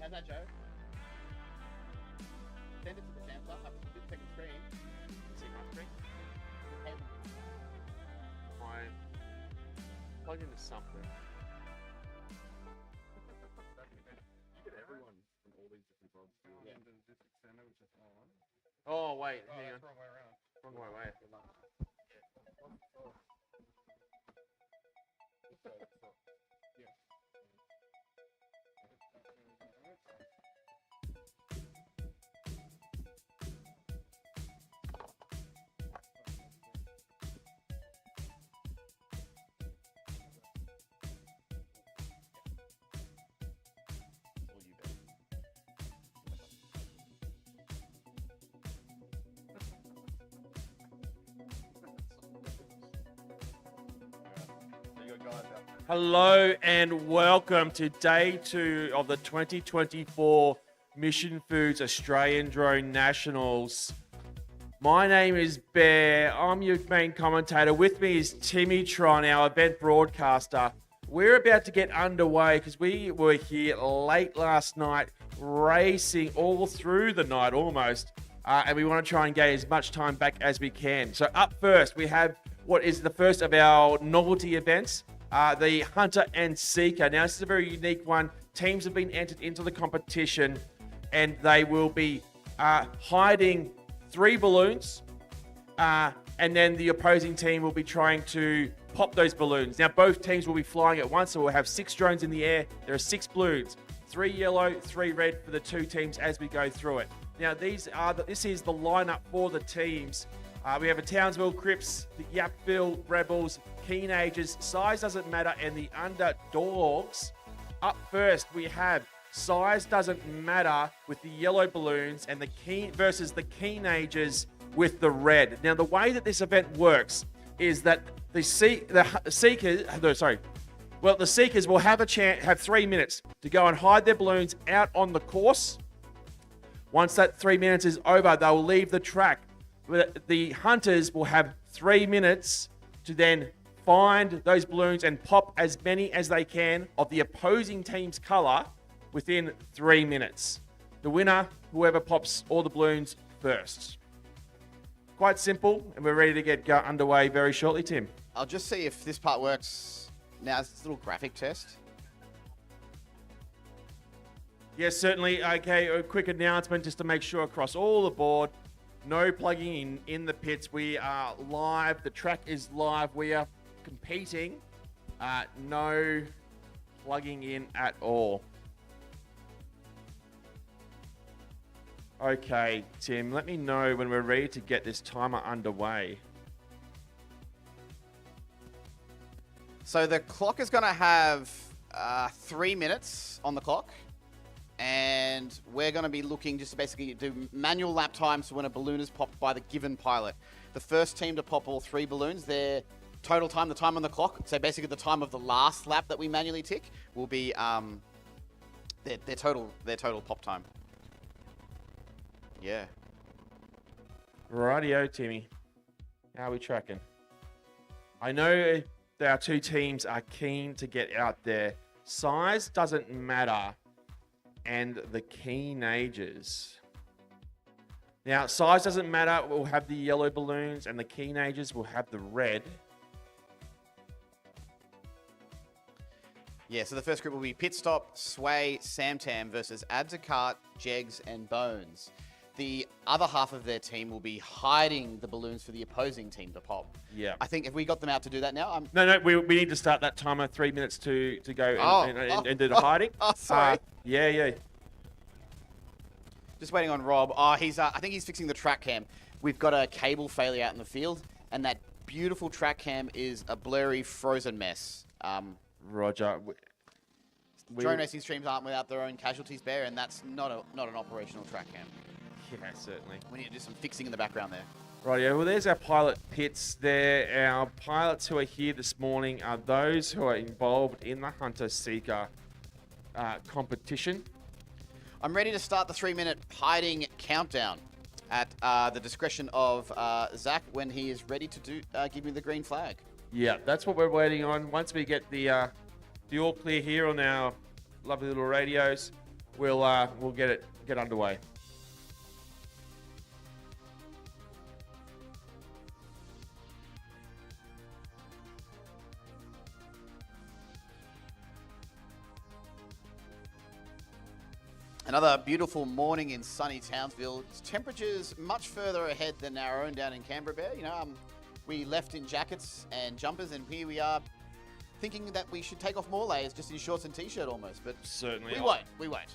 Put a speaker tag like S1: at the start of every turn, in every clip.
S1: How's that, Joe? Send it to the sampler. Have a second screen.
S2: See my screen?
S1: Hey,
S2: I plug into something.
S3: You get everyone from all these different clubs to
S1: Yeah.
S3: the district centre, which is on.
S2: Oh, wait,
S3: Oh,
S2: hang
S3: that's
S2: on.
S3: wrong way around.
S2: Wrong way.
S3: Yeah.
S1: all you bet.
S3: You got guys out there.
S2: Hello and welcome to day 2 of the 2024 Mission Foods Australian Drone Nationals. My name is Bear. I'm your main commentator. With me is Timmy Tron, our event broadcaster. We're about to get underway because we were here late last night, racing all through the night almost, and we want to try and get as much time back as we can. So up first, we have what is the first of our novelty events, the Hunter and Seeker. Now, this is a very unique one. Teams have been entered into the competition, and they will be hiding 3 balloons, and then the opposing team will be trying to pop those balloons. Now, both teams will be flying at once, so we'll have 6 drones in the air. There are 6 balloons, 3 yellow, 3 red for the 2 teams as we go through it. Now, this is the lineup for the teams. We have a Townsville Crips, the Yapville Rebels, Teenagers, size doesn't matter, and the Underdogs. Up first, we have size doesn't matter with the yellow balloons and the versus the Teenagers with the red. Now, the way that this event works is that the Seekers will have 3 minutes to go and hide their balloons out on the course. Once that 3 minutes is over, they'll leave the track. The Hunters will have 3 minutes to then find those balloons and pop as many as they can of the opposing team's color within 3 minutes. The winner, whoever pops all the balloons first. Quite simple, and we're ready to get underway very shortly, Tim.
S1: I'll just see if this part works. Now, it's a little graphic test.
S2: Yes, certainly. Okay, a quick announcement just to make sure across all the board, no plugging in the pits. We are live. The track is live. We are competing. No plugging in at all. Okay, Tim, let me know when we're ready to get this timer underway.
S1: So the clock is going to have 3 minutes on the clock. And we're going to be looking just to basically do manual lap times when a balloon is popped by the given pilot. The first team to pop all 3 balloons, their total time, the time on the clock, so basically the time of the last lap that we manually tick, will be their total pop time. Yeah.
S2: Rightio, Timmy. How are we tracking? I know that our 2 teams are keen to get out there. Size doesn't matter. And the Teenagers. Now, size doesn't matter. We'll have the yellow balloons, and the Teenagers will have the red.
S1: Yeah, so the first group will be Pit Stop, Sway, Samtam versus Add to Cart, Jegs, and Bones. The other half of their team will be hiding the balloons for the opposing team to pop.
S2: Yeah.
S1: I think if we got them out to do that now,
S2: No, we need to start that timer. 3 minutes to go and do the hiding.
S1: Oh, sorry.
S2: Yeah.
S1: Just waiting on Rob. I think he's fixing the track cam. We've got a cable failure out in the field, and that beautiful track cam is a blurry, frozen mess.
S2: Roger.
S1: Drone racing streams aren't without their own casualties, Bear, and that's not an operational track cam.
S2: Yeah, certainly.
S1: We need to do some fixing in the background there.
S2: Rightio. Well, there's our pilot pits there. Our pilots who are here this morning are those who are involved in the Hunter-Seeker competition.
S1: I'm ready to start the 3-minute hiding countdown at the discretion of Zach when he is ready to give me the green flag.
S2: Yeah, that's what we're waiting on. Once we get the all clear here on our lovely little radios, we'll get underway.
S1: Another beautiful morning in sunny Townsville. Temperatures much further ahead than our own down in Canberra Bear. We left in jackets and jumpers, and here we are thinking that we should take off more layers just in shorts and t-shirt almost, but
S2: Certainly.
S1: we won't.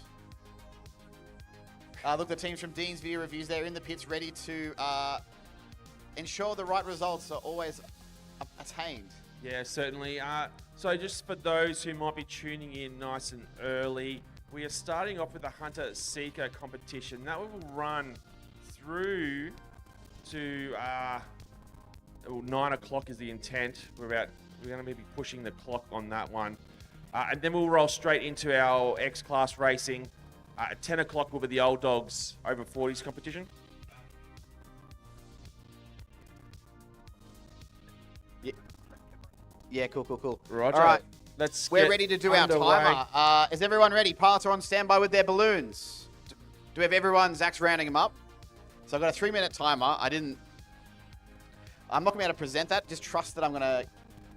S1: Look, the teams from Dean's View Reviews, they're in the pits ready to ensure the right results are always attained.
S2: Yeah, certainly. So just for those who might be tuning in nice and early, we are starting off with the Hunter Seeker competition. That will run through to 9 o'clock is the intent. We're going to be pushing the clock on that one. And then we'll roll straight into our X-Class racing. At 10 o'clock will be the Old Dogs over 40s competition.
S1: Yeah, cool.
S2: Roger.
S1: All right. We're
S2: Get
S1: ready to do
S2: underway.
S1: our timer. Is everyone ready? Pilots are on standby with their balloons. Do we have everyone? Zach's rounding them up. So I've got a 3-minute timer. I'm not going to be able to present that. Just trust that I'm going to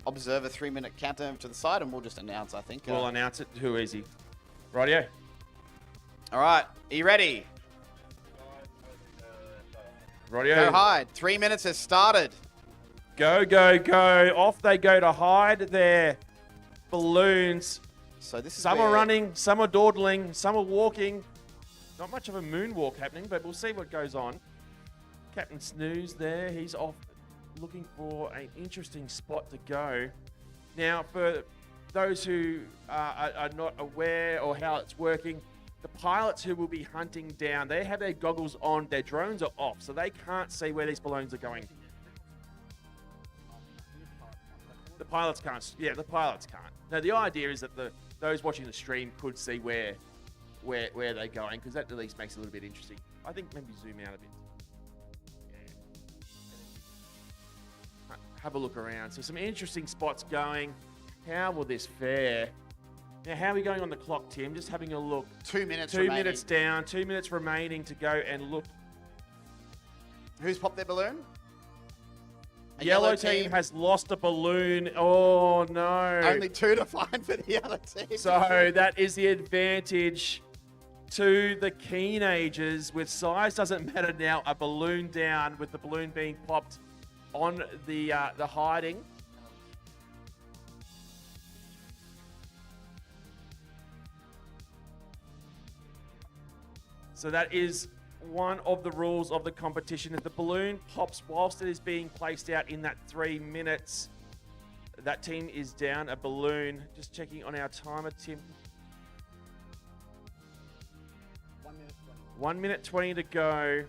S1: observe a 3-minute countdown to the side, and we'll just announce, I think.
S2: We'll announce it. Too easy. Rightio.
S1: All right. Are you ready?
S2: Rightio.
S1: Go hide. 3 minutes has started.
S2: Go. Off they go to hide their balloons.
S1: So this is
S2: Some are running, some are dawdling, some are walking. Not much of a moonwalk happening, but we'll see what goes on. Captain Snooze there. He's off looking for an interesting spot to go. Now, for those who are not aware or how it's working, the pilots who will be hunting down, they have their goggles on, their drones are off, so they can't see where these balloons are going. The pilots can't. Yeah, the pilots can't. Now, the idea is that those watching the stream could see where they're going, because that at least makes it a little bit interesting. I think maybe zoom out a bit. Have a look around. So some interesting spots going. How will this fare? Now, how are we going on the clock, Tim? Just having a look.
S1: 2 minutes
S2: 2
S1: remaining.
S2: minutes down. 2 minutes remaining to go and look.
S1: Who's popped their balloon? A
S2: Yellow team has lost a balloon. Oh, no.
S1: Only 2 to find for the other team.
S2: So that is the advantage to the Keenagers. With size doesn't matter now. A balloon down with the balloon being popped on the hiding. So that is one of the rules of the competition. If the balloon pops whilst it is being placed out in that 3 minutes, that team is down a balloon. Just checking on our timer, Tim. 1 minute 20 to go.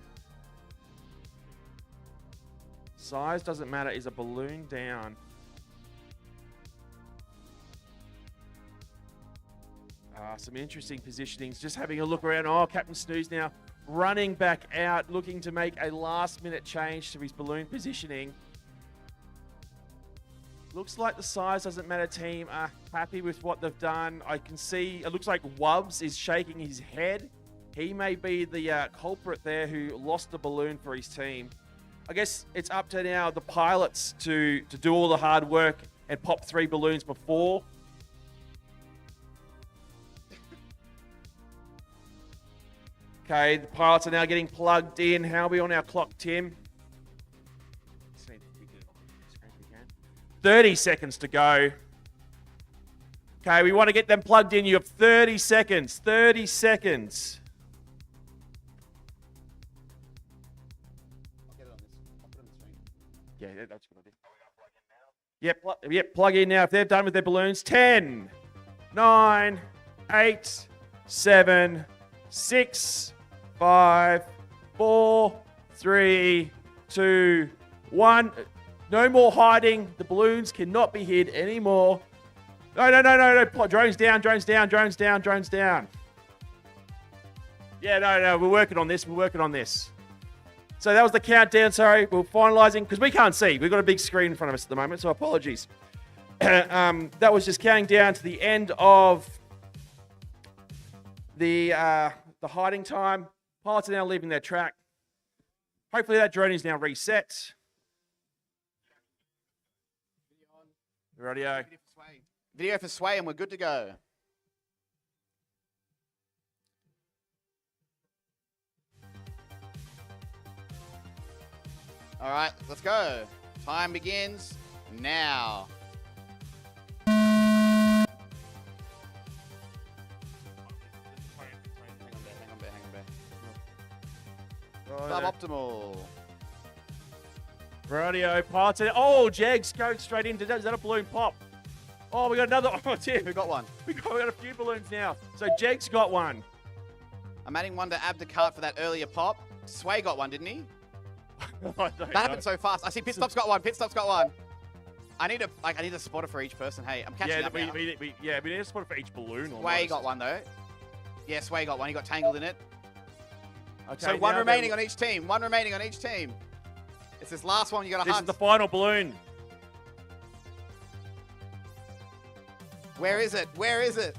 S2: Size doesn't matter. Is a balloon down? Some interesting positionings. Just having a look around. Oh, Captain Snooze now running back out, looking to make a last-minute change to his balloon positioning. Looks like the size doesn't matter team are happy with what they've done. I can see, it looks like Wubbs is shaking his head. He may be the culprit there who lost the balloon for his team. I guess it's up to now the pilots to do all the hard work and pop 3 balloons before. Okay, the pilots are now getting plugged in. How are we on our clock, Tim? 30 seconds to go. Okay, we want to get them plugged in. You have 30 seconds. 30 seconds.
S1: I'll get it on this. I'll put it on the screen.
S2: Yeah, that's what I did. Yep, plug in now. If they're done with their balloons. 10, 9, 8, 7, 6, 5, 4, 3, 2, 1. No more hiding. The balloons cannot be hid anymore. No. Drones down. Yeah, no. We're working on this. So that was the countdown. Sorry, we're finalising because we can't see. We've got a big screen in front of us at the moment, so apologies. That was just counting down to the end of the hiding time. Pilots are now leaving their track. Hopefully that drone is now reset. Radio.
S1: Video for Sway, and we're good to go. All right, let's go. Time begins now. Hang on, Suboptimal.
S2: Radio pilots. Oh, Jegs going straight into that. Is that a balloon pop? Oh, we got another. Oh, dear.
S1: Who got one?
S2: We got a few balloons now. So Jegs got one.
S1: I'm adding one to add the cart for that earlier pop. Sway got one, didn't he?
S2: I don't
S1: That
S2: know.
S1: happened so fast. I see Pitstop's got one. Pitstop's got one. I need a spotter for each person. Hey, I'm catching
S2: Yeah,
S1: up
S2: we
S1: now.
S2: need a spot for each balloon.
S1: Sway
S2: almost.
S1: got one though. Yeah, Sway got one. He got tangled in it.
S2: Okay,
S1: So one
S2: now
S1: remaining
S2: they're-
S1: on each team. One remaining on each team. It's this last one you got to
S2: This
S1: hunt.
S2: is the final balloon.
S1: Where is it? Where is it?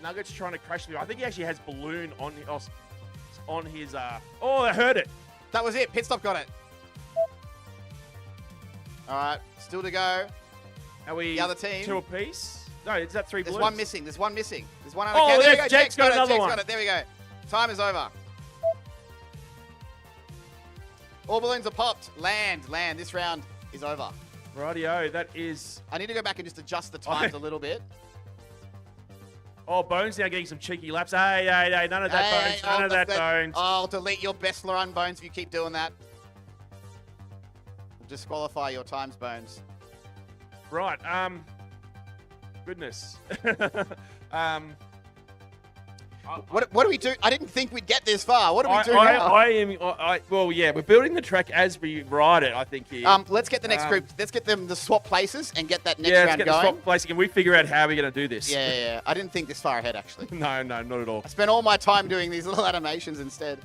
S2: Nugget's trying to crash through. I think he actually has balloon on his. Oh, I heard it.
S1: That was it. Pitstop got it. All right, still to go.
S2: Are we
S1: The other team.
S2: 2 apiece? No, is that 3
S1: There's
S2: balloons?
S1: one missing. There's one missing. There's one.
S2: Oh,
S1: there
S2: there's
S1: you go.
S2: Jake's got
S1: it.
S2: another
S1: Jake's
S2: one.
S1: got it. There we go. Time is over. All balloons are popped. Land. This round is over.
S2: Rightio, that is.
S1: I need to go back and just adjust the times a little bit.
S2: Oh, Bones now getting some cheeky laps. Hey, none of that,
S1: Hey,
S2: Bones. None of that, Bones.
S1: I'll delete your best run, Bones, if you keep doing that. Disqualify your times, Bones.
S2: Right. Goodness.
S1: What do we do? I didn't think we'd get this far. What do we do now?
S2: Well, yeah, we're building the track as we ride it, I think, here.
S1: Let's get the next group. Let's get them to swap places and get that next
S2: let's
S1: round
S2: get
S1: going.
S2: the swap placing and we figure out how we're going to do this.
S1: Yeah. I didn't think this far ahead, actually.
S2: No, not at all.
S1: I spent all my time doing these little animations instead.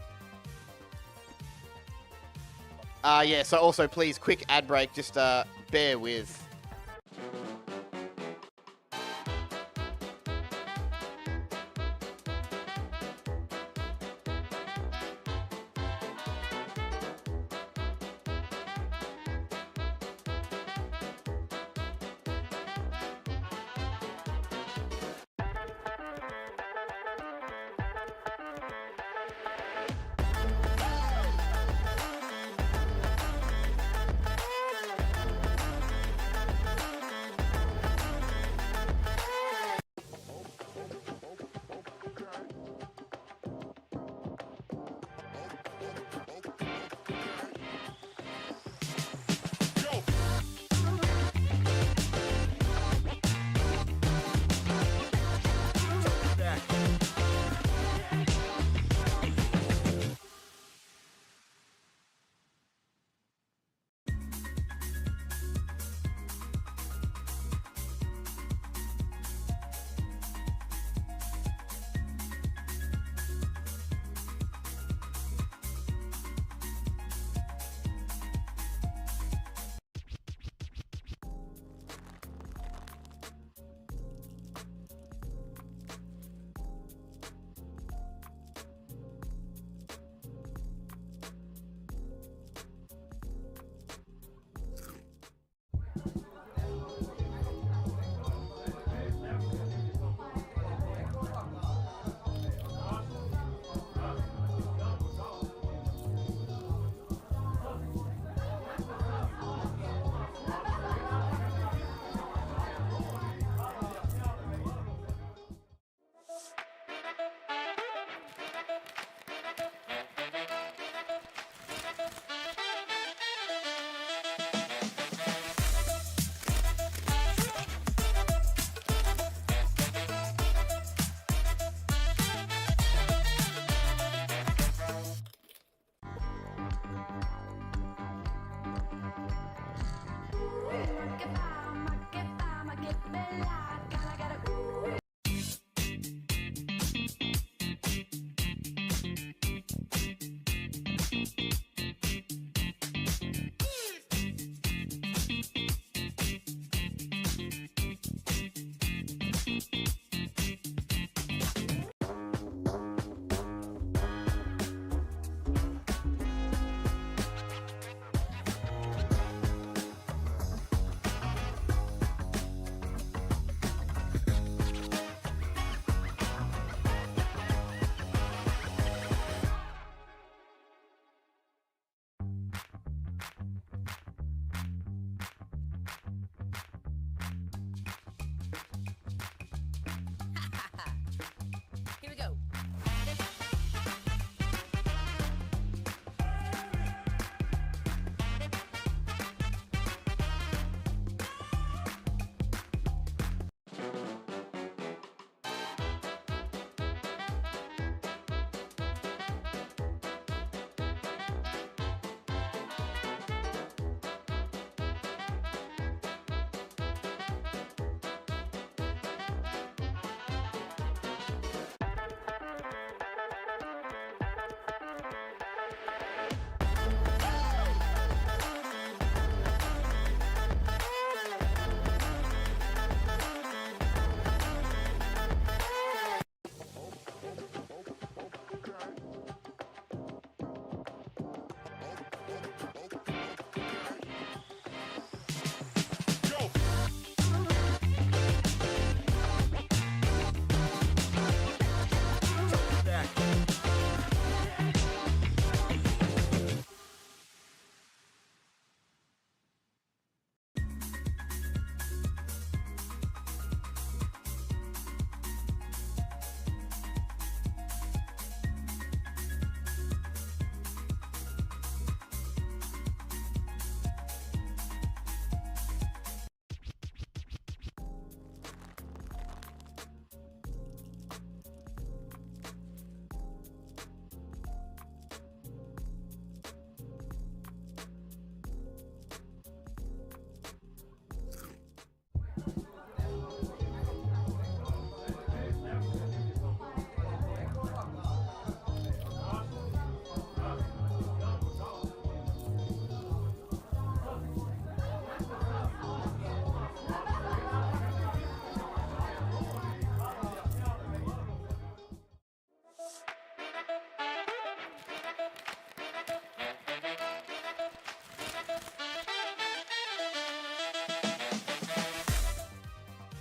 S1: Yeah, so also, please, quick ad break. Just bear with.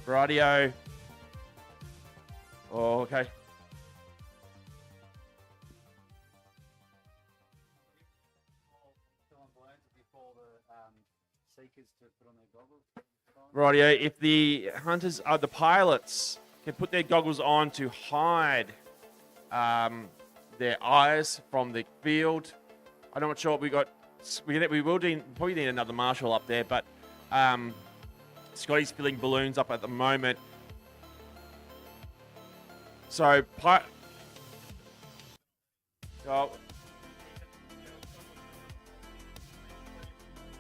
S2: Radio. Oh, okay. Radio. If the hunters are the pilots, can put their goggles on to hide their eyes from the field. I'm not sure what we got. We will probably need another marshal up there, but Scotty's filling balloons up at the moment. So,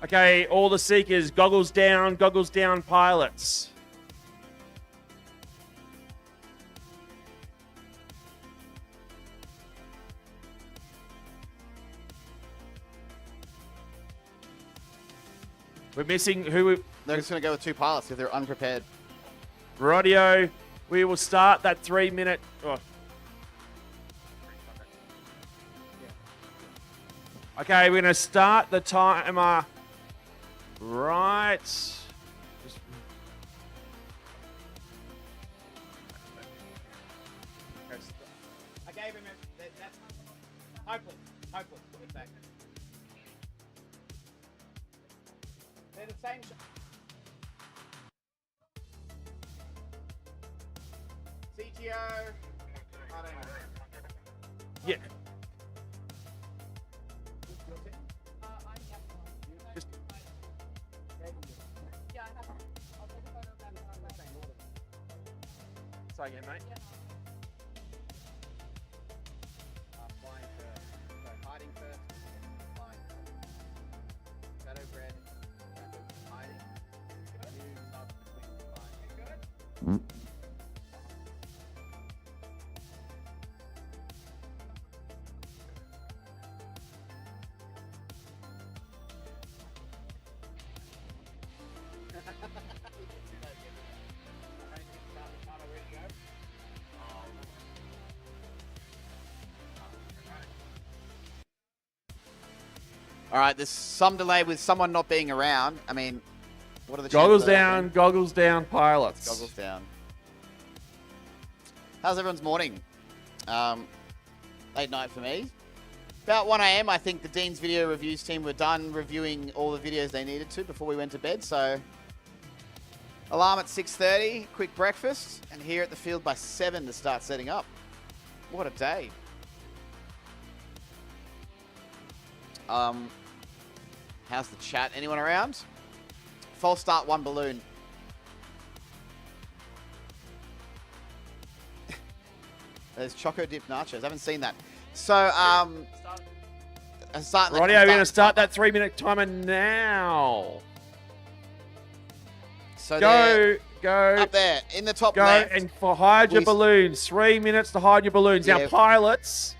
S2: okay, all the seekers, goggles down, pilots. We're missing who?
S1: They're just going to go with 2 pilots because they're unprepared.
S2: Radio. We will start that 3-minute. Oh. Okay, we're going to start the timer. Right.
S1: I gave him that's hopeless. In fact. They're the same. CTO. I don't know.
S2: Yeah.
S4: Just... Yeah, I have. I'll take a photo of that.
S2: Say again, mate.
S1: Flying first. So hiding first. Flying first. Shadow bread. Hiding. You love flying. Good. All right, there's some delay with someone not being around. I mean, what are the
S2: Goggles
S1: chances of that happening?
S2: down, pilots.
S1: Goggles down. How's everyone's morning? Late night for me. About 1 a.m., I think the Dean's video reviews team were done reviewing all the videos they needed to before we went to bed. So, alarm at 6:30, quick breakfast, and here at the field by 7 to start setting up. What a day. How's the chat? Anyone around? False start, 1 balloon. There's Choco Dip Nachos. I haven't seen that. So,
S2: Radio, we're going to start that 3-minute timer now.
S1: So
S2: Go.
S1: up there in the top
S2: Go
S1: left.
S2: and hide your balloons. 3 minutes to hide your balloons.
S1: Yeah.
S2: Now, pilots,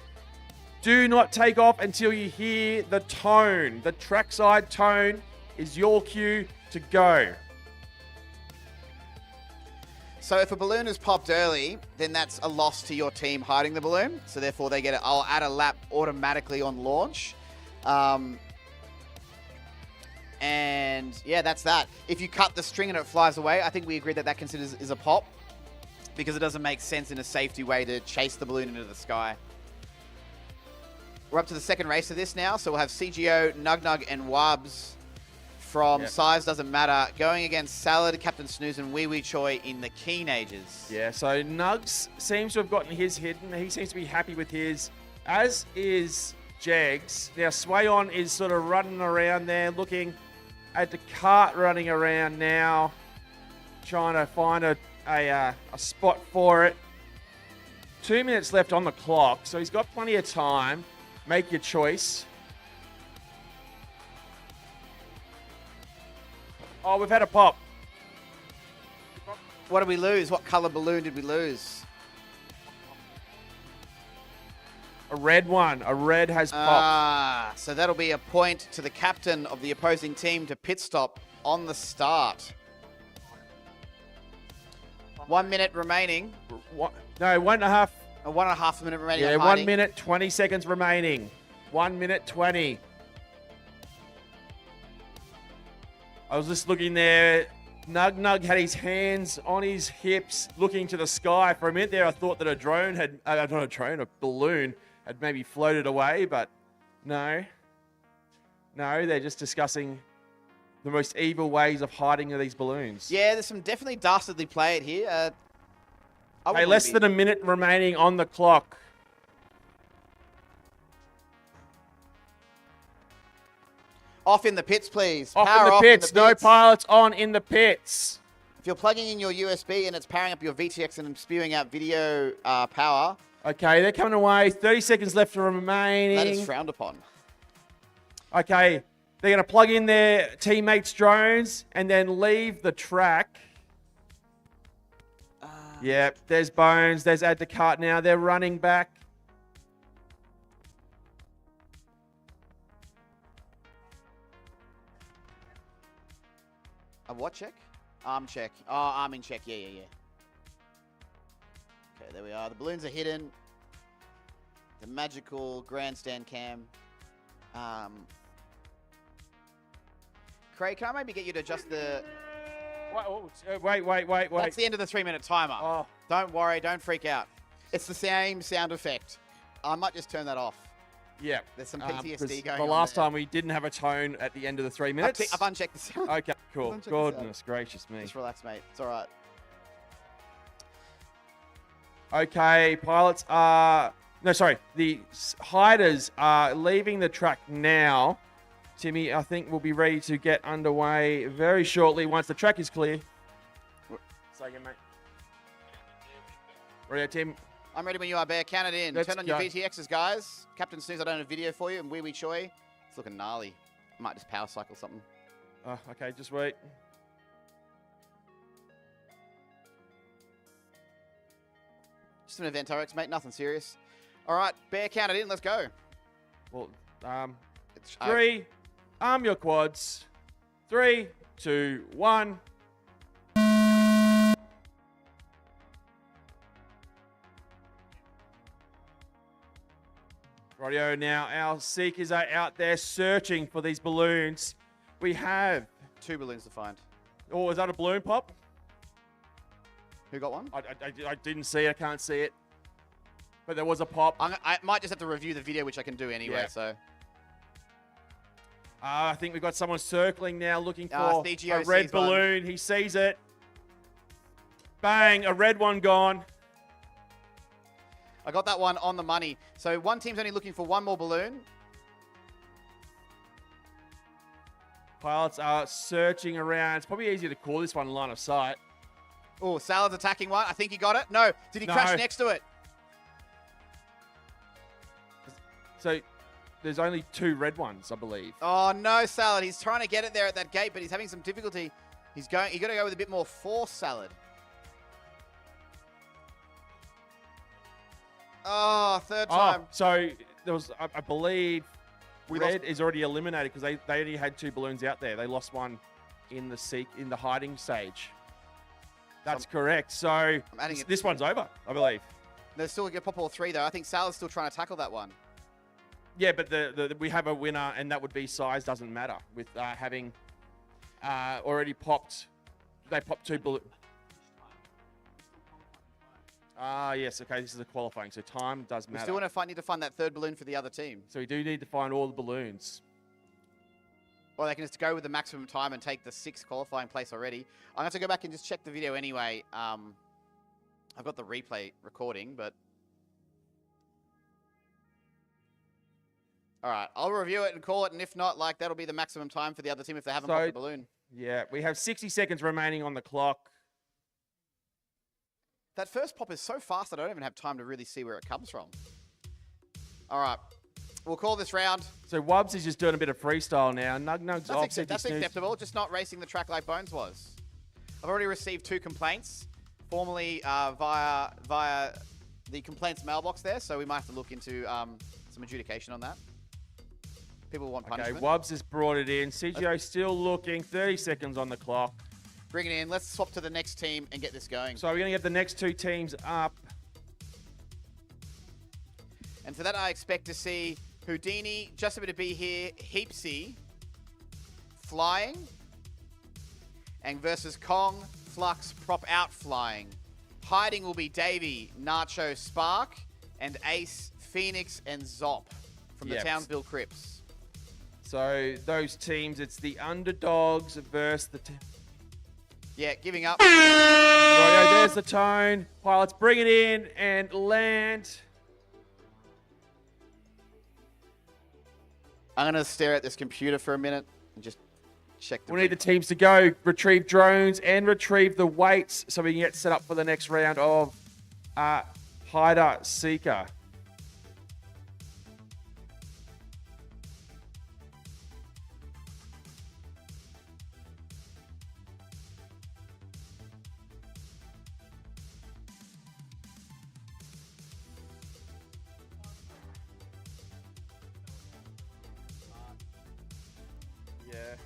S2: do not take off until you hear the tone. The trackside tone is your cue to go.
S1: So if a balloon is popped early, then that's a loss to your team hiding the balloon. So therefore they get it. I'll add a lap automatically on launch. And yeah, that's that. If you cut the string and it flies away, I think we agreed that that considers is a pop because it doesn't make sense in a safety way to chase the balloon into the sky. We're up to the second race of this now. So we'll have CGO, Nugnug, and Wubs from Size Doesn't Matter going against Salad, Captain Snooze, and Wee Wee Choi in the Keen Ages.
S2: Yeah, so Nugs seems to have gotten his hidden. He seems to be happy with his, as is Jegs. Now, Swayon is sort of running around there, looking at the cart running around now, trying to find a spot for it. 2 minutes left on the clock, so he's got plenty of time. Make your choice. Oh, we've had a pop.
S1: What did we lose? What color balloon did we lose?
S2: A red one. A red has popped.
S1: So that'll be a point to the captain of the opposing team to pit stop on the start. 1 minute remaining.
S2: No, 1.5.
S1: A 1.5 minute remaining.
S2: Yeah,
S1: of
S2: 1
S1: hiding.
S2: minute, 20 seconds remaining. 1 minute, 20. I was just looking there. Nug had his hands on his hips, looking to the sky. For a minute there, I thought that a drone had, not a drone, a balloon had maybe floated away, but no. No, they're just discussing the most evil ways of hiding these balloons.
S1: Yeah, there's some definitely dastardly play it here.
S2: Hey, less than a minute remaining on the clock.
S1: Off in the pits, please.
S2: Off
S1: Power
S2: in the pits. No
S1: pits.
S2: pilots on in the pits.
S1: If you're plugging in your USB and it's powering up your VTX and spewing out video power,
S2: Okay, they're coming away. 30 seconds left remaining.
S1: that is frowned upon.
S2: Okay, they're going to plug in their teammates' drones and then leave the track. Yep, there's Bones. There's Add to Cart now. They're running back.
S1: A what check? Arm check. Oh, arming check. Yeah. Okay, there we are. The balloons are hidden. The magical grandstand cam. Craig, can I maybe get you to adjust the...
S2: Wait.
S1: That's the end of the 3-minute timer.
S2: Oh.
S1: Don't worry. Don't freak out. It's the same sound effect. I might just turn that off.
S2: Yeah.
S1: There's some PTSD
S2: 'cause
S1: going
S2: the
S1: on
S2: last
S1: there.
S2: time we didn't have a tone at the end of the 3 minutes.
S1: I've unchecked the sound.
S2: Okay, cool.
S1: Don't check this out.
S2: Goodness gracious me.
S1: Just relax, mate. It's all right.
S2: Okay, pilots are... No, sorry. The hiders are leaving the track now. Timmy, I think we'll be ready to get underway very shortly once the track is clear. Say again, mate. Ready, Tim?
S1: I'm ready when you are, Bear. Count it in.
S2: Let's
S1: Turn on
S2: go.
S1: your VTXs, guys. Captain Snooze, I don't have a video for you. And Wee Wee Choi, it's looking gnarly. Might just power cycle something.
S2: Oh, okay, just wait.
S1: Just an event, RX, mate. Nothing serious. All right, Bear, count it in. Let's go.
S2: Well,
S1: It's,
S2: 3, arm your quads. 3, 2, 1. Rightio, now our seekers are out there searching for these balloons. We have...
S1: 2 balloons to find.
S2: Oh, is that a balloon pop?
S1: Who got one?
S2: I didn't see it. I can't see it. But there was a pop.
S1: I might just have to review the video, which I can do anyway,
S2: Yeah.
S1: so...
S2: I think we've got someone circling now looking for
S1: Stegio
S2: a red
S1: sees one.
S2: balloon. He sees it. Bang, a red one gone.
S1: I got that one on the money. So one team's only looking for one more balloon.
S2: Pilots are searching around. It's probably easier to call this one line of sight.
S1: Oh, Salad's attacking one. I think he got it. No. Did he
S2: No.
S1: crash next to it?
S2: So there's only 2 red ones, I believe.
S1: Oh, no, Salad. He's trying to get it there at that gate, but he's having some difficulty. You got to go with a bit more force, Salad. Oh, third time.
S2: So there was, I believe,
S1: We
S2: red is already eliminated because they only had 2 balloons out there. They lost one in the hiding stage. That's correct. So
S1: adding
S2: this one's over, I believe.
S1: There's still a pop all 3, though. I think Salad's still trying to tackle that one.
S2: Yeah, but we have a winner, and that would be size doesn't matter with having already popped. They popped 2 balloons. Yes. Okay, this is a qualifying, so time does
S1: We
S2: matter.
S1: still need to find that third balloon for the other team.
S2: So we do need to find all the balloons.
S1: Or they can just go with the maximum time and take the 6th qualifying place already. I'm going to have to go back and just check the video anyway. I've got the replay recording, but... All right, I'll review it and call it, and if not, that'll be the maximum time for the other team if they haven't popped the balloon.
S2: Yeah, we have 60 seconds remaining on the clock.
S1: That first pop is so fast I don't even have time to really see where it comes from. All right, we'll call this round.
S2: So Wubbs is just doing a bit of freestyle now. Nug's off.
S1: That's acceptable, just not racing the track like Bones was. I've already received 2 complaints, formally via the complaints mailbox there, so we might have to look into some adjudication on that. People want
S2: Okay,
S1: punishment.
S2: Wubbs has brought it in. CGO still looking. 30 seconds on the clock.
S1: Bring it in. Let's swap to the next team and get this going.
S2: So we're going to get the next 2 teams up.
S1: And for that, I expect to see Houdini, just a bit to be here, Heapsy, Flying, And versus Kong, Flux, Prop Out Flying. Hiding will be Davey, Nacho, Spark, and Ace, Phoenix, and Zop from the
S2: Yep.
S1: Townsville Crips.
S2: So those teams, it's the underdogs versus the...
S1: Yeah, giving up.
S2: Rightio, there's the tone. Pilots bring it in and land.
S1: I'm going to stare at this computer for a minute and just check the...
S2: We need the teams to go retrieve drones and retrieve the weights so we can get set up for the next round of Hider Seeker. Yeah.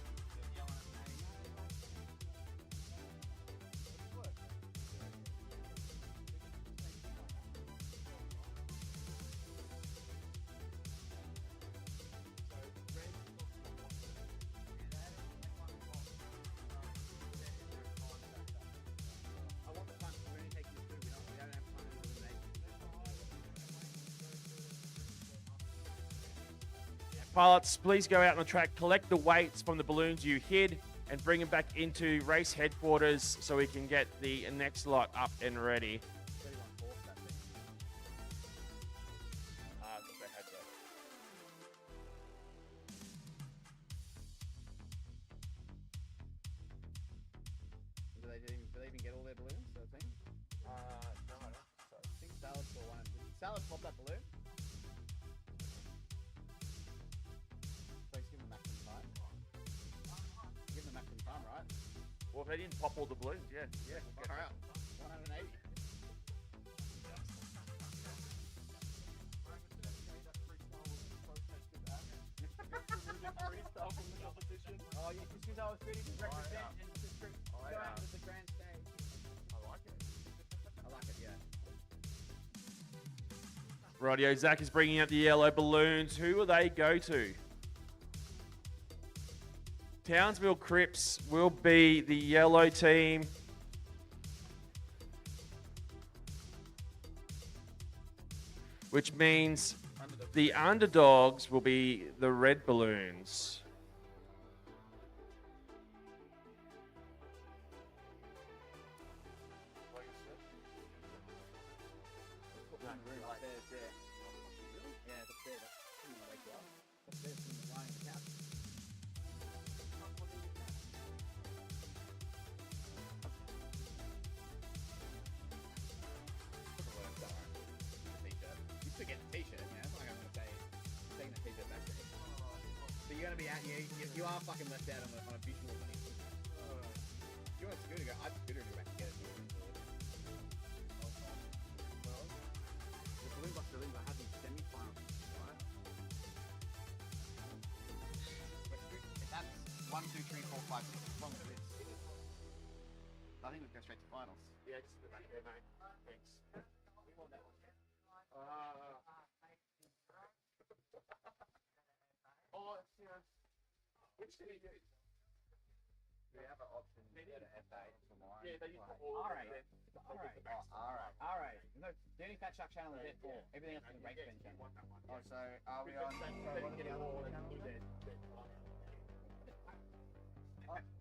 S2: Pilots, please go out on the track, collect the weights from the balloons you hid, and bring them back into race headquarters so we can get the next lot up and ready.
S1: Do they even get all their balloons, that thing?
S3: No, I don't. So,
S1: I think Salad saw one. Did Salad pop that balloon? So he's giving them maximum time. Give them maximum time, right?
S2: Well, if they didn't pop all the balloons, yeah.
S1: Far out. 180. Oh, yeah, just because I was ready to represent and just go out to the grand stage.
S3: I like it.
S1: I like it, yeah.
S2: Rightio, Zach is bringing out the yellow balloons. Who will they go to? Townsville Crips will be the yellow team. Which means the underdogs will be the red balloons.
S1: You are fucking left out on a visual thing. If you want a scooter, I'd scooter and go back and get it. The Balloon Box Balloons, I have these semi-finals, right? If that's 1, 2, 3, 4, 5, 6, as long as it's... I think we'd go straight to finals.
S3: Yeah, just put that there, mate. Thanks. Oh, it's, which do we do? Do we have an option to go to FA tomorrow? Yeah, they use all
S1: Alright.
S3: of them.
S1: Alright. No, the only Fat Shark channel is F4. Everything else is the race fan channel.
S3: Oh, so are we on?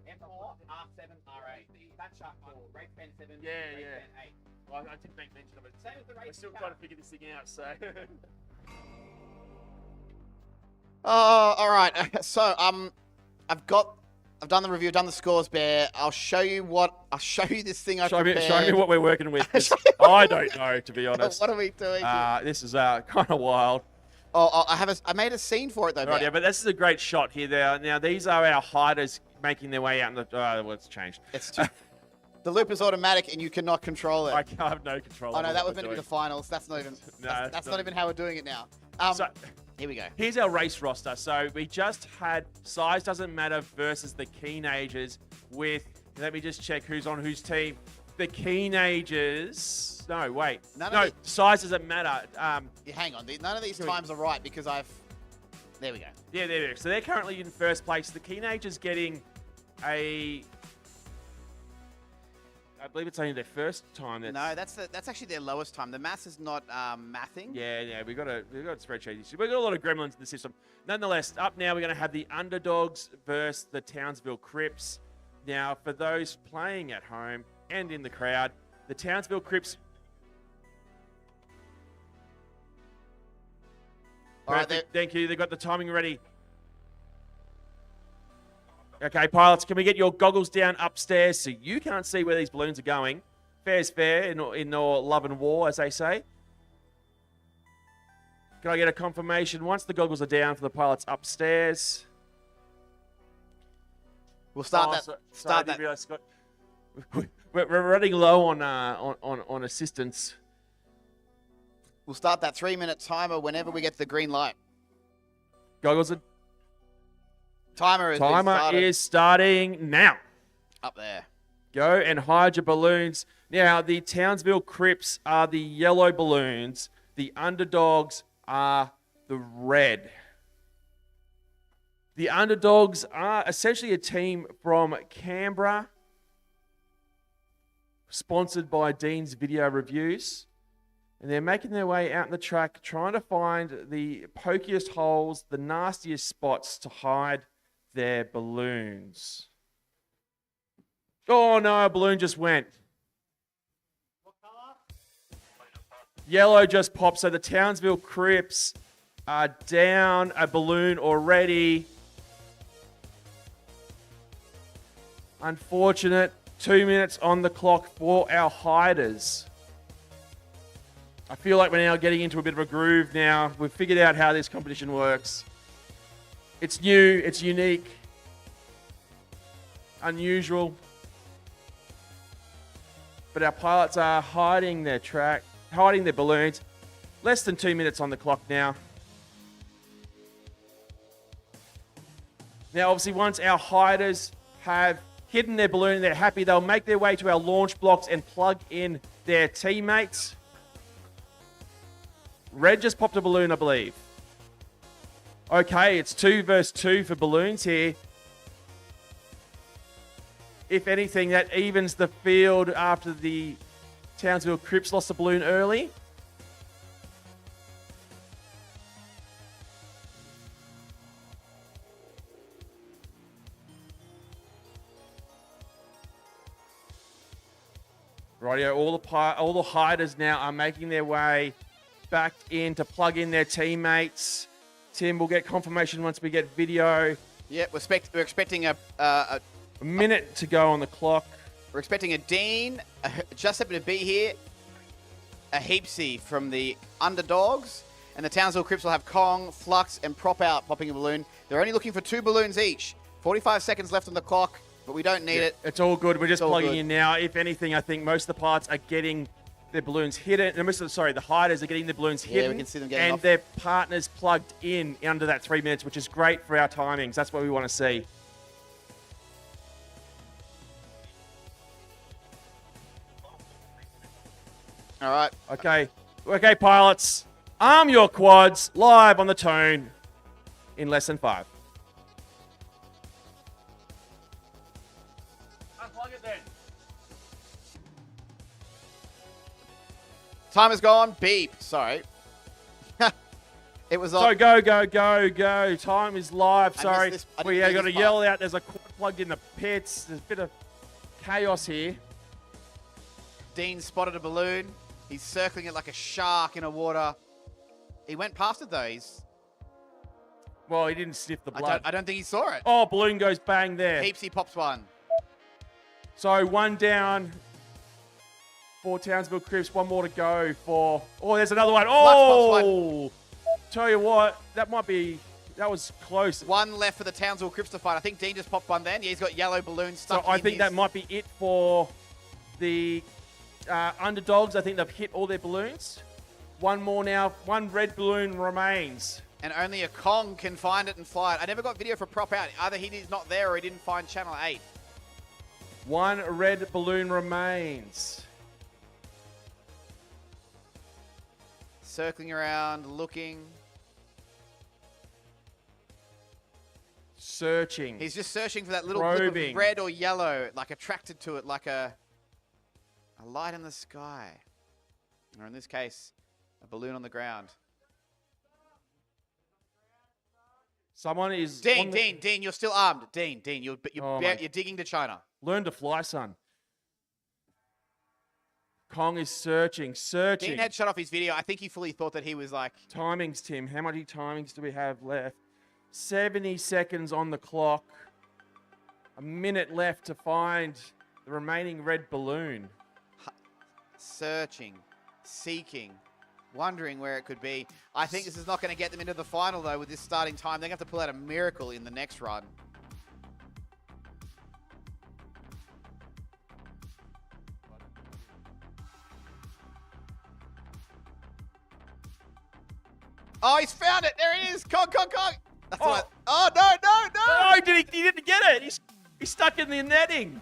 S1: F4, R7, R8. Fat Shark 4, race fan 7,
S2: Yeah,
S1: race
S2: yeah.
S1: fan 8.
S2: Well, I didn't make mention of it.
S1: Same as the race
S2: We're still
S1: car.
S2: trying to figure this thing out, so...
S1: All right. So I've done the review. I've done the scores, Bear. I'll show you this thing I
S2: Show me
S1: prepared.
S2: what we're working with. 'Cause I don't know, to be honest.
S1: What are we doing? Here?
S2: This is kind of wild.
S1: I made a scene for it though.
S2: Right,
S1: Bear.
S2: yeah, but this is a great shot here. Now these are our hiders making their way out in the... well, it's changed.
S1: The loop is automatic and you cannot control it.
S2: I have no control.
S1: Oh no,
S2: over
S1: that
S2: what
S1: was meant to
S2: we're
S1: be the
S2: doing.
S1: finals. That's not even. That's not even how we're doing it now.
S2: So,
S1: Here we go.
S2: here's our race roster. So we just had Size Doesn't Matter versus the Keenagers with... Let me just check who's on whose team. The Keenagers... No, wait.
S1: None of
S2: Size Doesn't Matter.
S1: Hang on. None of these times are right because I've. There we go.
S2: Yeah, there. So they're currently in first place. The Keenagers getting a believe it's only their first time.
S1: No, that's actually their lowest time. The mass is not mathing.
S2: Yeah, we got a spreadsheet issue. We've got a lot of gremlins in the system. Nonetheless, up now we're going to have the Underdogs versus the Townsville Crips. Now, for those playing at home and in the crowd, the Townsville Crips.
S1: All right,
S2: Perfect. Thank you. They've got the timing ready. Okay, pilots, can we get your goggles down upstairs so you can't see where these balloons are going? Fair's fair in all love and war, as they say. Can I get a confirmation once the goggles are down for the pilots upstairs?
S1: We'll start that.
S2: Sorry,
S1: Start
S2: I didn't
S1: that.
S2: realise, Scott. We're running low on assistance.
S1: We'll start that 3-minute timer whenever we get to the green light.
S2: Goggles are
S1: Timer
S2: is starting now.
S1: up there.
S2: Go and hide your balloons. Now, the Townsville Crips are the yellow balloons. The Underdogs are the red. The Underdogs are essentially a team from Canberra, sponsored by Dean's Video Reviews. And they're making their way out in the track, trying to find the pokiest holes, the nastiest spots to hide their balloons. Oh no, a balloon just went.
S3: What colour?
S2: Yellow just popped, so the Townsville Crips are down a balloon already. Unfortunate. 2 minutes on the clock for our hiders. I feel like we're now getting into a bit of a groove now. We've figured out how this competition works. It's new, it's unique, unusual. But our pilots are hiding their balloons. Less than 2 minutes on the clock now. Now, obviously, once our hiders have hidden their balloon, they're happy, they'll make their way to our launch blocks and plug in their teammates. Red just popped a balloon, I believe. Okay, it's 2 versus 2 for balloons here. If anything, that evens the field after the Townsville Crips lost a balloon early. Rightio, all the hiders now are making their way back in to plug in their teammates. Tim, we'll get confirmation once we get video.
S1: Yeah, we're expecting a
S2: minute to go on the clock.
S1: We're expecting a Dean, just happened to be here, a Heapsy from the Underdogs, and the Townsville Crips will have Kong, Flux, and Prop Out popping a balloon. They're only looking for 2 balloons each. 45 seconds left on the clock, but we don't need it.
S2: It's all good. We're just plugging
S1: good.
S2: in now. If anything, I think most of the pilots are getting their balloons hidden. No, the hiders are getting their balloons hidden.
S1: We can see them getting
S2: and
S1: off.
S2: their partners plugged in under that 3 minutes, which is great for our timings. That's what we want to see.
S1: All right.
S2: Okay, pilots. Arm your quads live on the tone in less than 5. Unplug it then.
S1: Time is gone. Beep. Sorry. It was on.
S2: So go. Time is live. Sorry.
S1: missed this. I
S2: We
S1: didn't
S2: got
S1: hear
S2: to
S1: this
S2: yell out. There's a quad plugged in the pits. There's a bit of chaos here.
S1: Dean spotted a balloon. He's circling it like a shark in a water. He went past it though.
S2: Well, he didn't sniff the blood.
S1: I don't think he saw it.
S2: Oh, balloon goes bang there.
S1: Heapsy pops one.
S2: So 1 down for Townsville Crips. 1 more to go for... Oh, there's another one.
S1: Pops
S2: Oh! Tell you what, that was close.
S1: 1 left for the Townsville Crips to fight. I think Dean just popped one then. Yeah, he's got yellow balloons stuck
S2: So I
S1: in
S2: think
S1: his...
S2: that might be it for the Underdogs. I think they've hit all their balloons. 1 more now. 1 red balloon remains.
S1: And only a Kong can find it and fly it. I never got video for Prop Out. Either he's not there or he didn't find Channel 8.
S2: 1 red balloon remains.
S1: Circling around, looking.
S2: Searching.
S1: He's just searching for that little blip
S2: Probing.
S1: of red or yellow, like attracted to it, like a... A light in the sky. Or in this case, a balloon on the ground.
S2: Someone is...
S1: Dean, you're still armed. Dean, you're
S2: Oh,
S1: you're digging to China.
S2: Learn to fly, son. Kong is searching.
S1: Dean had shut off his video. I think he fully thought that he was like...
S2: Timings, Tim. How many timings do we have left? 70 seconds on the clock. A minute left to find the remaining red balloon.
S1: Searching, seeking, wondering where it could be. I think this is not going to get them into the final, though, with this starting time. They're going to have to pull out a miracle in the next run. Oh, he's found it. There it is. Kong. That's what oh, no.
S2: Oh, he didn't get it. He's stuck in the netting.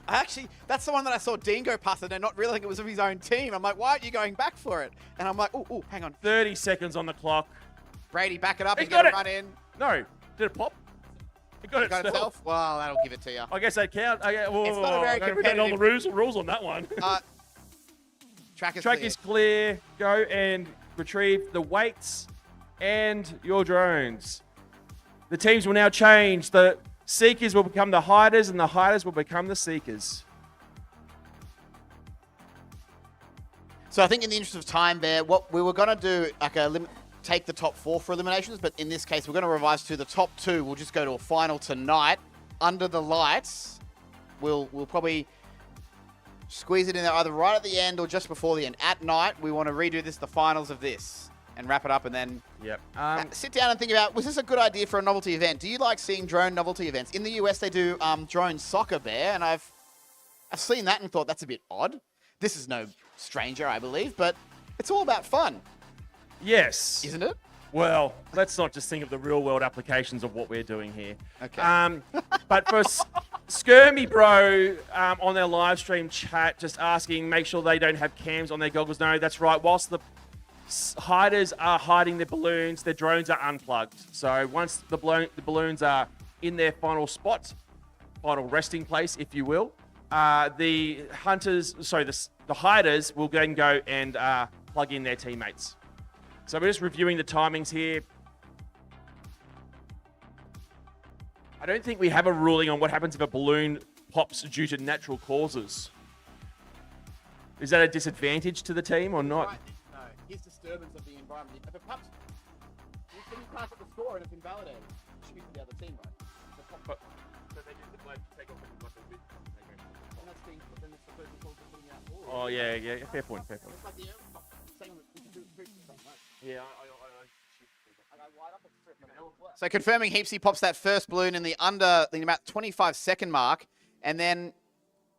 S1: Actually, that's the one that I saw Dean go past it and not realizing it was of his own team. I'm like, why aren't you going back for it? And I'm like, oh, hang on.
S2: 30 seconds on the clock.
S1: Brady, back it up.
S2: He's
S1: He's going
S2: got
S1: to
S2: it.
S1: run in.
S2: No. Did it pop? It got
S1: Itself? Well, that'll give it to you.
S2: I guess that count.
S1: It's not a very
S2: We don't know the
S1: competitive-
S2: rules on that one.
S1: Track is
S2: Track
S1: clear.
S2: is clear. Go and retrieve the weights and your drones. The teams will now change. The seekers will become the hiders, and the hiders will become the seekers.
S1: So I think in the interest of time there, what we were going to do, like take the top 4 for eliminations, but in this case, we're going to revise to the top 2. We'll just go to a final tonight. Under the lights, we'll probably squeeze it in there either right at the end or just before the end. At night, we want to redo the finals of this, and wrap it up, and then
S2: Yep.
S1: sit down and think about, was this a good idea for a novelty event? Do you like seeing drone novelty events? In the US, they do drone soccer, Bear, and I've seen that and thought that's a bit odd. This is no stranger, I believe, but it's all about fun,
S2: Yes.
S1: isn't it?
S2: Well, let's not just think of the real world applications of what we're doing here.
S1: Okay.
S2: But for Skirmy Bro on their live stream chat, just asking, make sure they don't have cams on their goggles. No, that's right. Whilst the hiders are hiding their balloons, their drones are unplugged. So once the balloons are in their final spot, final resting place, if you will, the hiders will then go and plug in their teammates. So we're just reviewing the timings here. I don't think we have a ruling on what happens if a balloon pops due to natural causes. Is that a disadvantage to the team or not?
S1: Right, no, here's disturbance of the environment. If it pops, you can't get the score and it's invalidated. It should be for the other team, right? And that's being, then it's the person who's putting out forward.
S2: Oh, yeah, fair point.
S1: It's like the airport. Same with you can do it right?
S2: Yeah,
S1: So confirming Heapsy pops that first balloon in the about 25-second mark. And then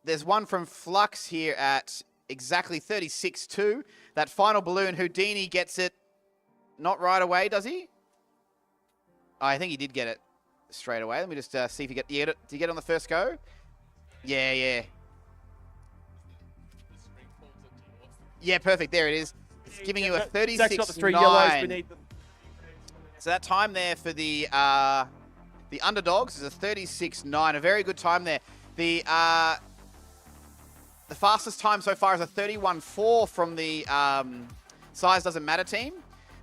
S1: there's one from Flux here at exactly 36.2. That final balloon, Houdini gets it not right away, does he? Oh, I think he did get it straight away. Let me just see if you get it. Did you get it on the first go? Yeah. Yeah, perfect. There it is. It's giving you a
S2: Zach's got the 3 yellows
S1: 36.9.
S2: beneath them.
S1: So that time there for the underdogs is a 36.9, a very good time there. The fastest time so far is a 31.4 from the size doesn't matter team,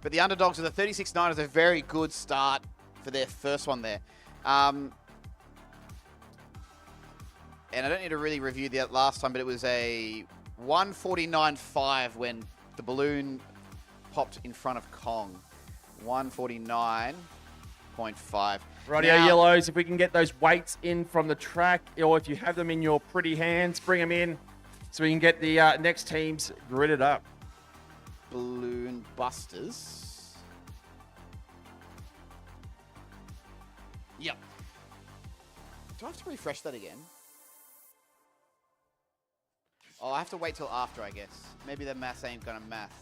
S1: but the underdogs with a 36.9 is a very good start for their first one there. And I don't need to really review the last time, but it was a 149.5 when the balloon popped in front of Kong. 149.5.
S2: Rightio,
S1: Now-
S2: yellows. If we can get those weights in from the track, or if you have them in your pretty hands, bring them in so we can get the next teams gridded up.
S1: Balloon Busters. Yep. Do I have to refresh that again? Oh, I have to wait till after, I guess. Maybe the maths ain't gonna math.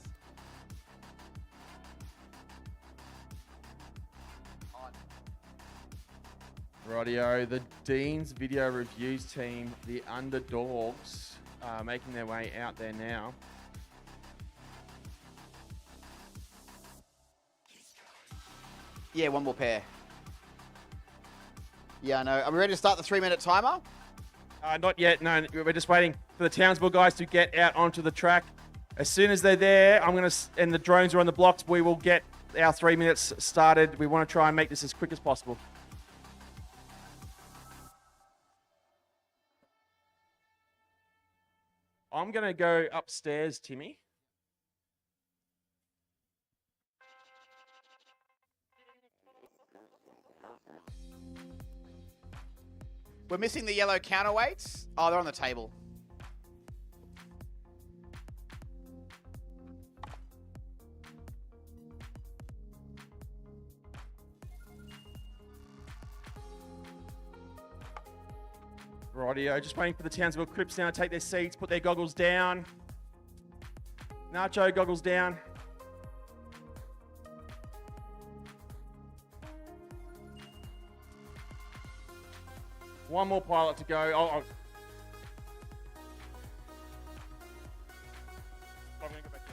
S2: Rightio, the Dean's video reviews team, the underdogs, are making their way out there now.
S1: Yeah, one more pair. Yeah, I know. Are we ready to start the 3-minute timer?
S2: Not yet. No, we're just waiting for the Townsville guys to get out onto the track. As soon as they're there, and the drones are on the blocks, we will get our 3 minutes started. We want to try and make this as quick as possible. I'm going to go upstairs, Timmy.
S1: We're missing the yellow counterweights. Oh, they're on the table.
S2: Rightio, just waiting for the Townsville Crips now to take their seats, put their goggles down. Nacho, goggles down. One more pilot to go. I'm gonna go back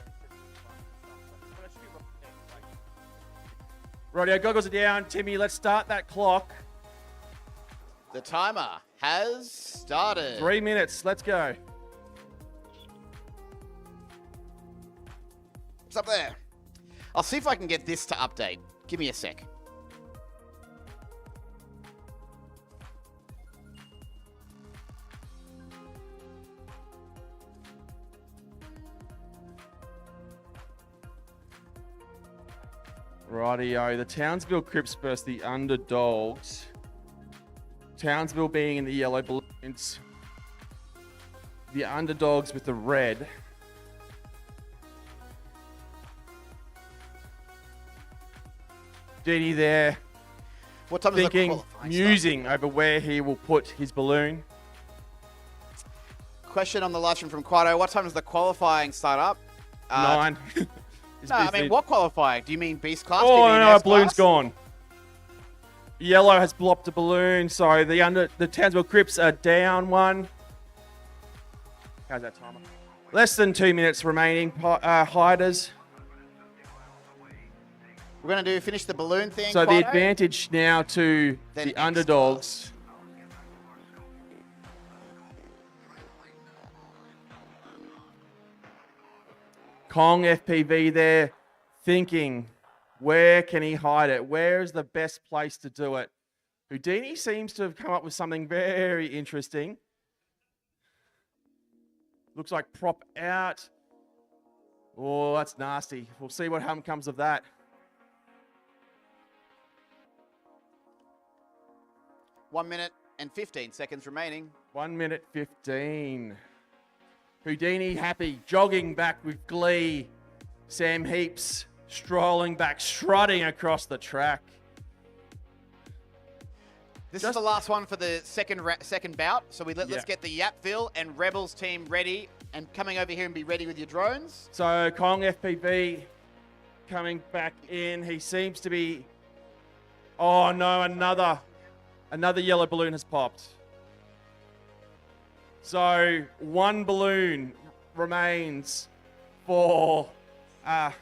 S2: there. Rightio, goggles are down. Timmy, let's start that clock.
S1: The timer has started.
S2: 3 minutes, let's go.
S1: What's up there? I'll see if I can get this to update. Give me a sec.
S2: Rightio, the Townsville Crips versus the Underdogs. Townsville being in the yellow balloons. The Underdogs with the red. Dini there,
S1: What time is the
S2: thinking,
S1: qualifying
S2: musing over where he will put his balloon.
S1: start? Question on the live stream from Quado. What time does the qualifying start up?
S2: 9.
S1: No, I mean, what qualifying? Do you mean Beast Class? Do you
S2: Oh,
S1: mean
S2: no, our
S1: S
S2: balloon's
S1: class?
S2: gone. Yellow has blopped a balloon, so the Townsville Crips are down one. How's that timer? Less than 2 minutes remaining, hiders.
S1: We're going to finish the balloon thing,
S2: So the
S1: Quado?
S2: advantage now to
S1: Then
S2: the
S1: X
S2: Underdogs. Kong FPV there, thinking, where can he hide it? Where is the best place to do it? Houdini seems to have come up with something very interesting. Looks like prop out. Oh, that's nasty. We'll see what comes of that.
S1: 1 minute and 15 seconds remaining.
S2: 1 minute 15. Houdini happy, jogging back with glee. Sam Heaps strolling back, strutting across the track.
S1: This is the last one for the second bout. So let's
S2: Yeah.
S1: get the Yapville and Rebels team ready and coming over here and be ready with your drones.
S2: So Kong FPV coming back in. He seems to be... Oh no, another yellow balloon has popped. So one balloon remains for... I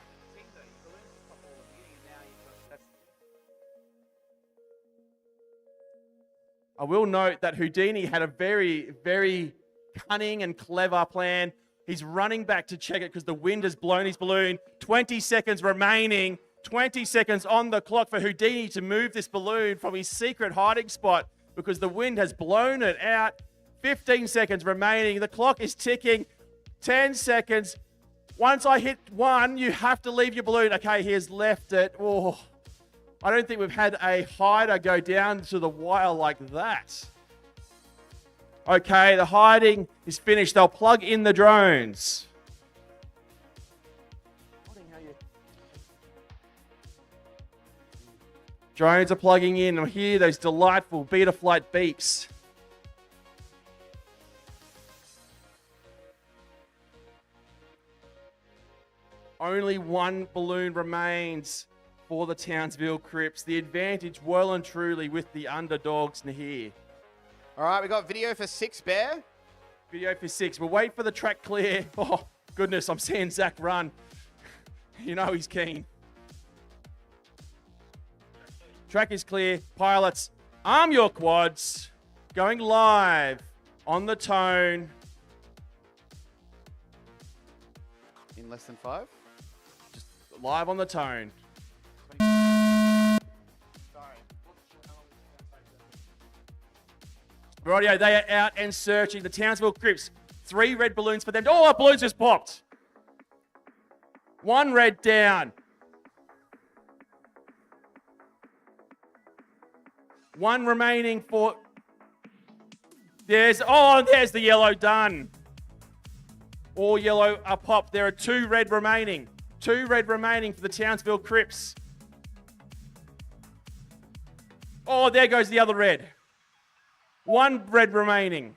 S2: will note that Houdini had a very, very cunning and clever plan. He's running back to check it because the wind has blown his balloon. 20 seconds remaining. 20 seconds on the clock for Houdini to move this balloon from his secret hiding spot because the wind has blown it out. 15 seconds remaining. The clock is ticking. 10 seconds. Once I hit 1, you have to leave your balloon. Okay, he has left it. Oh, I don't think we've had a hider go down to the wire like that. Okay, the hiding is finished. They'll plug in the drones. Drones are plugging in. I hear those delightful Betaflight beeps. Only one balloon remains for the Townsville Crips. The advantage well and truly with the Underdogs here.
S1: All right, we got video for 6, Bear.
S2: Video for 6. We'll wait for the track clear. Oh, goodness, I'm seeing Zach run. You know he's keen. Track is clear. Pilots, arm your quads. Going live On the tone.
S1: In less than 5.
S2: Just live on the tone. Rightio, they are out and searching. The Townsville Crips. 3 red balloons for them. Oh, our balloons just popped. 1 red down. 1 remaining for... There's the yellow done. All yellow are popped. There are 2 red remaining. 2 red remaining for the Townsville Crips. Oh, there goes the other red. 1 red remaining.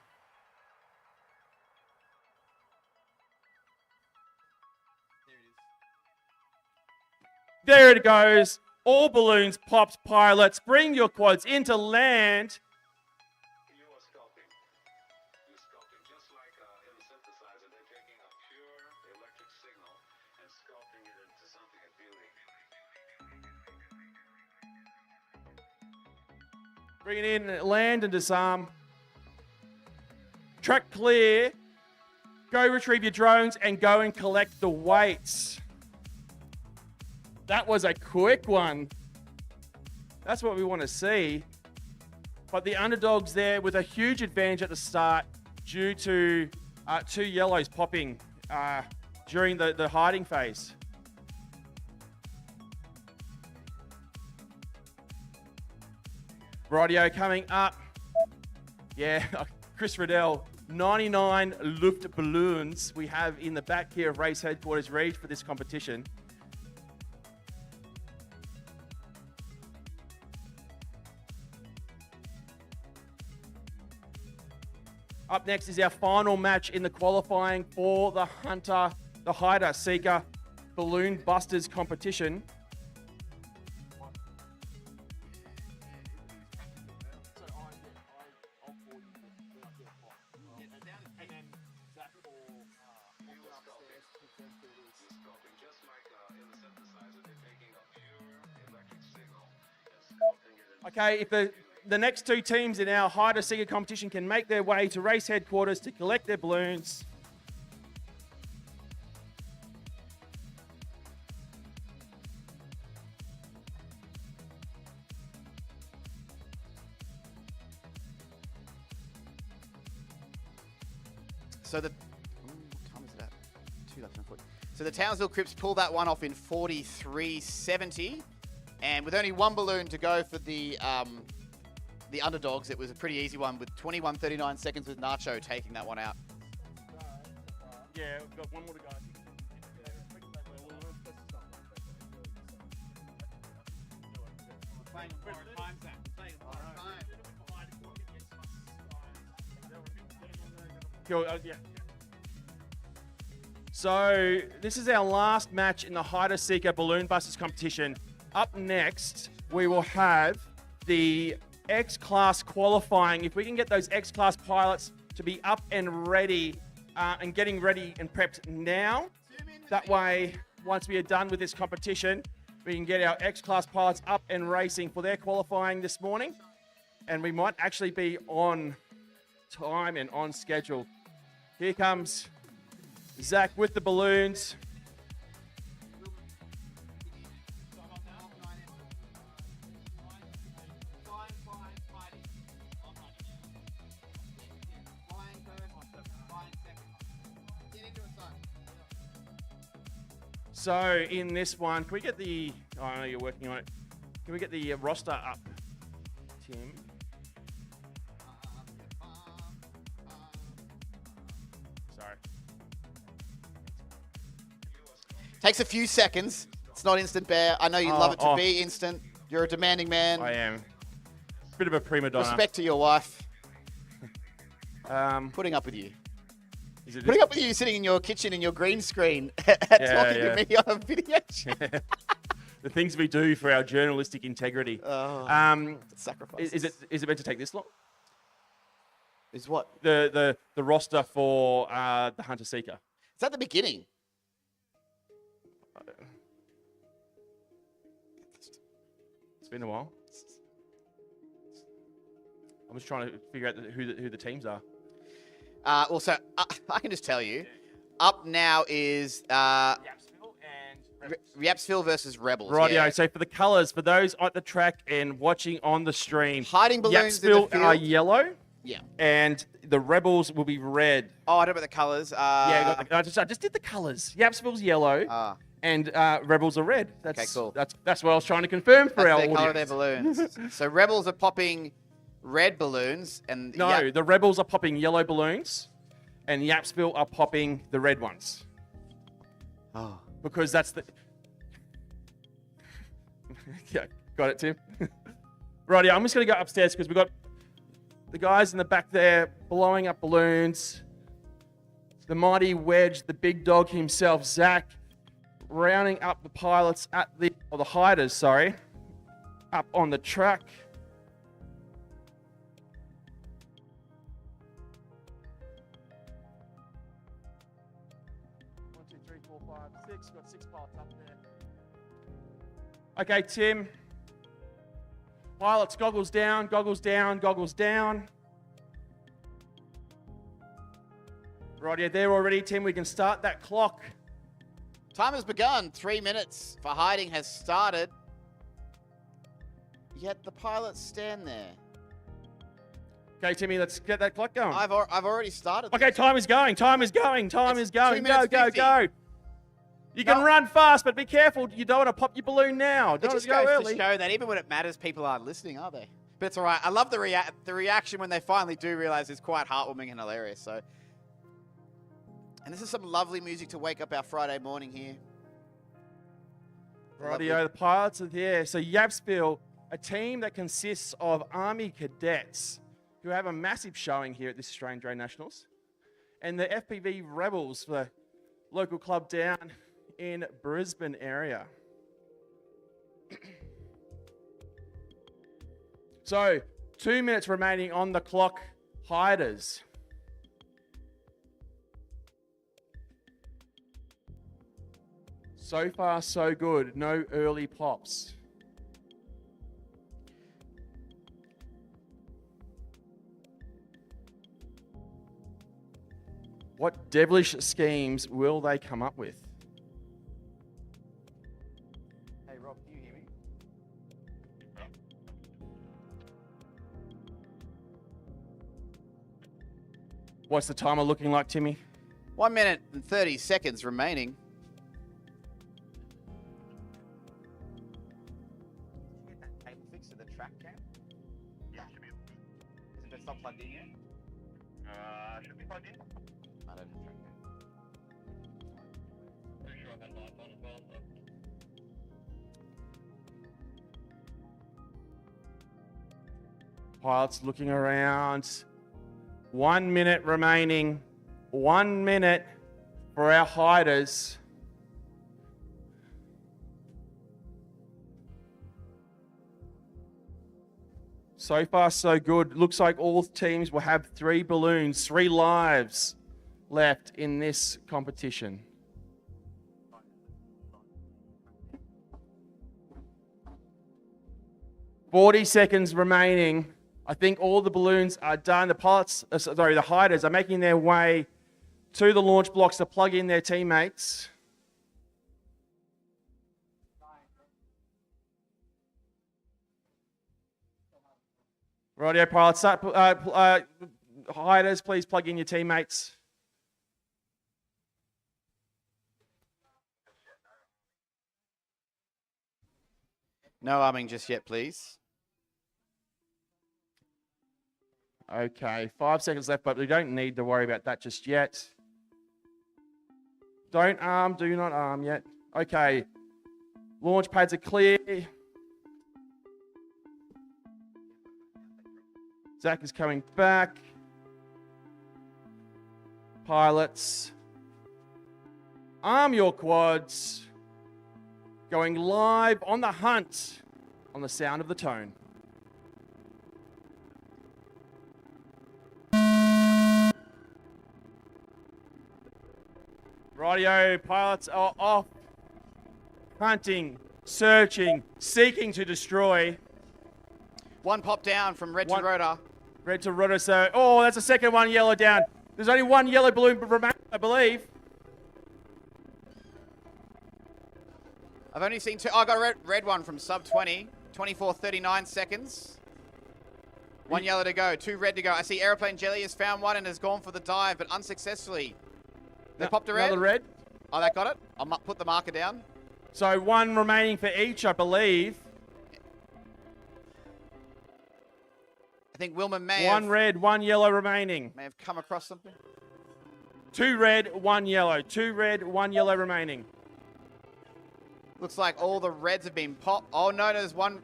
S2: There it goes. All balloons popped, pilots. Bring your quads into land.
S3: You are sculpting. You're sculpting just like in the synthesizer. They're taking a pure electric signal and sculpting it into something of beauty.
S2: Bring it in, land and disarm. Track clear. Go retrieve your drones and go and collect the weights. That was a quick one. That's what we want to see. But the underdogs there with a huge advantage at the start due to 2 yellows popping during the hiding phase. Rightio coming up. Yeah, Chris Riddell, 99 Luft balloons we have in the back here of race headquarters ready for this competition. Up next is our final match in the qualifying for the Hider Seeker Balloon Busters competition. Okay, if the next 2 teams in our Hider Seeker competition can make their way to race headquarters to collect their balloons.
S1: So what time is it at? 2 left on foot. So the Townsville Crips pull that one off in 43.70. And with only 1 balloon to go for the underdogs, it was a pretty easy one with 21.39 seconds with Nacho taking that one out.
S2: Yeah, we've got 1 more to go. Cool, yeah. So this is our last match in the Hider Seeker Balloon Busters competition. Up next, we will have the X-Class qualifying. If we can get those X-Class pilots to be up and ready and getting ready and prepped now, that way, once we are done with this competition, we can get our X-Class pilots up and racing for their qualifying this morning. And we might actually be on time and on schedule. Here comes Zach with the balloons. So in this one, can we get the... Oh, I know you're working on it. Can we get the roster up, Tim? Sorry.
S1: Takes a few seconds. It's not instant, Bear. I know you love it to be instant. You're a demanding man.
S2: I am. Bit of a prima donna.
S1: Respect to your wife. Putting up with you.
S2: Is it
S1: Putting up with you sitting in your kitchen in your green screen talking to me on a video chat.
S2: The things we do for our journalistic integrity.
S1: Sacrifice.
S2: Is it meant to take this long?
S1: Is what?
S2: The roster for the Hunter Seeker.
S1: It's at the beginning.
S2: It's been a while. I'm just trying to figure out who the teams are.
S1: Well, so I can just tell you, up now is
S2: Yapsville and
S1: Yapsville versus Rebels.
S2: Rightio.
S1: Yeah.
S2: So for the colours, for those at the track and watching on the stream,
S1: Hiding balloons in the
S2: Yapsville are
S1: field.
S2: yellow
S1: Yeah.
S2: and the Rebels will be red.
S1: Oh, I don't know about the colours.
S2: Yeah, I just did the colours. Yapsville's yellow and Rebels are red. That's,
S1: Okay, cool.
S2: That's what I was trying to confirm for
S1: That's
S2: our
S1: their colour of
S2: audience.
S1: their balloons. So Rebels are popping red balloons, and
S2: No, the Rebels are popping yellow balloons and Yapsville are popping the red ones.
S1: Oh.
S2: Because that's the... Yeah, got it, Tim? Righty, I'm just going to go upstairs because we've got the guys in the back there blowing up balloons. The mighty Wedge, the big dog himself, Zach, rounding up the pilots or the hiders, sorry, up on the track. One, two, three, four, five, six. Got 6 pilots up there. Okay, Tim. Pilots, goggles down, goggles down, goggles down. Right, yeah, there already, Tim. We can start that clock.
S1: Time has begun. 3 minutes for hiding has started. Yet the pilots stand there.
S2: Okay, Timmy, let's get that clock going.
S1: I've already started.
S2: Okay, time is going. Time is going. Time
S1: It's
S2: is going.
S1: 2
S2: Go,
S1: minutes
S2: go,
S1: 50.
S2: go. You can
S1: No.
S2: run fast, but be careful. You don't want to pop your balloon now.
S1: It
S2: Don't
S1: just
S2: go
S1: goes
S2: early.
S1: to show that even when it matters, people aren't listening, are they? But it's all right. I love the reaction when they finally do realize it's quite heartwarming and hilarious. So, and this is some lovely music to wake up our Friday morning here.
S2: Rightio, the pilots are there. So Yapsville, a team that consists of Army cadets who have a massive showing here at this Australian Drone Nationals. And the FPV Rebels, the local club down in Brisbane area. So, 2 minutes remaining on the clock. Hiders. So far, so good. No early pops. What devilish schemes will they come up with?
S1: Hey Rob, can you hear me?
S2: What's the timer looking like, Timmy?
S1: 1 minute and 30 seconds remaining. Get that cable fixed to the track cam?
S3: Yeah, should be able to.
S1: Isn't it not plugged in yet?
S3: Should be plugged in.
S1: I don't know track cam.
S3: Pretty sure I had lights on as well, so.
S2: Pilots looking around. 1 minute remaining. 1 minute for our hiders. So far, so good. Looks like all teams will have 3 balloons, 3 lives left in this competition. "40 seconds remaining. I think all the balloons are done. The pilots, the hiders are making their way to the launch blocks to plug in their teammates. Rightio, pilots. Hiders, please plug in your teammates.
S1: No arming just yet, please.
S2: Okay, 5 seconds left, but we don't need to worry about that just yet. Don't arm, do not arm yet. Okay, launch pads are clear. Zach is coming back. Pilots, arm your quads. Going live on the hunt on the sound of the tone. Rightio, pilots are off, hunting, searching, seeking to destroy.
S1: One pop down from red to rotor.
S2: Red to rotor, so, oh, that's the second one, yellow down. There's only one yellow balloon remaining, I believe.
S1: I've only seen two. Oh, I got a red one from sub 20. 24:39 seconds. One yellow to go. Two red to go. I see Aeroplane Jelly has found one and has gone for the dive, but unsuccessfully. They popped a red.
S2: Another red.
S1: Oh, that got it. I'll put the marker down.
S2: So one remaining for each, I believe.
S1: I think Wilma may
S2: One
S1: have,
S2: red, one yellow remaining.
S1: may have come across something.
S2: Two red, one yellow. Two red, one yellow remaining.
S1: Looks like all the reds have been popped. Oh no, there's one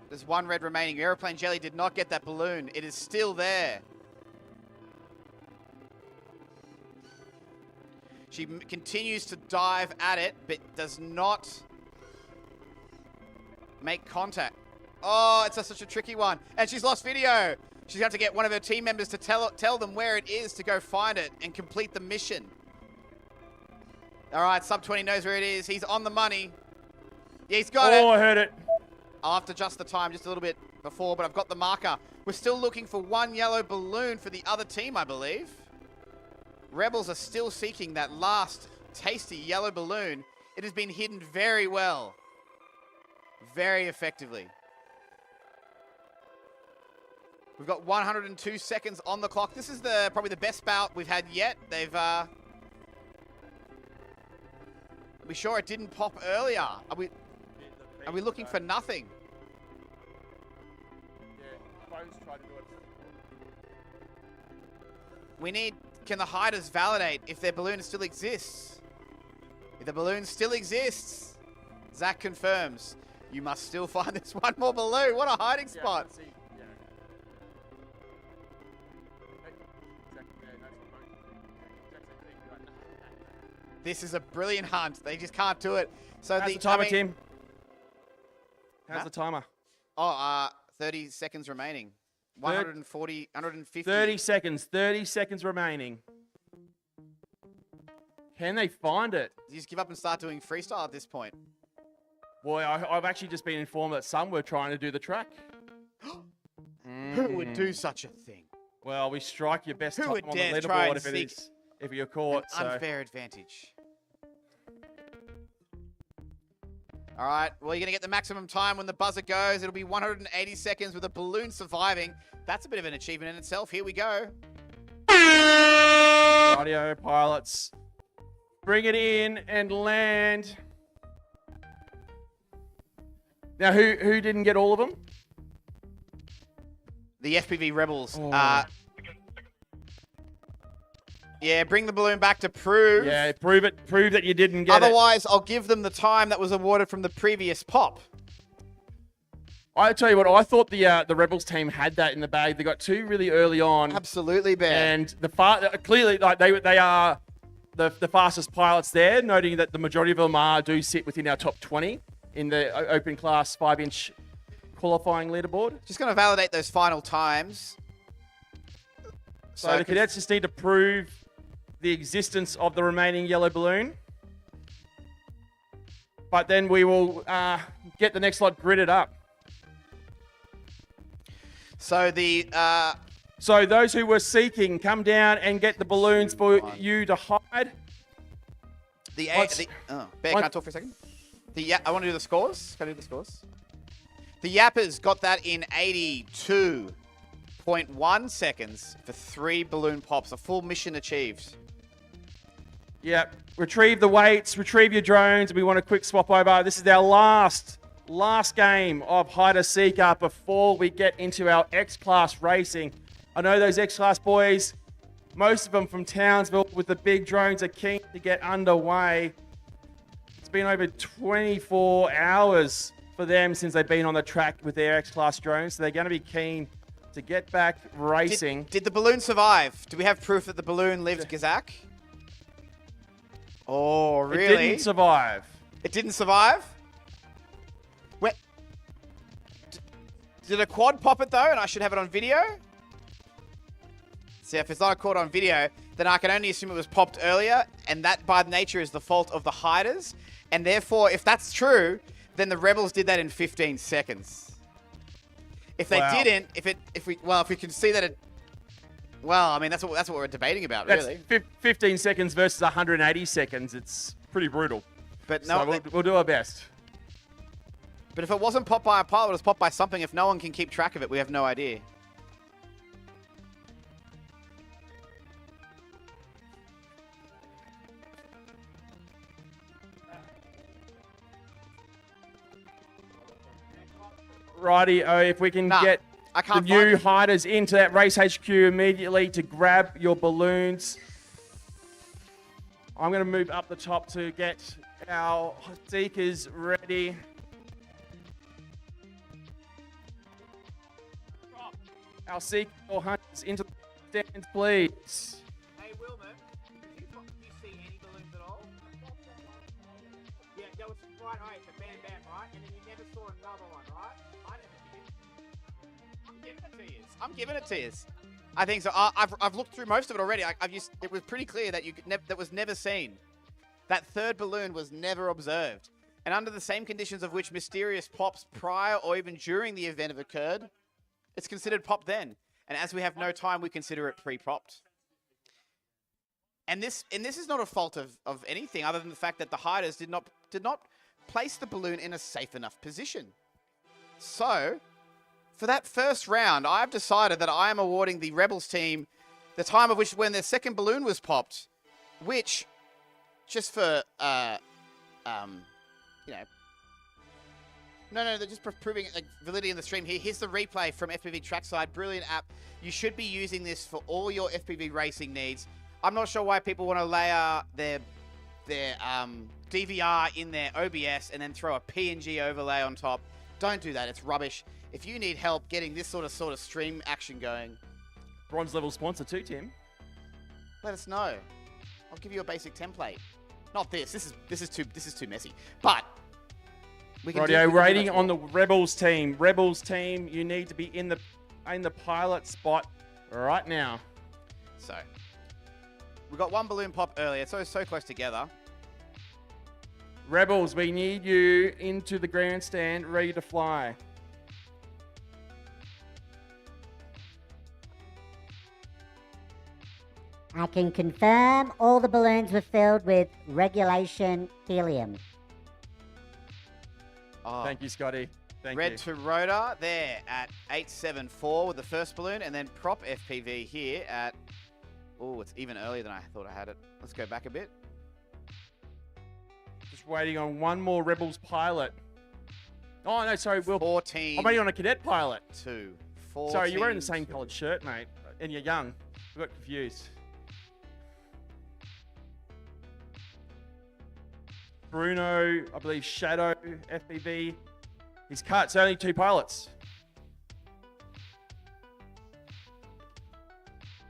S1: red remaining. Aeroplane Jelly did not get that balloon. It is still there. She continues to dive at it, but does not make contact. Oh, it's such a tricky one. And she's lost video. She's got to get one of her team members to tell them where it is to go find it and complete the mission. All right, sub 20 knows where it is. He's on the money. Yeah, he's got it.
S2: Oh, I heard it.
S1: I'll have to adjust the time just a little bit before, but I've got the marker. We're still looking for one yellow balloon for the other team, I believe. Rebels are still seeking that last tasty yellow balloon. It has been hidden very well. Very effectively. We've got 102 seconds on the clock. This is probably the best bout we've had yet. They've are we sure it didn't pop earlier? Are we looking for nothing?
S2: Yeah, phones try to do it.
S1: We need, can the hiders validate if their balloon still exists? If the balloon still exists, Zach confirms. You must still find this one more balloon. What a hiding spot.
S2: Yeah, yeah.
S1: This is a brilliant hunt. They just can't do it. So
S2: How's the timer,
S1: I mean-
S2: Tim? How's
S1: Huh?
S2: the timer?
S1: Oh, 30 seconds remaining. 140, 150.
S2: 30 seconds. 30 seconds remaining. Can they find it?
S1: You just give up and start doing freestyle at this point.
S2: Boy, I've actually just been informed that some were trying to do the track.
S1: Who would do such a thing?
S2: Well, we strike your best
S1: Who
S2: time
S1: would
S2: on the
S1: dare try
S2: leaderboard
S1: and
S2: if it
S1: seek
S2: is, if you're caught.
S1: An
S2: So.
S1: unfair advantage. All right, well, you're going to get the maximum time when the buzzer goes. It'll be 180 seconds with a balloon surviving. That's a bit of an achievement in itself. Here we go.
S2: Radio pilots, bring it in and land. Now, who didn't get all of them?
S1: The FPV Rebels.
S2: Oh.
S1: Yeah, bring the balloon back to prove.
S2: Yeah, prove it. Prove that you didn't get it.
S1: Otherwise, I'll give them the time that was awarded from the previous pop.
S2: I tell you what, I thought the Rebels team had that in the bag. They got two really early on,
S1: Absolutely, Ben.
S2: and clearly like they are the fastest pilots there. Noting that the majority of them do sit within our top 20 in the open class 5-inch qualifying leaderboard.
S1: Just going to validate those final times.
S2: So the cadets just need to prove the existence of the remaining yellow balloon. But then we will get the next lot gridded up.
S1: So the
S2: So those who were seeking, come down and get the balloons for you to hide.
S1: Bear,
S2: What's-
S1: can I talk for a second? I want to do the scores. Can I do the scores? The Yappers got that in 82.1 seconds for 3 balloon pops. A full mission achieved.
S2: Yep. Retrieve the weights, retrieve your drones. We want a quick swap over. This is our last game of hide-and-seeker before we get into our X-Class racing. I know those X-Class boys, most of them from Townsville with the big drones, are keen to get underway. It's been over 24 hours for them since they've been on the track with their X-Class drones, so they're going to be keen to get back racing.
S1: Did the balloon survive? Do we have proof that the balloon lived, Gazak? Oh, really?
S2: It didn't survive.
S1: It didn't survive? Did a quad pop it though, and I should have it on video? See, if it's not caught on video, then I can only assume it was popped earlier, and that by nature is the fault of the hiders. And therefore, if that's true, then the Rebels did that in 15 seconds. If they
S2: Wow.
S1: didn't, if we can see that Well, I mean, that's what we're debating about,
S2: That's
S1: really.
S2: 15 seconds versus 180 seconds. It's pretty brutal.
S1: But
S2: So
S1: no,
S2: we'll do our best.
S1: but if it wasn't popped by a pilot, it was popped by something. If no one can keep track of it, we have no idea.
S2: Righty, if we can
S1: Nah,
S2: get
S1: I
S2: the
S1: can't
S2: new
S1: find it.
S2: hiders into that Race HQ immediately to grab your balloons. I'm going to move up the top to get our seekers ready. Our seeker or hunters into the stands, please.
S1: Hey, Wilmer, did you see any balloons at all? Yeah, that was right. Hey, it's a bam bam, right? And then you never saw another one, right? I never did. I'm giving it to you. I'm giving it to you. I think so. I've looked through most of it already. It was pretty clear that that was never seen. That third balloon was never observed. And under the same conditions of which mysterious pops prior or even during the event have occurred, it's considered popped then. And as we have no time, we consider it pre-popped. And this is not a fault of anything other than the fact that the hiders did not place the balloon in a safe enough position. So, for that first round, I've decided that I am awarding the Rebels team the time of which when their second balloon was popped, which, just for, you know, no, they're just proving like, validity in the stream here. Here's the replay from FPV Trackside. Brilliant app. You should be using this for all your FPV racing needs. I'm not sure why people want to layer their DVR in their OBS and then throw a PNG overlay on top. Don't do that. It's rubbish. If you need help getting this sort of stream action going,
S2: Bronze level sponsor too, Tim.
S1: let us know. I'll give you a basic template. Not this. This is too messy. But we can
S2: Radio
S1: we can do
S2: rating
S1: much
S2: on the
S1: more.
S2: Rebels team. Rebels team, you need to be in the pilot spot right now.
S1: So we got one balloon pop earlier. It's so close together.
S2: Rebels, we need you into the grandstand, ready to fly.
S5: I can confirm all the balloons were filled with regulation helium.
S1: Oh.
S2: Thank you, Scotty. Thank
S1: Red
S2: you.
S1: to rotor there at 874 with the first balloon, and then prop FPV here at, oh, it's even earlier than I thought I had it. Let's go back a bit.
S2: Just waiting on one more Rebels pilot. Oh, no, sorry, Will.
S1: 14.
S2: I'm waiting on a cadet pilot.
S1: 2. 14.
S2: Sorry, you're wearing the same coloured shirt, mate, and you're young. I got confused. Bruno, I believe Shadow, FPV. He's cut. It's only 2 pilots.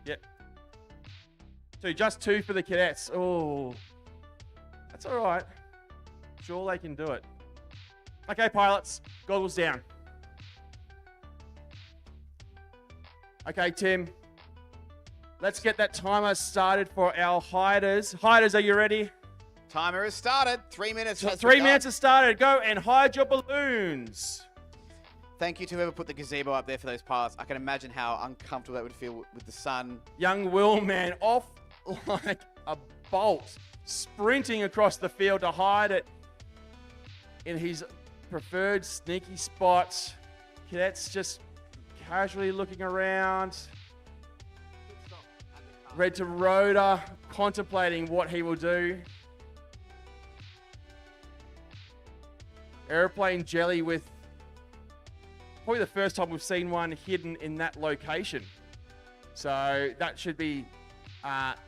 S2: Yep. Just 2 for the cadets. Oh, that's all right. Sure, they can do it. Okay, pilots, goggles down. Okay, Tim. Let's get that timer started for our hiders. Hiders, are you ready?
S1: Timer has started. 3 minutes. has
S2: 3
S1: begun.
S2: minutes has started. Go and hide your balloons.
S1: Thank you to whoever put the gazebo up there for those pilots. I can imagine how uncomfortable that would feel with the sun.
S2: Young Will Man off like a bolt, sprinting across the field to hide it in his preferred sneaky spot. Cadets just casually looking around. Red to rotor, contemplating what he will do. Airplane jelly with probably the first time we've seen one hidden in that location. So that should be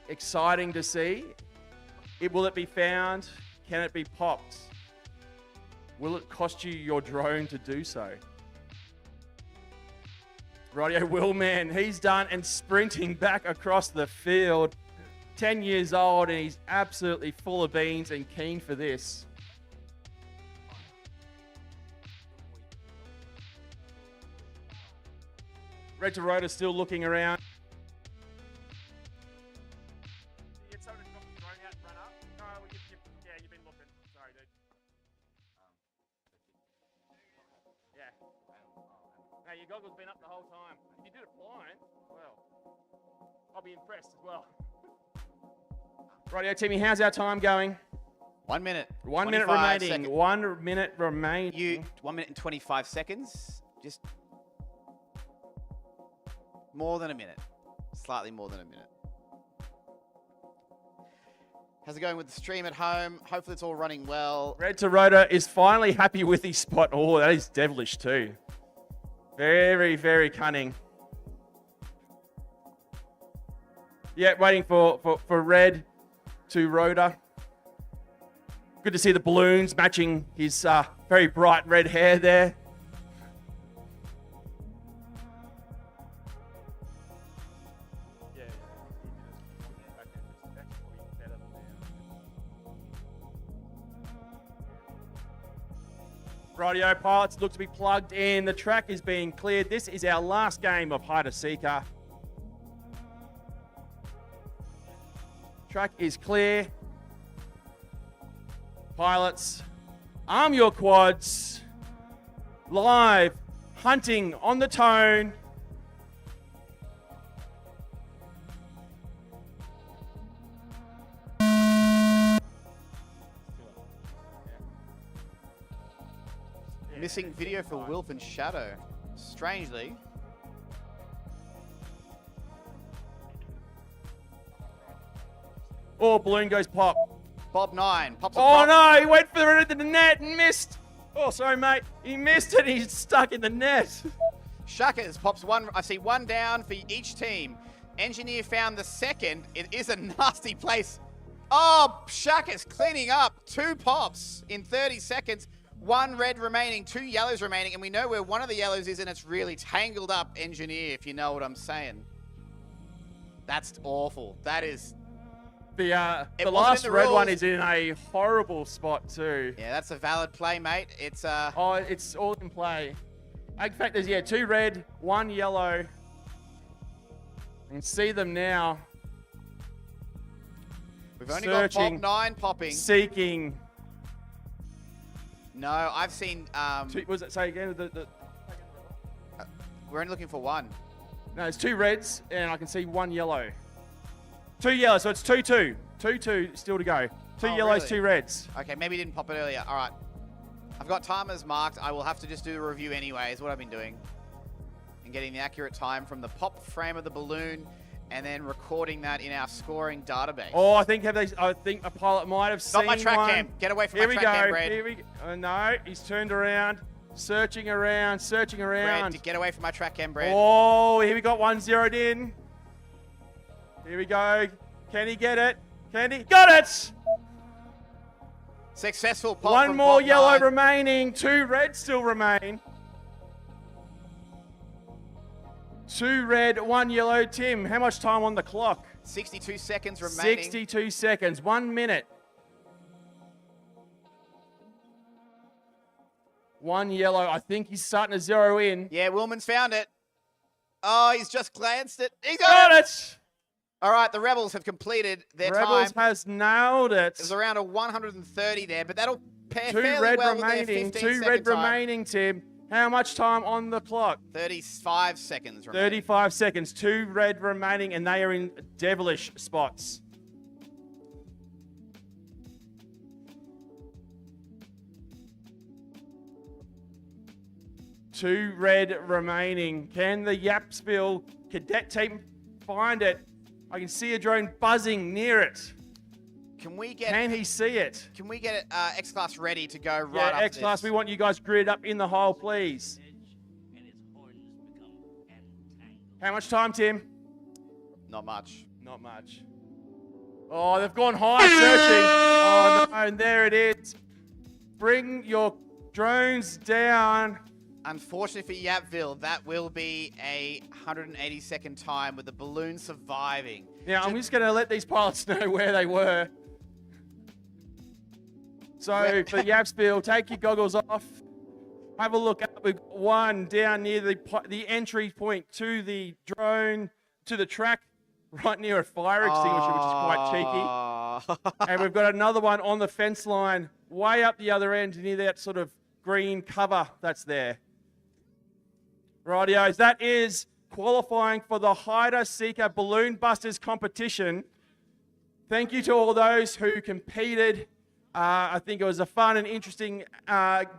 S2: exciting to see. Will it be found? Can it be popped? Will it cost you your drone to do so? Radio Willman, he's done and sprinting back across the field. 10 years old and he's absolutely full of beans and keen for this. Red to Rotor still looking around. You've been looking. Sorry, dude. Yeah. No, your goggle's been up the whole time. If you did it blind, well. I'll be impressed as well. Rightio, Timmy, how's our time going?
S1: 1 minute.
S2: 1 minute
S1: 25
S2: remaining.
S1: seconds.
S2: 1 minute remaining.
S1: You 1 minute and 25 seconds. Just more than a minute. Slightly more than a minute. How's it going with the stream at home? Hopefully it's all running well.
S2: Red to Rotor is finally happy with his spot. Oh, that is devilish too. Very, very cunning. Yeah, waiting for Red to Rotor. Good to see the balloons matching his very bright red hair there. Rightio, pilots look to be plugged in. The track is being cleared. This is our last game of Hide a Seeker. Track is clear. Pilots, arm your quads. Live hunting on the tone.
S1: Missing video for Wilf and Shadow. Strangely.
S2: Oh, balloon goes pop.
S1: Bob 9. Pops a
S2: Oh
S1: pop.
S2: no, he went for the net and missed. Oh, sorry, mate. He missed it. He's stuck in the net.
S1: Shuckers pops one. I see one down for each team. Engineer found the second. It is a nasty place. Oh, Shuckers cleaning up. 2 pops in 30 seconds. 1 red remaining, 2 yellows remaining, and we know where one of the yellows is, and it's really tangled up, Engineer, if you know what I'm saying. That's awful. That is...
S2: The
S1: wasn't
S2: last
S1: in the
S2: red
S1: rules.
S2: one is in a horrible spot too.
S1: Yeah, that's a valid play, mate. It's
S2: Oh, it's all in play. In fact, there's 2 red, 1 yellow. You can see them now.
S1: We've only
S2: searching,
S1: got Bob 9 popping.
S2: Seeking.
S1: No, I've seen...
S2: Was it, say again?
S1: we're only looking for 1.
S2: No, it's 2 reds, and I can see 1 yellow. 2 yellows, so it's 2-2. 2-2 still to go. 2
S1: Oh,
S2: yellows,
S1: really?
S2: 2 reds.
S1: Okay, maybe he didn't pop it earlier. All right. I've got timers marked. I will have to just do the review anyway, is what I've been doing. And getting the accurate time from the pop frame of the balloon and then recording that in our scoring database.
S2: Oh, I think a pilot might have seen
S1: Not my track
S2: one.
S1: cam. Get away from
S2: Here
S1: my
S2: we
S1: track
S2: go.
S1: cam, Brad.
S2: Here we go. Oh, no, he's turned around, searching around.
S1: Brad, get away from my track cam, Brad.
S2: Oh, here we got 1 zeroed in. Here we go. Can he get it? Can he? Got it!
S1: Successful pop
S2: 1
S1: from
S2: more
S1: Bob
S2: yellow
S1: 9.
S2: remaining. 2 red still remain. 2 red, 1 yellow. Tim, how much time on the clock?
S1: 62 seconds remaining.
S2: 62 seconds. 1 minute. 1 yellow. I think he's starting to zero in.
S1: Yeah, Willman's found it. Oh, he's just glanced it. He
S2: Got it!
S1: All right, the Rebels have completed their
S2: Rebels
S1: time.
S2: has nailed it.
S1: It was around a 130 there, but that'll pair
S2: 2
S1: fairly
S2: red
S1: well with their
S2: remaining.
S1: 15
S2: 2
S1: second
S2: red
S1: time.
S2: remaining, Tim. How much time on the clock?
S1: 35 seconds remaining.
S2: 35 seconds. 2 red remaining, and they are in devilish spots. Two red remaining. Can the Yapsville cadet team find it? I can see a drone buzzing near it.
S1: Can we get
S2: Can he see it?
S1: Can we get X-Class ready to go right
S2: Yeah,
S1: after
S2: X-Class,
S1: this?
S2: we want you guys gridded up in the hole, please. How much time, Tim?
S1: Not much.
S2: Not much. Oh, they've gone high searching. Oh, no, and there it is. Bring your drones down.
S1: Unfortunately for Yapville, that will be a 180-second time with the balloon surviving.
S2: Now, I'm just going to let these pilots know where they were. So, for Yapsville, take your goggles off. Have a look up. We've got one down near the entry point to the drone, to the track, right near a fire extinguisher, which is quite cheeky. And we've got another one on the fence line, way up the other end, near that sort of green cover that's there. Rightios, that is qualifying for the Hider Seeker Balloon Busters competition. Thank you to all those who competed. I think it was a fun and interesting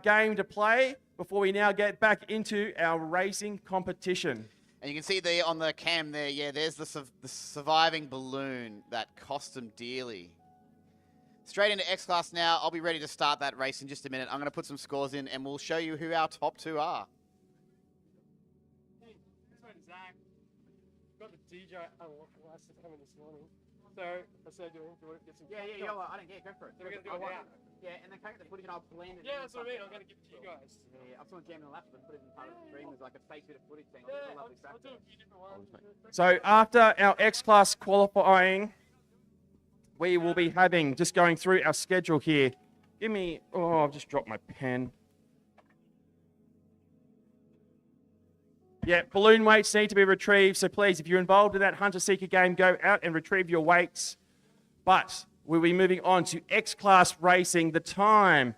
S2: game to play before we now get back into our racing competition.
S1: And you can see there on the cam there, yeah, there's the surviving balloon that cost them dearly. Straight into X Class now. I'll be ready to start that race in just a minute. I'm going to put some scores in and we'll show you who our top 2 are.
S4: Hey, this one's Zach. Got the DJ license coming this morning. So I said to him, do you want to get some?
S1: Yeah, you know what? I don't care. Go for it.
S4: So we're going to do it now.
S1: Yeah, and then can I get the footage and I'll blend it.
S4: Yeah, that's what I mean. I'm going to give it to you guys.
S1: Yeah, I just want to jam in the laptop and put it in part of the stream as like a fake bit of footage thing.
S4: Yeah,
S1: It's a
S4: I'll
S1: lovely
S4: do a
S1: track.
S4: few different ones.
S2: So after our X-Class qualifying, we will be having, just going through our schedule here. Give me, oh, I've just dropped my pen. Yeah, balloon weights need to be retrieved. So please, if you're involved in that Hunter Seeker game, go out and retrieve your weights. But we'll be moving on to X-Class racing. The time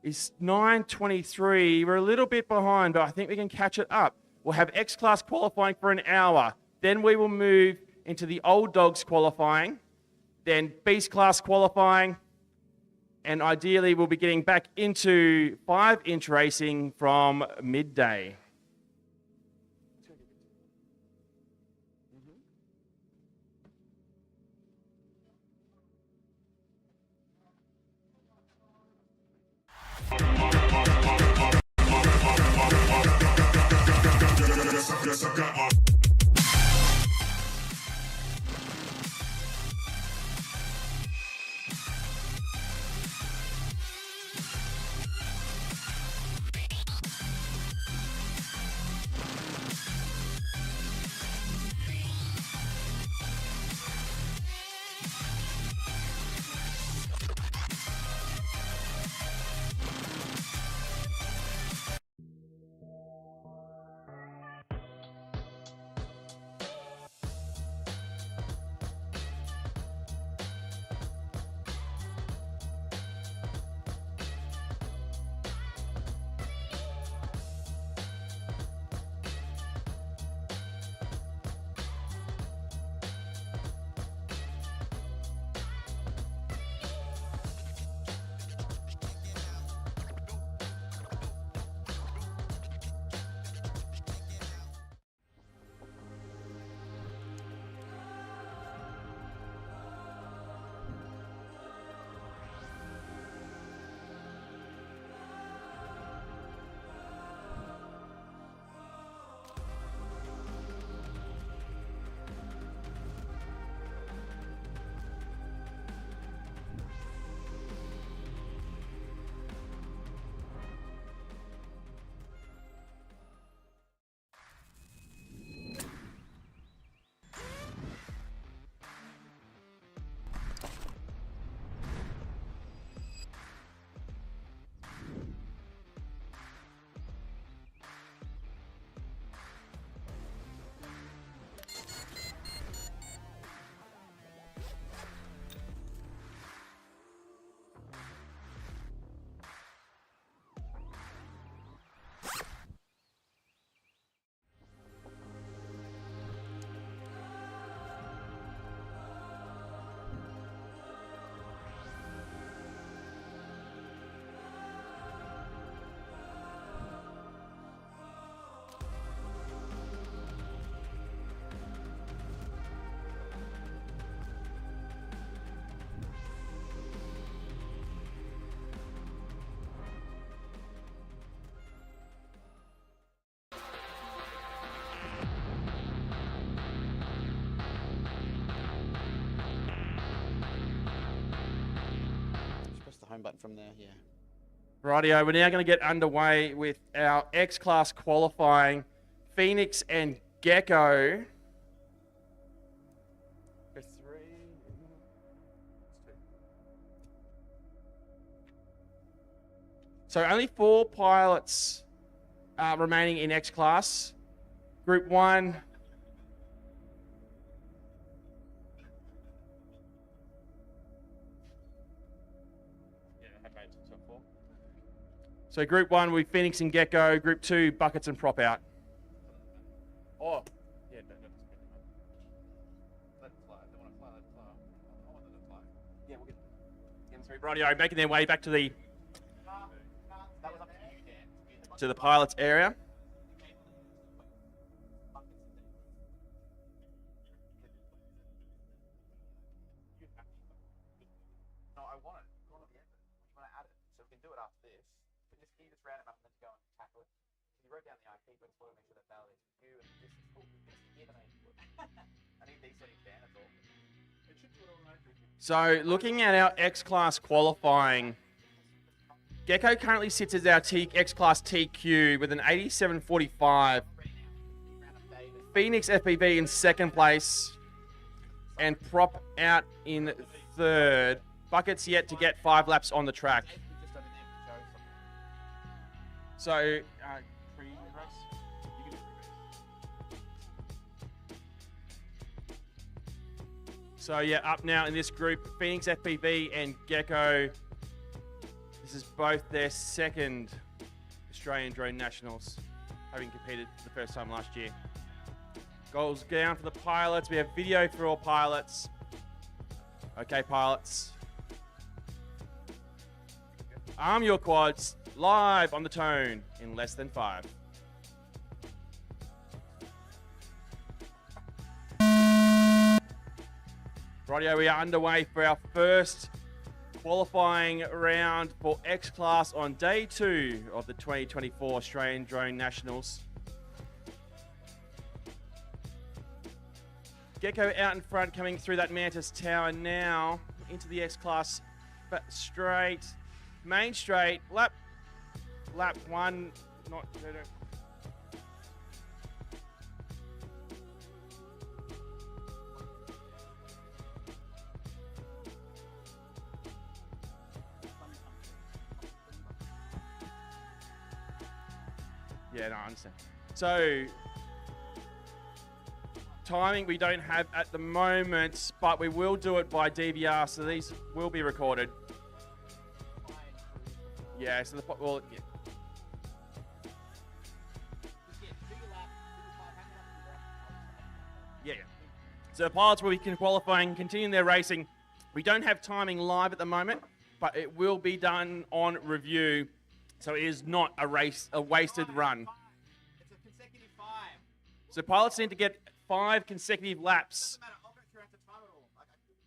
S2: is 9:23. We're a little bit behind, but I think we can catch it up. We'll have X-Class qualifying for an hour. Then we will move into the Old Dogs qualifying. Then Beast Class qualifying. And ideally, we'll be getting back into 5-inch racing from midday.
S1: Home button from there, yeah.
S2: Rightio, we're now going to get underway with our X-Class qualifying. Phoenix and Gecko. So only 4 pilots remaining in X-Class. Group 1. So Group 1 will be Phoenix and Gecko. Group 2, Buckets and Prop Out. Oh, rightio, making their way back to the pilots area.
S1: No, I want it. I want it at the end. You want to add it, so we can do it after this. But just can you just round them up and then go and tackle it? So you wrote down the IP, but I just want to make sure that validates you and this is cool. This is here that I input. I need these settings down, that's all. It should do it automatically.
S2: So looking at our X-Class qualifying, Gecko currently sits as our X-Class TQ with an 87.45. Phoenix FPV in second place. And Prop out in third. Bucket's yet to get 5 laps on the track. So, yeah, up now in this group, Phoenix FPV and Gecko. This is both their second Australian Drone Nationals, having competed for the first time last year. Goals down for the pilots. We have video for all pilots. Okay, pilots. Arm your quads live on the tone in less than 5. Rightio, we are underway for our first qualifying round for X-Class on day 2 of the 2024 Australian Drone Nationals. Gecko out in front, coming through that Mantis Tower now into the X-Class straight, main straight, lap 1, not. Yeah, no, I understand. So, timing we don't have at the moment, but we will do it by DVR, so these will be recorded. Yeah, so yeah. Yeah. So the pilots will be qualifying, continuing their racing. We don't have timing live at the moment, but it will be done on review. So it is not a wasted run.
S1: It's a consecutive 5.
S2: So pilots need to get 5 consecutive laps.
S1: Doesn't matter. I'll go through the time at all. I've missed it.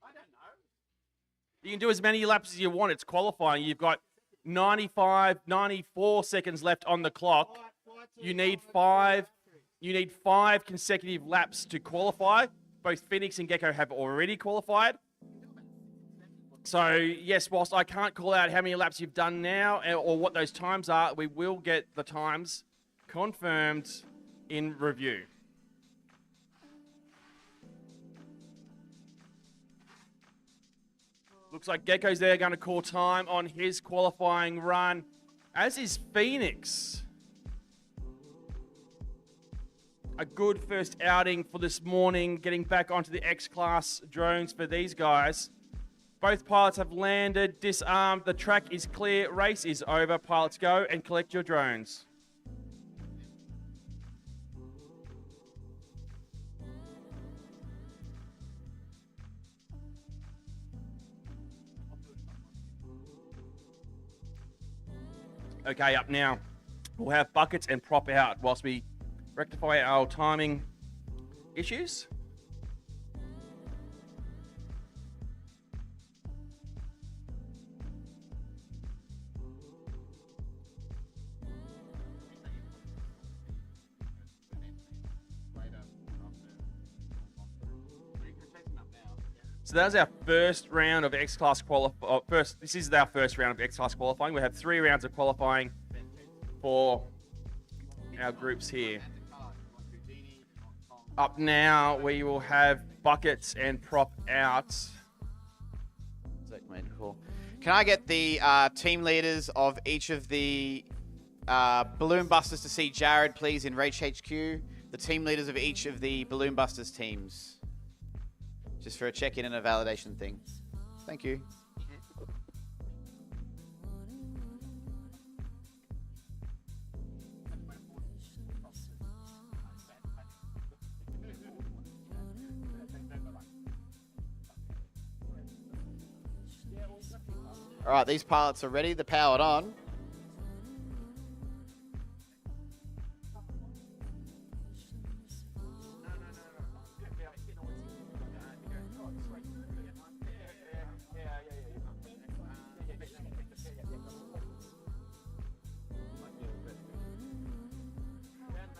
S1: I don't know.
S2: You can do as many laps as you want. It's qualifying. You've got 95, 94 seconds left on the clock. You need 5 consecutive laps to qualify. Both Phoenix and Gecko have already qualified. So, yes, whilst I can't call out how many laps you've done now or what those times are, we will get the times confirmed in review. Looks like Gecko's there going to call time on his qualifying run, as is Phoenix. A good first outing for this morning, getting back onto the X-Class drones for these guys. Both pilots have landed, disarmed, the track is clear, race is over. Pilots go and collect your drones. Okay, up now. We'll have buckets and prop out whilst we rectify our timing issues. So that was our first round of X-Class qualifying. This is our first round of X-Class qualifying. We have 3 rounds of qualifying for our groups here. Up now, we will have buckets and prop out.
S1: Can I get the team leaders of each of the Balloon Busters to see Jared, please, in Race HQ? The team leaders of each of the Balloon Busters teams. Just for a check-in and a validation thing. Thank you. All right, these pilots are ready. They're powered on.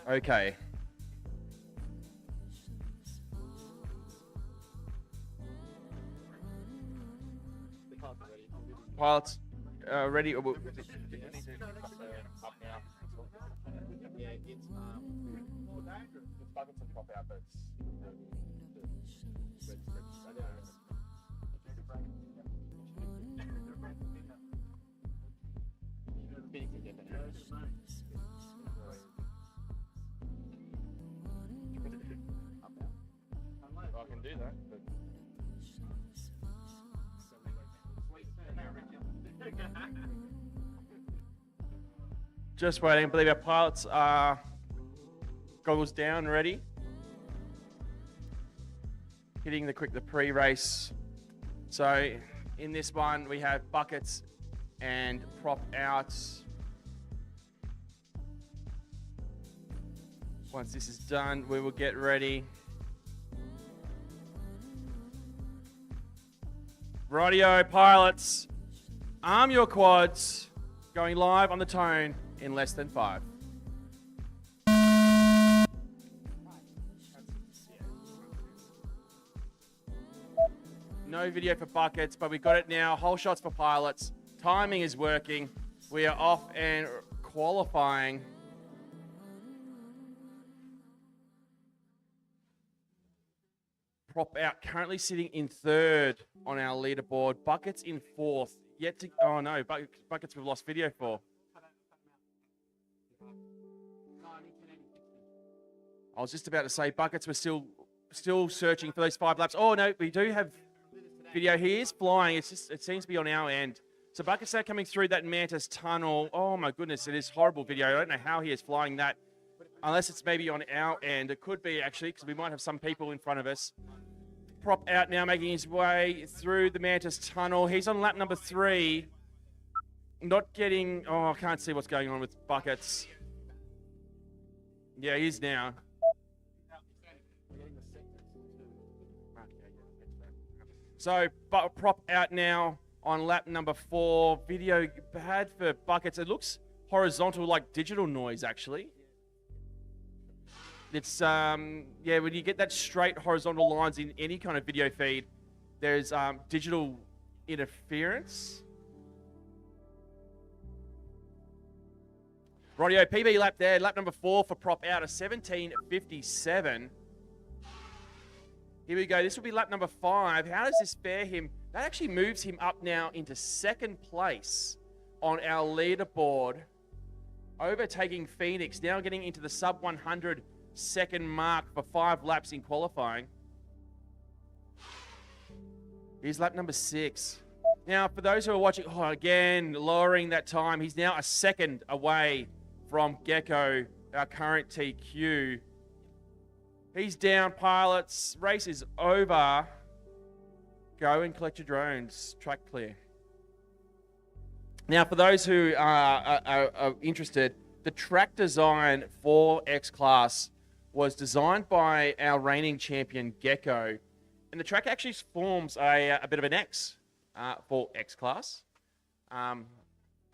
S2: Okay. Pilots ready.
S6: Yeah, it's buckets and pop out, but it's I can do that, but
S2: Just waiting. I believe our pilots are goggles down, ready. Hitting the pre-race. So in this one, we have buckets and prop outs. Once this is done, we will get ready. Rightio, pilots, arm your quads. Going live on the tone in less than 5. No video for buckets, but we got it now. Whole shots for pilots. Timing is working. We are off and qualifying. Prop out currently sitting in 3rd on our leaderboard. Buckets in 4th. Yet to, oh no, buckets we've lost video for. I was just about to say buckets were still searching for those 5 laps. Oh no, we do have video. He is flying. It seems to be on our end. So buckets are coming through that Mantis tunnel. Oh my goodness, it is horrible video. I don't know how he is flying that, unless it's maybe on our end. It could be actually, because we might have some people in front of us. Prop out now, making his way through the Mantis tunnel. He's on lap number 3. Not getting... Oh, I can't see what's going on with buckets. Yeah, he is now. So, prop out now on lap number 4. Video bad for buckets. It looks horizontal like digital noise, actually. It's, yeah, when you get that straight horizontal lines in any kind of video feed, there's digital interference. Rightio, PB lap there, lap number 4 for prop out, a 17:57. Here we go, this will be lap number 5. How does this fare him? That actually moves him up now into 2nd place on our leaderboard, overtaking Phoenix, now getting into the sub 100 second mark for 5 laps in qualifying. Here's lap number 6. Now, for those who are watching, oh, again, lowering that time. He's now a 2nd away from Gecko, our current TQ. He's down, pilots. Race is over. Go and collect your drones. Track clear. Now, for those who are interested, the track design for X-Class was designed by our reigning champion, Gecko. And the track actually forms a bit of an X for X-Class.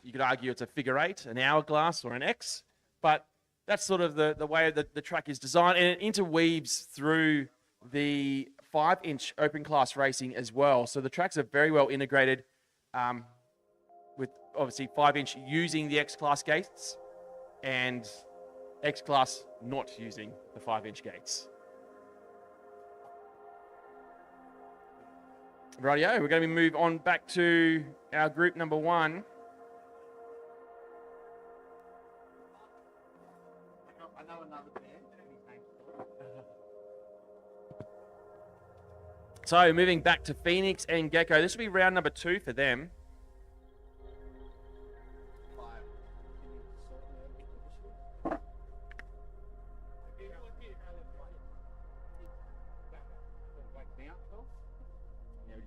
S2: You could argue it's a figure 8, an hourglass, or an X. But that's sort of the way that the track is designed. And it interweaves through the 5-inch open class racing as well. So the tracks are very well integrated with obviously 5-inch using the X-Class gates and X-Class not using the 5-inch gates. Rightio, we're going to move on back to our group number 1.
S6: I know another band.
S2: So moving back to Phoenix and Gecko. This will be round number 2 for them.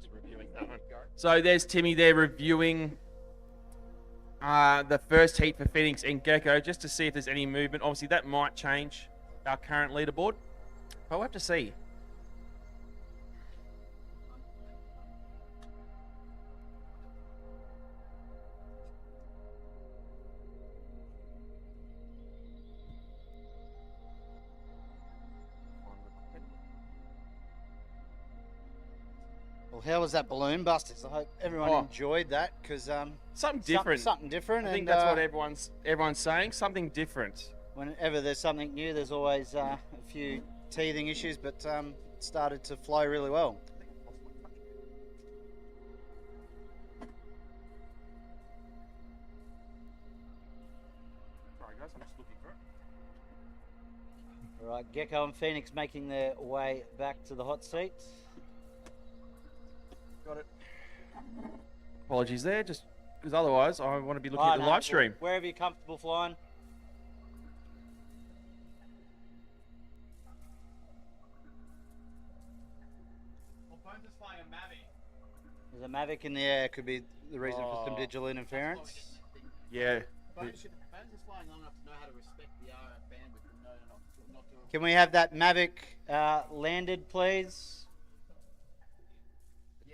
S2: just reviewing that one. So there's Timmy there reviewing the first heat for Phoenix and Gecko, just to see if there's any movement. Obviously, that might change our current leaderboard, but we'll have to see.
S7: Well, how was that balloon busters? I hope everyone enjoyed that because
S2: Something different.
S7: Something different.
S2: I think that's what everyone's saying. Something different.
S7: Whenever there's something new, there's always a few teething issues, but it started to flow really well.
S2: Sorry guys, I'm just looking for it.
S7: All right, Gecko and Phoenix making their way back to the hot seat.
S2: Got it. Apologies there, just because otherwise I want to be looking at the live stream.
S7: Wherever you're comfortable flying.
S1: Just flying a Mavic.
S7: There's a Mavic in the air, could be the reason for some digital interference.
S2: Yeah.
S1: Phone's just flying long enough to know how to respect the RF bandwidth and know not to.
S7: Can we have that Mavic landed, please?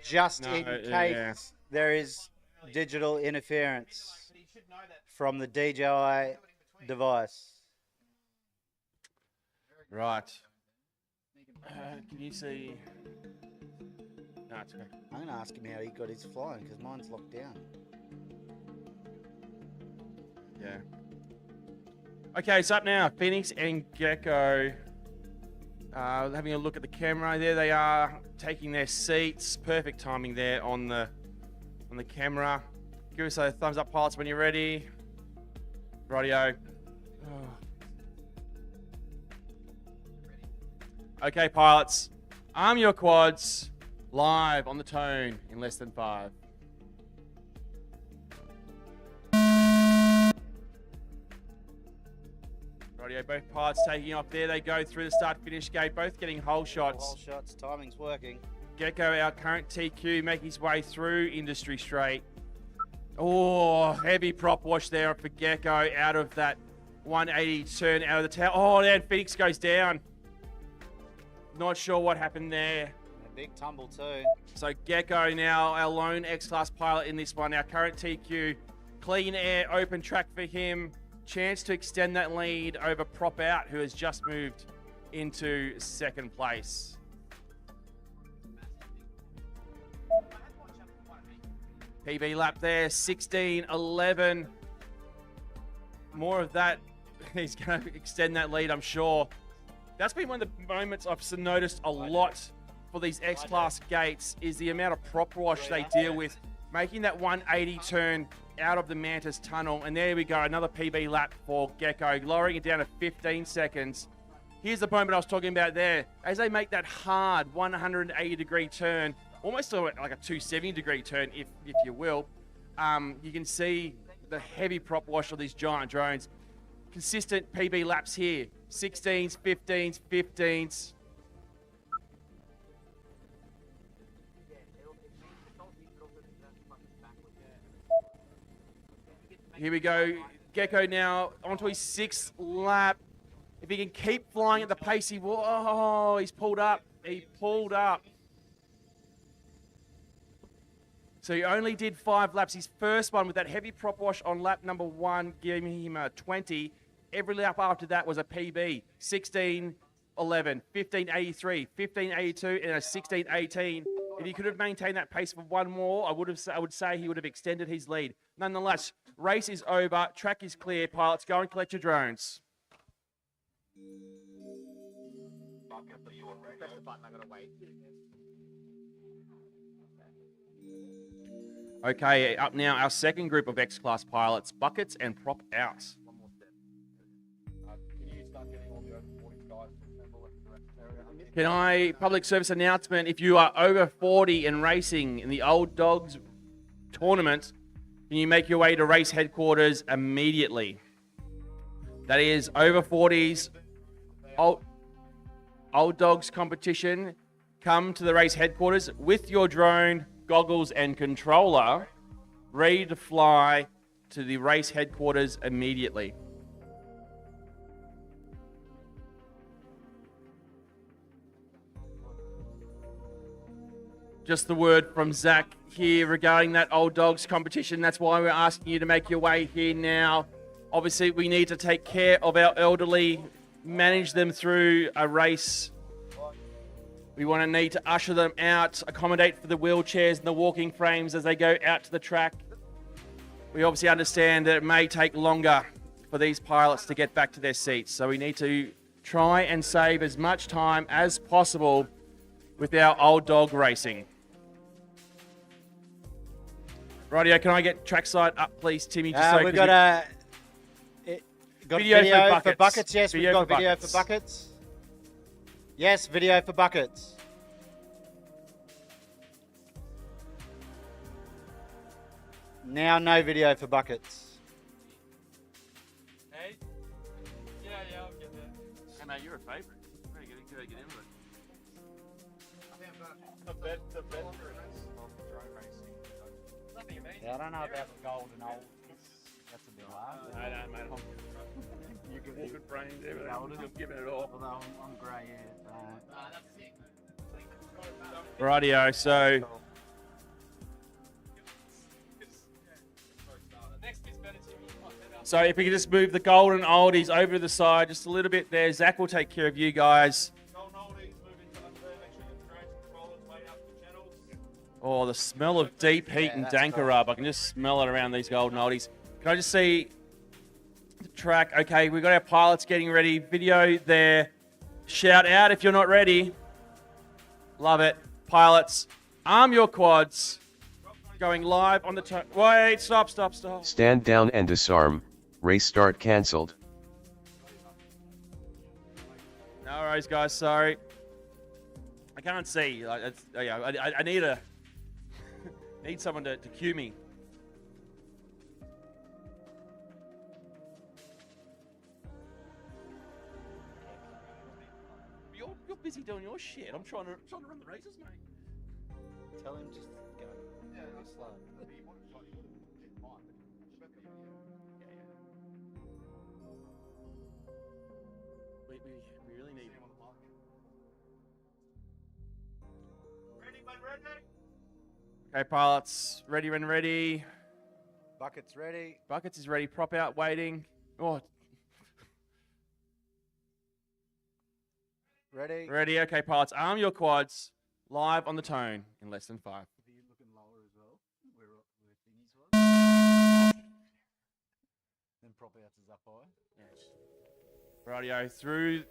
S7: Just in case there is digital interference from the DJI device.
S2: Right. Can you see? No, it's okay.
S7: I'm going to ask him how he got his flying because mine's locked down.
S2: Yeah. Okay, it's up now. Phoenix and Gecko. Having a look at the camera. There they are, taking their seats. Perfect timing there on the camera. Give us a thumbs up, pilots, when you're ready. Rightio. Okay, pilots. Arm your quads. Live on the tone in less than 5. Rightio, both pilots taking off. There they go through the start-finish gate, both getting hole shots.
S7: Hole shots, timing's working.
S2: Gecko, our current TQ, making his way through industry straight. Oh, heavy prop wash there for Gecko out of that 180 turn out of the tower. Oh, then Phoenix goes down. Not sure what happened there.
S7: A big tumble too.
S2: So Gecko now, our lone X-Class pilot in this one, our current TQ. Clean air, open track for him. Chance to extend that lead over Prop Out, who has just moved into second place. PB lap there, 16:11. More of that. He's going to extend that lead, I'm sure. That's been one of the moments I've noticed a lot for these X-Class gates is the amount of prop wash they deal with, making that 180 turn out of the Mantis tunnel. And there we go, another PB lap for Gecko, lowering it down to 15 seconds. Here's the moment I was talking about there. As they make that hard 180 degree turn, almost like a 270 degree turn, if you will, you can see the heavy prop wash of these giant drones. Consistent PB laps here, 16s, 15s, 15s. Here we go. Gecko now onto his 6th lap. If he can keep flying at the pace he will. Oh, he's pulled up. He pulled up. So he only did 5 laps. His first one with that heavy prop wash on lap number 1, giving him a 20. Every lap after that was a PB. 16:11, 15:83, 15:82, and a 16:18. If he could have maintained that pace for one more, I would say he would have extended his lead. Nonetheless, race is over. Track is clear. Pilots, go and collect your drones.
S1: Press the button, I gotta wait.
S2: Okay, up now, our second group of X-Class pilots, Buckets and Prop Out. Can I, public service announcement, if you are over 40 and racing in the Old Dogs tournament, can you make your way to race headquarters immediately? That is over 40s, Old Dogs competition come to the race headquarters with your drone, goggles, and controller, ready to fly to the race headquarters immediately. Just the word from Zach here regarding that old dogs competition. That's why we're asking you to make your way here now. Obviously, we need to take care of our elderly, manage them through a race. We want to need to usher them out, accommodate for the wheelchairs and the walking frames as they go out to the track. We obviously understand that it may take longer for these pilots to get back to their seats. So we need to try and save as much time as possible with our old dog racing. Rightio, can I get Trackside up, please, Timmy? Just so
S7: We've got a video for buckets. Yes, we've got video for buckets. Yes, video for buckets. Now, no video for buckets.
S4: Hey? Yeah, I'll get there.
S2: Hey, mate, you're a favourite. Get in with it.
S6: The veterans of drone racing.
S4: Nothing amazing.
S7: Yeah, I don't know about the gold and old. That's a bit hard.
S2: No, mate. You can walk it brains, everything. You're giving it all.
S7: Although I'm grey hair.
S2: Rightio, so
S4: Next bit's better, Timmy.
S2: so if we could just move the golden oldies over to the side just a little bit there. Zach will take care of you guys.
S4: Golden oldies, move into under there, make sure the drone controllers wait up the channels.
S2: Oh, the smell of deep heat and
S7: that's
S2: danker
S7: cool.
S2: rub. I can just smell it around these golden oldies. Can I just see the track? Okay, we've got our pilots getting ready. Video there. Shout out if you're not ready. Love it. Pilots, arm your quads. Going live on the turn. Wait, stop.
S8: Stand down and disarm. Race start cancelled.
S2: No worries, guys. Sorry. I can't see. I need need someone to cue me. You're busy doing your shit. I'm trying to run the races, mate.
S7: Tell him just go.
S6: Yeah,
S7: Go slow.
S2: We really need. Okay, pilots, ready when ready.
S7: Buckets ready.
S2: Buckets is ready. Prop out, waiting. Oh,
S7: Ready.
S2: ready. Okay, pilots, arm your quads. Live on the tone in less than 5.
S7: Are you looking lower as well? Where thingies was? Then prop outs is up high.
S2: Rightio, through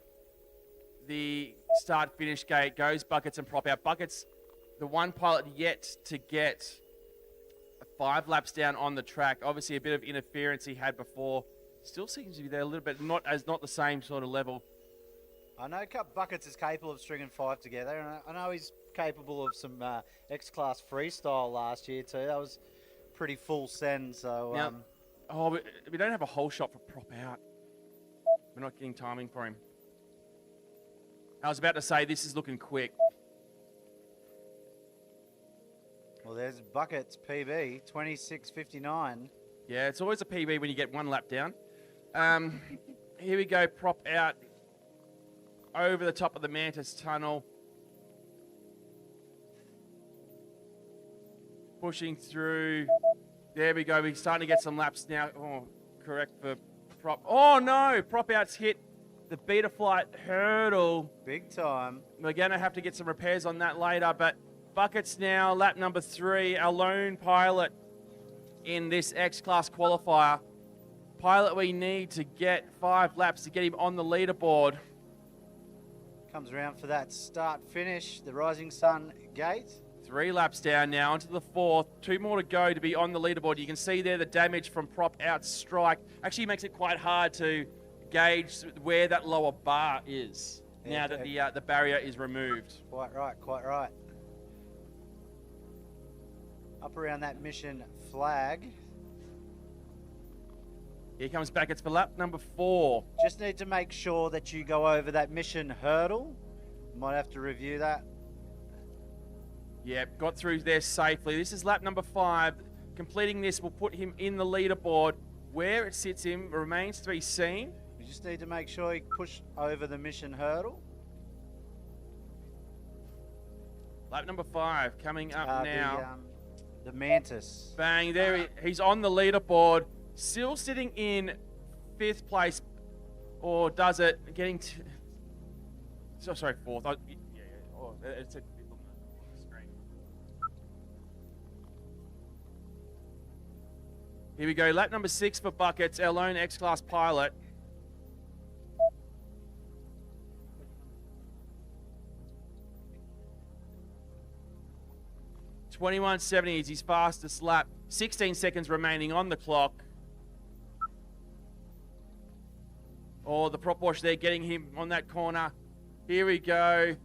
S2: the start-finish gate goes Buckets and prop out. Buckets, the one pilot yet to get 5 laps down on the track. Obviously, a bit of interference he had before. Still seems to be there a little bit, not the same sort of level.
S7: I know Buckets is capable of stringing 5 together, and I know he's capable of some X-Class freestyle last year too. That was pretty full send, so...
S2: Now, we don't have a whole shot for prop out. We're not getting timing for him. I was about to say, this is looking quick.
S7: Well, there's Buckets PB, 26.59.
S2: Yeah, it's always a PB when you get 1 lap down. Here we go, prop out over the top of the Mantis Tunnel. Pushing through. There we go. We're starting to get some laps now. Oh, correct for prop. Oh, no. Prop outs hit the Betaflight hurdle.
S7: Big time.
S2: We're going to have to get some repairs on that later. But Buckets now, lap number 3, our lone pilot in this X-Class qualifier. Pilot we need to get 5 laps to get him on the leaderboard.
S7: Comes around for that start-finish, the Rising Sun gate.
S2: 3 laps down now, onto the 4th. 2 more to go to be on the leaderboard. You can see there the damage from prop out strike. Actually makes it quite hard to gauge where that lower bar is now that the barrier is removed.
S7: Quite right. Up around that mission flag.
S2: Here comes back. It's for lap number 4.
S7: Just need to make sure that you go over that mission hurdle. Might have to review that.
S2: Yep, got through there safely. This is lap number 5. Completing this will put him in the leaderboard. Where it sits him remains to be seen.
S7: We just need to make sure he push over the mission hurdle.
S2: Lap number 5 coming up now.
S7: The Mantis.
S2: Bang, there he's on the leaderboard. Still sitting in 5th place. Or does it, getting to... So, sorry, 4th. Oh, it's a bit on the screen. Here we go, lap number 6 for Buckets, our lone X-Class pilot. $21.70 is his fastest lap. 16 seconds remaining on the clock. Oh, the prop wash there getting him on that corner. Here we go.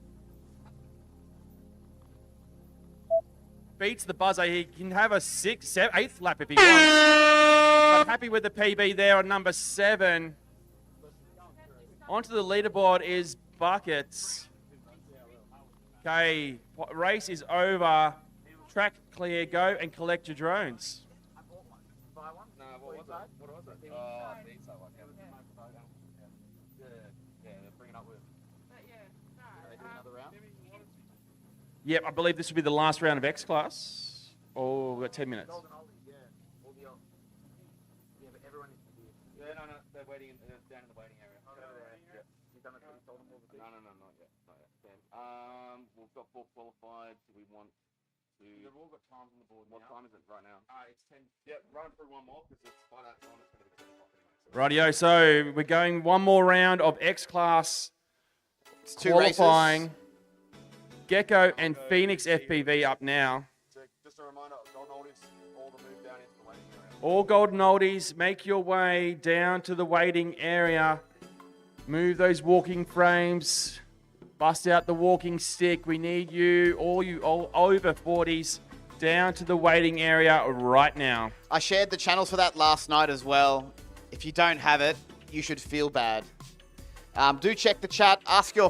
S2: Beats the buzzer. He can have a 8th lap if he wants. But happy with the PB there on number 7. Onto the leaderboard is Buckets. Okay, race is over. Track clear, go and collect your drones.
S6: No, what was that? What was it? Oh, pizza one. Yeah, bring it up with. They do another round?
S2: Yep, I believe this will be the last round of X-Class. Oh, we've got 10 minutes.
S6: Yeah, but everyone needs to be. Yeah, no, they're waiting down in the waiting area. Yeah. You done it? You told them all the No, not yet. Not yet. We've got 4 qualified. We want to. They've all got times on the board. What time is it right now? It's 10. Yeah, run through one more because it's by that time it's going to be 10 o'clock anyway.
S2: Rightio, so we're going one more round of X-Class
S1: It's 2
S2: qualifying.
S1: races.
S2: Gecko and Phoenix FPV up now.
S6: So just a reminder, golden oldies, all the move down into the waiting area.
S2: All golden oldies, make your way down to the waiting area. Move those walking frames. Bust out the walking stick. We need you all over 40s, down to the waiting area right now.
S1: I shared the channels for that last night as well. If you don't have it, you should feel bad. Do check the chat. Ask your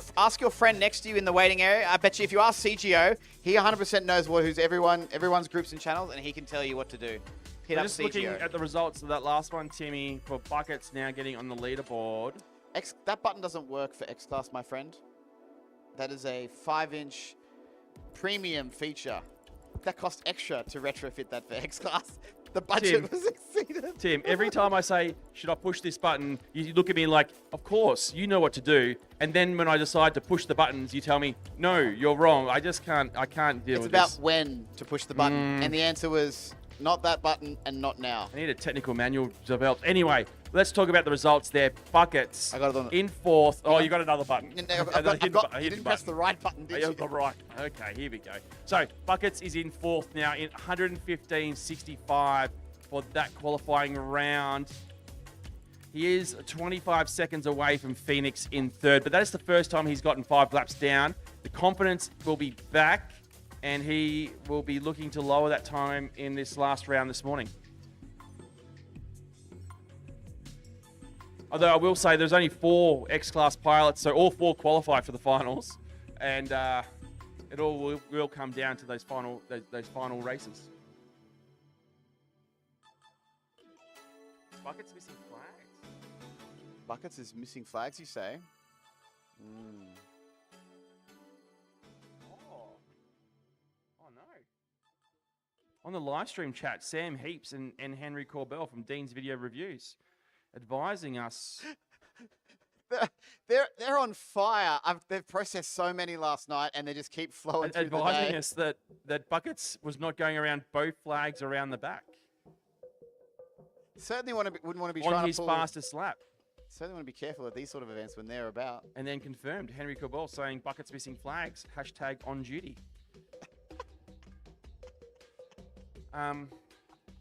S1: friend next to you in the waiting area. I bet you if you ask CGO, he 100% knows who's everyone's groups and channels, and he can tell you what to do. Hit
S2: We're
S1: up
S2: just looking
S1: CGO.
S2: at the results of that last one, Timmy, for Buckets now getting on the leaderboard.
S1: That button doesn't work for X-Class, my friend. That is a 5-inch premium feature. That cost extra to retrofit that for X-Class. The budget was exceeded.
S2: Tim, every time I say, should I push this button, you look at me like, of course, you know what to do. And then when I decide to push the buttons, you tell me, no, you're wrong. I can't deal with this.
S1: It's about when to push the button. And the answer was not that button and not now.
S2: I need a technical manual developed. Anyway, let's talk about the results there. Buckets
S1: I got it on
S2: in 4th. Oh, you got another button.
S1: You didn't press the right button, did you?
S2: Oh, right. Okay, here we go. So, Buckets is in 4th now in 115.65 for that qualifying round. He is 25 seconds away from Phoenix in 3rd, but that is the first time he's gotten 5 laps down. The confidence will be back, and he will be looking to lower that time in this last round this morning. Although I will say there's only 4 X-Class pilots, so all 4 qualify for the finals, and it all will come down to those final races. Buckets missing flags.
S1: Buckets is missing flags, you say?
S2: Oh no. On the live stream chat, Sam Heaps and Henry Corbell from Dean's Video Reviews advising us.
S1: They're on fire. They've processed so many last night, and they just keep flowing through the day.
S2: Advising us that Buckets was not going around both flags around the back.
S1: Certainly wouldn't want to be
S2: on
S1: trying
S2: his
S1: to pull.
S2: fastest lap.
S1: Certainly want to be careful at these sort of events when they're about.
S2: And then confirmed, Henry Corbell saying Buckets missing flags. Hashtag on duty.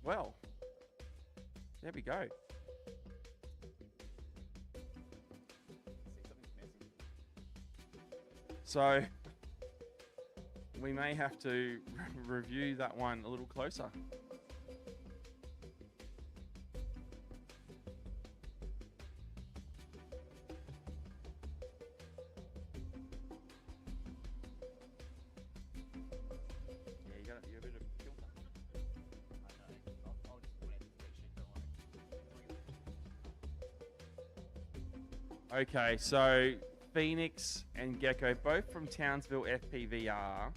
S2: Well, there we go. So we may have to review that one a little closer. Okay, so Phoenix and Gecko, both from Townsville FPVR.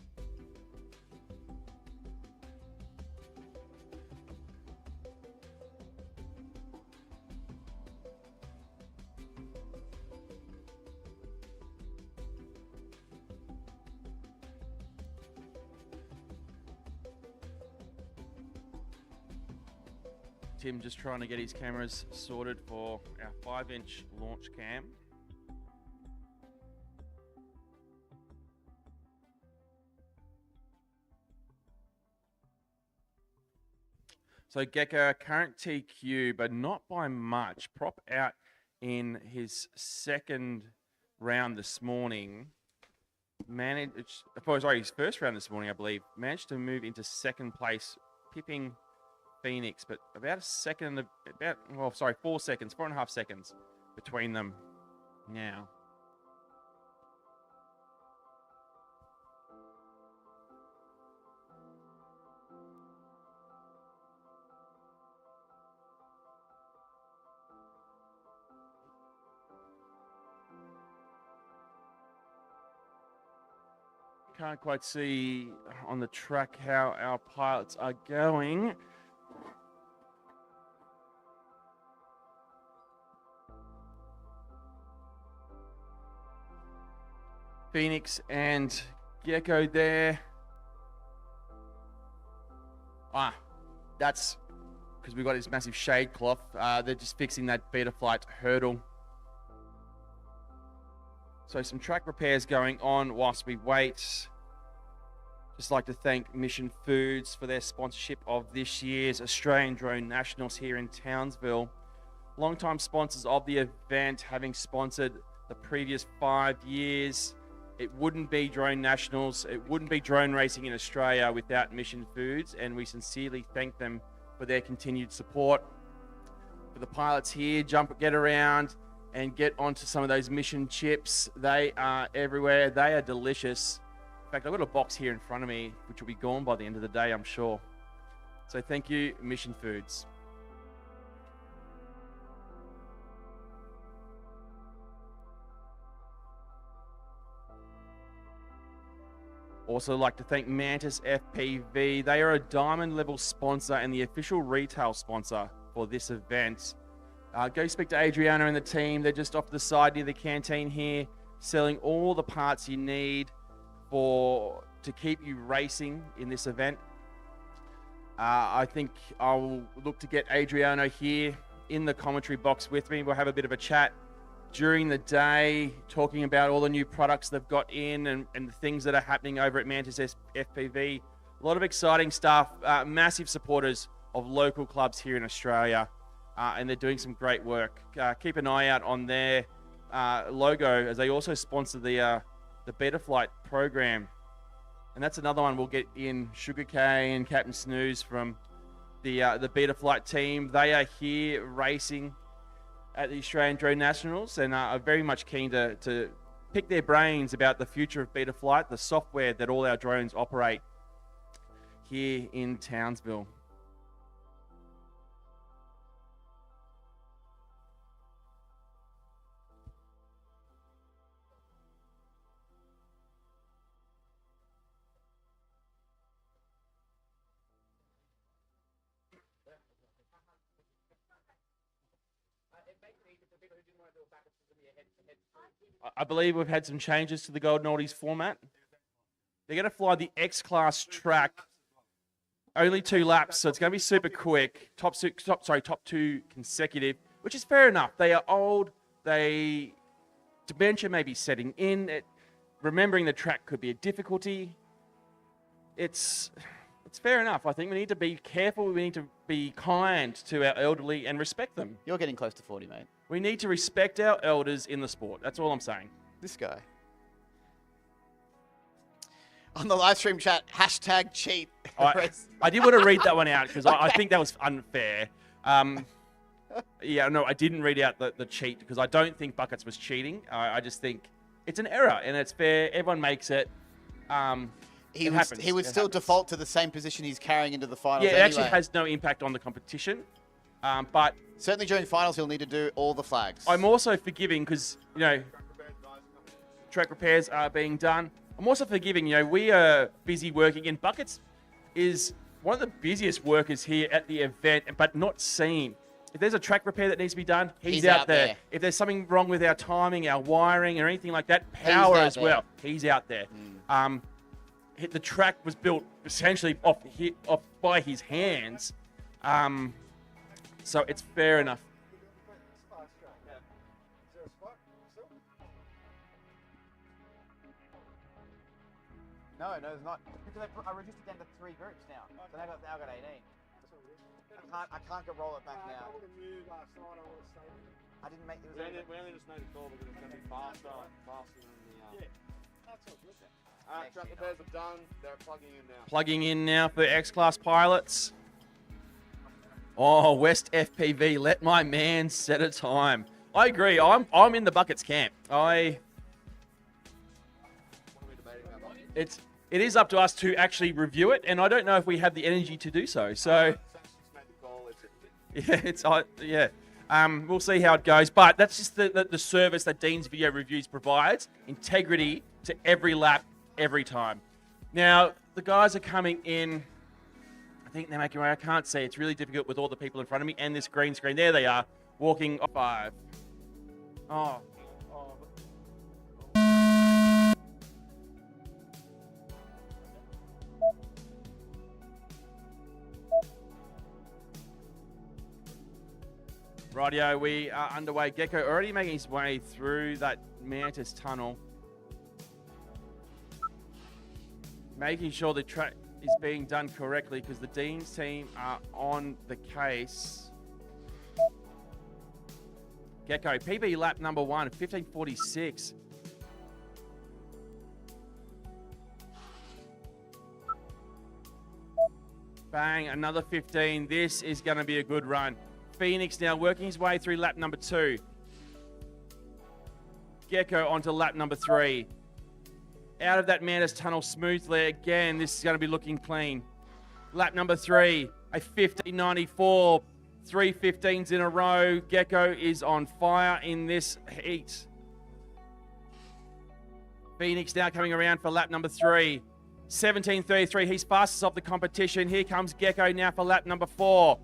S2: Tim just trying to get his cameras sorted for our 5-inch launch cam. So Gecko, current TQ, but not by much. Prop out in his second round this morning. His first round this morning, I believe. Managed to move into second place, pipping Phoenix, but about 4 seconds, 4.5 seconds between them now. Can't quite see on the track how our pilots are going. Phoenix and Gecko there. That's because we've got this massive shade cloth. They're just fixing that Betaflight hurdle. So some track repairs going on whilst we wait. Just like to thank Mission Foods for their sponsorship of this year's Australian Drone Nationals here in Townsville. Longtime sponsors of the event, having sponsored the previous 5 years. It wouldn't be Drone Nationals, it wouldn't be drone racing in Australia without Mission Foods, and we sincerely thank them for their continued support. For the pilots here, get around and get onto some of those Mission chips. They are everywhere. They are delicious. In fact, I've got a box here in front of me, which will be gone by the end of the day, I'm sure. So thank you, Mission Foods. Also like to thank Mantis FPV. They are a diamond level sponsor and the official retail sponsor for this event. Go speak to Adriana and the team. They're just off to the side near the canteen here, selling all the parts you need to keep you racing in this event. I think I'll look to get Adriano here in the commentary box with me. We'll have a bit of a chat during the day, talking about all the new products they've got in and the things that are happening over at Mantis FPV. A lot of exciting stuff. Massive supporters of local clubs here in Australia. And they're doing some great work. Keep an eye out on their logo, as they also sponsor the Betaflight program. And that's another one we'll get in. Sugar K and Captain Snooze from the Betaflight team. They are here racing at the Australian Drone Nationals and are very much keen to pick their brains about the future of Betaflight, the software that all our drones operate here in Townsville. I believe we've had some changes to the Golden Oldies format. They're going to fly the X-Class track. Only 2 laps, so it's going to be super quick. Top 2 consecutive, which is fair enough. They are old. Dementia may be setting in. Remembering the track could be a difficulty. It's fair enough. I think we need to be careful. We need to be kind to our elderly and respect them.
S1: You're getting close to 40, mate.
S2: We need to respect our elders in the sport. That's all I'm saying.
S1: This guy. On the live stream chat, hashtag cheat.
S2: I did want to read that one out because I think that was unfair. Yeah, no, I didn't read out the cheat because I don't think Buckets was cheating. I just think it's an error and it's fair. Everyone makes it. He would
S1: still default to the same position he's carrying into the finals.
S2: Yeah, it
S1: anyway.
S2: actually has no impact on the competition. But
S1: Certainly during finals, he'll need to do all the flags.
S2: I'm also forgiving because, you know, track repairs are being done. I'm also forgiving, you know, we are busy working, and Buckets is one of the busiest workers here at the event, but not seen. If there's a track repair that needs to be done, he's out there. If there's something wrong with our timing, our wiring, or anything like that, power as well, he's out there. The track was built essentially off by his hands, so it's fair enough.
S1: No, there's not. Because I reduced it down to 3 groups now. So now I've got 18. I can't get roll it back now. I didn't make it.
S6: We only just made a call because it's going to be faster than the. That's all good. Track repairs are done. They're plugging in now.
S2: Plugging in now for X-Class pilots. Oh, West FPV, let my man set a time. I agree. I'm in the Buckets camp. It is up to us to actually review it, and I don't know if we have the energy to do so. So, yeah, we'll see how it goes. But that's just the service that Dean's Video Reviews provides. Integrity to every lap, every time. Now, the guys are coming in. I think they're making way. I can't see. It's really difficult with all the people in front of me and this green screen. There they are, walking 5. Oh. Rightio, we are underway. Gecko already making his way through that Mantis tunnel. Making sure the track is being done correctly because the Dean's team are on the case. Gecko, PB lap number 1, 15:46. Bang, another 15. This is going to be a good run. Phoenix now working his way through lap number 2. Gecko onto lap number 3. Out of that Mantis tunnel smoothly again. This is going to be looking clean. Lap number 3, a 15:94. 3 15s in a row. Gecko is on fire in this heat. Phoenix now coming around for lap number 3. 17:33. He's fastest of the competition. Here comes Gecko now for lap number 4.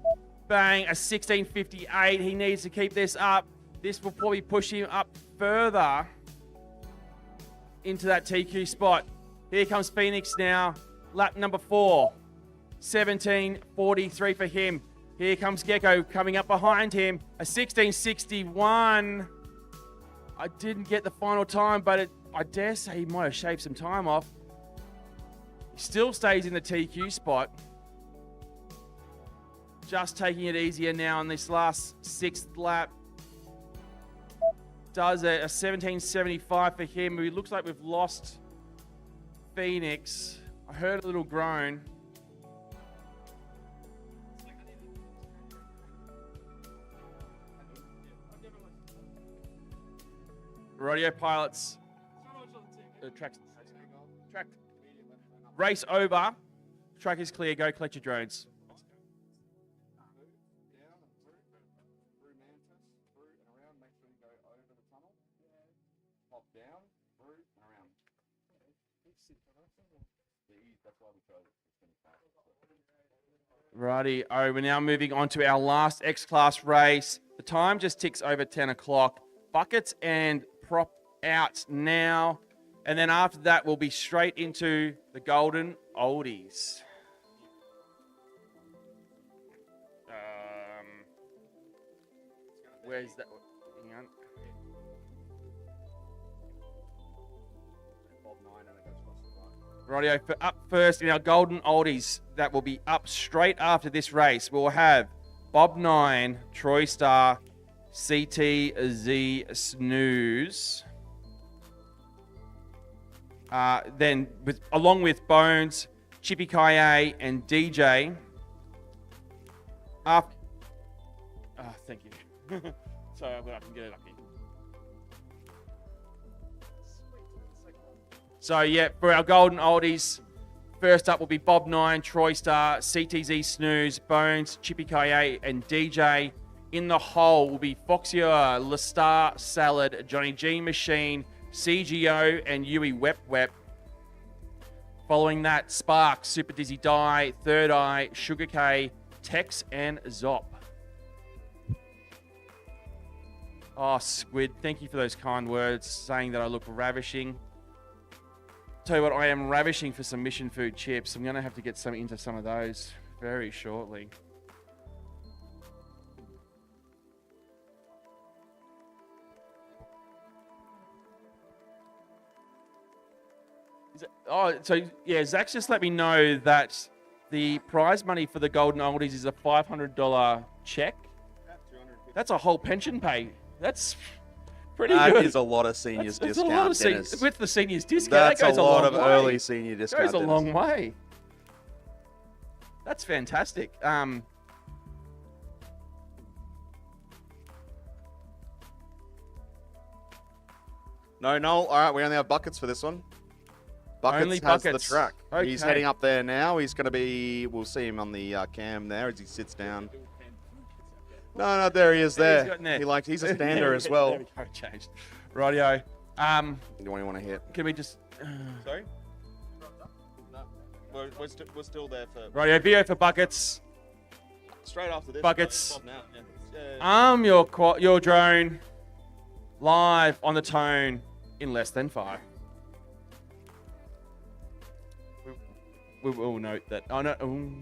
S2: Bang, a 16:58. He needs to keep this up. This will probably push him up further into that TQ spot. Here comes Phoenix now. Lap number 4. 17:43 for him. Here comes Gecko coming up behind him. A 16:61. I didn't get the final time, but I dare say he might have shaved some time off. He still stays in the TQ spot. Just taking it easier now on this last 6th lap. Does a 17:75 for him. It looks like we've lost Phoenix. I heard a little groan. Rodeo pilots. Track. Race over. Track is clear. Go collect your drones. Righty, we're now moving on to our last X-Class race. The time just ticks over 10 o'clock. Buckets and prop out now. And then after that, we'll be straight into the Golden Oldies. Where's that? Hang on. Rightio, up first in our Golden Oldies that will be up straight after this race. We'll have Bob 9, Troy Star, CTZ Snooze. Then along with Bones, Chippy Kaye, and DJ. Thank you. So I can get it up here. So yeah, for our Golden Oldies, First up will be Bob 9, Troy Star, CTZ Snooze, Bones, Chippy Kaye, and DJ. In the hole will be Foxier, Lestar Salad, Johnny G Machine, CGO, and Yui Wep Wep. Following that, Spark, Super Dizzy Die, Third Eye, Sugar K, Tex, and Zop. Oh, Squid, thank you for those kind words, saying that I look ravishing. Tell you what, I am ravishing for some mission food chips. I'm going to have to get some into some of those very shortly. So yeah, Zach's just let me know that the prize money for the Golden Oldies is a $500 check. That's a whole pension pay. That's pretty good.
S9: That is a lot of seniors
S2: That's
S9: discount,
S2: a lot of
S9: Dennis.
S2: with the seniors discount,
S9: That's
S2: that goes
S9: a lot of
S2: way.
S9: early senior discount.
S2: Goes a
S9: Dennis.
S2: long way. That's fantastic.
S9: No, all right, we only have buckets for this one. Buckets
S2: Only
S9: has
S2: buckets.
S9: the track. He's
S2: Okay.
S9: heading up there now. He's going to be, we'll see him on the cam there as he sits down. No, there he is there.
S2: He's there.
S9: He's a stander as well.
S2: There we go, changed. Rightio.
S9: You want to hit?
S2: Can we just...
S9: Sorry? No, we're still there for...
S2: Rightio, video for buckets.
S9: Straight after this.
S2: Buckets.
S9: Bob now. Yeah.
S2: Arm your drone live on the tone in less than 5. We will note that. Oh no. Ooh.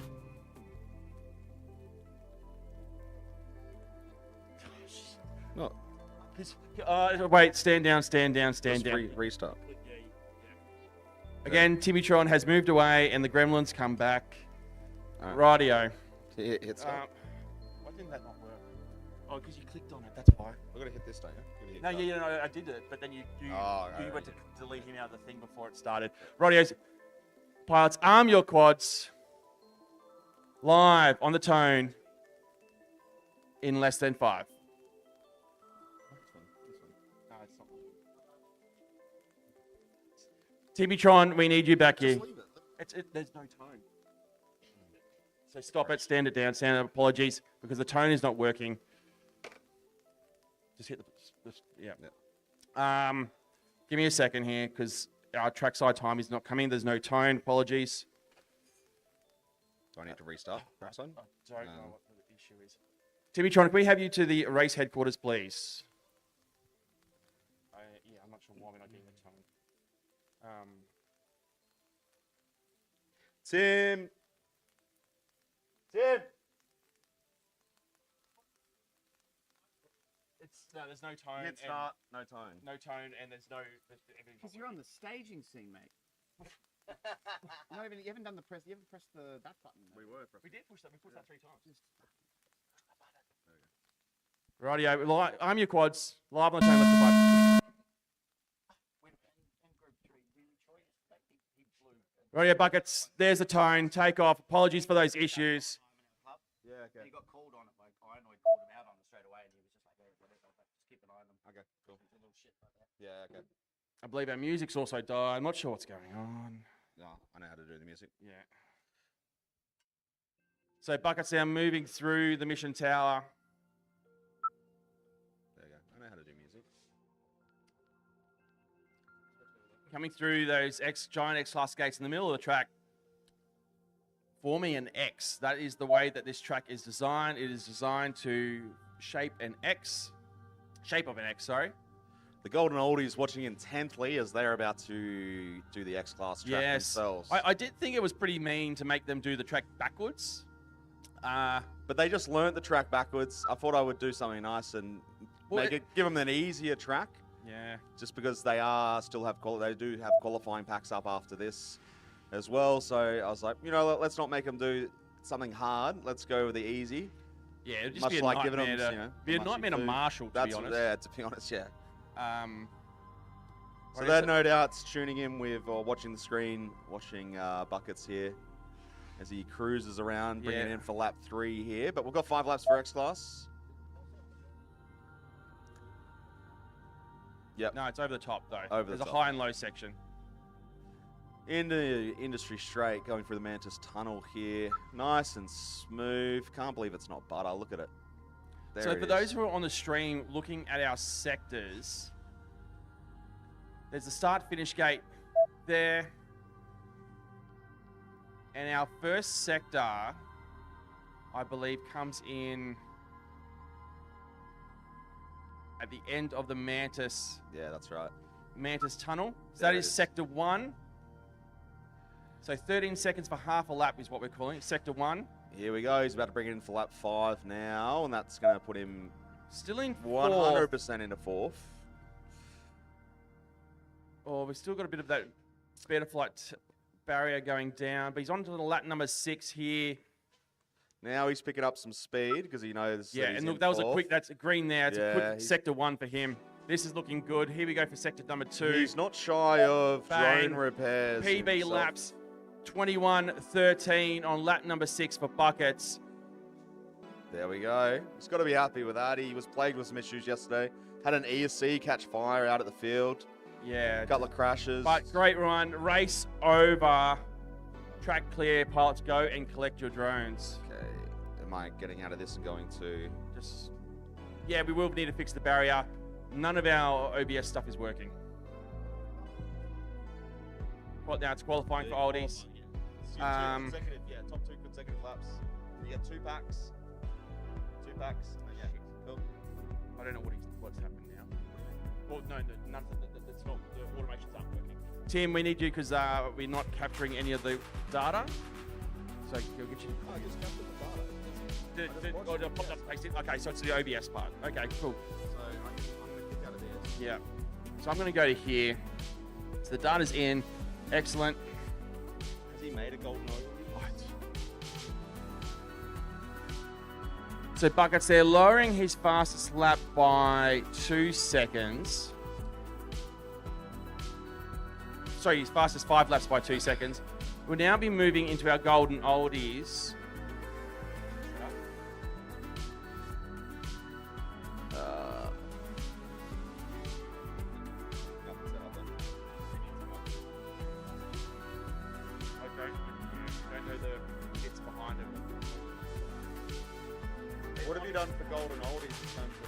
S9: No.
S2: Wait, stand down.
S9: Just
S2: down.
S9: restart.
S2: Again, Timmytron has moved away and the gremlins come back.
S9: All
S2: Rightio.
S9: Hit stop.
S2: Why didn't that not work? Oh, because you clicked on it. That's why.
S9: We're going to hit this, don't you?
S2: No, I did it, but then you
S9: right,
S2: went to delete him out of the thing before it started. Rightio. Pilots, arm your quads. Live on the tone in less than 5. No, it's not. Timmytron, we need you back here. There's no tone. So stop it, stand it down, stand it. Apologies, because the tone is not working. Just hit the yeah. Give me a second here, because our trackside time is not coming. There's no tone. Apologies.
S9: Do I need to restart? Trackside?
S2: Sorry, know what the issue is. Timmytron, can we have you to the race headquarters, please? Yeah, I'm not sure why we're not getting the tone.
S9: Tim!
S2: There's no tone.
S9: Hit start, no tone.
S2: No tone, and there's no...
S1: Because you're on the staging scene, mate. You haven't done the press. You haven't pressed that button.
S9: We were.
S2: We did push that. We pushed that 3 times. Rightio. I'm your quads. Live on the tone. Left to 5. Rightio, buckets. There's the tone. Take off. Apologies for those issues.
S9: Yeah, okay.
S6: He got called on it by Ianoid, called him out on it straight away, and he was just like, hey, whatever, but just keep an eye on them.
S9: Okay, cool.
S6: It's a little shit like that.
S9: Yeah, okay.
S2: I believe our music's also died. I'm not sure what's going on.
S9: No, I know how to do the music.
S2: Yeah. So buckets now moving through the mission tower.
S9: There you go. I know how to do music.
S2: Coming through those giant X-class gates in the middle of the track. Forming an X. That is the way that this track is designed. It is designed to shape of an X, sorry.
S9: The Golden Oldies watching intently as they're about to do the X-Class track themselves.
S2: I did think it was pretty mean to make them do the track backwards.
S9: But they just learnt the track backwards. I thought I would do something nice and give them an easier track.
S2: Yeah.
S9: Just because they do have qualifying packs up after this as well. So I was like, let's not make them do something hard. Let's go with the easy.
S2: Yeah, it'd just
S9: Much
S2: be a
S9: like
S2: nightmare
S9: giving them,
S2: to, be a nightmare to Marshall, to be honest.
S9: Yeah, to be honest, yeah. So
S2: Right,
S9: they're no doubt tuning in with or watching the screen, watching Buckets here as he cruises around, bringing it in for lap 3 here. But we've got 5 laps for X-Class. Yep.
S2: No, it's over the top, though.
S9: Over the
S2: There's a
S9: top.
S2: high and low section.
S9: Into industry straight, going through the Mantis Tunnel here. Nice and smooth. Can't believe it's not butter. Look at it. There
S2: So
S9: it
S2: for
S9: is.
S2: those who are on the stream looking at our sectors, there's the start-finish gate there. And our first sector, I believe, comes in at the end of the Mantis
S9: Yeah, that's right.
S2: Tunnel. So
S9: There
S2: that
S9: it
S2: is
S9: is.
S2: sector 1. So 13 seconds for half a lap is what we're calling it, sector 1.
S9: Here we go. He's about to bring it in for lap 5 now, and that's going to put him
S2: Still in
S9: 100% into 4th.
S2: Oh, we've still got a bit of that better flight barrier going down, but he's on to the lap number 6 here.
S9: Now he's picking up some speed because he knows.
S2: Yeah,
S9: that he's
S2: and
S9: in
S2: look, that was a
S9: 4th.
S2: quick, that's a green there. It's a
S9: Yeah,
S2: quick
S9: he's-
S2: sector 1 for him. This is looking good. Here we go for sector number 2.
S9: He's not shy of
S2: Bang.
S9: drone repairs.
S2: PB
S9: himself.
S2: laps 21:13 on lap number 6 for Buckets.
S9: There we go. He's got to be happy with that. He was plagued with some issues yesterday. Had an ESC catch fire out at the field.
S2: Yeah.
S9: A couple of crashes.
S2: But great run. Race over. Track clear. Pilots go and collect your drones.
S9: Okay. Am I getting out of this and going to?
S2: Just, yeah, we will need to fix the barrier. None of our OBS stuff is working. Well, now it's qualifying for oldies.
S9: Top 2 consecutive laps. You get 2 packs. 2 packs. And then, cool.
S2: I don't know what's happened now. Well, no, none of that's not, the automations aren't working. Tim, we need you because we're not capturing any of the data. So he'll get you.
S9: Oh, I just captured the data.
S2: Oh, it popped up and pasted. Okay, so it's the OBS part. Okay, cool.
S9: So I'm going to kick out of this.
S2: Yeah. So I'm going to go to here. So the data's in. Excellent.
S9: Has he made a golden oval?
S2: So Buckets, they're lowering his fastest lap by 2 seconds. Sorry, his fastest 5 laps by 2 seconds. We'll now be moving into our golden oldies. Don't know the bits behind it.
S9: What have you done for golden oldies in terms of?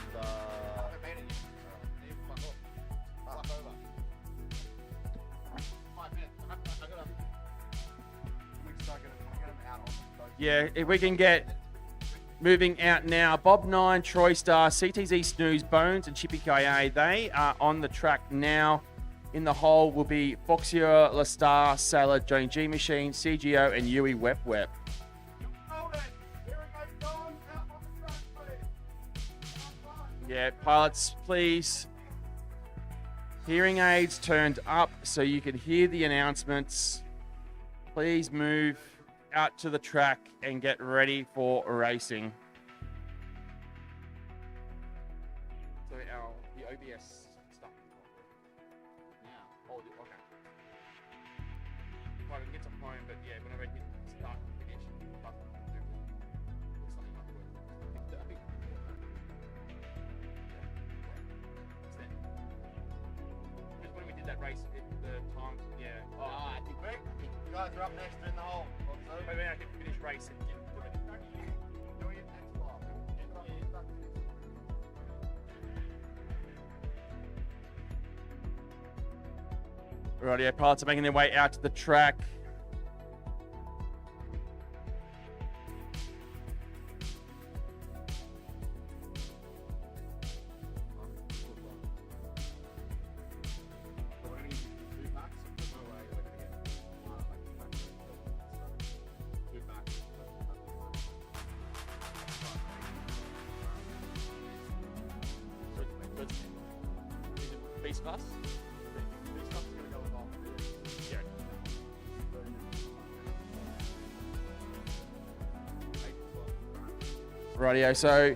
S2: Yeah, if we can get moving out now. Bob 9, Troy Star, CTZ Snooze, Bones, and Chippy KA, they are on the track now. In the hole will be Foxier, La Star, Sailor, Joan G Machine, CGO, and Yui Wep Wep. Yeah, pilots, please. Hearing aids turned up so you can hear the announcements. Please move out to the track and get ready for racing. So the OBS stuff. Now, hold it. Okay. Well, I can get to home, but yeah, whenever I hit start finish, something like that. Because when we did that race, the time, yeah. Oh, I think you guys are up next in the hole. Maybe I can finish race and get to it. Rightio, pilots are making their way out to the track. Beast bus? Beast bus is going to go along. Yeah. Rightio, so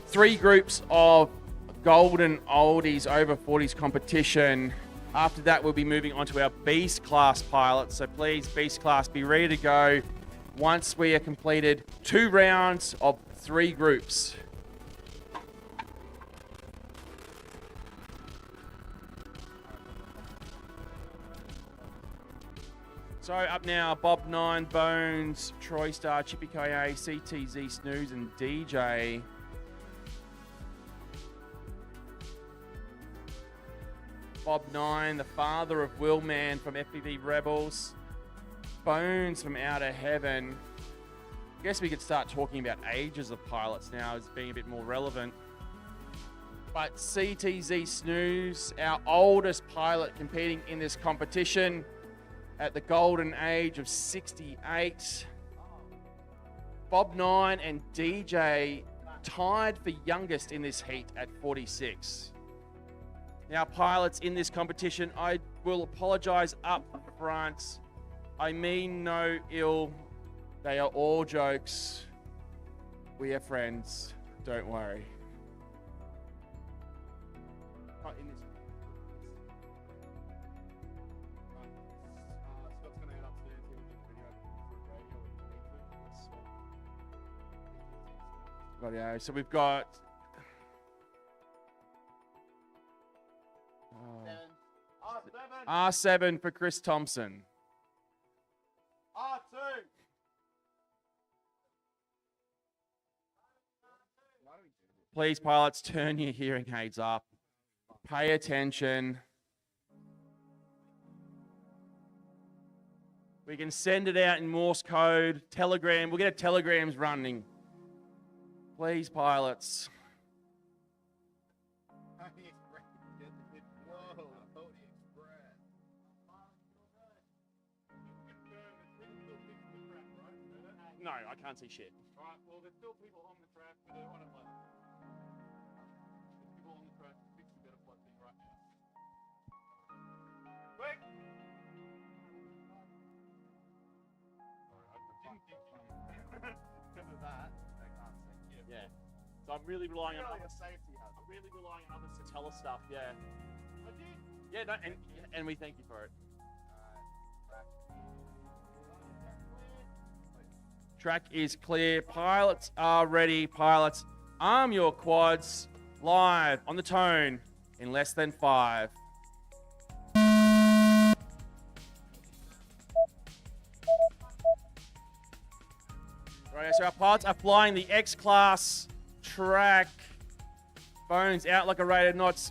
S2: 3 groups of golden oldies over 40s competition. After that, we'll be moving on to our Beast class pilots. So please, Beast class, be ready to go once we have completed 2 rounds of 3 groups. So up now, Bob 9, Bones, Troy Star, Chippy KA, CTZ, Snooze, and DJ. Bob 9, the father of Willman from FPV Rebels. Bones from Outer Heaven. I guess we could start talking about ages of pilots now as being a bit more relevant. But CTZ Snooze, our oldest pilot competing in this competition at the golden age of 68. Bob 9 and DJ tied for youngest in this heat at 46. Now, pilots in this competition, I will apologise up front. I mean no ill. They are all jokes. We are friends. Don't worry. Not in this. Scott's going to head upstairs here with the video for radio. Rightio. So we've got R7 for Chris Thompson. R2. Please, pilots, turn your hearing aids up. Pay attention. We can send it out in Morse code, Telegram. We'll get telegrams running. Please, pilots. No, I can't see shit. All right, well, there's still people on the track, but they're on a left. There's people on the track, fix the better flight thing right now. Quick! Sorry, I didn't think you. Because of that, they can't see. Yeah. So I'm really relying on other safety hazard. I'm really relying on others to tell us stuff, yeah. I did. Yeah, no, and we thank you for it. Track is clear. Pilots are ready. Pilots, arm your quads. Live on the tone in less than 5. Right, so our pilots are flying the X-Class track. Bones out like a rated knots.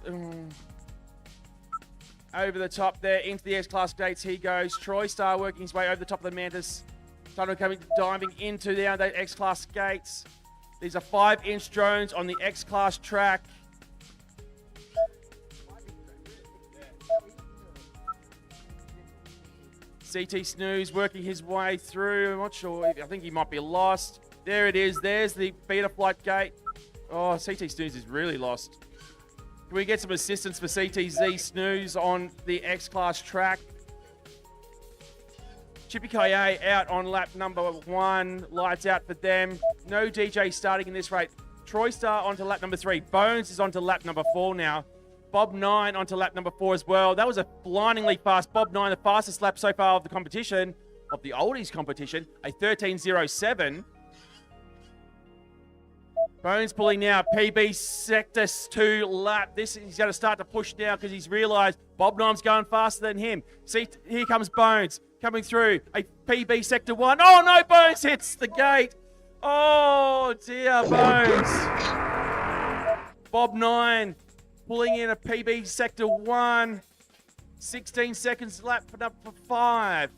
S2: Over the top there into the X-Class gates he goes. Troy Star working his way over the top of the Mantis. Tunnel coming, diving into the X-Class gates. These are 5-inch drones on the X-Class track. CT Snooze working his way through. I'm not sure. I think he might be lost. There it is. There's the beta flight gate. Oh, CT Snooze is really lost. Can we get some assistance for CTZ Snooze on the X-Class track? Chippy KA out on lap number 1. Lights out for them. No DJ starting in this rate. Troy Star onto lap number 3. Bones is onto lap number 4 now. Bob 9 onto lap number 4 as well. That was a blindingly fast Bob 9, the fastest lap so far of the competition, of the oldies competition, a 13.07. Bones pulling now, PB Sector 2 lap. He's going to start to push now because he's realised Bob 9's going faster than him. See, here comes Bones coming through, a PB Sector 1. Oh no, Bones hits the gate. Oh dear, Bones. Bob 9 pulling in a PB Sector 1. 16 seconds lap for number 5.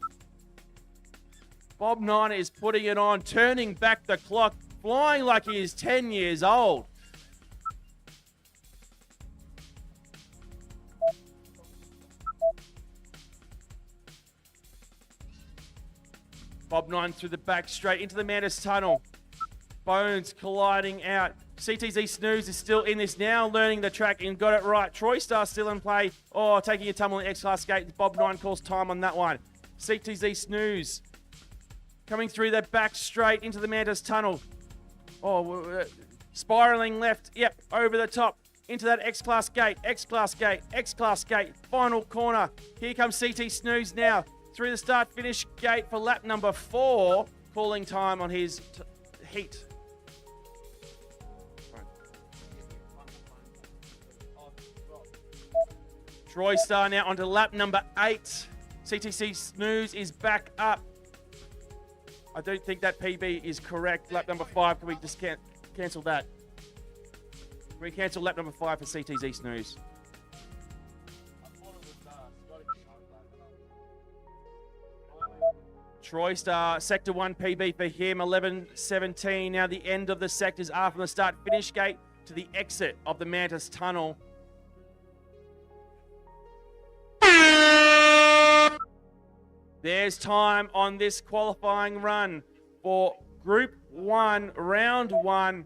S2: Bob 9 is putting it on, turning back the clock, flying like he is 10 years old. Bob 9 through the back, straight into the Mantis tunnel. Bones colliding out. CTZ Snooze is still in this now, learning the track and got it right. Troy Star still in play. Oh, taking a tumble in the X-Class gate. Bob 9 calls time on that one. CTZ Snooze coming through the back straight into the Mantis tunnel. Oh, spiraling left. Yep, over the top. Into that X-Class gate. X-Class gate. X-Class gate. Final corner. Here comes CT Snooze now. Through the start-finish gate for lap number 4. Calling time on his heat. Troy Star now onto lap number 8. CTC Snooze is back up. I don't think that PB is correct. Lap number 5. Can we just cancel that? Can we cancel lap number 5 for CTC Snooze? Troy Star, Sector 1 PB for him, 11:17. Now the end of the sectors are from the start-finish gate to the exit of the Mantis Tunnel. There's time on this qualifying run for Group 1, Round 1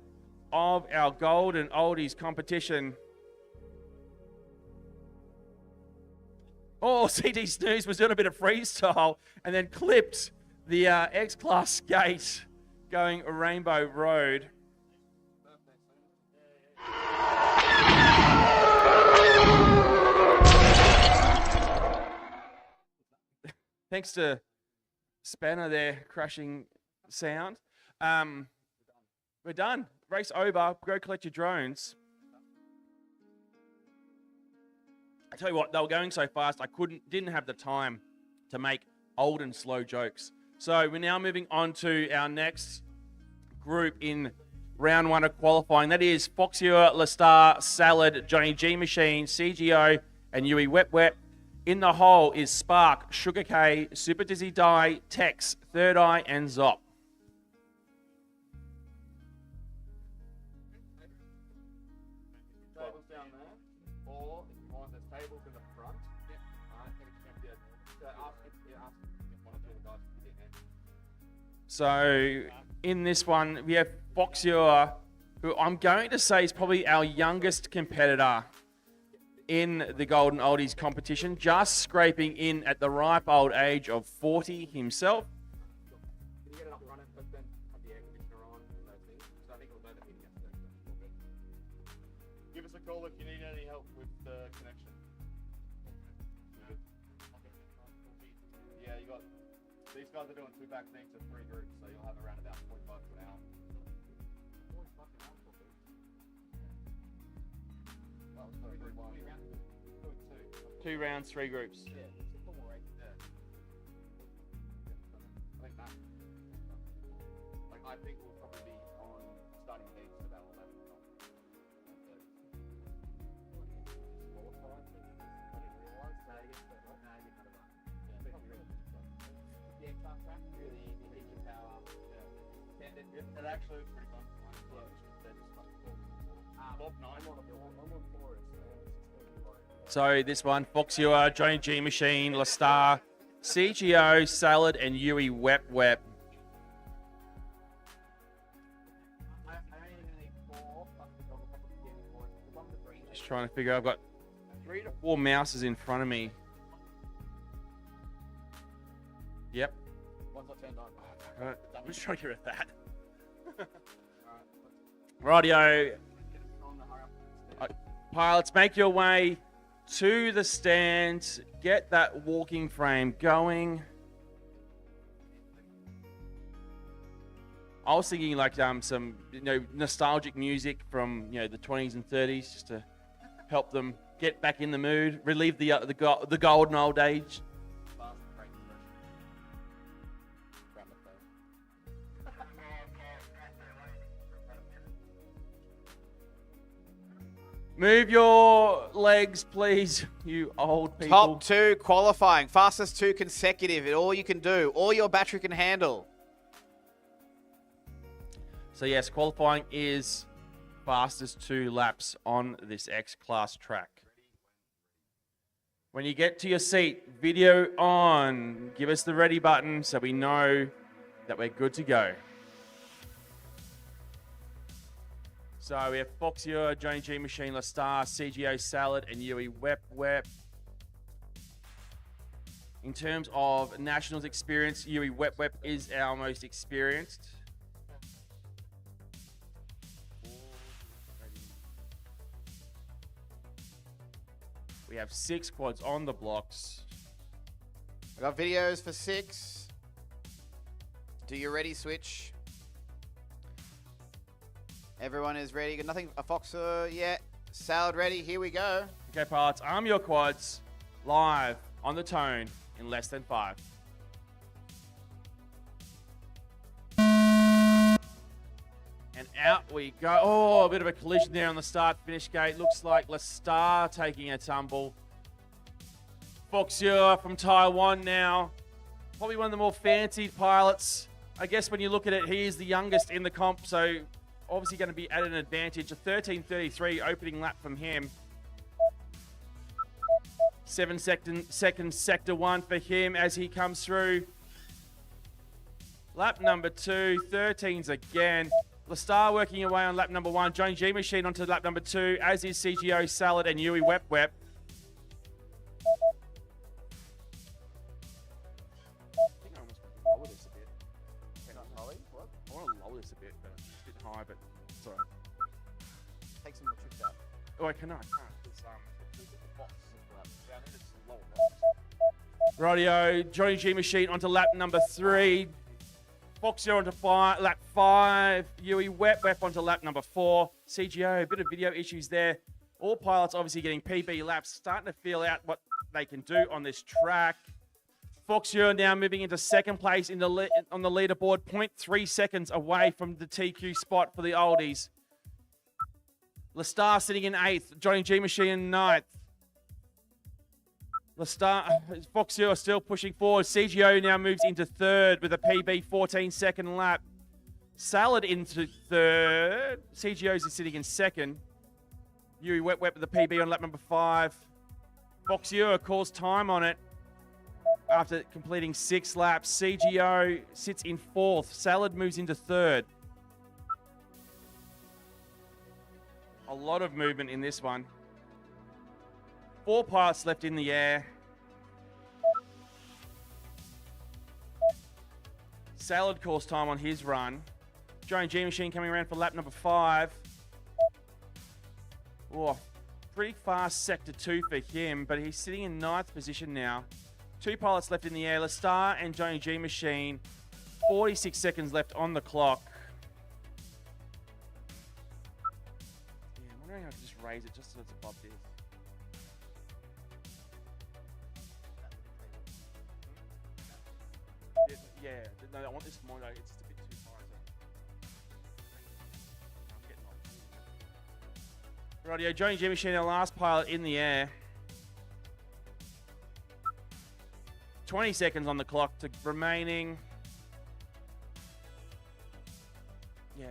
S2: of our Golden Oldies competition. Oh, CD Snooze was doing a bit of freestyle and then clipped the X-Class gate going Rainbow Road. Thanks to Spanner there, crashing sound. We're done. Race over. Go collect your drones. I tell you what, they were going so fast, I didn't have the time to make old and slow jokes. So we're now moving on to our next group in round 1 of qualifying. That is Foxier, Lestar, Salad, Johnny G Machine, CGO, and Yui Wet Wet. In the hole is Spark, Sugar K, Super Dizzy Die, Tex, Third Eye, and Zop.
S6: Tables down there, or if you want, there's tables in the front. Ask one or two of the guys to get in.
S2: So in this one, we have Foxier, who I'm going to say is probably our youngest competitor in the Golden Oldies competition, just scraping in at the ripe old age of 40 himself.
S6: Can you get it up front and then have the air conditioner on and those things? So I think it'll go the meeting yesterday. Give us a call if you need any help with the connection. Yeah, you got these guys are doing 2 back things to 3 groups, so you'll have around about 45 to an hour. 45 an hour for me. Well, it's not 3 rounds.
S2: 2 rounds, 3 groups.
S6: Yeah, it's a couple races there. I think that. Like, I think we'll probably be on starting gates about 11 o'clock. Qualified? I didn't realise. No, I guess so. No, I didn't know that. Yeah, class track, really easy, heat power. Yeah. It actually looks pretty fun. Yeah, they're just like Bob 9 on the board. I'm on 4.
S2: So this one, Foxier, Johnny G Machine, Lestar, CGO, Salad, and Yui Wep Wep. Just trying to figure out, I've got 3 to 4 mouses in front of me. Yep.
S6: One's not turned on.
S2: Right. I'm just trying to get rid of that. Rightio. Pilots, make your way to the stand. Get that walking frame going. I was thinking like some nostalgic music from the 20s and 30s just to help them get back in the mood, relieve the golden old age. Move your legs, please, you old people.
S1: Top 2 qualifying. Fastest 2 consecutive. All you can do. All your battery can handle.
S2: So yes, qualifying is fastest 2 laps on this X-Class track. When you get to your seat, video on. Give us the ready button so we know that we're good to go. So we have Foxier, Johnny G Machine, Lestar, CGO, Salad, and Yui Wep Wep. In terms of Nationals experience, Yui Wep Wep is our most experienced. We have 6 quads on the blocks.
S1: I got videos for 6. Do you ready, Switch? Everyone is ready. Got nothing. A Foxer yet. Salad ready. Here we go.
S2: Okay, pilots, arm your quads live on the tone in less than 5. And out we go. Oh, a bit of a collision there on the start-finish gate. Looks like Lestar taking a tumble. Foxure from Taiwan now. Probably one of the more fancied pilots. I guess when you look at it, he is the youngest in the comp, so obviously going to be at an advantage. A 13:33 opening lap from him. 7 sector 1 for him as he comes through. Lap number 2, 13s again. Lestar working away on lap number 1. Johnny G Machine onto lap number 2, as is CGO Salad and Yui Wep Wep. I think I almost want to lower this a bit. I want to lower this a bit, but it's a bit high, but it's alright.
S1: Take some of the tricks out.
S2: Oh, I can't. It's the box. Yeah, I need to lower box. Rightio, Johnny G Machine onto lap number 3. Foxer onto lap 5. Yui Wep Wep onto lap number 4. CGO, a bit of video issues there. All pilots obviously getting PB laps, starting to feel out what they can do on this track. Foxer now moving into second place on the leaderboard, 0.3 seconds away from the TQ spot for the oldies. Lestar sitting in 8th. Johnny G Machine in 9th. Foxer still pushing forward. CGO now moves into 3rd with a PB 14-second lap. Salad into 3rd. CGO's is sitting in 2nd. Yui Wep Wep with the PB on lap number 5. Foxer calls time on it after completing 6 laps. CGO sits in 4th. Salad moves into 3rd. A lot of movement in this one. 4 pilots left in the air. Salad calls time on his run. Johnny G Machine coming around for lap number 5. Oh, pretty fast sector 2 for him, but he's sitting in 9th position now. 2 pilots left in the air. Lestar and Johnny G Machine. 46 seconds left on the clock. Yeah, I'm wondering if I can just raise it just so it's above this. Yeah, no, I want this more. It's just a bit too high. I'm getting off. Rightio, Johnny G Machine, our last pilot in the air. 20 seconds on the clock to remaining. Yeah.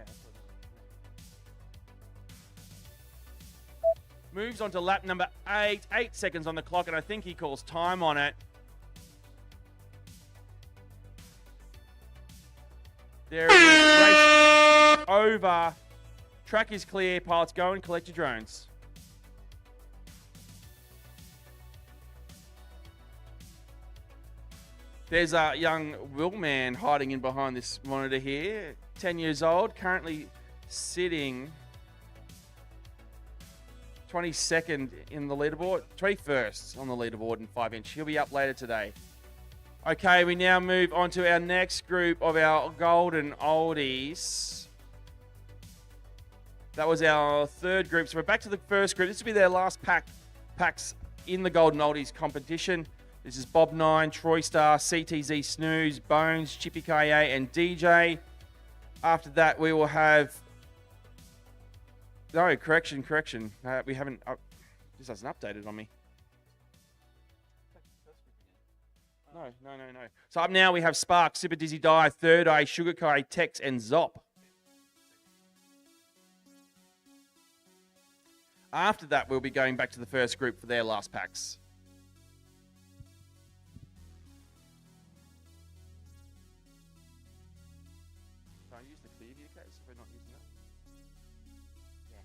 S2: Moves on to lap number 8. 8 seconds on the clock, and I think he calls time on it. There it is. Race over. Track is clear. Pilots, go and collect your drones. There's a young Willman hiding in behind this monitor here. 10 years old. Currently sitting 22nd in the leaderboard. 21st on the leaderboard in 5-inch. He'll be up later today. Okay, we now move on to our next group of our golden oldies. That was our 3rd group. So we're back to the first group. This will be their last packs in the golden oldies competition. This is Bob 9, Troy Star, CTZ Snooze, Bones, Chippy Kaye, and DJ. After that, we will have... No, correction. We haven't... This hasn't updated on me. No. So up now we have Spark, Super Dizzy Die, Third Eye, Sugar Kai, Tex, and Zop. After that, we'll be going back to the first group for their last packs. Can I use the Clearview case if we're not using that?
S5: Yes.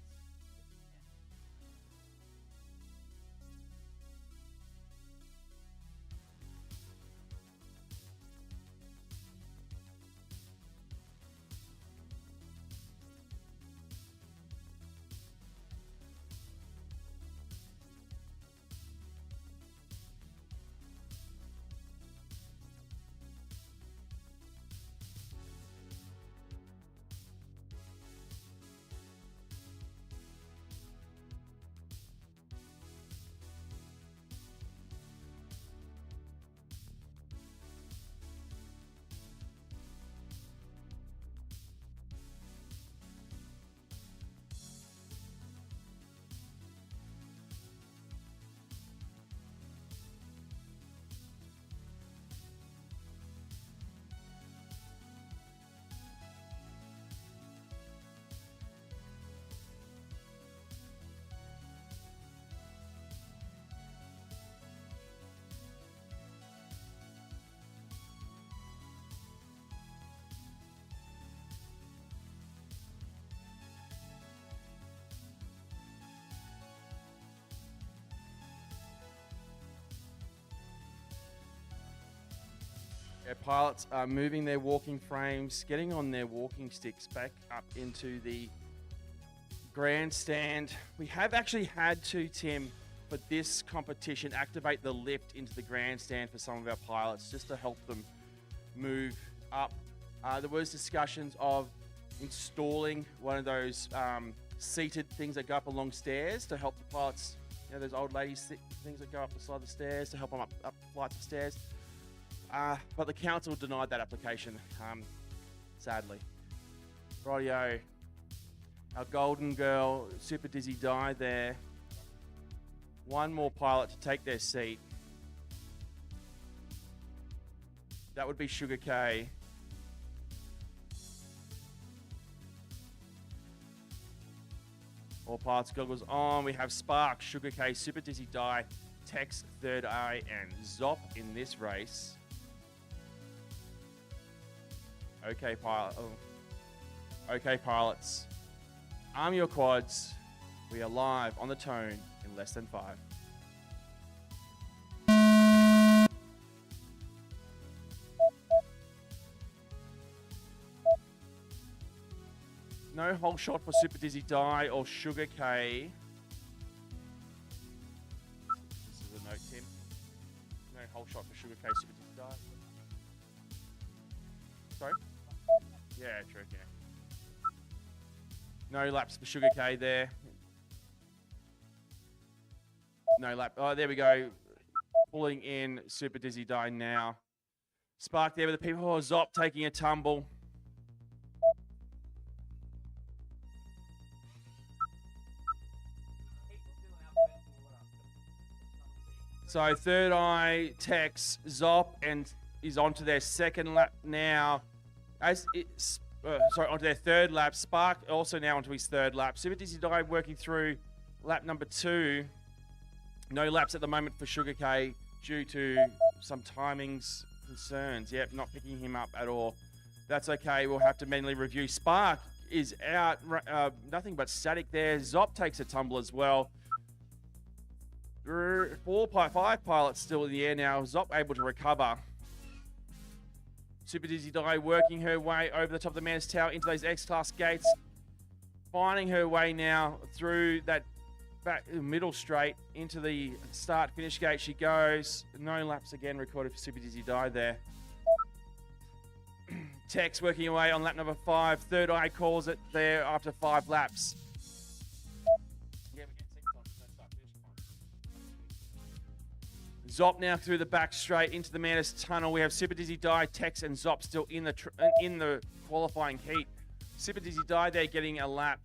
S2: Our pilots are moving their walking frames, getting on their walking sticks back up into the grandstand. We have actually had to, Tim, for this competition, activate the lift into the grandstand for some of our pilots just to help them move up. There was discussions of installing one of those seated things that go up along stairs to help the pilots, you know, those old ladies things that go up the side of the stairs to help them up flights of stairs. But the council denied that application, sadly. Rightio. Our golden girl, Super Dizzy Di there. One more pilot to take their seat. That would be Sugar K. All pilots goggles on. We have Spark, Sugar K, Super Dizzy Di, Tex, Third Eye, and Zop in this race. Okay, pilot. Oh. Okay, pilots. Arm your quads. We are live on the tone in less than 5. No whole shot for Super Dizzy Di or Sugar K. This is a note, Tim. No whole shot for Sugar K, Super Dizzy Di. Sorry? Yeah, true, yeah. No laps for Sugar K there. No lap. Oh, there we go. Pulling in Super Dizzy Di now. Spark there with the people. Zop taking a tumble. So Third Eye, Tex, Zop, and is onto their second lap now. As it's onto their third lap. Spark also now onto his third lap. Super Dizzy Di working through lap number 2. No laps at the moment for Sugar K due to some timings concerns. Yep, not picking him up at all. That's okay. We'll have to manually review. Spark is out. Nothing but static there. Zop takes a tumble as well. 5 pilots still in the air now. Zop able to recover. Super Dizzy Di working her way over the top of the Manus Tower into those X-Class gates. Finding her way now through that back middle straight into the start-finish gate she goes. No laps again recorded for Super Dizzy Di there. Tex working away on lap number 5. Third Eye calls it there after 5 laps. Zop now through the back straight into the Manus Tunnel. We have Super Dizzy Di, Tex, and Zop still in the qualifying heat. Super Dizzy Di there getting a lap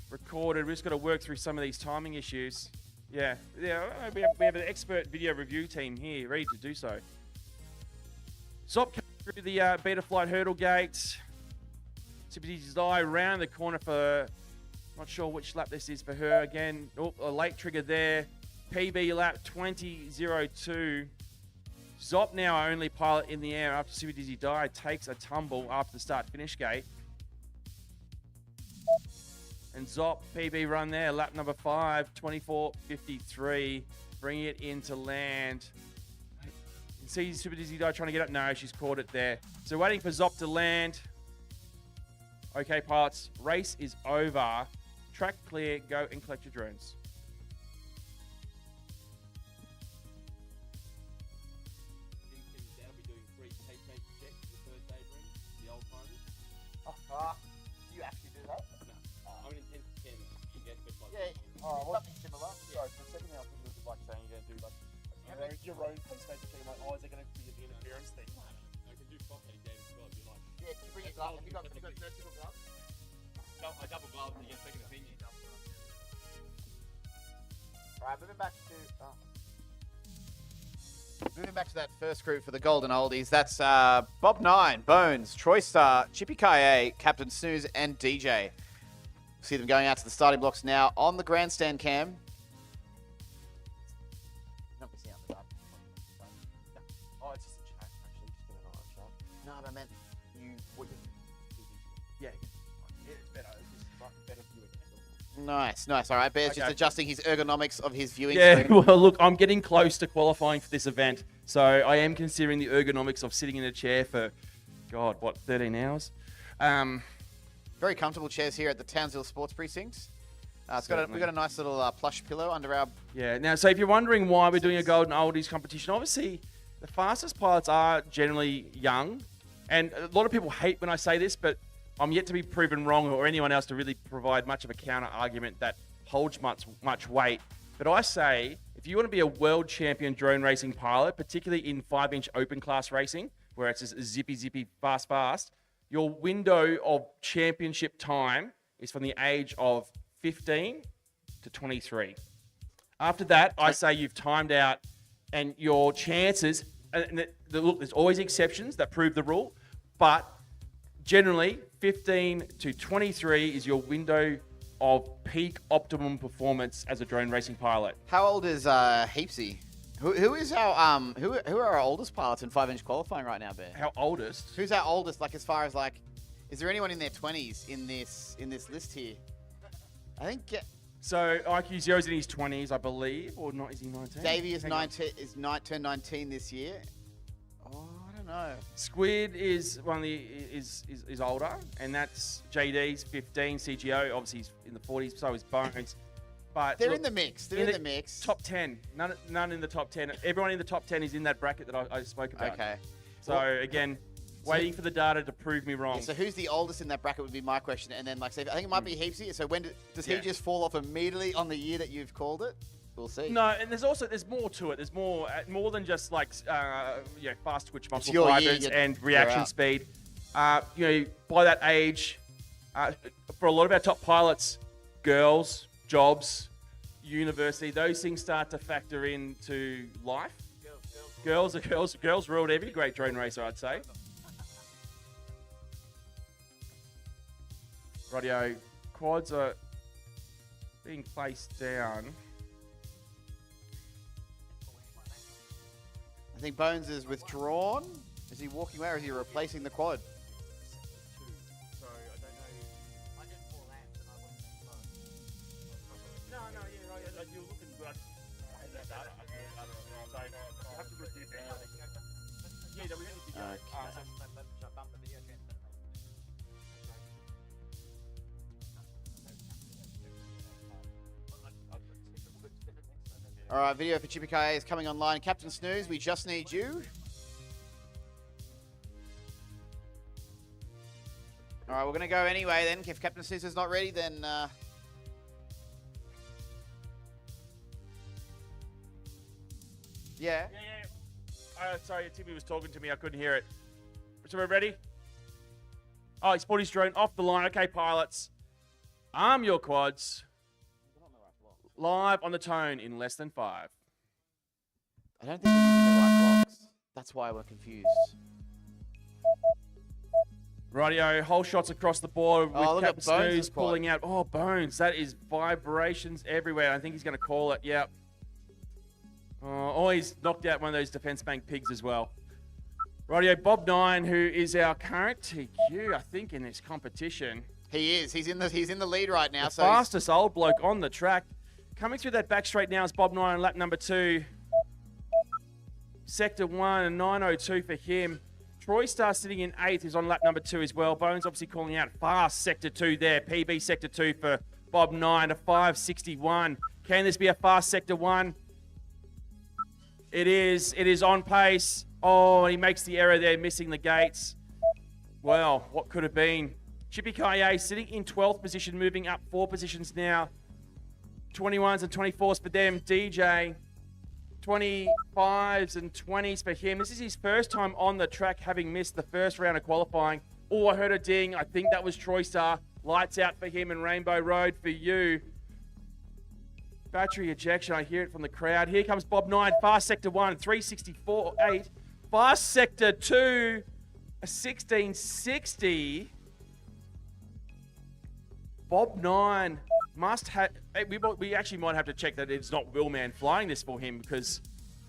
S2: recorded. We've just got to work through some of these timing issues. Yeah. We have an expert video review team here ready to do so. Zop coming through the Beta Flight hurdle gate. Super Dizzy Di round the corner for, not sure which lap this is for her again. Oh, a late trigger there. PB lap 20.02. Zop now our only pilot in the air after Super Dizzy Di takes a tumble after the start-finish gate. And Zop, PB run there, lap number 5, 24.53. Bringing it into land. You can see Super Dizzy Di trying to get up. No, she's caught it there. So waiting for Zop to land. Okay, pilots, race is over. Track clear, go and collect your drones.
S6: Do you actually do that? No. I'm an intense camera. You get a bit like
S7: Something similar.
S6: Sorry, for a second now I think it was like saying you're going to do like your own pacemaker thing. Like, oh, is it going to be an interference thing? I can do fucking game as well if you like.
S1: Yeah, can you bring your glove? Have you got surgical gloves?
S6: No, I double glove and you get a second opinion.
S1: Alright, moving back to that first group for the Golden Oldies. That's Bob 9, Bones, Troy Star, Chippy Kaye, Captain Snooze, and DJ. See them going out to the starting blocks now on the grandstand cam. Not missing out the dark.
S6: Oh, it's just a chat, actually. Just get an eye chat.
S1: No, but I meant you.
S6: Yeah. It's better. It's just better viewing.
S1: Nice. All right, Bear's just adjusting his ergonomics of his viewing
S2: Yeah,
S1: screen.
S2: well, look, I'm getting close to qualifying for this event. So I am considering the ergonomics of sitting in a chair for, 13 hours?
S1: Very comfortable chairs here at the Townsville Sports Precinct. We've got a nice little plush pillow under our...
S2: Yeah, now, so if you're wondering why we're doing a Golden Oldies competition, obviously the fastest pilots are generally young. And a lot of people hate when I say this, but I'm yet to be proven wrong or anyone else to really provide much of a counter argument that holds much weight. But I say, if you want to be a world champion drone racing pilot, particularly in 5-inch open class racing, where it's just zippy, fast, your window of championship time is from the age of 15 to 23. After that, I say you've timed out, and your chances, and look, there's always exceptions that prove the rule, but generally 15 to 23 is your window of peak optimum performance as a drone racing pilot.
S1: How old is Heapsy? Who is our who are our oldest pilots in 5-inch qualifying right now, Bear?
S2: How oldest?
S1: Who's our oldest? Like as far as like, is there anyone in their 20s in this list here? I think
S2: So IQ Zero's in his 20s, I believe, or not? Is he 19?
S1: Davey is 19. Turned 19 this year. Oh, I don't know.
S2: Squid is one of the is older, and that's JD's 15. CGO obviously he's in the 40s, so is Bones. But
S1: they're in the mix. They're in the mix.
S2: Top 10. None in the top 10. Everyone in the top 10 is in that bracket that I spoke about.
S1: Okay.
S2: So again, waiting for the data to prove me wrong.
S1: Yeah, so who's the oldest in that bracket would be my question, and then like say I think it might be Heapsy. So when does he just fall off immediately on the year that you've called it? We'll see.
S2: No, and there's more to it. There's more than just like fast twitch muscle
S1: your
S2: fibers
S1: year,
S2: and reaction speed. By that age, for a lot of our top pilots, girls, jobs, university, those things start to factor into life. Girls ruled every great drone racer, I'd say. Rightio, quads are being placed down.
S1: I think Bones is withdrawn. Is he walking away or is he replacing the quad?
S4: So I don't know. I did 4 laps and I went. No, you're looking good.
S1: All right, video for Chippy is coming online. Captain Snooze, we just need you. All right, we're going to go anyway then. If Captain Snooze is not ready, then... Yeah.
S2: Sorry, Timmy was talking to me. I couldn't hear it. So we're ready? Oh, he's put his drone off the line. Okay, pilots. Arm your quads. Live on the tone in less than 5.
S1: I don't think it's the right blocks. That's why we're confused.
S2: Rightio, whole shots across the board with
S1: look at
S2: Captain
S1: Bones'
S2: Snooze
S1: quad.
S2: pulling out. Oh, Bones. That is vibrations everywhere. I think he's going to call it. Yep. Oh, he's knocked out one of those defense bank pigs as well. Rightio, Bob 9, who is our current TQ, I think, in this competition.
S1: He is. He's in the lead right now.
S2: The
S1: So
S2: fastest old bloke on the track. Coming through that back straight now is Bob 9 on lap number 2. Sector 1 and 9:02 for him. Troy Star sitting in 8th is on lap number 2 as well. Bones obviously calling out fast Sector 2 there. PB Sector 2 for Bob 9 to 5:61. Can this be a fast Sector 1? It is. It is on pace. Oh, he makes the error there, missing the gates. Well, what could have been? Chippy Kaye sitting in 12th position, moving up 4 positions now. 21s and 24s for them. DJ, 25s and 20s for him. This is his first time on the track, having missed the first round of qualifying. Oh, I heard a ding. I think that was Troy Star. Lights out for him and Rainbow Road for you. Battery ejection. I hear it from the crowd. Here comes Bob 9. Fast Sector 1, 3:64.8. Fast Sector 2, a 16:60. Bob 9 must have... We actually might have to check that it's not Willman flying this for him, because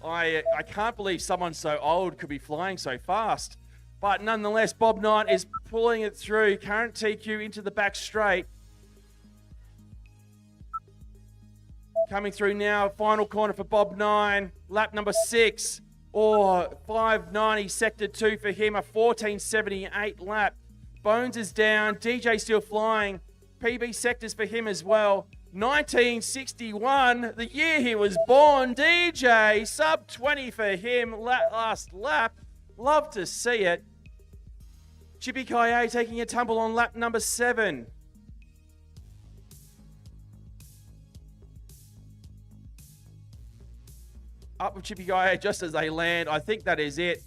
S2: I can't believe someone so old could be flying so fast. But nonetheless, Bob 9 is pulling it through. Current TQ into the back straight. Coming through now, final corner for Bob 9. Lap number 6. Or 590 sector 2 for him, a 1478 lap. Bones is down, DJ still flying. PB sectors for him as well. 1961, the year he was born. DJ, sub 20 for him, last lap. Love to see it. Chippy Kaye taking a tumble on lap number 7. Up with Chippy Kaye just as they land. I think that is it.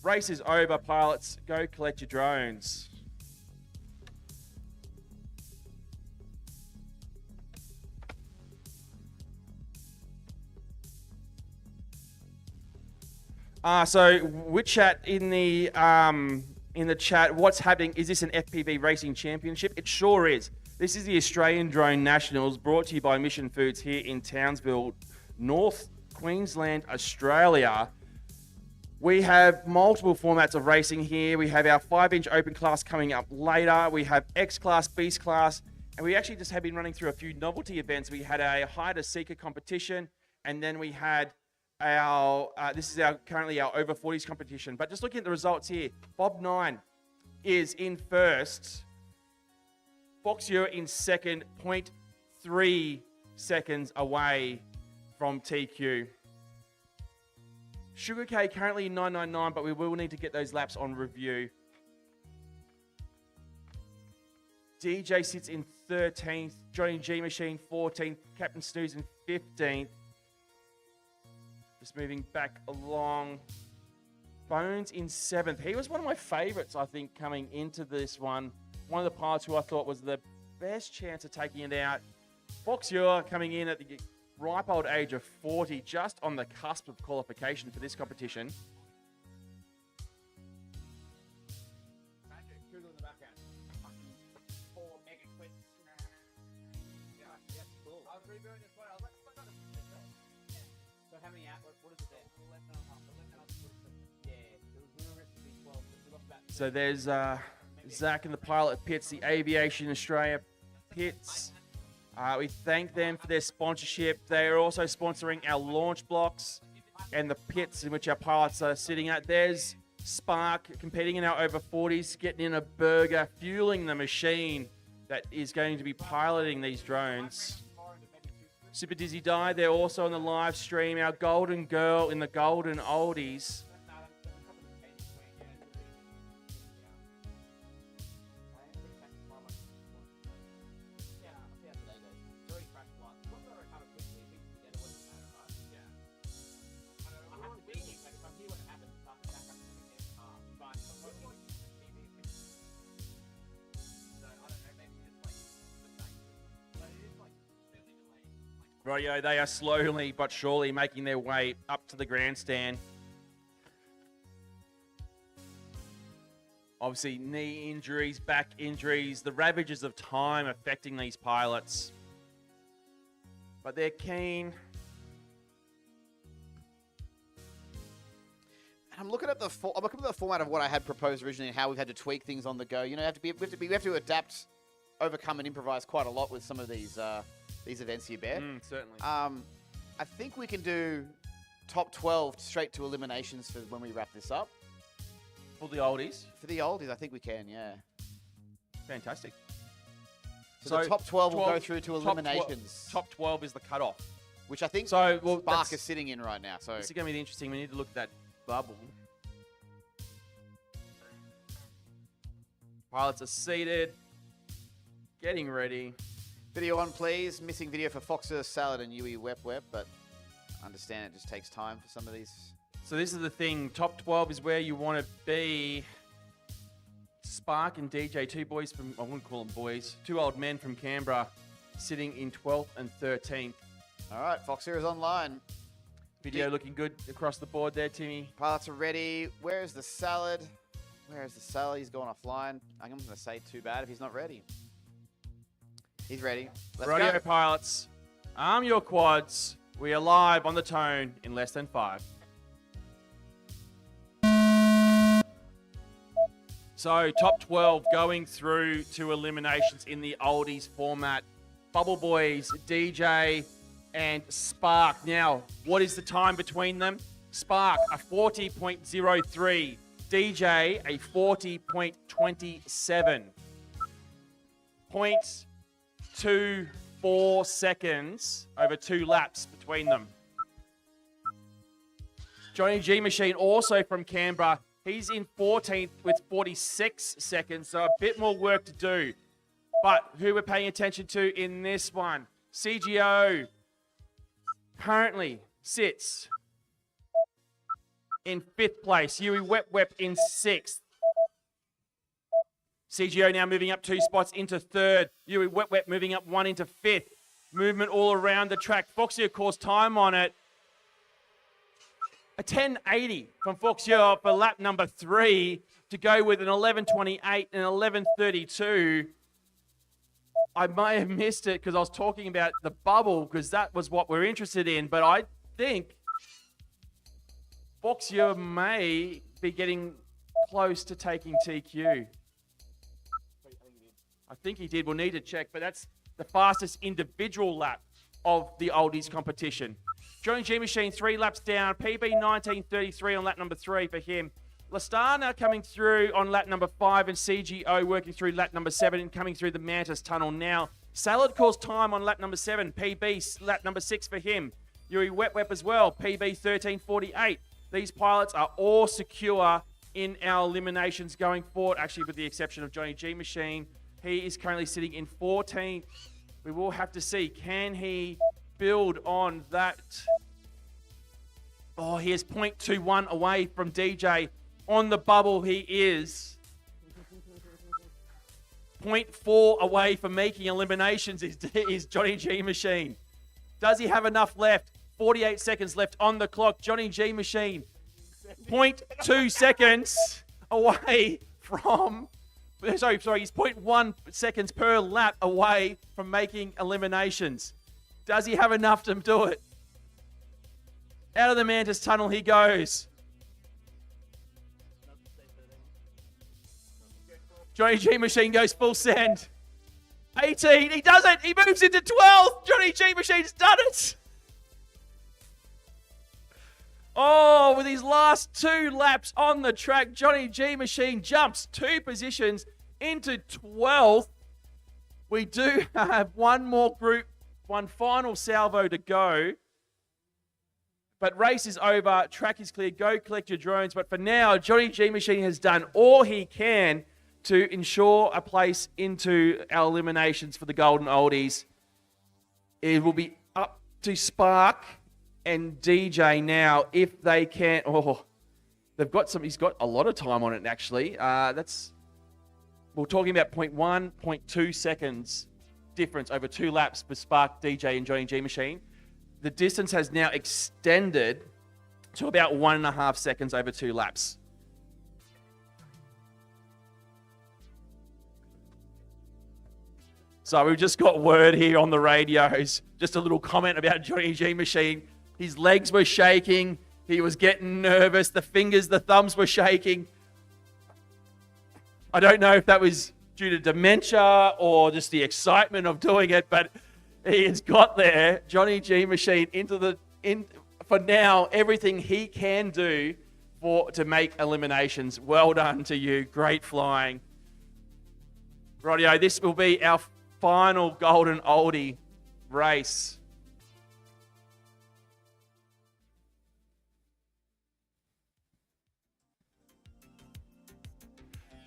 S2: Race is over, pilots. Go collect your drones. So we chat in the chat. What's happening? Is this an FPV Racing Championship? It sure is. This is the Australian Drone Nationals, brought to you by Mission Foods here in Townsville, North Queensland, Australia. We have multiple formats of racing here. We have our 5-inch open class coming up later. We have X class, Beast class, and we actually just have been running through a few novelty events. We had a Hider Seeker competition, and then we had our this is currently our over 40s competition. But just looking at the results here, Bob 9 is in first, Foxure in second, 0.3 seconds away from TQ. Sugar K currently in 999, but we will need to get those laps on review. DJ sits in 13th, Johnny G Machine 14th, Captain Snooze in 15th. Just moving back along. Bones in 7th. He was one of my favorites, I think, coming into this one. One of the pilots who I thought was the best chance of taking it out. Foxure coming in at the ripe old age of 40, just on the cusp of qualification for this competition. So there's Zach and the pilot pits, the Aviation Australia pits. We thank them for their sponsorship. They are also sponsoring our launch blocks and the pits in which our pilots are sitting at. There's Spark competing in our over 40s, getting in a burger, fueling the machine that is going to be piloting these drones. Super Dizzy Die, they're also on the live stream. Our golden girl in the golden oldies. Rightio, they are slowly but surely making their way up to the grandstand. Obviously, knee injuries, back injuries, the ravages of time affecting these pilots. But they're keen.
S1: And I'm looking at the format of what I had proposed originally and how we've had to tweak things on the go. You know, we have to adapt, overcome, and improvise quite a lot with some of these events here, Bear.
S2: Certainly.
S1: I think we can do top 12 straight to eliminations for when we wrap this up.
S2: For the oldies?
S1: For the oldies, I think we can, yeah.
S2: Fantastic.
S1: So the top 12 will go through to eliminations.
S2: Top 12 is the cutoff.
S1: Which I think
S2: Spark
S1: is sitting in right now. So
S2: this is going to be interesting. We need to look at that bubble. Pilots are seated. Getting ready.
S1: Video on, please. Missing video for Foxer, Salad, and Yui Wep, but I understand it just takes time for some of these.
S2: So this is the thing. Top 12 is where you want to be. Spark and DJ, two boys from, I wouldn't call them boys, two old men from Canberra, sitting in 12th and 13th.
S1: All right, Foxer is online.
S2: Video looking good across the board there, Timmy.
S1: Pilots are ready. Where's the Salad? Where's the Salad? He's gone offline. I'm going to say too bad if he's not ready. He's ready. Let's
S2: Radio
S1: go.
S2: pilots, arm your quads. We are live on the tone in less than 5. So, top 12 going through to eliminations in the oldies format. Bubble Boys, DJ, and Spark. Now, what is the time between them? Spark, a 40.03. DJ, a 40.27. 0.24 seconds over 2 laps between them. Johnny G Machine, also from Canberra. He's in 14th with 46 seconds, so a bit more work to do. But who we're paying attention to in this one? CGO currently sits in 5th place. Yui Wep in 6th. CGO now moving up 2 spots into 3rd. Yui Wep moving up 1 into 5th. Movement all around the track. Foxy, of course, time on it. A 10.80 from Foxy for lap number 3 to go with an 11.28 and 11.32. I may have missed it because I was talking about the bubble because that was what we're interested in. But I think Foxy may be getting close to taking TQ. I think he did. We'll need to check. But that's the fastest individual lap of the Oldies competition. Johnny G Machine 3 laps down. PB 19.33 on lap number 3 for him. Lastana coming through on lap number 5 and CGO working through lap number 7 and coming through the Mantis Tunnel now. Salad calls time on lap number 7. PB lap number 6 for him. Yuri Wep as well. PB 13.48. These pilots are all secure in our eliminations going forward, actually with the exception of Johnny G Machine. He is currently sitting in 14th. We will have to see, can he build on that? Oh, he is 0.21 away from DJ. On the bubble, he is 0.4 away from making eliminations is Johnny G Machine. Does he have enough left? 48 seconds left on the clock. Johnny G Machine, 0.2 seconds away from... Sorry, he's 0.1 seconds per lap away from making eliminations. Does he have enough to do it? Out of the Mantis Tunnel he goes. Johnny G Machine goes full send. 18, he does it! He moves into 12th! Johnny G Machine's done it! Oh, with his last 2 laps on the track, Johnny G Machine jumps 2 positions into 12th. We do have one final salvo to go. But race is over, track is clear, go collect your drones. But for now, Johnny G Machine has done all he can to ensure a place into our eliminations for the Golden Oldies. It will be up to Spark and DJ now if they can. Oh, they've got some. He's got a lot of time on it actually. We're talking about 0.1, 0.2 seconds difference over 2 laps for Spark, DJ, and Johnny G Machine. The distance has now extended to about 1.5 seconds over 2 laps. So we've just got word here on the radios. Just a little comment about Johnny G Machine. His legs were shaking. He was getting nervous. The fingers, the thumbs were shaking. I don't know if that was due to dementia or just the excitement of doing it, but he has got there. Johnny G Machine for now, everything he can do to make eliminations. Well done to you. Great flying. Rightio, this will be our final Golden Oldie race.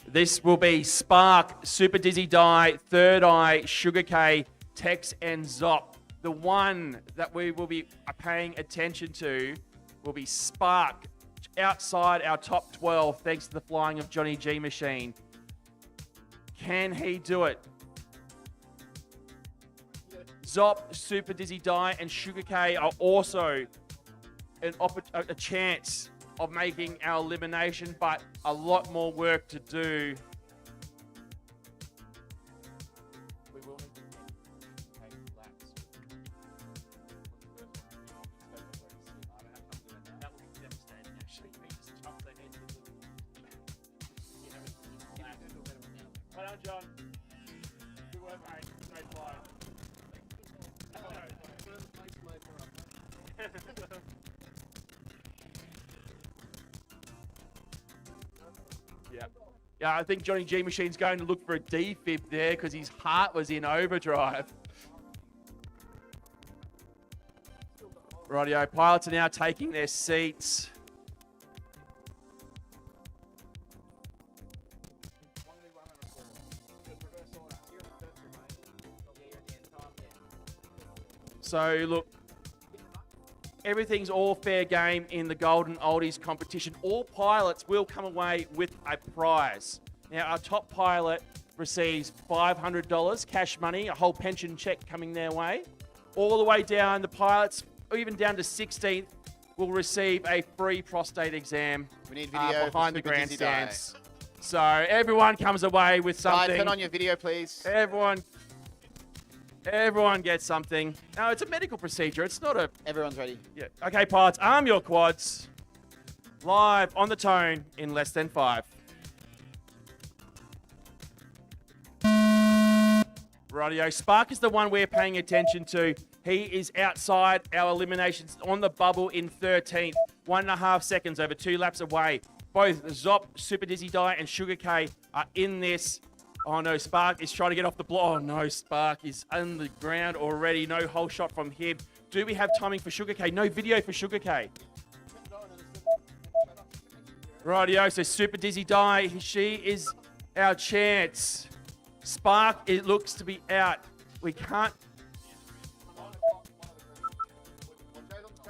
S2: This will be Spark, Super Dizzy Die, Third Eye, Sugar K, Tex, and Zop. The one that we will be paying attention to will be Spark, outside our top 12, thanks to the flying of Johnny G Machine. Can he do it? Zop, Super Dizzy Die, and Sugar K are also a chance of making our elimination, but a lot more work to do. We will need to take laps. That would be devastating, actually. We just jump their heads into the... Well done, John. Good work, mate. Great fly. Yeah, I think Johnny G Machine's going to look for a defib there because his heart was in overdrive. Rightio, pilots are now taking their seats. So, look, everything's all fair game in the Golden Oldies competition. All pilots will come away with a prize. Now, our top pilot receives $500 cash money, a whole pension check coming their way. All the way down, the pilots, even down to 16th, will receive a free prostate exam
S1: We need video
S2: behind the
S1: for Super Dizzy Die.
S2: grandstands. So everyone comes away with
S1: Guys,
S2: something.
S1: turn on your video, please.
S2: Everyone gets something. No, it's a medical procedure. It's not a...
S1: Everyone's ready.
S2: Yeah. Okay, pilots, arm your quads. Live on the tone in less than 5. Rightio. Spark is the one we're paying attention to. He is outside our eliminations on the bubble in 13th. 1.5 seconds over 2 laps away. Both Zop, Super Dizzy Die, and Sugar K are in this. Oh no, Spark is trying to get off the block. Oh no, Spark is on the ground already. No whole shot from him. Do we have timing for Sugar K? No video for Sugar K. Rightio, so Super Dizzy Die, she is our chance. Spark, it looks to be out. We can't.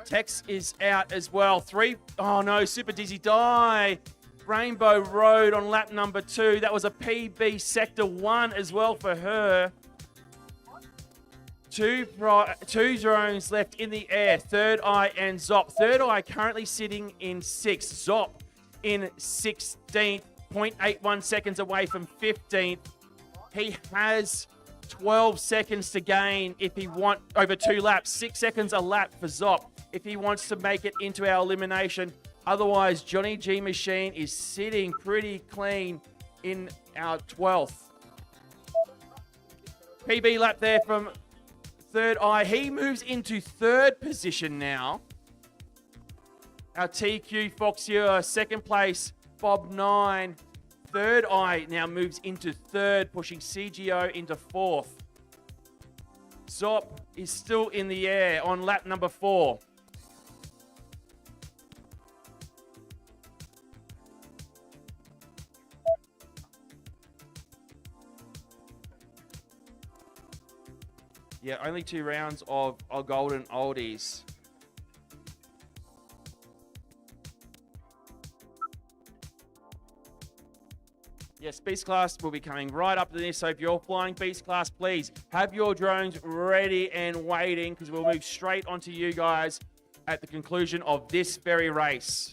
S2: Tex is out as well. Oh no, Super Dizzy Die. Rainbow Road on lap number 2. That was a PB Sector 1 as well for her. Two drones left in the air. Third Eye and Zop. Third Eye currently sitting in 6th. Zop in 16th. 0.81 seconds away from 15th. He has 12 seconds to gain if he wants over 2 laps. 6 seconds a lap for Zop if he wants to make it into our elimination. Otherwise, Johnny G Machine is sitting pretty clean in our 12th. PB lap there from Third Eye. He moves into 3rd position now. Our TQ Foxier, 2nd place, Bob 9. Third Eye now moves into 3rd, pushing CGO into 4th. Zop is still in the air on lap number 4. Yeah, only 2 rounds of our Golden Oldies. Yes, Beast Class will be coming right up to this. So if you're flying Beast Class, please have your drones ready and waiting because we'll move straight onto you guys at the conclusion of this very race.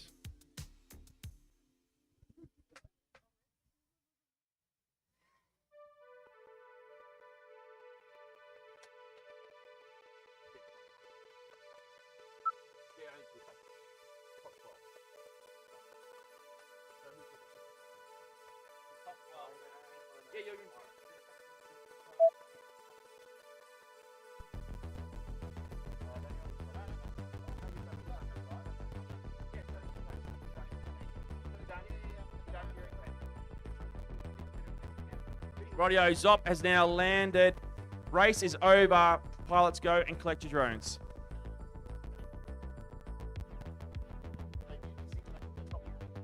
S2: Rightio, Zop has now landed. Race is over. Pilots go and collect your drones.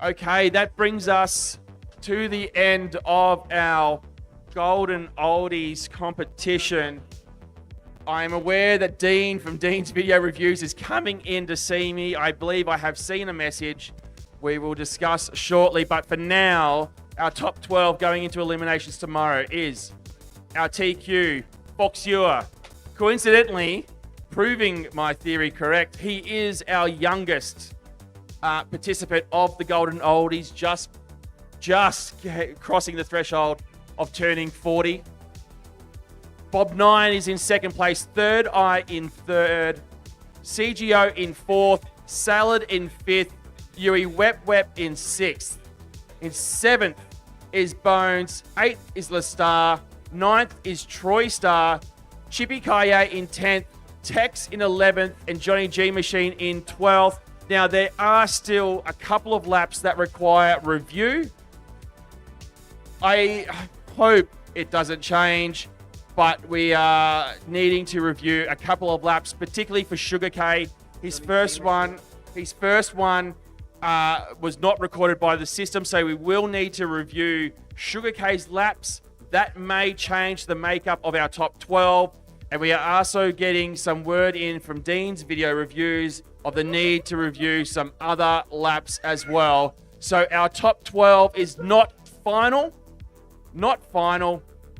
S2: Okay, that brings us to the end of our Golden Oldies competition. I am aware that Dean from Dean's Video Reviews is coming in to see me. I believe I have seen a message we will discuss shortly. But for now, our top 12 going into eliminations tomorrow is our TQ, Foxier. Coincidentally, proving my theory correct, he is our youngest participant of the Golden Oldies, just crossing the threshold of turning 40. Bob 9 is in 2nd place, Third Eye in 3rd, CGO in 4th, Salad in 5th, Yui Wep in 6th. In 7th is Bones, 8th is Lestar, 9th is Troy Star, Chippy Kaye in 10th, Tex in 11th, and Johnny G Machine in 12th. Now, there are still a couple of laps that require review. I hope it doesn't change, but we are needing to review a couple of laps, particularly for Sugar K. His first one was not recorded by the system, so we will need to review Sugar K's laps. That may change the makeup of our top 12. And we are also getting some word in from Dean's video reviews of the need to review some other laps as well. So our top 12 is not final,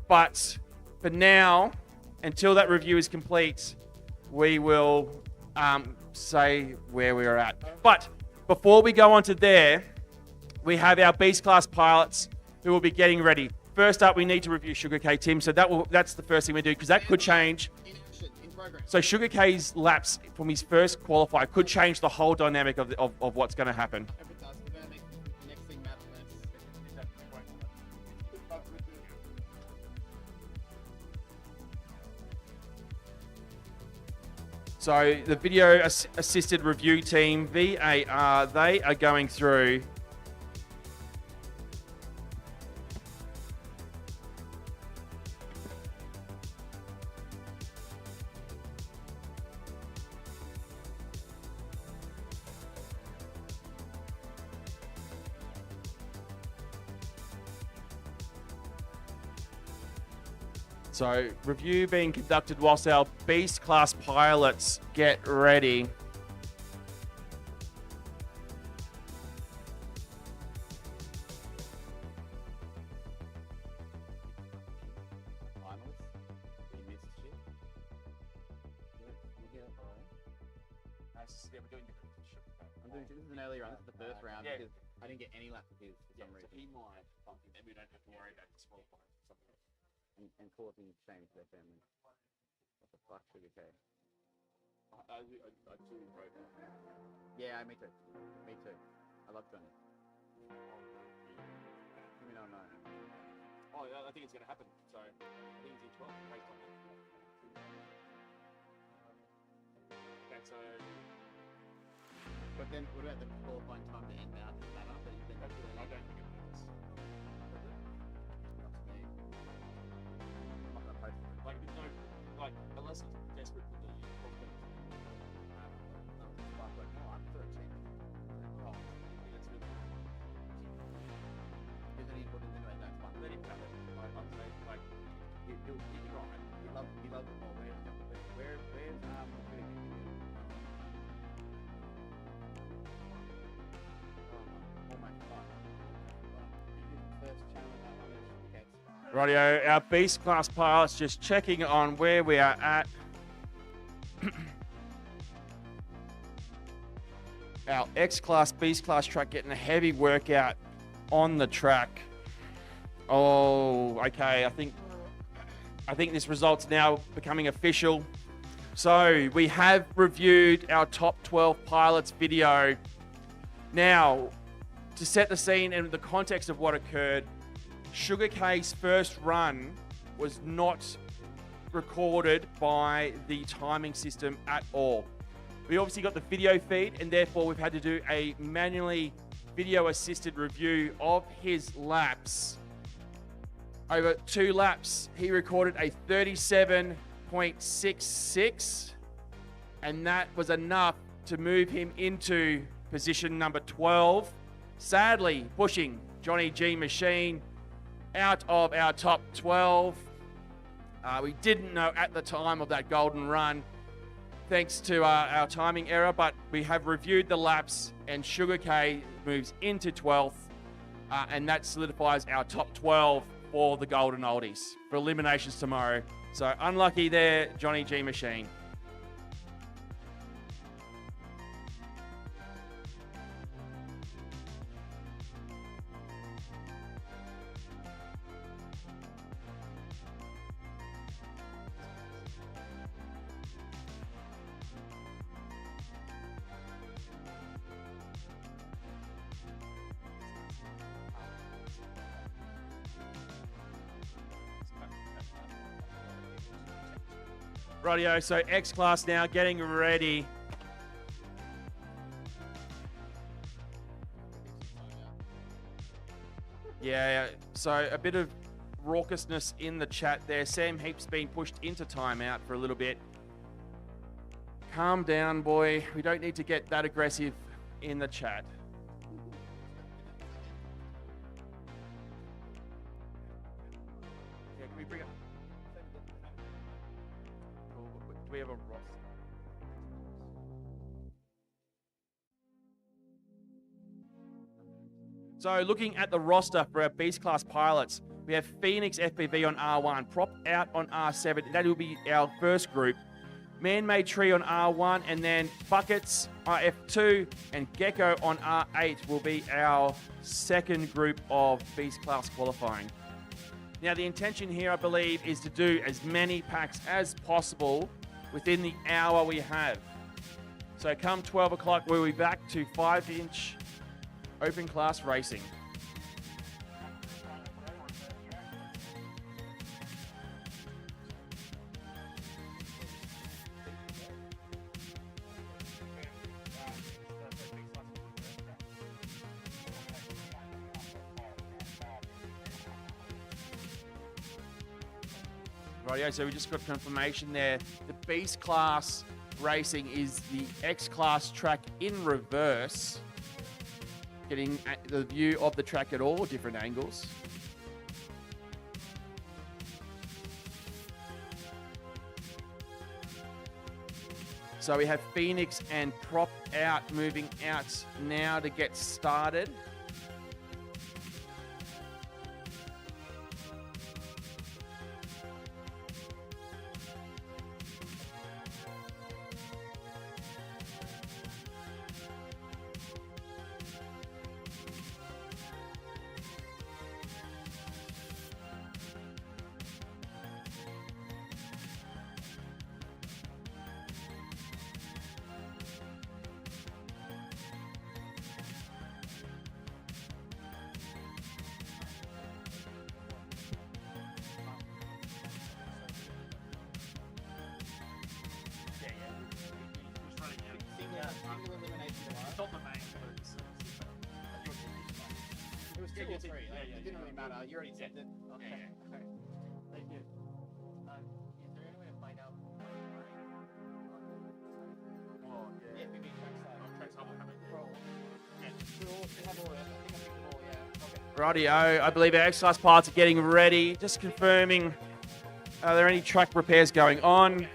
S2: but for now, until that review is complete, we will say where we are at. But before we go on to there, we have our Beast Class pilots who will be getting ready. First up, we need to review Sugar K, Tim. So that's the first thing we do, because that could change. So Sugar K's laps from his first qualifier could change the whole dynamic of what's going to happen.
S1: If it does, we're going to make the next thing matter less.
S2: So the video assisted review team, VAR, they are going through So, review being conducted whilst our Beast Class pilots get ready.
S1: This is an early round. This is the first round
S2: yeah.
S1: because I didn't get any laps of his for some reason.
S2: He might, and we don't have to worry about disqualifying.
S6: And causing shame to their family. What the fuck, Sugar K?
S2: I do wrote that.
S1: Yeah, me too. Me too. I love Johnny. Give me no.
S2: Oh, yeah, I think it's going to happen. So, I think he's in 12 based on that. Okay, so...
S1: But then, what about the qualifying time to end out? Does that matter? That he's been
S2: I don't think it matters.
S1: up to me. I'm gonna post it.
S2: Like, no, like, unless he's desperate for the confidence.
S1: I'm 13.
S2: Oh, that's really good.
S1: Isn't he put it into it? That's fine.
S2: Let him have it. Like, I'm saying, like, he'll try.
S1: He loves it more. Where's
S2: Rightio, our Beast Class pilots just checking on where we are at. Our X Class, Beast Class truck getting a heavy workout on the track. Oh, okay. I think this result's now becoming official. So we have reviewed our top 12 pilots video. Now, to set the scene and the context of what occurred, Sugar K's first run was not recorded by the timing system at all. We obviously got the video feed, and therefore we've had to do a manually video-assisted review of his laps. Over 2 laps, he recorded a 37.66, and that was enough to move him into position number 12. Sadly, pushing Johnny G Machine out of our top 12. We didn't know at the time of that golden run, thanks to our timing error, but we have reviewed the laps, and Sugar K moves into 12th, and that solidifies our top 12 for the Golden Oldies for eliminations tomorrow. So unlucky there, Johnny G Machine. Rightio, so X Class now getting ready. Yeah, So a bit of raucousness in the chat there. Sam Heap's been pushed into timeout for a little bit. Calm down, boy. We don't need to get that aggressive in the chat. Yeah, can we bring up? Do we have a roster? So looking at the roster for our Beast Class pilots, we have Phoenix FPV on R1, Prop Out on R7. That will be our first group. Man-Made Tree on R1, and then Buckets F2 and Gecko on R8 will be our second group of Beast Class qualifying. Now the intention here, I believe, is to do as many packs as possible within the hour we have. So come 12 o'clock, we'll be back to 5-inch open class racing. Rightio, so we just got confirmation there. The Beast Class racing is the X Class track in reverse. Getting the view of the track at all different angles. So we have Phoenix and Prop Out moving out now to get started.
S1: It was 2 or 3. It didn't really matter. You already said it. Okay. Okay. Thank you. Is there any way to find out? Oh, yeah. Yeah, maybe Trackside. Trackside will have it. Yeah. We'll have all. I think I picked them all. Yeah. Okay.
S2: Rightio, I believe our X-Class pilots are getting ready. Just confirming, are there any track repairs going on?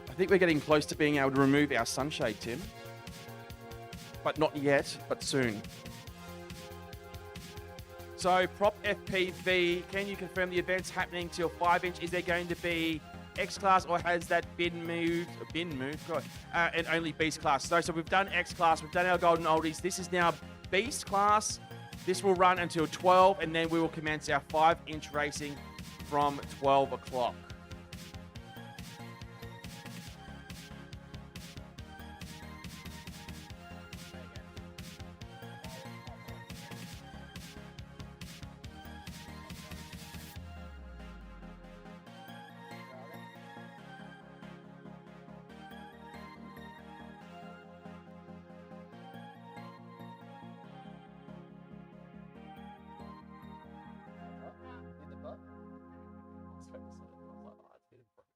S2: I think we're getting close to being able to remove our sunshade, Tim. But not yet, but soon. So, Prop FPV, can you confirm the event's happening till 5-inch? Is there going to be X-Class or has that been moved? God. And only Beast Class. So we've done X-Class, we've done our Golden Oldies. This is now Beast Class. This will run until 12 and then we will commence our 5-inch racing from 12 o'clock.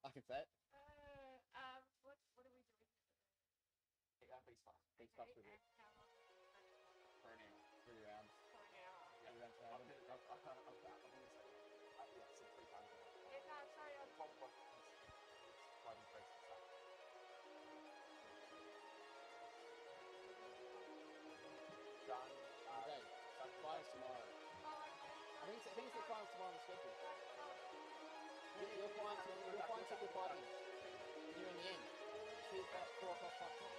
S1: I can say it.
S10: What are we doing?
S1: Beast Class with it. For an hour. 3 rounds.
S10: For an hour.
S1: Yeah. 3 rounds.
S10: Sorry,
S1: Done. Okay. So finals tomorrow. I think it's the finals tomorrow on the schedule. You're flying to your party. You're in the end. 2 o'clock, 4 o'clock, 5 o'clock.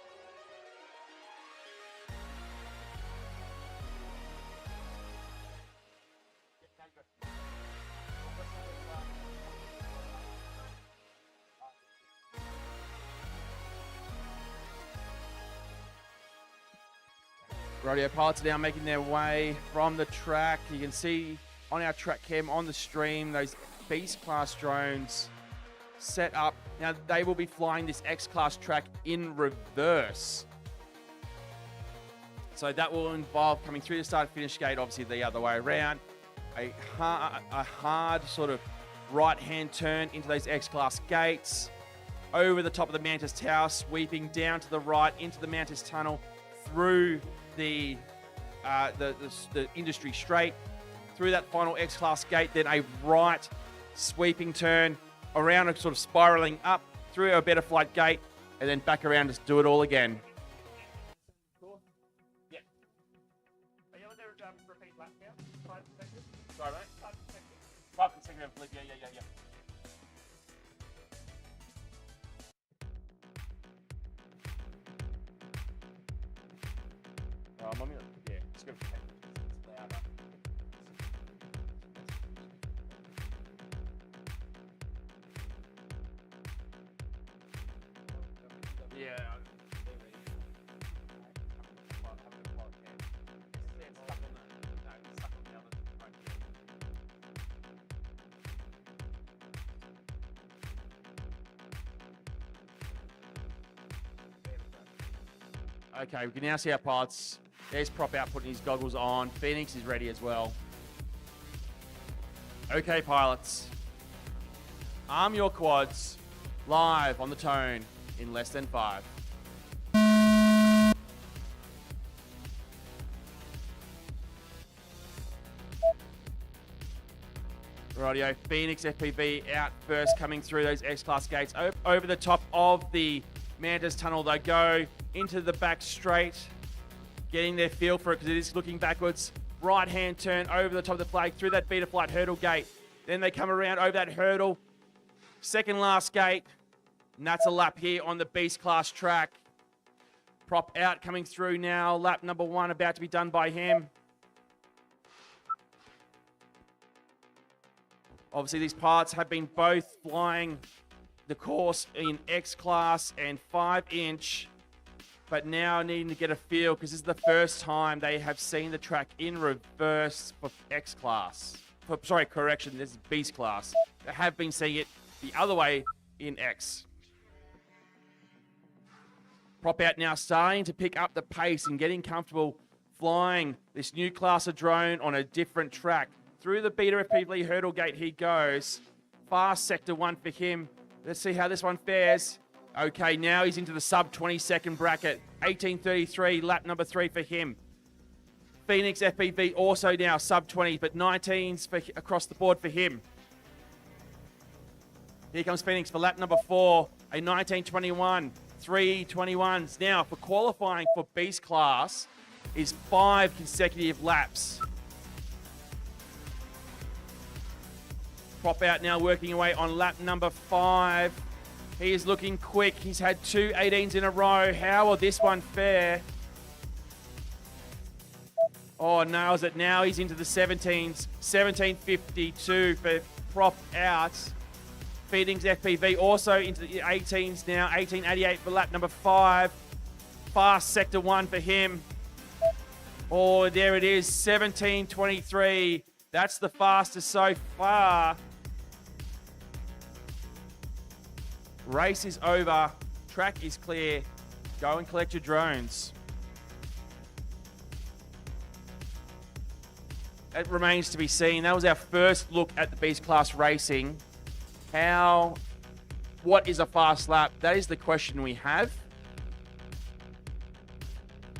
S2: Rodeo pilots are now making their way from the track. You can see on our track cam on the stream those Beast Class drones set up. Now they will be flying this X Class track in reverse. So that will involve coming through the start and finish gate, obviously the other way around. A hard sort of right-hand turn into those X-Class gates, over the top of the Mantis Tower, sweeping down to the right into the Mantis Tunnel, through the Industry Straight, through that final X-Class gate, then a right sweeping turn around, a sort of spiraling up through a Better Flight gate, and then back around to do it all again.
S4: Cool.
S2: Yeah.
S4: Are you able to repeat lap now? 5 seconds.
S2: Sorry, mate.
S4: 5 seconds.
S2: 5 consecutive flip. Yeah. Mommy, yeah, it's good. It's louder. Yeah. Okay, we can now see our pilots. There's Prop Out putting his goggles on. Phoenix is ready as well. Okay, pilots. Arm your quads. Live on the tone in less than 5. Rightio, Phoenix FPV out first, coming through those X-Class gates. Over the top of the Mantis Tunnel they go, into the back straight, getting their feel for it because it is looking backwards. Right-hand turn over the top of the flag, through that Beta Flight hurdle gate. Then they come around over that hurdle. Second last gate, and that's a lap here on the Beast Class track. Prop Out coming through now. Lap number 1 about to be done by him. Obviously, these pilots have been both flying the course in X-Class and 5-inch, but now needing to get a feel because this is the first time they have seen the track in reverse for X-Class. Sorry, correction, this is Beast Class. They have been seeing it the other way in X. Prop Out now starting to pick up the pace and getting comfortable flying this new class of drone on a different track. Through the Beta FPV hurdle gate he goes. Fast sector 1 for him. Let's see how this one fares. Okay, now he's into the sub 20 second bracket. 18:33, lap number 3 for him. Phoenix FPV also now sub 20, but 19s for, across the board for him. Here comes Phoenix for lap number 4, a 19:21. 3:21s now for qualifying for Beast Class is 5 consecutive laps. Prop Out now working away on lap number 5. He is looking quick. He's had 2 18s in a row. How will this one fare? Oh, nails it. Now he's into the 17s. 17:52 for Prop Out. Phoenix FPV also into the 18s now. 18:88 for lap number 5. Fast sector 1 for him. Oh, there it is. 17:23. That's the fastest so far. Race is over. Track is clear. Go and collect your drones. It remains to be seen. That was our first look at the Beast Class racing. What is a fast lap? That is the question we have.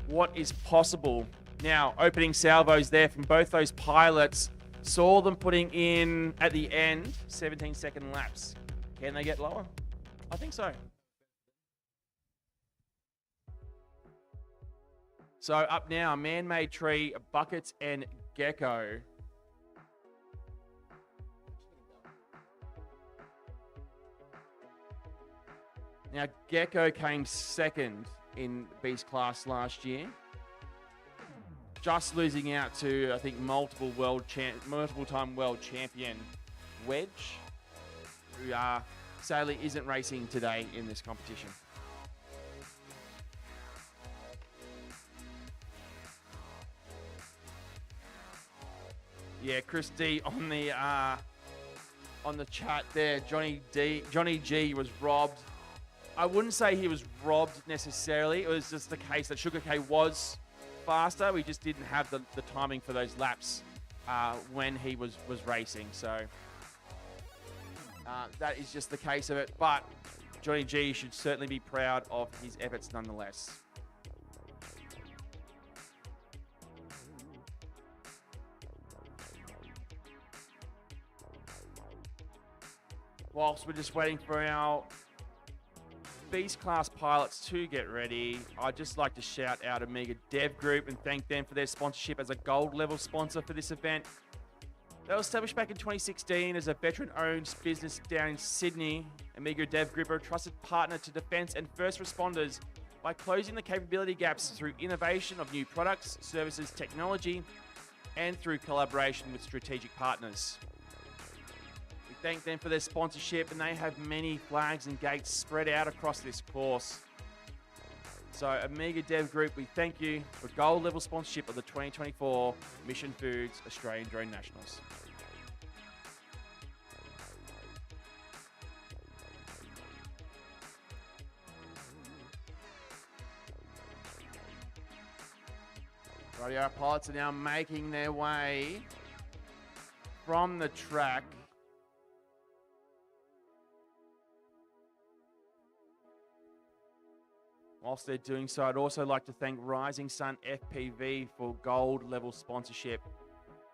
S2: What is possible? Now, opening salvos there from both those pilots. Saw them putting in, at the end, 17-second laps. Can they get lower? I think so. So up now, Man-Made Tree, Buckets, and Gecko. Now, Gecko came second in Beast Class last year. Just losing out to, I think, multiple-time world champion Wedge, who sadly isn't racing today in this competition. Yeah, Chris D on the chat there. Johnny G was robbed. I wouldn't say he was robbed necessarily. It was just the case that Sugar K was faster. We just didn't have the timing for those laps when he was racing. So that is just the case of it. But Johnny G should certainly be proud of his efforts nonetheless. Whilst we're just waiting for our Beast Class pilots to get ready, I'd just like to shout out Amiga Dev Group and thank them for their sponsorship as a gold level sponsor for this event. They were established back in 2016 as a veteran-owned business down in Sydney. Amiga Dev Group are a trusted partner to defence and first responders by closing the capability gaps through innovation of new products, services, technology, and through collaboration with strategic partners. We thank them for their sponsorship, and they have many flags and gates spread out across this course. So Amiga Dev Group, we thank you for gold level sponsorship of the 2024 Mission Foods Australian Drone Nationals. Rightio, our pilots are now making their way from the track. Whilst they're doing so, I'd also like to thank Rising Sun FPV for gold level sponsorship.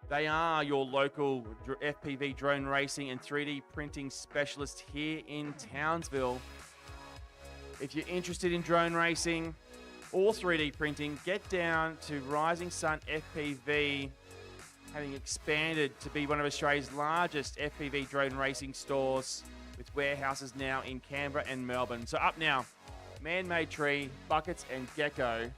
S2: They are your local FPV drone racing and 3D printing specialist here in Townsville. If you're interested in drone racing or 3D printing, get down to Rising Sun FPV, having expanded to be one of Australia's largest FPV drone racing stores with warehouses now in Canberra and Melbourne. So up now, Man-Made Tree, Buckets and Gecko.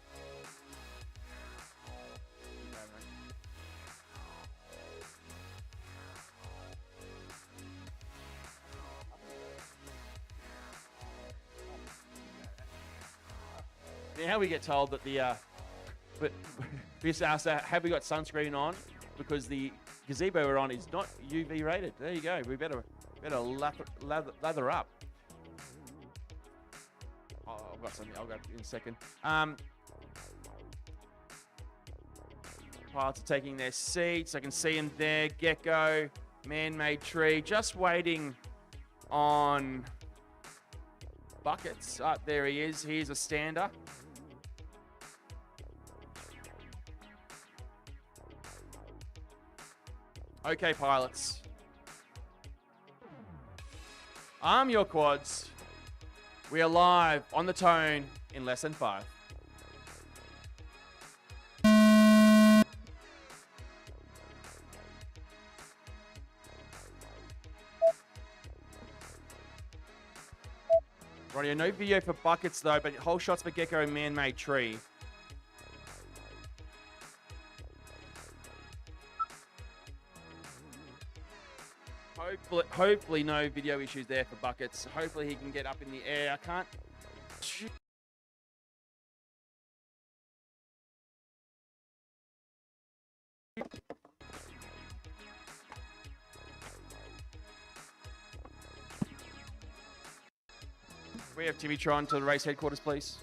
S2: Now we get told that but we just asked, have we got sunscreen on? Because the gazebo we're on is not UV rated. There you go. We better lather up. Oh, I've got something. I'll go in a second. Pilots are taking their seats. I can see them there. Gecko, Man-Made Tree, just waiting on Buckets. There he is. Here's a stander. Okay, pilots. Arm your quads. We are live on the tone in less than 5. Rightio, no video for Buckets though, but whole shots for Gecko and Man-Made Tree. Hopefully no video issues there for Buckets. Hopefully he can get up in the air. I can't. We have Timmytron to the race headquarters, please.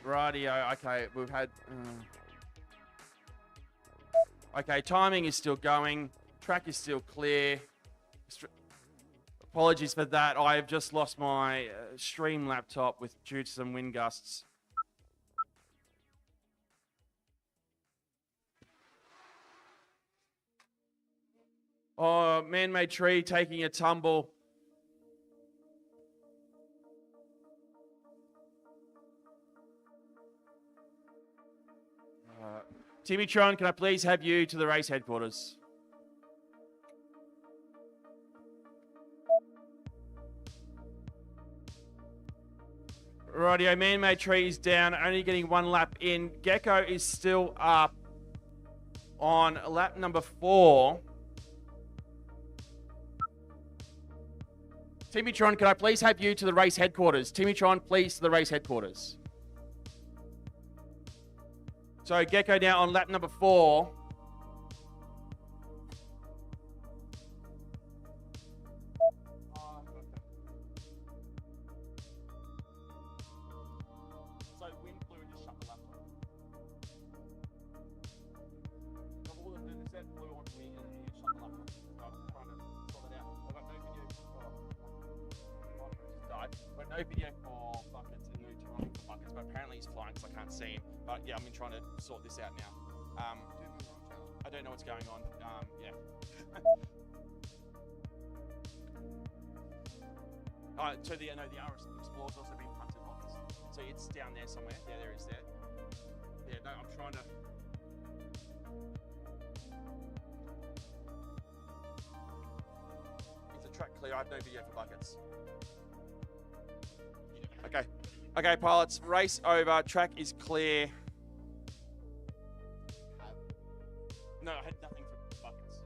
S2: Rightio, okay, we've had... Okay, timing is still going. Track is still clear. Apologies for that. I have just lost my stream laptop due to some wind gusts. Oh, Man-Made Tree taking a tumble. Timmytron, can I please have you to the race headquarters? Rightio, Man-Made Tree is down, only getting one lap in. Gecko is still up on lap number 4. Timmytron, can I please have you to the race headquarters? Timmytron, please to the race headquarters. So Gecko now on lap number 4. no video for Buckets and no timing for Buckets, but apparently he's flying because I can't see him. But yeah, I've been trying to sort this out now. I don't know what's going on. Yeah. So the RS Explorer's also been punted Buckets. So it's down there somewhere. Yeah, there is there. Yeah, no, I'm trying to. Is the track clear? I have no video for Buckets. Okay. Okay, pilots, race over. Track is clear. No, I had nothing for Buckets.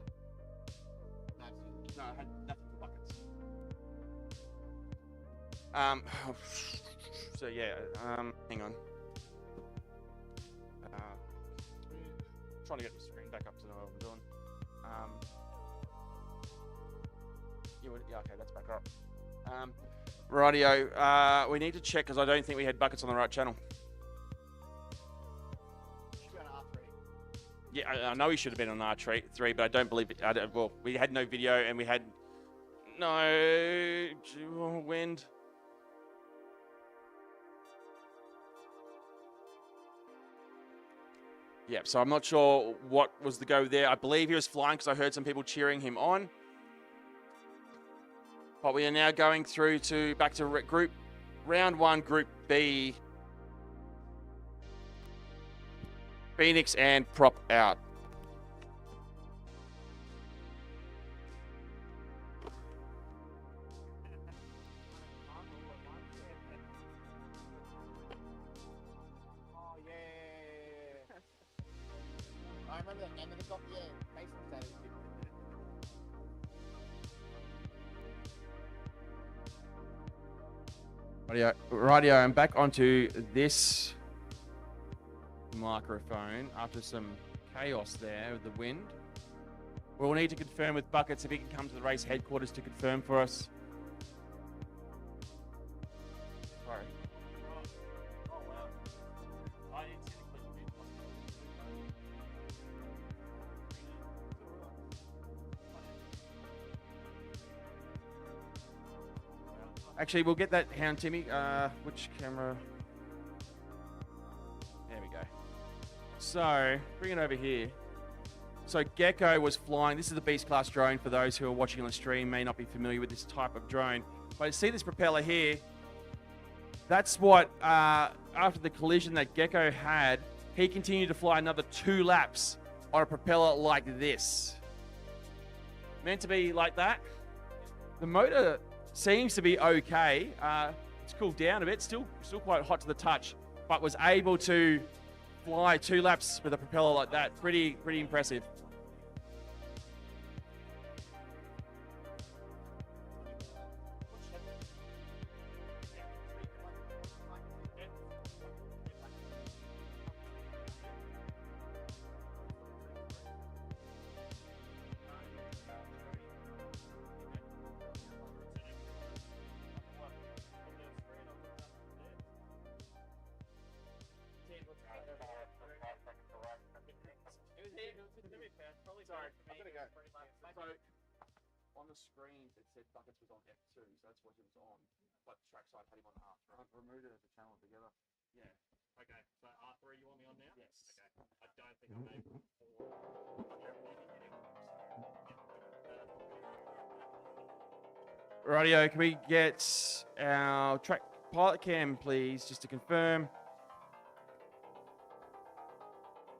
S2: No, I had nothing for Buckets. So yeah, hang on. Trying to get the screen back up to know what we're doing. Yeah, okay, that's back up. Rightio, we need to check because I don't think we had Buckets on the right channel. Yeah, I know he should have been on R3, but I don't believe it. Well, we had no video and we had no wind. Yeah, so I'm not sure what was the go there. I believe he was flying because I heard some people cheering him on. But we are now going through to back to round 1, Group B. Phoenix and Prop out.
S1: Oh, yeah. I remember that game. They got Mason said
S2: Radio, I'm back onto this microphone after some chaos there with the wind. We'll need to confirm with Buckets if he can come to the race headquarters to confirm for us. Sorry. Oh, wow. I didn't see the clip. Actually, we'll get that hand, Timmy. Which camera? There we go. So, bring it over here. So, Gecko was flying. This is the Beast Class drone. For those who are watching on the stream, may not be familiar with this type of drone. But you see this propeller here? That's what, after the collision that Gecko had, he continued to fly another 2 laps on a propeller like this. Meant to be like that. The motor seems to be okay. It's cooled down a bit, still quite hot to the touch, but was able to fly 2 laps with a propeller like that. Pretty impressive. On the screens, it said Buckets was on F2, so that's what he was on. But Trackside had him on R3. I've removed it as a channel together. Yeah.
S4: Okay, so R3 you want me on now?
S2: Yes.
S4: Okay. I don't think I'm able to.
S2: Radio, can we get our track pilot cam, please, just to confirm?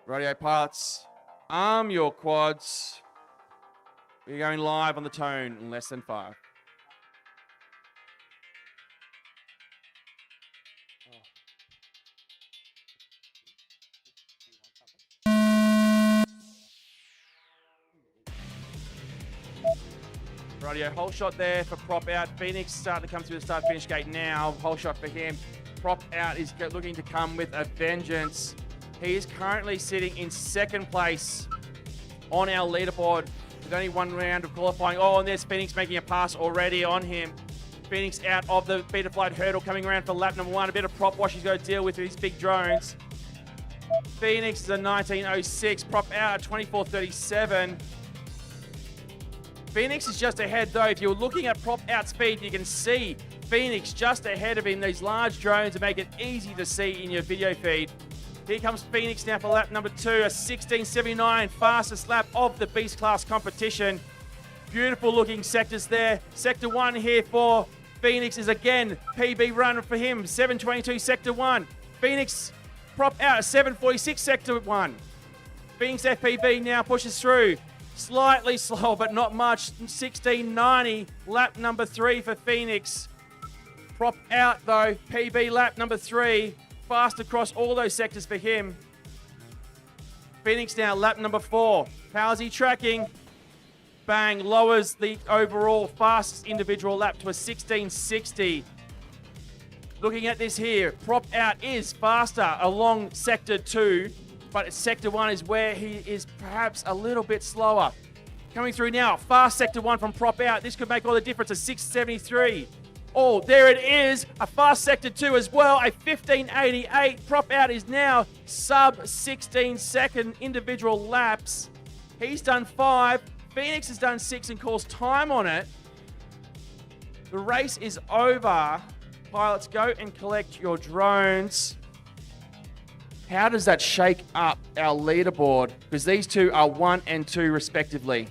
S2: Radio pilots, arm your quads. We're going live on the tone in less than 5. Radio, whole shot there for Prop out. Phoenix starting to come through the start-finish gate now. Whole shot for him. Prop out is looking to come with a vengeance. He is currently sitting in 2nd place on our leaderboard with only 1 round of qualifying. Oh, and there's Phoenix making a pass already on him. Phoenix out of the Beta Flight hurdle, coming around for lap number 1. A bit of prop wash he's got to deal with these big drones. Phoenix is a 19.06. Prop out at 24.37. Phoenix is just ahead though. If you're looking at prop out speed, you can see Phoenix just ahead of him. These large drones to make it easy to see in your video feed. Here comes Phoenix now for lap number 2, a 16:79, fastest lap of the Beast Class competition. Beautiful looking sectors there. Sector 1 here for Phoenix is again PB run for him, 7:22 Sector 1. Phoenix prop out, a 7:46 Sector 1. Phoenix FPV now pushes through. Slightly slower, but not much. 16:90, lap number 3 for Phoenix. Prop out though, PB lap number 3. Fast across all those sectors for him. Phoenix now, lap number 4. How's he tracking? Bang, lowers the overall fastest individual lap to a 16:60. Looking at this here, prop out is faster along sector 2, but sector 1 is where he is perhaps a little bit slower. Coming through now, fast sector 1 from prop out. This could make all the difference, a 6:73. Oh, there it is, a fast sector 2 as well, a 15:88. Prop out is now sub 16 second individual laps. He's done 5. Phoenix has done 6 and calls time on it. The race is over. Pilots, go and collect your drones. How does that shake up our leaderboard? Because these two are 1 and 2 respectively.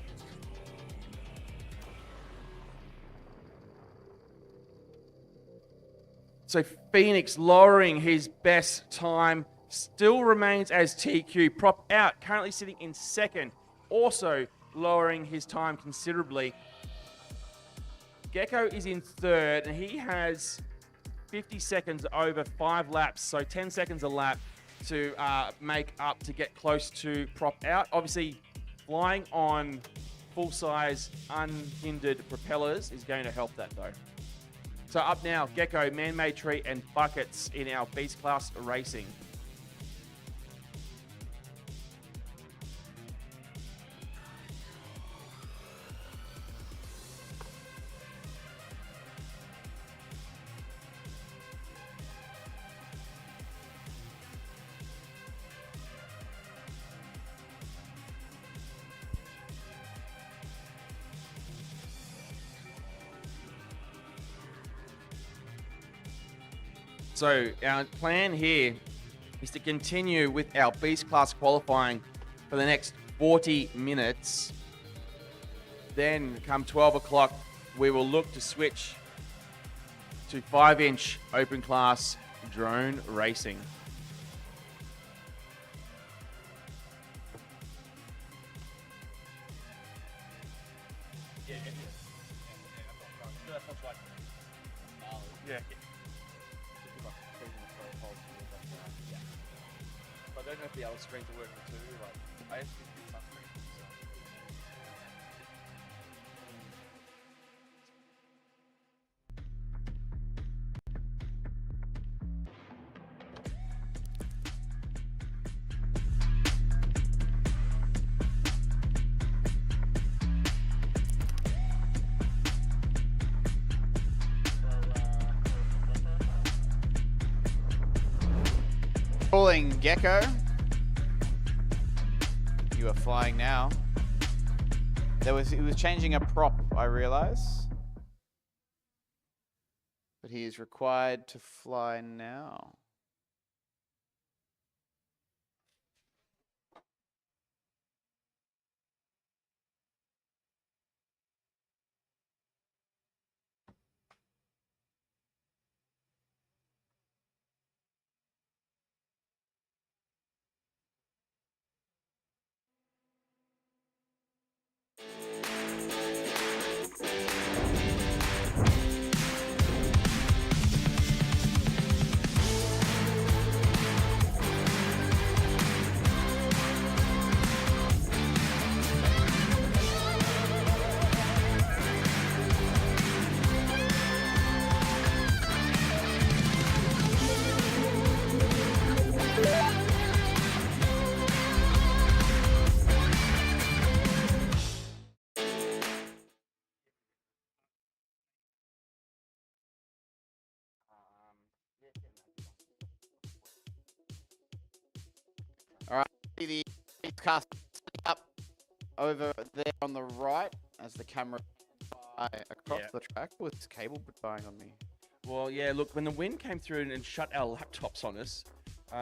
S2: So Phoenix lowering his best time, still remains as TQ. Prop out, currently sitting in 2nd, also lowering his time considerably. Gecko is in 3rd, and he has 50 seconds over 5 laps, so 10 seconds a lap to make up to get close to prop out. Obviously, flying on full-size unhindered propellers is going to help that though. So up now, Gecko, Man-Made Tree, and Buckets in our Beast Class racing. So our plan here is to continue with our Beast Class qualifying for the next 40 minutes. Then come 12 o'clock, we will look to switch to 5-inch open class drone racing. I don't know if the other screens are working too. Like, I have to do some screens.
S1: Calling Gecko. You are flying now. He was changing a prop, I realize. But he is required to fly now. The cast up over there on the right as the camera across the track. With this cable buying on me.
S2: Well, yeah, look, when the wind came through and shut our laptops on us,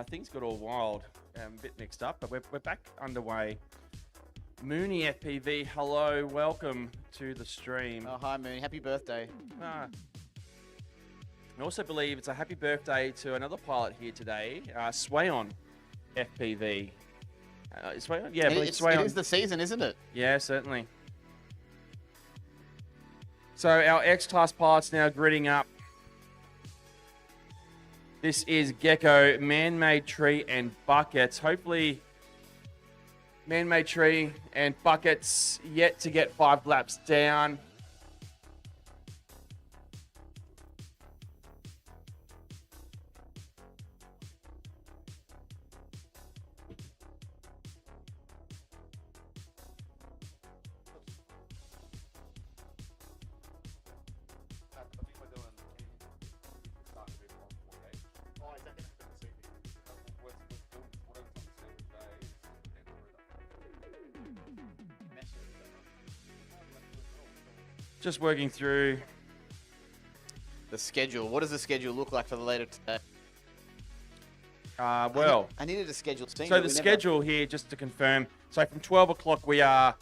S2: things got all wild, a bit mixed up, but we're back underway. Mooney FPV, hello, welcome to the stream.
S1: Oh, hi, Moon. Happy birthday.
S2: I also believe it's a happy birthday to another pilot here today, Swayon FPV. Swayon? Yeah, I believe
S1: It
S2: Swayon.
S1: is the season, isn't it?
S2: Yeah, certainly. So our X-Class pilots now gridding up. This is Gecko, man-made tree, and buckets. Hopefully, man-made tree and buckets yet to get 5 laps down. Just working through
S1: the schedule. What does the schedule look like for the later today?
S2: Well,
S1: I needed a schedule team.
S2: so the schedule here, just to confirm, so from 12 o'clock we are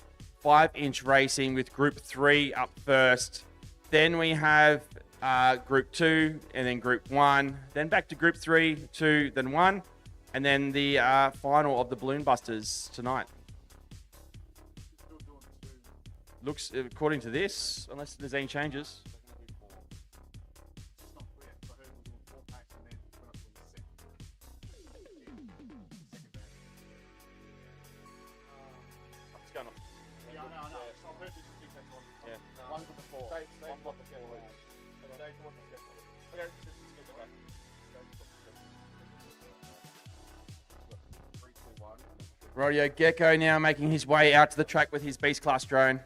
S2: 5-inch racing with Group 3 up first. Then we have Group 2 and then Group 1. Then back to Group 3, 2, then 1. And then the final of the Balloon Busters tonight. Looks, according to this, unless there's any changes. Rodeo Gecko now making his way out to the track with his Beast Class drone.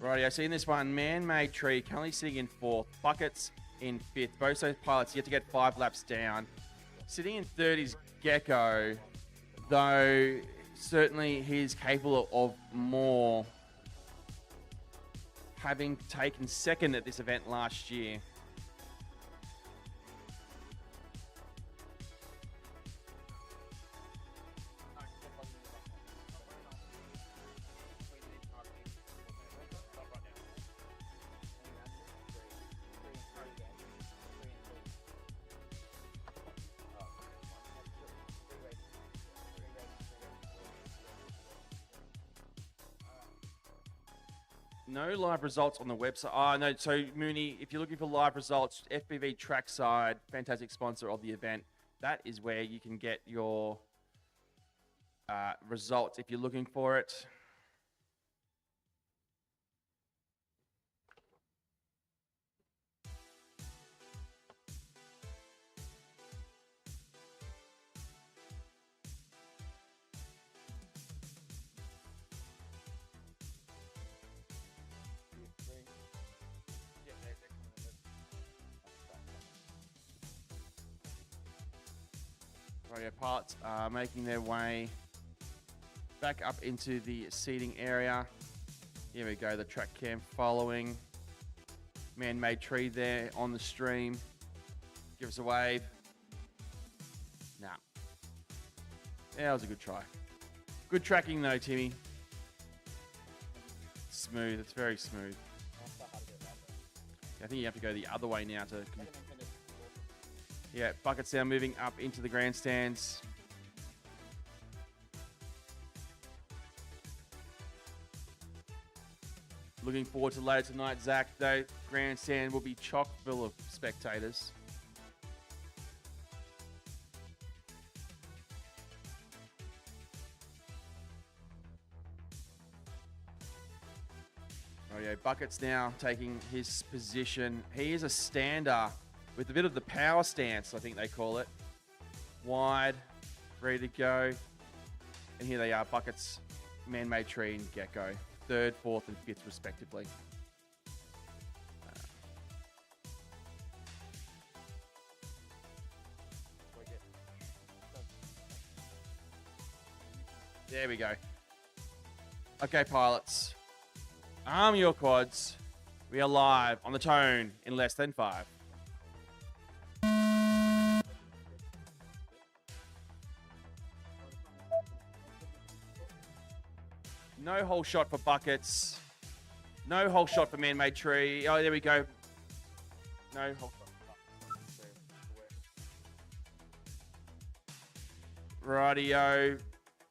S2: Rightio, so in this one, man-made tree currently sitting in 4th, buckets in 5th. Both those pilots yet to get 5 laps down. Sitting in 3rd is Gecko, though certainly he's capable of more, having taken 2nd at this event last year. No live results on the website. Oh, no. So, Mooney, if you're looking for live results, FPV Trackside, fantastic sponsor of the event, that is where you can get your results if you're looking for it. Radio pilots are making their way back up into the seating area. Here we go, the track cam following. Man-made tree there on the stream. Give us a wave. Nah. Yeah, that was a good try. Good tracking though, Timmy. Smooth, it's very smooth. I think you have to go the other way now to... Yeah, buckets now moving up into the grandstands. Looking forward to later tonight, Zach, though. Grandstand will be chock full of spectators. Oh yeah, Buckets now taking his position. He is a stander with a bit of the power stance, I think they call it. Wide, ready to go. And here they are, Buckets, man-made tree, and Gecko. third, fourth, and fifth, respectively. There we go. Okay, pilots. Arm your quads. We are live on the tone in less than 5. No whole shot for buckets. No whole shot for man-made tree. Oh, there we go. No whole shot for buckets. Rightio.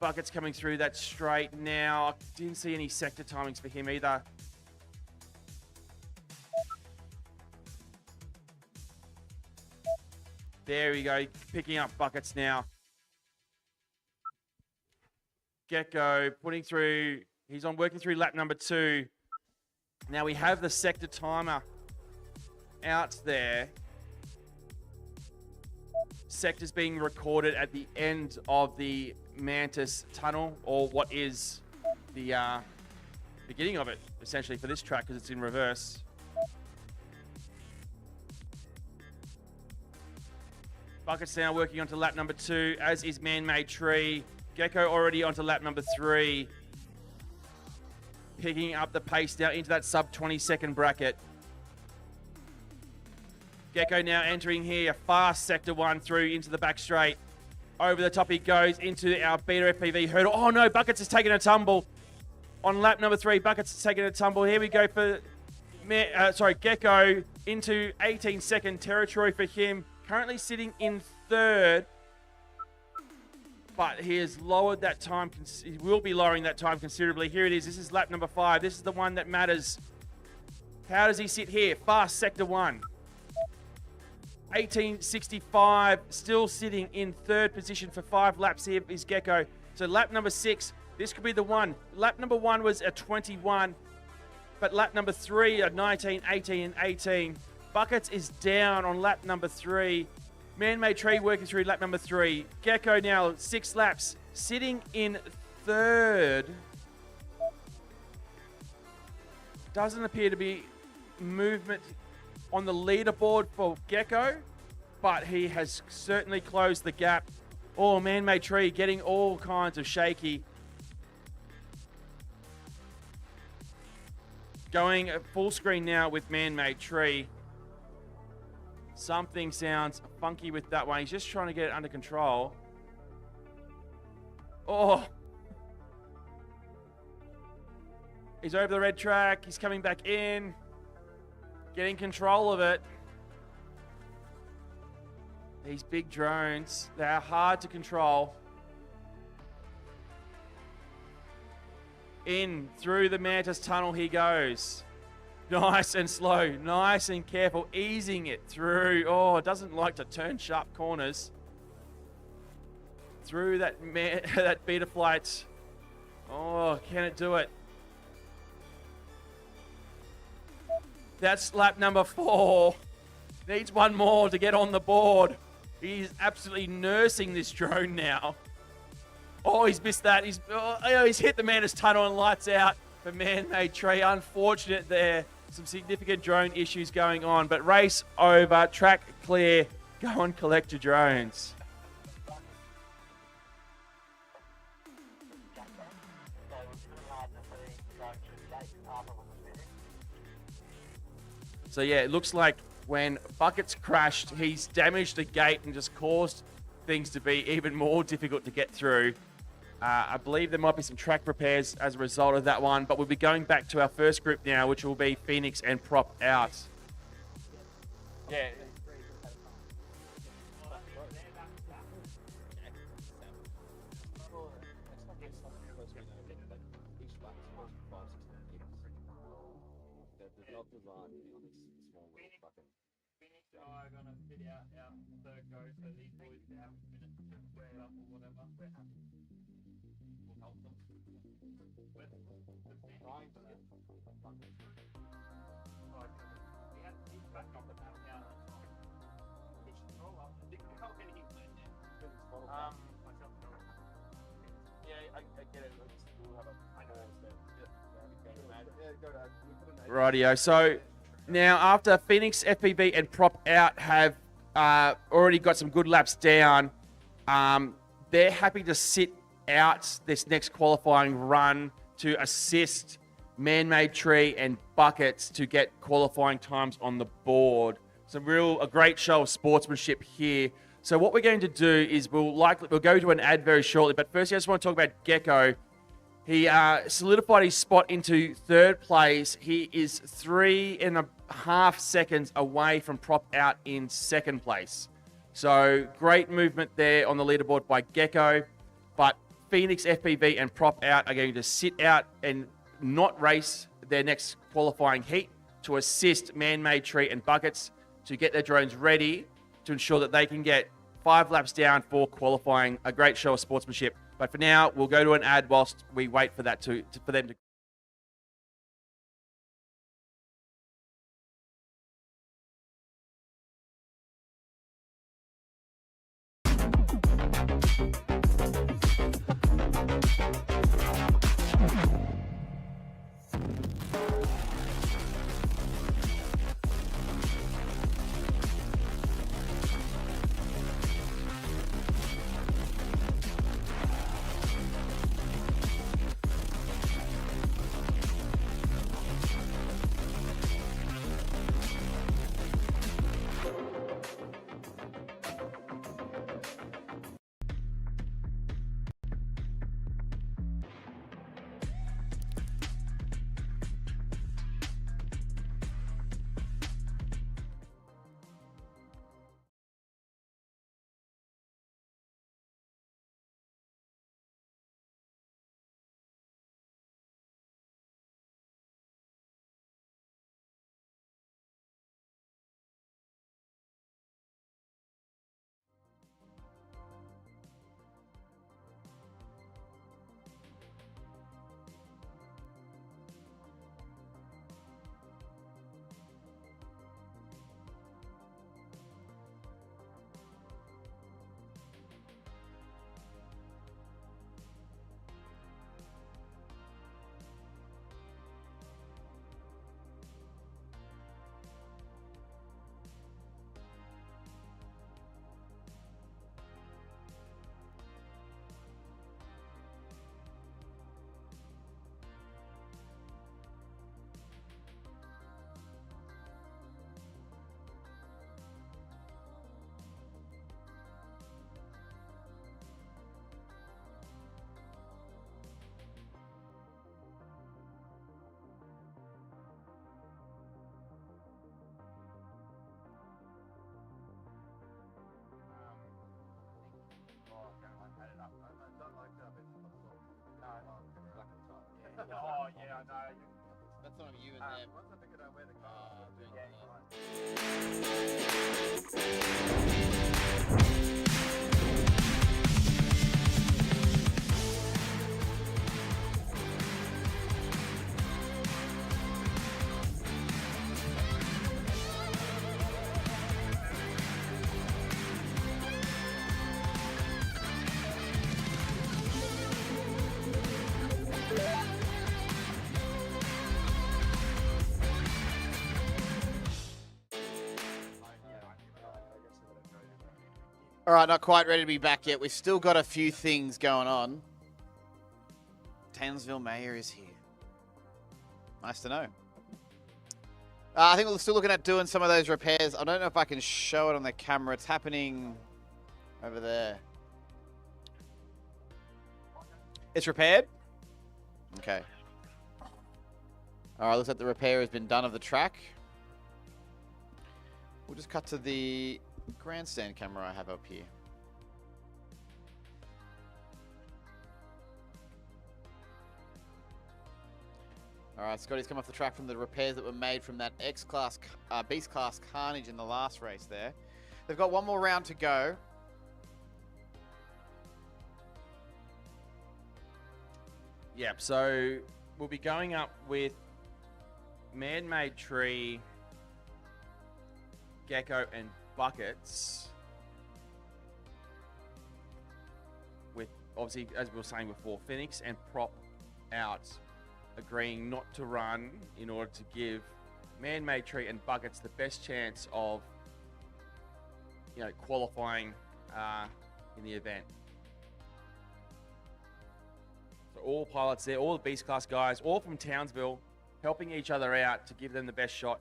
S2: Buckets coming through that straight now. I didn't see any sector timings for him either. There we go. Picking up buckets now. Gecko putting through. He's on working through lap number 2. Now we have the sector timer out there. Sectors being recorded at the end of the Mantis tunnel, or what is the beginning of it, essentially, for this track, because it's in reverse. Buckets now working onto lap number 2, as is man-made tree. Gecko already onto lap number 3. Picking up the pace now into that sub 20-second bracket. Gecko now entering here, fast sector 1 through into the back straight. Over the top he goes into our Beta FPV hurdle. Oh no, Buckets has taken a tumble. On lap number 3, Buckets has taken a tumble. Here we go for, Gecko into 18-second territory for him. Currently sitting in 3rd. But he has lowered that time. He will be lowering that time considerably. Here it is. This is lap number 5. This is the one that matters. How does he sit here? Fast sector 1. 1865, still sitting in 3rd position for 5 laps here is Gecko. So lap number 6, this could be the one. Lap number 1 was a 21, but lap number 3 a 19, 18, and 18. Buckets is down on lap number 3. Man-made tree working through lap number 3. Gecko now 6 laps, sitting in 3rd. Doesn't appear to be movement on the leaderboard for Gecko, but he has certainly closed the gap. Oh, man-made tree getting all kinds of shaky. Going full screen now with man-made tree. Something sounds funky with that one. He's just trying to get it under control. Oh. He's over the red track. He's coming back in. Getting control of it. These big drones, they are hard to control. In through the Mantis tunnel he goes. Nice and slow, nice and careful, easing it through. Oh, it doesn't like to turn sharp corners. Through that that beta flight. Oh, can it do it? That's lap number 4. Needs one more to get on the board. He's absolutely nursing this drone now. Oh, he's missed that. He's hit the Mantis tunnel and lights out for man-made tree. Unfortunate there. Some significant drone issues going on, but race over, track clear. Go and collect your drones. So yeah, it looks like when Buckets crashed, he's damaged the gate and just caused things to be even more difficult to get through. I believe there might be some track repairs as a result of that one, but we'll be going back to our first group now, which will be Phoenix and Prop out. Yeah.
S6: Phoenix are going to fit out our 3rd go, so these boys can have a minute to square up or whatever. We're happy. We'll help them. We're trying to get we had to keep back on the map now. Push the roll up and didn't go anywhere. Yeah, I get it. We'll have a pause there. Yeah, we go.
S2: Rightio. So now after Phoenix, FPV, and Prop Out have already got some good laps down, they're happy to sit out this next qualifying run to assist Man-Made Tree and Buckets to get qualifying times on the board. A great show of sportsmanship here. So what we're going to do is we'll go to an ad very shortly, but first I just want to talk about Gecko. He solidified his spot into third place. He is 3.5 seconds away from Prop Out in second place. So great movement there on the leaderboard by Gecko. But Phoenix, FPV, and Prop Out are going to sit out and not race their next qualifying heat to assist Man-Made Tree and Buckets to get their drones ready to ensure that they can get 5 laps down for qualifying. A great show of sportsmanship. But for now, we'll go to an ad whilst we wait for that for them to. Oh, yeah, I know.
S1: That's not you and them.
S6: Once I figured out where the car
S1: All right, not quite ready to be back yet. We've still got a few things going on. Townsville Mayor is here. Nice to know. I think we're still looking at doing some of those repairs. I don't know if I can show it on the camera. It's happening over there. It's repaired? Okay. All right, looks like the repair has been done of the track. We'll just cut to the grandstand camera I have up here. All right, Scotty's come off the track from the repairs that were made from that X-Class, Beast-Class carnage in the last race there. They've got one more round to go.
S2: Yep, so we'll be going up with Man-Made Tree, Gecko, and Buckets. With, obviously, as we were saying before, Phoenix and Prop Out agreeing not to run in order to give Man-Made Tree and Buckets the best chance of, qualifying in the event. So all pilots there, all the Beast Class guys, all from Townsville, helping each other out to give them the best shot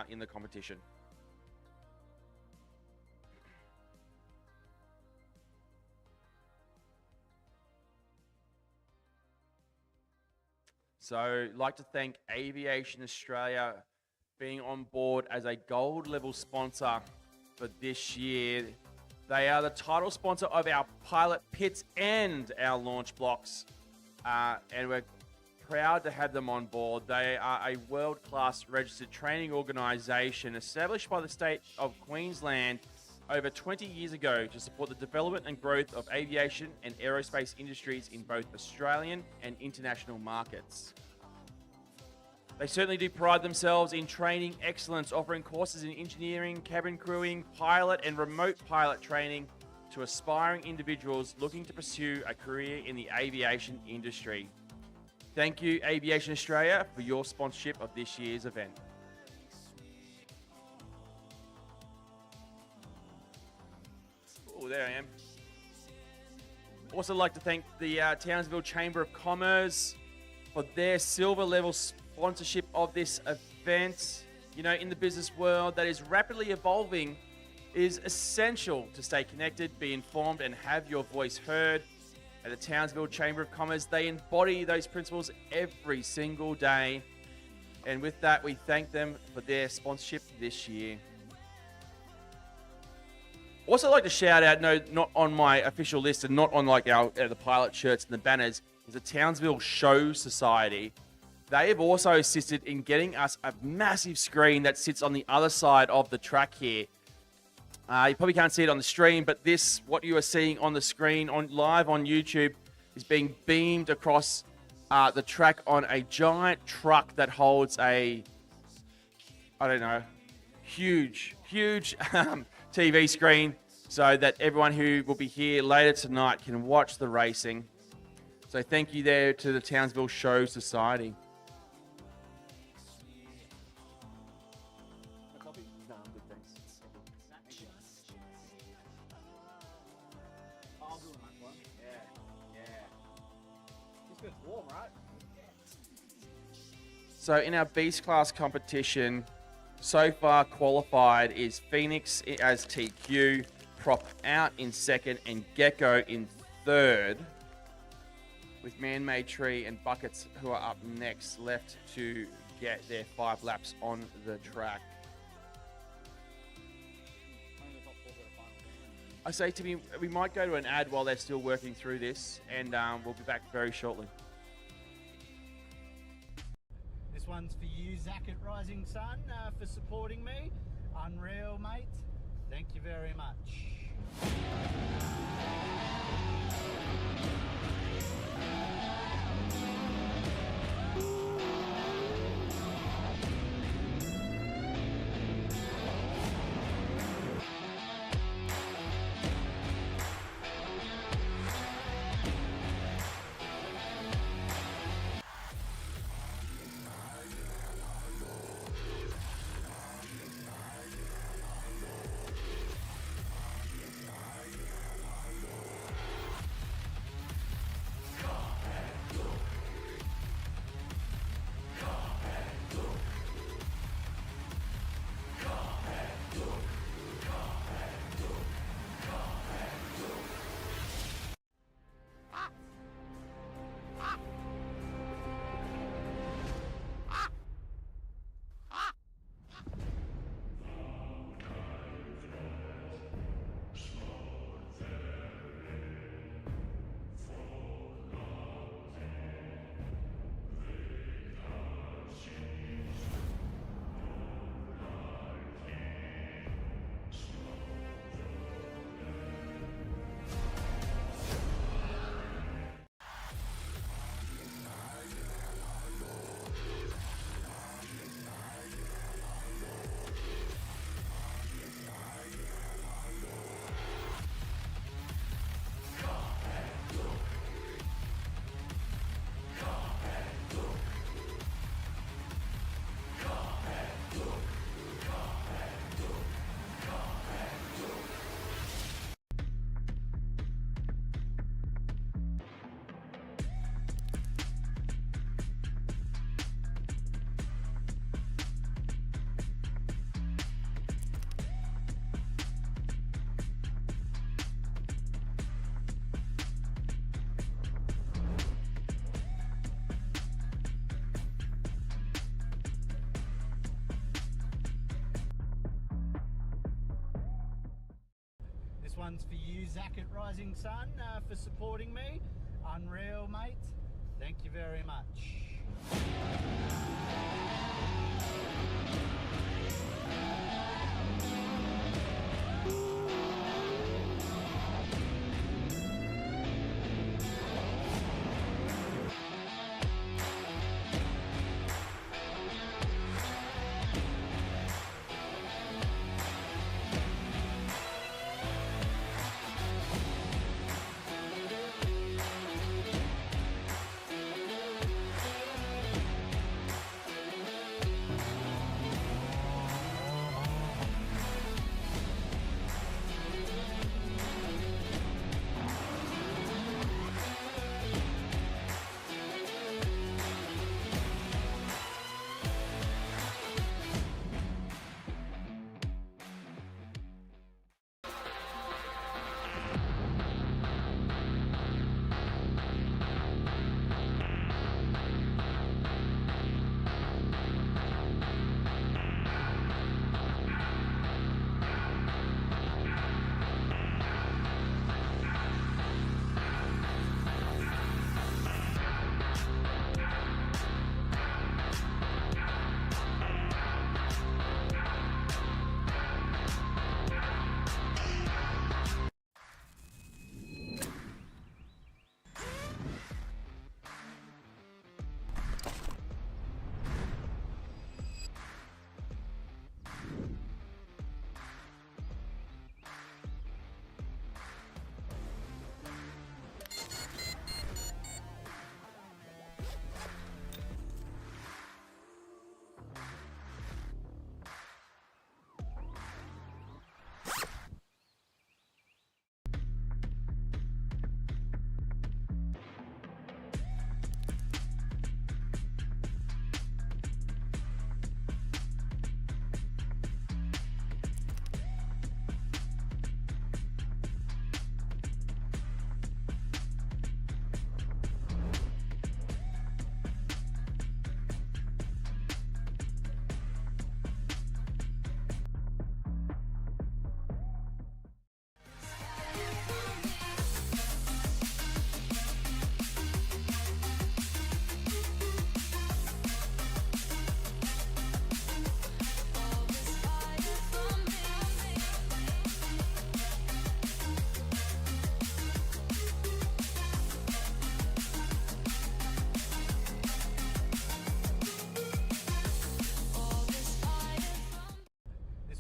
S2: in the competition. So I'd like to thank Aviation Australia being on board as a gold level sponsor for this year. They are the title sponsor of our pilot pits and our launch blocks. And we're proud to have them on board. They are a world-class registered training organisation established by the state of Queensland over 20 years ago to support the development and growth of aviation and aerospace industries in both Australian and international markets. They certainly do pride themselves in training excellence, offering courses in engineering, cabin crewing, pilot and remote pilot training to aspiring individuals looking to pursue a career in the aviation industry. Thank you, Aviation Australia, for your sponsorship of this year's event. Oh, there I am. Also like to thank the Townsville Chamber of Commerce for their silver level sponsorship of this event. In the business world that is rapidly evolving, it is essential to stay connected, be informed, and have your voice heard. At the Townsville Chamber of Commerce, they embody those principles every single day. And with that, we thank them for their sponsorship this year. Also like to shout out, no, not on my official list and not on like our the pilot shirts and the banners, is the Townsville Show Society. They have also assisted in getting us a massive screen that sits on the other side of the track here. You probably can't see it on the stream, but this, what you are seeing on the screen live on YouTube, is being beamed across the track on a giant truck that holds a, huge TV screen so that everyone who will be here later tonight can watch the racing. So thank you there to the Townsville Show Society. So in our Beast Class competition, so far qualified is Phoenix as TQ, Prop Out in second, and Gecko in third, with Man-Made Tree and Buckets who are up next, left to get their 5 laps on the track. I say to me, we might go to an ad while they're still working through this, and we'll be back very shortly.
S7: This one's for you, Zach at Rising Sun, for supporting me. Unreal, mate. Thank you very much. one's for you, Zach at Rising Sun, for supporting me. Unreal, mate. Thank you very much.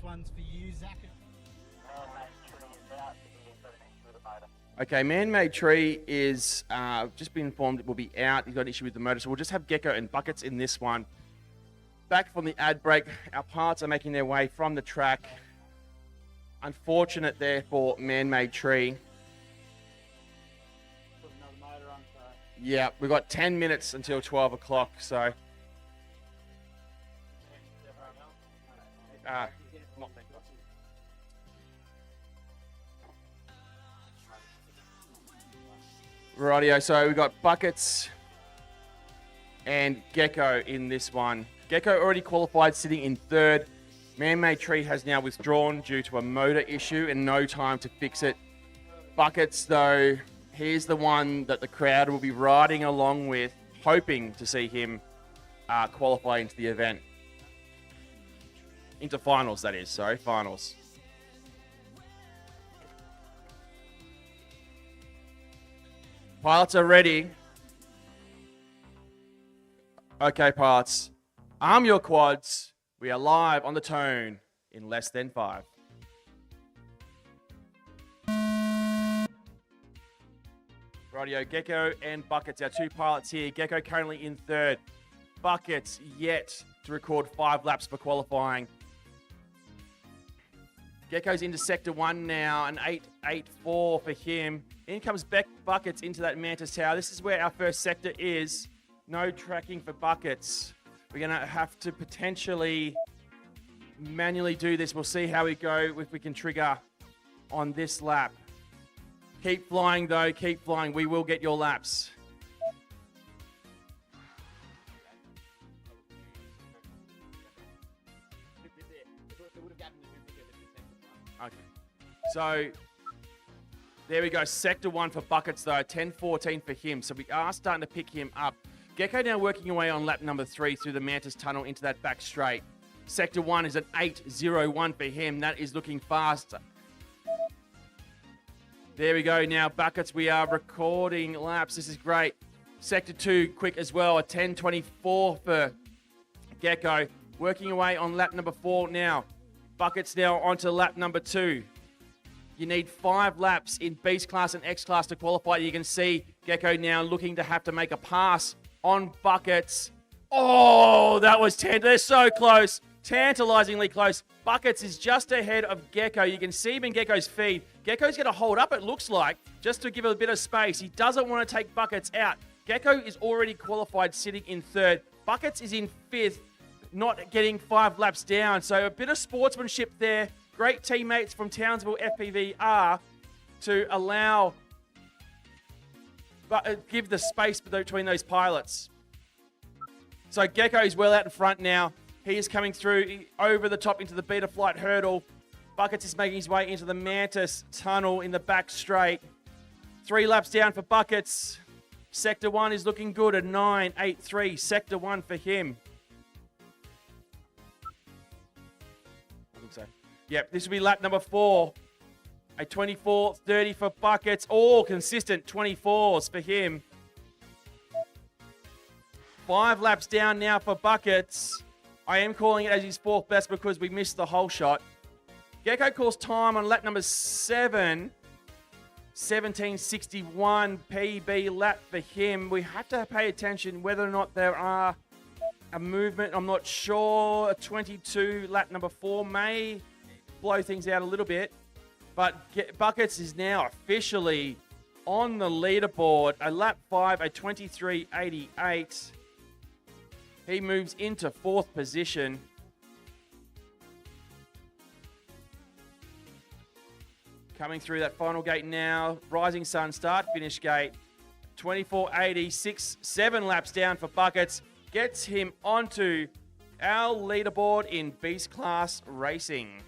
S7: One's for you, Zach.
S2: Okay, man-made tree is just been informed it will be out. He's got an issue with the motor, so we'll just have Gecko and Buckets in this one. Back from the ad break, our parts are making their way from the track. Unfortunate there for man-made tree. Yeah, we've got 10 minutes until 12 o'clock, so... Rightio, so we've got Buckets and Gecko in this one. Gecko already qualified, sitting in third. Man-made tree has now withdrawn due to a motor issue and no time to fix it. Buckets, though, here's the one that the crowd will be riding along with, hoping to see him qualify into the event. Into finals, that is. Sorry, finals. Pilots are ready. Okay, pilots. Arm your quads. We are live on the tone in less than 5. Rightio, Gecko and Buckets, our two pilots here. Gecko currently in third. Buckets yet to record 5 laps for qualifying. Gecko's into sector 1 now, an 8.84 for him. In comes Buckets into that Mantis Tower. This is where our first sector is. No tracking for Buckets. We're going to have to potentially manually do this. We'll see how we go, if we can trigger on this lap. Keep flying, though. Keep flying. We will get your laps. Okay. So, There we go. Sector 1 for Buckets, though. 10-14 for him. So we are starting to pick him up. Gecko now working away on lap number 3 through the Mantis Tunnel into that back straight. Sector 1 is an 8:01 for him. That is looking faster. There we go. Now, Buckets, we are recording laps. This is great. Sector 2, quick as well. A 10:24 for Gecko. Working away on lap number 4 now. Buckets now onto lap number 2. You need 5 laps in Beast Class and X Class to qualify. You can see Gecko now looking to have to make a pass on Buckets. Oh, that was they're so close. Tantalizingly close. Buckets is just ahead of Gecko. You can see him in Gecko's feed. Gecko's going to hold up, it looks like, just to give it a bit of space. He doesn't want to take Buckets out. Gecko is already qualified, sitting in 3rd. Buckets is in 5th, not getting 5 laps down. So a bit of sportsmanship there. Great teammates from Townsville FPVR to allow, but give the space between those pilots. So Gecko is well out in front now. He is coming through over the top into the Beta Flight hurdle. Buckets is making his way into the Mantis Tunnel in the back straight. 3 laps down for Buckets. Sector 1 is looking good at 9.83. Sector 1 for him. I think so. Yep, this will be lap number 4. A 24.30 for Buckets. All consistent 24s for him. 5 laps down now for Buckets. I am calling it as his 4th best because we missed the whole shot. Gecko calls time on lap number 7. 17.61 PB lap for him. We have to pay attention whether or not there are a movement. I'm not sure. A 22 lap number 4 may blow things out a little bit. But Buckets is now officially on the leaderboard. A lap 5, a 23.88. He moves into 4th position. Coming through that final gate now. Rising Sun start, finish gate. 24.80, 7 laps down for Buckets. Gets him onto our leaderboard in Beast Class Racing.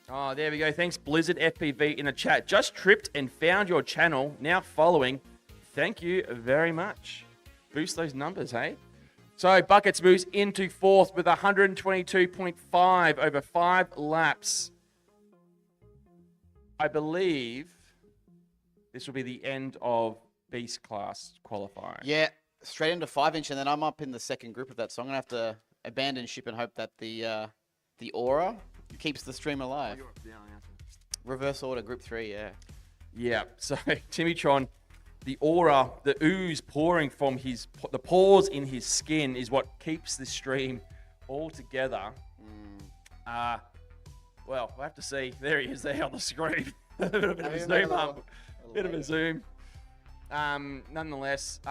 S2: Oh, there we go. Thanks, Blizzard FPV in the chat. Just tripped and found your channel. Now following. Thank you very much. Boost those numbers, hey? So Buckets moves into 4th with 122.5 over 5 laps. I believe this will be the end of Beast Class qualifying.
S1: Yeah, straight into 5-inch, and then I'm up in the second group of that, so I'm going to have to abandon ship and hope that the aura keeps the stream alive. Reverse order, group 3, yeah.
S2: Yeah, so Timmytron, the aura, the ooze pouring from the pores in his skin is what keeps the stream all together. Well, we'll have to see. There he is there on the screen. a bit of a zoom up. Bit of a zoom. Nonetheless,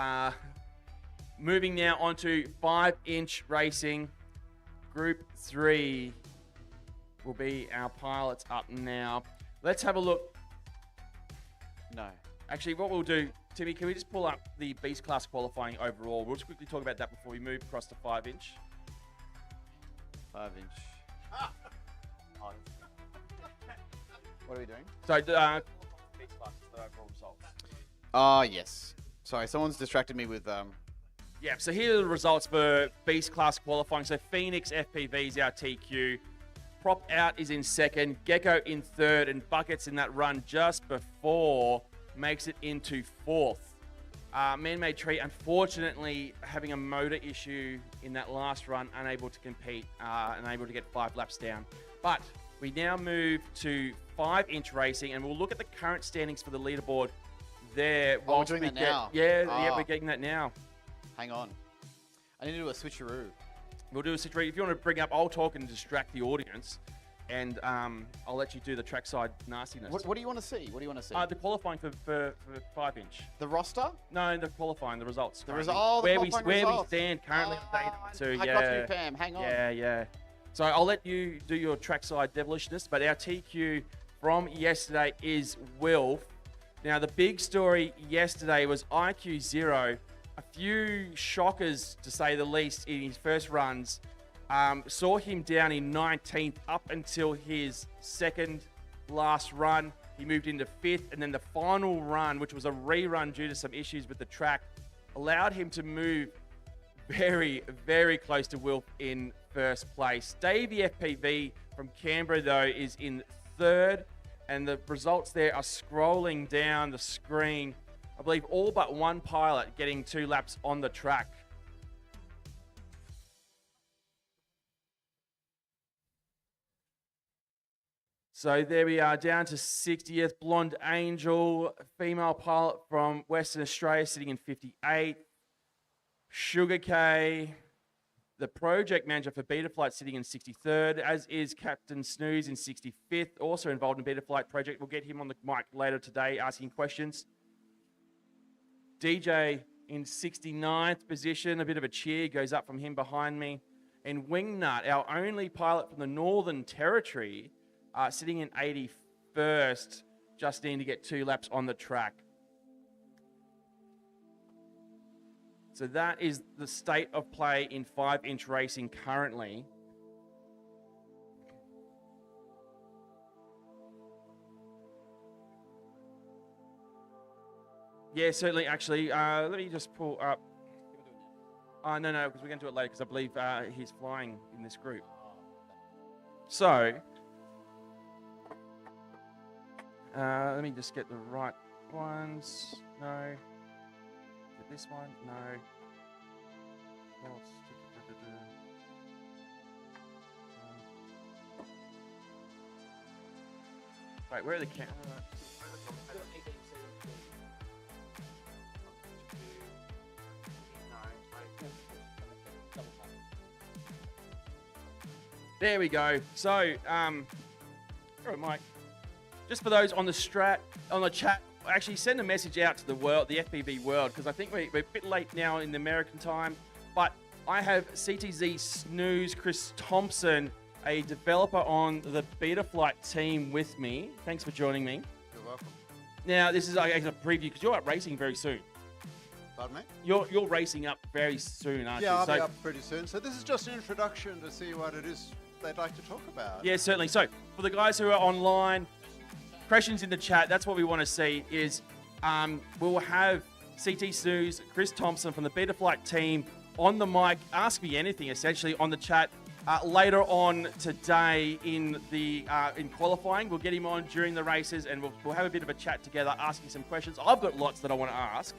S2: moving now onto 5-inch racing. Group 3 will be our pilots up now. Let's have a look.
S1: No.
S2: Actually, what we'll do, Timmy, can we just pull up the Beast Class qualifying overall? We'll just quickly talk about that before we move across to 5-inch.
S1: 5-inch. What are we doing?
S2: So, Beast Class is the overall results.
S1: Oh, yes. Sorry, someone's distracted me with...
S2: Yeah, so here are the results for Beast Class qualifying. So Phoenix FPV is our TQ. Prop Out is in 2nd. Gecko in 3rd. And Buckets in that run just before makes it into 4th. Man-Made Tree, unfortunately, having a motor issue in that last run, unable to compete, unable to get 5 laps down. But we now move to 5-inch racing, and we'll look at the current standings for the leaderboard there.
S1: Oh, we're doing that now?
S2: Yeah, we're getting that now.
S1: Hang on. I need to do a switcheroo.
S2: We'll do a switcheroo. If you want to bring up, I'll talk and distract the audience, and I'll let you do the trackside nastiness.
S1: What do you want to see? What do you want to see?
S2: The qualifying for 5-inch.
S1: The roster?
S2: No, the qualifying, the results.
S1: The results.
S2: Where we stand currently.
S1: I got you, Pam. Hang on.
S2: Yeah. So I'll let you do your trackside devilishness, but our TQ from yesterday is Wilf. Now, the big story yesterday was IQ 0. A few shockers, to say the least, in his first runs. Saw him down in 19th up until his second last run. He moved into 5th, and then the final run, which was a rerun due to some issues with the track, allowed him to move very, very close to Wilf in 1st place. Davey FPV from Canberra, though, is in 3rd, and the results there are scrolling down the screen. I believe all but one pilot getting 2 laps on the track. So there we are, down to 60th. Blonde Angel, female pilot from Western Australia, sitting in 58th. Sugar K, the project manager for Betaflight, sitting in 63rd, as is Captain Snooze in 65th, also involved in Betaflight project. We'll get him on the mic later today asking questions. DJ in 69th position, a bit of a cheer goes up from him behind me. And Wingnut, our only pilot from the Northern Territory, sitting in 81st, just needing to get 2 laps on the track. So that is the state of play in 5-inch racing currently. Yeah, certainly, actually. Let me just pull up. No, because we're going to do it later because I believe he's flying in this group. So, let me just get the right ones. No. Get this one. No. Wait, where are the cameras? There we go. So, all right, Mike. Just for those on the chat, actually send a message out to the world, the FPV world, because I think we're a bit late now in the American time. But I have CTZ Snooze Chris Thompson, a developer on the Betaflight team, with me. Thanks for joining me.
S11: You're welcome.
S2: Now, this is a preview because you're up racing very soon.
S11: Pardon me?
S2: You're racing up very soon, aren't you?
S11: Yeah, I'll be up pretty soon. So this is just an introduction to see what it is they'd like to talk about.
S2: Yeah, certainly. So for the guys who are online, questions in the chat, that's what we want to see is we'll have CT Snooze, Chris Thompson from the Betaflight team on the mic. Ask me anything, essentially, on the chat. Later on today in qualifying, we'll get him on during the races and we'll have a bit of a chat together, asking some questions. I've got lots that I want to ask.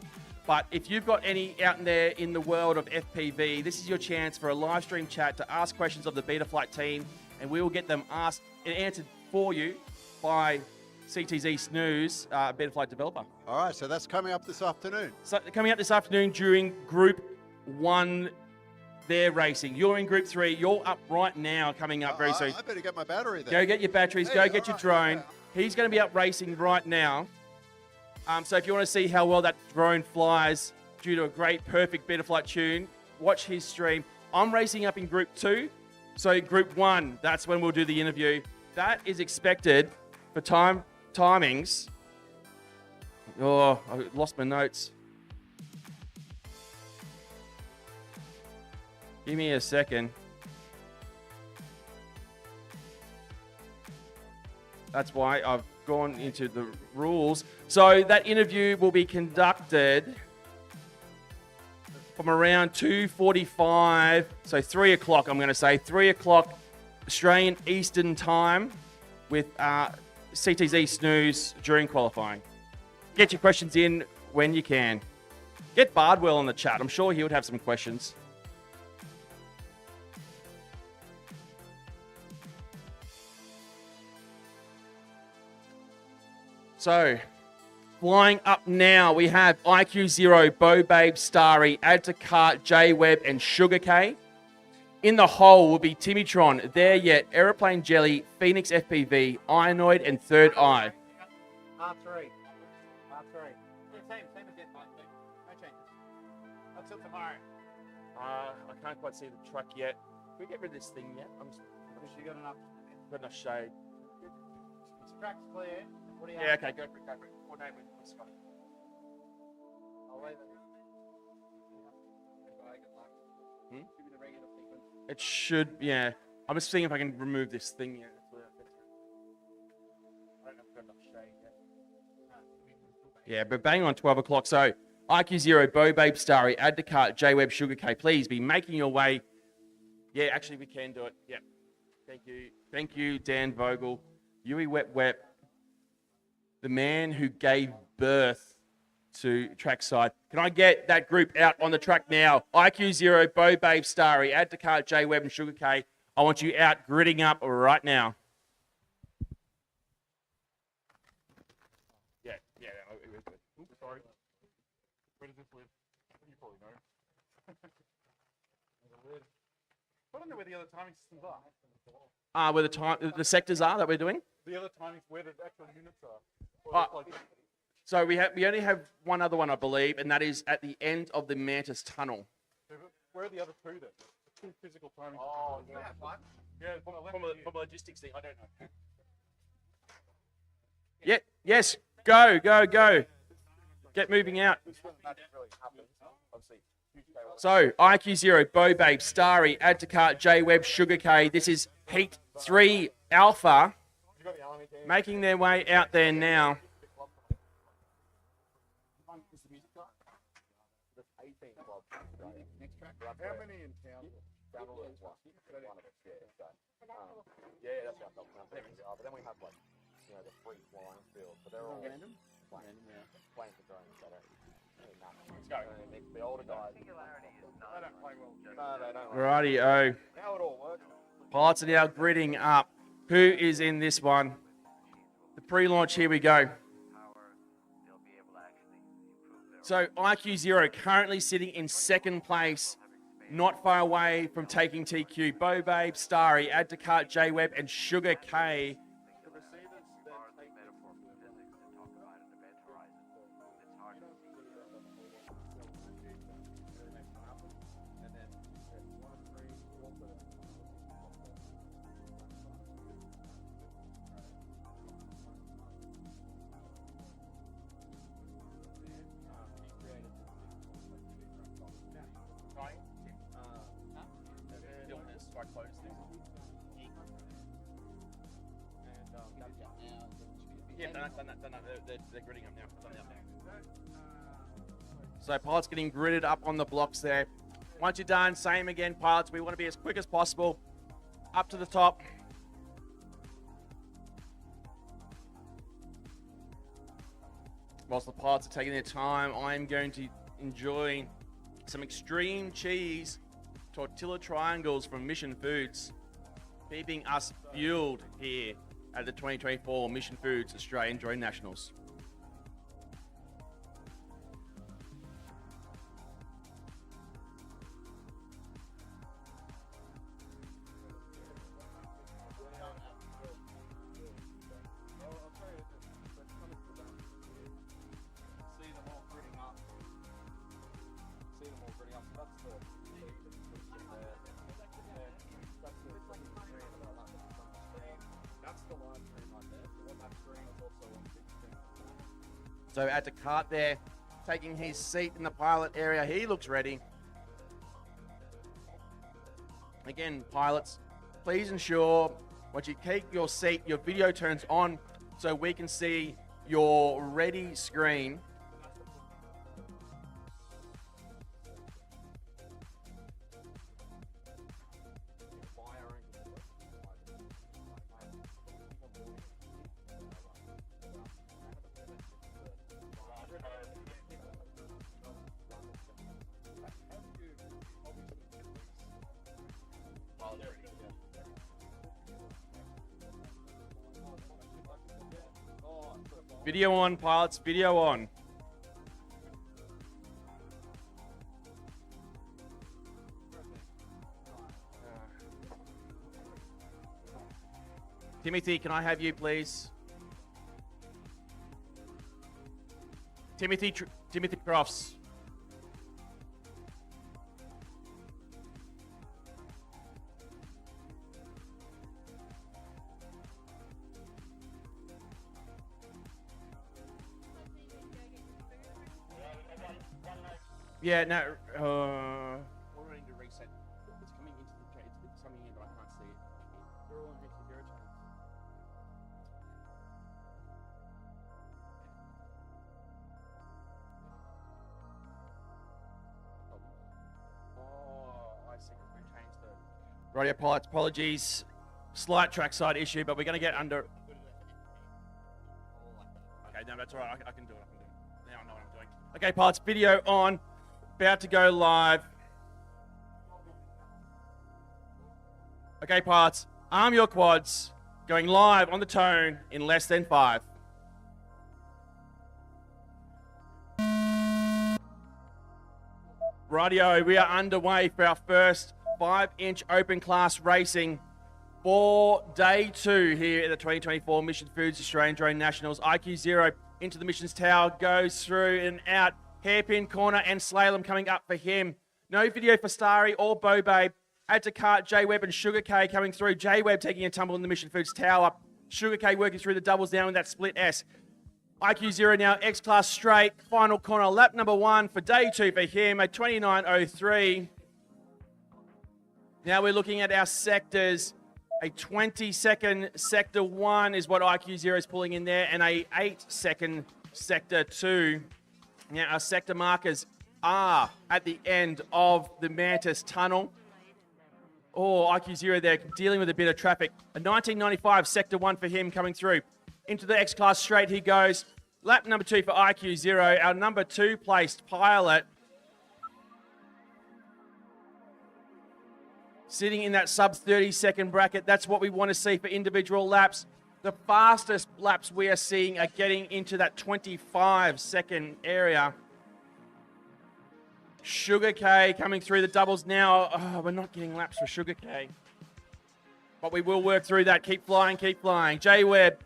S2: But if you've got any out there in the world of FPV, this is your chance for a live stream chat to ask questions of the Betaflight team, and we will get them asked and answered for you by CTZ Snooze, Betaflight developer.
S11: All right, so that's coming up this afternoon.
S2: So coming up this afternoon during Group 1, they're racing. You're in Group 3. You're up right now, coming up very soon.
S11: I better get my battery then.
S2: Go get your batteries.
S11: Hey,
S2: go get your
S11: right,
S2: drone.
S11: yeah.
S2: He's going to be up racing right now. So if you want to see how well that drone flies due to a great, perfect Betaflight tune, watch his stream. I'm racing up in Group 2. So Group 1, that's when we'll do the interview. That is expected for timings. Oh, I lost my notes. Give me a second. That's why I've gone into the rules. So that interview will be conducted from around 2:45, so 3 o'clock, I'm going to say. 3 o'clock Australian Eastern Time with CTZ Snooze during qualifying. Get your questions in when you can. Get Bardwell on the chat. I'm sure he would have some questions. So, flying up now, we have IQ Zero, Bo Babe, Starry, Add to Cart, J Web, and Sugar K. In the hole will be Timitron, There Yet, Aeroplane Jelly, Phoenix FPV, Ionoid, and Third Eye.
S7: R3. R3. Yeah, same as that, Mike. No changes. Until tomorrow.
S2: I can't quite see the truck yet. Can we get rid of this thing yet?
S7: You got enough.
S2: Got enough shade.
S7: This track's clear. What do you
S2: Yeah,
S7: have?
S2: okay, go for it. What name with Scott?
S7: I'll leave it.
S2: Hmm?
S7: Give me the regular sequence.
S2: It should, yeah. I'm just seeing if I can remove this thing yet. I don't know if I've got enough shade yet. Yeah, but bang on 12 o'clock. So IQ Zero, Bo Babe Starry, add to cart, J-Web, Sugar K. Please be making your way. Yeah, actually, we can do it. Yeah. Thank you. Thank you, Dan Vogel. Yui Wep Wep, the man who gave birth to Trackside. Can I get that group out on the track now? IQ Zero, Bo Babe Starry, add to cart, J-Web, and Sugar K. I want you out gridding up right now. Yeah. Oops, sorry.
S4: Where does this live? You probably know. I don't know where the other timing systems are.
S2: Where the sectors are that we're doing?
S4: The other timings, where the actual units are.
S2: So we only have one other one, I believe, and that is at the end of the Mantis Tunnel.
S4: Where are the other two then? The two physical timings.
S2: Oh,
S4: yeah. Yeah, from a logistics thing, I don't know.
S2: Yeah, yes, go. Get moving out. So, IQ Zero, Bo Babe, Starry, add to cart, J-Web, Sugar K. This is Heat 3 Alpha. Making their way out there now.
S6: How many in town? Yeah, that's what I thought. But then we have like, the free flying field. But they're all random. Playing for drones. Let's go. The older guys. They don't play well. No, they don't.
S2: Righty-o.
S6: Now it all works.
S2: Pilots are now gridding up. Who is in this one? The pre-launch, here we go. So IQ Zero currently sitting in second place, not far away from taking TQ. Bo Babe, Starry, add to cart, J-Web, and Sugar K. Yeah, done that. They're gridding up now. So pilots getting gridded up on the blocks there. Once you're done, same again, pilots. We want to be as quick as possible. Up to the top. Whilst the pilots are taking their time, I'm going to enjoy some extreme cheese tortilla triangles from Mission Foods, keeping us fueled here at the 2024 Mission Foods Australian Drone Nationals. So add to cart there, taking his seat in the pilot area. He looks ready. Again, pilots, please ensure once you keep your seat, your video turns on so we can see your ready screen. Video on, pilots, video on. Timothy, can I have you, please? Timothy Crofts. Yeah, no. We're going to reset. It's coming into the chat. It's coming in, but I can't see it. They're all on Netgear channels. Radio pilots, apologies. Slight trackside issue, but we're going to get under... Okay, no, that's all right. I can do it. Now I know what I'm doing. Okay, pilots, video on. About to go live. Okay, pilots, arm your quads. Going live on the tone in less than 5. Rightio, we are underway for our first 5-inch open class racing for day 2 here at the 2024 Mission Foods Australian Drone Nationals. IQ 0 into the missions tower, goes through and out. Hairpin corner and slalom coming up for him. No video for Starry or Bobabe. Add to cart, J-Web and Sugar K coming through. J-Web taking a tumble in the Mission Foods tower. Sugar K working through the doubles down with that split S. IQ 0 now, X-Class straight. Final corner, lap number 1 for day 2 for him, a 29.03. Now we're looking at our sectors. A 20-second sector 1 is what IQ 0 is pulling in there, and a 8-second sector 2. Now our sector markers are at the end of the Mantis Tunnel. Oh, IQ 0 there dealing with a bit of traffic. A 1995 sector 1 for him coming through. Into the X-Class straight he goes. Lap number 2 for IQ 0, our number 2 placed pilot. Sitting in that sub 30-second bracket. That's what we want to see for individual laps. The fastest laps we are seeing are getting into that 25-second area. Sugar K coming through the doubles now. Oh, we're not getting laps for Sugar K. But we will work through that. Keep flying, keep flying. J-Web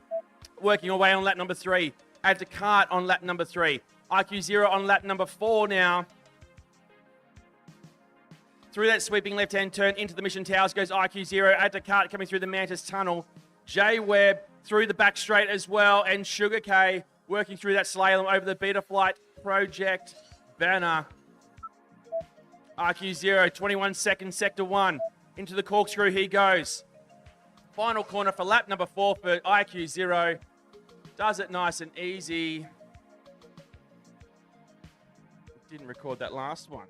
S2: working away on lap number 3. Add to cart on lap number 3. IQ 0 on lap number 4 now. Through that sweeping left-hand turn into the Mission Towers goes IQ 0. Add to cart coming through the Mantis Tunnel. J-Web through the back straight as well. And Sugar K working through that slalom over the Beta Flight Project banner. IQ 0, 21-second sector 1. Into the corkscrew he goes. Final corner for lap number 4 for IQ 0. Does it nice and easy. Didn't record that last one.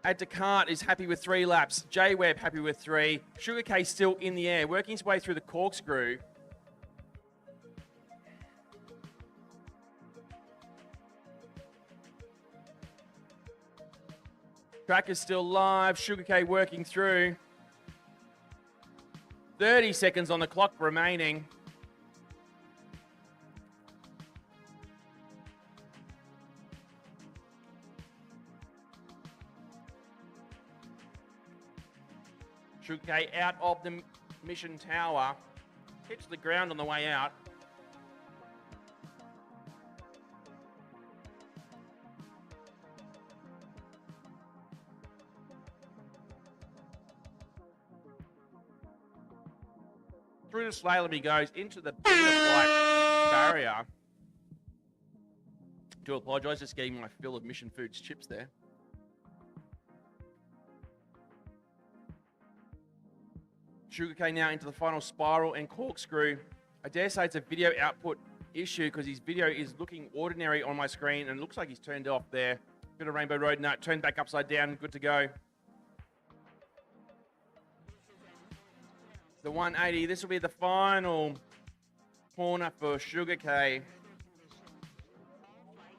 S2: Add to cart is happy with 3 laps. J-Web happy with 3. Sugar K still in the air, working his way through the corkscrew. Track is still live. Sugar K working through. 30 seconds on the clock remaining. Sugar K out of the Mission Tower. Hits the ground on the way out. Through the slalom he goes into the Beta Flight barrier. Do apologise, just getting my fill of Mission Foods chips there. Sugar K now into the final spiral and corkscrew. I dare say it's a video output issue because his video is looking ordinary on my screen and it looks like he's turned off there. Bit of Rainbow Road nut, turned back upside down, good to go. The 180, this will be the final corner for Sugar K.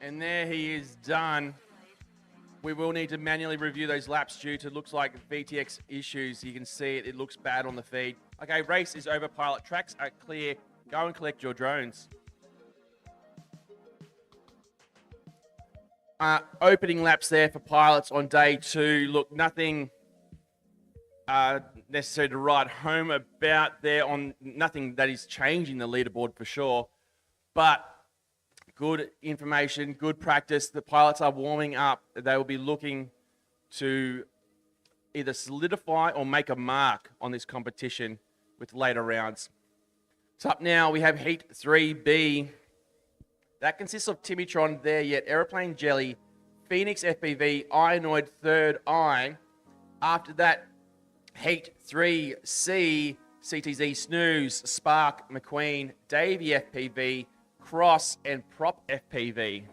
S2: And there he is done. We will need to manually review those laps due to looks like VTX issues. You can see it, it looks bad on the feed. Okay, race is over, pilot. Tracks are clear. Go and collect your drones. Opening laps there for pilots on day 2. Look, nothing necessary to write home about there on nothing that is changing the leaderboard for sure. But good information, good practice. The pilots are warming up. They will be looking to either solidify or make a mark on this competition with later rounds. So up now, we have Heat 3B. That consists of Timitron there yet, Aeroplane Jelly, Phoenix FPV, Ionoid Third Eye. After that, Heat 3C, CTZ Snooze, Spark, McQueen, Davey FPV, Cross, and Prop FPV.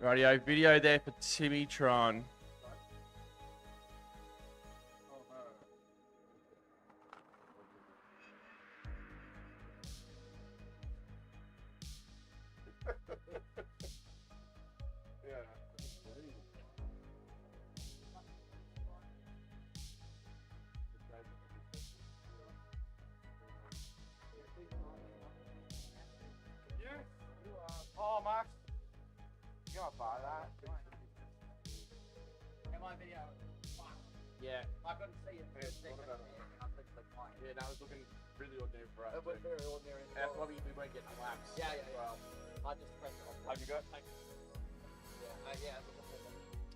S2: Radio video there for Timmytron.
S6: Oh, Max. You gotta buy that.
S2: Yeah.
S6: I couldn't see it first thing.
S2: Yeah, that was looking really ordinary for us.
S6: It was very ordinary.
S2: Probably we weren't getting laps.
S6: Yeah. I just pressed it off.
S2: Have you got?
S6: Yeah.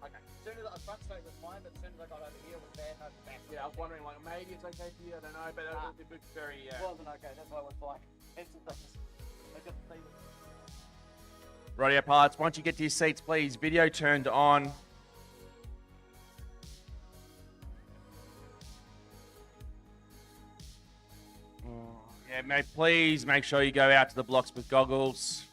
S6: Okay. As soon as the front straight was fine, but as soon as I got over here, it was bad. No, back.
S2: Yeah, I was wondering, like, maybe it's okay for you. I don't know, but it looked very.
S6: It wasn't okay. That's why I was like, I just see it.
S2: Radio pilots, once you get to your seats, please, video turned on. Yeah, mate, please make sure you go out to the blocks with goggles.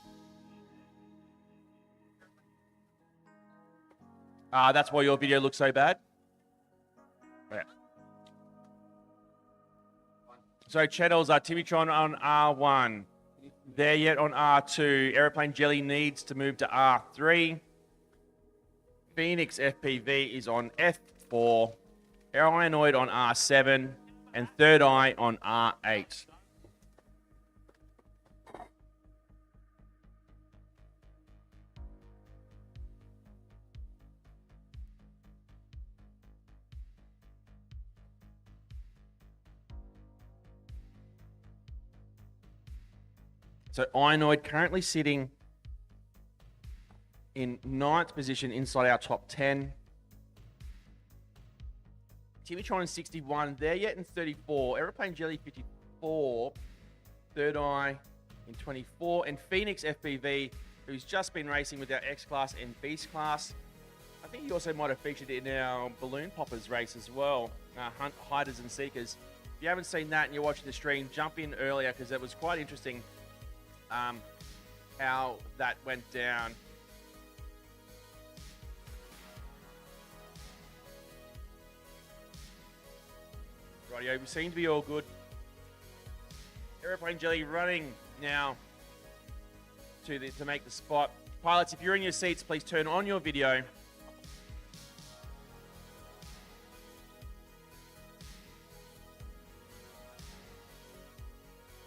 S2: That's why your video looks so bad. Yeah. So channels are Timmytron on R1. There yet on R2. Aeroplane Jelly needs to move to R3. Phoenix FPV is on F4. Ironoid on R7. And Third Eye on R8. So Ironoid currently sitting in 9th position inside our top 10. Timmytron in 61. There yet in 34. Aeroplane Jelly 54. Third Eye in 24. And Phoenix FPV, who's just been racing with our X-Class and Beast Class. I think he also might have featured in our Balloon Poppers race as well. Hiders and Seekers. If you haven't seen that and you're watching the stream, jump in earlier because it was quite interesting. How that went down. Rightio, we seem to be all good. Aeroplane Jelly running now to make the spot. Pilots, if you're in your seats, please turn on your video.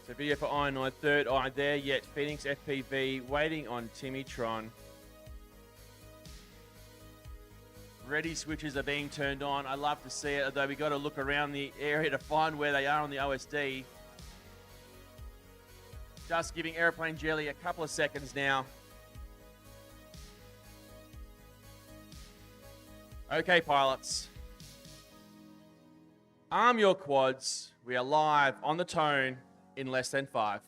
S2: So video for Ironoid, Third Eye there yet. Phoenix FPV waiting on Timmytron. Ready switches are being turned on. I love to see it, although we got to look around the area to find where they are on the OSD. Just giving Aeroplane Jelly a couple of seconds now. Okay, pilots. Arm your quads. We are live on the tone in less than 5.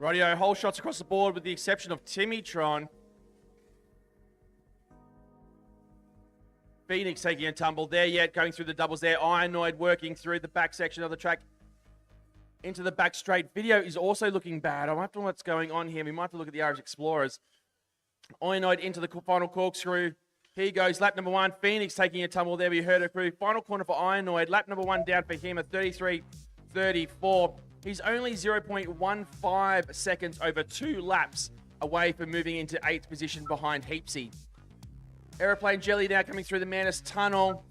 S2: Rightio, whole shots across the board with the exception of Timmytron. Phoenix taking a tumble there yet, going through the doubles there. Ironoid working through the back section of the track into the back straight. Video is also looking bad. I might have to know what's going on here. We might have to look at the RS Explorers. Ironoid into the final corkscrew. Here goes lap number 1. Phoenix taking a tumble there. We heard it through. Final corner for Ironoid. Lap number 1 down for him at 33.34. He's only 0.15 seconds over 2 laps away from moving into 8th position behind Heapsy. Aeroplane Jelly now coming through the Manus Tunnel.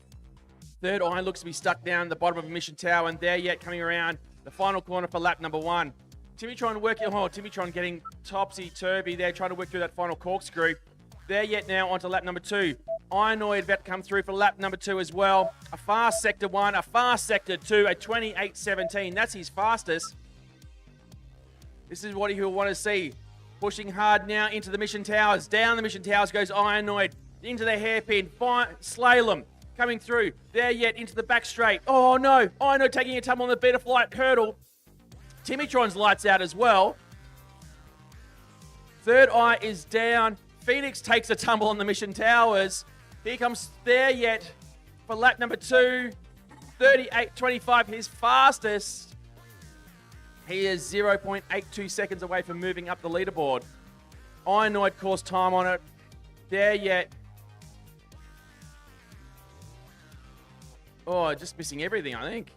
S2: Third Eye looks to be stuck down the bottom of Mission Tower, and there yet coming around the final corner for lap number 1. Timmytron getting topsy-turvy there, trying to work through that final corkscrew. There yet now onto lap number 2. Ironoid about to come through for lap number 2 as well. A fast sector 1, a fast sector 2, a 28.17. That's his fastest. This is what he'll want to see. Pushing hard now into the Mission Towers. Down the Mission Towers goes Ironoid. Into the hairpin. Slalom coming through. There yet into the back straight. Oh no. Ironoid taking a tumble on the Beta Flight hurdle. Timmytron's lights out as well. Third Eye is down. Phoenix takes a tumble on the Mission Towers. Here comes There Yet for lap number 2. 38.25, his fastest. He is 0.82 seconds away from moving up the leaderboard. Ironoid course time on it. There Yet. Oh, just missing everything, I think.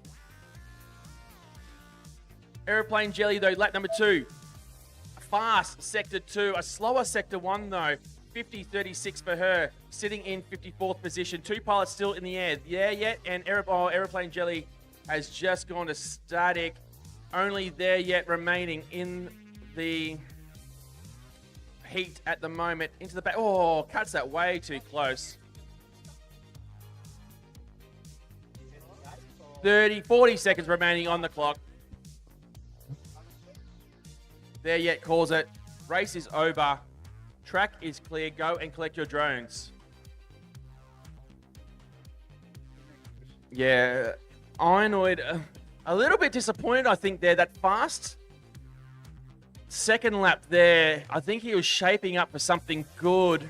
S2: Aeroplane Jelly, though, lap number 2. A fast Sector 2. A slower Sector 1, though. 50.36 for her. Sitting in 54th position. 2 pilots still in the air. There Yet and Aeroplane Jelly has just gone to static. Only There Yet remaining in the heat at the moment. Into the back. Oh, cuts that way too close. 40 seconds remaining on the clock. There Yet calls it. Race is over. Track is clear. Go and collect your drones. Yeah, Ironoid, a little bit disappointed, I think, there. That fast second lap there, I think he was shaping up for something good.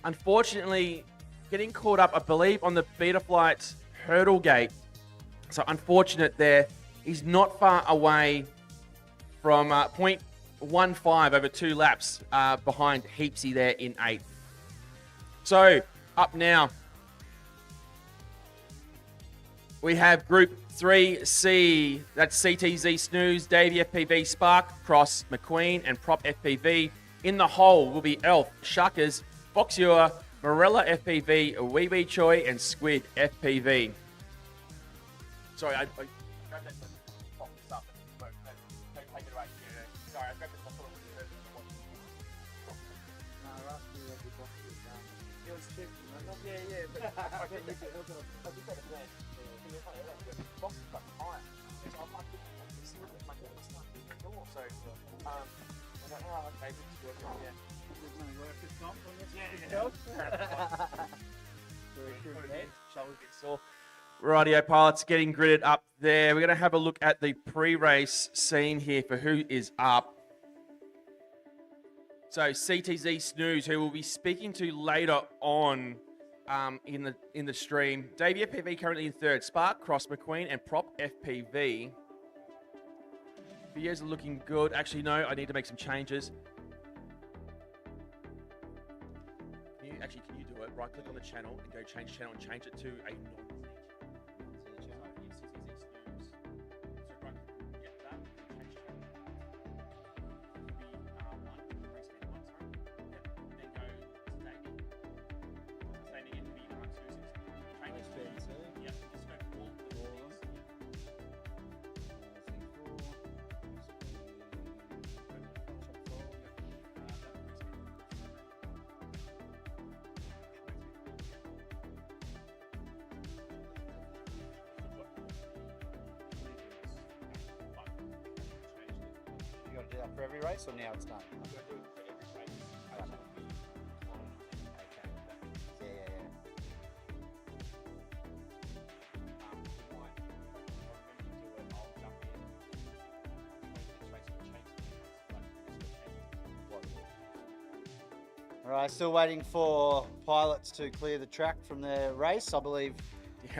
S2: Unfortunately, getting caught up, I believe, on the Betaflight hurdle gate. So unfortunate there. He's not far away from 0.15 over 2 laps behind Heapsy there in 8th. So up now, we have Group 3C. That's CTZ Snooze, Davey FPV, Spark, Cross, McQueen, and Prop FPV. In the hole will be Elf, Shuckers, Foxure, Morella FPV, Wee Wee Choi, and Squid FPV. Sorry, I grabbed that pop this up. Don't take it away. Sorry, I grabbed it. I thought it was it was cheap. Yeah, but I didn't use it. I did that plan. Box is quite high. So I might see what my stuff in the door. So, I thought, oh, okay, this is working. Yeah. There's money work this time. Yeah. Shoulders get sore. Rightio, pilots getting gridded up there. We're going to have a look at the pre-race scene here for who is up. So CTZ Snooze, who we'll be speaking to later on in the stream. Davey FPV currently in 3rd. Spark, Cross, McQueen, and Prop FPV. Videos are looking good. Actually, no, I need to make some changes. Can you do it? Right click on the channel and go change channel and change it to a non.
S7: Do that for every race, or now it's done? All right, still waiting for pilots to clear the track from their race. I believe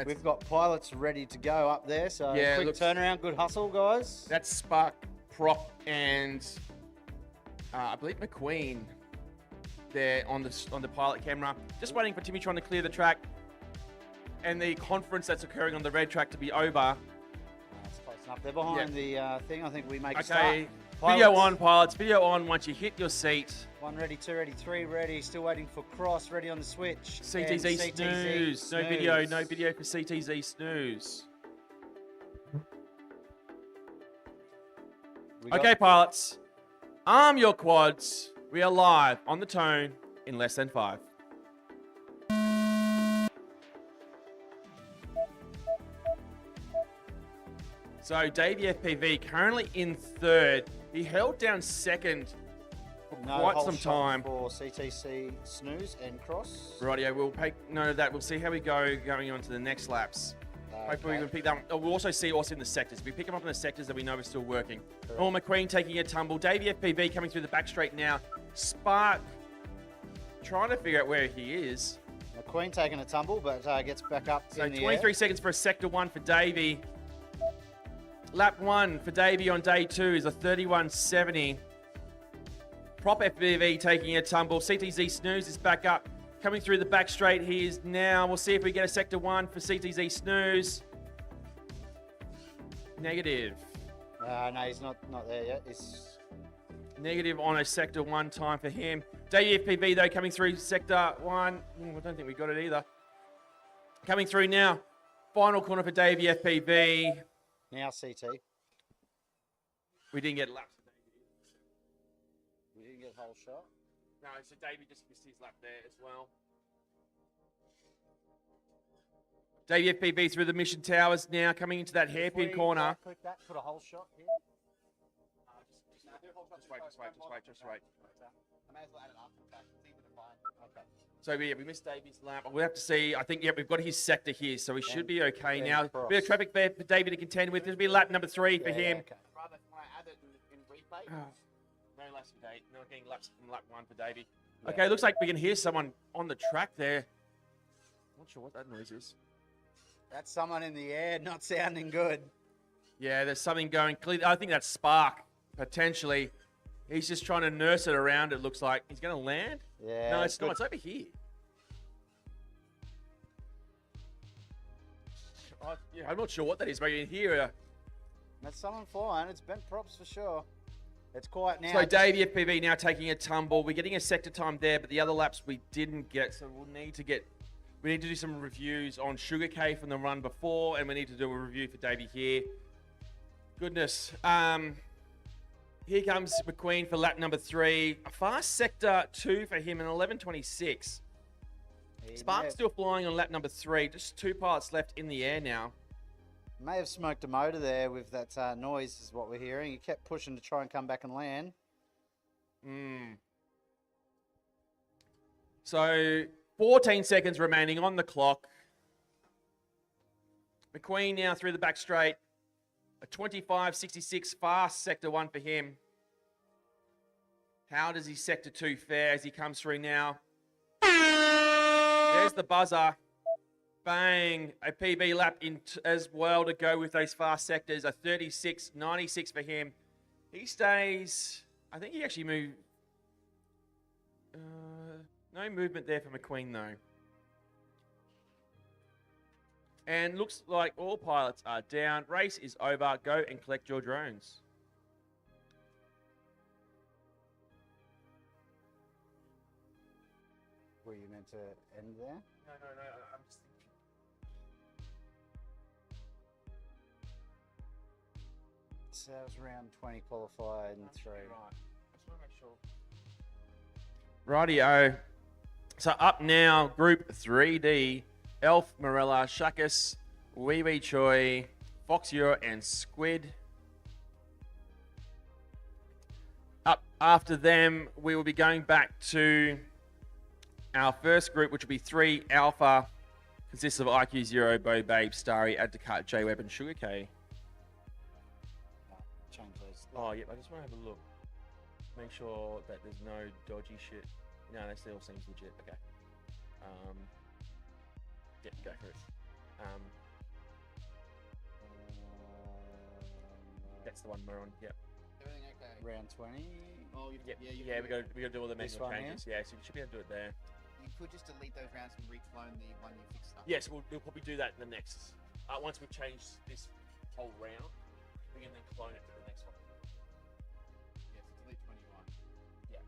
S7: we've got pilots ready to go up there. So quick turnaround, good hustle, guys.
S2: That's Spark, Prop, and I believe McQueen there on the pilot camera. Just waiting for Timitron to clear the track and the conference that's occurring on the red track to be over.
S7: That's close enough. They're behind the thing. I think we make a
S2: Okay,
S7: start.
S2: video on, pilots. Video on once you hit your seat.
S7: 1 ready, 2 ready, 3 ready. Still waiting for Cross, ready on the switch.
S2: CTZ Snooze. No video for CTZ Snooze. Okay, pilots. Arm your quads. We are live on the tone in less than 5. So, Davey FPV currently in 3rd. He held down 2nd for quite some time.
S7: For CTC Snooze and Cross.
S2: Rightio, we'll take note of that. We'll see how we go going on to the next laps. Hopefully we can pick that up. We'll also see what's in the sectors. If we pick them up in the sectors, then we know we're still working. Oh, McQueen taking a tumble. Davey FPV coming through the back straight now. Spark trying to figure out where he is.
S7: McQueen taking a tumble, but gets back up
S2: So
S7: in the
S2: 23
S7: air.
S2: seconds for a sector 1 for Davey. Lap 1 for Davey on day 2 is a 31.70. Prop FPV taking a tumble. CTZ Snooze is back up. Coming through the back straight, he is now. We'll see if we get a sector 1 for CTZ Snooze. Negative.
S7: No, he's not there yet. He's
S2: Negative on a sector 1 time for him. Davey FPV, though, coming through sector 1. I don't think we got it either. Coming through now. Final corner for Davey FPV.
S7: now CT.
S2: We didn't get laps.
S7: We didn't get a whole shot.
S2: No, so Davey just missed his lap there as well. Davey FPV through the Mission Towers now, coming into that hairpin corner.
S7: Click that, put a whole shot here.
S2: Just wait.
S1: I may as well add it after the fact. It's easy to find. Okay.
S2: So yeah, we missed Davey's lap. We'll have to see. I think, yeah, we've got his sector here, so we should be okay
S7: and
S2: now.
S7: cross.
S2: Bit of traffic there for Davey to contend with. This will be lap number 3 for him.
S7: Okay.
S1: Rather, when I add it in replay,
S2: No laps for Davey. Not getting laps from lap 1 for Davey. Okay, looks like we can hear someone on the track there. Not sure what that noise is.
S7: That's someone in the air, not sounding good.
S2: Yeah, there's something going. I think that's Spark, potentially. He's just trying to nurse it around, it looks like. He's going to land?
S7: Yeah.
S2: No, it's not. It's over here. I'm not sure what that is, but you can hear.
S7: That's someone flying. It's bent props for sure. It's quiet now.
S2: So Davey FPV now taking a tumble. We're getting a sector time there, but the other laps we didn't get. So we'll need to get. We need to do some reviews on Sugar K from the run before, and we need to do a review for Davey here. Goodness. Here comes McQueen for lap number 3. A fast sector 2 for him, an 11.26. Spark's still flying on lap number 3. Just 2 pilots left in the air now.
S7: May have smoked a motor there with that noise, is what we're hearing. He kept pushing to try and come back and land.
S2: So 14 seconds remaining on the clock. McQueen now through the back straight. A 25.66 fast sector 1 for him. How does he sector 2 fare as he comes through now? There's the buzzer. Bang. A PB lap in as well to go with those fast sectors. A 36.96 for him. He stays. I think he actually moved. No movement there for McQueen though. And looks like all pilots are down. Race is over. Go and collect your drones.
S7: Were you meant to end there?
S2: No. I'm just thinking.
S7: So that was round 20 qualified and 3.
S2: Right. I just want to make sure. Rightio. So up now, Group 3D. Elf, Morella, Shakus, Wee Wee Choi, Foxure, and Squid. Up after them, we will be going back to our first group, which will be 3 Alpha. Consists of IQ Zero, Bo Babe, Starry, Add to Cart, J Web, and Sugar K.
S7: Change those.
S2: Oh, yeah, I just want to have a look. Make sure that there's no dodgy shit. No, that still seems legit. Okay. Yeah, go for it. That's the one we're on. Yep.
S1: everything okay?
S7: Round 20.
S1: Oh,
S2: Yeah, we got to do all the
S7: This
S2: manual
S7: one
S2: changes. Yeah, so you should be able to do it there.
S1: You could just delete those rounds and reclone the one you fixed up.
S2: Yes, we'll probably do that in the next. Once we've changed this whole round, we can then clone it to the next one.
S1: Yeah, so delete 21.
S2: Yeah.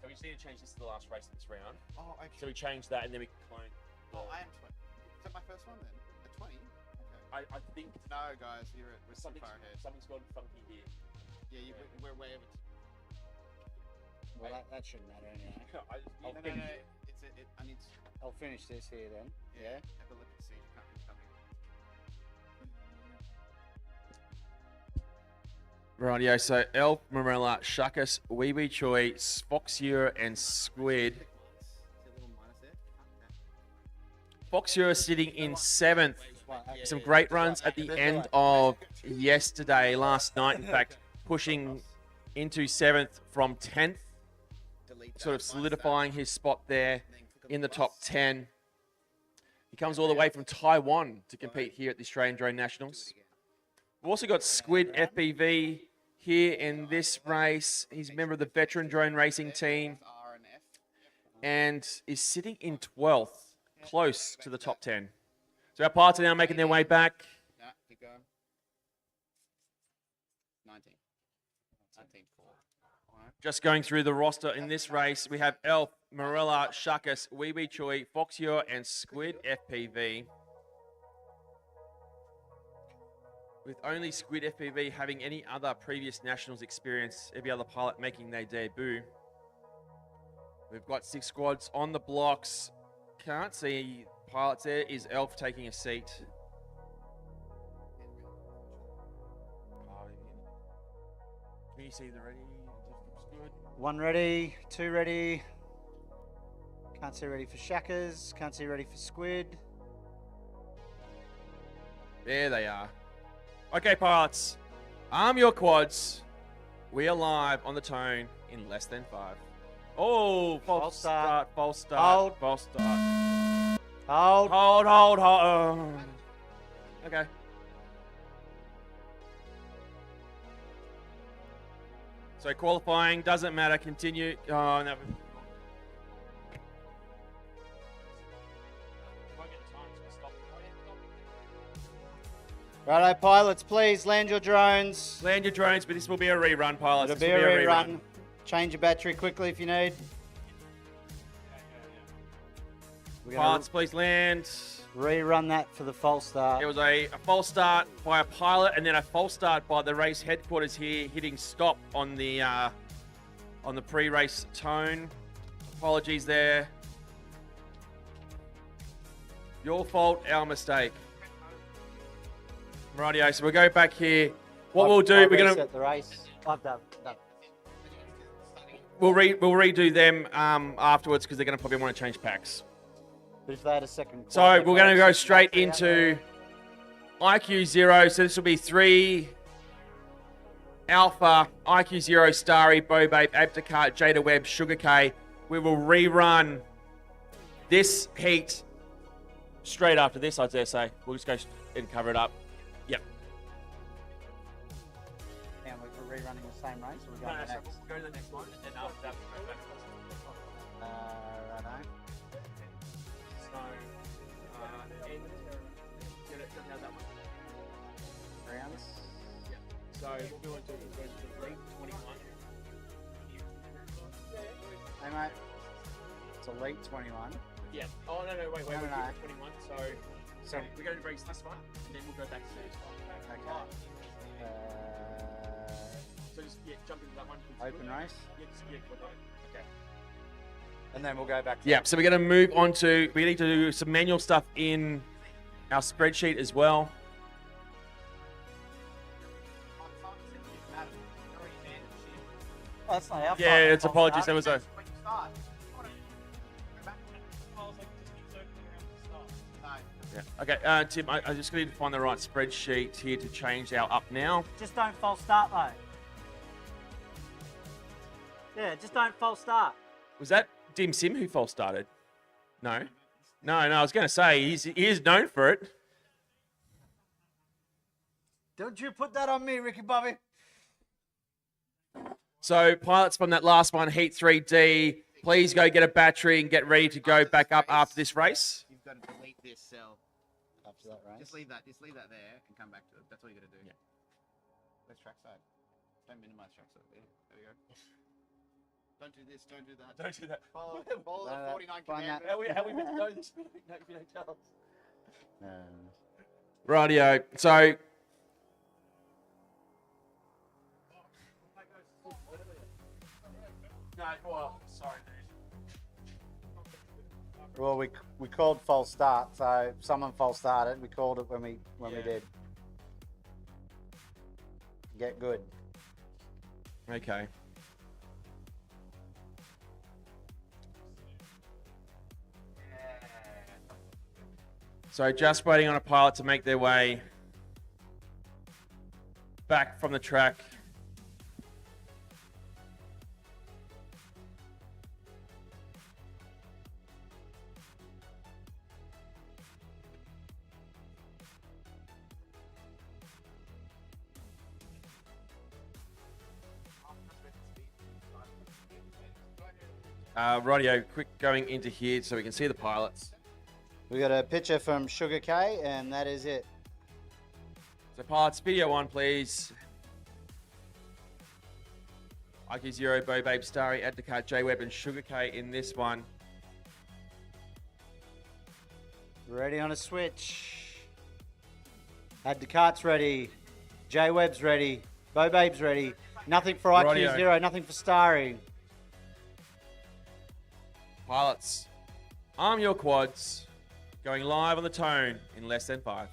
S2: So we just need to change this to the last race of this round.
S1: Oh, okay.
S2: So we change that and then we clone.
S1: Oh, I am 20. Is that my first one then? A 20? Okay.
S2: I think
S1: No, guys, we're so
S2: something's
S1: far ahead.
S2: gone funky here.
S1: Yeah, we're way over.
S7: Well, that shouldn't matter anyway.
S2: I'll
S1: No,
S2: finish.
S1: I need to
S7: I'll finish this here then. Yeah.
S1: have a look and see if coming.
S2: Rightio, so Elf, Morella, Shakus, Wee Wee Choi, Foxure, and Squid.
S1: See a little minus there?
S2: Foxure sitting in 7th. Some great runs at the end of yesterday, last night, in fact, pushing into 7th from 10th,
S1: Delete
S2: sort of solidifying his spot there in the top 10. He comes all the way from Taiwan to compete here at the Australian Drone Nationals. We've also got Squid FPV here in this race. He's a member of the veteran drone racing team and is sitting in 12th, close to the top 10. So our pilots are now making their way back.
S1: No, keep going. 19. 19.
S2: Just going through the roster in this race, we have Elf, Marilla, Shuckus, Weeby Choi, Foxier, and Squid FPV. With only Squid FPV having any other previous nationals experience, every other pilot making their debut. We've got 6 squads on the blocks. Can't see pilots there. Is Elf taking a seat? Can you see the ready? Good.
S7: 1 ready, 2 ready. Can't see ready for Shackers. Can't see ready for Squid.
S2: There they are. Okay, pilots. Arm your quads. We are live on the tone in less than 5. Oh, false start, false start,
S7: Hold.
S2: false start.
S7: Hold.
S2: Hold. Okay. So qualifying doesn't matter. Continue. Oh, no.
S7: Righto, pilots, please land your drones.
S2: Land your drones, but this will be a rerun, pilots.
S7: It'll be a rerun. Change your battery quickly if you need.
S2: Pilots, please land.
S7: Rerun that for the false start.
S2: It was a false start by a pilot, and then a false start by the race headquarters here, hitting stop on the pre-race tone. Apologies there. Your fault, our mistake. Rightio, so we'll go back here. What we'll do, we're gonna
S7: reset the race. I've done.
S2: We'll redo them afterwards because they're gonna probably want to change packs.
S7: But if they had a second.
S2: So we're going to go straight into IQ 0. So this will be 3 Alpha, IQ 0, Starry, Bobabe, Abdicart, Jada Webb, Sugar K. We will rerun this heat straight after this, I dare say. We'll just go and cover it up. Yep.
S7: And we're rerunning the same race. Or we're going next?
S2: We'll go to the next one, and then after that, we'll go back to
S7: righto. Rounds.
S2: So what we want to do is go to Elite 21.
S7: Hey mate, it's Elite 21.
S2: Yeah. Oh no, wait,
S7: No,
S2: we're
S7: no.
S2: 21. So we're going to race this one, and then we'll go back to this one.
S7: Okay.
S2: So just jump into that one.
S7: Open race.
S2: Okay.
S7: And then we'll go back to
S2: Yeah, so we're going to move on to, we need to do some manual stuff in our spreadsheet as well.
S7: Oh, that's not our fault.
S2: Yeah, it's apologies. There was a. Yeah. Okay, Tim, I just need to find the right spreadsheet here to change our up now.
S7: Just don't false start though. Yeah, just don't false start.
S2: Was that Dim Sim who false started? No. No, I was going to say, he is known for it.
S7: Don't you put that on me, Ricky Bobby.
S2: So, pilots from that last one, Heat 3D, please go get a battery and get ready to go back up after this race.
S1: You've got to delete this cell.
S7: After that race.
S1: Just leave that there and come back to it. That's all you got to do.
S2: Yeah.
S1: Where's Trackside? Don't minimize Trackside. There we go. Don't do this. Don't do that.
S2: Don't do that.
S1: Follow the 49
S7: find that.
S1: commandments.
S2: How we meant to know this? No, if you don't tell us.
S7: No.
S2: Rightio. So, no, well, sorry, dude.
S7: Well, we called false start, so someone false started. We called it when we did. Get good.
S2: Okay. So just waiting on a pilot to make their way back from the track. Radio, quick going into here so we can see the pilots.
S7: We got a picture from Sugar K, and that is it.
S2: So pilots, video on, please. IQ Zero, Bo Babe, Starry, Add to Cart, J-Web, and Sugar K in this one.
S7: Ready on a switch. Add to Cart's ready. J-Web's ready. Bo Babe's ready. Nothing for IQ
S2: Radio.
S7: Zero, nothing for Starry.
S2: Pilots, arm your quads. Going live on the tone in less than 5.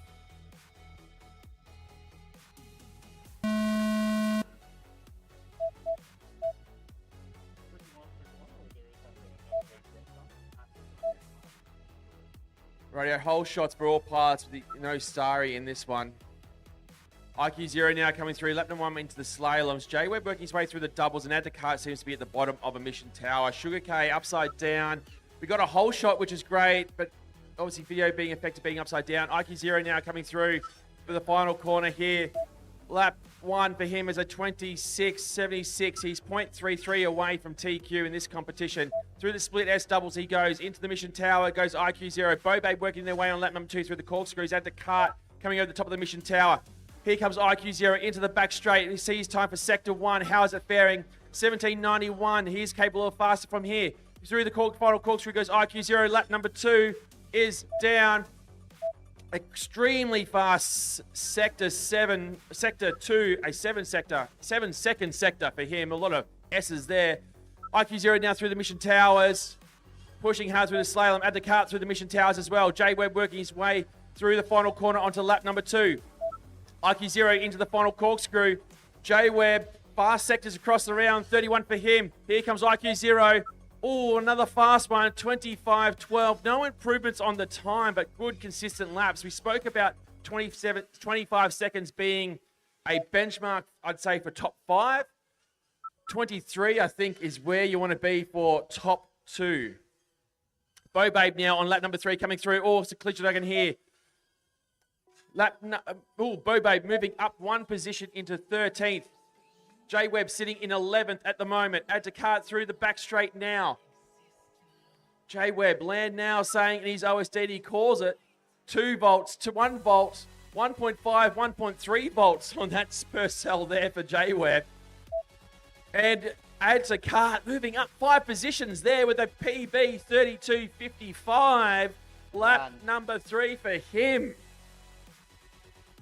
S2: Radio, whole shots for all pilots with no Starry in this one. IQ Zero now coming through. Lap number 1 into the slaloms. J-Web working his way through the doubles, and Add to Cart seems to be at the bottom of a mission tower. Sugar K upside down. We got a whole shot, which is great, but obviously video being affected, being upside down. IQ Zero now coming through for the final corner here. Lap 1 for him is a 26.76. He's 0.33 away from TQ in this competition. Through the split S doubles, he goes into the mission tower. Goes IQ Zero. Bo Babe working their way on lap number 2 through the corkscrews. Add to Cart coming over the top of the mission tower. Here comes IQ Zero into the back straight, and he sees time for sector 1. How is it faring? 17.91. He's capable of faster from here. Through the final corkscrew goes IQ Zero. Lap number 2 is down. Extremely fast sector 7, sector 2, a 7-second sector for him. A lot of S's there. IQ Zero now through the mission towers, pushing hard through the slalom. Add the cart through the mission towers as well. J-Web working his way through the final corner onto lap number 2. IQ Zero into the final corkscrew. J-Web, fast sectors across the round, 31 for him. Here comes IQ Zero. Oh, another fast one, 25.12. No improvements on the time, but good consistent laps. We spoke about 25 seconds being a benchmark, I'd say, for top 5. 23, I think, is where you want to be for top 2. Bo Babe now on lap number 3 coming through. Oh, it's a collision I can hear. Bo Babe moving up 1 position into 13th. J-Web sitting in 11th at the moment. Add to Cart through the back straight now. J-Web, land now saying in his OSD, he calls it 2 volts to 1 volt, 1.5, 1.3 volts on that per cell there for J-Web. And Add to Cart moving up 5 positions there with a PB 32.55. Lap number 3 for him.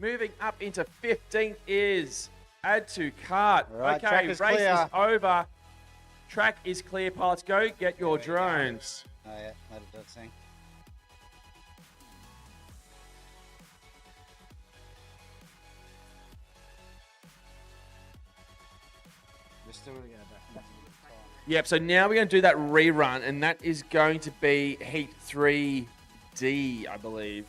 S2: Moving up into 15th is Add to Cart.
S7: Right,
S2: okay,
S7: race
S2: clear.
S7: is
S2: over. Track is clear, pilots. Go get your drones.
S7: Oh, yeah, that it does sing. We're still going to go back.
S2: Yep, so now we're going to do that rerun, and that is going to be Heat 3D, I believe.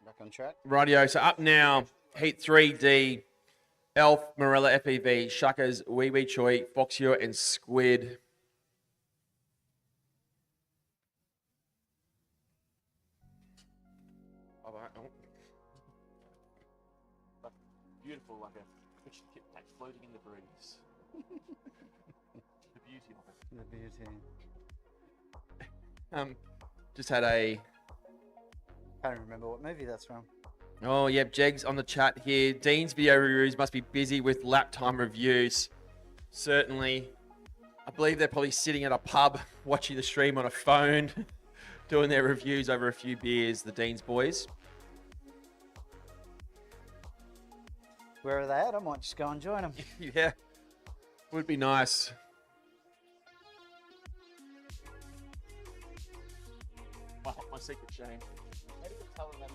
S7: Back on track.
S2: Rightio, so up now, Heat 3D, Elf, Morella, FEV, Shuckers, Wee Wee Choi, Foxure, and Squid. Beautiful, like a fish Kit Kat floating in the breeze. The beauty of it.
S7: The beauty.
S2: Just had a...
S7: I don't remember what movie that's from.
S2: Oh, yep, Jegs on the chat here. Dean's video reviews must be busy with lap time reviews. Certainly. I believe they're probably sitting at a pub watching the stream on a phone, doing their reviews over a few beers, the Dean's boys.
S7: Where are they at? I might just go and join them.
S2: Yeah, would be nice. My secret shame.
S1: Maybe just tell them that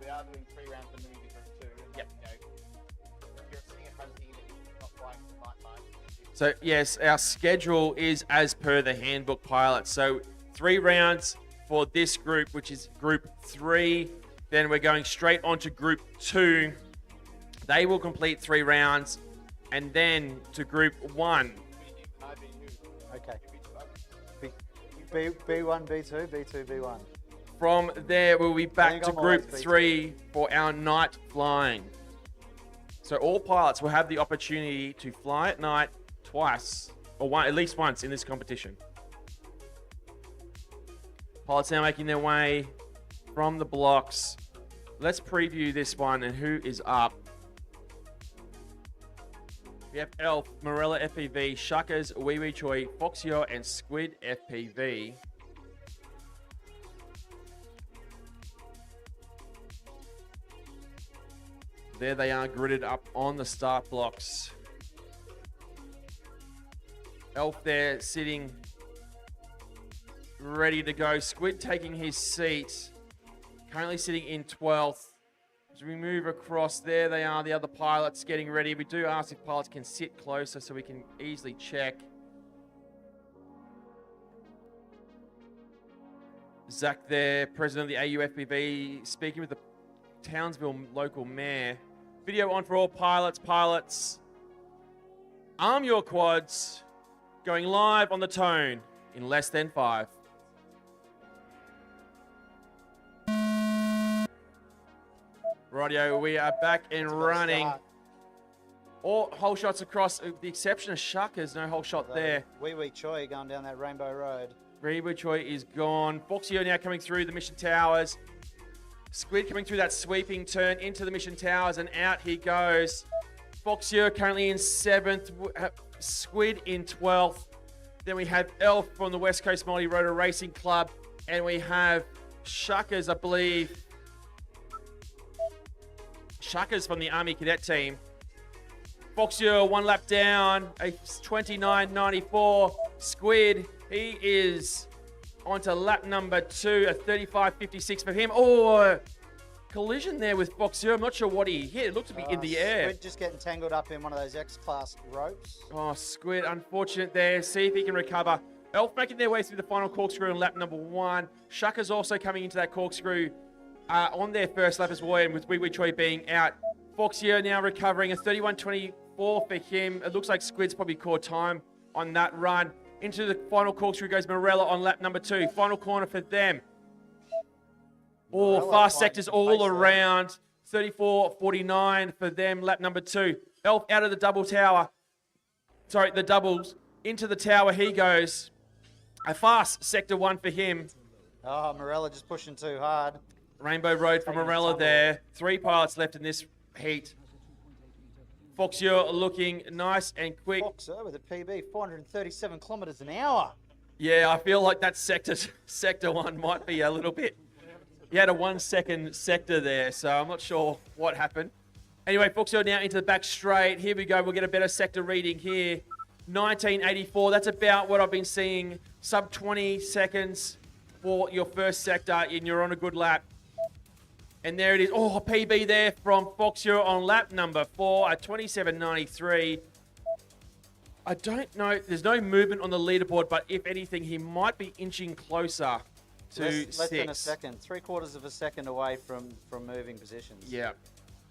S1: we are doing 3 rounds of the movie for 2. And
S2: Yep.
S1: you know, if you're sitting at home thinking that you're not flying night time.
S2: So, yes, our schedule is as per the handbook, pilots. So, 3 rounds for this group, which is Group 3. Then we're going straight on to Group 2. They will complete 3 rounds. and then to Group 1.
S7: Okay. B1, B2, B2, B1.
S2: From there, we'll be back to
S7: I'm
S2: Group
S7: always B2.
S2: 3 for our night flying. So all pilots will have the opportunity to fly at night twice, or at least once in this competition. Pilots now making their way from the blocks. Let's preview this one and who is up. We have Elf, Morella FPV, Shuckers, Wee Wee Choi, Foxio, and Squid FPV. There they are, gridded up on the start blocks. Elf there sitting ready to go. Squid taking his seat. Currently sitting in 12th. As we move across, there they are, the other pilots getting ready. We do ask if pilots can sit closer so we can easily check. Zach there, president of the AUFBV, speaking with the Townsville local mayor. Video on for all pilots. Pilots, arm your quads. Going live on the tone in less than 5. Rightio, we are back and running. All whole shots across, with the exception of Shuckers, no whole shot there.
S7: Wee Wee Choi going down that Rainbow Road.
S2: Wee Wee Choi is gone. Foxio now coming through the Mission Towers. Squid coming through that sweeping turn into the Mission Towers, and out he goes. Foxio currently in 7th, Squid in 12th. Then we have Elf from the West Coast Multi-Rotor Racing Club, and we have Shuckers, I believe. Shuckers from the Army Cadet team. Foxio 1 lap down, a 29.94. Squid, he is onto lap number 2, a 35.56 for him. Oh, collision there with Foxio. I'm not sure what he hit. It looked to be in the air.
S7: Squid just getting tangled up in one of those X-Class ropes.
S2: Oh, Squid, unfortunate there. See if he can recover. Elf making their way through the final corkscrew on lap number 1. Shuckers also coming into that corkscrew on their first lap as well, and with Wee Wee Choi being out. Foxio now recovering, a 31.24 for him. It looks like Squid's probably caught time on that run. Into the final corkscrew goes Morella on lap number 2. Final corner for them. Oh, fast sectors all around. 34.49 for them, lap number 2. Elf out of the double tower. Sorry, the doubles. Into the tower he goes. A fast sector 1 for him.
S7: Oh, Morella just pushing too hard.
S2: Rainbow Road for Morella there. 3 pilots left in this heat. Foxio looking nice and quick.
S7: Foxio with a PB, 437 kilometers an hour.
S2: Yeah, I feel like that sector 1 might be a little bit. He had a 1 second sector there, so I'm not sure what happened. Anyway, Foxio now into the back straight. Here we go. We'll get a better sector reading here. 1984. That's about what I've been seeing. Sub 20 seconds for your first sector, and you're on a good lap. And there it is. Oh, a PB there from Foxio on lap number 4 at 27.93. I don't know. There's no movement on the leaderboard, but if anything, he might be inching closer to
S7: less than a second. 3/4 of a second away from moving positions.
S2: Yeah.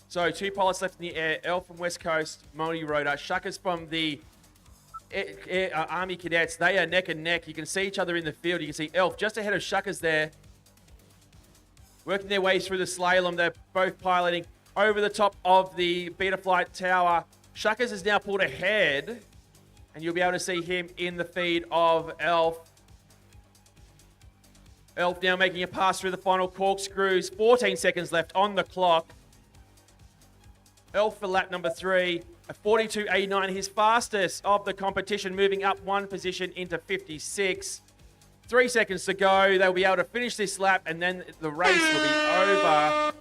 S2: So 2 pilots left in the air. Elf from West Coast, Multi-Rotor. Shuckers from the Army Cadets. They are neck and neck. You can see each other in the field. You can see Elf just ahead of Shuckers there. Working their way through the slalom. They're both piloting over the top of the Betaflight tower. Shuckers has now pulled ahead, and you'll be able to see him in the feed of Elf. Elf now making a pass through the final corkscrews. 14 seconds left on the clock. Elf for lap number 3. A 42.89, his fastest of the competition, moving up 1 position into 56. 3 seconds to go. They'll be able to finish this lap, and then the race will be over.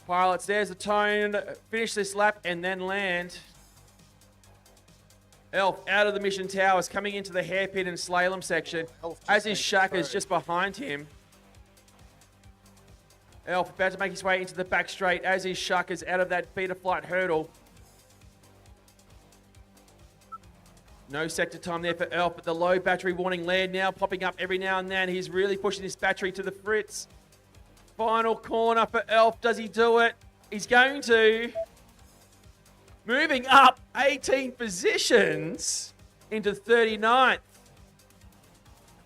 S2: Pilots, there's the tone. Finish this lap and then land. Elf out of the Mission Towers, coming into the hairpin and slalom section, as is Shuckers just behind him. Elf about to make his way into the back straight, as is Shuckers out of that Betaflight hurdle. No sector time there for Elf, but the low battery warning land now popping up every now and then. He's really pushing this battery to the fritz. Final corner for Elf. Does he do it? He's going to. moving up 18 positions into 39th.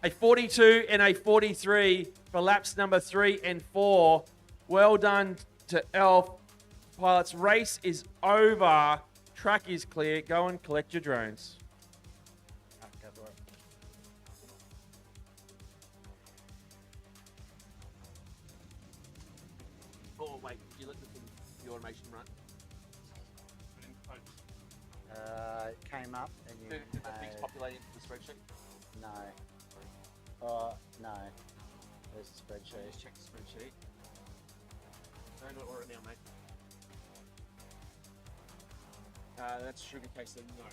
S2: A 42 and a 43 for laps number 3 and 4. Well done to Elf. Pilots, race is over. Track is clear. Go and collect your drones.
S7: Go for it.
S2: Oh, wait. Did you let the automation run?
S7: It came up and you.
S2: Did the things populate into the spreadsheet?
S7: No. Oh, no. There's the spreadsheet.
S2: Just check the spreadsheet. Don't know it now, mate. That's sugar case, then no.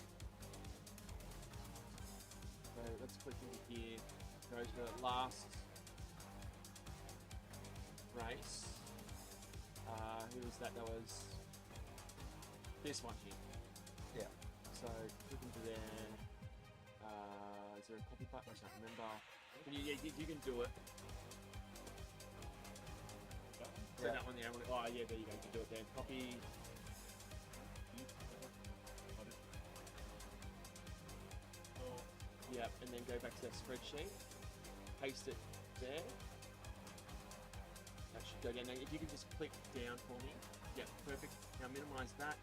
S2: So let's click in here. Go to the last race. Who was that? That was this one here.
S7: Yeah.
S2: So click into there. Is there a copy button? I can't remember. You can do it. So that one there. Oh yeah, there you go. You can do it there. Copy. Yeah, and then go back to that spreadsheet. Paste it there. That should go down. Now, if you can just click down for me. Yeah, perfect. Now minimize that.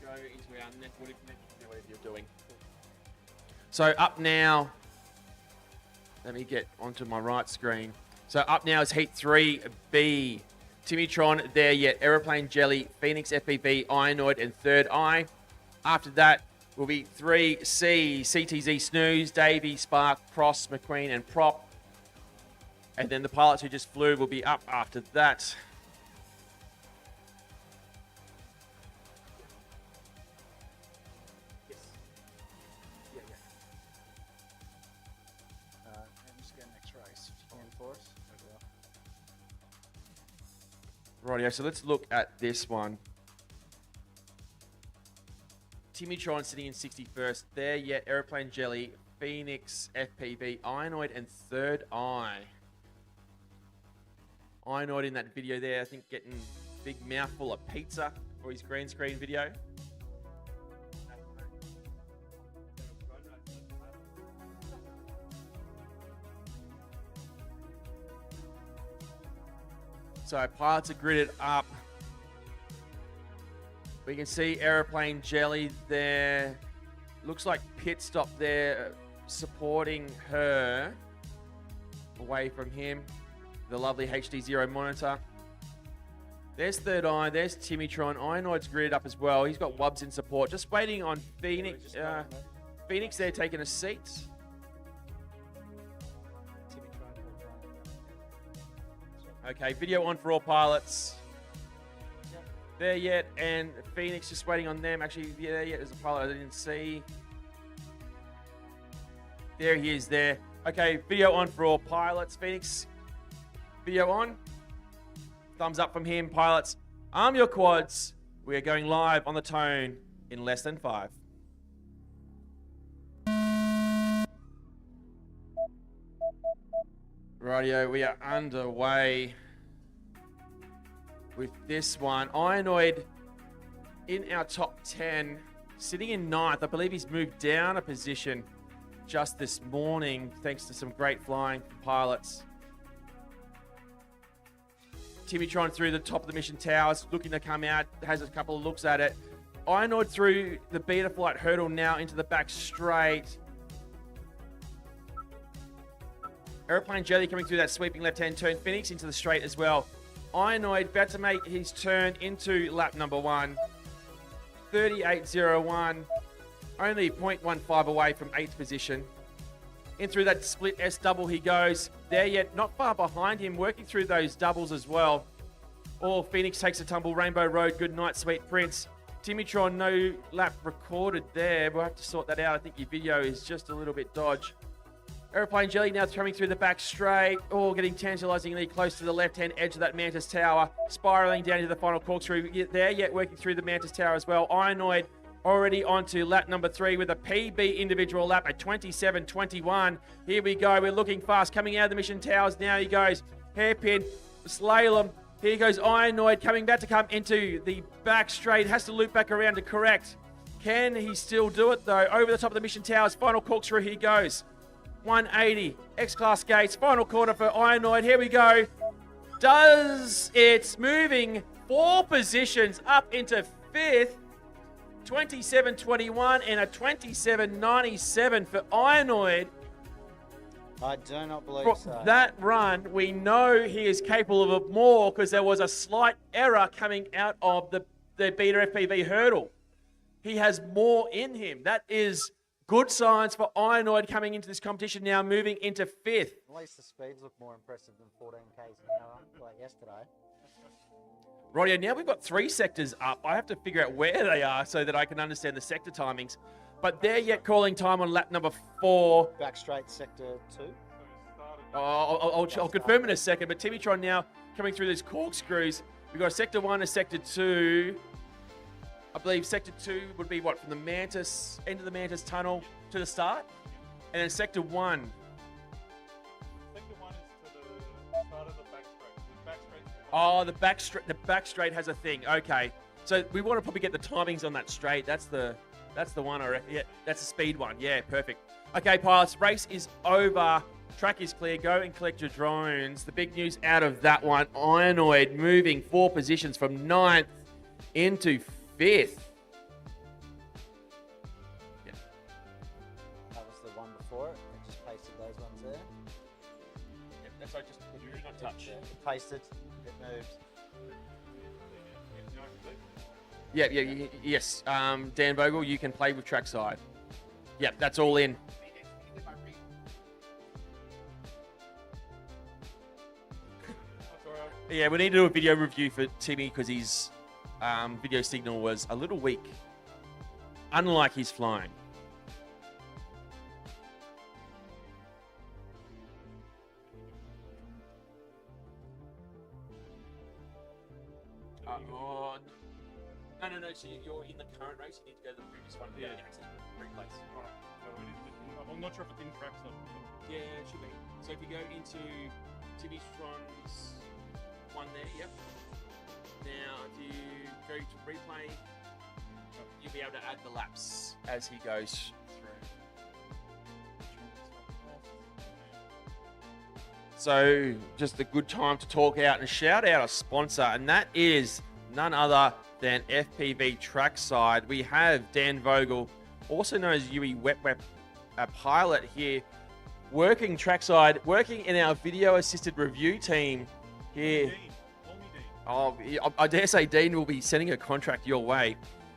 S2: Go into our network. You can do whatever you're doing. So up now. Let me get onto my right screen. So up now is Heat 3B. Timitron there yet. Aeroplane Jelly, Phoenix FPV, Ironoid, and Third Eye. After that will be 3C, CTZ Snooze, Davey, Spark, Pross, McQueen, and Prop. And then the pilots who just flew will be up after that. Yes. Yeah.
S7: Just go next race. If you can for us.
S2: Rightio, so let's look at this one. Timitron sitting in 61st. There yet, Aeroplane Jelly, Phoenix FPV, Ironoid, and Third Eye. Ironoid in that video there, I think getting a big mouthful of pizza for his green screen video. So pilots are gridded up. We can see Aeroplane Jelly there. Looks like pit stop there supporting her. Away from him. The lovely HD0 monitor. There's Third Eye. There's Timitron. Ironoid's gridded up as well. He's got Wubs in support. Just waiting on Phoenix. Phoenix there taking a seat. Okay, video on for all pilots. There yet, and Phoenix just waiting on them. Actually, there yet is a pilot I didn't see. There he is there. Okay, video on for all pilots. Phoenix, video on. Thumbs up from him, pilots. Arm your quads. We are going live on the tone in less than 5. Rightio, we are underway with this one. Ironoid in our top 10, sitting in 9th. I believe he's moved down a position just this morning, thanks to some great flying from pilots. Timitron through the top of the mission towers, looking to come out, has a couple of looks at it. Ironoid through the beta flight hurdle now into the back straight. Aeroplane Jelly coming through that sweeping left-hand turn. Phoenix into the straight as well. Ironoid about to make his turn into lap number 1. 38.01. Only 0.15 away from 8th position. In through that split S double he goes. There yet, not far behind him, working through those doubles as well. Oh, Phoenix takes a tumble. Rainbow Road, good night, Sweet Prince. Timitron, no lap recorded there. We'll have to sort that out. I think your video is just a little bit dodge. Aeroplane Jelly now coming through the back straight. Oh, getting tantalizingly close to the left-hand edge of that Mantis Tower. Spiraling down into the final corkscrew there, yet working through the Mantis Tower as well. Ironoid already onto lap number 3 with a PB individual lap at 27.21. Here we go. We're looking fast. Coming out of the Mission Towers now. He goes hairpin, slalom, Here goes Ironoid about to come into the back straight. Has to loop back around to correct. Can he still do it though? Over the top of the Mission Towers. Final corkscrew. He goes. 180. X-Class gates. Final corner for Ironoid. Here we go. Does it. Moving 4 positions up into 5th. 27.21 and a 27.97 for Ironoid.
S7: I do not believe
S2: From
S7: so.
S2: that run, we know he is capable of more because there was a slight error coming out of the Beta FPV hurdle. He has more in him. That is good signs for Ironoid coming into this competition now, moving into 5th.
S7: At least the speeds look more impressive than 14 k's an hour like yesterday.
S2: Rightio, now we've got 3 sectors up. I have to figure out where they are so that I can understand the sector timings. But they're yet calling time on lap number 4.
S7: Back straight sector 2.
S2: I'll confirm in a second. But Timmytron now coming through these corkscrews. We've got sector 1 and sector 2. I believe sector 2 would be what, from the Mantis, end of the Mantis tunnel to the start? And then sector 1.
S4: Sector 1 is to the start of the back straight. The back straight.
S2: Oh, the back straight has a thing. Okay. So we want to probably get the timings on that straight. That's the one, I reckon. Yeah, that's the speed one. Yeah, perfect. Okay, pilots, race is over. Track is clear. Go and collect your drones. The big news out of that one, Ironoid moving 4 positions from 9th into 5th. Yeah.
S7: That was the one before it. I just pasted those ones there.
S2: Yeah, that's right, just not touch.
S7: Yeah, pasted. It moves.
S2: Yeah, yes. Dan Vogel, you can play with Trackside. Yep, that's all in. Yeah, we need to do a video review for Timmy because his video signal was a little weak. Unlike his flying. No. So you're in the current race. You need to go to the previous one. Yeah. Replace.
S4: I'm not sure if it's in Trackside.
S2: Yeah, it should be. So if you go into Timmytron's one there, yep. Now, if you go to replay, you'll be able to add the laps as he goes through. So, just a good time to talk out and shout out a sponsor, and that is none other than FPV Trackside. We have Dan Vogel, also known as Yui Wet a pilot here, working Trackside, working in our video assisted review team here. Oh, I dare say Dean will be sending a contract your way.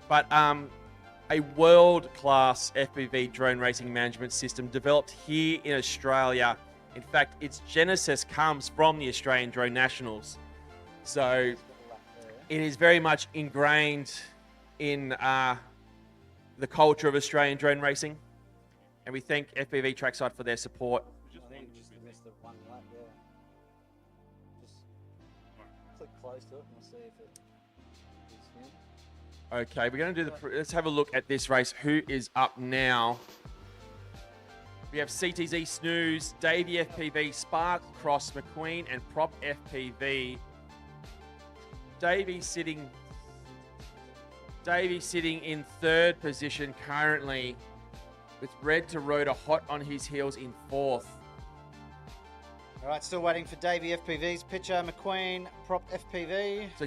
S2: But a world-class FPV drone racing management system developed here in Australia. In fact, its genesis comes from the Australian Drone Nationals. So it is very much ingrained in the culture of Australian drone racing. And we thank FPV Trackside for their support.
S7: I think just missed the one lap there. Just click close to it and we'll see if it is him.
S2: Okay, we're going to do let's have a look at this race. Who is up now? We have CTZ Snooze, Davey FPV, Spark, Cross, McQueen, and Prop FPV. Davey sitting in 3rd position currently, with Red to Rhoda hot on his heels in 4th.
S7: All right, still waiting for Davey FPV's pitcher, McQueen, Prop FPV.
S2: So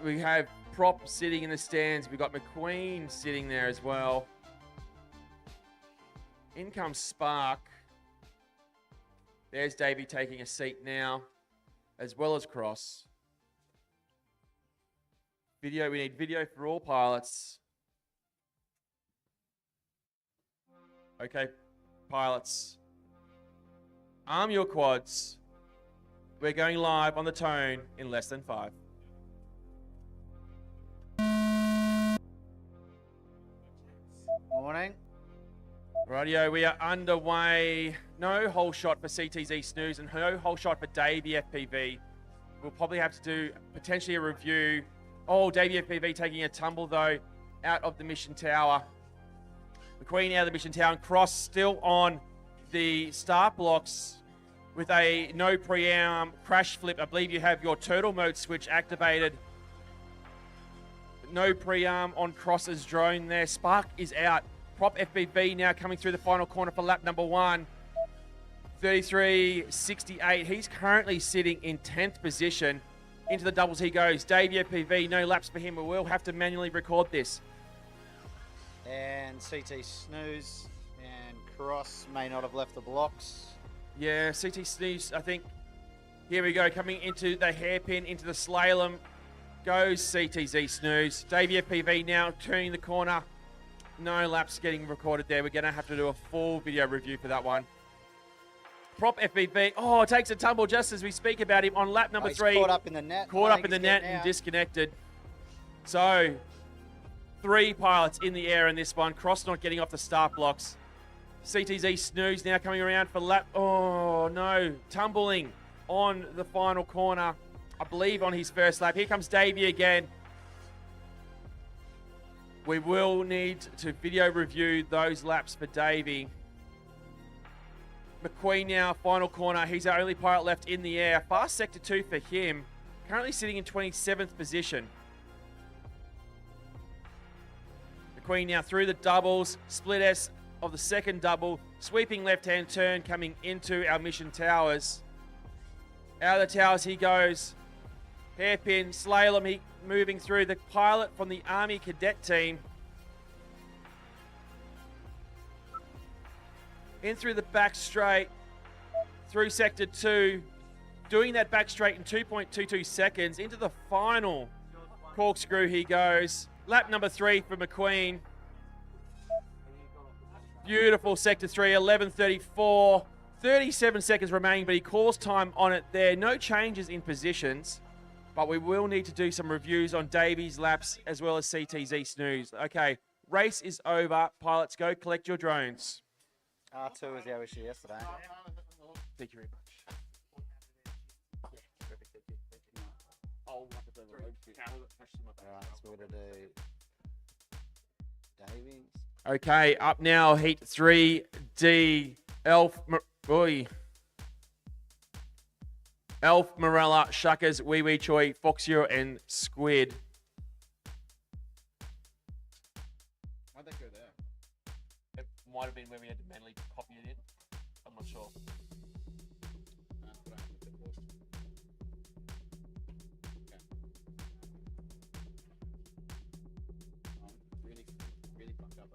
S2: we have Prop sitting in the stands. We've got McQueen sitting there as well. In comes Spark. There's Davey taking a seat now, as well as Cross. Video, we need video for all pilots. Okay, pilots. Arm your quads. We're going live on the tone in less than 5.
S7: Morning.
S2: Rightio, we are underway. No whole shot for CTZ Snooze and no whole shot for Davey FPV. We'll probably have to do potentially a review. Oh, Davey FPV taking a tumble though out of the Mission Tower. McQueen out of the Mission Tower and Cross still on the start blocks. with a no prearm crash flip. I believe you have your turtle mode switch activated. No prearm on Cross's drone there. Spark is out. Prop FBB now coming through the final corner for lap number 1. 33.68. He's currently sitting in 10th position. Into the doubles he goes. Davey FPV, no laps for him. We will have to manually record this.
S7: And CT Snooze and Cross may not have left the blocks.
S2: Yeah, CT Snooze, I think. Here we go, coming into the hairpin, into the slalom. Goes CTZ Snooze. Davey FPV now turning the corner. No laps getting recorded there. We're going to have to do a full video review for that one. Prop FPV. Oh, takes a tumble just as we speak about him on lap number 3.
S7: Caught up in the net.
S2: Caught up in the net and disconnected. So, 3 pilots in the air in this one. Cross not getting off the start blocks. CTZ Snooze now coming around for lap. Oh, no. Tumbling on the final corner. I believe on his first lap. Here comes Davey again. We will need to video review those laps for Davey. McQueen now, final corner. He's our only pilot left in the air. Fast sector 2 for him. Currently sitting in 27th position. McQueen now through the doubles. Split S of the second double. Sweeping left-hand turn coming into our mission towers. Out of the towers he goes. Hairpin, slalom, he moving through. The pilot from the Army Cadet team. In through the back straight, through sector 2, doing that back straight in 2.22 seconds. Into the final corkscrew he goes. Lap number 3 for McQueen. Beautiful sector 3, 11.34. 37 seconds remaining, but he calls time on it there. No changes in positions, but we will need to do some reviews on Davies' laps as well as CTZ Snooze. Okay, race is over. Pilots, go collect your drones.
S7: R2 was our issue yesterday.
S2: Thank you very much.
S7: Alright, so we're going to do Davies.
S2: Okay, up now, Heat 3D. Elf Morella, Shuckers, Wee Wee Choi, Foxure, and Squid.
S1: Why'd they go there?
S2: It might have been where we had to manually copy it in. I'm not sure.
S1: Really fucked up,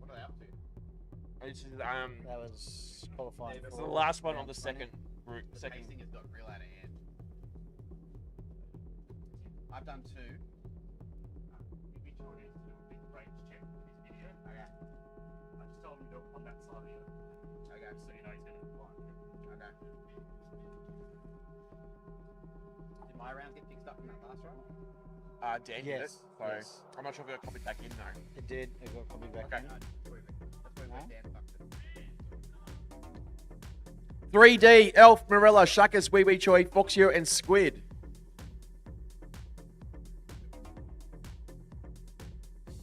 S1: What are they up to?
S2: This is,
S7: That was qualifying.
S2: it's the last one on the second route.
S1: The pacing has got real out of hand. I've done 2. Did my round get fixed up in that last round?
S2: Dan did
S7: Yes,
S2: it. So
S7: yes.
S2: I'm not sure if it got copied back in though.
S7: It did. It got copied back
S2: Okay.
S7: in.
S1: That's where Dan fucked it.
S2: 3D, Elf, Morella, Shuckers, Wee Wee Choi, Foxure, and Squid.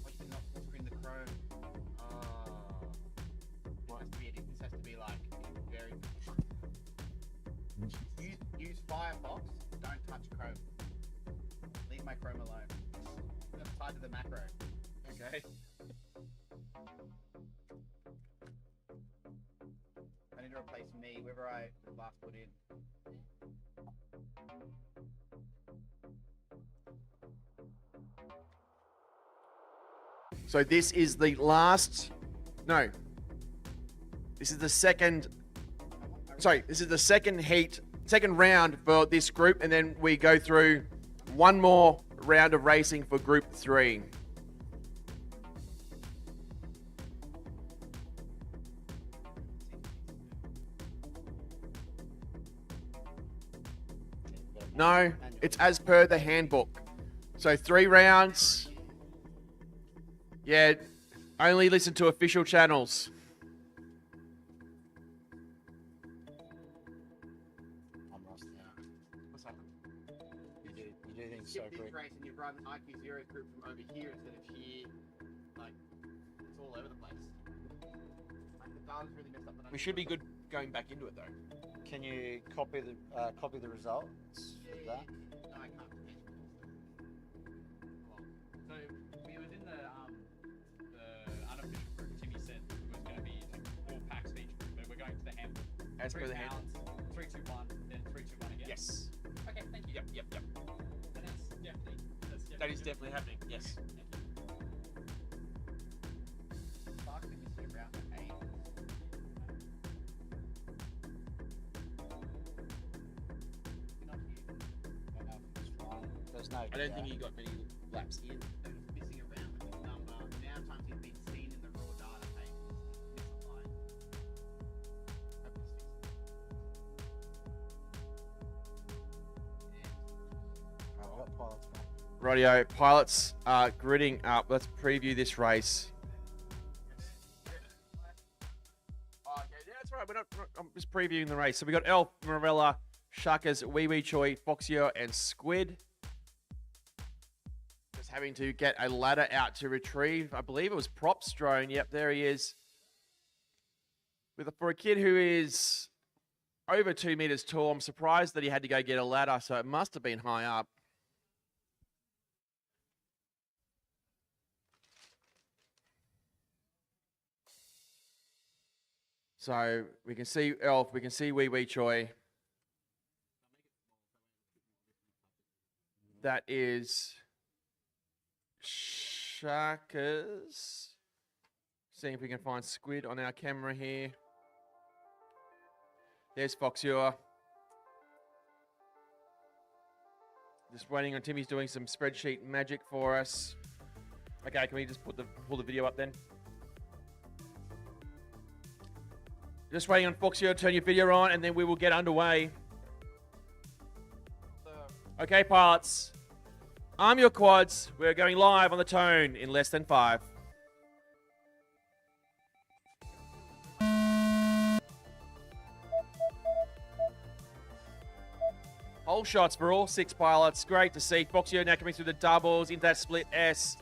S1: Why did you not full screen the Chrome? This has to be like very. Use Firefox. Don't touch Chrome. Leave my Chrome alone. It's tied to the macro. Okay. I need to replace me, whoever I last put in.
S2: So this is the last. No. This is the second. Sorry, this is the second heat, second round for this group, and then we go through one more round of racing for Group 3. No, it's as per the handbook. So 3 rounds. Yeah, only listen to official channels.
S7: I'm lost now.
S2: What's happening?
S7: You do things so
S1: Skip this
S7: quick.
S1: race and you run IQ0 group from over here instead of here. data's really messed up.
S2: We should be good going back into it though.
S7: Can you copy the results of that?
S1: No, I can't.
S12: So we was in the unofficial group. Timmy said it was going to be like 4 packs each, but we're going to the handbook.
S2: As per the handbook.
S12: 3, 2, 1, then 3, 2, 1 again.
S2: Yes.
S12: Okay, thank you.
S2: Yep.
S12: And
S2: That is definitely happening. Yes.
S1: Spark can be around 8.
S7: There's no.
S2: I don't think he got many laps in.
S1: So he's missing around his number. The amount of times he's been seen in the raw data tape is misaligned. Hope it's fixed.
S7: Oh, what pilots got?
S2: Radio pilots are gridding up. Let's preview this race. Oh, okay, yeah, that's right. I'm just previewing the race. So we got Elf, Marella, Shuckers, Wee Wee Choi, Foxier, and Squid. Just having to get a ladder out to retrieve. I believe it was Props drone. Yep, there he is. For a kid who is over 2 meters tall, I'm surprised that he had to go get a ladder. So it must have been high up. So we can see Elf, we can see Wee Wee Choi. That is Sharkers. Seeing if we can find Squid on our camera here. There's Foxier. Just waiting on Timmy's doing some spreadsheet magic for us. Okay, can we just pull the video up then? Just waiting on Foxier to turn your video on, and then we will get underway. Okay, pilots. Arm your quads. We're going live on the tone in less than 5. Whole shots for all 6 pilots. Great to see. Foxier now coming through the doubles into that split S.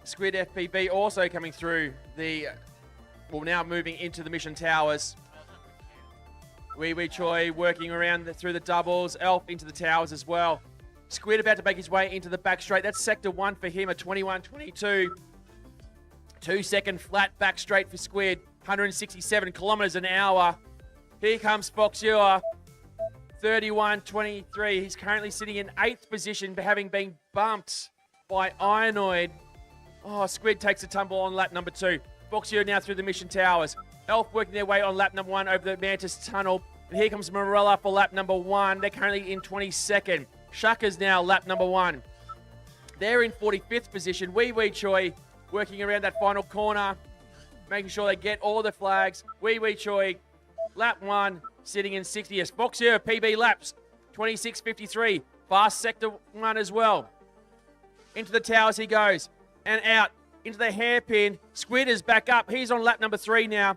S2: Squid FPV also coming through the... Well, now moving into the mission towers. Wee Wee Choi working around through the doubles. Elf into the towers as well. Squid about to make his way into the back straight. That's sector 1 for him, a 21.22. 2-second flat back straight for Squid. 167 kilometers an hour. Here comes Foxier. 31.23. He's currently sitting in 8th position, having been bumped by Ironoid. Oh, Squid takes a tumble on lap number 2. Foxier now through the mission towers. Elf working their way on lap number 1 over the Mantis Tunnel. And here comes Marella for lap number 1. They're currently in 22nd. Shuckers now lap number 1. They're in 45th position. Wee Wee Choi working around that final corner, making sure they get all the flags. Wee Wee Choi, lap 1, sitting in 60th. Foxier, PB laps, 26.53. Fast sector 1 as well. Into the towers he goes. And out. Into the hairpin. Squid is back up. He's on lap number 3 now.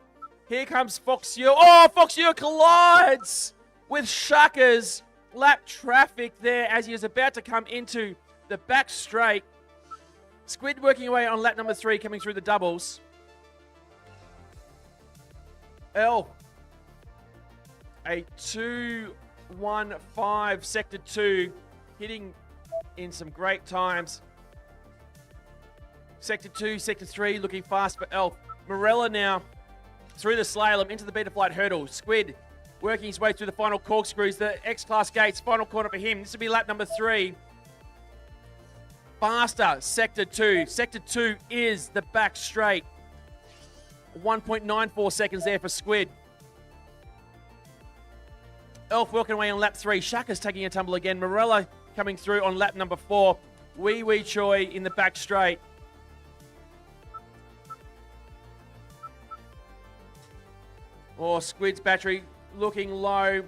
S2: Here comes Foxier. Oh, Foxier collides with Shuckers. Lap traffic there as he is about to come into the back straight. Squid working away on lap number 3, coming through the doubles. Elf. A 2.15 sector 2. Hitting in some great times. Sector 2, Sector 3, looking fast for Elf. Marella now through the slalom into the beta flight hurdle. Squid working his way through the final corkscrews. The X-Class gates, final corner for him. This will be lap number 3. Faster, Sector 2. Sector 2 is the back straight. 1.94 seconds there for Squid. Elf working away on lap 3. Shaka's taking a tumble again. Marella coming through on lap number 4. Wee Wee Choi in the back straight. Oh, Squid's battery looking low.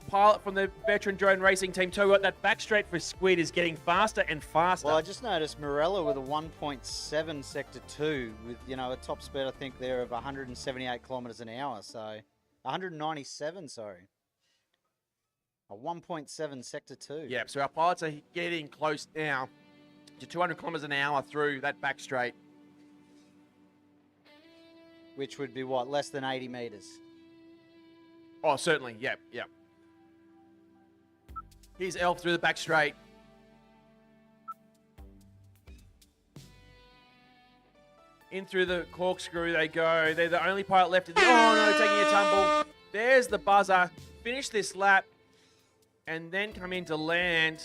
S2: Pilot from the veteran drone racing team, Togo, that back straight for Squid is getting faster and faster.
S7: Well, I just noticed Marella with a 1.7 sector 2 with, a top speed, I think, there of 178 kilometers an hour. So 197, sorry. A 1.7 sector 2.
S2: Yeah, so our pilots are getting close now to 200 kilometers an hour through that back straight.
S7: which would be what, less than 80 meters.
S2: Oh, certainly. Yep. Here's Elf through the back straight. In through the corkscrew they go. They're the only pilot left. Oh no, taking a tumble. There's the buzzer. Finish this lap and then come in to land.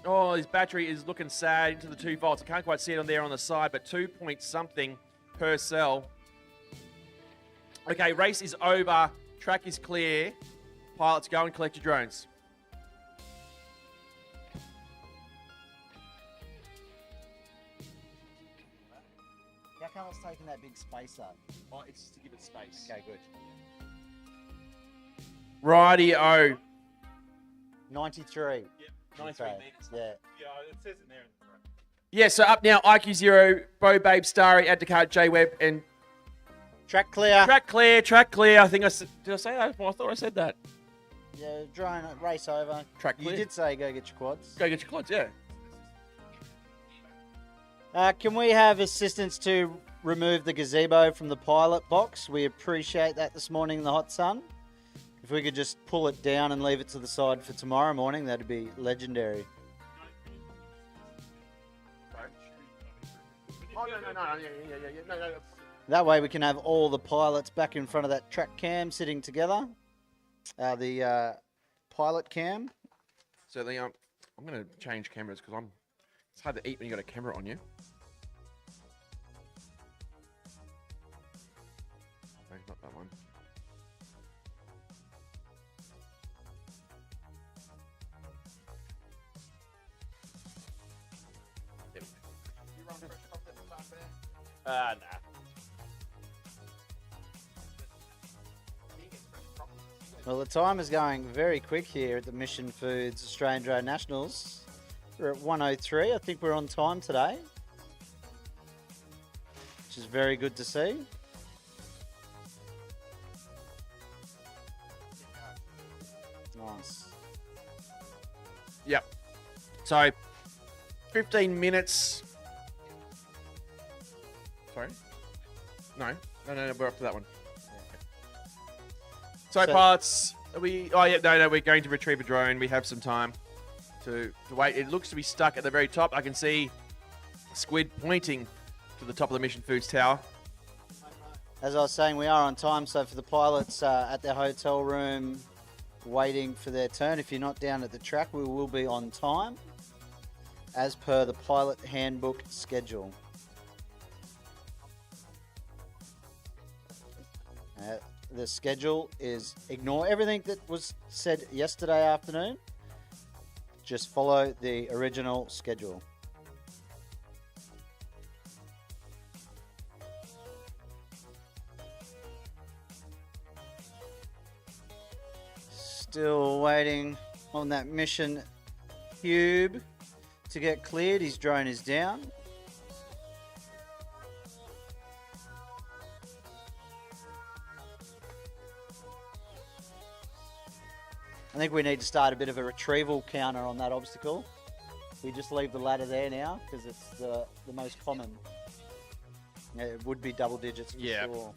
S2: Oh, his battery is looking sad into the 2 volts. I can't quite see it on there on the side, but 2 point something per cell. Okay, race is over. Track is clear. Pilots, go and collect your drones.
S7: How come it's taking that big space up?
S2: Oh, it's just to give it space.
S7: Okay, good.
S2: Righty-o.
S7: 93.
S2: Yep, 93
S7: Okay,
S2: meters.
S7: Yeah.
S12: Yeah, it says it there in the front.
S2: Yeah, so up now, IQ Zero, Bo Babe, Starry, Add to Cart, J-Web, and
S7: Track clear.
S2: Track clear. I think did I say that? I thought I said that.
S7: Yeah, drone race over.
S2: Track
S7: You
S2: clear.
S7: did say go get your quads.
S2: Go get your quads, yeah.
S7: Can we have assistance to remove the gazebo from the pilot box? We appreciate that this morning in the hot sun. If we could just pull it down and leave it to the side for tomorrow morning, that'd be legendary.
S2: Oh, no.
S7: That way we can have all the pilots back in front of that track cam sitting together. The pilot cam.
S2: So I'm going to change cameras because it's hard to eat when you got a camera on you. No, not that one. There we go. You run pressure off that start there? Nah.
S7: Well, the time is going very quick here at the Mission Foods Australian Drone Nationals. We're at 1:03. I think we're on time today, which is very good to see. Nice.
S2: Yep. So, 15 minutes. Sorry? No, we're up to that one. So, pilots, we're going to retrieve a drone. We have some time to wait. It looks to be stuck at the very top. I can see Squid pointing to the top of the Mission Foods Tower.
S7: As I was saying, we are on time. So for the pilots at their hotel room waiting for their turn, if you're not down at the track, we will be on time as per the pilot handbook schedule. The schedule is ignore everything that was said yesterday afternoon. Just follow the original schedule. Still waiting on that mission cube to get cleared. His drone is down. I think we need to start a bit of a retrieval counter on that obstacle. We just leave the ladder there now because it's the most common. Yeah, it would be double digits for sure.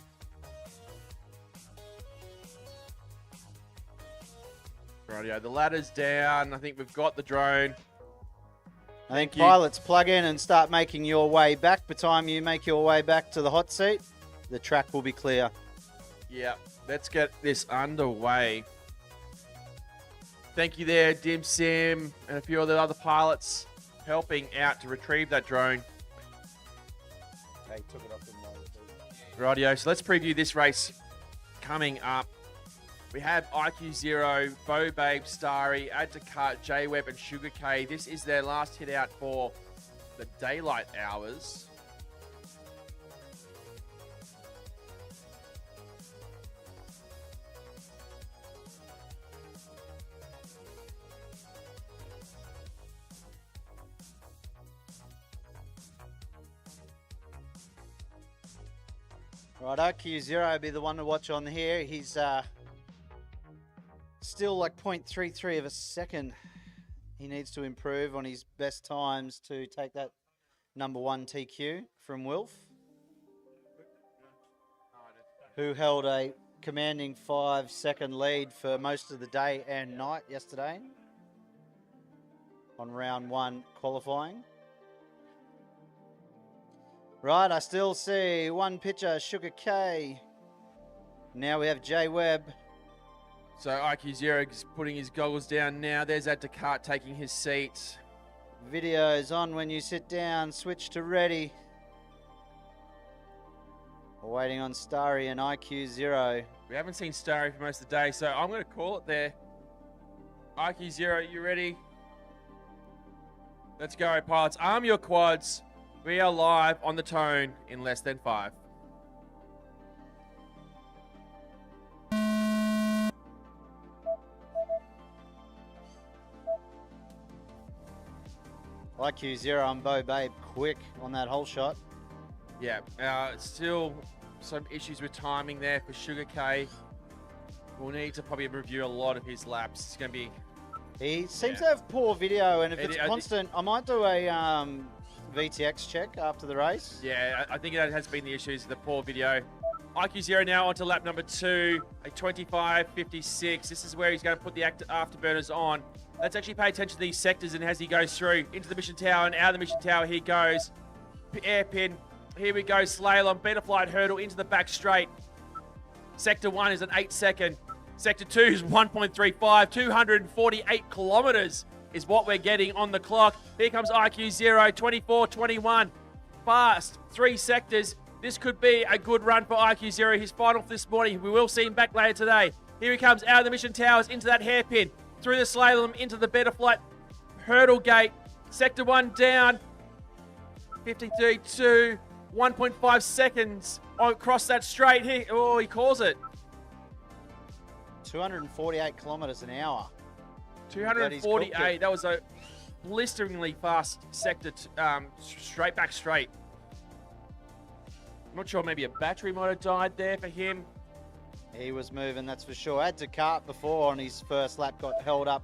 S2: Rightio, the ladder's down. I think we've got the drone.
S7: I think pilots plug in and start making your way back. By the time you make your way back to the hot seat, the track will be clear.
S2: Yeah, let's get this underway. Thank you there, Dim Sim, and a few of the other pilots helping out to retrieve that drone.
S7: They took it off in
S2: Rightio, so let's preview this race coming up. We have IQ Zero, Bo Babe, Starry, Add to Cart, J-Web, and Sugar K. This is their last hit out for the daylight hours.
S7: Right, IQ0 will be the one to watch on here. He's still like 0.33 of a second. He needs to improve on his best times to take that number 1 TQ from Wilf. who held a commanding 5-second lead for most of the day and night yesterday on round 1 qualifying. Right, I still see one pitcher, Sugar K. Now we have Jay Webb.
S2: So IQ Zero is putting his goggles down now. There's Ed Descartes taking his seat.
S7: Video's on when you sit down. Switch to ready. We're waiting on Starry and IQ Zero.
S2: We haven't seen Starry for most of the day, so I'm going to call it there. IQ Zero, you ready? Let's go, pilots. Arm your quads. We are live on the tone in less than 5.
S7: IQ Zero and Bo Babe quick on that whole shot.
S2: Yeah, still some issues with timing there for Sugar K. We'll need to probably review a lot of his laps. It's going to be...
S7: He seems to have poor video, and if it's constant, I might do a VTX check after the race.
S2: Yeah, I think that has been the issues, the poor video. IQ Zero now onto lap number 2, a 25.56. This is where he's going to put the afterburners on. Let's actually pay attention to these sectors and as he goes through into the mission tower and out of the mission tower he goes. Airpin. Here we go. Slalom. Beta flight hurdle into the back straight. Sector 1 is an 8-second. Sector 2 is 1.35. 248 kilometers is what we're getting on the clock. Here comes IQ Zero. 24.21. Fast. 3 sectors. This could be a good run for IQ Zero. His final for this morning. We will see him back later today. Here he comes out of the mission towers into that hairpin. Through the slalom into the better flight hurdle gate. Sector 1 down. 53.2. 1.5 seconds across that straight. Here, oh, he calls it.
S7: 248 kilometers an hour.
S2: 248. That was a blisteringly fast sector, straight back straight. I'm not sure, maybe a battery might have died there for him.
S7: He was moving, that's for sure. Had Descartes before on his first lap, got held up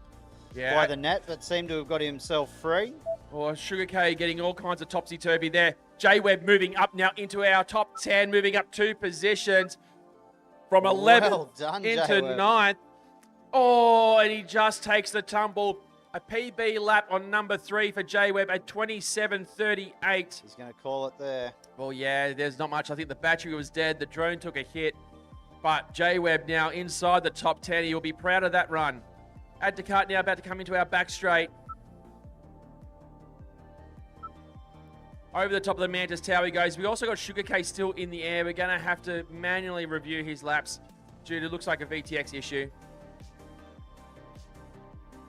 S7: by the net, but seemed to have got himself free.
S2: Oh, Sugar K getting all kinds of topsy-turvy there. J Webb moving up now into our top 10, moving up 2 positions from 11th into 9th. Oh, and he just takes the tumble. A PB lap on number 3 for J Webb at 27.38.
S7: He's going to call it there.
S2: Well, yeah, there's not much. I think the battery was dead. The drone took a hit. But J Webb now inside the top 10. He will be proud of that run. Ed Descartes now about to come into our back straight. Over the top of the Mantis Tower he goes. We also got Sugar K still in the air. We're going to have to manually review his laps due to looks like a VTX issue.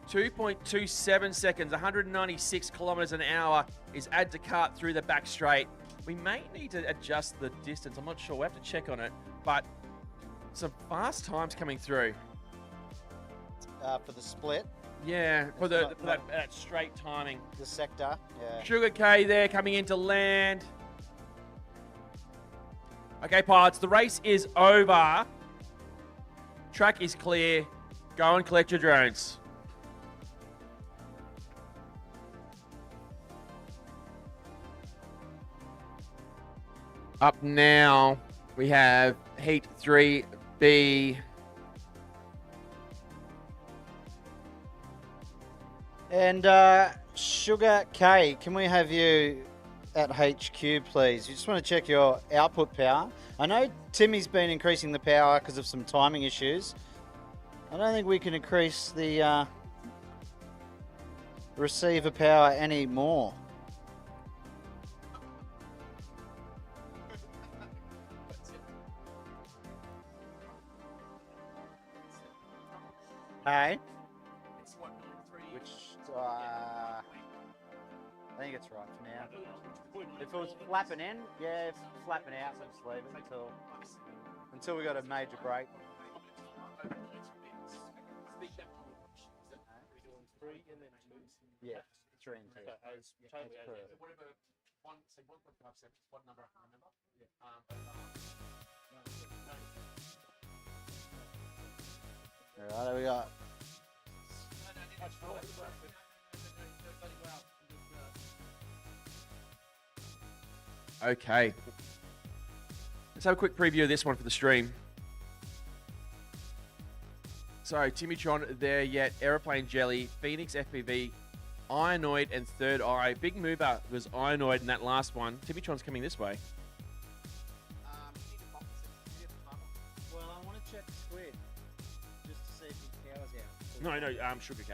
S2: 2.27 seconds, 196 kilometers an hour is Ed Descartes through the back straight. We may need to adjust the distance. I'm not sure. We'll have to check on it. But some fast times coming through.
S7: For the split.
S2: Yeah, for that straight timing.
S7: The sector, yeah.
S2: Sugar K there coming into land. Okay, pilots, the race is over. Track is clear. Go and collect your drones. Up now, we have Heat 3B.
S7: And Sugar K, can we have you at HQ, please? You just want to check your output power. I know Timmy's been increasing the power because of some timing issues. I don't think we can increase the receiver power anymore. Hey? I think it's right for now. If it was flapping in, yeah, if it's flapping out, so just leave it until we got a major break. Yeah, 3 and 2.
S2: Whatever, say 1.5 seconds, what number I can remember.
S7: Alright, there we go.
S2: Okay. Let's have a quick preview of this one for the stream. So, Timitron there yet, Aeroplane Jelly, Phoenix FPV, Ironoid, and Third Eye. Big mover was Ironoid in that last one. Timitron's coming this way.
S7: Well, I want to check Squid just to see if his power's out.
S2: No, Sugar K.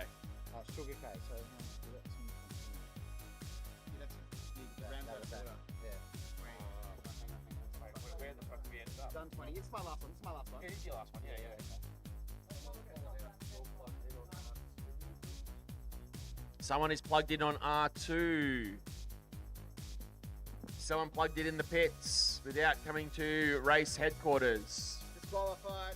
S7: Oh, Sugar K. So we got some. Yeah.
S6: Where the fuck we ended up?
S1: Done 20. It's my last one. It's my last one.
S6: It is your last one. Yeah.
S2: Someone is plugged in on R2. Someone plugged it in the pits without coming to race headquarters.
S1: Disqualified.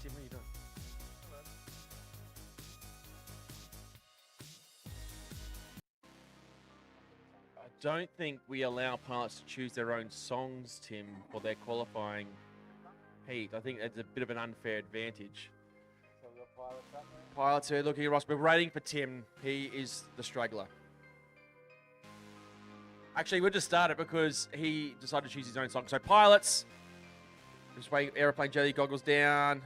S2: Tim, what are you doing? I don't think we allow pilots to choose their own songs, Tim, for their qualifying heat. I think it's a bit of an unfair advantage. Pilots are looking at Ross. We're waiting for Tim. He is the struggler. Actually, we'll just start it because he decided to choose his own song. So, pilots, just wait. Aeroplane Jelly goggles down.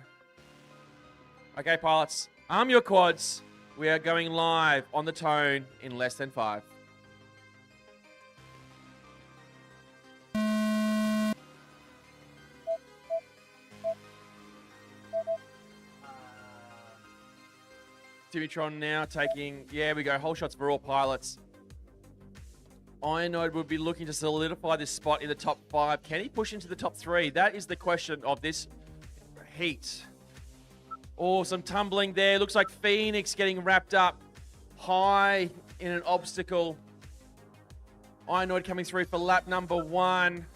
S2: Okay, pilots, arm your quads. We are going live on the tone in less than 5. Timitron now taking, yeah, we go, whole shots for all pilots. Ironoid would be looking to solidify this spot in the top 5. Can he push into the top 3? That is the question of this heat. Oh, some tumbling there. Looks like Phoenix getting wrapped up high in an obstacle. Ironoid coming through for lap number 1.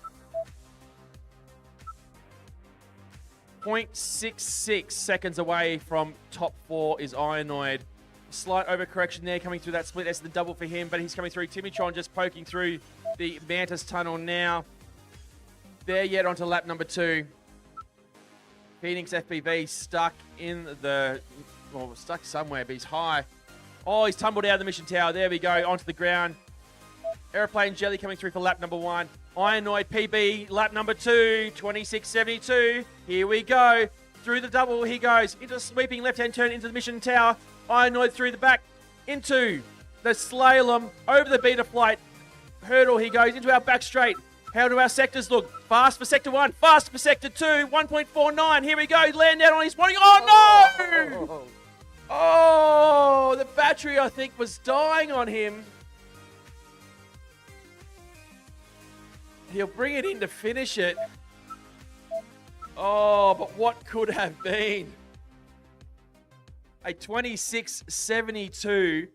S2: 0.66 seconds away from top 4 is Ironoid. Slight overcorrection there coming through that split. That's the double for him, but he's coming through. Timitron just poking through the Mantis tunnel now. There yet onto lap number 2. Phoenix FPV stuck in the, well, stuck somewhere, but he's high. Oh, he's tumbled out of the mission tower. There we go, onto the ground. Aeroplane Jelly coming through for lap number 1. Ironoid PB, lap number 2, 26.72. Here we go. Through the double he goes. Into a sweeping left-hand turn into the mission tower. Ironoid through the back. Into the slalom. Over the beta flight. Hurdle he goes. Into our back straight. How do our sectors look? Fast for sector 1. Fast for sector 2. 1.49. Here we go. Land out on his warning. Oh, no! Oh, the battery, I think, was dying on him. He'll bring it in to finish it. Oh, but what could have been? A 26.72.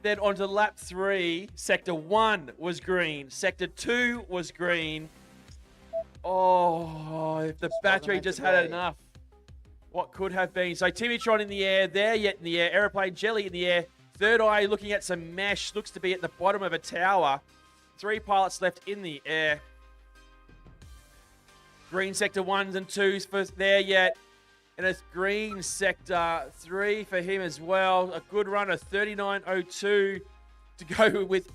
S2: Then onto lap 3. Sector 1 was green. Sector 2 was green. Oh, if the battery just had enough. What could have been? So Timitron in the air. There yet in the air. Aeroplane Jelly in the air. Third Eye looking at some mesh. Looks to be at the bottom of a tower. 3 pilots left in the air. Green sector 1s and 2s for there yet. And it's green sector 3 for him as well. A good run, a 39.02 to go with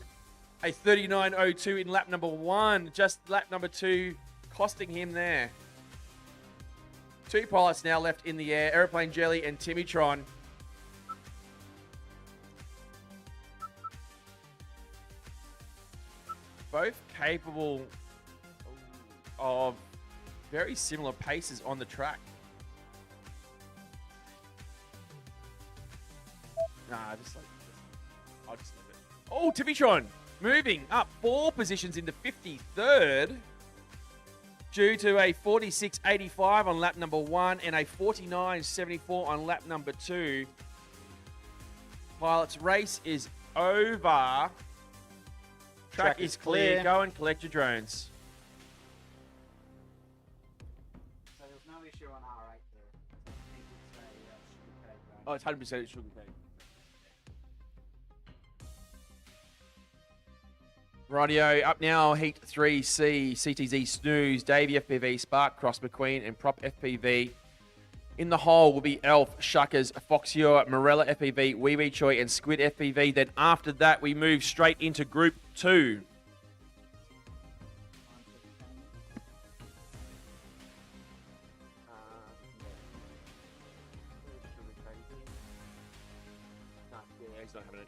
S2: a 39.02 in lap number 1. Just lap number 2 costing him there. 2 pilots now left in the air. Aeroplane Jelly and Timitron. Both capable of very similar paces on the track. Nah, I'll just leave it. Oh, Timitron moving up 4 positions into 53rd due to a 46.85 on lap number 1 and a 49.74 on lap number 2. Pilots, race is over. Track is clear. Go and collect your drones.
S7: So there's no issue on R8 there.
S2: Oh, it's 100% sugar cane. Rightio, up now, Heat 3C, CTZ Snooze, Davey FPV, Spark Cross McQueen, and Prop FPV. In the hole will be Elf, Shuckers, Foxier, Morella FPV, Wee Wee Choi, and Squid FPV. Then after that, we move straight into Group 2.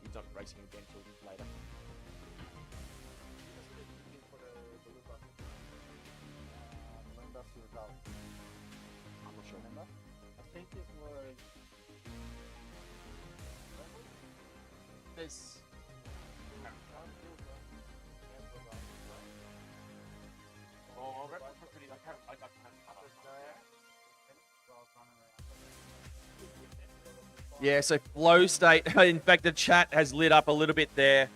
S6: He's not racing again till later. I'm not sure. Remember? I think it was this. Oh, I can't.
S2: Yeah, so flow state. In fact, the chat has lit up a little bit there.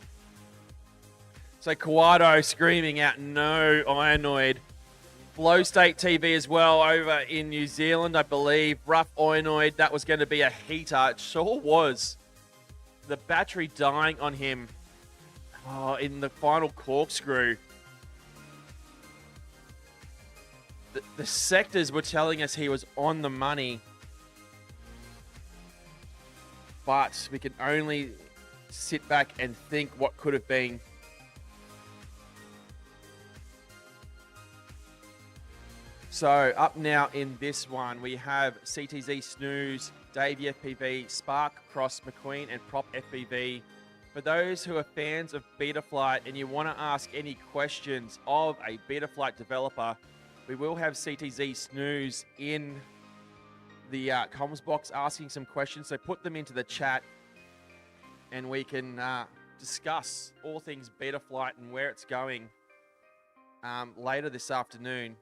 S2: So Kawado screaming out no Ionoid. Flow state TV as well over in New Zealand, I believe. Rough Ionoid, that was going to be a heater. It sure was. The battery dying on him in the final corkscrew. The sectors were telling us he was on the money. But we can only sit back and think what could have been. So up now in this one, we have CTZ Snooze, Davey FPV, Spark, Cross, McQueen, and Prop FPV. For those who are fans of Betaflight and you want to ask any questions of a Betaflight developer, we will have CTZ Snooze in the comms box asking some questions, so put them into the chat and we can discuss all things Betaflight and where it's going later this afternoon.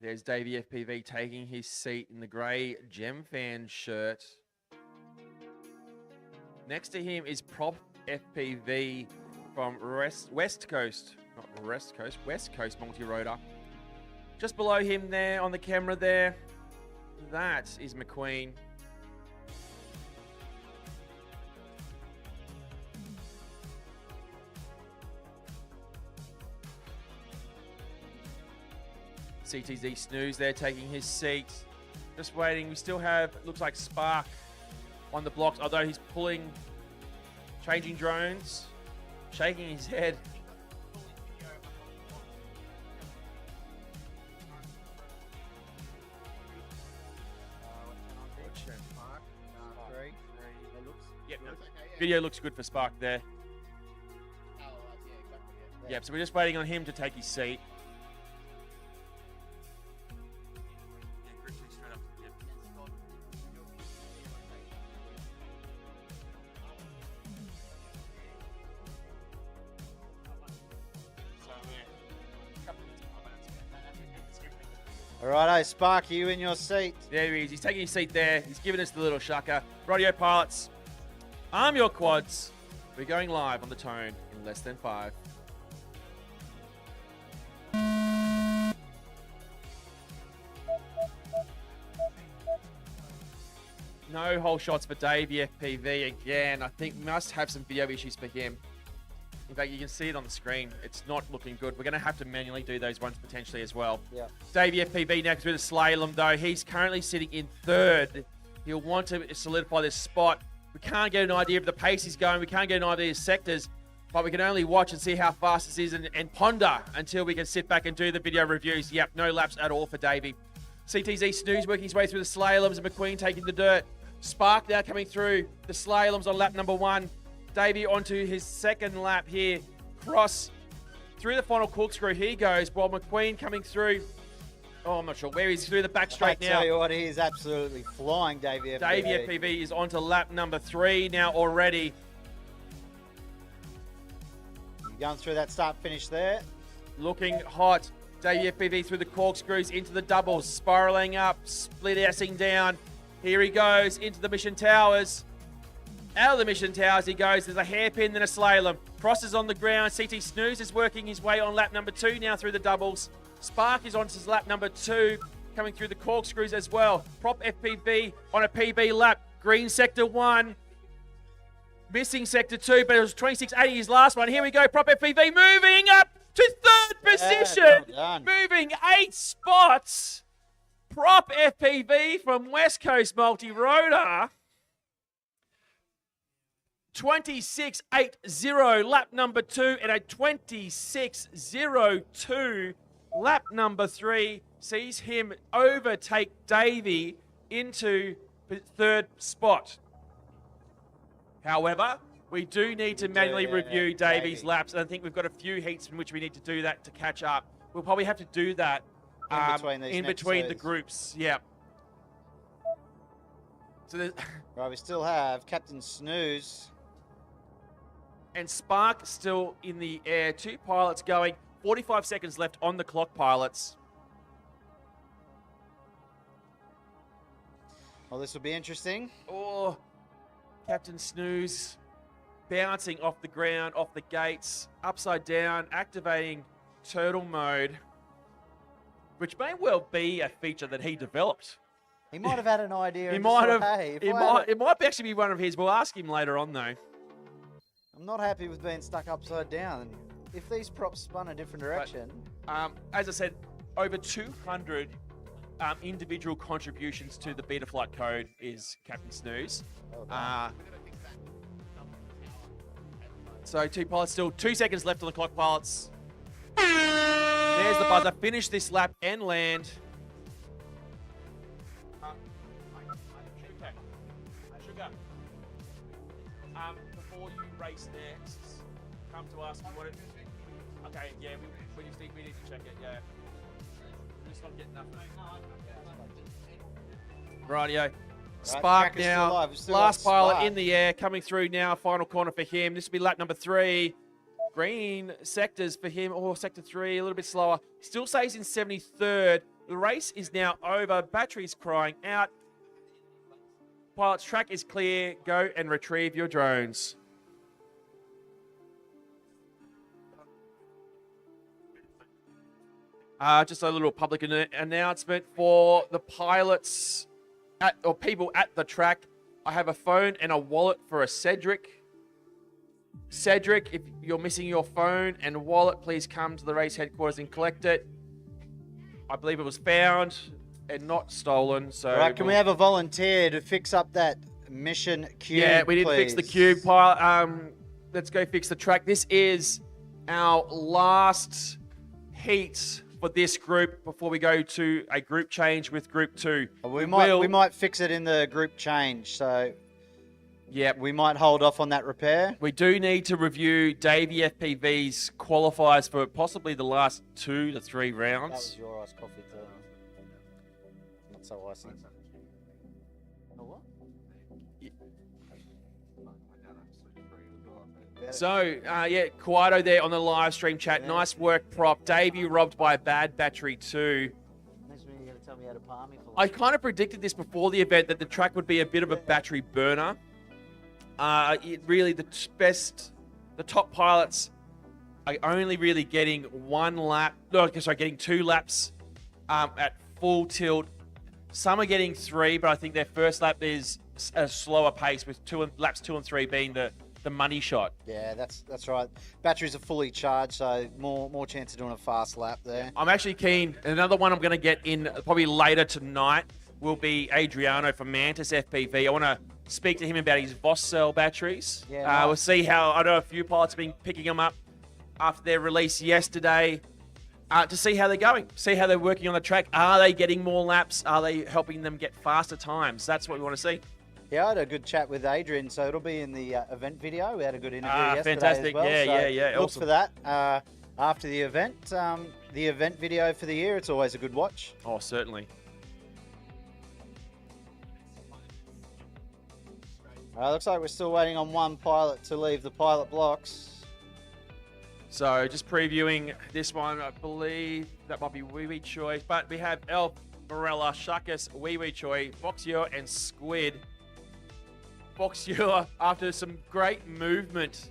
S2: There's Davey FPV taking his seat in the grey Gem Fan shirt. Next to him is Prop FPV from West Coast multi-rotor. Just below him there on the camera there, that is McQueen. CTZ Snooze there taking his seat. Just waiting. We still have, looks like Spark on the blocks, although he's pulling, changing drones, shaking his head. Yep, video looks good for Spark there. Yep, so we're just waiting on him to take his seat.
S7: Alrighto, Spark, you in your seat.
S2: There he is. He's taking his seat there. He's giving us the little shucker. Radio pilots, arm your quads. We're going live on the Tone in less than 5. No whole shots for Davey FPV again. I think we must have some video issues for him. In fact, you can see it on the screen. It's not looking good. We're going to have to manually do those ones potentially as well.
S7: Yeah.
S2: Davey FPV next through the slalom, though. He's currently sitting in third. He'll want to solidify this spot. We can't get an idea of the pace he's going. We can't get an idea of sectors. But we can only watch and see how fast this is and ponder until we can sit back and do the video reviews. Yep, no laps at all for Davey. CTZ Snooze working his way through the slaloms. And McQueen taking the dirt. Spark now coming through the slaloms on lap number 1. Davey onto his second lap here. Cross through the final corkscrew. Here he goes. While McQueen coming through. Oh, I'm not sure where he's through the back straight now.
S7: I tell you what, he is absolutely flying, Davey FPV.
S2: Davey FPV is onto lap number 3 now already.
S7: Going through that start finish there.
S2: Looking hot. Davey FPV through the corkscrews into the doubles. Spiraling up. Split assing down. Here he goes into the Mission Towers. Out of the Mission Towers he goes. There's a hairpin, then a slalom. Crosses on the ground. CT Snooze is working his way on lap number 2 now through the doubles. Spark is on his lap number 2, coming through the corkscrews as well. Prop FPV on a PB lap. Green sector 1. Missing sector 2, but it was 26.80 his last one. Here we go. Prop FPV moving up to third position.
S7: well done.
S2: Moving 8 spots. Prop FPV from West Coast Multi-Rotor. 26.80 lap number 2 and a 26.02 lap number 3 sees him overtake Davey into third spot. However, we do need to manually review Davey's laps, and I think we've got a few heats in which we need to do that to catch up. We'll probably have to do that in between the groups. Yeah. So
S7: right, we still have Captain Snooze.
S2: And Spark still in the air. 2 pilots going. 45 seconds left on the clock, pilots.
S7: Well, this will be interesting.
S2: Oh, Captain Snooze bouncing off the ground, off the gates, upside down, activating turtle mode, which may well be a feature that he developed.
S7: He might have had an idea.
S2: He
S7: and
S2: might
S7: just
S2: have.
S7: thought, hey,
S2: It might actually be one of his. We'll ask him later on, though.
S7: I'm not happy with being stuck upside down. If these props spun a different direction.
S2: As I said, over 200 individual contributions to the Betaflight code is Captain Snooze. So 2 pilots still. 2 seconds left on the clock, pilots. There's the buzzer. Finish this lap and land. Sugar. Before you race next, come to us. What it, okay, yeah, we need to check it, yeah. We're just not getting nothing. Rightio. Spark
S7: Track is
S2: now.
S7: still alive. We've still
S2: Last
S7: got
S2: pilot
S7: Spark.
S2: in the air, coming through now. Final corner for him. This will be lap number 3. Green sectors for him. Oh, sector 3, a little bit slower. Still stays in 73rd. The race is now over. Battery's crying out. Pilot's track is clear. Go and retrieve your drones. Just a little public announcement for the pilots or people at the track. I have a phone and a wallet for a Cedric. Cedric, if you're missing your phone and wallet, please come to the race headquarters and collect it. I believe it was found and not stolen. So
S7: Right, can we have a volunteer to fix up that mission cube?
S2: Yeah, we did fix the cube. Let's go fix the track. This is our last heat for this group before we go to a group change with group 2.
S7: We might fix it in the group change, so
S2: yeah,
S7: we might hold off on that repair.
S2: We do need to review Davey FPV's qualifiers for possibly the last 2 to 3 rounds.
S7: That was your iced coffee too. Not so icy. Oh, what?
S2: So, yeah, Quado there on the live stream chat.
S7: Yeah.
S2: Nice work, Prop. Davey robbed by a bad battery too.
S7: Next minute you're going to tell me how to palm me for
S2: I kind of predicted this before the event that the track would be a bit of a battery burner. Really, the top pilots are only really getting 1 lap. No, sorry, getting 2 laps at full tilt. Some are getting 3, but I think their first lap is a slower pace with laps 2 and 3 being the money shot.
S7: Yeah, that's right. Batteries are fully charged, so more chance of doing a fast lap there.
S2: I'm actually keen. Another one I'm going to get in probably later tonight will be Adriano from Mantis FPV. I want to speak to him about his Voss cell batteries.
S7: Yeah, nice.
S2: We'll see how, I know a few pilots have been picking them up after their release yesterday to see how they're going, see how they're working on the track. Are they getting more laps? Are they helping them get faster times? That's what we want to see.
S7: Yeah, I had a good chat with Adrian, so it'll be in the event video. We had a good interview yesterday
S2: fantastic.
S7: as well.
S2: Yeah.
S7: Look
S2: Awesome.
S7: for that after the event. The event video for the year, it's always a good watch.
S2: Oh, certainly.
S7: Looks like we're still waiting on 1 pilot to leave the pilot blocks.
S2: So just previewing this one, I believe that might be Wee Wee Choi, but we have Elf, Morella, Shuckus, Wee Wee Choi, Boxier, and Squid. Boxier, after some great movement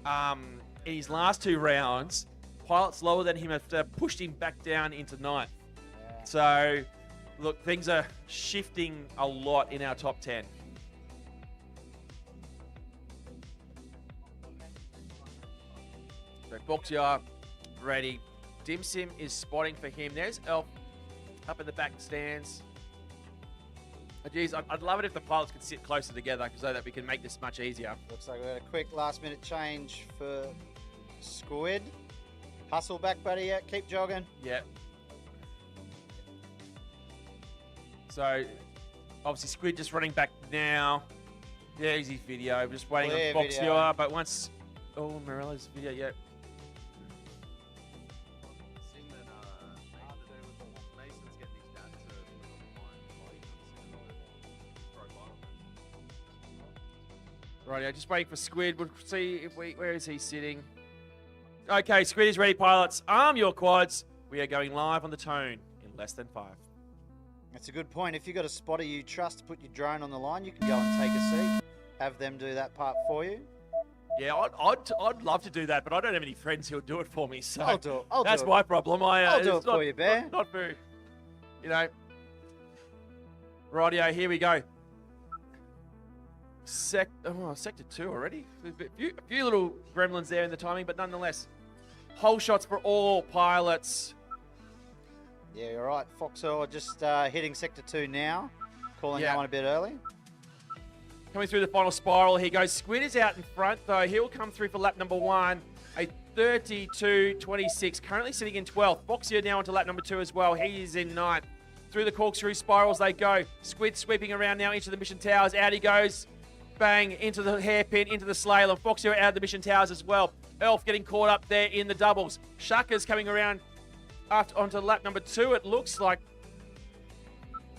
S2: in his last 2 rounds, pilots lower than him have pushed him back down into 9th.
S7: Yeah.
S2: So, look, things are shifting a lot in our top 10. Boxer ready. Dim Sim is spotting for him. There's Elf up in the back stands. Oh, geez, I'd love it if the pilots could sit closer together so that we can make this much easier.
S7: Looks like we had a quick last-minute change for Squid. Hustle back, buddy. Yeah, keep jogging.
S2: Yeah. So, obviously, Squid just running back now. There's his video. We're just waiting
S7: Clear
S2: on Boxer.
S7: video.
S2: But once... Oh, Morella's video, yeah.
S6: Seeing that Mason's getting his dad to put on the line while he comes in
S2: Rightio, just waiting for Squid. We'll see if where is he sitting. Okay, Squid is ready, pilots. Arm your quads. We are going live on the Tone in less than 5.
S7: That's a good point. If you've got a spotter you trust to put your drone on the line, you can go and take a seat. Have them do that part for you.
S2: Yeah, I'd love to do that, but I don't have any friends who'll do it for me. So
S7: I'll do it.
S2: That's my problem.
S7: I'll do it for you, Bear.
S2: Not very, you know. Rightio, here we go. Sector 2 already. A few little gremlins there in the timing, but nonetheless, whole shots for all pilots.
S7: Yeah, you're right. Foxhole just hitting Sector 2 now. Calling that one a bit early.
S2: Coming through the final spiral, here goes. Squid is out in front, though. He'll come through for lap number 1. A 32.26, currently sitting in 12th. Boxier now onto lap number 2 as well. He is in 9th. Through the corkscrew spirals they go. Squid sweeping around now into the mission towers. Out he goes. Bang, into the hairpin, into the slalom. Foxy out of the mission towers as well. Elf getting caught up there in the doubles. Shaka's coming around onto lap number 2, it looks like.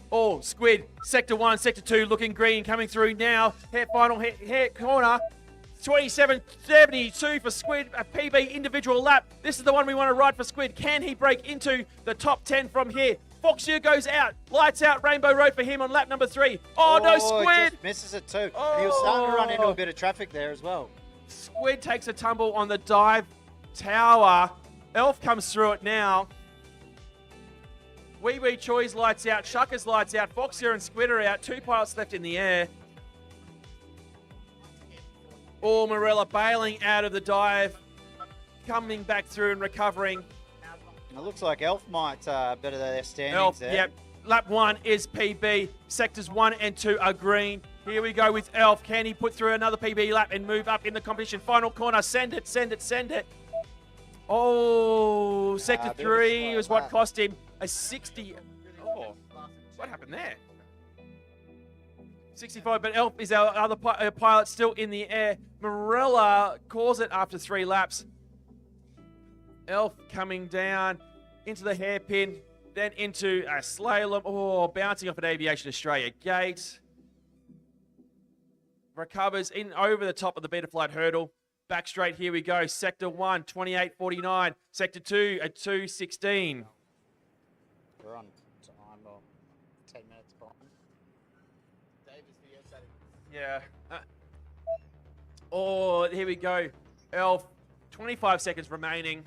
S2: Oh, Squid, Sector 1, Sector 2, looking green, coming through now. Final corner. 27.72 for Squid, a PB individual lap. This is the one we want to ride for Squid. Can he break into the top 10 from here? Foxier goes out. Lights out Rainbow Road for him on lap number 3. Oh, no, Squid!
S7: Just misses it too. And he was starting to run into a bit of traffic there as well.
S2: Squid takes a tumble on the dive tower. Elf comes through it now. Wee Wee Choi's lights out. Shucker's lights out. Foxier and Squid are out. 2 pilots left in the air. Oh, Morella bailing out of the dive. Coming back through and recovering.
S7: It looks like Elf might better their standings
S2: Elf,
S7: there.
S2: yep. Lap 1 is PB. Sectors 1 and 2 are green. Here we go with Elf. Can he put through another PB lap and move up in the competition? Final corner. Send it, send it, send it. Oh, Sector 3 was what cost him a 60. Oh, what happened there? 65, but Elf is our other pilot still in the air. Morella calls it after 3 laps. Elf coming down into the hairpin, then into a slalom. Oh, bouncing off an Aviation Australia gate. Recovers in over the top of the beta flight hurdle. Back straight, here we go. Sector 1, 28.49. Sector 2 at 2.16.
S7: We're on time, or 10 minutes behind.
S2: Yeah. Oh, here we go. Elf, 25 seconds remaining.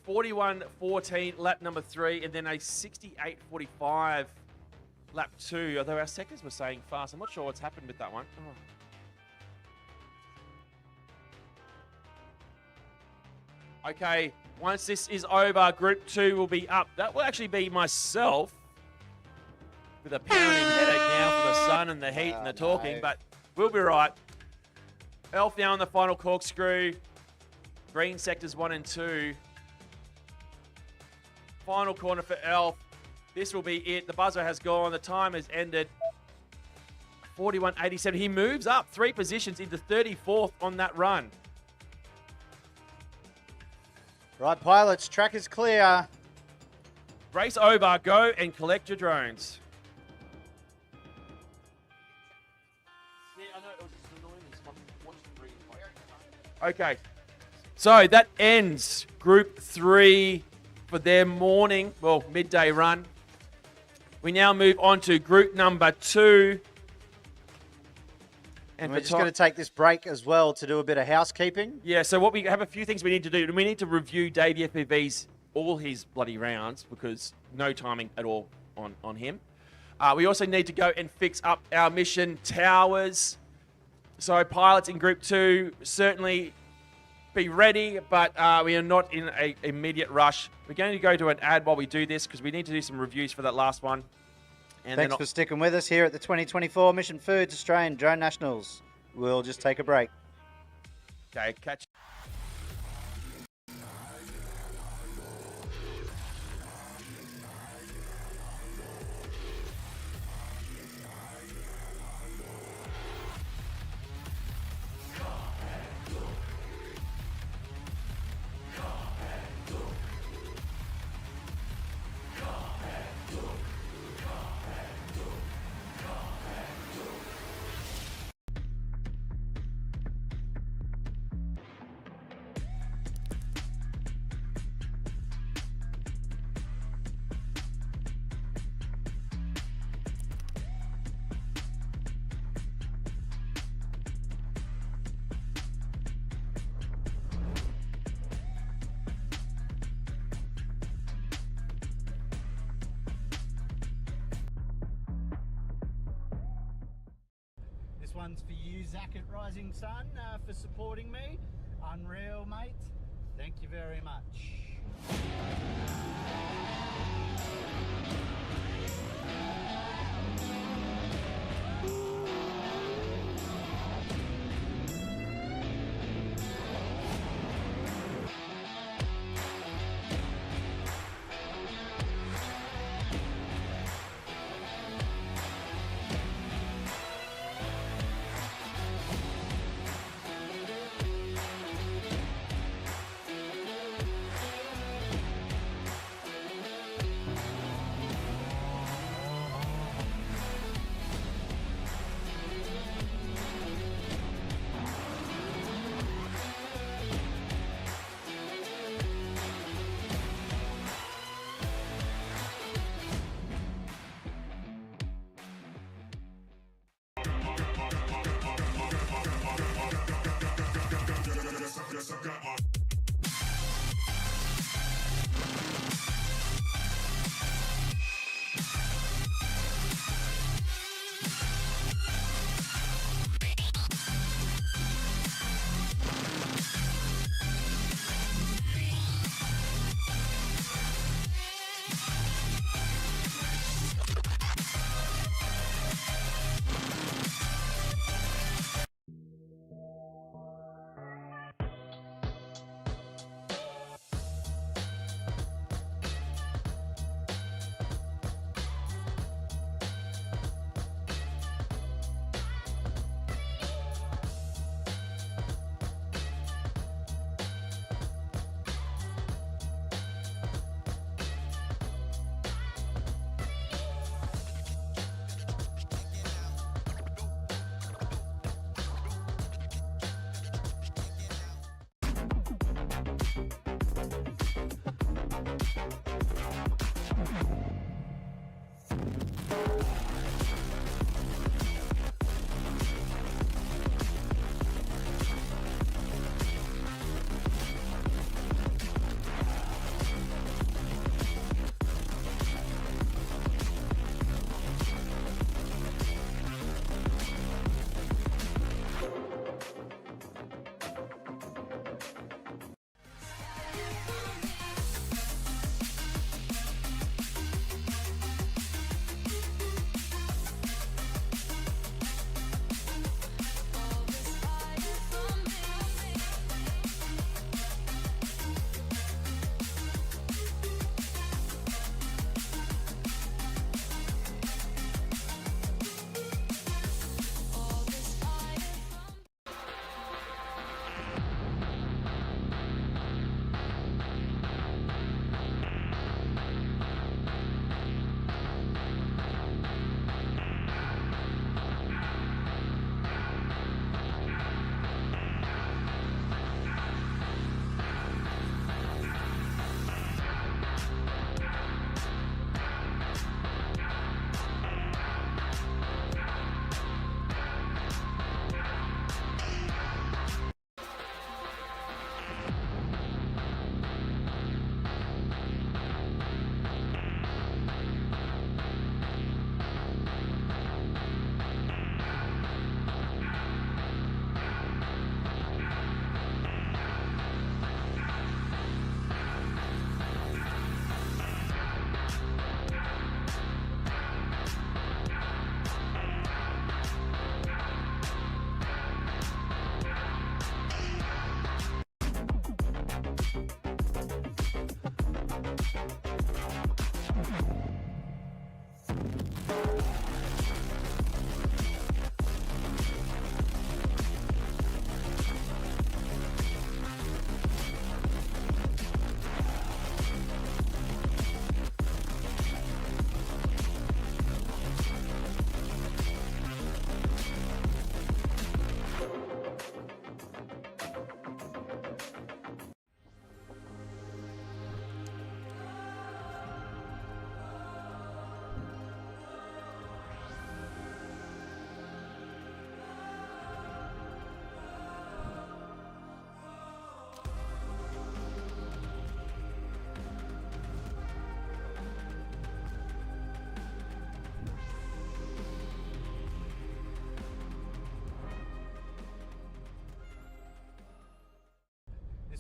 S2: 41.14, lap number 3, and then a 68.45, lap 2. Although our seconds were saying fast. I'm not sure what's happened with that one. Oh. Okay, once this is over, Group 2 will be up. That will actually be myself with a pounding headache now for the sun and the heat and the talking, but we'll be right. Elf now on the final corkscrew. Green sectors 1 and 2. Final corner for Elf. This will be it. The buzzer has gone. The time has ended. 41.87. He moves up 3 positions into 34th on that run.
S7: Right, pilots, track is clear.
S2: Race over. Go and collect your drones. Okay. So that ends Group 3 for their morning, well, midday run. We now move on to group number 2.
S7: And we're just going to take this break as well to do a bit of housekeeping.
S2: Yeah, so what we have a few things we need to do. We need to review Dave FPV's all his bloody rounds because no timing at all on him. We also need to go and fix up our mission towers. So pilots in Group 2, certainly be ready, but we are not in an immediate rush. We're going to go to an ad while we do this because we need to do some reviews for that last one. And
S7: Thanks for sticking with us here at the 2024 Mission Foods Australian Drone Nationals. We'll just take a break.
S2: Okay, catch.
S7: This one's for you, Zach at Rising Sun, for supporting me. Unreal, mate. Thank you very much.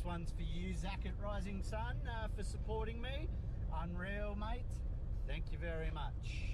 S7: one's for you, Zach at Rising Sun, for supporting me. Unreal, mate. Thank you very much.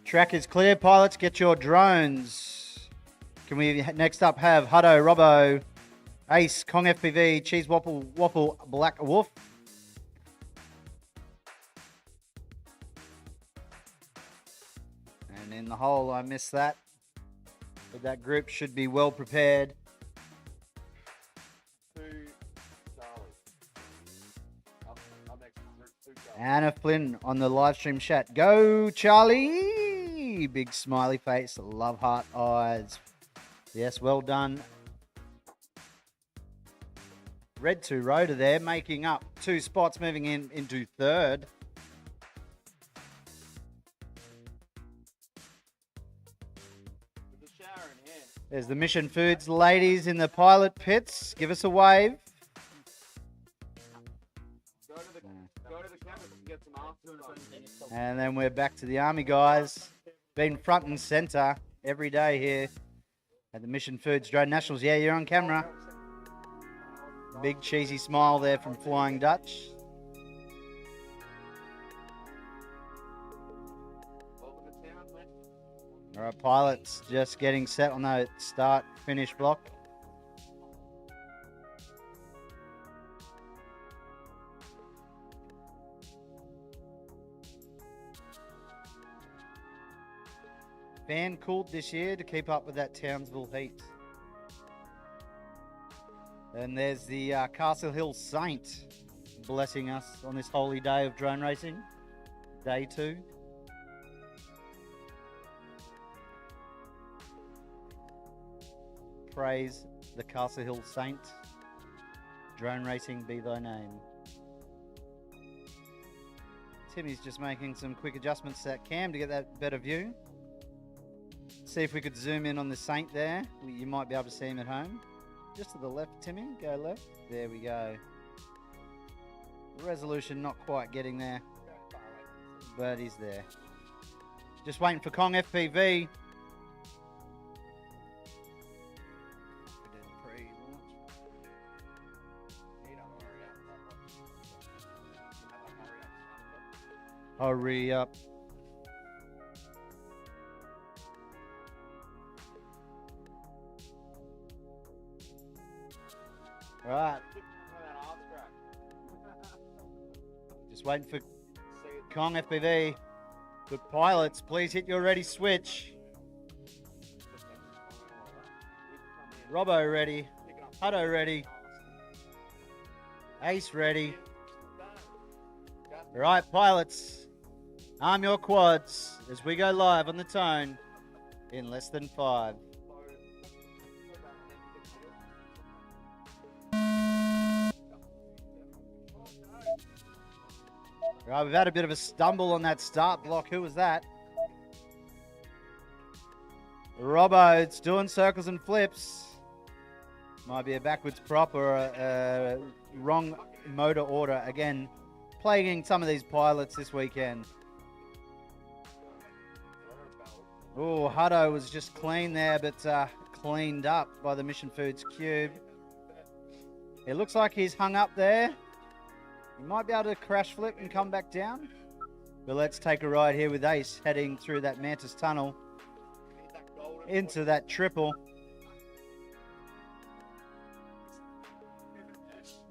S7: Track is clear. Pilots, get your drones. Can we next up have Hutto, Robbo, Ace, Kong FPV, Cheese Waffle, Black Wolf. And in the hole, I missed that. But that group should be well prepared. Anna Flynn on the live stream chat. Go, Charlie! Big smiley face, love heart eyes. Yes, well done. Red 2 Rotor there, making up 2 spots, moving into third. There's the Mission Foods ladies in the pilot pits. Give us a wave. And then we're back to the Army guys. Been front and center every day here at the Mission Foods Drone Nationals. Yeah, you're on camera. Big cheesy smile there from Flying Dutch. All right, pilots just getting set on the start-finish block. Fan cooled this year to keep up with that Townsville heat. And there's the Castle Hill Saint blessing us on this holy day of drone racing. Day 2. Praise the Castle Hill Saint. Drone racing be thy name. Timmy's just making some quick adjustments to that cam to get that better view. See if we could zoom in on the Saint there. You might be able to see him at home. Just to the left, Timmy. Go left. There we go. Resolution not quite getting there, but he's there. Just waiting for Kong FPV. Hurry up. Right. Just waiting for Kong FPV. Good pilots, please hit your ready switch. Robbo ready. Hutto ready. Ace ready. All right, pilots, arm your quads as we go live on the tone in less than 5. Right, we've had a bit of a stumble on that start block. Who was that? Robbo, it's doing circles and flips. Might be a backwards prop or a wrong motor order. Again, plaguing some of these pilots this weekend. Oh, Hutto was just clean there, but cleaned up by the Mission Foods Cube. It looks like he's hung up there. He might be able to crash flip and come back down. But let's take a ride here with Ace heading through that Mantis tunnel into that triple.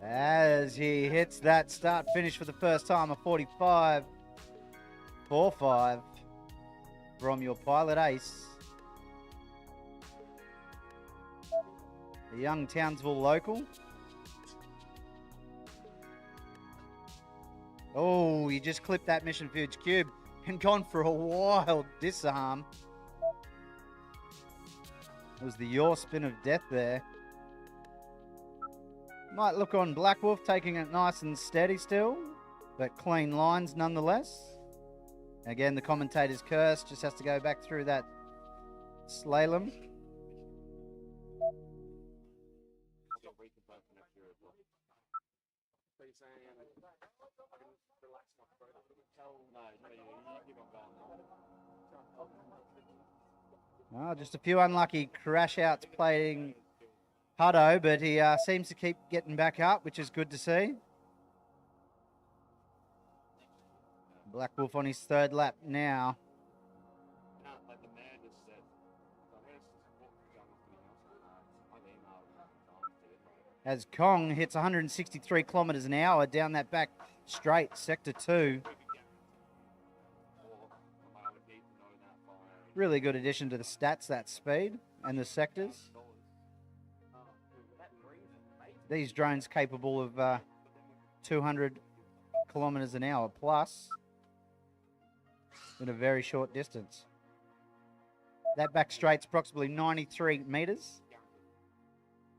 S7: As he hits that start finish for the first time, a 45.45 from your pilot Ace. The young Townsville local. Oh, he just clipped that Mission Foods Cube and gone for a wild disarm. It was the yaw spin of death there. Might look on Black Wolf taking it nice and steady still, but clean lines nonetheless. Again, the commentator's curse just has to go back through that slalom. Oh, just a few unlucky crash outs playing Hutto, but he seems to keep getting back up, which is good to see. Black Wolf on his third lap now. as Kong hits 163 kilometers an hour down that back straight, sector 2. Really good addition to the stats, that speed and the sectors. These drones capable of 200 kilometers an hour plus in a very short distance. That back straight's approximately 93 meters,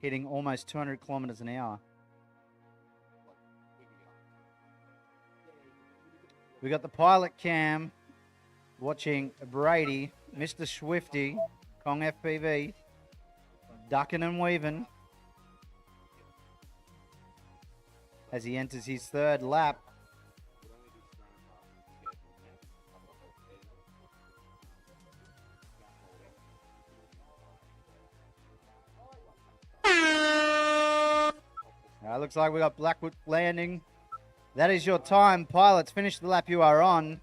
S7: hitting almost 200 kilometers an hour. We got the pilot cam watching Brady, Mr. Swifty, Kong FPV, ducking and weaving as he enters his third lap. Looks like we got Blackwood landing. That is your time, pilots. Finish the lap you are on.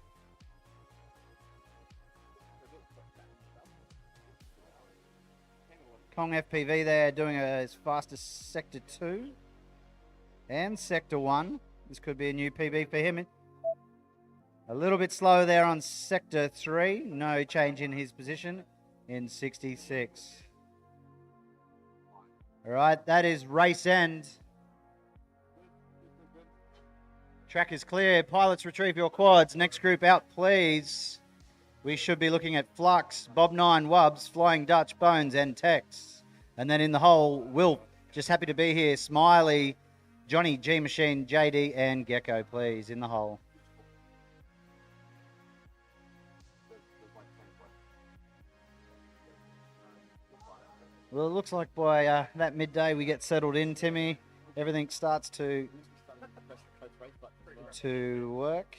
S7: Kong FPV there doing as fast as sector 2 and sector 1. This could be a new PB for him. A little bit slow there on sector 3. No change in his position in 66. All right, that is race end. Track is clear. Pilots, retrieve your quads. Next group out, please. We should be looking at Flux, Bob9, Wubs, Flying Dutch, Bones, and Tex. And then in the hole, Wilf, just happy to be here. Smiley, Johnny, G Machine, JD, and Gecko, please, in the hole. Well, it looks like by that midday we get settled in, Timmy. Everything starts to work.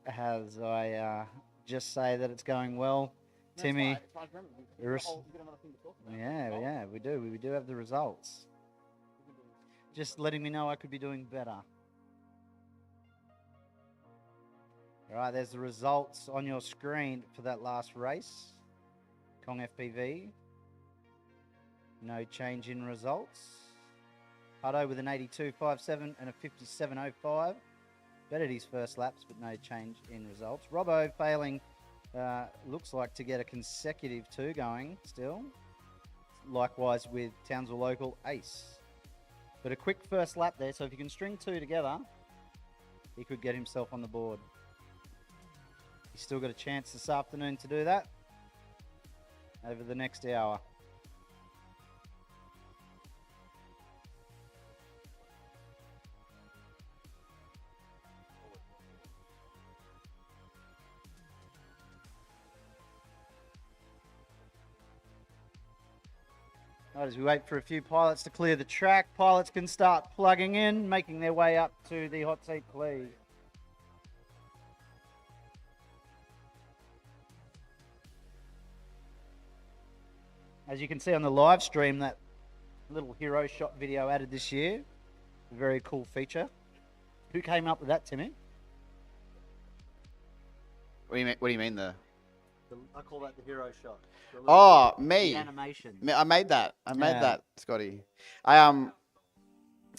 S7: As I just say that it's going well, Timmy. Yeah, we do. We do have the results. Just letting me know I could be doing better. All right, there's the results on your screen for that last race. Kong FPV. No change in results. Hutto with an 82.57 and a 57.05. Bettered his first laps, but no change in results. Robbo failing, looks like to get a consecutive 2 going still. Likewise with Townsville local Ace. But a quick first lap there, so if you can string 2 together, he could get himself on the board. He's still got a chance this afternoon to do that over the next hour. Right, as we wait for a few pilots to clear the track, pilots can start plugging in, making their way up to the hot seat, please. As you can see on the live stream, that little hero shot video added this year, a very cool feature. Who came up with that, Timmy?
S1: What do you mean
S7: I call that the hero shot.
S1: Oh, me.
S7: The animation.
S1: I made that. I made that, Scotty. I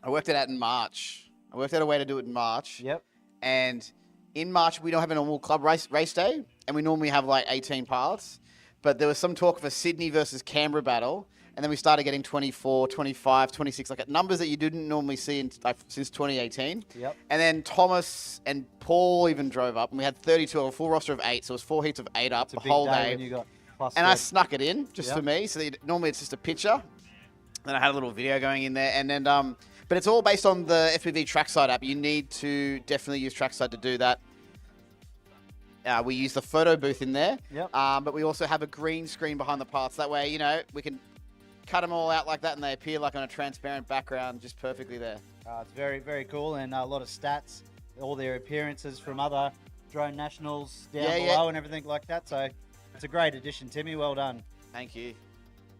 S1: worked it out in March. I worked out a way to do it in March.
S7: Yep.
S1: And in March, we don't have a normal club race day, and we normally have like 18 pilots. But there was some talk of a Sydney versus Canberra battle, and then we started getting 24, 25, 26, like numbers that you didn't normally see since 2018.
S7: Yep.
S1: And then Thomas and Paul even drove up, and we had 32 of a full roster of 8, so it was 4 heats of 8 up the whole day.
S7: When you got plus
S1: and I snuck it in just for me. So normally it's just a picture. Then I had a little video going in there, and then but it's all based on the FPV Trackside app. You need to definitely use Trackside to do that. We use the photo booth in there, but we also have a green screen behind the parts. That way, we can cut them all out like that, and they appear like on a transparent background, just perfectly there.
S7: It's very, very cool, and a lot of stats, all their appearances from other drone nationals down below and everything like that. So it's a great addition, Timmy. Well done.
S1: Thank you.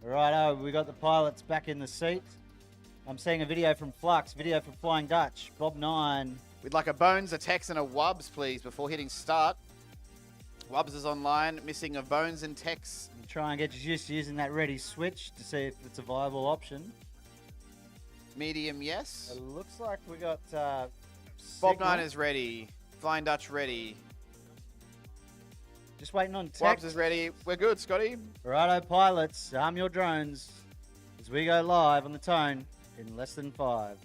S7: Righto, we got the pilots back in the seat. I'm seeing a video from Flux, video from Flying Dutch, Bob9.
S1: We'd like a Bones, a Tex, and a Wubs, please, before hitting start. Wubs is online, missing a Bones and Tex
S7: try and get you used to using that ready switch to see if it's a viable option.
S1: Medium, yes.
S7: It looks like we got
S1: Bob
S7: signal.
S1: 9 is ready. Flying Dutch ready.
S7: Just waiting on
S1: Wobbs
S7: text.
S1: is ready. We're good, Scotty.
S7: Righto, pilots, arm your drones as we go live on the Tone in less than 5.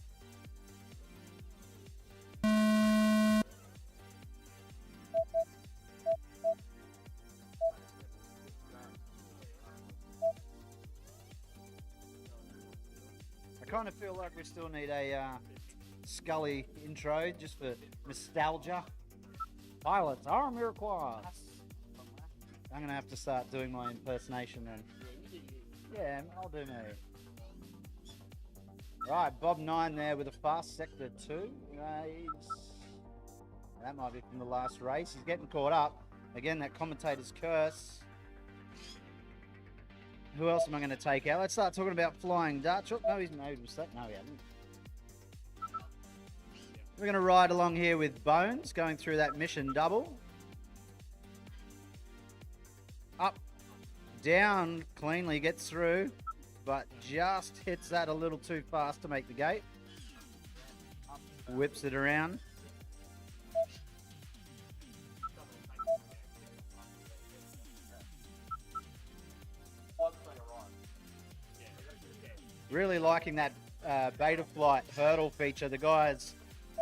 S7: I kind of feel like we still need a Scully intro just for nostalgia. Pilots, arm your quads. I'm going to have to start doing my impersonation then. Yeah, I'll do me. Right, Bob 9 there with a fast sector 2. That might be from the last race. He's getting caught up. Again, that commentator's curse. Who else am I going to take out? Let's start talking about Flying Dutch. Oh, no, he's made a mistake. No, he hasn't. We're going to ride along here with Bones, going through that mission double. Up, down, cleanly gets through, but just hits that a little too fast to make the gate. Whips it around. Really liking that beta flight hurdle feature. The guys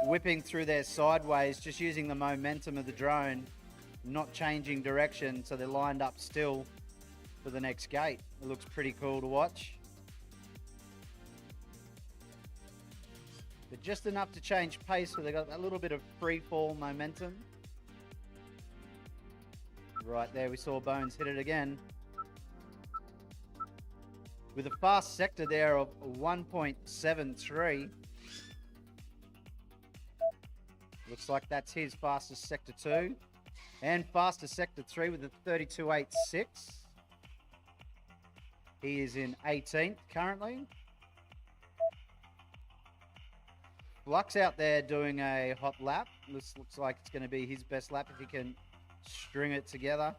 S7: whipping through there sideways, just using the momentum of the drone, not changing direction, so they're lined up still for the next gate. It looks pretty cool to watch. But just enough to change pace, so they got a little bit of free fall momentum. Right there, we saw Bones hit it again. With a fast sector there of 1.73. Looks like that's his fastest sector 2. And fastest sector 3 with a 32.86. He is in 18th currently. Flux out there doing a hot lap. This looks like it's going to be his best lap if he can string it together.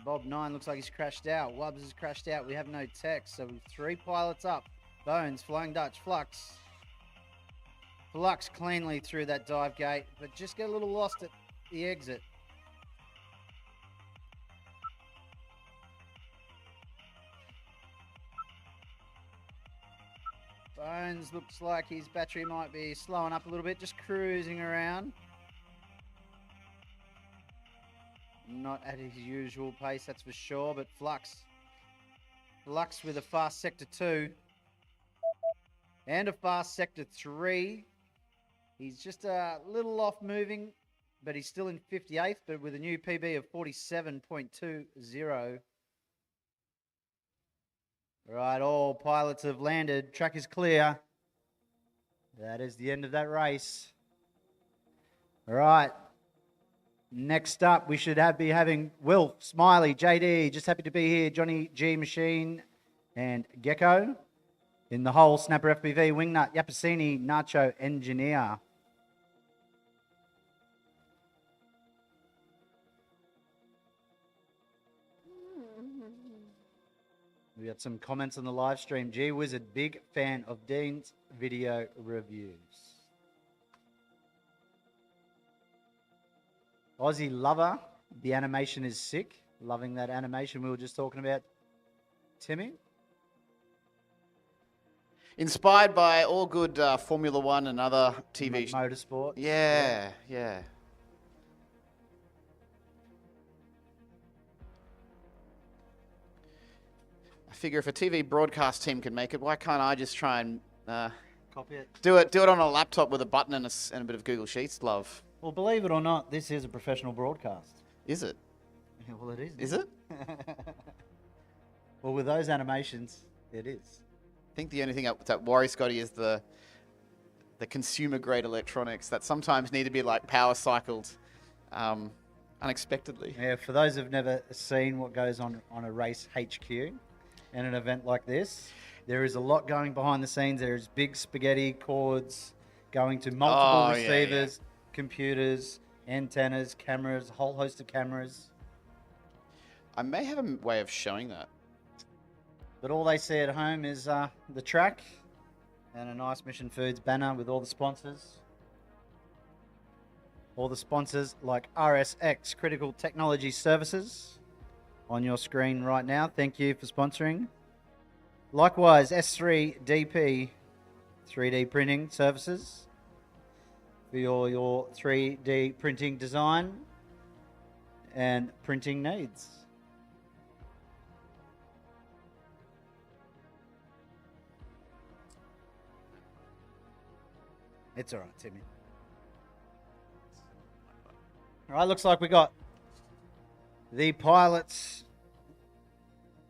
S7: Bob 9 looks like he's crashed out. Wubbs has crashed out. We have no text, so 3 pilots up. Bones, Flying Dutch, Flux. Flux cleanly through that dive gate, but just get a little lost at the exit. Bones looks like his battery might be slowing up a little bit, just cruising around. Not at his usual pace, that's for sure, but Flux with a fast sector 2 and a fast sector 3. He's just a little off moving, but he's still in 58th, but with a new PB of 47.20. Right, all pilots have landed. Track is clear. That is the end of that race. All right. Next up, we should be having Wilf, Smiley, JD, just happy to be here, Johnny G Machine, and Gecko. In the hole, Snapper FPV, Wingnut, Yapasini, Nacho, Engineer. We got some comments on the live stream. G Wizard, big fan of Dean's video reviews. Aussie Lover, the animation is sick. Loving that animation we were just talking about. Timmy?
S1: Inspired by all good Formula One and other TV
S7: motorsport.
S1: Yeah. I figure if a TV broadcast team can make it, why can't I just try and
S7: copy it?
S1: Do it on a laptop with a button and a bit of Google Sheets, love.
S7: Well, believe it or not, this is a professional broadcast.
S1: Is it?
S7: Yeah, well, it is.
S1: Is it?
S7: Well, with those animations, it is.
S1: I think the only thing that worries Scotty is the consumer grade electronics that sometimes need to be like power cycled unexpectedly.
S7: Yeah, for those who've never seen what goes on a race HQ and an event like this, there is a lot going behind the scenes. There's big spaghetti cords going to multiple receivers, computers, antennas, cameras, a whole host of cameras.
S1: I may have a way of showing that.
S7: But all they see at home is the track and a nice Mission Foods banner with all the sponsors. All the sponsors like RSX Critical Technology Services on your screen right now. Thank you for sponsoring. Likewise, S3DP 3D printing services for your 3D printing design and printing needs. It's all right, Timmy. All right, looks like we got the pilots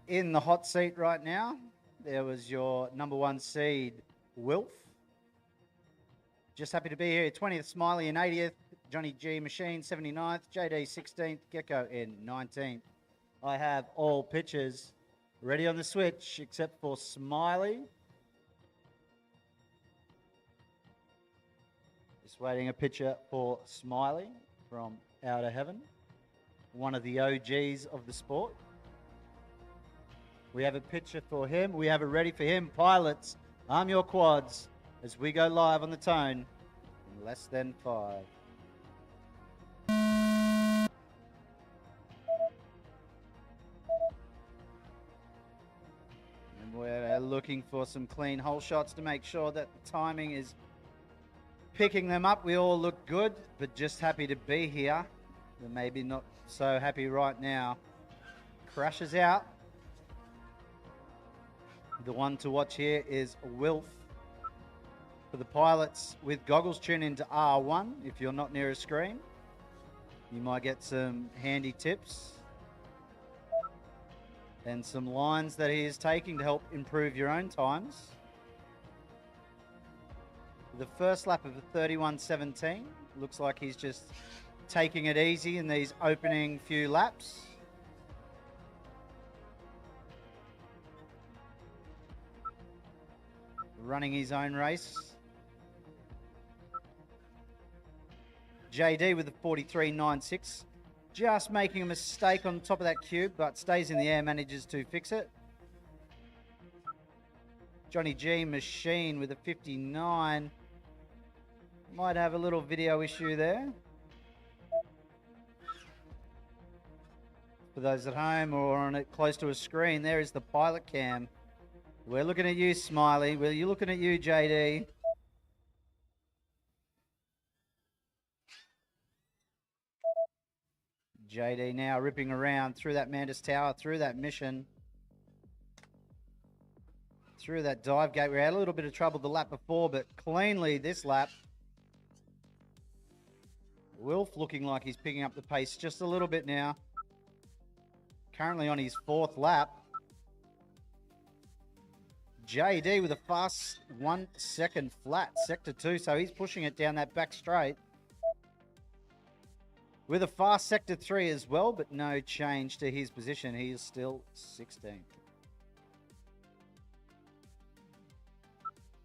S7: in the hot seat right now. There was your number 1 seed, Wilf. Just happy to be here. 20th, Smiley in 80th. Johnny G Machine, 79th. JD, 16th. Gecko in 19th. I have all pitches ready on the switch except for Smiley. Just waiting a picture for Smiley from Outer Heaven, one of the OGs of the sport. We have a picture for him. We have it ready for him. Pilots, arm your quads as we go live on the tone in less than 5. And we're looking for some clean hole shots to make sure that the timing is picking them up. We all look good, but just happy to be here. We're maybe not so happy right now. Crashes out. The one to watch here is Wilf. For the pilots with goggles, tune into R1 if you're not near a screen. You might get some handy tips and some lines that he is taking to help improve your own times. The first lap of a 31.17. Looks like he's just taking it easy in these opening few laps. Running his own race. JD with the 43.96. Just making a mistake on top of that cube, but stays in the air, manages to fix it. Johnny G Machine with a 59. Might have a little video issue there. For those at home or on it close to a screen, there is the pilot cam. We're looking at you, Smiley. We're looking at you, JD. JD now ripping around through that Mantis Tower, through that mission, through that dive gate. We had a little bit of trouble the lap before, but cleanly this lap. Wilf looking like he's picking up the pace just a little bit now. Currently on his 4th lap. JD with a fast 1 second flat, sector 2, so he's pushing it down that back straight. With a fast sector 3 as well, but no change to his position. He is still 16th.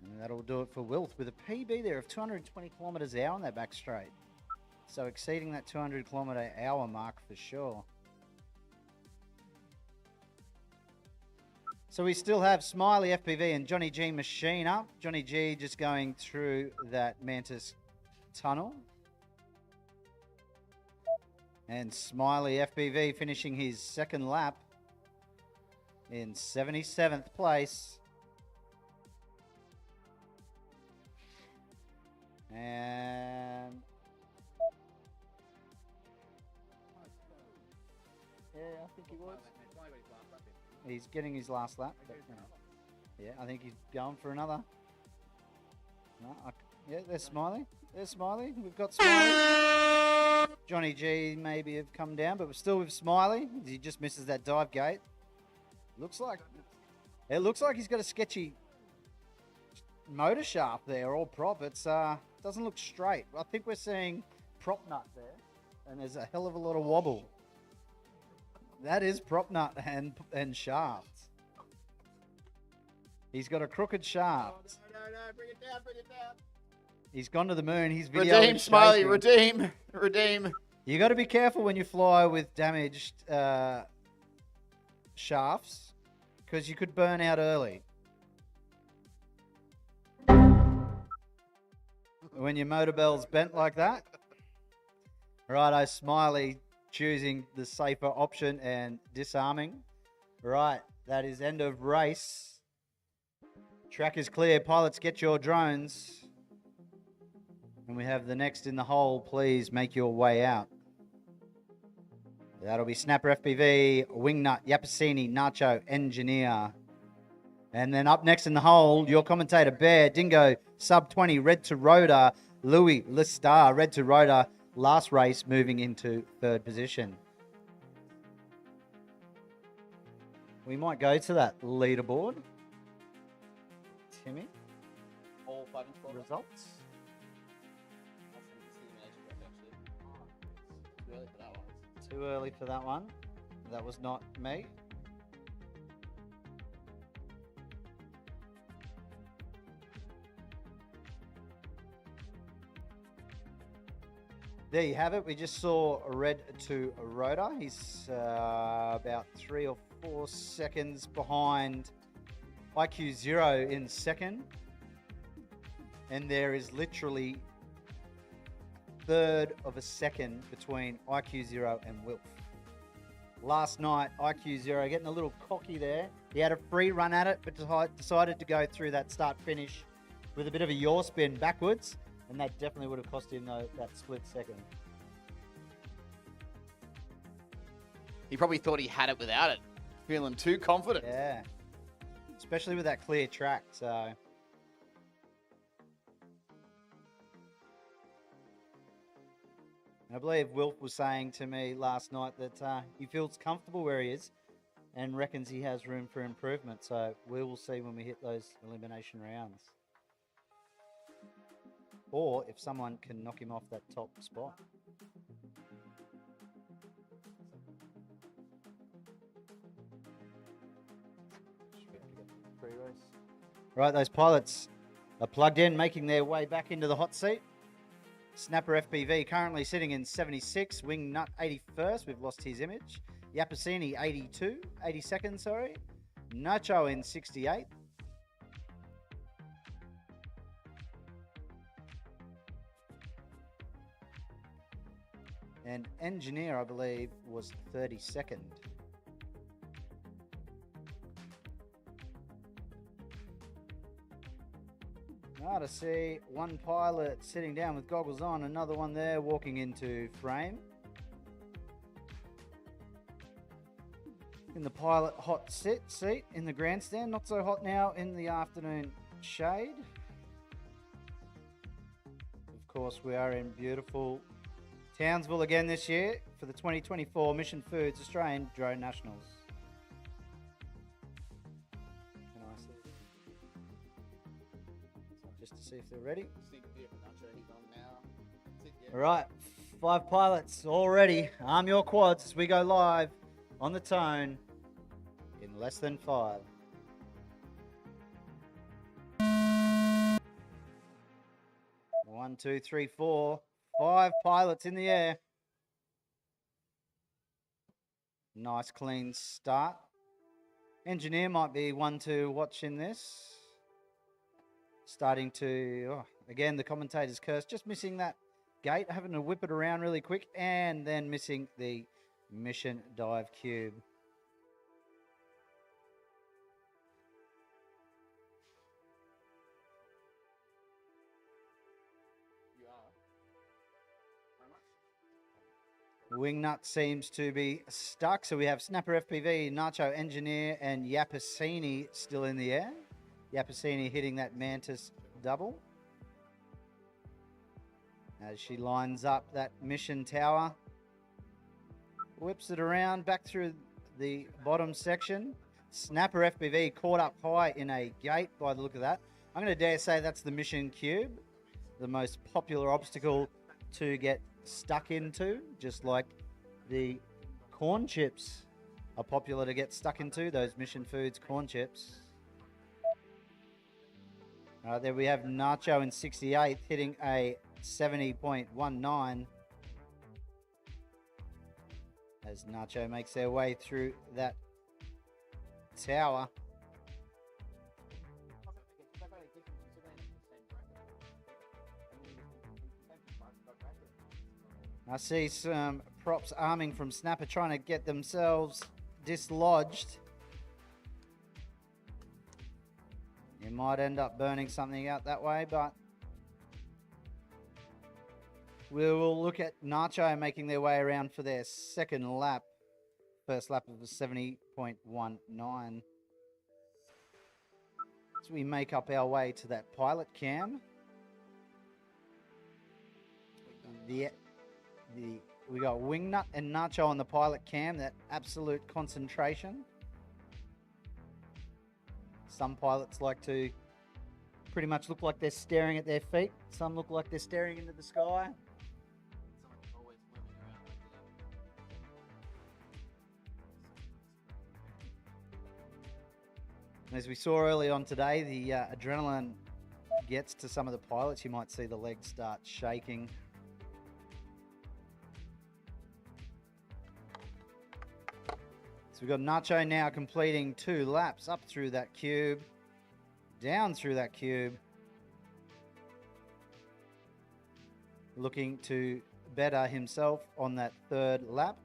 S7: And that'll do it for Wilf with a PB there of 220 kilometres an hour on that back straight. So exceeding that 200 kilometre hour mark for sure. So we still have Smiley FPV and Johnny G Machine up. Johnny G just going through that Mantis tunnel. And Smiley FPV finishing his 2nd lap in 77th place. And yeah, I think he was. He's getting his last lap. But, yeah, I think he's going for another. No, yeah, there's Smiley. There's Smiley. We've got Smiley. Johnny G maybe have come down, but we're still with Smiley. He just misses that dive gate. It looks like he's got a sketchy motor shaft there, all prop. It's doesn't look straight. I think we're seeing prop nut there, and there's a hell of a lot of wobble. That is prop nut and shaft. He's got a crooked shaft.
S1: No, bring it down, bring it down.
S7: He's gone to the moon. His video
S1: Redeem, Smiley, redeem.
S7: You got to be careful when you fly with damaged shafts because you could burn out early. When your motor bell's bent like that. Righto, Smiley choosing the safer option and disarming. Right, that is end of race. Track is clear. Pilots, get your drones. And we have the next in the hole. Please make your way out. That'll be Snapper FPV, Wingnut, Yapasini, Nacho, Engineer. And then up next in the hole, your commentator, Bear, Dingo, Sub 20, Red to Rotor, Louis, Lestar, Red to Rotor, last race moving into third position. We might go to that leaderboard. Timmy,
S1: All 5 and 12
S7: results. Too early for that one. That was not me. There you have it. We just saw Red to Rotor. He's about 3 or 4 seconds behind IQ 0 in second. And there is literally third of a second between IQ 0 and Wilf. Last night, IQ 0 getting a little cocky there. He had a free run at it, but decided to go through that start-finish with a bit of a yaw spin backwards. And that definitely would have cost him that split second.
S1: He probably thought he had it without it. Feeling too confident.
S7: Yeah. Especially with that clear track, so. I believe Wilf was saying to me last night that he feels comfortable where he is and reckons he has room for improvement. So we will see when we hit those elimination rounds. Or if someone can knock him off that top spot. Right, those pilots are plugged in, making their way back into the hot seat. Snapper FPV currently sitting in 76, Wingnut 81st, we've lost his image. Yapasini 82nd, sorry. Nacho in 68th. And Engineer, I believe, was 32nd. Now to see one pilot sitting down with goggles on, another one there walking into frame. In the pilot hot seat in the grandstand, not so hot now in the afternoon shade. Of course, we are in beautiful Townsville again this year for the 2024 Mission Foods Australian Drone Nationals. Can I see? Just to see if they're ready. All right, 5 pilots all ready. Arm your quads as we go live on the tone in less than 5. One, two, three, 4. 5 pilots in the air. Nice clean start. Engineer might be one to watch in this. Starting to, again, the commentator's curse. Just missing that gate, having to whip it around really quick, and then missing the mission dive cube. Wingnut seems to be stuck, so we have Snapper FPV, Nacho Engineer, and Yapasini still in the air. Yapasini hitting that Mantis double. As she lines up that mission tower. Whips it around back through the bottom section. Snapper FPV caught up high in a gate by the look of that. I'm going to dare say that's the mission cube, the most popular obstacle to get stuck into, just like the corn chips are popular to get stuck into, those Mission Foods corn chips. There we have Nacho in 68th hitting a 70.19 as Nacho makes their way through that tower. I see some props arming from Snapper trying to get themselves dislodged. You might end up burning something out that way, but we will look at Nacho making their way around for their second lap. First lap of 70.19. So we make up our way to that pilot cam. We got Wingnut and Nacho on the pilot cam, that absolute concentration. Some pilots like to pretty much look like they're staring at their feet. Some look like they're staring into the sky. As we saw early on today, the adrenaline gets to some of the pilots. You might see the legs start shaking. So we've got Nacho now completing 2 laps up through that cube, down through that cube, looking to better himself on that 3rd lap.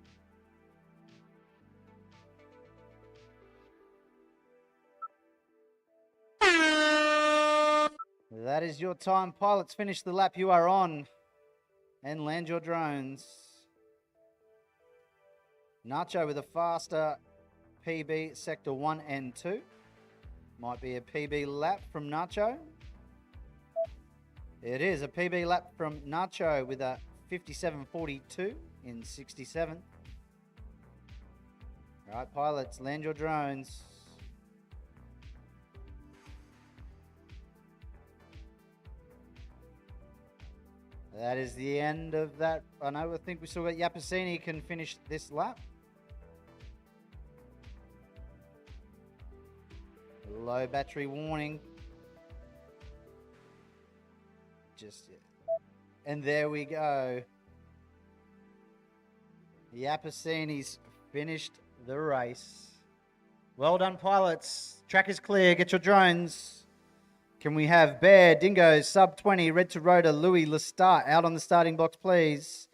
S7: That is your time, pilots. Finish the lap you are on and land your drones. Nacho with a faster PB sector 1 and 2. Might be a PB lap from Nacho. It is a PB lap from Nacho with a 57.42 in 67th. All right, pilots, land your drones. That is the end of that. I think we still got Yapasini can finish this lap. Low battery warning. Just yet. And there we go. Yapasini's finished the race. Well done, pilots. Track is clear. Get your drones. Can we have Bear, Dingo, Sub 20, Red to Rotor, Louis, Lestat out on the starting blocks, please?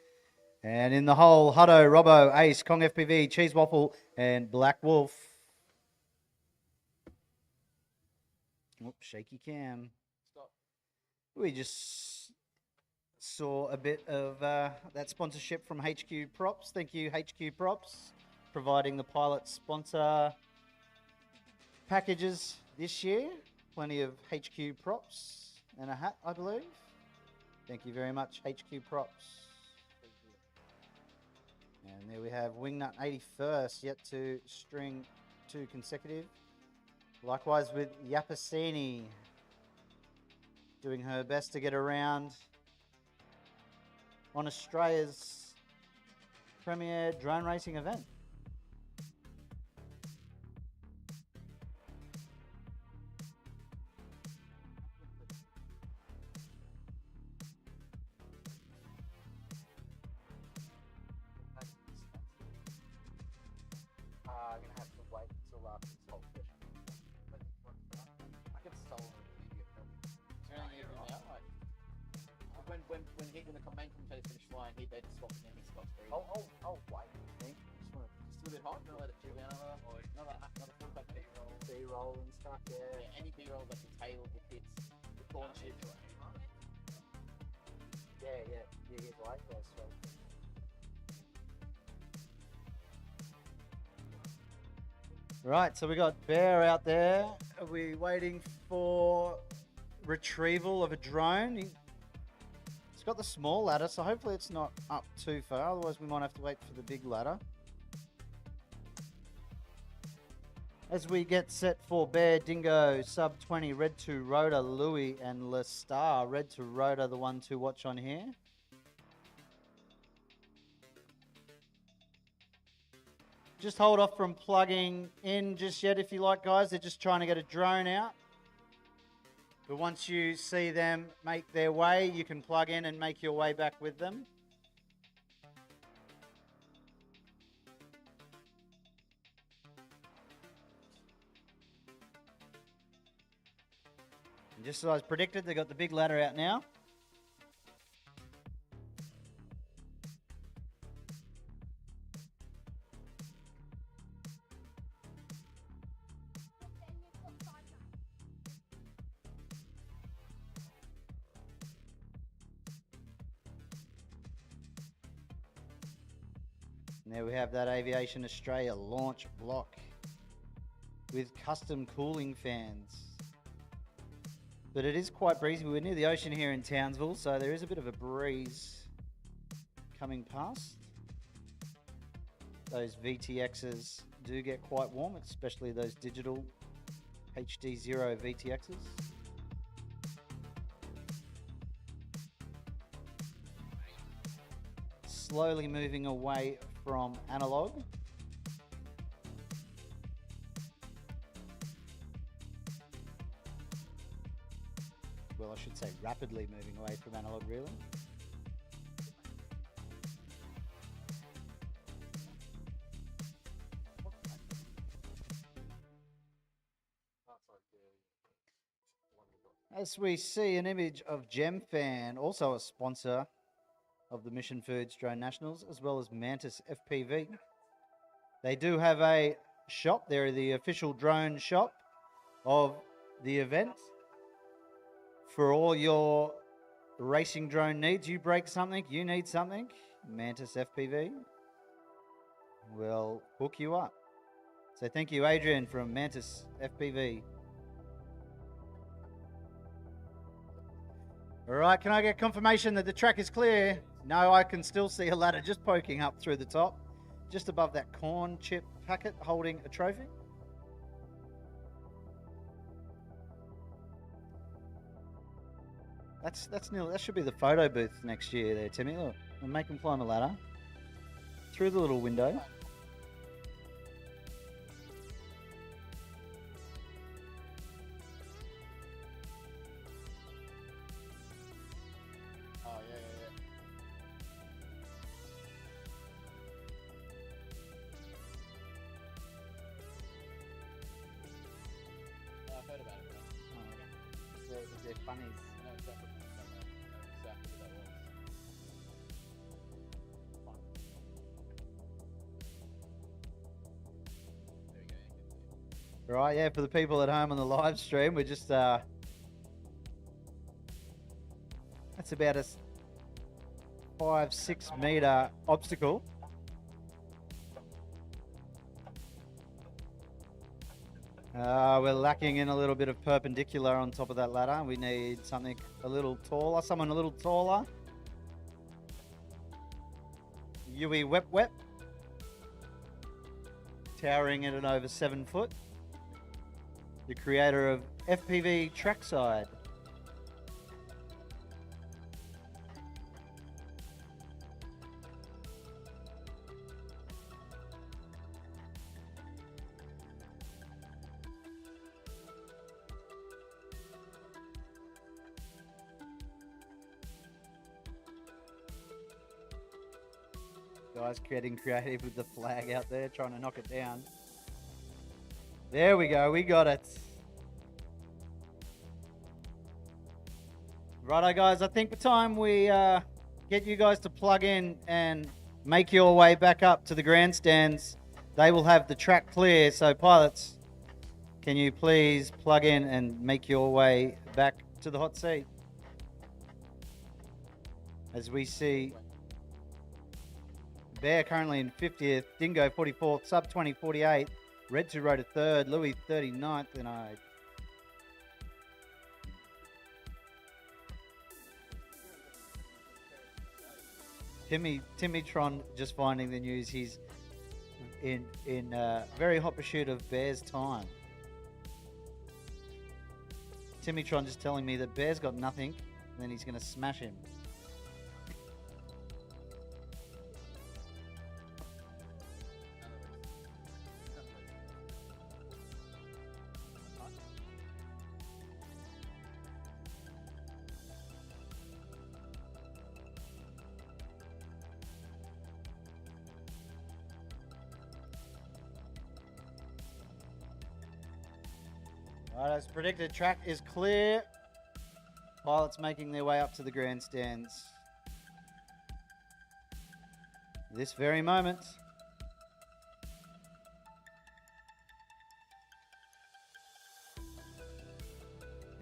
S7: And in the hole, Hutto, Robbo, Ace, Kong FPV, Cheese Waffle, and Black Wolf. Oh, shaky cam. Stop. We just saw a bit of that sponsorship from HQ Props. Thank you, HQ Props, providing the pilot sponsor packages this year. Plenty of HQ props and a hat, I believe. Thank you very much, HQ Props. And there we have Wingnut 81st, yet to string 2 consecutive. Likewise with Yapasini, doing her best to get around on Australia's premier drone racing event.
S1: I'm gonna have to wait until after this whole session. I can solve it immediately. Is there anything you can do now? Like, when the main commentators finish flying, they just swap in and spots for you. Oh, wait. Just a little bit hot, gonna let it chill down another full back B-roll and stuff, yeah. Any B-roll like the tail, the pits, the launch it. Yeah, right, that's right.
S7: Right, so we got Bear out there. Are we waiting for retrieval of a drone? It's got the small ladder, so hopefully it's not up too far. Otherwise, we might have to wait for the big ladder. As we get set for Bear, Dingo, Sub 20, Red to Rotor, Louis, and Lestar. Red to Rotor, the one to watch on here. Just hold off from plugging in just yet if you like, guys. They're just trying to get a drone out. But once you see them make their way, you can plug in and make your way back with them. And just as I was predicted, they got the big ladder out now. And there we have that Aviation Australia launch block with custom cooling fans. But it is quite breezy. We're near the ocean here in Townsville, so there is a bit of a breeze coming past. Those VTXs do get quite warm, especially those digital HD0 VTXs. Slowly moving away from analog. Well, I should say rapidly moving away from analog, really. As we see an image of GemFan, also a sponsor of the Mission Foods Drone Nationals, as well as Mantis FPV. They do have a shop. They're the official drone shop of the event. For all your racing drone needs, you break something, you need something, Mantis FPV will hook you up. So thank you, Adrian from Mantis FPV. All right, can I get confirmation that the track is clear? No, I can still see a ladder just poking up through the top, just above that corn chip packet holding a trophy. That's nearly, that should be the photo booth next year there, Timmy. Look, we'll make them climb a ladder through the little window.
S1: Oh, yeah. I've heard about it.
S7: They're funnies.
S1: I know exactly what that was. Fun. There we go.
S7: Right, yeah, for the people at home on the live stream, we're just, that's about a 5-6 meter obstacle. We're lacking in a little bit of perpendicular on top of that ladder. We need something a little taller, someone a little taller. Yui Wep, towering at over 7 foot. The creator of FPV Trackside. Guys getting creative with the flag out there, trying to knock it down. There we go, we got it. Righto guys, I think the time we get you guys to plug in and make your way back up to the grandstands, they will have the track clear. So pilots, can you please plug in and make your way back to the hot seat? As we see Bear currently in 50th, Dingo 44th, Sub 20 48, Red 2 Rotor 3rd, Louis 39th, and Timmytron just finding the news. He's in very hot pursuit of Bear's time. Timmytron just telling me that Bear's got nothing, and then he's going to smash him. As predicted, track is clear. Pilots making their way up to the grandstands. This very moment.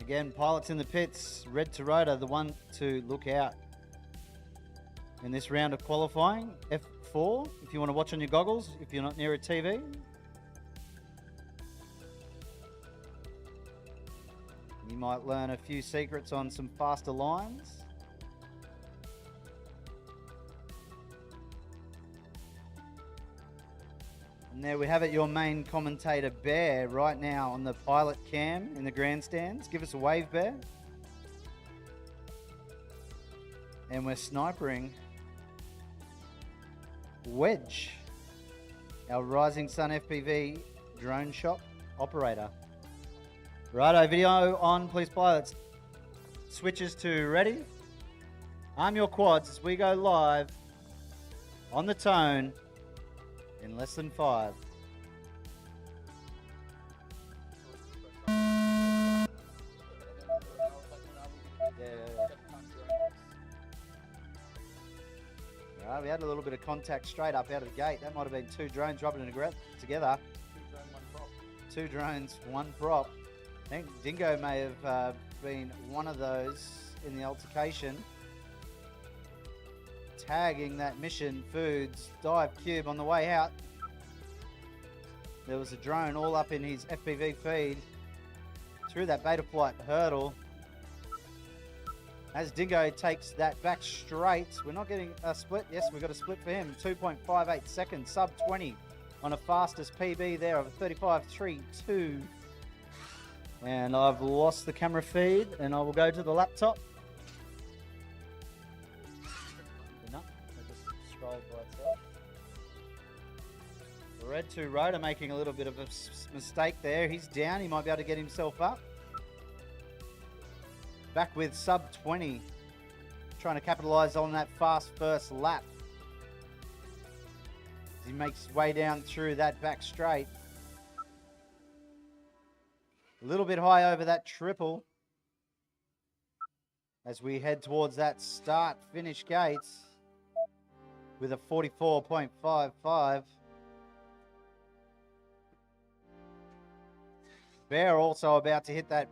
S7: Again, pilots in the pits, red to rotor, the one to look out. In this round of qualifying, F4, if you want to watch on your goggles, if you're not near a TV. You might learn a few secrets on some faster lines. And there we have it, your main commentator, Bear, right now on the pilot cam in the grandstands. Give us a wave, Bear. And we're snipering Wedge, our Rising Sun FPV drone shop operator. Righto, video on, please, pilots. Switches to ready. Arm your quads as we go live on the tone in less than 5. Right, we had a little bit of contact straight up out of the gate. That might have been 2 drones rubbing together. 2 drones, 1 prop. I think Dingo may have been one of those in the altercation. Tagging that Mission Foods dive cube on the way out. There was a drone all up in his FPV feed through that beta flight hurdle. As Dingo takes that back straight, we're not getting a split. Yes, we've got a split for him. 2.58 seconds, sub 20 on a fastest PB there of a 35.32. And I've lost the camera feed, and I will go to the laptop. No, I just scrolled by itself. Red 2 rotor making a little bit of a mistake there. He's down. He might be able to get himself up. Back with sub 20. Trying to capitalize on that fast first lap. As he makes his way down through that back straight. A little bit high over that triple. As we head towards that start-finish gate with a 44.55. Bear also about to hit that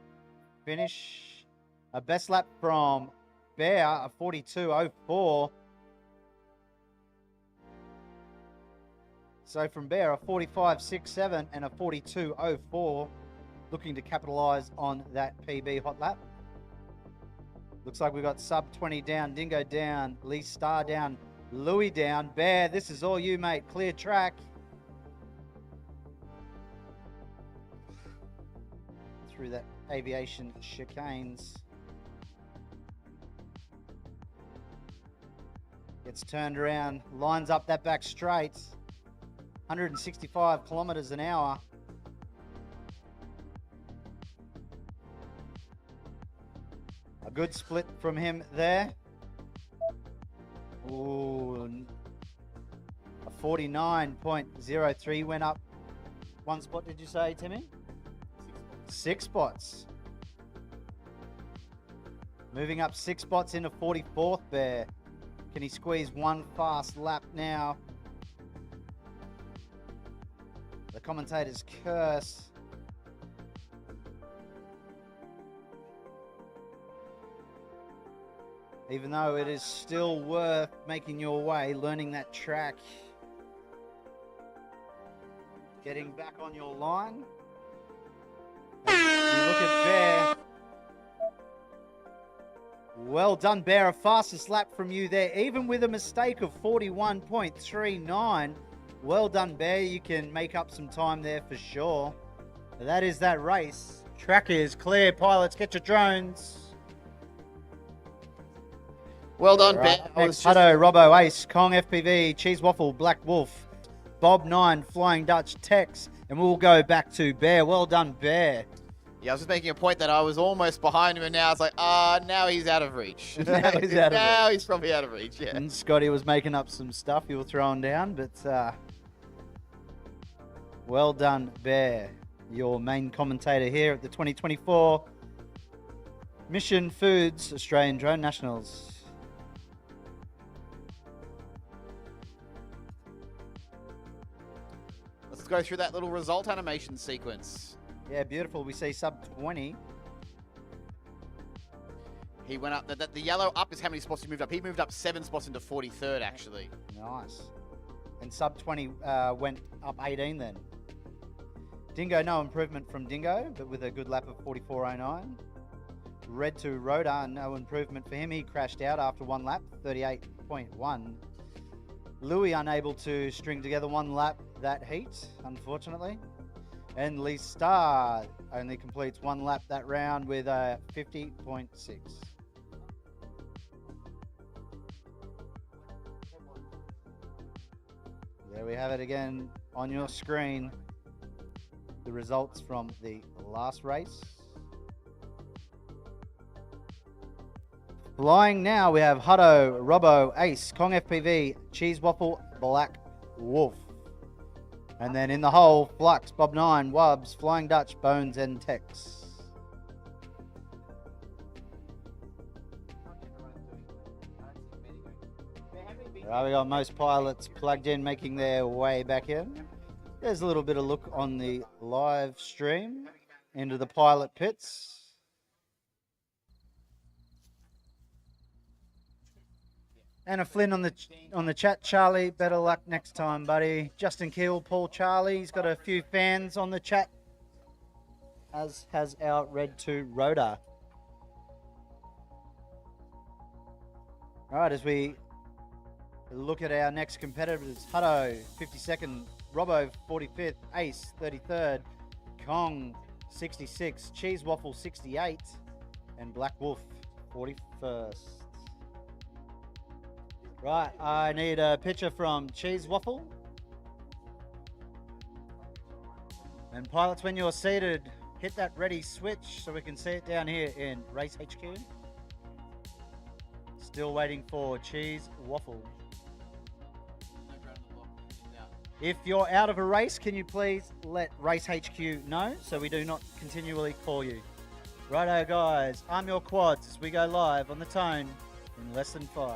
S7: finish. A best lap from Bear, a 42.04. So from Bear, a 45.67 and a 42.04. Looking to capitalize on that PB hot lap. Looks like we've got sub 20 down, Dingo down, Lee Star down, Louis down. Bear, this is all you, mate. Clear track. Through that aviation chicanes. Gets turned around, lines up that back straight. 165 kilometers an hour. A good split from him there. Ooh, a 49.03 went up. 1 spot, did you say, Timmy? 6 spots. Moving up 6 spots into 44th Bear. Can he squeeze 1 fast lap now? The commentator's curse. Even though it is still worth making your way, learning that track. Getting back on your line. As we look at Bear. Well done, Bear. A fastest lap from you there, even with a mistake of 41.39. Well done, Bear. You can make up some time there for sure. That is that race. Track is clear. Pilots, get your drones.
S1: Well done,
S7: Right.
S1: Bear.
S7: Next, Hutto, Robbo, Ace, Kong, FPV, Cheese Waffle, Black Wolf, Bob 9, Flying Dutch, Tex, and we'll go back to Bear. Well done, Bear.
S1: Yeah, I was just making a point that I was almost behind him, and now it's like, now he's out of reach.
S7: Now he's out of
S1: Now
S7: reach.
S1: he's probably out of reach, yeah.
S7: And Scotty was making up some stuff you were throwing down, but well done, Bear. Your main commentator here at the 2024 Mission Foods, Australian Drone Nationals.
S1: Let's go through that little result animation sequence.
S7: Yeah, beautiful. We see sub 20.
S1: He went up. The yellow up is how many spots he moved up. He moved up 7 spots into 43rd, actually.
S7: Nice. And sub 20 went up 18 then. Dingo, no improvement from Dingo, but with a good lap of 44.09. Red to Rodar, no improvement for him. He crashed out after one lap, 38.1. Louis unable to string together one lap that heat, unfortunately. And Lee Star only completes one lap that round with a 50.6. There we have it again on your screen. The results from the last race. Flying now, we have Hutto, Robbo, Ace, Kong FPV, Cheese Waffle, Black Wolf. And then in the hole, Flux, Bob 9, Wubs, Flying Dutch, Bones, and Tex. Right, we got most pilots plugged in, making their way back in. There's a little bit of look on the live stream into the pilot pits. And a Flynn on the chat, Charlie. Better luck next time, buddy. Justin Keel, Paul Charlie. He's got a few fans on the chat, as has our Red 2 Rotor. All right, as we look at our next competitors, Hutto, 52nd, Robbo, 45th, Ace, 33rd, Kong, 66, Cheese Waffle, 68, and Black Wolf, 41st. Right, I need a picture from Cheese Waffle. And pilots, when you're seated, hit that ready switch so we can see it down here in Race HQ. Still waiting for Cheese Waffle. If you're out of a race, can you please let Race HQ know so we do not continually call you? Righto, guys, I'm your quads as we go live on the Tone in less than 5.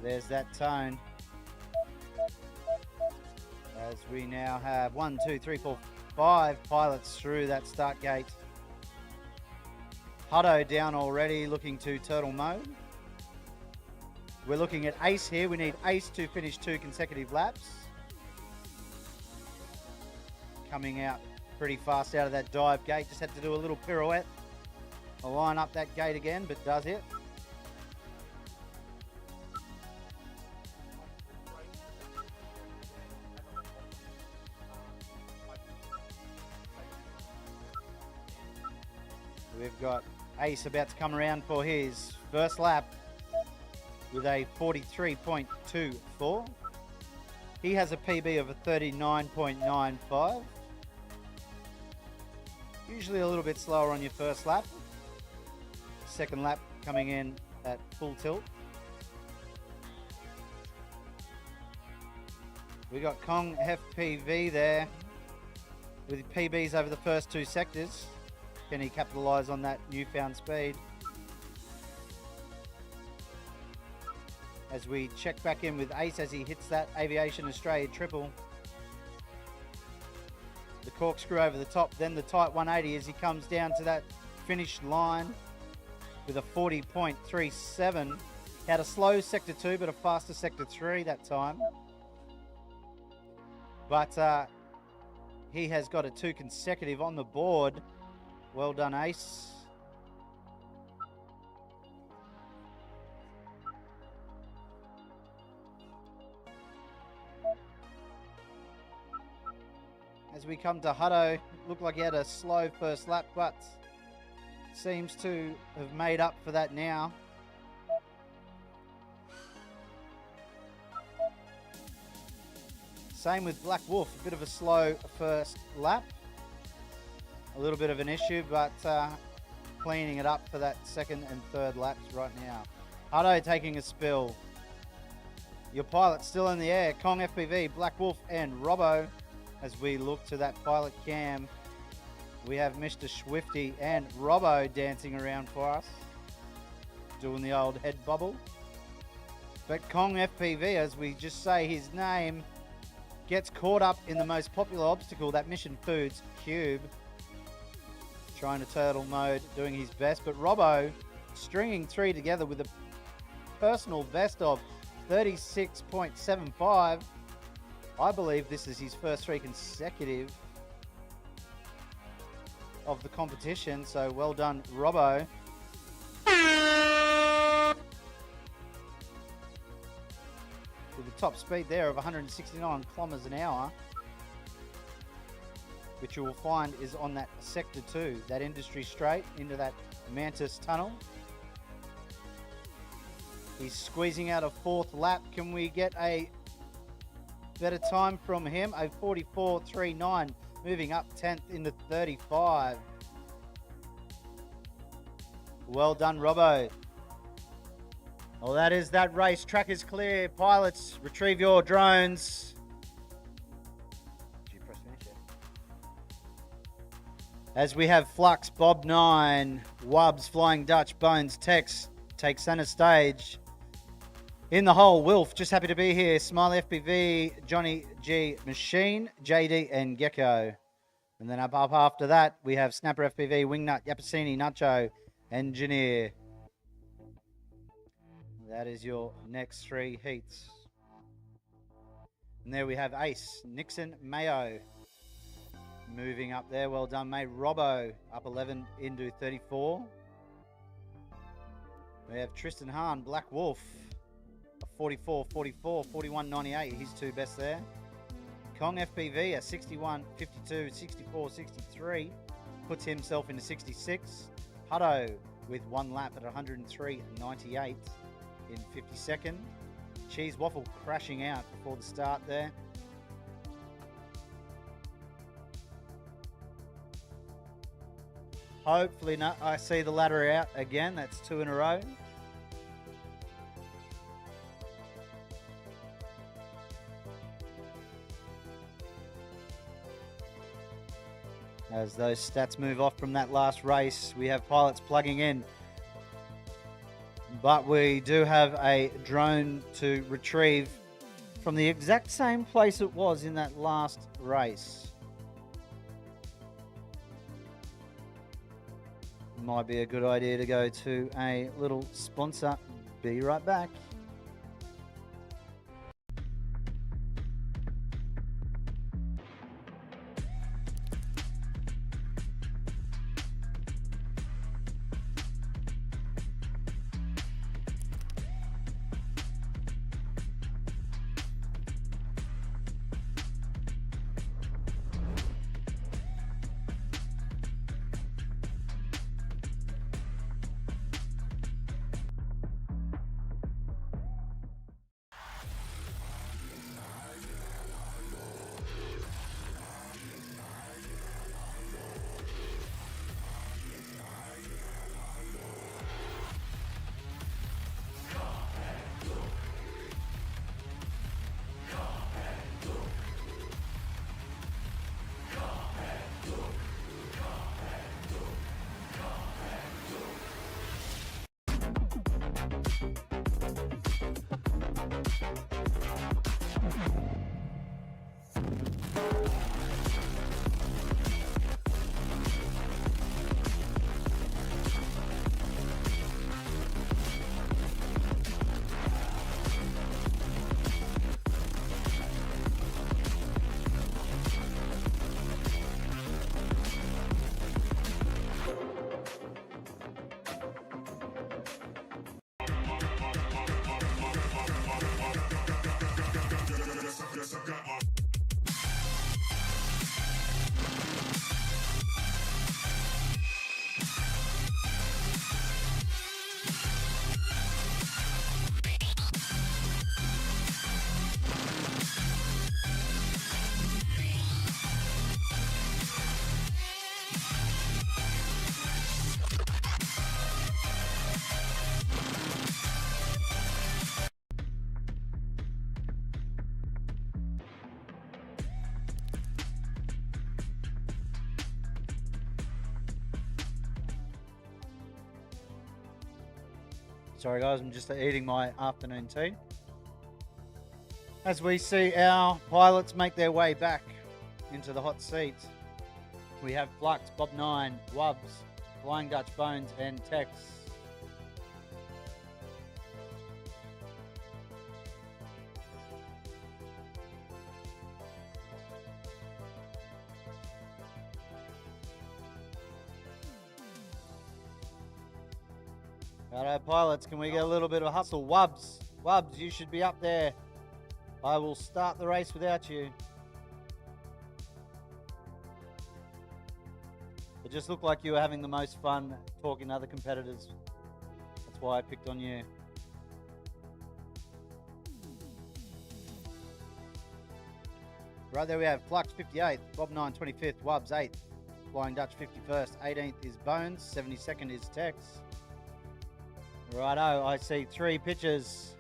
S7: There's that Tone. As we now have 1, 2, 3, 4, 5 pilots through that start gate. Hutto down already, looking to turtle mode. We're looking at Ace here. We need Ace to finish 2 consecutive laps. Coming out pretty fast out of that dive gate. Just had to do a little pirouette. I'll line up that gate again, but does it. We've got Ace about to come around for his first lap with a 43.24. He has a PB of a 39.95. Usually a little bit slower on your first lap. Second lap coming in at full tilt. We got Kong FPV there with PBs over the first 2 sectors. Can he capitalise on that newfound speed? As we check back in with Ace as he hits that Aviation Australia triple. The corkscrew over the top, then the tight 180 as he comes down to that finish line with a 40.37. Had a slow sector 2 but a faster sector 3 that time. But he has got a 2 consecutive on the board. Well done, Ace. As we come to Hutto, looked like he had a slow first lap, but seems to have made up for that now. Same with Black Wolf, a bit of a slow first lap. A little bit of an issue, but cleaning it up for that second and third laps right now. Hutto taking a spill. Your pilot's still in the air. Kong FPV, Black Wolf, and Robbo. As we look to that pilot cam, we have Mr. Swifty and Robbo dancing around for us, doing the old head bubble. But Kong FPV, as we just say his name, gets caught up in the most popular obstacle, that Mission Foods cube. Trying to turtle mode, doing his best. But Robbo stringing 3 together with a personal best of 36.75. I believe this is his first 3 consecutive of the competition. So well done, Robbo. With the top speed there of 169 kilometers an hour, which you will find is on that Sector 2, that industry straight into that Mantis tunnel. He's squeezing out a 4th lap. Can we get a better time from him? A 44.39, moving up 10th into 35. Well done, Robbo. Well, that is that race. Track is clear. Pilots, retrieve your drones. Did you press finish yet? As we have Flux, Bob 9, Wubs, Flying Dutch, Bones, Tex take center stage. In the hole, Wilf, just happy to be here. Smiley FPV, Johnny G Machine, JD, and Gecko. And then up after that, we have Snapper FPV, Wingnut, Yapasini, Nacho, Engineer. That is your next 3 heats. And there we have Ace, Nixon, Mayo. Moving up there, well done, mate. Robbo up 11 into 34. We have Tristan Hahn, Black Wolf, 44, 44, 41, 98. His 2 best there. Kong FPV, a 61, 52, 64, 63. Puts himself into 66. Hutto with 1 lap at 103, 98 in 52nd. Cheese Waffle crashing out before the start there. Hopefully not. I see the ladder out again. That's 2 in a row. As those stats move off from that last race, we have pilots plugging in. But we do have a drone to retrieve from the exact same place it was in that last race. Might be a good idea to go to a little sponsor. Be right back. Sorry guys, I'm just eating my afternoon tea. As we see our pilots make their way back into the hot seats, we have Flux, Bob 9, Wubbs, Flying Dutch, Bones, and Tex. Righto, pilots, can we get a little bit of a hustle? Wubbs, Wubbs, you should be up there. I will start the race without you. It just looked like you were having the most fun talking to other competitors. That's why I picked on you. Right there we have Flux 58th, Bob 9 25th, Wubbs 8th, Flying Dutch 51st, 18th is Bones, 72nd is Tex. Righto, I see 3 pitches.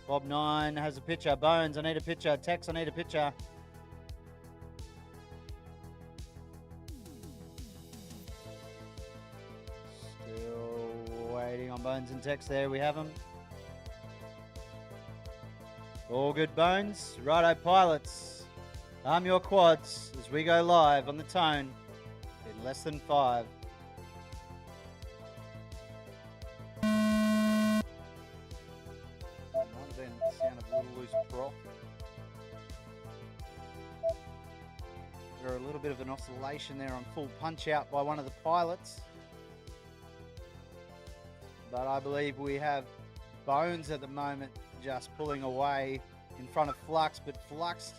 S7: Bob 9 has a pitcher. Bones, I need a pitcher. Tex, I need a pitcher. Still waiting on Bones and Tex there. We have them. All good, Bones. Righto, pilots. Arm your quads as we go live on the tone in less than 5. Sound of a little loose prop. There's a little bit of an oscillation there on full punch out by one of the pilots. But I believe we have Bones at the moment just pulling away in front of Flux. But Flux,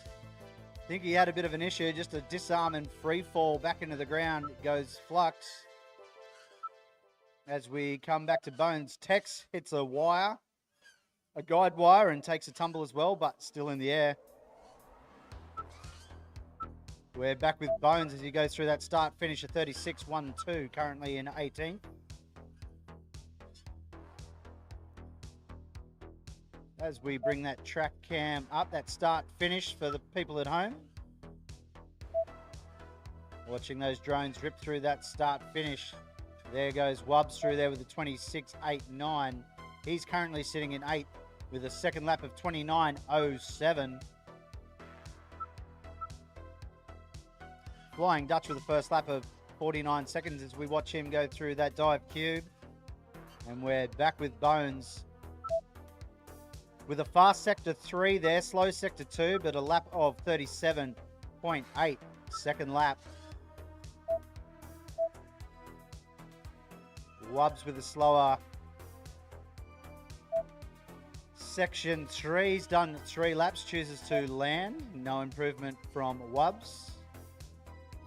S7: I think he had a bit of an issue, just a disarm and free fall back into the ground goes Flux. As we come back to Bones, Tex hits a wire. A guide wire and takes a tumble as well, but still in the air. We're back with Bones as he goes through that start finish of 36-1-2, currently in 18th. As we bring that track cam up, that start finish for the people at home. Watching those drones rip through that start finish. There goes Wubbs through there with a 26.89. He's currently sitting in 8th. With a second lap of 29.07. Flying Dutch with the first lap of 49 seconds as we watch him go through that dive cube. And we're back with Bones. With a fast sector 3 there, slow sector 2, but a lap of 37.8, second lap. Wubbs with a slower Section 3's done 3 laps, chooses to land. No improvement from Wubbs.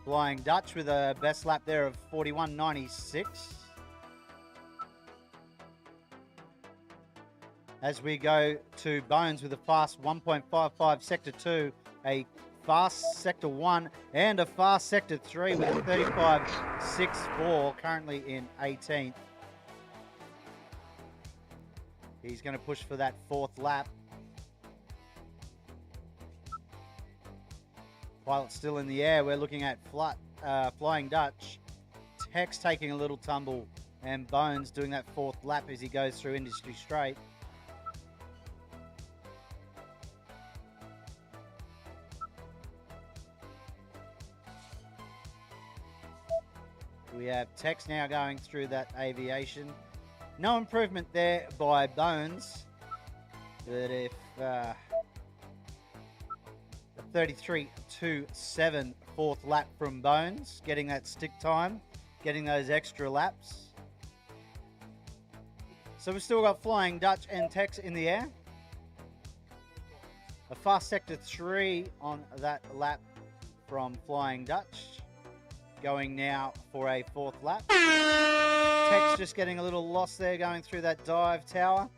S7: Flying Dutch with a best lap there of 41.96. As we go to Bones with a fast 1.55 Sector 2, a fast Sector 1, and a fast Sector 3 with a 35.64, currently in 18th. He's going to push for that 4th lap. Pilot still in the air. We're looking at Flying Dutch. Tex taking a little tumble. And Bones doing that 4th lap as he goes through industry straight. We have Tex now going through that aviation. No improvement there by Bones. But if 33.27 4th lap from Bones, getting that stick time, getting those extra laps. So we've still got Flying Dutch and Tex in the air. A fast sector 3 on that lap from Flying Dutch. Going now for a 4th lap. Tex just getting a little lost there going through that dive tower.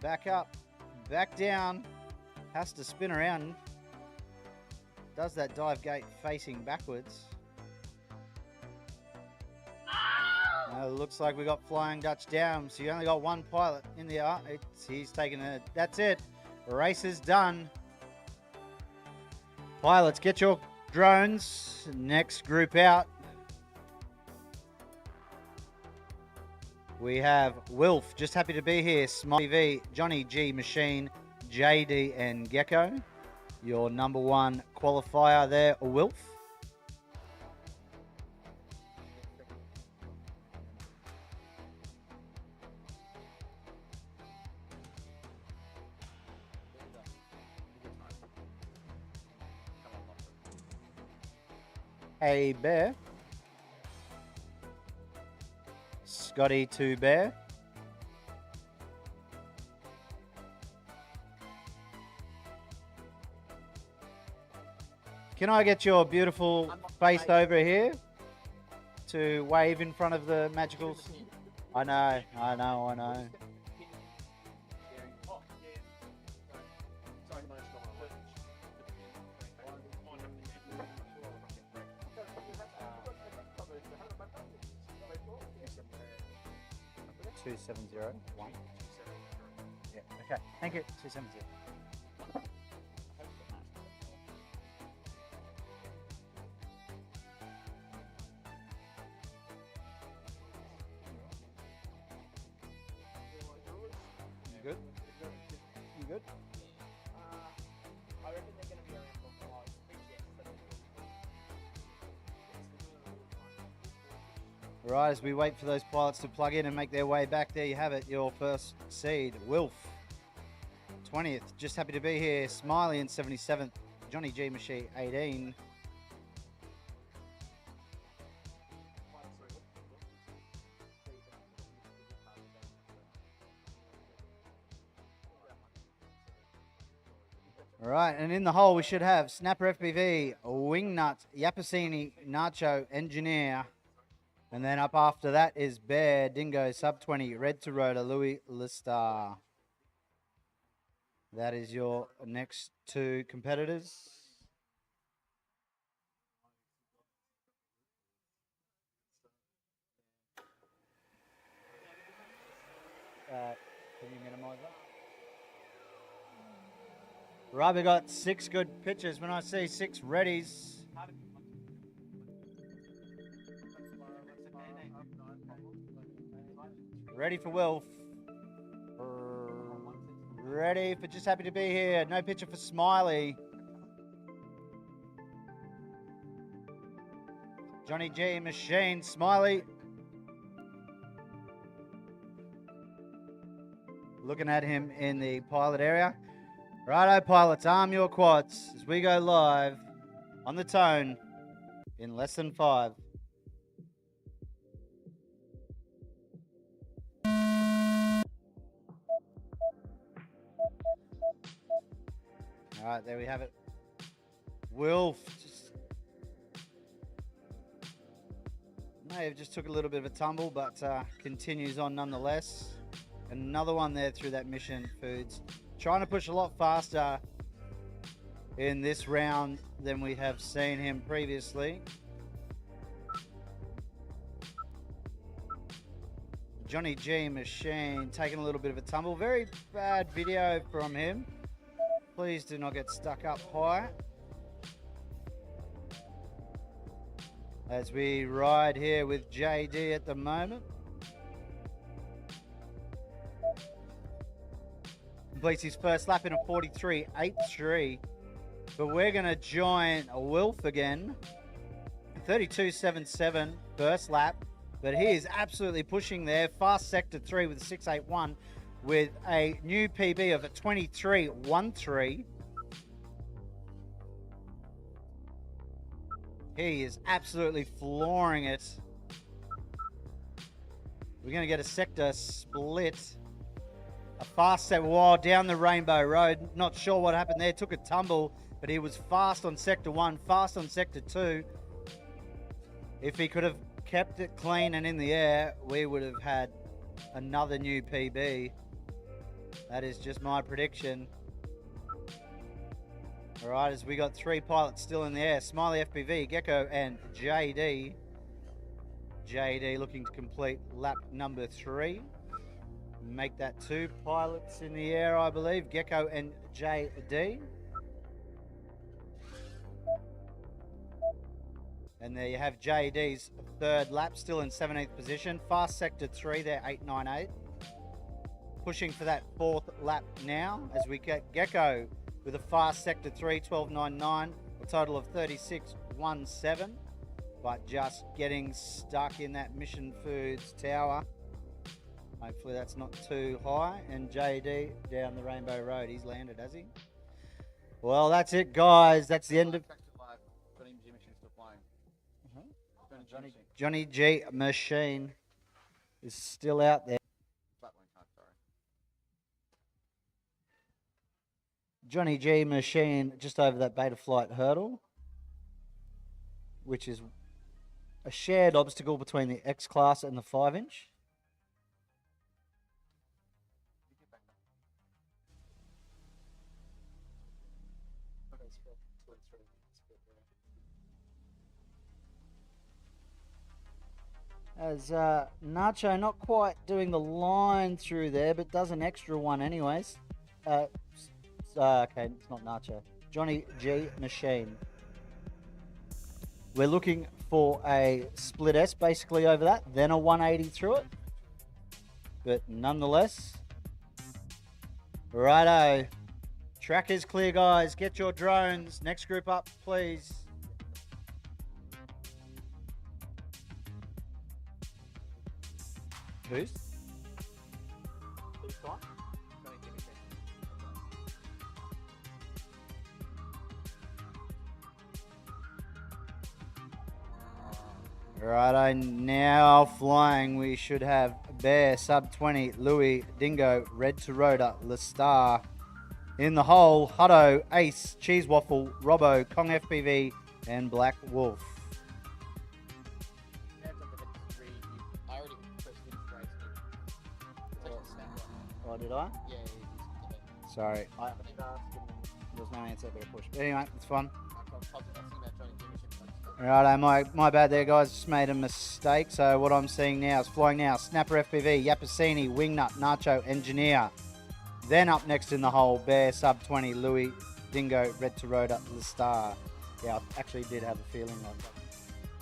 S7: Back up, back down. Has to spin around. Does that dive gate facing backwards. Looks like we got Flying Dutch down. So you only got one pilot in the air. He's taking it. That's it. Race is done. Pilots, get your drones. Next group out. We have Wilf, just happy to be here. Smiley V, Johnny G Machine, JD, and Gecko. Your number one qualifier there, Wilf. Hey Bear. Scotty 2 Bear. Can I get your beautiful face over here to wave in front of the magicals? I know. Two 701. Yeah. Okay. Thank you. 270. You good? You good?
S10: I reckon they're going to be around for 5, 6 years.
S7: Right, as we wait for those pilots to plug in and make their way back, there you have it, your first seed, Wilf. 20th, just happy to be here, Smiley in 77th, Johnny G Machine 18. All right, and in the hole we should have Snapper FPV, Wingnut, Yapasini, Nacho, Engineer. And then up after that is Bear, Dingo, Sub 20, Red to Rhoda, Louis Lister. That is your next two competitors. Can you minimize that? Right, we got 6 good pitches. When I see 6 readies. Ready for Wilf. Ready for just happy to be here. No picture for Smiley. Johnny G Machine. Smiley. Looking at him in the pilot area. Righto, pilots, arm your quads as we go live on the tone in less than 5. All right, there we have it. Wilf may have just took a little bit of a tumble, but continues on nonetheless. Another one there through that Mission Foods. Trying to push a lot faster in this round than we have seen him previously. Johnny G Machine taking a little bit of a tumble. Very bad video from him. Please do not get stuck up high. As we ride here with JD at the moment. Completes his first lap in a 43.83. But we're going to join Wilf again. 32.77 first lap. But he is absolutely pushing there. Fast sector 3 with a 6.81. With a new PB of a 23.13. He is absolutely flooring it. We're going to get a sector split. A fast set wall down the Rainbow Road. Not sure what happened there. Took a tumble, but he was fast on sector 1, fast on sector 2. If he could have kept it clean and in the air, we would have had another new PB. That is just my prediction. All right, as we got 3 pilots still in the air. Smiley FPV, Gecko, and JD. JD looking to complete lap number 3. Make that 2 pilots in the air, I believe. Gecko and JD. And there you have JD's third lap, still in 17th position. Fast sector 3 there, 898. Pushing for that fourth lap now as we get Gecko with a fast sector 3, 1299, a total of 36.17. But just getting stuck in that Mission Foods tower. Hopefully that's not too high. And JD down the Rainbow Road. He's landed, has he? Well, that's it, guys. That's the end of... Johnny G Machine is still out there. Johnny G Machine just over that beta flight hurdle, which is a shared obstacle between the X class and the 5-inch. As Nacho not quite doing the line through there, but does an extra one anyways. Okay, it's not Nacho. Johnny G Machine. We're looking for a split S basically over that, then a 180 through it. But nonetheless, righto. Track is clear, guys. Get your drones. Next group up, please. Who's? Who's time? Righto, now flying. We should have Bear, Sub 20, Louis, Dingo, Red to Rhoda, Lestar. In the hole, Hutto, Ace, Cheese Waffle, Robbo, Kong FPV, and Black Wolf. Oh, did I?
S1: Yeah.
S7: Sorry. There's no answer there to push. But anyway, it's fun. Alright, my bad there, guys. Just made a mistake. So what I'm seeing now is flying now. Snapper FPV, Yapasini, Wingnut, Nacho, Engineer. Then up next in the hole, Bear, Sub 20, Louis, Dingo, Red to Rhoda, The Star. Yeah, I actually did have a feeling like that.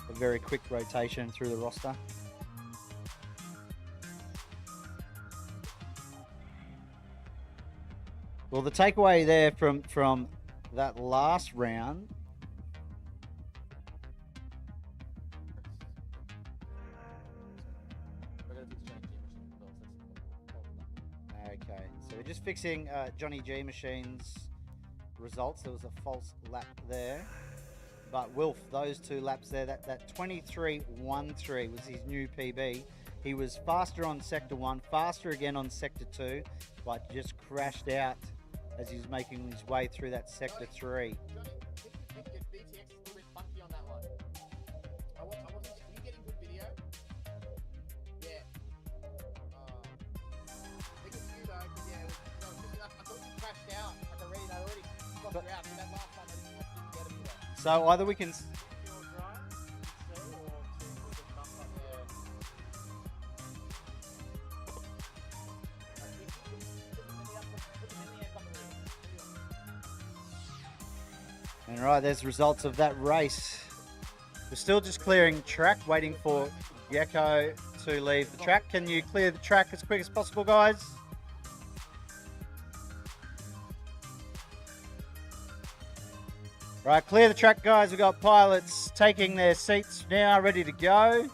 S7: A very quick rotation through the roster. Well, the takeaway there from that last round. Okay, so we're just fixing Johnny G Machine's results. There was a false lap there. But Wilf, those two laps there, that 23.13 was his new PB. He was faster on Sector 1, faster again on Sector 2, but just crashed out as he was making his way through that Sector 3. So either we can... And right, there's results of that race. We're still just clearing track, waiting for Gecko to leave the track. Can you clear the track as quick as possible, guys? Right, clear the track, guys. We've got pilots taking their seats now, ready to go.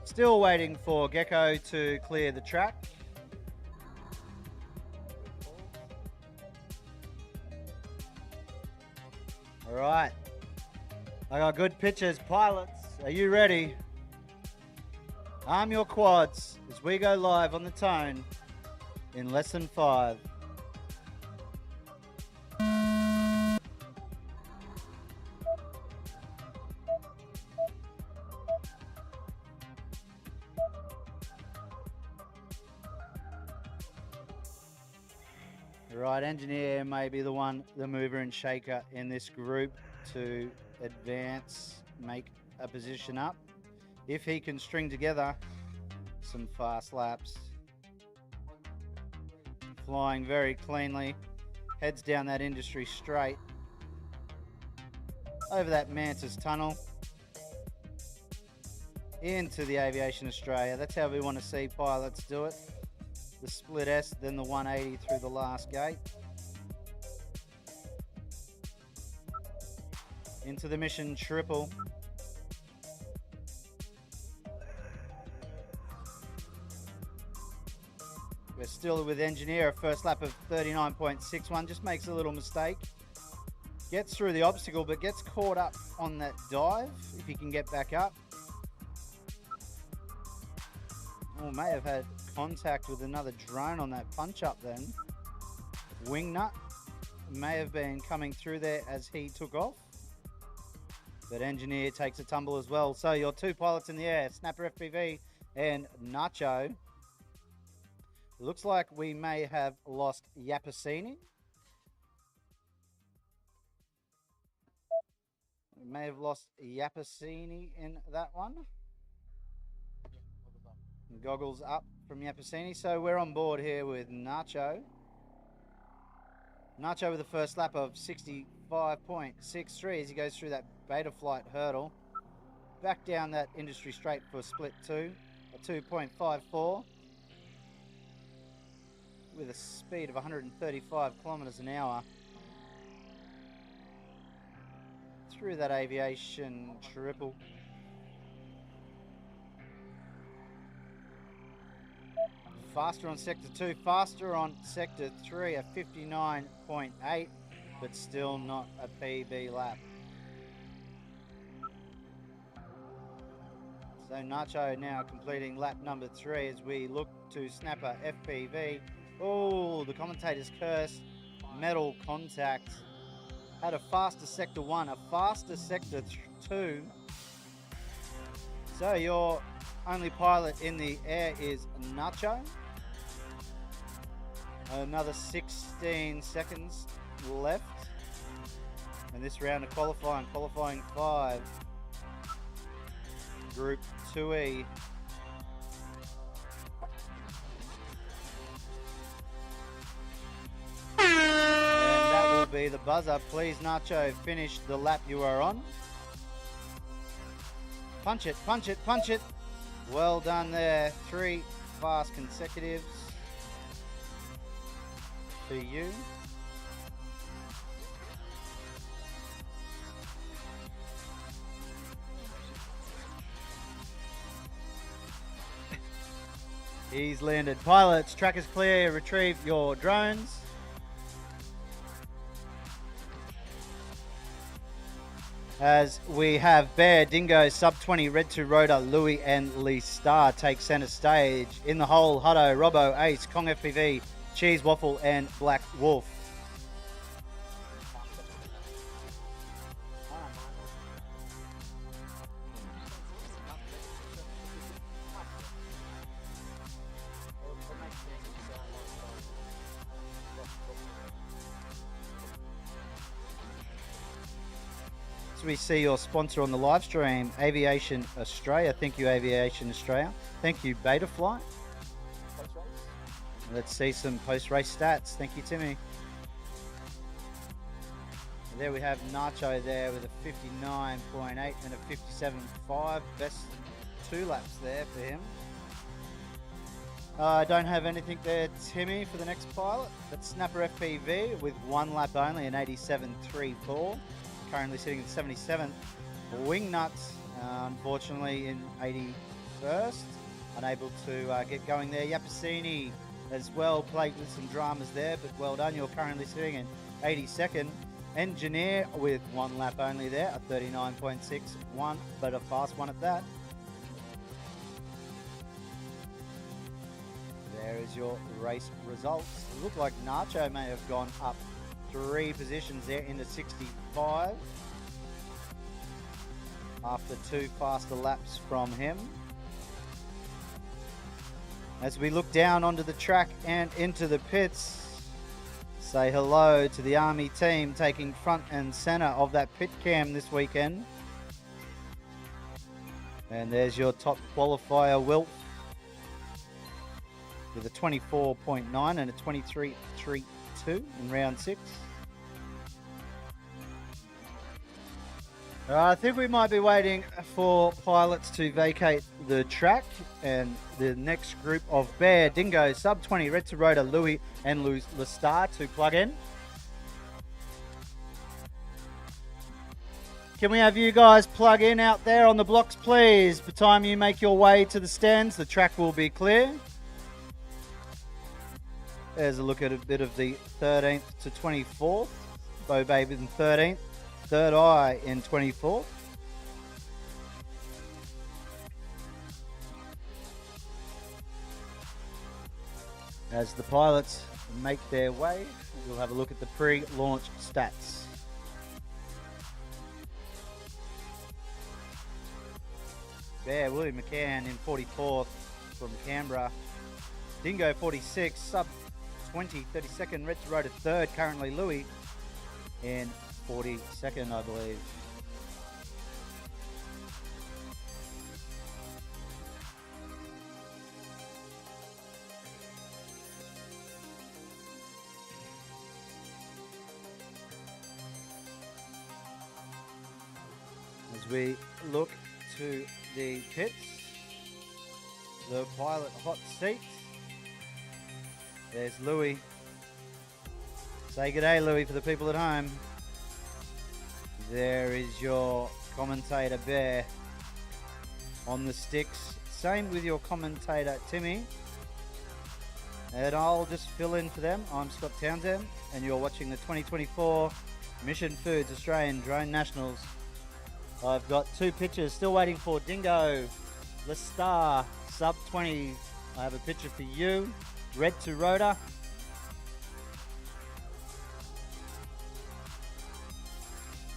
S7: Still waiting for Gecko to clear the track. All right. I got good pictures. Pilots, are you ready? Arm your quads as we go live on the Tone in less than 5. Right, Engineer may be the mover and shaker in this group to advance, make a position up. If he can string together some fast laps. Flying very cleanly. Heads down that industry straight. Over that Mantis tunnel. Into the Aviation Australia. That's how we want to see pilots do it. The split S, then the 180 through the last gate. Into the mission triple. We're still with Engineer, a first lap of 39.61, just makes a little mistake. Gets through the obstacle, but gets caught up on that dive, if he can get back up. Oh, may have had contact with another drone on that punch up then. Wingnut may have been coming through there as he took off. But Engineer takes a tumble as well. So your two pilots in the air, Snapper FPV and Nacho. Looks like we may have lost Yapasini. We may have lost Yapasini in that one. Goggles up from Yapasini. So we're on board here with Nacho. Nacho with the first lap of 65.63 as he goes through that beta flight hurdle. Back down that industry straight for split 2, a 2.54. With a speed of 135 kilometers an hour. Through that Aviation triple. Faster on sector 2, faster on sector 3 at 59.8, but still not a PB lap. So Nacho now completing lap number 3 as we look to Snapper FPV. Oh, the commentator's curse. Metal contact. Had a faster sector 1, a faster sector 2. So your only pilot in the air is Nacho. Another 16 seconds left. And this round of qualifying 5. Group 2E. And that will be the buzzer. Please, Nacho, finish the lap you are on. Punch it, punch it, punch it. Well done there. 3 fast consecutives for you. He's landed. Pilots, track is clear. Retrieve your drones. As we have Bear, Dingo, Sub 20, Red 2 Rotor, Louis and Lee Star take center stage. In the hole, Hutto, Robbo, Ace, Kong FPV, Cheese Waffle and Black Wolf. We see your sponsor on the live stream, Aviation Australia. Thank you, Aviation Australia. Thank you, Betaflight. Let's see some post-race stats. Thank you, Timmy. And there we have Nacho there with a 59.8 and a 57.5. Best 2 laps there for him. I don't have anything there, Timmy, for the next pilot. But Snapper FPV with 1 lap only, an 87.34. Currently sitting in 77th. Wingnuts, unfortunately, in 81st. Unable to get going there. Yapasini as well, plagued with some dramas there, but well done. You're currently sitting in 82nd. Engineer with 1 lap only there, a 39.61, but a fast one at that. There is your race results. It looked like Nacho may have gone up 3 positions there into 65 after 2 faster laps from him. As we look down onto the track and into the pits, say hello to the Army team taking front and center of that pit cam this weekend. And there's your top qualifier, Wilt, with a 24.9 and a 23.3 2 in round 6. I think we might be waiting for pilots to vacate the track, and the next group of Bear, Dingo, Sub 20, Red to Rotor, Louis, and Lestar to plug in. Can we have you guys plug in out there on the blocks, please? By the time you make your way to the stands, the track will be clear. There's a look at a bit of the 13th to 24th. Bo Babe in 13th. Third Eye in 24th. As the pilots make their way, we'll have a look at the pre-launch stats. There, William McCann in 44th from Canberra. Dingo 46, Sub 20, 32nd. Red to Rotor 3rd, currently Louis in 42nd, I believe. As we look to the pits, the pilot hot seats. There's Louis. Say good day, Louis, for the people at home. There is your commentator, Bear, on the sticks. Same with your commentator, Timmy. And I'll just fill in for them. I'm Scott Townsend, and you're watching the 2024 Mission Foods Australian Drone Nationals. I've got 2 pictures, still waiting for Dingo, Lestar, Sub 20. I have a picture for you. Red to Rotor.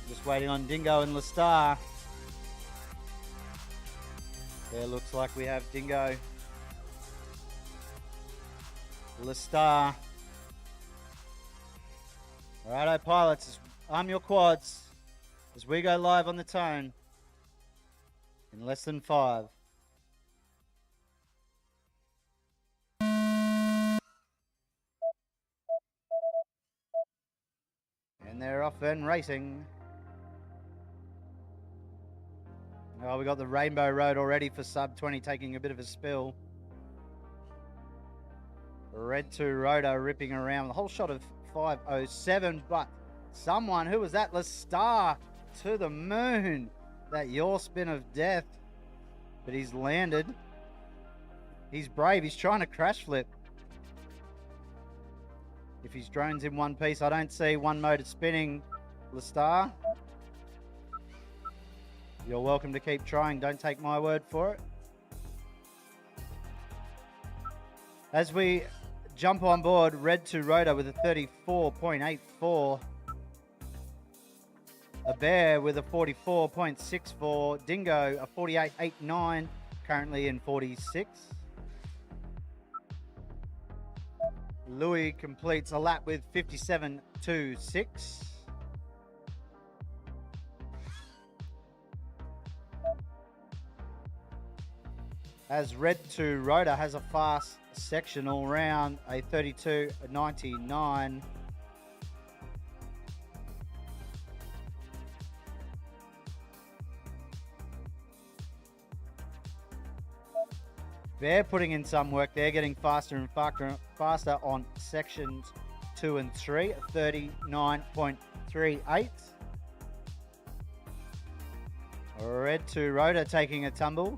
S7: Just waiting on Dingo and Lestar. There looks like we have Dingo, Lestar. Alrighto, pilots, arm your quads as we go live on the tone in less than 5. And they're off and racing. Oh, we got the Rainbow Road already for Sub 20 taking a bit of a spill. Red to Rotor ripping around. The whole shot of 5:07, but someone, who was that? Lestar to the moon. That yaw spin of death. But he's landed. He's brave. He's trying to crash flip. If his drone's in one piece, I don't see one motor spinning. Lestar, you're welcome to keep trying. Don't take my word for it. As we jump on board, Red to Rotor with a 34.84. A Bear with a 44.64. Dingo a 48.89, currently in 46. Louis completes a lap with 57.26. As Red to Rotor has a fast section all round, a 32.99. They're putting in some work. They're getting faster and faster on sections 2 and 3, 39.38. Red to Rotor taking a tumble.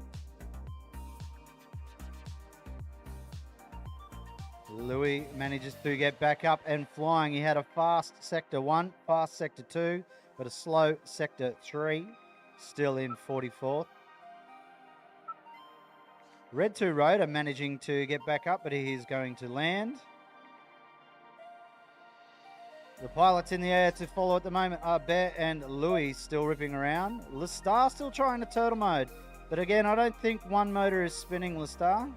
S7: Louis manages to get back up and flying. He had a fast sector 1, fast sector 2, but a slow sector 3, still in 44th. Red to Rotor managing to get back up, but he is going to land. The pilots in the air to follow at the moment are Bear and Louis still ripping around. Lestar still trying to turtle mode, but again, I don't think one motor is spinning Lestar.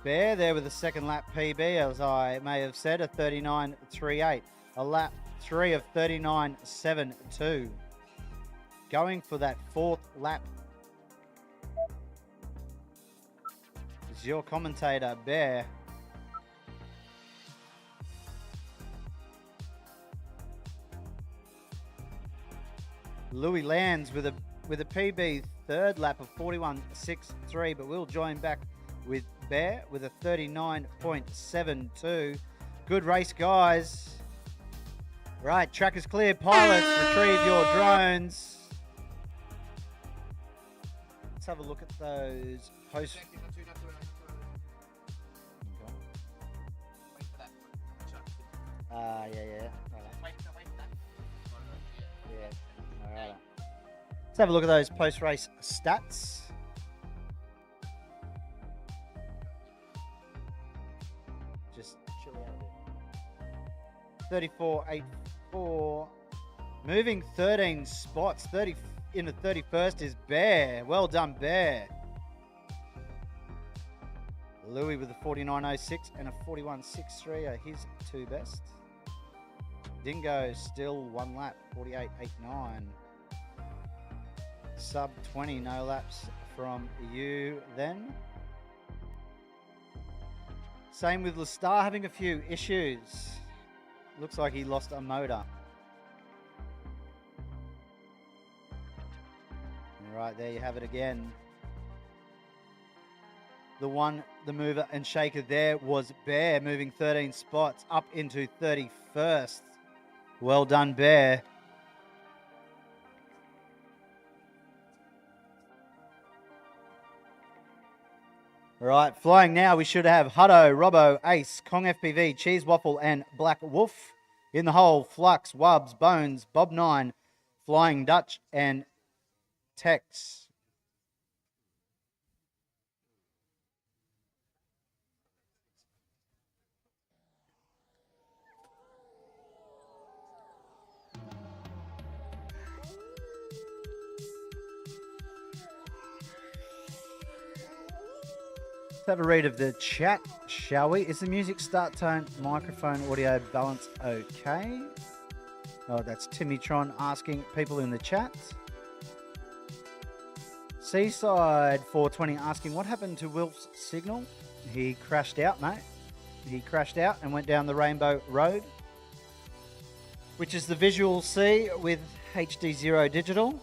S7: Bear there with a second lap PB, as I may have said, a 39.38. A lap 3 of 39.72. Going for that 4th lap. is your commentator, Bear. Louis lands with a PB third lap of 41.63, but we'll join back with Bear with a 39.72. Good race, guys. Right, track is clear. Pilots, retrieve your drones. Let's have a look at those post. Yeah. Yeah. All right. Let's have a look at those post-race stats. Just chill out a bit. 34.84. Moving 13 spots. 30 in the 31st is Bear. Well done, Bear. Louis with a 49.06 and a 41.63 are his two best. Dingo still one lap, 48.89. Sub 20, no laps from you then. Same with Lestar, having a few issues. Looks like he lost a motor. Right, there you have it again. The mover and shaker there was Bear, moving 13 spots up into 31st. Well done, Bear. All right, flying now, we should have Hutto, Robbo, Ace, Kong FPV, Cheese Waffle, and Black Wolf. In the hole, Flux, Wubs, Bones, Bob 9, Flying Dutch, and Tex. Let's have a read of the chat, shall we? Is the music start tone, microphone, audio balance okay? Oh, that's Timmytron asking people in the chat. Seaside 420 asking, what happened to Wilf's signal? He crashed out, mate. He crashed out and went down the Rainbow Road, which is the visual C with HD0 digital.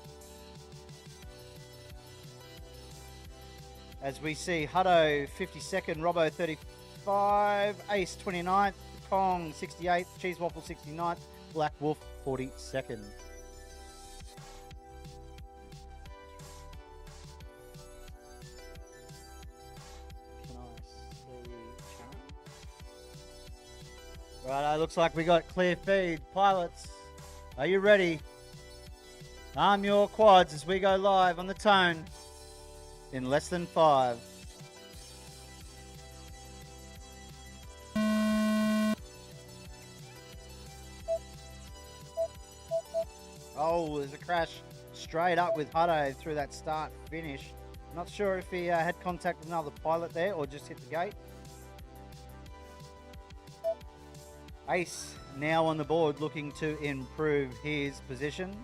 S7: As we see Hutto 52nd, Robbo 35, Ace 29th, Kong 68th, Cheese Waffle 69th, Black Wolf 42nd. Right, looks like we got clear feed. Pilots, are you ready? Arm your quads as we go live on the tone in less than 5. Oh, there's a crash straight up with Hutto through that start finish. Not sure if he had contact with another pilot there or just hit the gate. Ace now on the board looking to improve his position.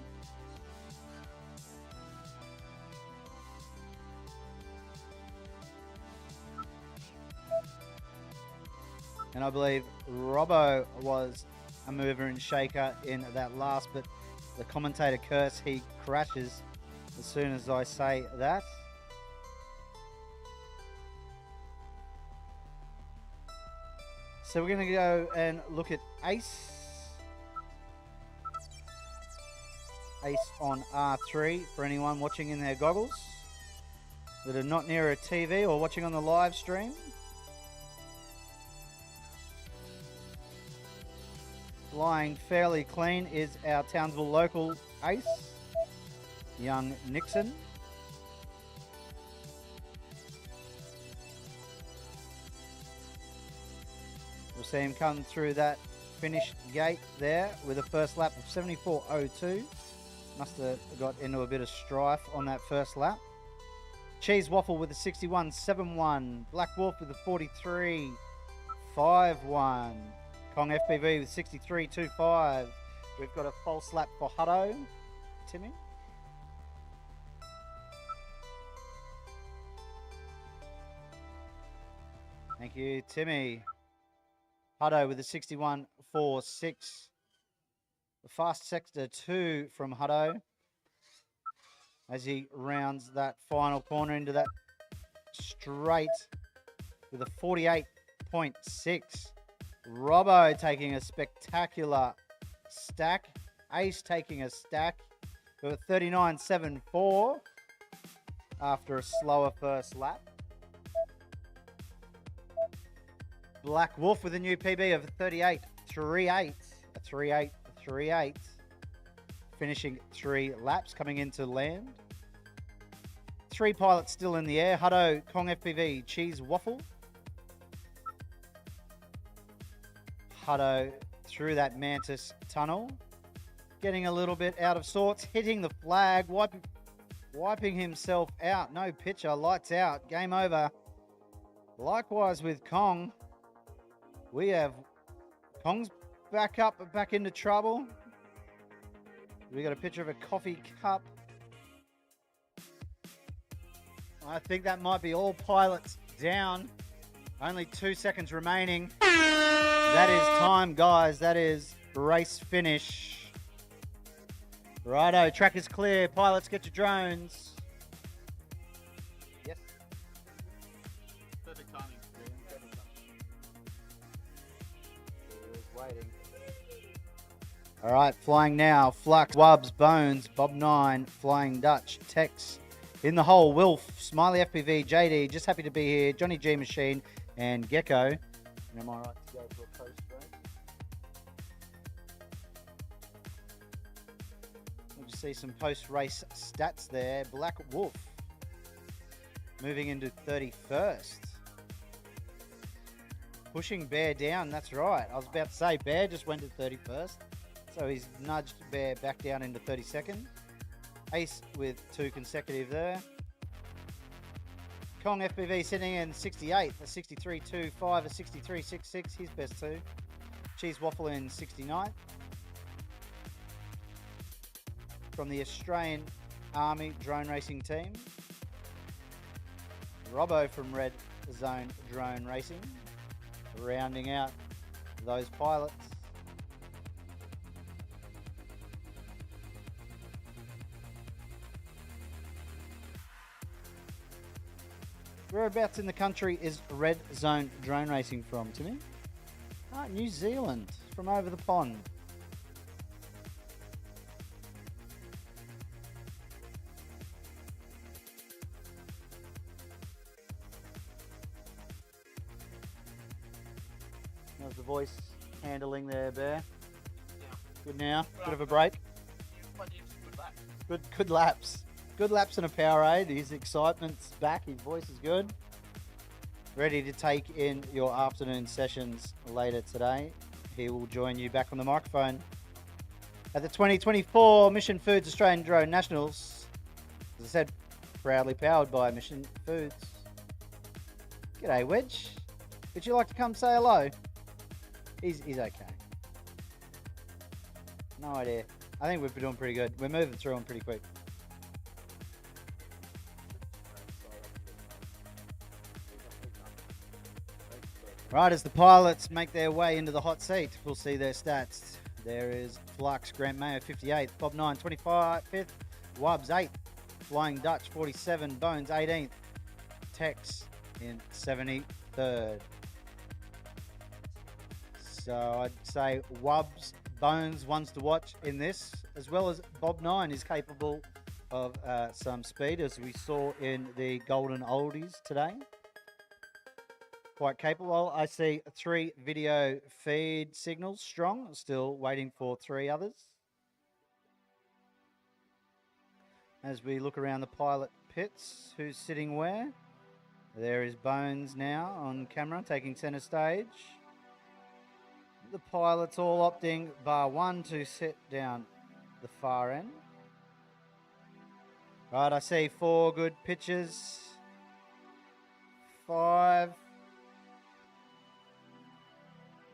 S7: And I believe Robbo was a mover and shaker in that last, but the commentator curse, he crashes as soon as I say that. So we're going to go and look at Ace. Ace on R3 for anyone watching in their goggles that are not near a TV or watching on the live stream. Flying fairly clean is our Townsville local Ace, young Nixon. We'll see him come through that finish gate there with a first lap of 74.02. Must have got into a bit of strife on that first lap. Cheese Waffle with a 61.71. Black Wolf with a 43.51. Kong FPV with 63.25. We've got a false lap for Hutto. Timmy. you, Timmy. Hutto with a 61.46. The fast sector 2 from Hutto as he rounds that final corner into that straight with a 48.6. Robbo taking a spectacular stack. Ace taking a stack with a 39.74 after a slower first lap. Black Wolf with a new PB of 38.38. A 38.38. Finishing 3 laps, coming into land. 3 pilots still in the air. Hutto, Kong FPV, Cheese Waffle. Hutto through that Mantis tunnel. Getting a little bit out of sorts. Hitting the flag. Wiping himself out. No pitcher. Lights out. Game over. Likewise with Kong. We have Kong's back up, back into trouble. We got a picture of a coffee cup. I think that might be all pilots down. Only 2 seconds remaining. That is time, guys. That is race finish. Righto, track is clear. Pilots, get your drones. Yes.
S1: Perfect timing.
S7: Waiting. All right, flying now. Flux, Wubs, Bones, Bob 9, Flying Dutch, Tex, in the hole, Wilf, Smiley FPV, JD, just happy to be here, Johnny G Machine, and Gecko. And am I right to go to a post race? We'll just see some post race stats there. Black Wolf moving into 31st. Pushing Bear down, that's right. I was about to say Bear just went to 31st. So he's nudged Bear back down into 32nd. Ace with 2 consecutive there. Kong FPV sitting in 68, a 63.25, a 63.66, his best 2. Cheese Waffle in 69th. From the Australian Army Drone Racing Team. Robbo from Red Zone Drone Racing. Rounding out those pilots. Whereabouts in the country is Red Zone Drone Racing from, Timmy? Ah, New Zealand, from over the pond. How's the voice handling there, Bear? Good now? Bit of a break? Good laps. Good laps and a Powerade. His excitement's back. His voice is good. Ready to take in your afternoon sessions later today. He will join you back on the microphone at the 2024 Mission Foods Australian Drone Nationals. As I said, proudly powered by Mission Foods. G'day, Wedge. Would you like to come say hello? He's okay. No idea. I think we've been doing pretty good. We're moving through them pretty quick. Right, as the pilots make their way into the hot seat, we'll see their stats. There is Flux, Grant Mayo, 58th, Bob 9, 25th, Wubs, 8th, Flying Dutch, 47, Bones, 18th, Tex in 73rd. So I'd say Wubs, Bones, ones to watch in this, as well as Bob 9 is capable of some speed, as we saw in the Golden Oldies today. Quite capable. I see 3 video feed signals strong. Still waiting for 3 others. As we look around the pilot pits, who's sitting where? There is Bones now on camera, taking center stage. The pilots all opting, bar 1, to sit down the far end. Right, I see 4 good pitches. 5.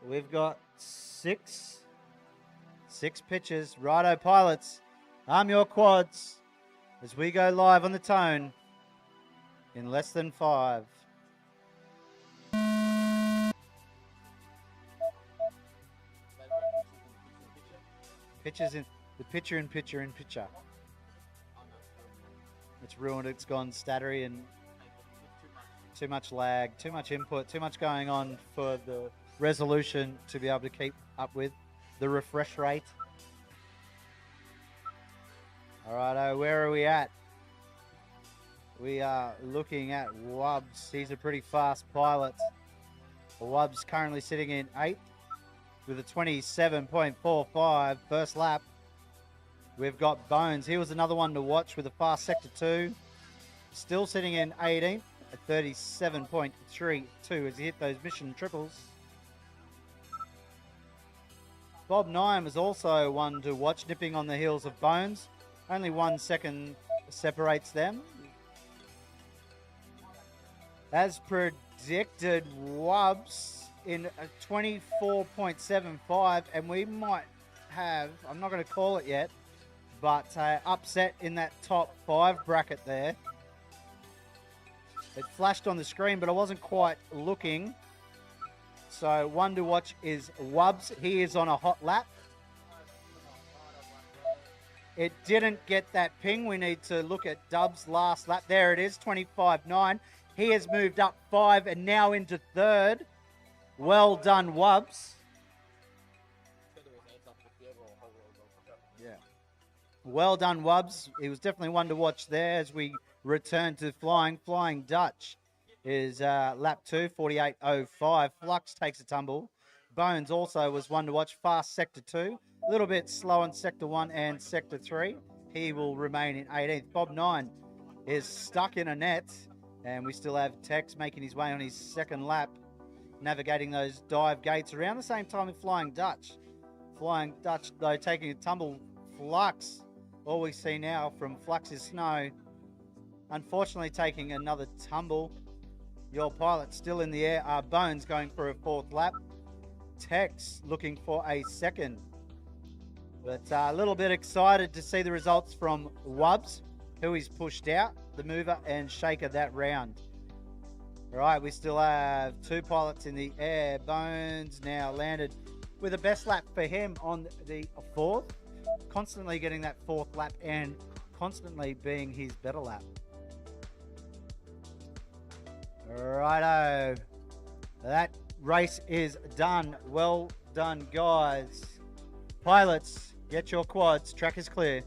S7: We've got 6 pitches. Righto, pilots, arm your quads as we go live on the tone in less than 5. Picture in picture. It's ruined. It's gone stuttery and too much lag, too much input, too much going on for the resolution to be able to keep up with the refresh rate. All right, where are we at? We are looking at Wubbs. He's a pretty fast pilot. Wubbs currently sitting in 8th with a 27.45 first lap. We've got Bones. He was another one to watch with a fast sector 2. Still sitting in 18th at 37.32 as he hit those mission triples. Bob 9 was also one to watch, nipping on the heels of Bones. Only 1 second separates them. As predicted, Wubbs in a 24.75, and we might have, I'm not going to call it yet, but upset in that top 5 bracket there. It flashed on the screen, but I wasn't quite looking. So one to watch is Wubbs. He is on a hot lap. It didn't get that ping. We need to look at Dub's last lap. There it is, 25.9. He has moved up 5 and now into 3rd. Well done, Wubbs. Yeah. Well done, Wubbs. He was definitely one to watch there as we return to flying. Flying Dutch is lap 2, 48.05. Flux takes a tumble. Bones also was one to watch. Fast sector 2. A little bit slow in sector 1 and sector 3. He will remain in 18th. Bob 9 is stuck in a net. And we still have Tex making his way on his 2nd lap, navigating those dive gates around the same time with Flying Dutch. Flying Dutch, though, taking a tumble. Flux, all we see now from Flux is Snow. Unfortunately, taking another tumble. Your pilot still in the air. Bones going for a 4th lap. Tex looking for a 2nd. But a little bit excited to see the results from Wubbs, who is pushed out, the mover and shaker that round. All right, we still have 2 pilots in the air. Bones now landed with a best lap for him on the 4th, constantly getting that 4th lap and constantly being his better lap. Righto, that race is done. Well done, guys. Pilots, get your quads. Track is clear.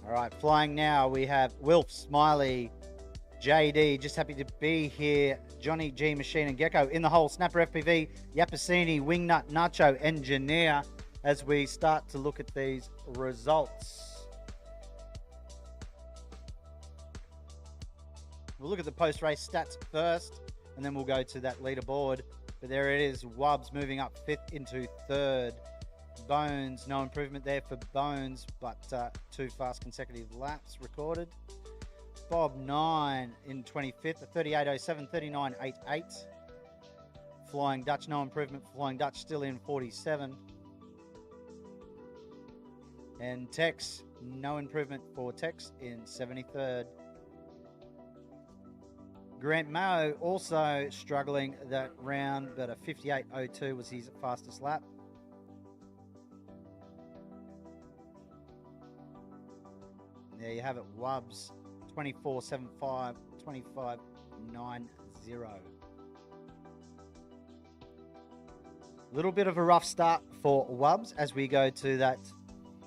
S7: All right, flying now, we have Wilf, Smiley, JD, just happy to be here. Johnny G, Machine and Gecko in the hole. Snapper FPV, Yapasini, Wingnut, Nacho, Engineer as we start to look at these results. We'll look at the post-race stats first, and then we'll go to that leaderboard. But there it is, Wubbs moving up 5th into 3rd. Bones, no improvement there for Bones, but 2 fast consecutive laps recorded. Bob 9 in 25th at 38.07, 39.88. Flying Dutch, no improvement for Flying Dutch, still in 47. And Tex, no improvement for Tex in 73rd. Grant Mayo also struggling that round, but a 58.02 was his fastest lap. There you have it, Wubbs, 24.75, 25.90. Little bit of a rough start for Wubbs as we go to that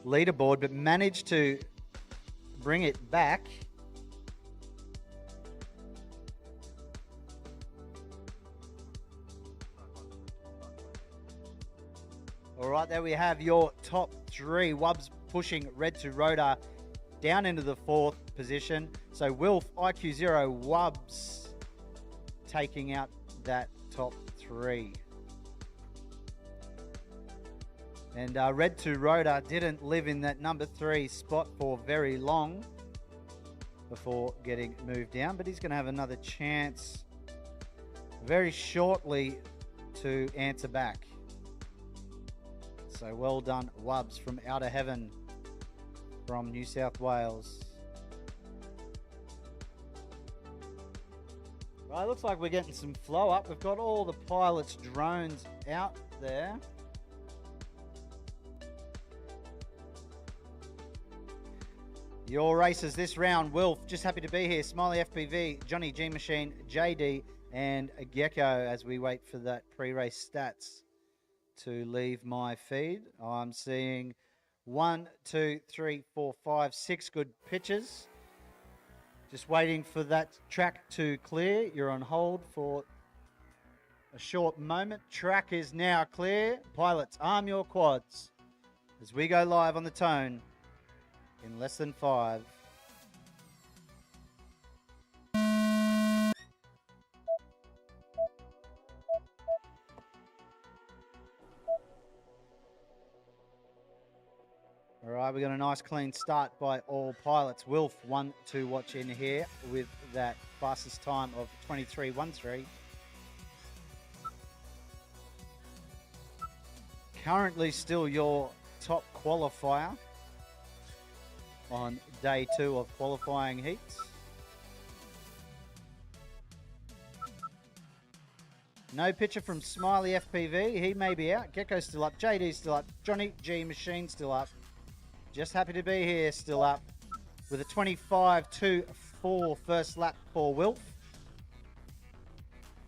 S7: leaderboard, but managed to bring it back. All right, there we have your top 3. Wubbs pushing Red to Rotor down into the 4th position. So Wilf, IQ0, Wubbs taking out that top 3. And Red to Rotor didn't live in that number 3 spot for very long before getting moved down, but he's going to have another chance very shortly to answer back. So well done, Wubbs from Outer Heaven from New South Wales. Right, looks like we're getting some flow up. We've got all the pilots' drones out there. Your racers this round, Wilf, just happy to be here. Smiley FPV, Johnny G Machine, JD, and Gecko as we wait for that pre-race stats to leave my feed. I'm seeing 1, 2, 3, 4, 5, 6 good pitches. Just waiting for that track to clear. You're on hold for a short moment. Track is now clear. Pilots, arm your quads as we go live on the Tone in less than 5. All right, we got a nice clean start by all pilots. Wilf, one to watch in here with that fastest time of 23.13. Currently still your top qualifier on day 2 of qualifying heats. No picture from Smiley FPV. He may be out. Gecko's still up. JD's still up. Johnny G Machine still up. Just happy to be here, still up with a 25.24 first lap for Wilf.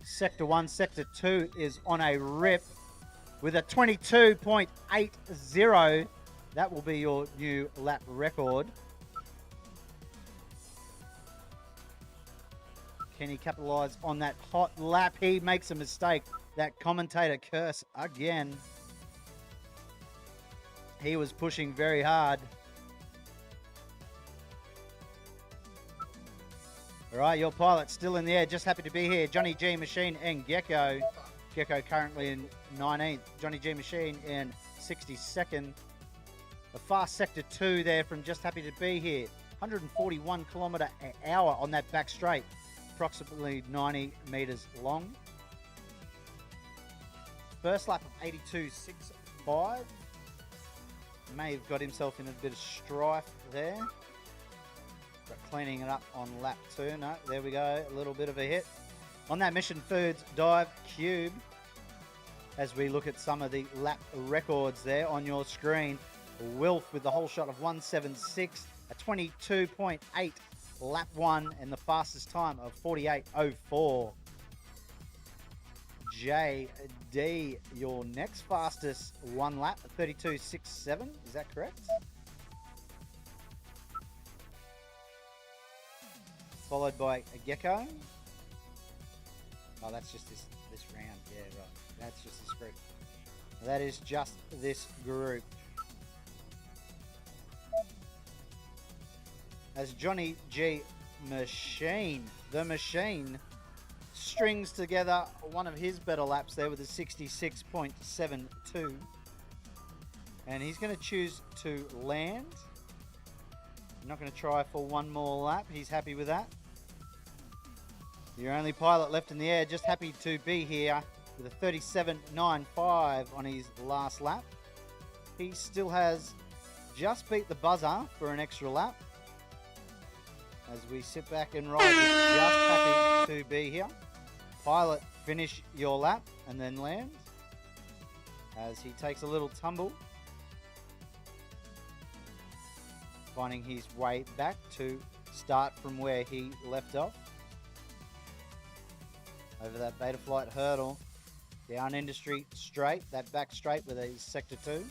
S7: Sector 1, Sector 2 is on a rip with a 22.80. That will be your new lap record. Can he capitalise on that hot lap? He makes a mistake. That commentator curse again. He was pushing very hard. All right, your pilot's still in the air. Just happy to be here. Johnny G Machine and Gecko. Gecko currently in 19th. Johnny G Machine in 62nd. A fast sector 2 there from Just Happy to be here. 141 kilometre an hour on that back straight. Approximately 90 metres long. First lap of 82.65. May have got himself in a bit of strife there. But cleaning it up on lap 2. No, there we go. A little bit of a hit. On that Mission Foods Dive Cube, as we look at some of the lap records there on your screen. Wilf with the whole shot of 176, a 22.8 lap 1, and the fastest time of 48.04. JD, your next fastest 1 lap, 32.67. Is that correct? Followed by a Gecko. Oh, that's just this round. Yeah, right. That's just this group. That is just this group. As Johnny G Machine, the Machine, strings together one of his better laps there with a 66.72. And he's going to choose to land. I'm not going to try for one more lap. He's happy with that. Your only pilot left in the air, just happy to be here with a 37.95 on his last lap. He still has just beat the buzzer for an extra lap. As we sit back and ride, with just happy to be here. Pilot, finish your lap and then land. As he takes a little tumble. Finding his way back to start from where he left off. Over that Betaflight hurdle. Down Industry straight, that back straight with a sector 2.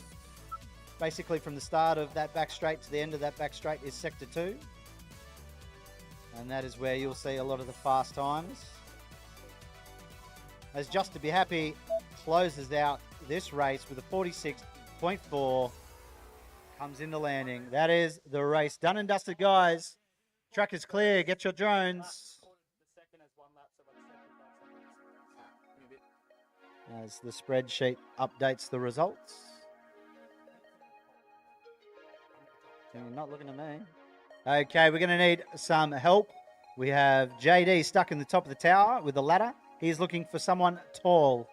S7: Basically from the start of that back straight to the end of that back straight is sector 2. And that is where you'll see a lot of the fast times. As Just to Be Happy closes out this race with a 46.4. Comes into landing. That is the race. Done and dusted, guys. Track is clear. Get your drones. As the spreadsheet updates the results. You're not looking at me. Okay, we're going to need some help. We have JD stuck in the top of the tower with the ladder. He's looking for someone tall.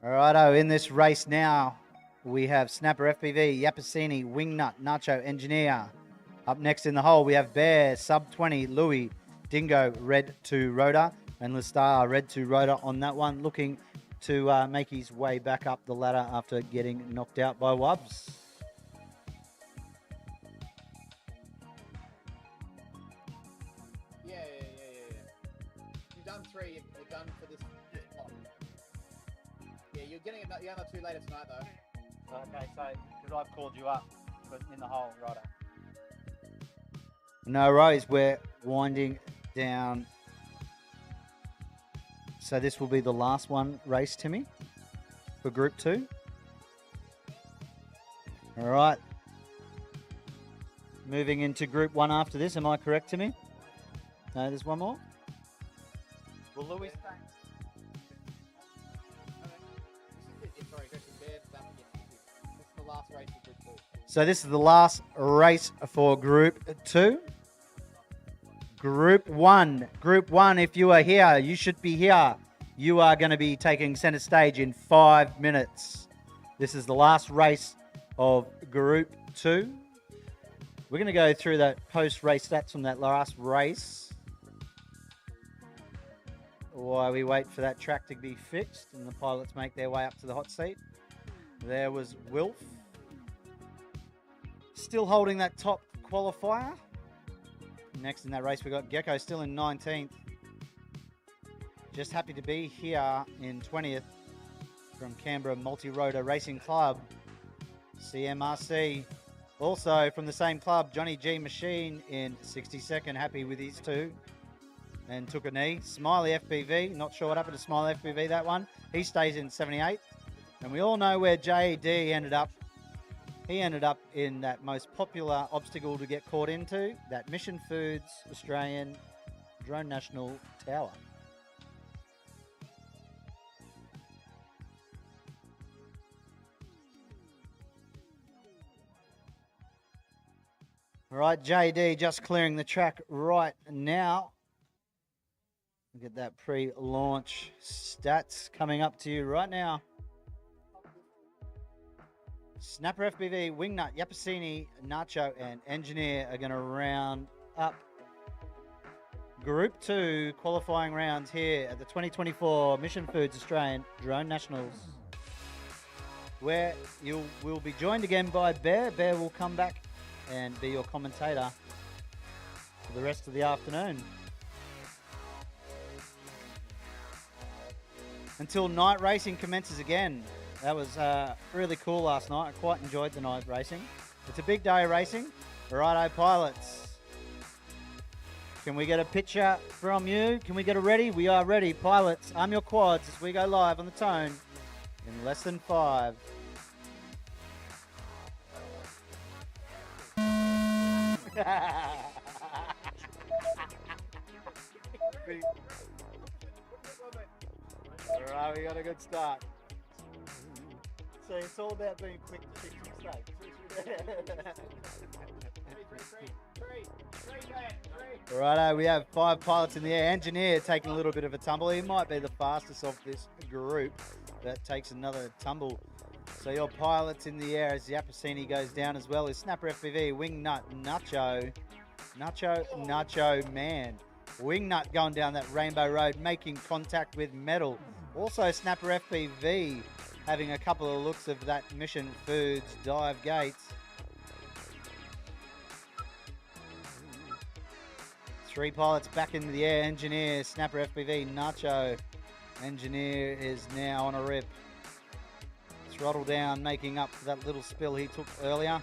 S7: Alrighto, in this race now, we have Snapper FPV, Yapasini, Wingnut, Nacho, Engineer, Up next in the hole, we have Bear, sub 20, Louis, Dingo, red 2 rotor, and Lestar, red 2 rotor on that one, looking to make his way back up the ladder after getting knocked out by Wubbs.
S1: Yeah. You've done 3. You're done for this block. Yeah, you're getting another 2 later tonight, though.
S7: Okay, so because I've called you up in the hole, righto. No worries, we're winding down. So this will be the last one race, Timmy, for Group 2. All right. Moving into Group 1 after this, am I correct, Timmy? No, there's one more? Will Louis stay?
S1: Sorry, this is the last race of Group 2.
S7: So this is the last race for Group 2. Group 1. Group 1, if you are here, you should be here. You are going to be taking center stage in 5 minutes. This is the last race of Group 2. We're going to go through the post-race stats from that last race while we wait for that track to be fixed and the pilots make their way up to the hot seat. There was Wilf, still holding that top qualifier. Next in that race, we got Gecko still in 19th. Just happy to be here in 20th from Canberra Multi-Rotor Racing Club, CMRC. Also from the same club, Johnny G Machine in 62nd, happy with his 2. And took a knee. Smiley FPV, not sure what happened to Smiley FPV, that one. He stays in 78th. And we all know where JD ended up. He ended up in that most popular obstacle to get caught into, that Mission Foods Australian Drone National Tower. All right, JD just clearing the track right now. Get that pre-launch stats coming up to you right now. Snapper FPV, Wingnut, Yapasini, Nacho, and Engineer are going to round up Group 2 qualifying rounds here at the 2024 Mission Foods Australian Drone Nationals, where you will be joined again by Bear. Bear will come back and be your commentator for the rest of the afternoon. Until night racing commences again. That was really cool last night. I quite enjoyed the night racing. It's a big day of racing. Righto, pilots. Can we get a picture from you? Can we get it ready? We are ready. Pilots, arm your quads as we go live on the tone in less than 5. Alright, we got a good start. So it's all about being quick to fix mistakes. Righto, we have 5 pilots in the air. Engineer taking a little bit of a tumble. He might be the fastest of this group that takes another tumble. So your pilots in the air as Yapasini goes down as well is Snapper FPV, Wingnut, Nacho, man. Wingnut going down that Rainbow Road, making contact with metal. Also Snapper FPV having a couple of looks of that Mission Foods dive gates. 3 pilots back into the air. Engineer, Snapper FPV, Nacho. Engineer is now on a rip. Throttle down, making up for that little spill he took earlier.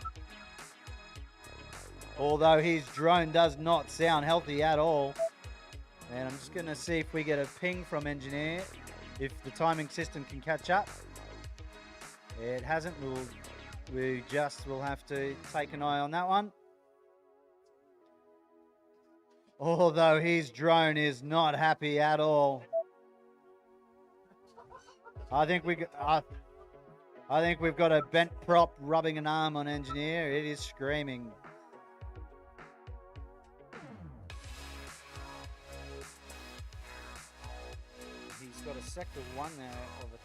S7: Although his drone does not sound healthy at all. And I'm just going to see if we get a ping from Engineer, if the timing system can catch up. It hasn't. We just will have to take an eye on that one. Although his drone is not happy at all. I think we've got a bent prop rubbing an arm on Engineer. It is screaming. He's got a sector 1 there of a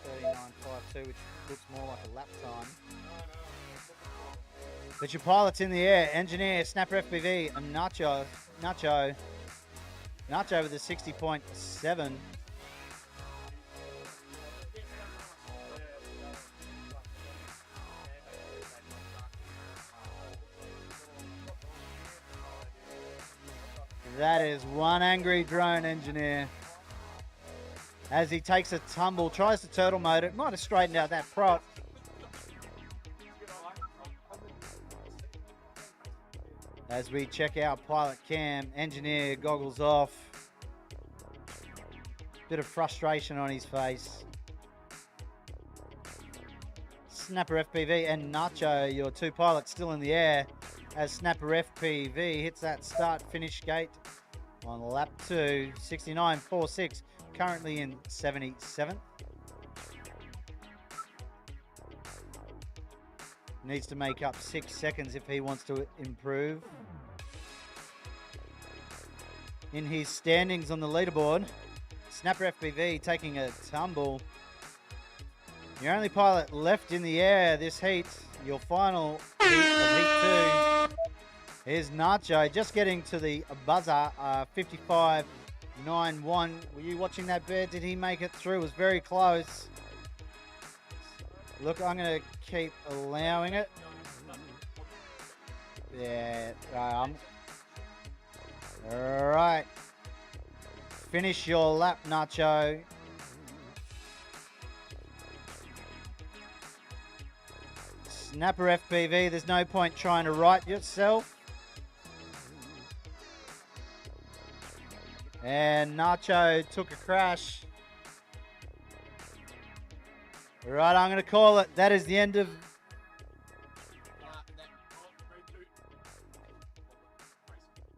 S7: 39.52, which looks more like a lap time. But your pilot's in the air. Engineer, Snapper FPV, and Nacho with a 60.7. That is one angry drone engineer. As he takes a tumble, tries to turtle mode it. Might have straightened out that prop. As we check out pilot cam, engineer goggles off. Bit of frustration on his face. Snapper FPV and Nacho, your two pilots still in the air. As Snapper FPV hits that start-finish gate on lap 2, 69.46, currently in 77th. Needs to make up 6 seconds if he wants to improve. In his standings on the leaderboard, Snapper FPV taking a tumble. Your only pilot left in the air this heat, your final heat of heat 2, is Nacho, just getting to the buzzer, 55.91. Were you watching that, Bear? Did he make it through? It was very close. Look, I'm going to keep allowing it. Yeah. All right. Finish your lap, Nacho. Snapper FPV, there's no point trying to right yourself. And Nacho took a crash. Right, I'm going to call it. That is the end of...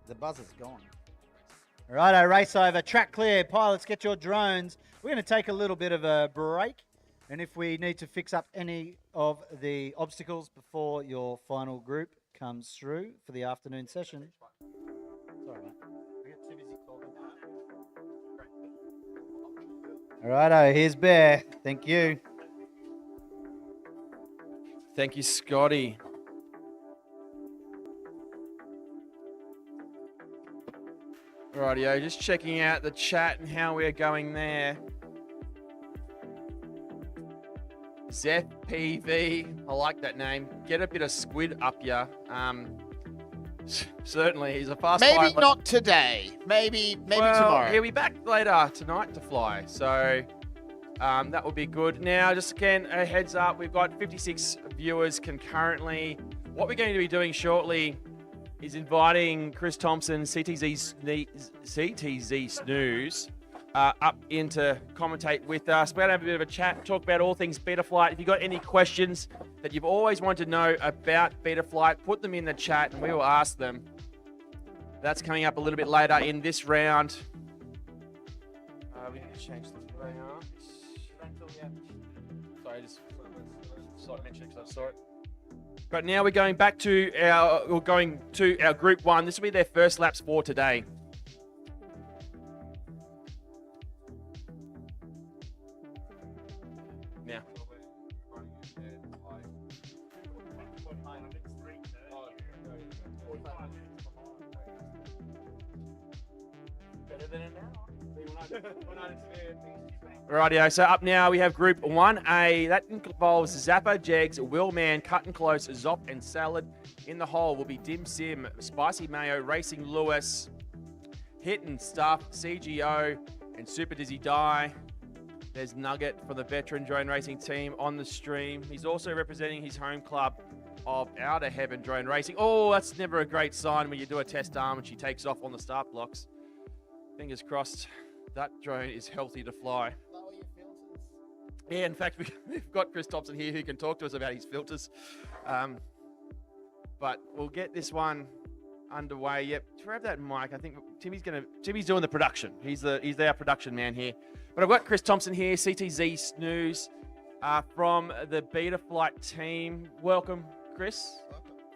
S7: The buzzer's gone. Righto, race over. Track clear. Pilots, get your drones. We're going to take a little bit of a break. And if we need to fix up any of the obstacles before your final group comes through for the afternoon session. Sorry, mate. We get too busy talking. Righto, here's Bear. Thank you.
S2: Thank you, Scotty. Rightio, just checking out the chat and how we're going there. Zeph PV, I like that name. Get a bit of squid up ya. Certainly, he's a fast
S1: Maybe
S2: pilot.
S1: not today. Maybe tomorrow.
S2: He'll be back later tonight to fly. So that will be good. Now, just again, a heads up, we've got 56 viewers concurrently. What we're going to be doing shortly is inviting Chris Thompson, CTZ Snooze, up in to commentate with us. We're going to have a bit of a chat, talk about all things Betaflight. If you've got any questions that you've always wanted to know about Betaflight, put them in the chat and we will ask them. That's coming up a little bit later in this round. We need to change the layout. Sorry, just slight mention because I saw it. But now we're going back to our Group 1. This will be their first laps for today. Now. Rightio, so up now we have Group 1A. That involves Zappa, Jegs, Willman, Cut and Close, Zop, and Salad. In the hole will be Dim Sim, Spicy Mayo, Racing Lewis, Hit and Stuff, CGO, and Super Dizzy Die. There's Nugget for the veteran drone racing team on the stream. He's also representing his home club of Outer Heaven Drone Racing. Oh, that's never a great sign when you do a test arm and she takes off on the start blocks. Fingers crossed that drone is healthy to fly. Yeah, in fact, we've got Chris Thompson here who can talk to us about his filters. But we'll get this one underway. Yep, grab that mic. I think Timmy's doing the production. He's our production man here. But I've got Chris Thompson here, CTZ Snooze, from the Betaflight team. Welcome, Chris.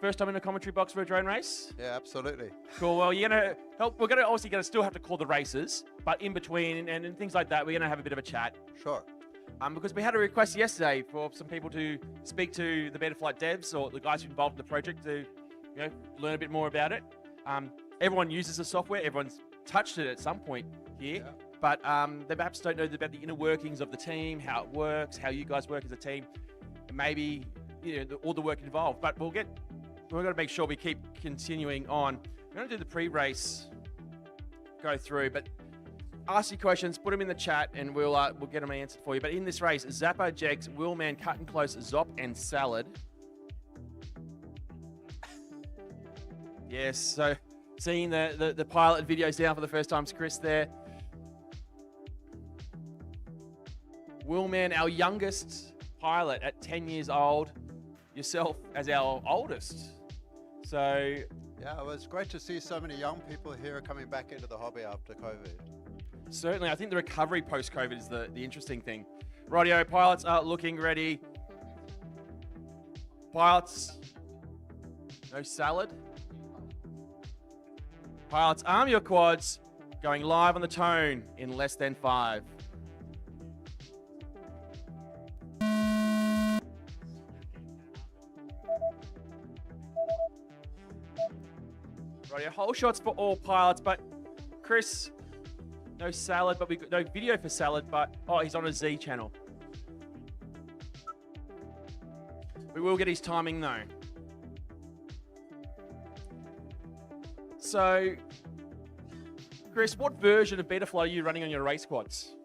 S2: First time in the commentary box for a drone race?
S11: Yeah, absolutely.
S2: Cool. Well, you're gonna help. We're gonna still have to call the races, but in between and things like that, we're gonna have a bit of a chat.
S11: Sure.
S2: because we had a request yesterday for some people to speak to the Betaflight devs or the guys involved in the project to, learn a bit more about it. Everyone uses the software. Everyone's touched it at some point here, but they perhaps don't know about the inner workings of the team, how it works, how you guys work as a team, and maybe all the work involved. But we're going to make sure we keep continuing on. We're going to do the pre-race, go through, but ask your questions, put them in the chat, and we'll get them answered for you. But in this race, Zappo, Jegs, Willman, Cut and Close, Zop, and Salad. Yes, so seeing the pilot videos down for the first time, Chris there. Willman, our youngest pilot at 10 years old. Yourself as our oldest. So
S11: yeah, it was great to see so many young people here coming back into the hobby after COVID.
S2: Certainly, I think the recovery post-COVID is the interesting thing. Rightio, pilots are looking ready. Pilots, no salad. Pilots, arm your quads. Going live on the tone in less than 5. Rightio, whole shots for all pilots, but Chris, no salad, but we got no video for salad, but he's on a Z channel. We will get his timing though. So, Chris, what version of Betaflight are you running on your race quads?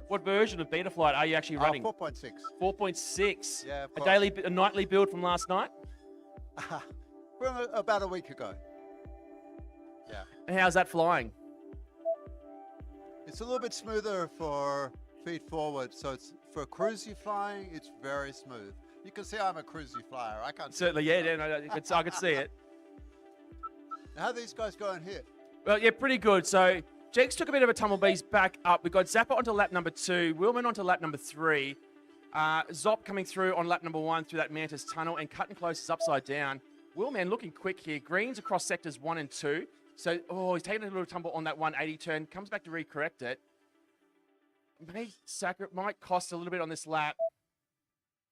S2: What version of Betaflight are you actually running?
S11: 4.6.
S2: 4.6.
S11: Yeah, of
S2: a nightly build from last night?
S11: From about a week ago. Yeah.
S2: And how's that flying?
S11: It's a little bit smoother for feet forward, so it's for cruisy flying. It's very smooth. You can see I'm a cruisy flyer. I can't.
S2: Certainly, yeah. No, I could see it.
S11: How are these guys going here?
S2: Well, yeah, pretty good. So Jegs took a bit of a tumblebees back up. We've got Zappa onto lap number 2, Willman onto lap number 3, Zop coming through on lap number 1 through that Mantis tunnel, and Cut and Close is upside down. Willman looking quick here. Green's across sectors 1 and 2. So, he's taking a little tumble on that 180 turn, comes back to recorrect it. Might cost a little bit on this lap.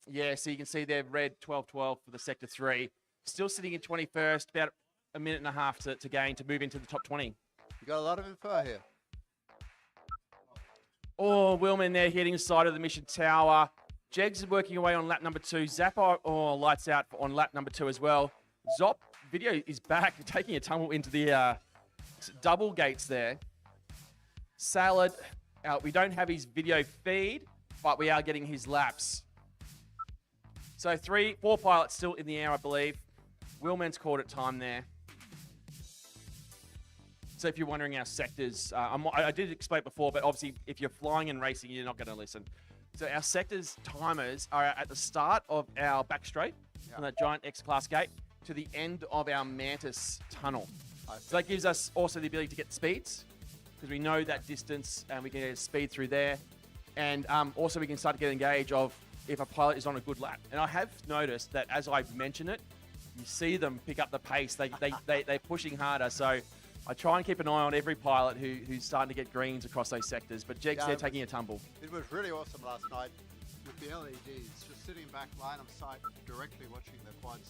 S2: Yeah, so you can see there, red 12-12 for the sector 3. Still sitting in 21st, about a minute and a half to gain to move into the top 20.
S11: You got a lot of info here.
S2: Willman there hitting the side of the mission tower. Jegs is working away on lap number 2. Zappo, lights out on lap number 2 as well. Zop, video is back, taking a tumble into the double gates there. Salad, we don't have his video feed, but we are getting his laps. So 4 pilots still in the air, I believe. Willman's called it time there. So if you're wondering our sectors, I did explain before, but obviously if you're flying and racing, you're not going to listen. So our sectors timers are at the start of our back straight on that giant X-Class gate to the end of our Mantis tunnel. So that gives us also the ability to get speeds because we know that distance and we can get speed through there. And also we can start to get engaged of if a pilot is on a good lap. And I have noticed that as I mention it, you see them pick up the pace. They're pushing harder. So I try and keep an eye on every pilot who's starting to get greens across those sectors. But Jegs, they're taking a tumble.
S11: It was really awesome last night with the LEDs, just sitting back, line of sight, directly watching the quads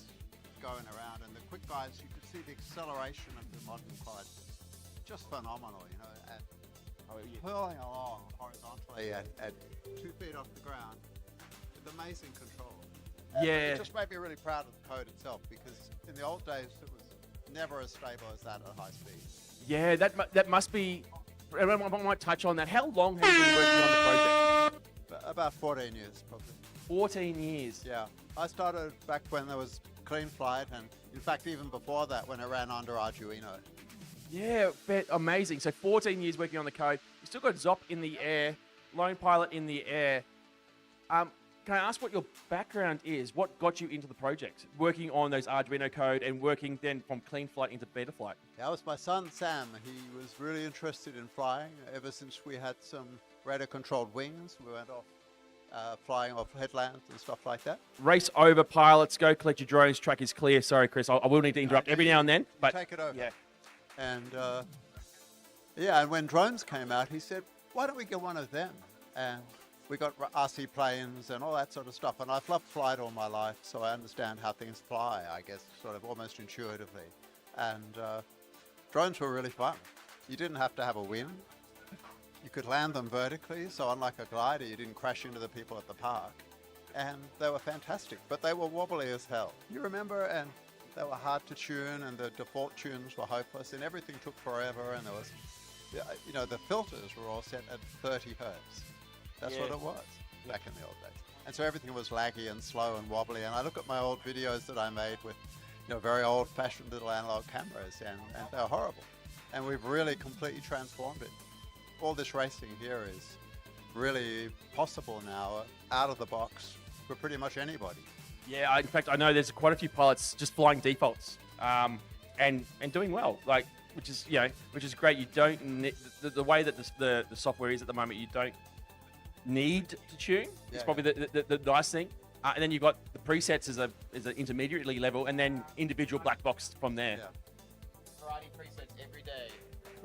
S11: going around. And the quick guys, you could see the acceleration of the modern quad. Just phenomenal, and purling along horizontally at 2 feet off the ground with amazing control. And it just made me really proud of the code itself because in the old days it was never as stable as that at high speed.
S2: Yeah, that must be. I might touch on that. How long have you been working on the project?
S11: About 14 years, probably.
S2: 14 years.
S11: Yeah, I started back when there was Clean Flight, and in fact even before that when it ran under Arduino.
S2: Yeah, amazing. So 14 years working on the code. You still got Zop in the air, Lone Pilot in the air. Can I ask what your background is? What got you into the project? Working on those Arduino code and working then from Clean Flight into Betaflight?
S11: That was my son, Sam. He was really interested in flying. Ever since we had some radar-controlled wings, we went off flying off headlands and stuff like that.
S2: Race over, pilots. Go collect your drones. Track is clear. Sorry, Chris. I will need to interrupt every now and then. But
S11: take it over.
S2: Yeah.
S11: And and when drones came out, he said, why don't we get one of them? and we got RC planes and all that sort of stuff. And I've loved flight all my life, so I understand how things fly, I guess, sort of almost intuitively. And drones were really fun. You didn't have to have a wing. You could land them vertically, so unlike a glider, you didn't crash into the people at the park. And they were fantastic, but they were wobbly as hell. You remember? And they were hard to tune, and the default tunes were hopeless, and everything took forever, and there was, you know, the filters were all set at 30 hertz. That's what it was back in the old days. And so everything was laggy and slow and wobbly, and I look at my old videos that I made with, you know, very old-fashioned little analog cameras, and they're horrible. And we've really completely transformed it. All this racing here is really possible now, out of the box, for pretty much anybody.
S2: Yeah, in fact, I know there's quite a few pilots just flying defaults and doing well, like which is great. You don't need, the way that the software is at the moment. You don't need to tune. It's probably the nice thing. And then you've got the presets as an intermediate level, and then individual black box from there.
S1: Variety presets every day.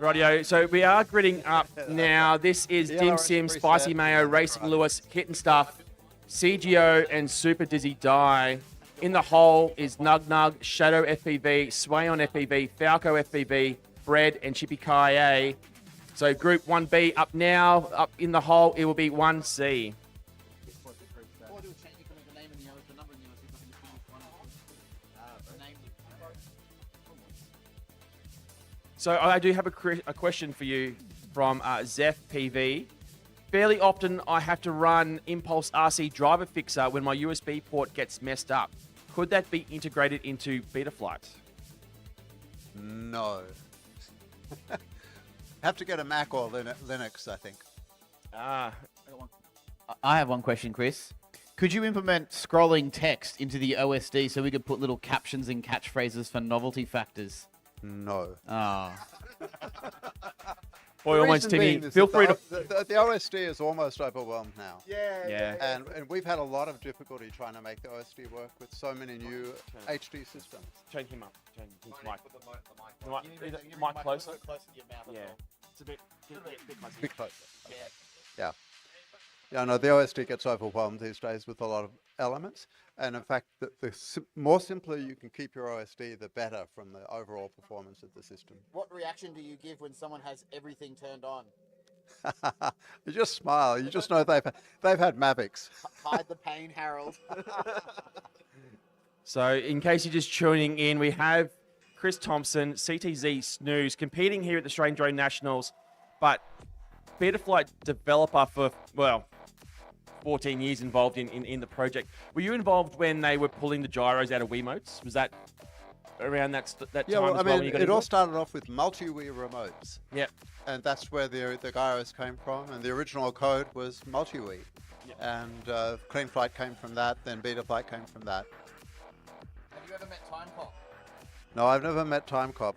S2: Rightio, so we are gridding up now. This is Dim Sim, Spicy Mayo, Racing Lewis, Kitten Stuff, CGO, and Super Dizzy Die. In the hole is Nug Nug, Shadow FPV, Sway on FPV, Falco FPV, Bread, and Chippy Kaye. So Group 1B up now. Up in the hole, it will be 1C. So I do have a question for you from Zeph PV. Fairly often I have to run Impulse RC Driver Fixer when my USB port gets messed up. Could that be integrated into Betaflight?
S11: No. Have to get a Mac or Linux, I think.
S1: I have one question, Chris. Could you implement scrolling text into the OSD so we could put little captions and catchphrases for novelty factors?
S11: No.
S1: Oh.
S2: Boy, almost Timmy. Feel free to.
S11: The OSD is almost overwhelmed now.
S2: Yeah.
S11: And we've had a lot of difficulty trying to make the OSD work with so many new HD systems.
S2: Turn him up. Turn his mic. The mic closer. Yeah. It's a bit closer.
S11: Bit closer. Yeah. Yeah, no, the OSD gets overwhelmed these days with a lot of elements. And in fact, the more simpler you can keep your OSD, the better from the overall performance of the system.
S1: What reaction do you give when someone has everything turned on?
S11: You just smile. You just know they've had Mavics.
S1: Hide the pain, Harold.
S2: So in case you're just tuning in, we have Chris Thompson, CTZ Snooze, competing here at the Australian Drone Nationals, but Betaflight developer for, 14 years involved in the project. Were you involved when they were pulling the gyros out of Wiimotes? Was that around that time as well?
S11: I mean,
S2: when you got
S11: it all
S2: into
S11: started off with multi-Wii remotes.
S2: Yeah.
S11: And that's where the gyros came from. And the original code was multi-Wii.
S2: Yeah.
S11: And Clean Flight came from that. Then Betaflight came from that.
S1: Have you ever met Timecop?
S11: No, I've never met Timecop.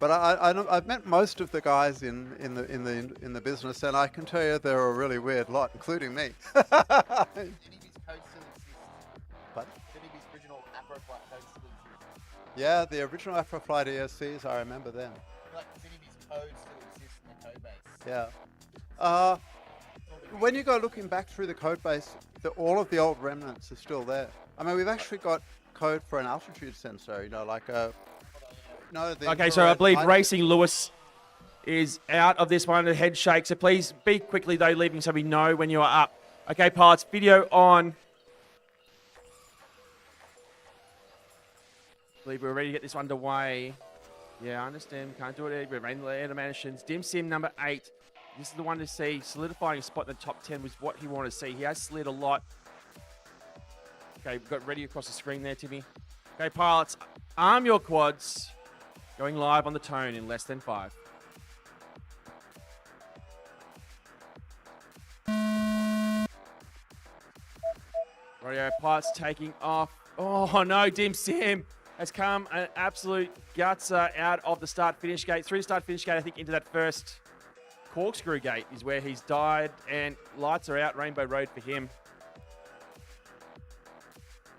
S11: But I've met most of the guys in the business, and I can tell you they're a really weird lot, including me. Yeah, the original Afroflight ESCs, I remember them.
S1: Like Zinibi's code still exists in the code base.
S11: Yeah. When you go looking back through the code base, all of the old remnants are still there. I mean, we've actually got code for an altitude sensor, like a...
S2: Okay, so I believe Racing Lewis is out of this one, the head shake. So please be quickly, though, leaving so we know when you are up. Okay, pilots, video on. I believe we're ready to get this underway. Yeah, I understand. Can't do it. We're running the animations. Dim Sim number 8. This is the one to see. Solidifying a spot in the top 10 was what he wanted to see. He has slid a lot. Okay, we've got ready across the screen there, Timmy. Okay, pilots, arm your quads. Going live on the tone in less than 5. Radio pilots taking off. Oh no, Dim Sim has come an absolute gutser out of the start-finish gate. Through the start-finish gate, I think into that first corkscrew gate is where he's died, and lights are out. Rainbow Road for him.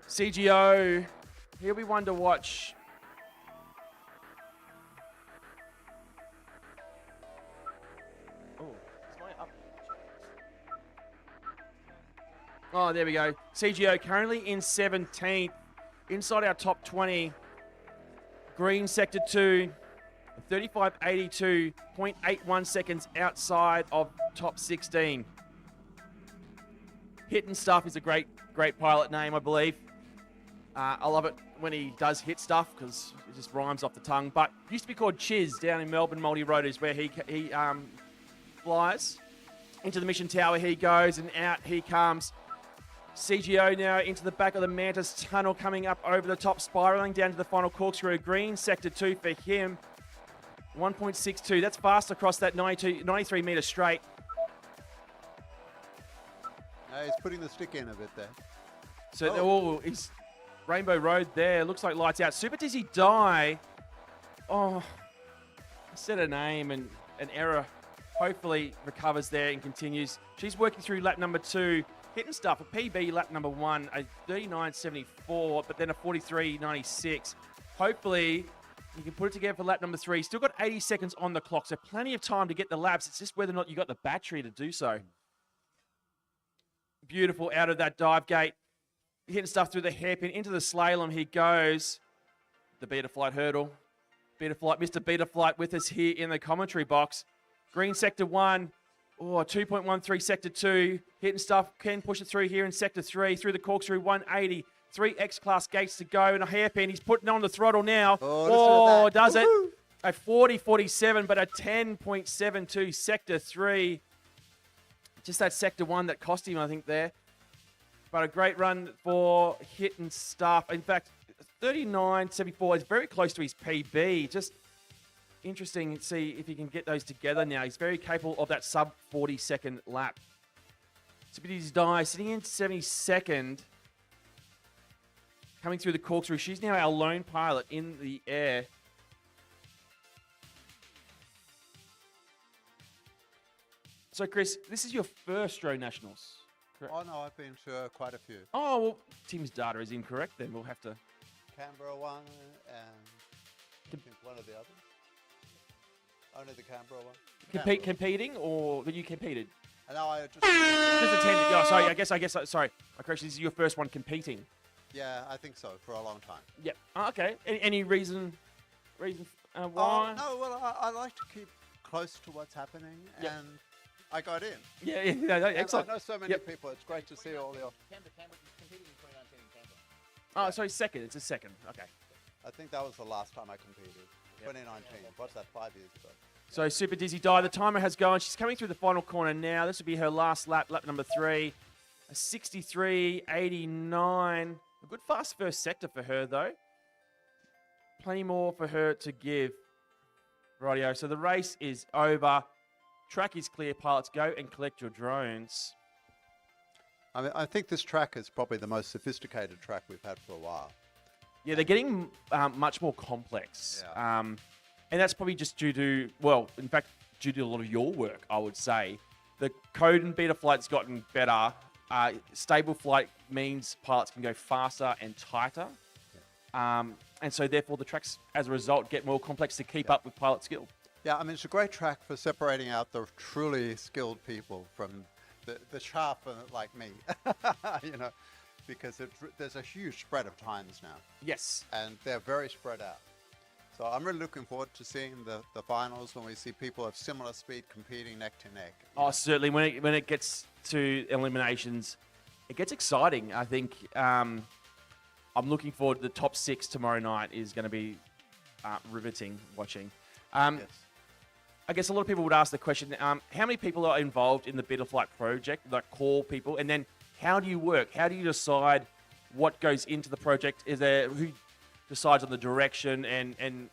S2: CGO, he'll be one to watch. Oh, there we go. CGO currently in 17th, inside our top 20. Green sector 2, 35.82, seconds outside of top 16. Hit and Stuff is a great pilot name, I believe. I love it when he does hit stuff because it just rhymes off the tongue. But it used to be called Chiz down in Melbourne Multi-Road is where he flies. Into the mission tower he goes and out he comes. CGO now into the back of the Mantis tunnel, coming up over the top, spiraling down to the final corkscrew. Green sector 2 for him. 1.62. That's fast across that 93 metre straight.
S11: He's putting the stick in a bit there.
S2: So he's Rainbow Road there. Looks like lights out. Super Dizzy Die. Oh, I said a name and an error. Hopefully recovers there and continues. She's working through lap number 2. Hitting stuff. A PB lap number 1, a 39.74, but then a 43.96. Hopefully you can put it together for lap number 3. Still got 80 seconds on the clock, so plenty of time to get the laps. It's just whether or not you got the battery to do so. Beautiful out of that dive gate. Hitting stuff through the hairpin into the slalom. He goes. The Beta Flight hurdle. Beta Flight, Mr. Beta Flight with us here in the commentary box. Green sector 1. Oh, 2.13 sector 2. Hitting stuff. Can push it through here in sector 3. Through the corkscrew 180. 3 X-Class gates to go and a hairpin. He's putting on the throttle now. Oh, does it. A 40.47, but a 10.72 sector 3. Just that sector 1 that cost him, I think, there. But a great run for Hitting Stuff. In fact, 39.74 is very close to his PB. Just interesting to see if he can get those together now. He's very capable of that sub 40-second lap. Super Dizzy Die sitting in 72nd. Coming through the corkscrew. She's now our lone pilot in the air. So, Chris, this is your first Road Nationals, correct?
S11: Oh, no, I've been to quite a few.
S2: Oh, well, Tim's data is incorrect then. We'll have to...
S11: Canberra one and I think one of the others. Only the Canberra one.
S2: Competing, or that you competed?
S11: No, I just
S2: attended. Oh, sorry. I guess. Sorry. My correction. This is your first one competing.
S11: Yeah, I think so for a long time.
S2: Yep. Oh, okay. Any reason? Why?
S11: No. Well, I like to keep close to what's happening, and I got in.
S2: Yeah. Excellent.
S11: I know so many people. It's great to see all the.
S6: Canberra competed in 2019 in Canberra.
S2: Oh, sorry. Second. It's a second. Okay.
S11: I think that was the last time I competed. 2019. What's that? 5 years ago.
S2: So Super Dizzy Die. The timer has gone. She's coming through the final corner now. This will be her last lap, lap number 3. A 63.89. A good fast first sector for her, though. Plenty more for her to give. Rightio. So the race is over. Track is clear. Pilots, go and collect your drones.
S11: I mean, I think this track is probably the most sophisticated track we've had for a while.
S2: Yeah, they're getting much more complex.
S11: Yeah.
S2: And that's probably just due to, well, in fact, due to a lot of your work, I would say. The code in Beta Flight's gotten better. Stable flight means pilots can go faster and tighter. Yeah. And so, therefore, the tracks, as a result, get more complex to keep up with pilot skill.
S11: Yeah, I mean, it's a great track for separating out the truly skilled people from the sharp like me, you know, because there's a huge spread of times now.
S2: Yes.
S11: And they're very spread out. So I'm really looking forward to seeing the finals when we see people of similar speed competing neck to neck.
S2: Oh, certainly. When it gets to eliminations, it gets exciting. I think I'm looking forward to the top 6 tomorrow night is going to be riveting watching.
S11: Yes.
S2: I guess a lot of people would ask the question, how many people are involved in the Beta Flight project, like core people? And then how do you work? How do you decide what goes into the project? Is there who decides on the direction and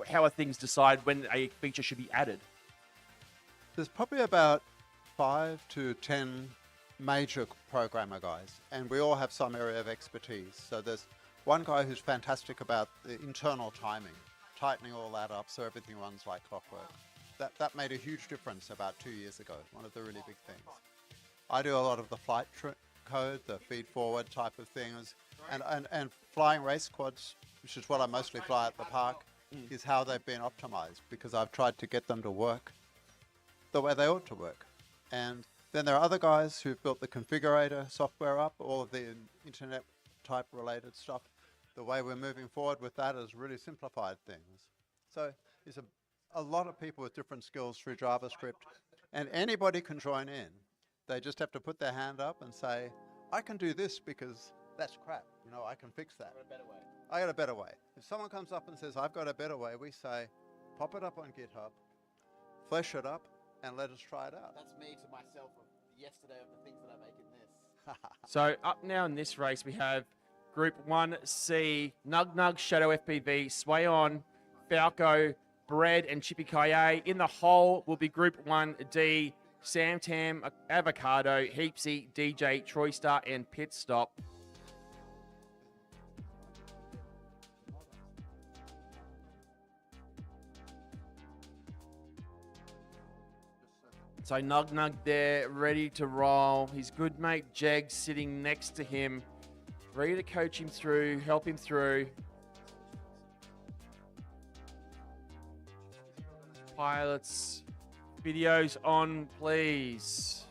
S2: how are things decide when a feature should be added?
S11: There's probably about 5 to 10 major programmer guys, and we all have some area of expertise. So there's one guy who's fantastic about the internal timing, tightening all that up so everything runs like clockwork. That made a huge difference about 2 years ago, one of the really big things. I do a lot of the flight code, the feed forward type of things, and flying race quads, which is what I mostly fly at the park, is how they've been optimized, because I've tried to get them to work the way they ought to work. And Then there are other guys who've built the configurator software up, all of the internet type related stuff. The way we're moving forward with that is really simplified things. So there's a lot of people with different skills through JavaScript, and anybody can join in. They just have to put their hand up and say, I can do this because that's crap. You know, I can fix that. I got a better way. If someone comes up and says, I've got a better way, we say, pop it up on GitHub, flesh it up, and let us try it out.
S1: That's me to myself of yesterday of the things that I make in this.
S2: So up now in this race, we have Group 1C, Nug Nug, Shadow FPV, Sway On, Falco, Bread, and Chippy Kaye. In the hole will be Group 1D, Sam Tam, Avocado, Heapsy, DJ, Troy Star, and Pit Stop. So Nug Nug there, ready to roll. His good mate Jeg sitting next to him, ready to coach him through, help him through. Pilots, videos on, please.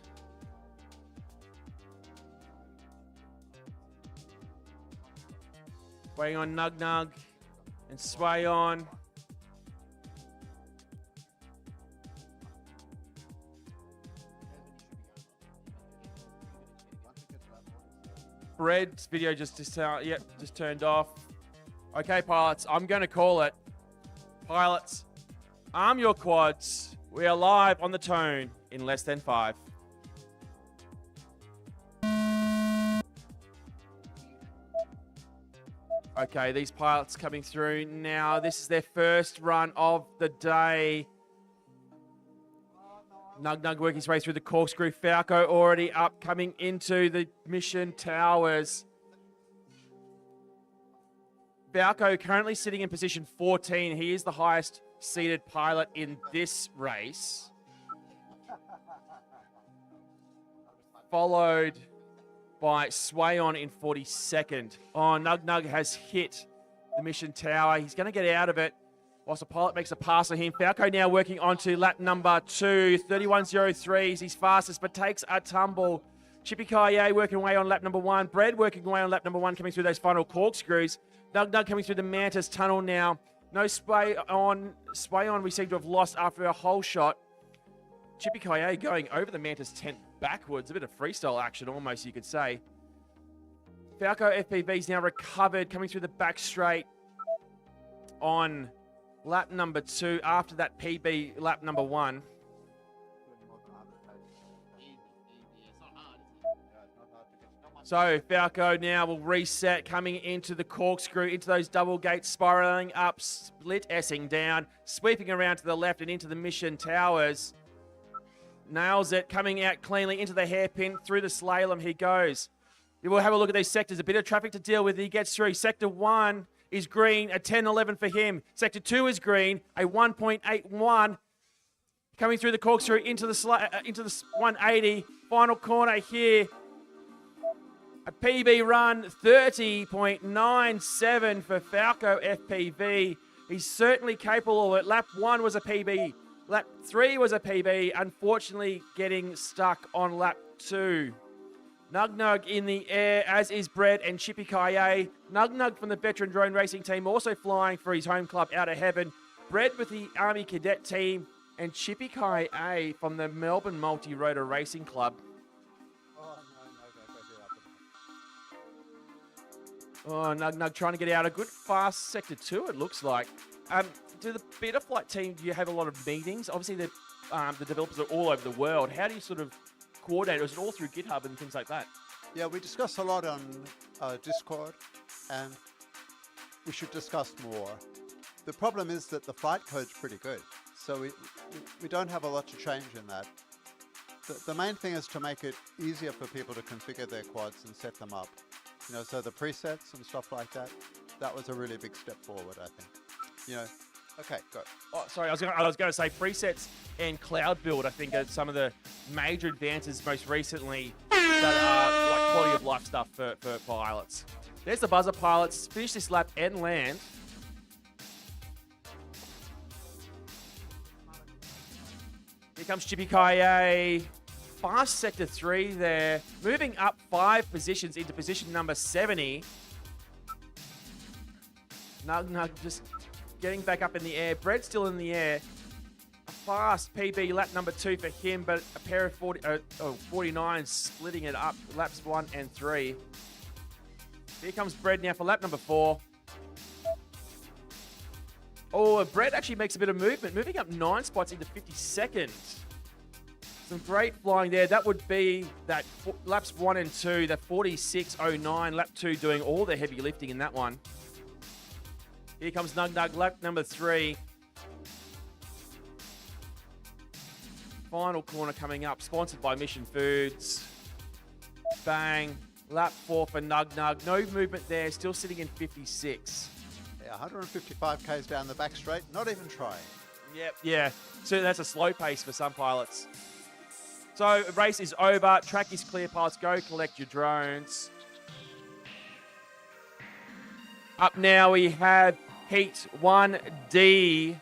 S2: Waiting on Nug Nug and Sway On. Bread's video just turned off. Okay, pilots, I'm going to call it. Pilots, arm your quads. We are live on the tone in less than 5. Okay, these pilots coming through now. This is their first run of the day. Nug Nug working his way through the corkscrew. Falco already up, coming into the mission towers. Falco currently sitting in position 14. He is the highest seated pilot in this race. Followed by Sway On in 42nd. Oh, Nug Nug has hit the mission tower. He's going to get out of it. Whilst the pilot makes a pass on him. Falco now working onto lap number 2. 31.03 is his fastest, but takes a tumble. Chippy Kaye working away on lap number 1. Bread working away on lap number 1, coming through those final corkscrews. Nug Nug coming through the Mantis tunnel now. No Sway On. Sway On we seem to have lost after a whole shot. Chippy Kaye going over the Mantis tent backwards. A bit of freestyle action almost, you could say. Falco FPV's now recovered, coming through the back straight on lap number 2 after that PB lap number 1. So Falco now will reset, coming into the corkscrew, into those double gates, spiraling up, split S-ing down, sweeping around to the left and into the mission towers. Nails it, coming out cleanly into the hairpin, through the slalom he goes. We'll have a look at these sectors, a bit of traffic to deal with. He gets through. Sector 1 is green, a 10.11 for him. Sector 2 is green, a 1.81. Coming through the corkscrew into the 180. Final corner here. A PB run, 30.97 for Falco FPV. He's certainly capable of it. Lap 1 was a PB. Lap 3 was a PB. Unfortunately, getting stuck on lap 2. Nug Nug in the air, as is Bread and Chippy Kaye. Nug Nug from the veteran drone racing team, also flying for his home club Out of Heaven. Bread with the Army Cadet team, and Chippy Kaye from the Melbourne Multi-Rotor Racing Club. Oh, Nug Nug trying to get out. A good fast sector 2, it looks like. Do the Beta Flight team, do you have a lot of meetings? Obviously, the developers are all over the world. How do you sort of coordinate? Or is it all through GitHub and things like that?
S11: Yeah, we discuss a lot on Discord, and we should discuss more. The problem is that the flight code's pretty good, so we don't have a lot to change in that. The main thing is to make it easier for people to configure their quads and set them up. You know, so the presets and stuff like that, that was a really big step forward, I think. You know, okay, go.
S2: Oh, sorry, I was going to say presets and cloud build, I think, are some of the major advances most recently that are like quality of life stuff for pilots. There's the buzzer pilots. Finish this lap and land. Here comes Chippy Kaye. fast sector 3 there. Moving up 5 positions into position number 70. Nug just getting back up in the air. Brett's still in the air. A fast PB lap number 2 for him, but a pair of 49 splitting it up. Laps 1 and 3. Here comes Brett now for lap number 4. Oh, Brett actually makes a bit of movement, moving up 9 spots into 52nd. Some great flying there. That would be that laps 1 and 2, that 46.09. Lap 2 doing all the heavy lifting in that one. Here comes Nug, lap number 3. Final corner coming up, sponsored by Mission Foods. Bang. Lap 4 for Nug. No movement there, still sitting in 56.
S11: Yeah, 155 k's down the back straight, not even trying.
S2: Yep. Yeah, so that's a slow pace for some pilots. So, race is over. Track is clear, pilots. Go collect your drones. Up now we have Heat 1D.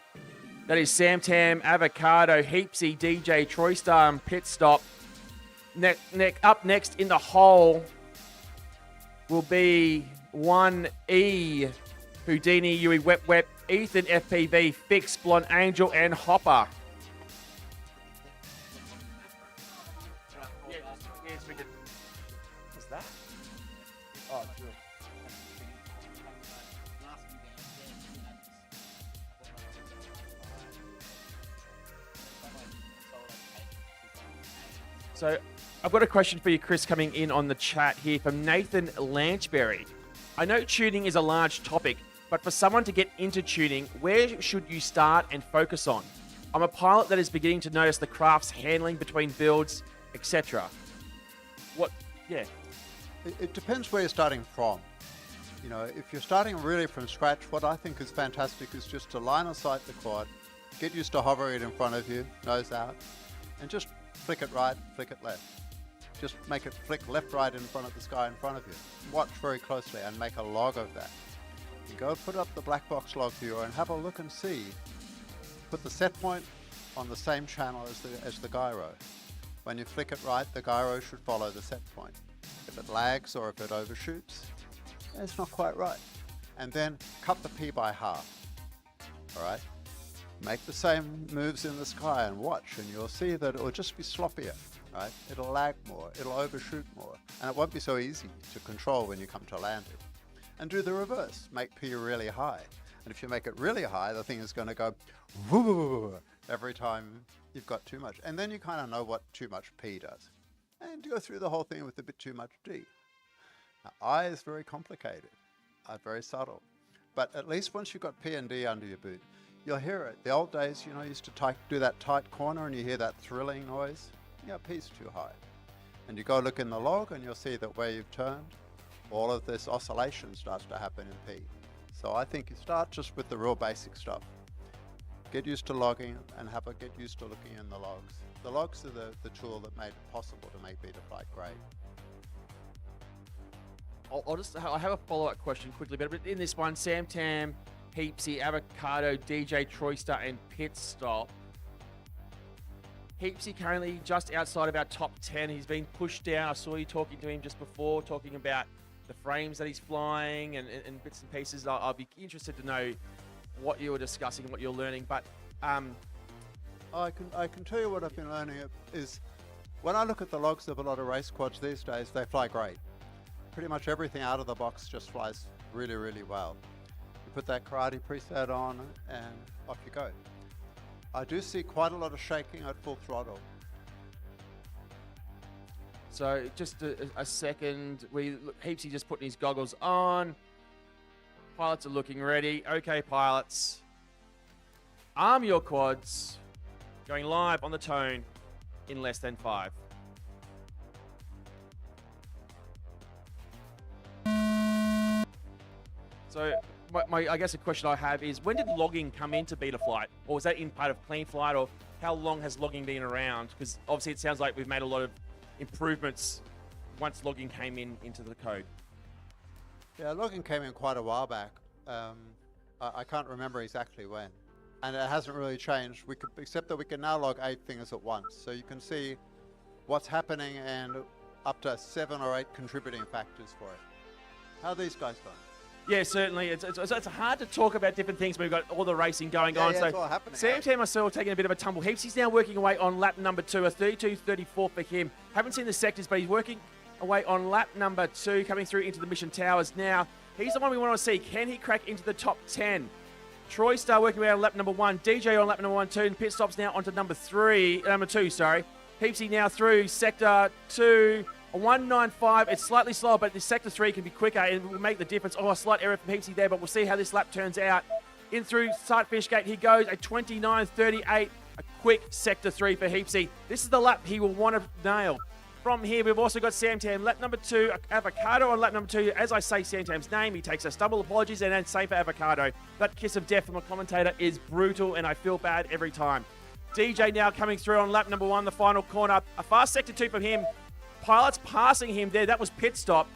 S2: That is Sam Tam, Avocado, Heapsy, DJ, Troy Star, and Pit Stop. Up next in the hole will be 1E. Houdini, Yui, Wep, Ethan, FPV, Fix, Blonde Angel, and Hopper. Yes, we can. What's that? Oh, sure. So I've got a question for you, Chris, coming in on the chat here from Nathan Lanchberry. I know tuning is a large topic, but for someone to get into tuning, where should you start and focus on? I'm a pilot that is beginning to notice the craft's handling between builds, etc. Yeah.
S11: It depends where you're starting from. You know, if you're starting really from scratch, what I think is fantastic is just to line of sight the quad, get used to hovering it in front of you, nose out, and just flick it right, flick it left. Just make it flick left, right in front of the sky in front of you. Watch very closely and make a log of that. You go put up the black box log viewer and have a look and see. Put the set point on the same channel as the gyro. When you flick it right, the gyro should follow the set point. If it lags or if it overshoots, it's not quite right. And then cut the P by half. All right? Make the same moves in the sky and watch, and you'll see that it will just be sloppier. Right? It'll lag more, it'll overshoot more, and it won't be so easy to control when you come to land it. And do the reverse, make P really high. And if you make it really high, the thing is going to go woo every time you've got too much. And then you kind of know what too much P does. And go through the whole thing with a bit too much D. Now, I is very complicated, very subtle. But at least once you've got P and D under your boot, you'll hear it. The old days, you know, used to do that tight corner and you hear that thrilling noise. Yeah, P's too high. And you go look in the log and you'll see that where you've turned, all of this oscillation starts to happen in P. So I think you start just with the real basic stuff. Get used to logging and get used to looking in the logs. The logs are the tool that made it possible to make Betaflight great.
S2: I have a follow-up question quickly, but in this one, Sam Tam, Heapsy, Avocado, DJ, Troy Star, and Pit Stop. Heapsy currently just outside of our top 10. He's been pushed down. I saw you talking to him just before, talking about the frames that he's flying and bits and pieces. I'll be interested to know what you were discussing, what you're learning. But
S11: I can tell you what I've been learning is when I look at the logs of a lot of race quads these days, they fly great. Pretty much everything out of the box just flies really, really well. You put that karate preset on and off you go. I do see quite a lot of shaking at full throttle.
S2: So just a second. Heapsy just putting his goggles on. Pilots are looking ready. Okay, pilots. Arm your quads. Going live on the tone in less than 5. So I guess a question I have is, when did logging come into Betaflight? Or was that in part of Clean Flight? Or how long has logging been around? Because obviously it sounds like we've made a lot of improvements once logging came into the code.
S11: Yeah, logging came in quite a while back. I can't remember exactly when. And it hasn't really changed, except that we can now log 8 things at once. So you can see what's happening and up to 7 or 8 contributing factors for it. How are these guys going?
S2: Yeah, certainly. It's hard to talk about different things when we've got all the racing going on.
S11: Yeah, it's all happening.
S2: Sam Tam myself taking a bit of a tumble. He's now working away on lap number 2, a 32.34 for him. Haven't seen the sectors, but he's working away on lap number 2, coming through into the Mission Towers now. He's the one we want to see. Can he crack into the top 10? Troy Star working away on lap number 1. DJ on lap number 1, 2, and pit stops now onto number 2, sorry. Heapsy now through sector 2. A 195, it's slightly slower, but the sector 3 can be quicker and will make the difference. Oh, a slight error from Heapsy there, but we'll see how this lap turns out. In through start finish gate he goes, a 29.38, a quick sector 3 for Heapsy. This is the lap he will want to nail. From here, we've also got Sam Tam, lap number 2, Avocado on lap number 2. As I say Sam Tam's name, he takes a stumble, apologies, and then same for Avocado. That kiss of death from a commentator is brutal, and I feel bad every time. DJ now coming through on lap number 1, the final corner. A fast sector 2 from him. Pilots passing him there. That was pit stop.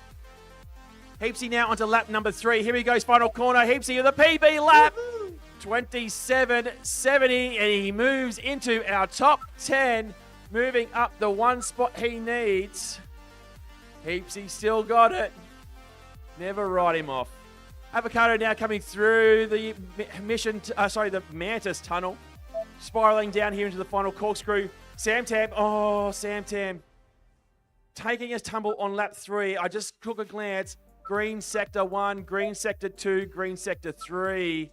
S2: Heapsy now onto lap number 3. Here he goes, final corner. Heapsy with a PB lap. 27.70, and he moves into our top 10, moving up the one spot he needs. Heapsy still got it. Never write him off. Avocado now coming through the the Mantis tunnel, spiraling down here into the final corkscrew. Sam Tam. Taking a tumble on lap 3. I just took a glance. Green sector 1, green sector 2, green sector 3.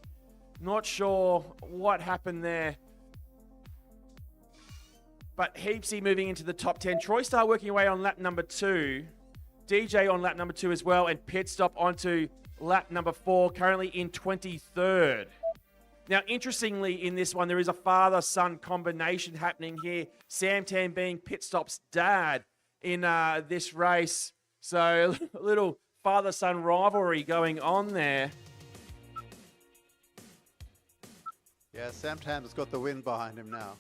S2: Not sure what happened there. But Heapsy moving into the top 10. Troy Star working away on lap number 2. DJ on lap number 2 as well. And pit stop onto lap number 4, currently in 23rd. Now, interestingly, in this one, there is a father-son combination happening here. Sam Tam being pit stop's dad in this race. So a little father-son rivalry going on there.
S11: Yeah, Sam Tam's got the win behind him now.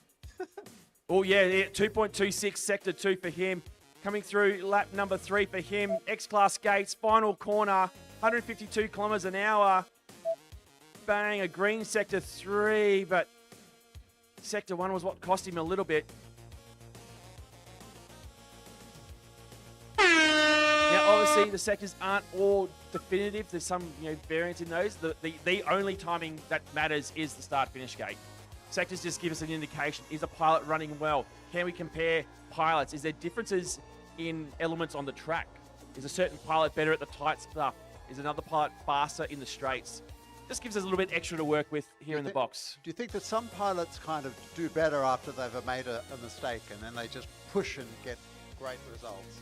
S2: Oh, yeah, 2.26, sector 2 for him. Coming through lap number 3 for him. X-Class gates, final corner, 152 kilometers an hour. Bang, a green sector 3, but sector 1 was what cost him a little bit. Now, obviously, the sectors aren't all definitive. There's some variance in those. The only timing that matters is the start-finish gate. Sectors just give us an indication. Is a pilot running well? Can we compare pilots? Is there differences in elements on the track? Is a certain pilot better at the tight stuff? Is another pilot faster in the straights? Just gives us a little bit extra to work with here in the box.
S11: Do you think that some pilots kind of do better after they've made a mistake and then they just push and get great results?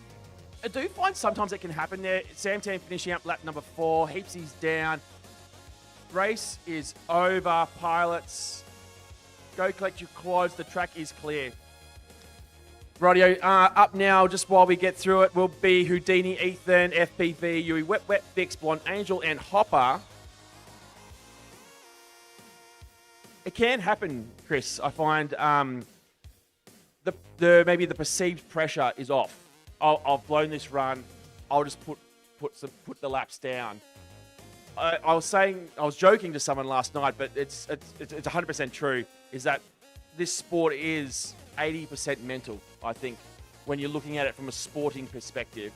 S2: I do find sometimes it can happen there. Sam Tam finishing up lap number 4. Heapsy's down. Race is over. Pilots, go collect your quads. The track is clear. Rightio, up now, just while we get through it, will be Houdini, Ethan, FPV, Yui, Wet Fix, Blonde Angel, and Hopper. It can happen, Chris. I find maybe the perceived pressure is off. I've blown this run. I'll just put the laps down. I was joking to someone last night, but it's 100% true. Is that this sport is 80% mental? I think when you're looking at it from a sporting perspective.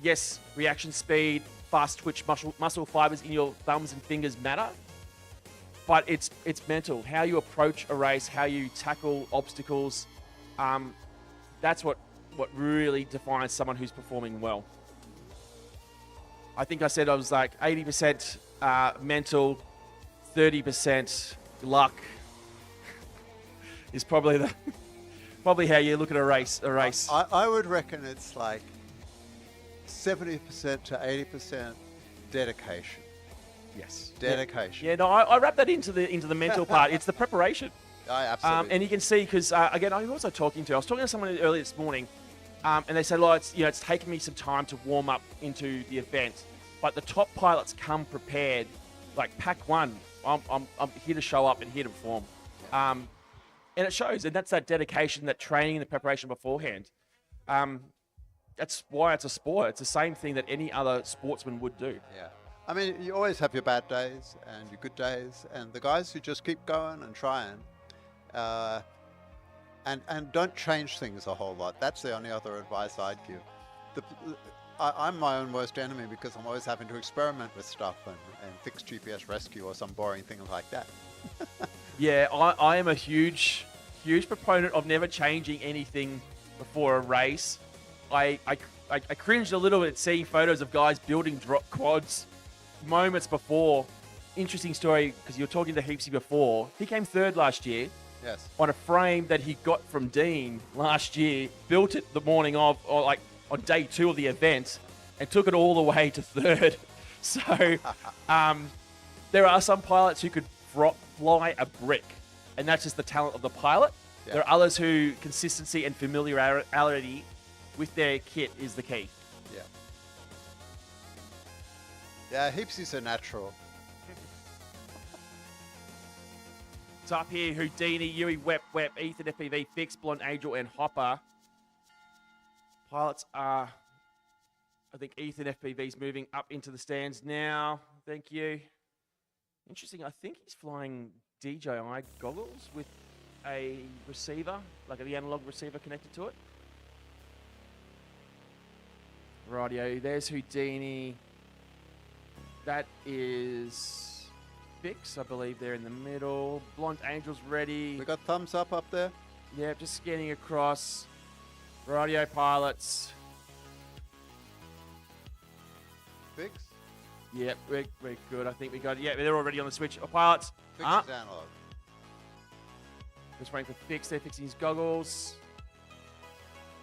S2: Yes, reaction speed, fast twitch muscle fibers in your thumbs and fingers matter, but it's mental. How you approach a race, how you tackle obstacles. That's what really defines someone who's performing well. I think I said I was like 80% mental, 30% luck is probably how you look at a race.
S11: I would reckon it's like 70% to 80% dedication.
S2: Yes.
S11: Dedication.
S2: Yeah, no, I wrap that into the mental part. It's the preparation.
S11: Absolutely.
S2: And you can see, because again, I was talking to someone earlier this morning, and they said, "Well, it's taken me some time to warm up into the event, but the top pilots come prepared. Like pack one, I'm here to show up and here to perform, and it shows. And that's that dedication, that training, and the preparation beforehand. That's why it's a sport. It's the same thing that any other sportsman would do.
S11: Yeah. I mean, you always have your bad days and your good days, and the guys who just keep going and trying. and don't change things a whole lot. That's the only other advice I'd give. I'm my own worst enemy because I'm always having to experiment with stuff and fix GPS rescue or some boring thing like that.
S2: Yeah, I am a huge proponent of never changing anything before a race. I cringed a little bit seeing photos of guys building drop quads moments before. Interesting story, because you were talking to Heapsy before. He came third last year.
S11: Yes.
S2: On a frame that he got from Dean last year, built it the morning of, or like on day 2 of the event, and took it all the way to third. So there are some pilots who could fly a brick, and that's just the talent of the pilot.
S11: Yeah.
S2: There are others who consistency and familiarity with their kit is the key.
S11: Yeah. Yeah, Heapsy's a natural.
S2: It's up here: Houdini, Yui, Wep, Ethan, FPV, Fix, Blonde Angel, and Hopper. Pilots are, I think Ethan FPV's moving up into the stands now. Thank you. Interesting. I think he's flying DJI goggles with a receiver, like the analog receiver connected to it. Rightio, there's Houdini. That is Fix, I believe they're in the middle. Blonde Angel's ready.
S11: We got thumbs up there?
S2: Yeah, just scanning across. Radio pilots.
S11: Fix?
S2: Yep, we're good. I think we got it. Yeah, they're already on the switch. Pilots.
S11: Fix is analog.
S2: Just waiting for Fix. They're fixing his goggles.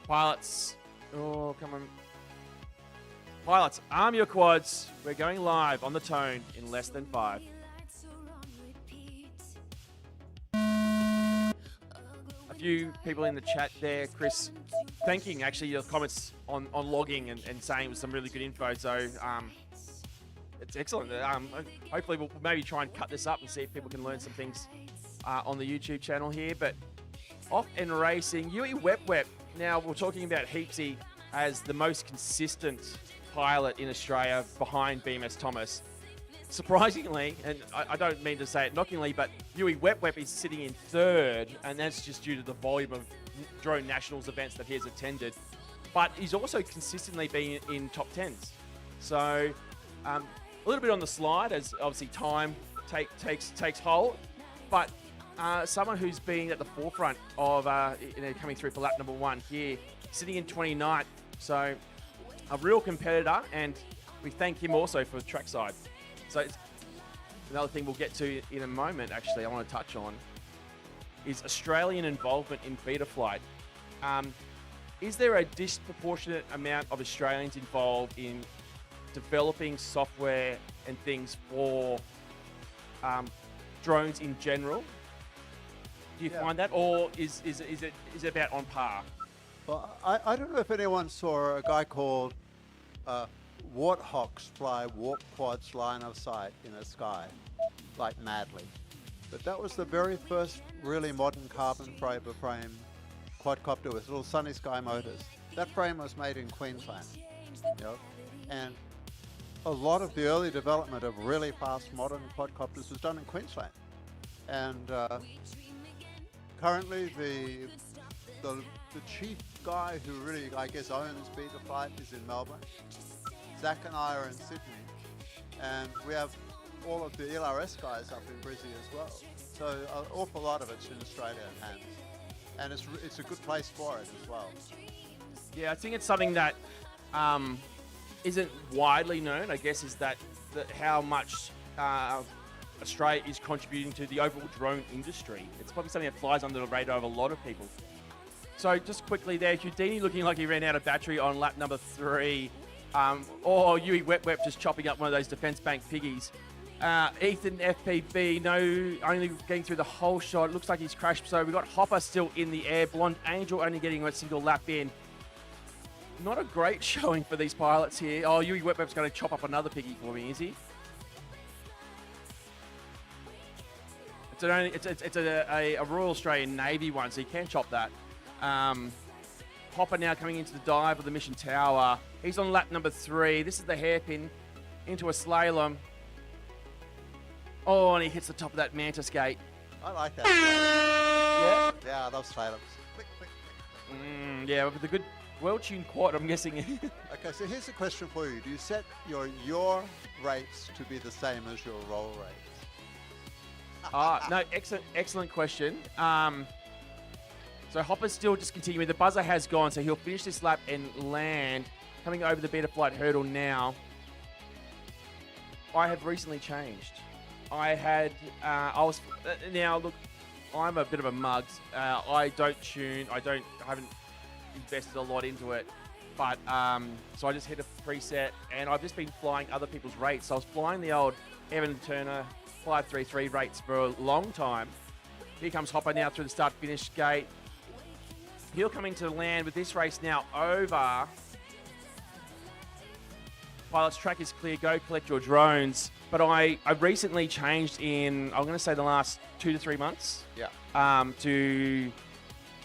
S2: Pilots. Oh, come on. Pilots, arm your quads. We're going live on the tone in less than 5. A few people in the chat there, Chris, thanking actually your comments on logging and saying it was some really good info. So it's excellent. Hopefully we'll maybe try and cut this up and see if people can learn some things on the YouTube channel here. But off and racing, Yui Wep. Now we're talking about Heapsy as the most consistent pilot in Australia behind BMS Thomas. Surprisingly, and I don't mean to say it knockingly, but Yui Wep is sitting in third, and that's just due to the volume of drone nationals events that he has attended. But he's also consistently been in top 10s. So a little bit on the slide as obviously time takes hold, but someone who's been at the forefront of coming through for lap number 1 here, sitting in 29th. So a real competitor, and we thank him also for Trackside. So it's another thing we'll get to in a moment, actually, I want to touch on, is Australian involvement in beta flight. Is there a disproportionate amount of Australians involved in developing software and things for drones in general? Do you find that, or is it about on par?
S11: Well, I don't know if anyone saw a guy called Warthogs fly warp quads line of sight in the sky, like madly. But that was the very first really modern carbon fiber frame quadcopter with little sunny sky motors. That frame was made in Queensland, and a lot of the early development of really fast modern quadcopters was done in Queensland. And currently the chief guy who really, I guess, owns beta flight is in Melbourne. Zach and I are in Sydney, and we have all of the LRS guys up in Brizzy as well. So an awful lot of it's in Australian hands, and it's a good place for it as well.
S2: Yeah, I think it's something that isn't widely known, I guess, is that how much Australia is contributing to the overall drone industry. It's probably something that flies under the radar of a lot of people. So just quickly there, Houdini looking like he ran out of battery on lap number 3. Yui Wep just chopping up one of those defense bank piggies. Ethan FPV, only getting through the whole shot. Looks like he's crashed. So we've got Hopper still in the air. Blonde Angel only getting a single lap in. Not a great showing for these pilots here. Oh, Yui Wep's going to chop up another piggy for me, is he? It's a Royal Australian Navy one, so you can chop that. Hopper now coming into the dive of the Mission Tower. He's on lap number 3. This is the hairpin into a slalom. Oh, and he hits the top of that Mantis gate.
S11: I like that.
S2: Yeah?
S11: Yeah, I love slaloms.
S2: Yeah, with a good, well-tuned quad, I'm guessing.
S11: Okay, so here's a question for you. Do you set your rates to be the same as your roll rates?
S2: No, excellent question. So Hopper's still just continuing. The buzzer has gone, so he'll finish this lap and land. Coming over the Betaflight hurdle now. I have recently changed. Now look, I'm a bit of a mug. I don't tune. I haven't invested a lot into it. But, so I just hit a preset, and I've just been flying other people's rates. So I was flying the old Evan Turner 533 rates for a long time. Here comes Hopper now through the start-finish gate. He'll come into land with this race now over. Pilot's track is clear. Go collect your drones. But I've recently changed in, I'm going to say the last 2 to 3 months.
S11: Yeah.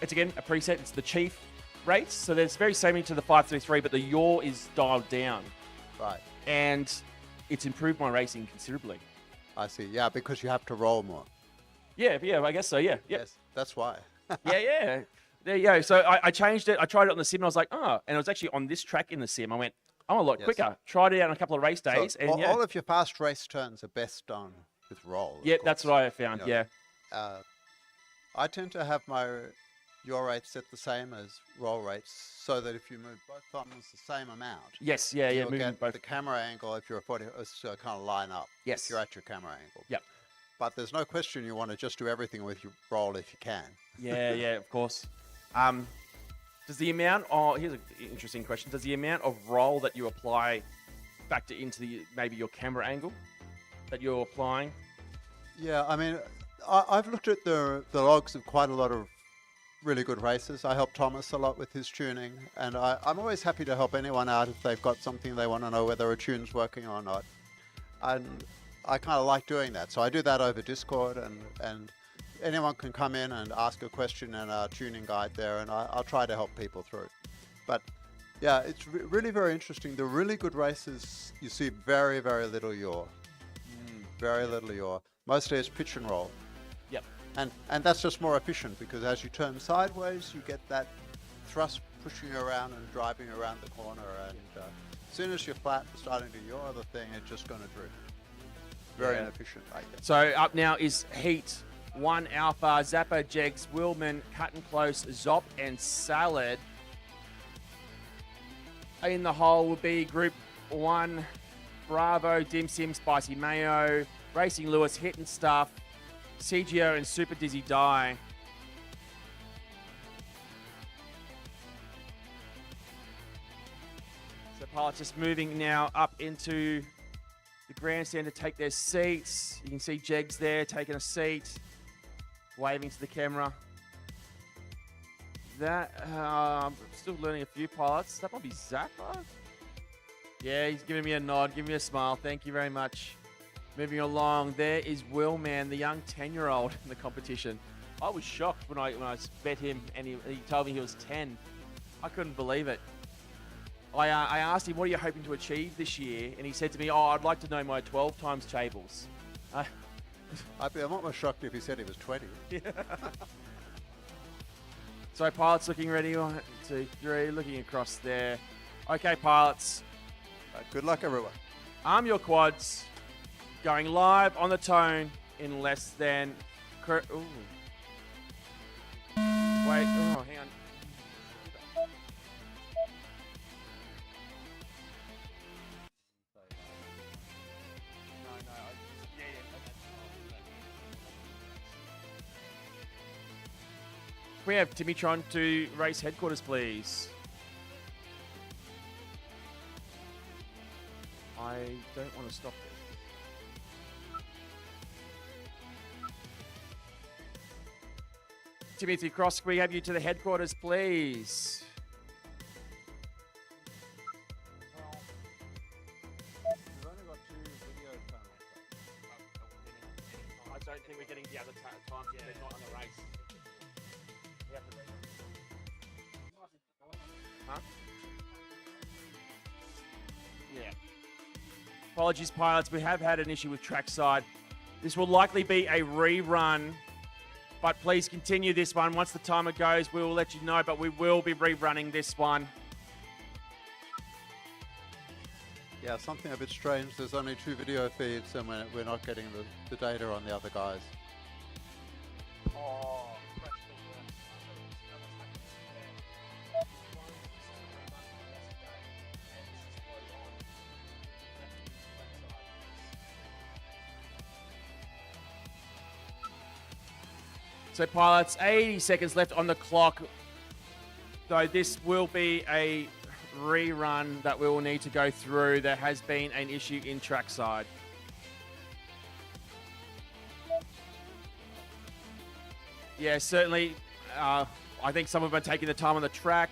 S2: It's again a preset. It's the Chief rates. So it's very similar to the 533, but the yaw is dialed down.
S11: Right.
S2: And it's improved my racing considerably.
S11: I see. Yeah, because you have to roll more.
S2: Yeah, I guess so. Yeah. Yep.
S11: Yes, that's why.
S2: yeah. There you go. So I changed it. I tried it on the sim, and I was like, oh. And it was actually on this track in the sim. I went, I'm a lot quicker. Tried it out on a couple of race days.
S11: So
S2: and
S11: all of your fast race turns are best done with roll.
S2: Yeah, that's what I found.
S11: You know, I tend to have your rates set the same as roll rates, so that if you move both thumbs the same amount.
S2: Yes,
S11: you'll
S2: moving
S11: get
S2: both.
S11: the camera angle if you're a 40, kind of line up.
S2: Yes.
S11: If you're at your camera angle.
S2: Yep.
S11: But there's no question you want to just do everything with your roll if you can.
S2: Yeah, of course. Does the amount here's an interesting question. Does the amount of roll that you apply factor into maybe your camera angle that you're applying?
S11: Yeah, I mean, I've looked at the logs of quite a lot of really good races. I help Thomas a lot with his tuning, and I'm always happy to help anyone out if they've got something they want to know whether a tune's working or not. And I kind of like doing that. So I do that over Discord, and anyone can come in and ask a question in our tuning guide there, and I'll try to help people through. But yeah, it's really very interesting. The really good races, you see very, very little yaw. Very little yaw. Mostly it's pitch and roll.
S2: Yep.
S11: And that's just more efficient, because as you turn sideways, you get that thrust pushing you around and driving around the corner. And as soon as you're flat and starting to yaw the thing, it's just going to drift. Very inefficient, I guess.
S2: So up now is Heat 1 Alpha, Zappa, Jegs, Willman, Cut and Close, Zop, and Salad. In the hole will be Group 1, Bravo, Dim Sim, Spicy Mayo, Racing Lewis, Hit and Stuff, CGO, and Super Dizzy Die. So pilots just moving now up into the grandstand to take their seats. You can see Jegs there taking a seat, waving to the camera. I'm still learning a few pilots. That might be Zappa. Yeah, he's giving me a nod, giving me a smile. Thank you very much. Moving along, there is Willman, the young 10-year-old in the competition. I was shocked when I met him, and he told me he was 10. I couldn't believe it. I asked him, what are you hoping to achieve this year? And he said to me, I'd like to know my 12 times tables.
S11: I'd be a lot more shocked if he said he was 20.
S2: So pilots looking ready, 1, 2, 3, looking across there. Okay, pilots.
S11: Good luck, everyone.
S2: Arm your quads. Going live on the tone in less than... Ooh. Wait, hang on. We have Timitron to race headquarters, please. I don't want to stop this. Timothy Cross, can we have you to the headquarters, please? I don't think we're getting the other times. They're not on the race. We have to race. Huh? Yeah. Apologies, pilots. We have had an issue with Trackside. This will likely be a rerun But please continue this one. Once the timer goes, we will let you know, but we will be rerunning this one.
S11: Yeah, something a bit strange. There's only 2 video feeds and we're not getting the data on the other guys.
S4: Oh,
S2: So pilots, 80 seconds left on the clock. Though this will be a rerun that we will need to go through. There has been an issue in Trackside. Yeah, certainly. I think some of them are taking the time on the track.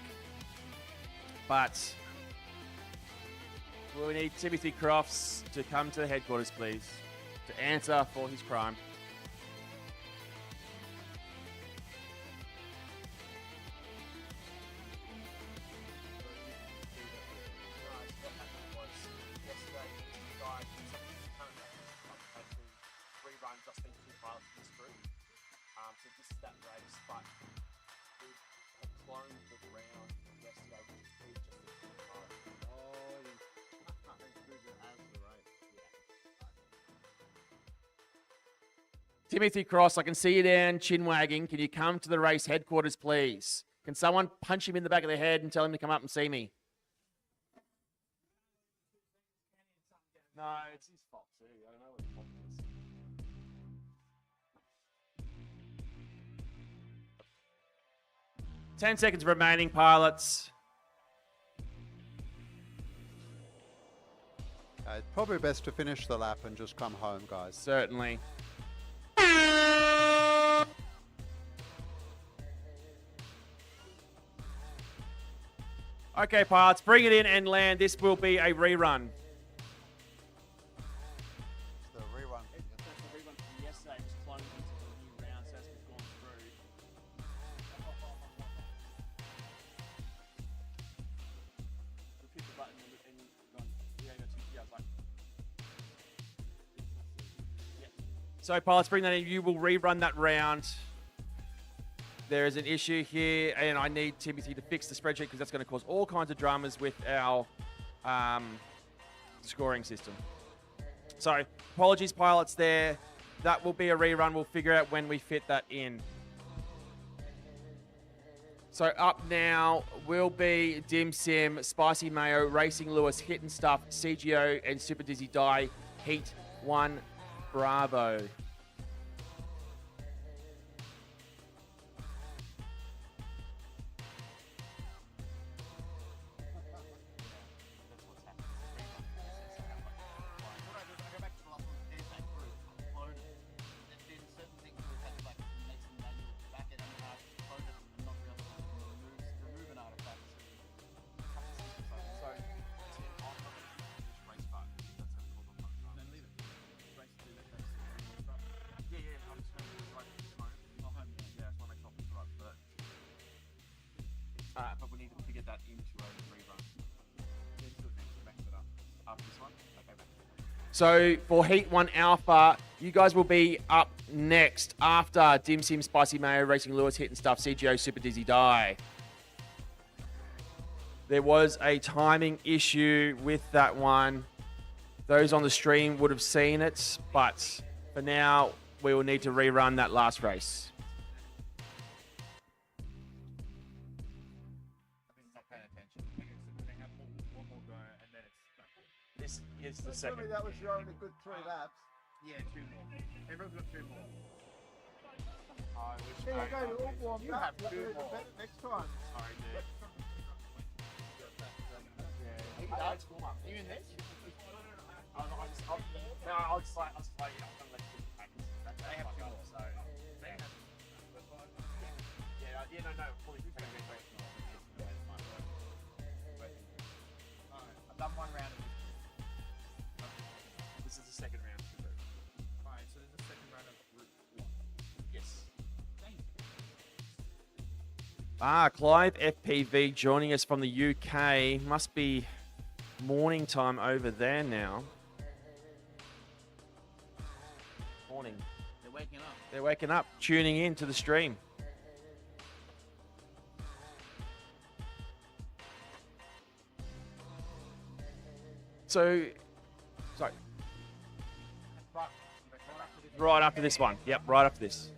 S2: But we need Timothy Crofts to come to the headquarters, please, to answer for his crime. Timothy Cross, I can see you down, chin wagging. Can you come to the race headquarters, please? Can someone punch him in the back of the head and tell him to come up and see me? No, it's his fault too. I don't know what the fault is. 10 seconds remaining, pilots.
S11: It's probably best to finish the lap and just come home, guys.
S2: Certainly. Okay, pilots, bring it in and land. This will be a rerun.
S11: The rerun.
S2: It's a rerun from yesterday, just cloned into the new round as we've gone through. We've hit the button and gone, yeah, I was like, yep. So, pilots, bring that in. You will rerun that round. There is an issue here, and I need Timothy to fix the spreadsheet because that's going to cause all kinds of dramas with our scoring system. So, apologies, pilots, there. That will be a rerun. We'll figure out when we fit that in. So, up now will be Dim Sim, Spicy Mayo, Racing Lewis, Hit and Stuff, CGO, and Super Dizzy Die, Heat 1 Bravo. But we need to get that into a rerun. So for Heat 1 Alpha, you guys will be up next after Dim Sim, Spicy Mayo, Racing Lewis, Hit and Stuff, CGO, Super Dizzy Die. There was a timing issue with that one. Those on the stream would have seen it, but for now, we will need to rerun that last race. This is the second.
S11: That was your only good 3 laps.
S6: Yeah, 2 more. Everyone's got 2 more.
S11: There you go, you're all warmed up.
S6: have 2 more.
S11: Next time.
S6: Sorry, dude.
S2: You in this? I'll just like, yeah, I'm gonna let you practice. They have 2 more, so. Yeah, no, fully.
S6: I've done 1 round of
S2: This is the second round.
S6: Alright, so there's a second round of Route 1.
S2: Yes. Clive FPV joining us from the UK. Must be morning time over there now. Morning.
S6: They're waking up.
S2: They're waking up, tuning in to the stream. So, sorry. Right after this one. Yep, right after this.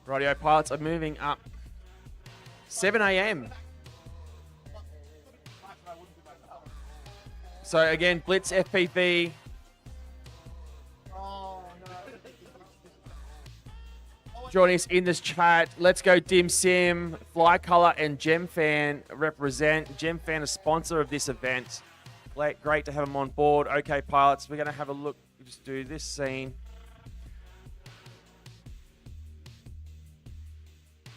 S2: Radio pilots are moving up. 7 a.m. So again, Blitz FPV. Joining us in this chat. Let's go Dim Sim, Fly Color, and GemFan represent. GemFan, a sponsor of this event. Great to have them on board. Okay, pilots, we're going to have a look. Just do this scene.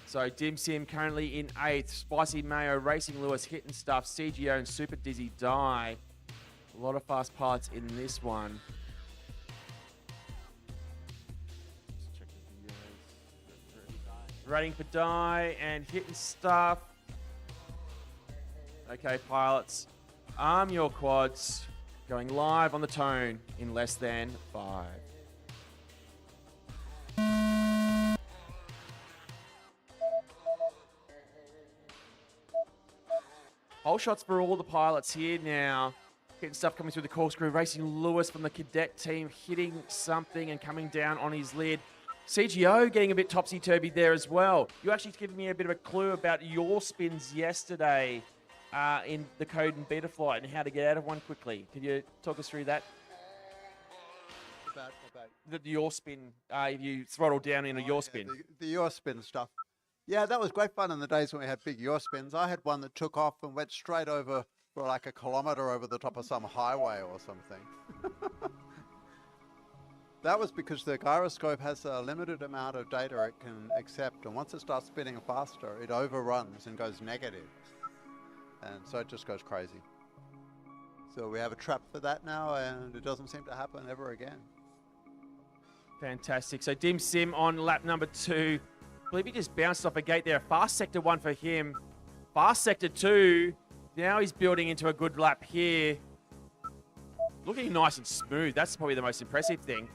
S2: So Dim Sim currently in 8th. Spicy Mayo, Racing Lewis, Hit and Stuff, CGO, and Super Dizzy Die. A lot of fast pilots in this one. Rating for Die and Hit and Stuff. Okay, pilots, arm your quads. Going live on the tone in less than 5. Whole shots for all the pilots here now. Getting stuff coming through the corkscrew. Racing Lewis from the cadet team hitting something and coming down on his lid. CGO getting a bit topsy-turvy there as well. You actually giving me a bit of a clue about your spins yesterday in the code and beta flight and how to get out of one quickly. Can you talk us through that?
S11: About
S2: The yaw spin, if you throttle down in a yaw spin.
S11: the yaw spin stuff. Yeah, that was great fun in the days when we had big yaw spins. I had one that took off and went straight over for like a kilometre over the top of some highway or something. That was because the gyroscope has a limited amount of data it can accept, and once it starts spinning faster, it overruns and goes negative. And so it just goes crazy. So we have a trap for that now, and it doesn't seem to happen ever again.
S2: Fantastic. So Dim Sim on lap number 2. I believe he just bounced off a gate there. Fast sector 1 for him. Fast sector 2. Now he's building into a good lap here. Looking nice and smooth. That's probably the most impressive thing.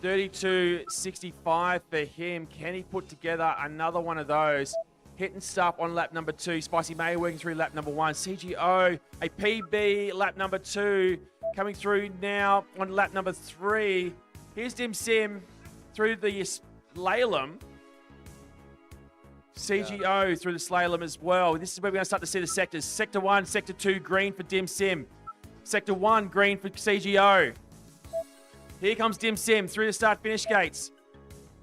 S2: 32.65 for him. Can he put together another one of those? Hitting stuff on lap number 2. Spicy May working through lap number 1. CGO, a PB, lap number 2. Coming through now on lap number 3. Here's Dim Sim through the slalom. CGO through the slalom as well. This is where we're going to start to see the sectors. Sector 1, Sector 2, green for Dim Sim. Sector 1, green for CGO. Here comes Dim Sim through the start-finish gates.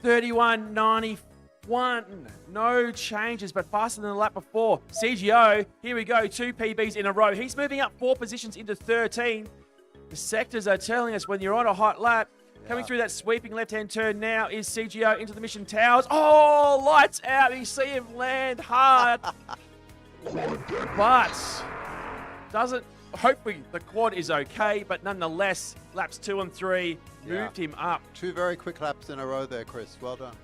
S2: 31.91. No changes, but faster than the lap before. CGO, here we go. 2 PBs in a row. He's moving up 4 positions into 13. The sectors are telling us when you're on a hot lap. Coming through that sweeping left-hand turn now is CGO into the Mission Towers. Oh, lights out. You see him land hard. But doesn't... Hopefully the quad is okay, but nonetheless, laps 2 and 3 moved him up.
S11: 2 very quick laps in a row there, Chris. Well done.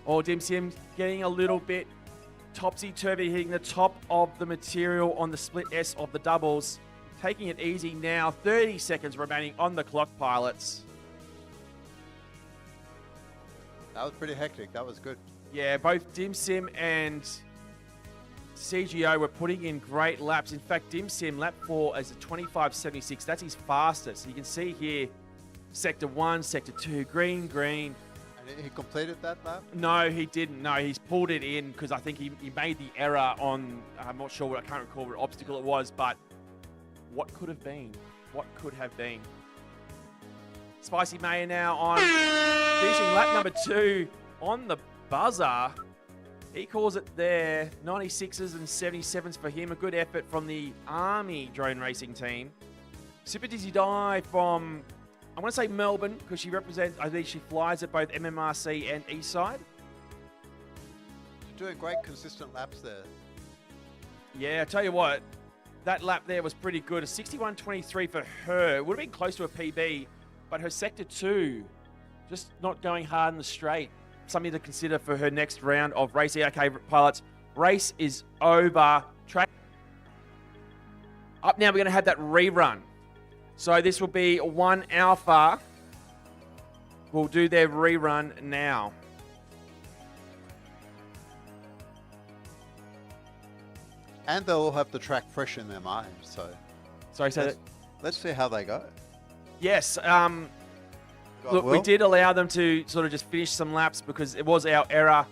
S2: Oh, Dim Sim getting a little bit topsy-turvy, hitting the top of the material on the split S of the doubles. Taking it easy now. 30 seconds remaining on the clock, pilots.
S11: That was pretty hectic. That was good.
S2: Yeah, both Dim Sim and CGO were putting in great laps. In fact, Dim Sim lap 4 is a 25.76. That's his fastest. You can see here, Sector 1, Sector 2, green, green.
S11: And he completed that lap?
S2: No, he didn't. No, he's pulled it in because I think he made the error on, I'm not sure, I can't recall what obstacle it was, but what could have been? What could have been? Spicy Mayor now on finishing lap number 2 on the buzzer. He calls it there. 96s and 77s for him. A good effort from the Army drone racing team. Super Dizzy Die from, I want to say Melbourne, because she represents, I think she flies at both MMRC and Eastside.
S11: Doing great consistent laps there.
S2: Yeah, I tell you what, that lap there was pretty good. A 61.23 for her. It would have been close to a PB, but her Sector 2, just not going hard in the straight. Something to consider for her next round of racing. Okay, pilots, race is over. Up now, we're going to have that rerun. So this will be 1 Alpha. We'll do their rerun now.
S11: And they'll all have the track fresh in their mind. So
S2: Sorry, say that.
S11: let's see how they go.
S2: Yes. Look, we
S11: Will?
S2: did allow them to sort of just finish some laps because it was our error,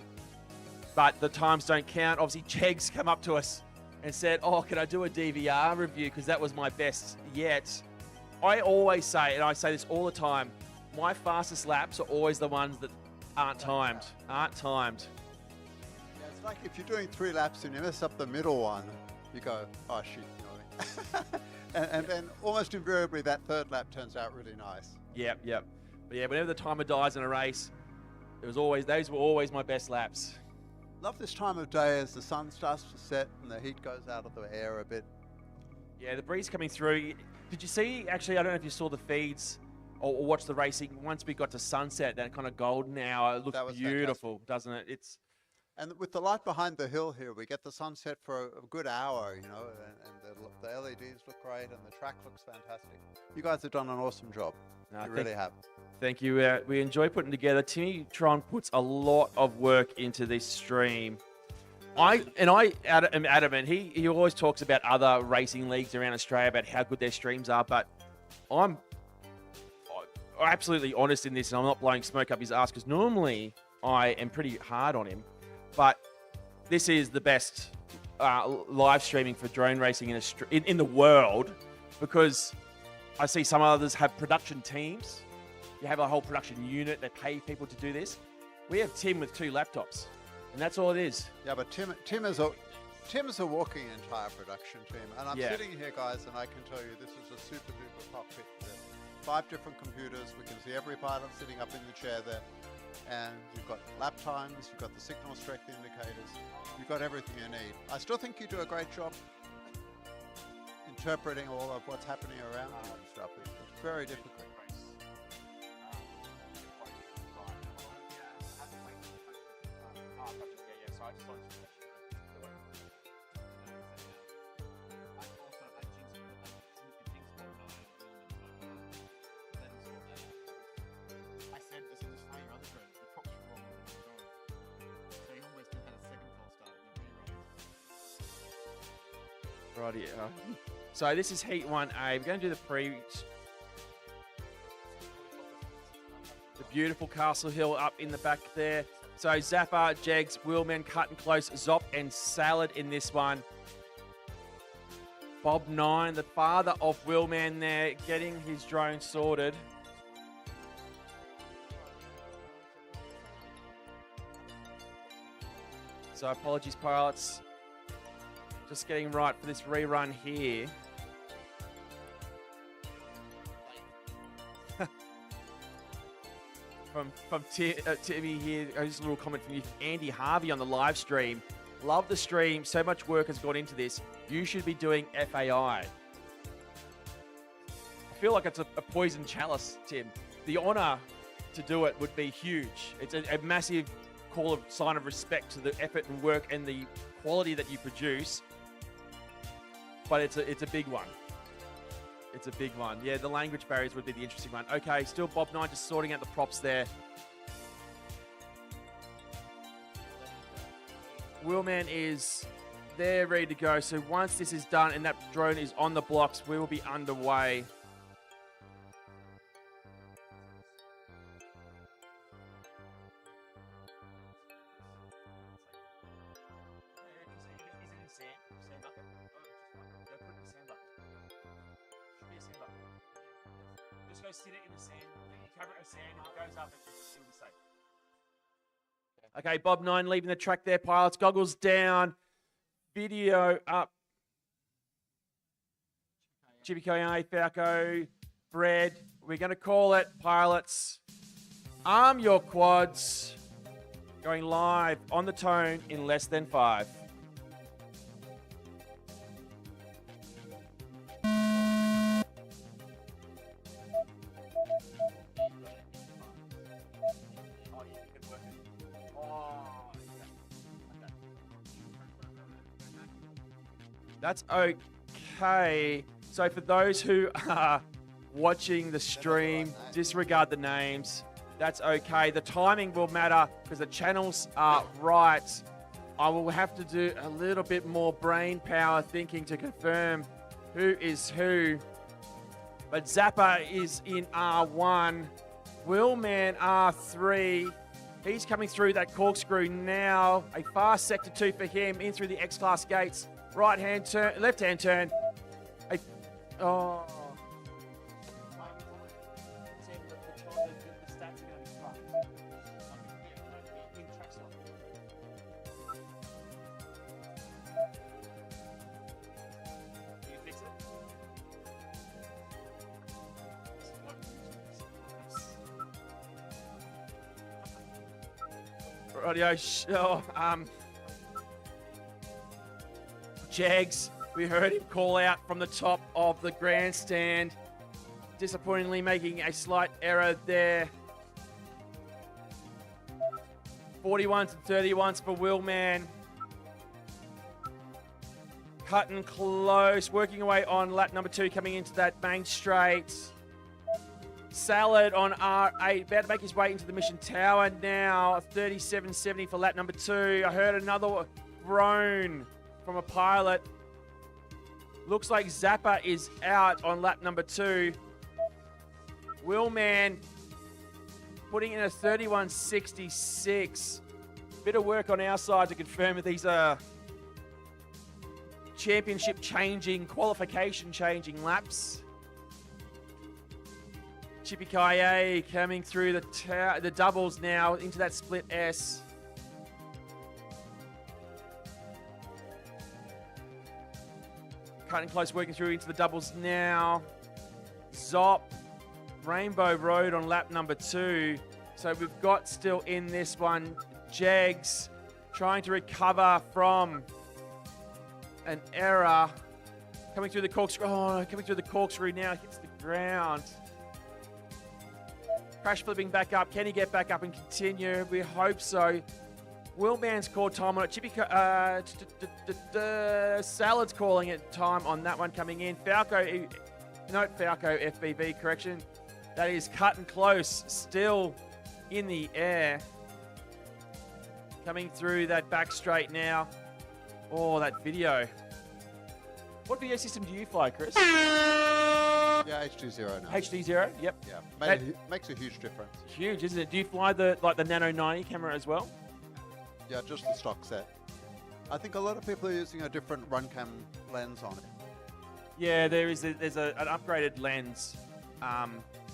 S2: but the times don't count. Obviously, Chegs come up to us and said, "Oh, can I do a DVR review? Because that was my best yet." I always say, and I say this all the time, my fastest laps are always the ones that aren't timed. Aren't timed.
S11: Yeah, it's like if you're doing 3 laps and you mess up the middle one, you go, oh shit, you know. and then almost invariably that 3rd lap turns out really nice.
S2: Yep. But yeah, whenever the timer dies in a race, those were always my best laps.
S11: Love this time of day as the sun starts to set and the heat goes out of the air a bit.
S2: Yeah, the breeze coming through. Did you see, actually, I don't know if you saw the feeds or watched the racing, once we got to sunset, that kind of golden hour, it looks beautiful, doesn't it?
S11: And with the light behind the hill here, we get the sunset for a good hour, you know, and the LEDs look great and the track looks fantastic. You guys have done an awesome job. You really have.
S2: Thank you. We enjoy putting together. Timmy Tron puts a lot of work into this stream. I'm adamant. He always talks about other racing leagues around Australia about how good their streams are, but I'm absolutely honest in this, and I'm not blowing smoke up his ass because normally I am pretty hard on him, but this is the best live streaming for drone racing in the world, because I see some others have production teams. You have a whole production unit. They pay people to do this. We have Tim with 2 laptops, and that's all it is.
S11: Yeah, but Tim is a walking entire production team, and I'm sitting here, guys, and I can tell you this is a super duper cockpit. There's 5 different computers. We can see every pilot sitting up in the chair there, and you've got lap times, you've got the signal strength indicators, you've got everything you need. I still think you do a great job interpreting all of what's happening around you and stuff. It's very difficult.
S2: Right, so this is Heat 1A. We're going to do the beautiful Castle Hill up in the back there. So Zappa, Jegs, Wheelman, Cut and Close, Zop and Salad in this one. Bob 9, the father of Wheelman there, getting his drone sorted. So apologies, pilots. Just getting right for this rerun here. from Timmy here, just a little comment from you, Andy Harvey on the live stream. Love the stream. So much work has gone into this. You should be doing FAI. I feel like it's a poison chalice, Tim. The honor to do it would be huge. It's a massive sign of respect to the effort and work and the quality that you produce. But it's a big one. It's a big one. Yeah, the language barriers would be the interesting one. Okay, still Bob 9 just sorting out the props there. Wheelman is there, ready to go. So once this is done and that drone is on the blocks, we will be underway. Just go sit it in the sand. You cover it with sand. If it goes up, it'll be safe. Okay, Bob 9 leaving the track there. Pilots, goggles down. Video up. Chippy Koyane, Falco, Bread. We're going to call it, pilots. Arm your quads. Going live on the tone in less than 5. That's Okay. So for those who are watching the stream, disregard the names. That's okay. The timing will matter because the channels are right. I will have to do a little bit more brain power thinking to confirm who is who. But Zappa is in R1. Willman R3. He's coming through that corkscrew now. A fast sector 2 for him in through the X-Class gates. Right-hand turn, left-hand turn. Oh. Rightio, Jags, we heard him call out from the top of the grandstand. Disappointingly making a slight error there. 41s and 31s for Willman. Cutting close, working away on lap number 2, coming into that main straight. Salad on R8, about to make his way into the Mission Tower now. 37.70 for lap number 2. I heard another groan from a pilot. Looks like Zappa is out on lap number 2. Willman putting in a 31.66. Bit of work on our side to confirm that these are championship changing, qualification changing laps. Chippy Kaye coming through the doubles now into that split S. Cutting close, working through into the doubles now. Zop, Rainbow Road on lap number 2. So we've got still in this one, Jags trying to recover from an error. Coming through the corkscrew. Oh, coming through the corkscrew now, hits the ground. Crash flipping back up. Can he get back up and continue? We hope so. Willman's called time on it. Chippy, Salad's calling it time on that one coming in. Falco FBV, correction. That is cutting close, still in the air. Coming through that back straight now. Oh, that video. What video system do you fly, Chris?
S11: Yeah, HD0 now.
S2: HD0, yep.
S11: Yeah, makes a huge difference.
S2: Huge, isn't it? Do you fly the Nano 90 camera as well?
S11: Yeah, just the stock set. I think a lot of people are using a different run cam lens on it.
S2: Yeah, there's an upgraded lens,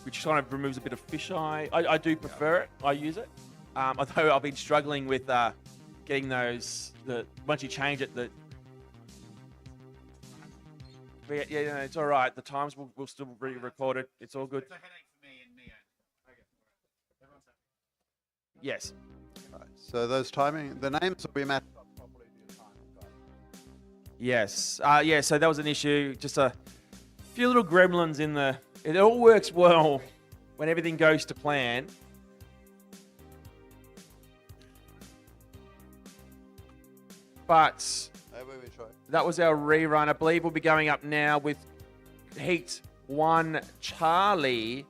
S2: which kind of removes a bit of fisheye. I do prefer it. I use it. Although I've been struggling with getting those. Once you change it, yeah, it's all right. The times will still be recorded. It's all good.
S12: It's a headache for me and Mio. Okay, everyone's happy.
S2: Yes.
S11: Right, so those the names will be matched up properly to your time.
S2: Yes. Yeah, so that was an issue. Just a few little gremlins in the... It all works well when everything goes to plan. But that was our rerun. I believe we'll be going up now with Heat 1 Charlie.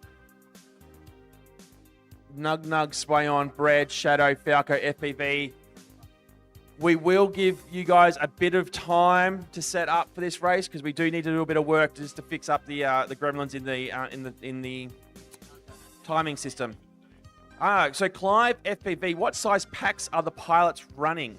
S2: Nug Nug, Sway On, Brad, Shadow, Falco, FPV. We will give you guys a bit of time to set up for this race because we do need to do a bit of work just to fix up the gremlins in the timing system. So Clive, FPV, what size packs are the pilots running?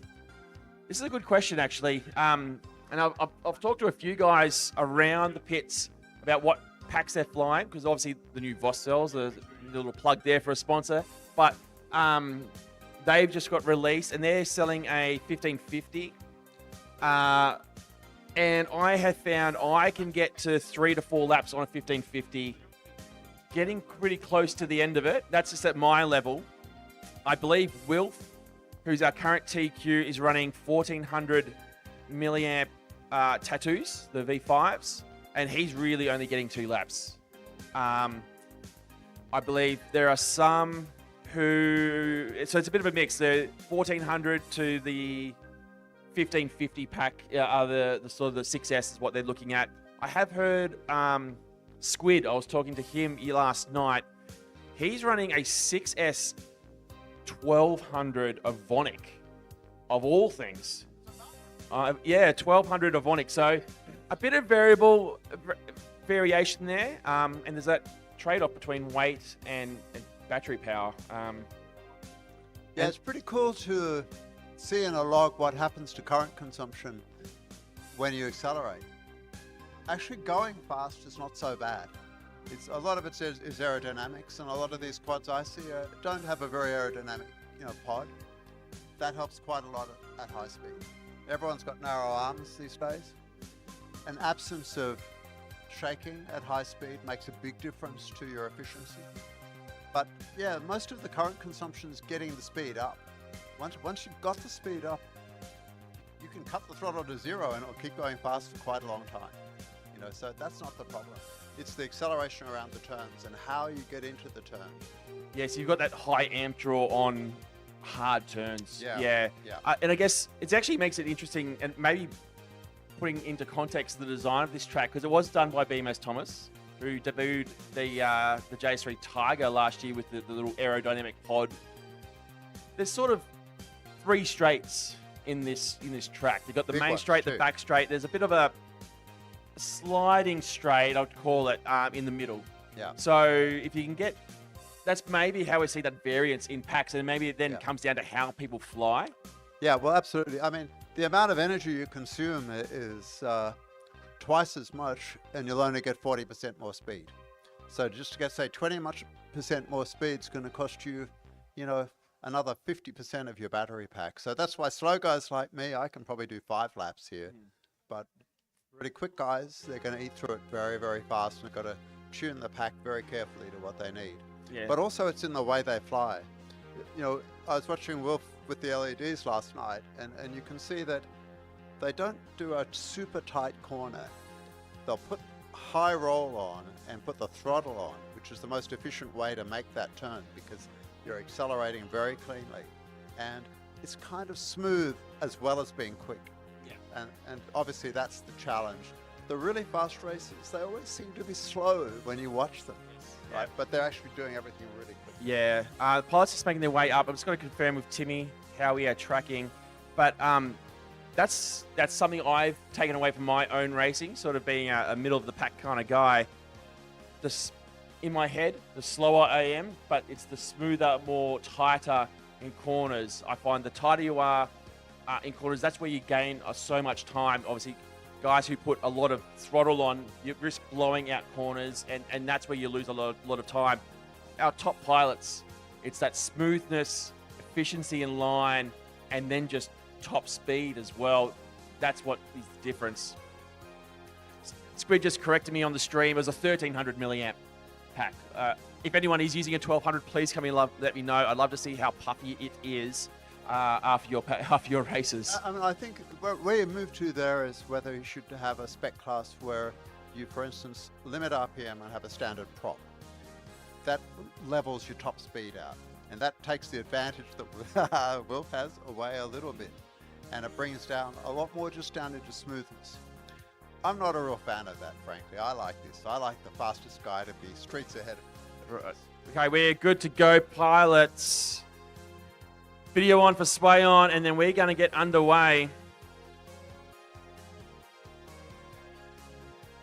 S2: This is a good question, actually. And I've talked to a few guys around the pits about what packs they're flying, because obviously the new Voss cells, a little plug there for a sponsor. But they've just got released, and they're selling a 1550. And I have found I can get to 3 to 4 laps on a 1550, getting pretty close to the end of it. That's just at my level. I believe Wilf, who's our current TQ, is running 1400 milliamp tattoos, the V5s, and he's really only getting 2 laps. I believe there are some who... So it's a bit of a mix. They're 1400 to the 1550 pack are the sort of the 6S is what they're looking at. I have heard Squid, I was talking to him last night. He's running a 6S 1200 Avonic, of all things. Yeah, 1200 Avonic. So a bit of variation there. And there's that trade-off between weight and battery power.
S11: Yeah, it's pretty cool to see in a log what happens to current consumption when you accelerate. Actually, going fast is not so bad. A lot of it is aerodynamics, and a lot of these quads I see don't have a very aerodynamic, pod. That helps quite a lot at high speed. Everyone's got narrow arms these days. An absence of shaking at high speed makes a big difference to your efficiency. But yeah, most of the current consumption is getting the speed up. Once you've got the speed up, you can cut the throttle to 0 and it'll keep going fast for quite a long time. So that's not the problem. It's the acceleration around the turns and how you get into the turn.
S2: Yeah, so you've got that high amp draw on hard turns.
S11: Yeah.
S2: And I guess it actually makes it interesting, and maybe putting into context the design of this track, because it was done by BMS Thomas, who debuted the JS3 Tiger last year with the little aerodynamic pod. There's sort of 3 straights in this track. You've got the main straight, the back straight. There's a bit of a sliding straight, I would call it, in the middle.
S11: Yeah.
S2: So if you can get, that's maybe how we see that variance in packs, and maybe it then comes down to how people fly.
S11: Yeah, well, absolutely. I mean, the amount of energy you consume is twice as much, and you'll only get 40% more speed. So just to get, say, 20% more speed is going to cost you, another 50% of your battery pack. So that's why slow guys like me, I can probably do 5 laps here. But really quick guys, they're going to eat through it very, very fast, and they've got to tune the pack very carefully to what they need.
S2: Yeah.
S11: But also it's in the way they fly. I was watching Wolf with the LEDs last night, and you can see that they don't do a super tight corner. They'll put high roll on and put the throttle on, which is the most efficient way to make that turn, because you're accelerating very cleanly. And it's kind of smooth as well as being quick.
S2: Yeah.
S11: And obviously that's the challenge. The really fast races, they always seem to be slow when you watch them, right? But they're actually doing everything really quick.
S2: Yeah. The pilots just making their way up. I'm just going to confirm with Timmy how we are tracking. But that's something I've taken away from my own racing, sort of being a middle of the pack kind of guy. In my head, the slower I am, but it's the smoother, more tighter in corners. I find the tighter you are in corners, that's where you gain so much time. Obviously, guys who put a lot of throttle on, you risk blowing out corners, and that's where you lose a lot of time. Our top pilots, it's that smoothness, efficiency in line, and then just top speed as well. That's what is the difference. Squid just corrected me on the stream. It was a 1300 milliamp pack. If anyone is using a 1200, please come in, let me know. I'd love to see how puffy it is after your races.
S11: I mean, I think where you move to there is whether you should have a spec class where you, for instance, limit RPM and have a standard prop. That levels your top speed out, and that takes the advantage that Wilf has away a little bit, and it brings down a lot more just down into smoothness. I'm not a real fan of that, frankly. I like this. I like the fastest guy to be streets ahead of me.
S2: Right. Okay, we're good to go, pilots. Video on for Sway on, and then we're going to get underway.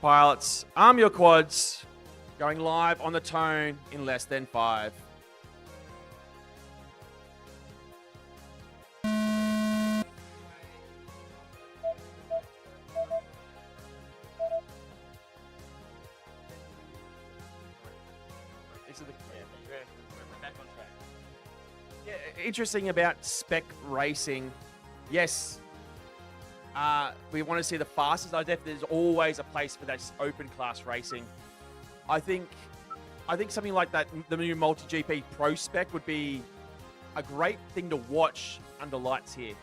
S2: Pilots, arm your quads. Going live on the tone in less than 5. Interesting about spec racing. Yes, we want to see the fastest. There's always a place for that open class racing. I think something like that, the new Multi-GP Pro spec, would be a great thing to watch under lights here.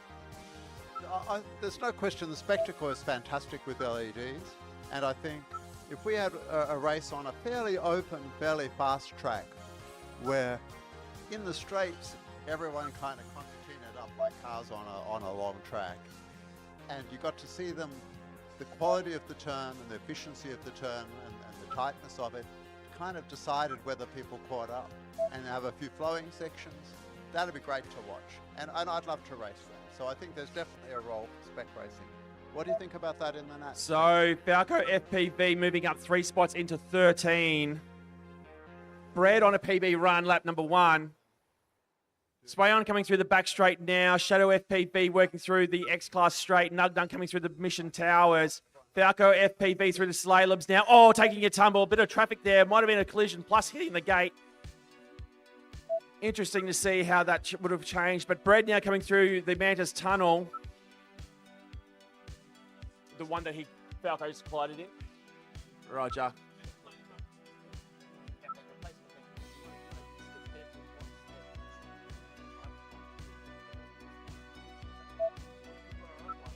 S11: There's no question the spectacle is fantastic with LEDs, and I think if we had a race on a fairly open, fairly fast track, where in the straights everyone kind of concertinaed up like cars on a long track, and you got to see them, the quality of the turn and the efficiency of the turn and the tightness of it kind of decided whether people caught up. And have a few flowing sections. That'd be great to watch. And I'd love to race them. So I think there's definitely a role for spec racing. What do you think about that in the Nats?
S2: So Falco FPV moving up 3 spots into 13. Brad on a PB run, lap number 1. Swayon coming through the back straight now. Shadow FPV working through the X-Class straight. Nug Nug coming through the Mission Towers. Falco FPV through the Slalobs now. Oh, taking a tumble. Bit of traffic there. Might have been a collision plus hitting the gate. Interesting to see how that would have changed. But Brad now coming through the Mantis Tunnel. The one that Falco's collided in. Roger.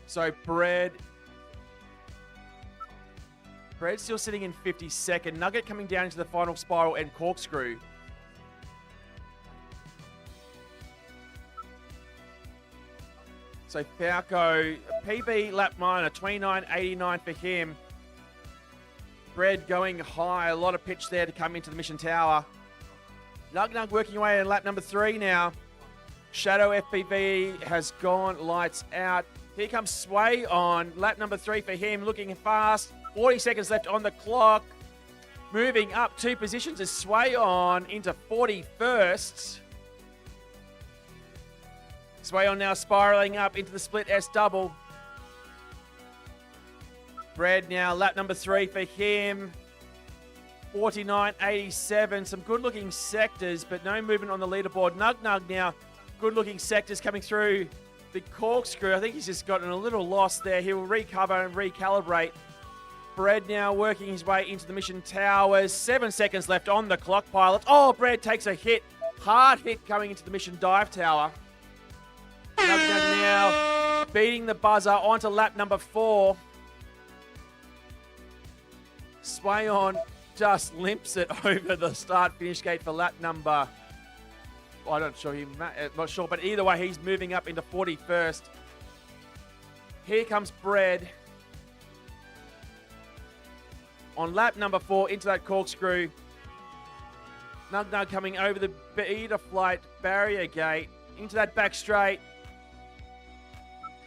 S2: So Brad's still sitting in 52nd. Nugget coming down into the final spiral and corkscrew. So Falco, PB lap minor, 29.89 for him. Brad going high, a lot of pitch there to come into the Mission Tower. Nug Nug working away in lap number 3 now. Shadow FPV has gone lights out. Here comes Sway on lap number 3 for him, looking fast. 40 seconds left on the clock. Moving up 2 positions as Sway on into 41st. Sway on now spiraling up into the split S double. Brad now lap number 3 for him. 49.87. Some good looking sectors, but no movement on the leaderboard. Nug Nug now. Good looking sectors coming through the corkscrew. I think he's just gotten a little lost there. He will recover and recalibrate. Brad now working his way into the Mission Towers. 7 seconds left on the clock, pilot. Oh, Brad takes a hit. Hard hit coming into the Mission Dive Tower. Nug Nug now beating the buzzer onto lap number 4. Swayon just limps it over the start-finish gate for lap number... I'm not sure, but either way, he's moving up into 41st. Here comes Brad. On lap number 4, into that corkscrew. Nug Nug coming over the beta flight barrier gate, into that back straight.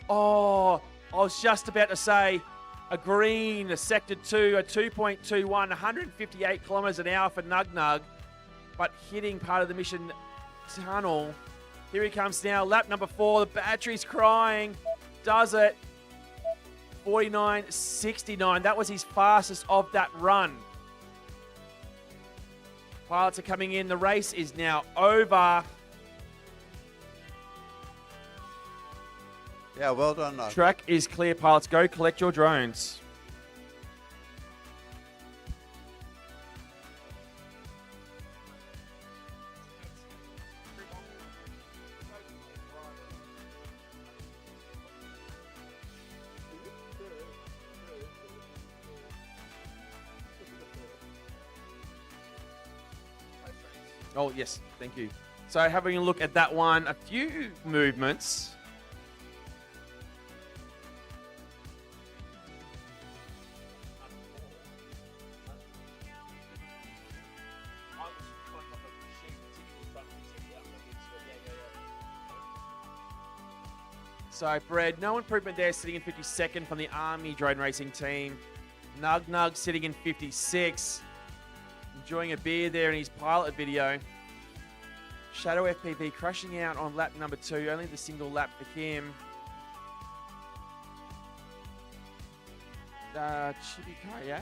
S2: Oh, I was just about to say a green, a sector 2, a 2.21, 158 kilometers an hour for Nug Nug, but hitting part of the Mission Tunnel. Here he comes now, lap number 4. The battery's crying. Does it? 49.69. That was his fastest of that run. Pilots are coming in. The race is now over.
S11: Yeah, well done.
S2: Track is clear, pilots. Go collect your drones. Oh, yes. Thank you. So having a look at that one, a few movements. So, Brad, no improvement there, sitting in 52nd from the Army drone racing team. Nug Nug sitting in 56. Enjoying a beer there in his pilot video. Shadow FPV crashing out on lap number 2. Only the single lap for him. Chibikaye.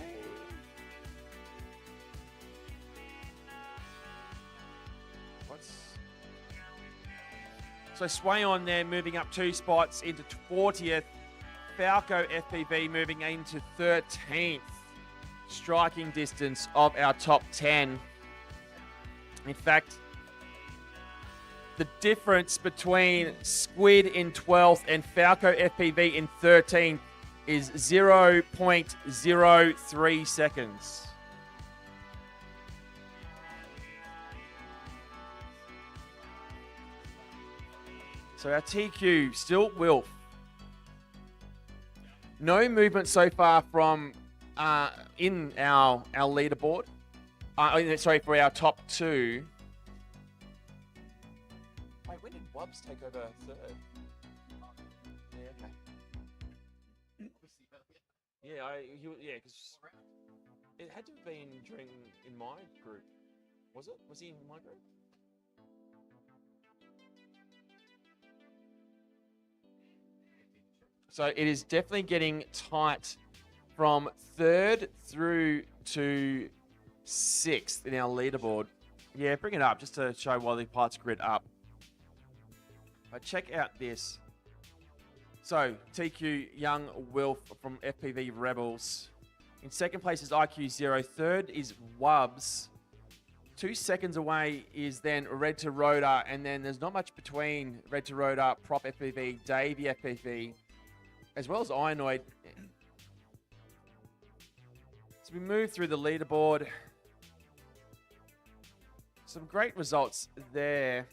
S2: So Swayon there moving up 2 spots into 40th. Falco FPV moving into 13th. Striking distance of our top 10. In fact, the difference between Squid in 12th and Falco FPV in 13th is 0.03 seconds. So our TQ still Wilf. No movement so far from in our leaderboard. Sorry, for our top two. Wait, when did Wubbs take over third? Yeah, okay. Yeah, because it had to have been in my group. Was it? Was he in my group? So it is definitely getting tight from third through to sixth in our leaderboard. Yeah, bring it up just to show why the pilots grid up. But check out this. So TQ Young Wilf from FPV Rebels. In second place is IQ0. Third is Wubbs. 2 seconds away is then Red to Rotor, and then there's not much between Red to Rotor, Prop FPV, Davey FPV, as well as Ionoid. So we move through the leaderboard. Some great results there.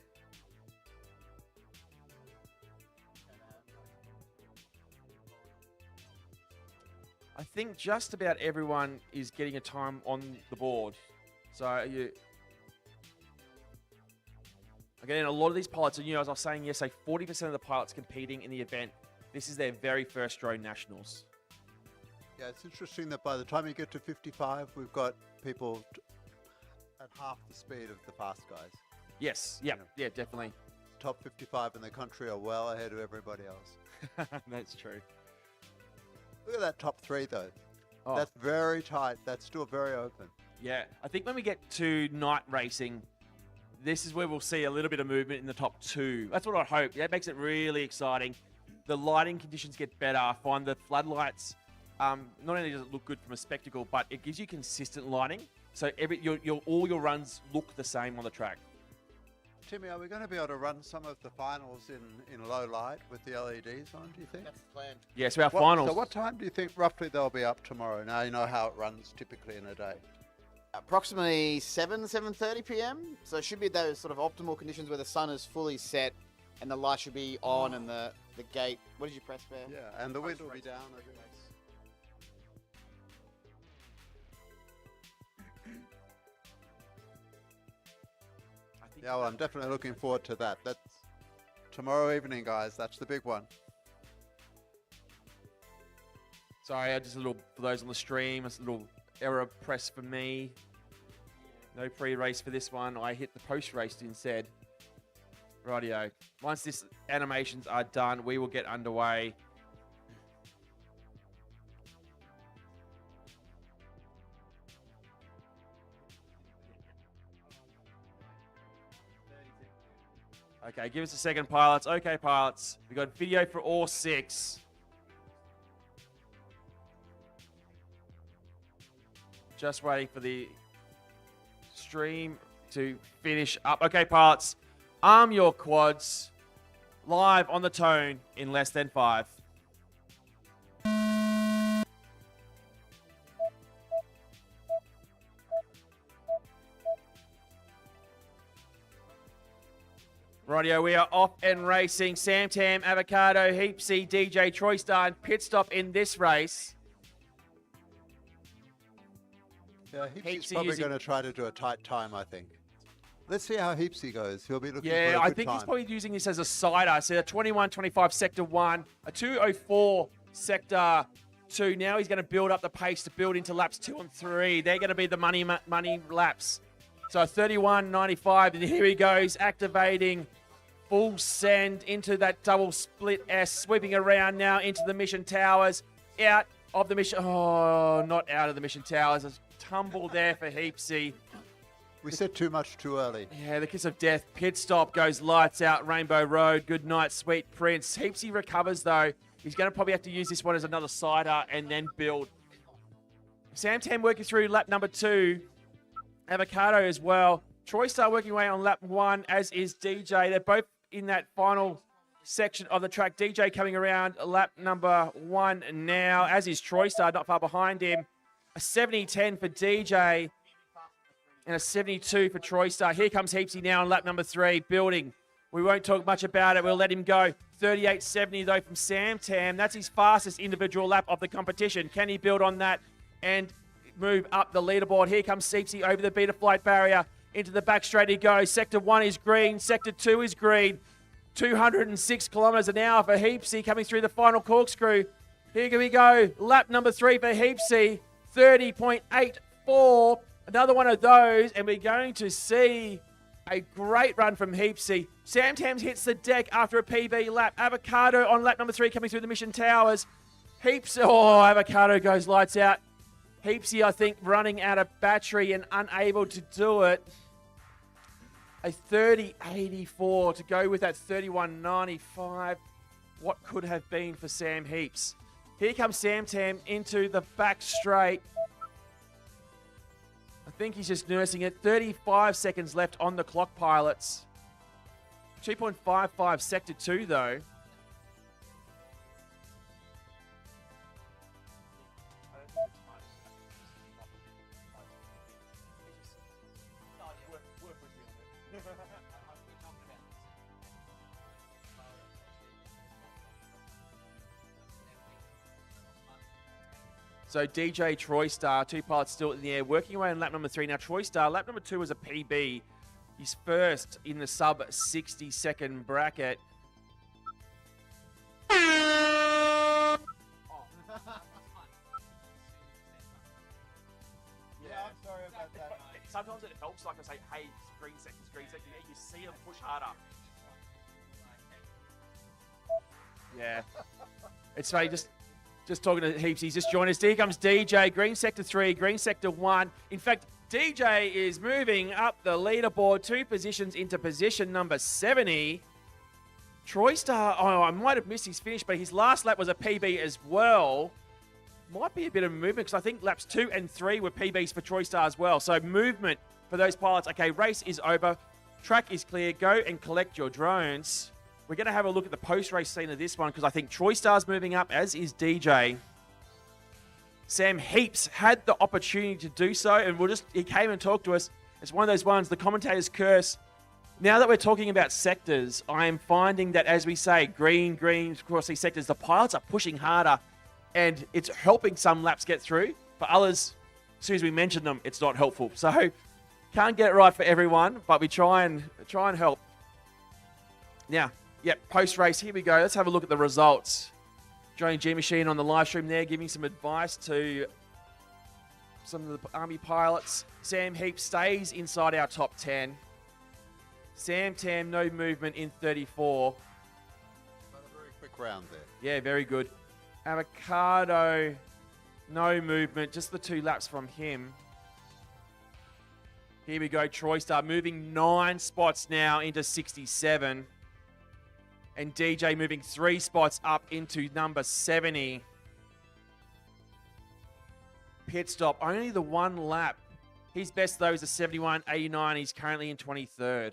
S2: I think just about everyone is getting a time on the board. So again, a lot of these pilots, and as I was saying yesterday, 40% of the pilots competing in the event, this is their very first drone nationals.
S11: Yeah, it's interesting that by the time you get to 55, we've got people at half the speed of the fast guys.
S2: Yes, yeah, definitely.
S11: Top 55 in the country are well ahead of everybody else.
S2: That's true.
S11: Look at that top 3, though.
S2: Oh.
S11: That's very tight. That's still very open.
S2: Yeah, I think when we get to night racing, this is where we'll see a little bit of movement in the top 2. That's what I hope. That makes it really exciting. The lighting conditions get better. I find the floodlights, not only does it look good from a spectacle, but it gives you consistent lighting. So all your runs look the same on the track.
S11: Timmy, are we going to be able to run some of the finals in low light with the LEDs on, do you think?
S1: That's the plan.
S2: Yeah, so our finals.
S11: So what time do you think roughly they'll be up tomorrow? Now you know how it runs typically in a day.
S1: Approximately 7:30 p.m. So it should be those sort of optimal conditions where the sun is fully set and the light should be on and the gate. What did you press there?
S11: Yeah, and the wind will be down. Yeah, well, I'm definitely looking forward to that. That's tomorrow evening, guys. That's the big one.
S2: Sorry, just a little, for those on the stream, a little error press for me. No pre-race for this one. I hit the post-race instead. Rightio. Once this animations are done, we will get underway. Okay, give us a second, pilots. Okay, pilots. We've got video for all 6. Just waiting for the stream to finish up. Okay, pilots. Arm your quads. Live on the tone in less than 5. Rightio, we are off and racing. Sam Tam, Avocado, Heapsy, DJ, Troy Star, and pit stop in this race.
S11: Yeah, Heapsy's probably going to try to do a tight time, I think. Let's see how Heapsy goes. He'll be looking for a good time.
S2: Yeah, I think he's probably using this as a sider. So a 21.25 Sector 1, a 2:04 Sector 2. Now he's going to build up the pace to build into laps 2 and 3. They're going to be the money laps. So 31.95, and here he goes, activating full send into that double split S, sweeping around now into the Mission Towers, out of the Mission, not out of the Mission Towers, a tumble there for Heapsy.
S11: We said too much too early.
S2: Yeah, the kiss of death, pit stop, goes lights out, Rainbow Road, good night, Sweet Prince. Heapsy recovers though, he's going to probably have to use this one as another sider and then build. Sam Tam working through lap number 2. Avocado as well. Troy Star working away on lap 1, as is DJ. They're both in that final section of the track. DJ coming around lap number 1 now, as is Troy Star, not far behind him. A 70-10 for DJ and a 72 for Troy Star. Here comes Heapsy now on lap number 3, building We won't talk much about it. We'll let him go. 38.70 though from Sam Tam. That's his fastest individual lap of the competition. Can he build on that and move up the leaderboard? Here comes Seepsy over the beta flight barrier. Into the back straight he goes. Sector 1 is green. Sector 2 is green. 206 kilometres an hour for Heapsy coming through the final corkscrew. Here we go. Lap number 3 for Heapsy. 30.84. Another one of those. And we're going to see a great run from Heapsy. Sam Tams hits the deck after a PB lap. Avocado on lap number 3 coming through the Mission Towers. Heapsy. Oh, Avocado goes lights out. Heapsy, I think, running out of battery and unable to do it. A 30.84 to go with that 31.95. What could have been for Sam Heaps? Here comes Sam Tam into the back straight. I think he's just nursing it. 35 seconds left on the clock, pilots. 2.55 Sector 2, though. So DJ Troy Star, 2 pilots still in the air, working away on lap number 3. Now Troy Star, lap number 2 was a PB. He's first in the sub 60 second bracket.
S11: Yeah, I'm sorry about that.
S2: Sometimes it helps, like I say, hey, green sector. You see them push harder. Yeah. It's funny, just talking to Heaps, he's just joined us. Here comes DJ, green sector 3, green sector 1. In fact, DJ is moving up the leaderboard 2 positions into position number 70. Troy Star, oh, I might have missed his finish, but his last lap was a PB as well. Might be a bit of movement because I think laps 2 and 3 were PBs for Troy Star as well. So movement for those pilots. Okay, race is over. Track is clear. Go and collect your drones. We're going to have a look at the post-race scene of this one because I think Troy Star's moving up, as is DJ. Sam Heaps had the opportunity to do so, and he came and talked to us. It's one of those ones, the commentator's curse. Now that we're talking about sectors, I am finding that, as we say, green across these sectors, the pilots are pushing harder, and it's helping some laps get through. For others, as soon as we mention them, it's not helpful. So, can't get it right for everyone, but we try and help. Now, post-race, here we go. Let's have a look at the results. Johnny G Machine on the live stream there, giving some advice to some of the Army pilots. Sam Heap stays inside our top 10. Sam Tam, no movement in 34.
S11: But a very quick round there.
S2: Yeah, very good. Avocado, no movement, just the 2 laps from him. Here we go, Troy Star moving 9 spots now into 67. And DJ moving 3 spots up into number 70. Pit stop, only the 1 lap. His best, though, is a 71.89. He's currently in 23rd.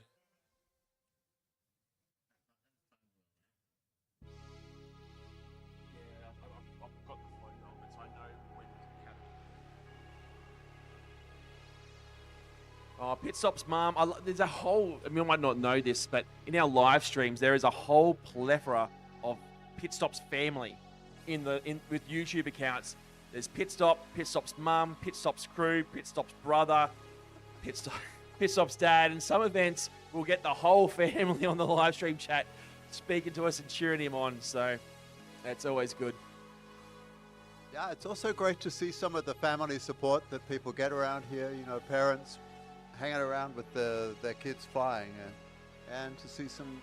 S2: Oh, Pit Stop's mom. There's a whole, I mean, I might not know this, but in our live streams, there is a whole plethora of Pit Stop's family with YouTube accounts. There's Pit Stop's mum, Pit Stop's crew, Pit Stop's brother, Pit Stop's dad. And some events will get the whole family on the live stream chat speaking to us and cheering him on. So that's always good.
S11: Yeah, it's also great to see some of the family support that people get around here. You know, parents hanging around with their kids flying, and to see some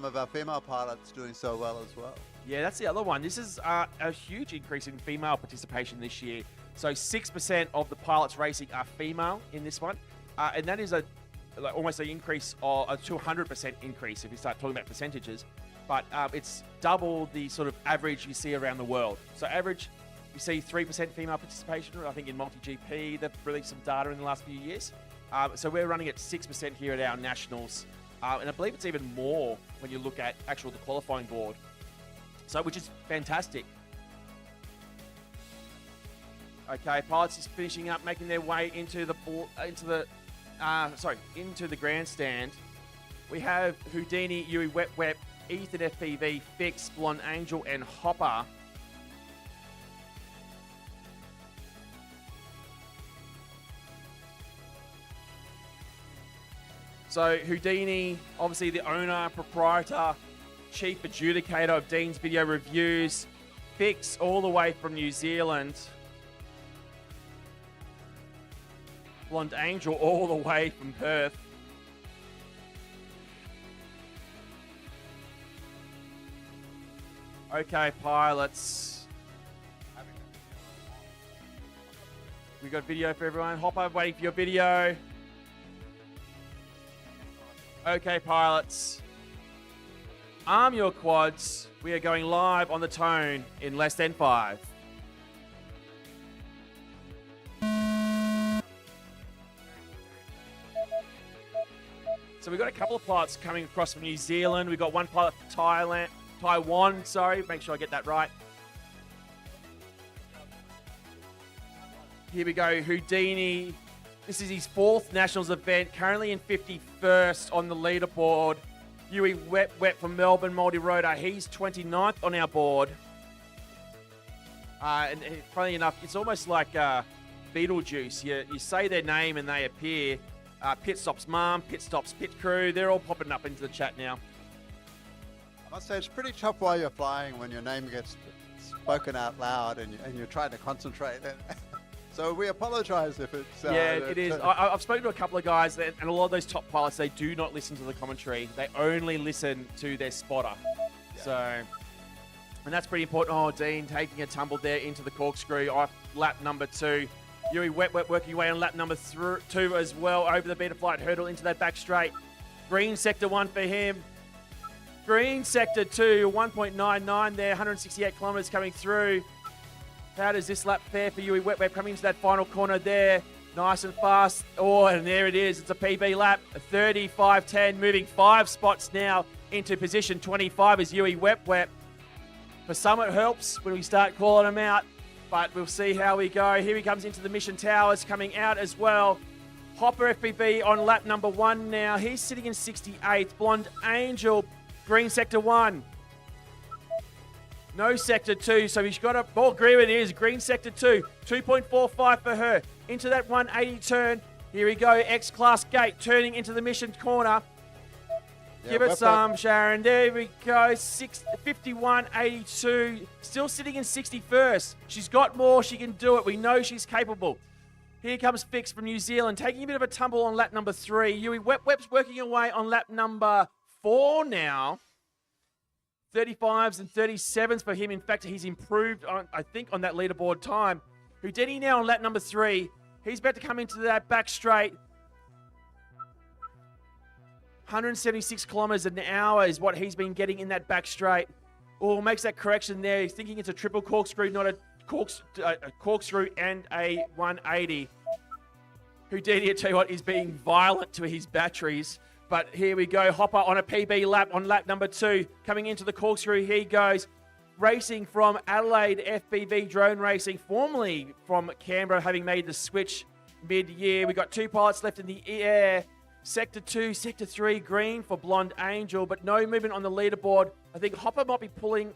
S11: of our female pilots doing so well as well.
S2: Yeah, that's the other one. This is a huge increase in female participation this year. So 6% of the pilots racing are female in this one, and that is almost an increase or a 200% increase if you start talking about percentages. But it's double the sort of average you see around the world. So average, you see 3% female participation, I think in MultiGP. They've released some data in the last few years. So we're running at 6% here at our nationals. And I believe it's even more when you look at the qualifying board. So, which is fantastic. Okay, pilots is finishing up, making their way into the grandstand. We have Houdini, Yui, Wet Wet, Ethan FPV, Fix, Blonde Angel, and Hopper. So Houdini, obviously the owner, proprietor, chief adjudicator of Dean's Video Reviews. Fix, all the way from New Zealand. Blonde Angel, all the way from Perth. Okay, pilots. We got video for everyone. Hopper, waiting for your video. Okay, pilots. Arm your quads. We are going live on the tone in less than 5. So we've got a couple of pilots coming across from New Zealand. We've got one pilot from Taiwan, sorry, make sure I get that right. Here we go, Houdini. This is his 4th Nationals event, currently in 51st on the leaderboard. Yui Wet Wet from Melbourne Multi-Rotor, he's 29th on our board. And funny enough, it's almost like Beetlejuice. You say their name and they appear. Pit Stops Mom, Pit Stops Pit Crew, they're all popping up into the chat now.
S11: I must say, it's pretty tough while you're flying when your name gets spoken out loud and you're trying to concentrate. So we apologize if it's...
S2: yeah, it is. I've spoken to a couple of guys, and a lot of those top pilots, they do not listen to the commentary. They only listen to their spotter. Yeah. So, and that's pretty important. Oh, Dean taking a tumble there into the corkscrew off lap number 2. Yui Wet Wet working away on lap number 2 as well, over the beta flight hurdle into that back straight. Green sector 1 for him. Green sector 2, 1.99 there, 168 kilometers coming through. How does this lap fare for Yui Wet Wet coming into that final corner there? Nice and fast. Oh, and there it is. It's a PB lap, 35.10, moving 5 spots now into position 25 as Yui Wet Wet. For some it helps when we start calling them out, but we'll see how we go. Here he comes into the Mission Towers, coming out as well. Hopper FPV on lap number 1 now. He's sitting in 68th. Blonde Angel, green sector 1. No sector 2, so he's got a ball. Green it is, green sector 2. 2.45 for her. Into that 180 turn. Here we go, X-Class gate, turning into the Mission corner.
S11: Yeah,
S2: Give it some, Sharon. There we go, 51.82. Still sitting in 61st. She's got more, she can do it. We know she's capable. Here comes Fix from New Zealand, taking a bit of a tumble on lap number 3. Yui Wet Wet's working away on lap number 4 now. 35s and 37s for him. In fact, he's improved, I think, on that leaderboard time. Houdini now on lap number 3. He's about to come into that back straight. 176 kilometers an hour is what he's been getting in that back straight. Oh, makes that correction there. He's thinking it's a triple corkscrew, not a corkscrew and a 180. Houdini, I tell you what, is being violent to his batteries. But here we go. Hopper on a PB lap on lap number 2. Coming into the corkscrew, he goes. Racing from Adelaide FPV Drone Racing, formerly from Canberra, having made the switch mid-year. We got 2 pilots left in the air. Sector 2, Sector 3, green for Blonde Angel, but no movement on the leaderboard. I think Hopper might be pulling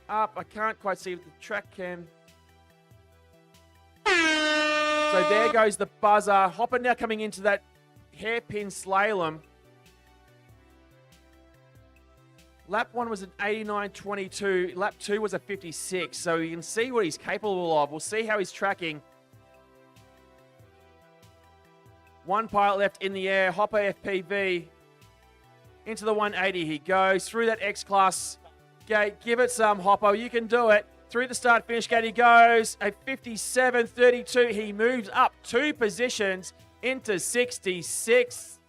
S2: up. I can't quite see with the track cam. So there goes the buzzer. Hopper now coming into that hairpin slalom. Lap 1 was an 89.22. Lap 2 was a 56. So you can see what he's capable of. We'll see how he's tracking. 1 pilot left in the air. Hopper FPV. Into the 180 he goes. Through that X-Class gate. Give it some, Hopper. You can do it. Through the start-finish gate he goes. A 57.32. He moves up 2 positions into 66.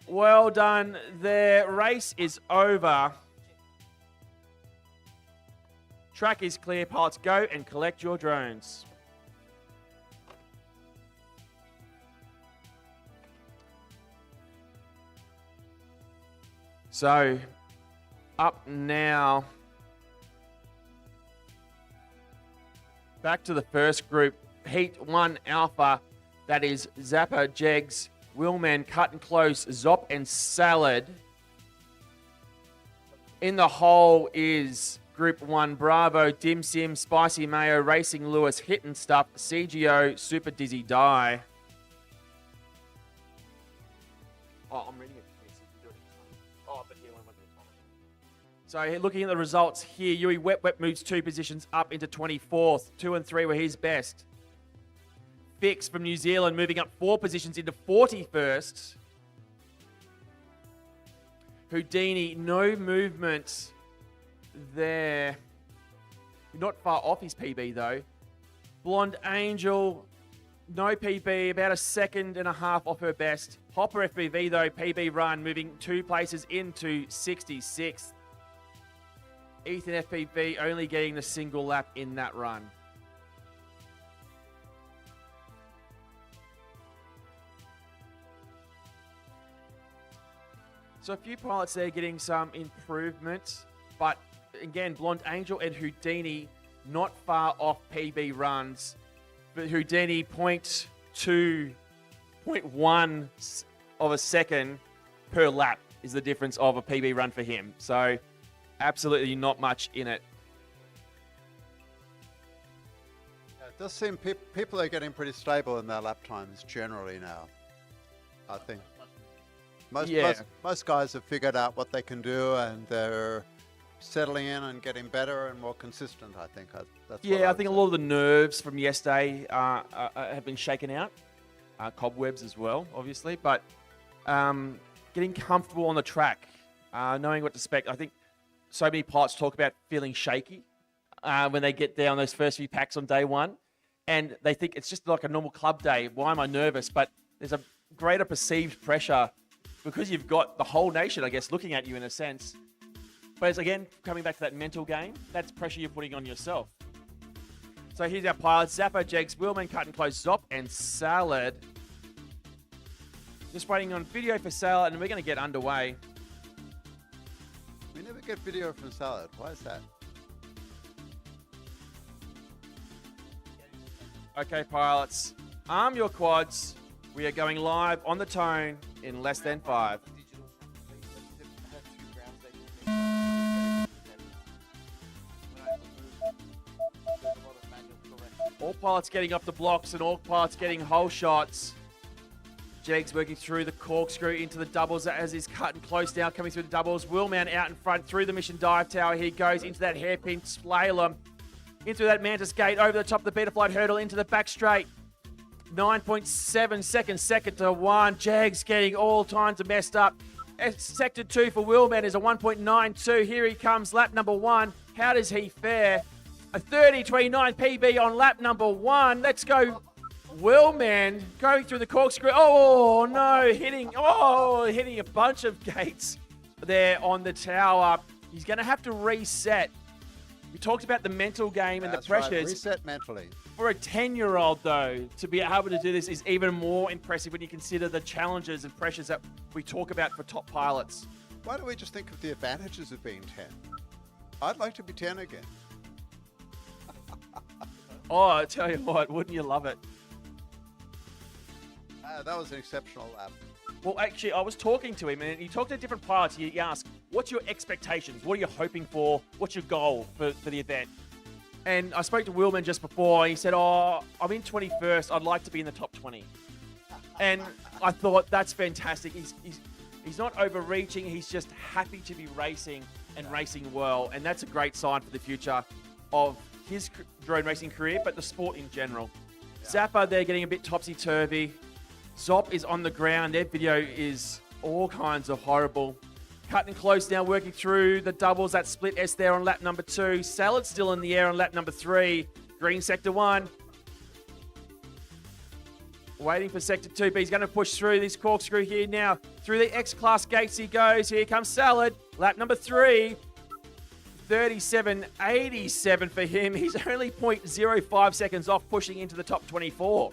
S2: Well done there. Race is over. Track is clear. Pilots, go and collect your drones. So, up now. Back to the first group. Heat 1 Alpha. That is Zappa, Jegs, Willman, Cut and Close, Zop and Salad. In the hole is Group 1 Bravo, Dim Sim, Spicy Mayo, Racing Lewis, Hit and Stuff, CGO, Super Dizzy Die. Oh, I'm reading it. Oh, but here, so looking at the results here, Yui Wet Wet moves 2 positions up into 24th. 2 and 3 were his best. Fix from New Zealand moving up 4 positions into 41st. Houdini, no movement there. Not far off his PB though. Blonde Angel, no PB, about a second and a half off her best. Hopper FPV though, PB run, moving 2 places into 66th. Ethan FPV only getting the single lap in that run. So a few pilots there getting some improvement, but again, Blonde Angel and Houdini not far off PB runs. But Houdini 0.2, 0.1 of a second per lap is the difference of a PB run for him. So absolutely not much in it.
S11: Yeah, it does seem people are getting pretty stable in their lap times generally now, I think. Most guys have figured out what they can do, and they're settling in and getting better and more consistent, I think. That's
S2: I think a lot of the nerves from yesterday have been shaken out. Cobwebs as well, obviously. But getting comfortable on the track, knowing what to expect. I think so many pilots talk about feeling shaky when they get there on those first few packs on day one. And they think it's just like a normal club day. Why am I nervous? But there's a greater perceived pressure because you've got the whole nation, I guess, looking at you in a sense. But it's, again, coming back to that mental game, that's pressure you're putting on yourself. So here's our pilots. Zappa, Jegs, Willman, Cut and Close, Zop, and Salad. Just waiting on video for Salad, and we're going to get underway.
S11: We never get video from Salad. Why is that?
S2: Okay, pilots. Arm your quads. We are going live on the tone in less than 5. All pilots getting off the blocks and all pilots getting whole shots. Jegs working through the corkscrew into the doubles as he's cut and close now, coming through the doubles. Willman out in front through the mission dive tower. He goes into that hairpin slalom, into that Mantis gate, over the top of the beta flight hurdle, into the back straight. 9.7 seconds, second to 1. Jags getting all kinds of messed up. Sector 2 for Willman is a 1.92. Here he comes, lap number 1. How does he fare? A 30.29 PB on lap number 1. Let's go. Willman going through the corkscrew. Oh, no. Hitting a bunch of gates there on the tower. He's going to have to reset. We talked about the mental game and the pressures.
S11: Right. Reset mentally.
S2: For a 10-year-old, though, to be able to do this is even more impressive when you consider the challenges and pressures that we talk about for top pilots.
S11: Why don't we just think of the advantages of being 10? I'd like to be 10 again.
S2: Oh, I tell you what, wouldn't you love it?
S11: That was an exceptional lap.
S2: Well, actually, I was talking to him, and he talked to different pilots. He asked, what's your expectations? What are you hoping for? What's your goal for the event? And I spoke to Willman just before. He said, I'm in 21st. I'd like to be in the top 20. And I thought, that's fantastic. He's not overreaching. He's just happy to be racing and racing well. And that's a great sign for the future of his drone racing career, but the sport in general. Yeah. Zappa, they're getting a bit topsy-turvy. Zop is on the ground. Their video is all kinds of horrible. Cut and close now, working through the doubles. That split S there on lap number 2. Salad still in the air on lap number 3. Green sector 1. Waiting for sector 2, but he's going to push through this corkscrew here now. Through the X-Class gates he goes. Here comes Salad. Lap number 3. 37.87 for him. He's only 0.05 seconds off pushing into the top 24.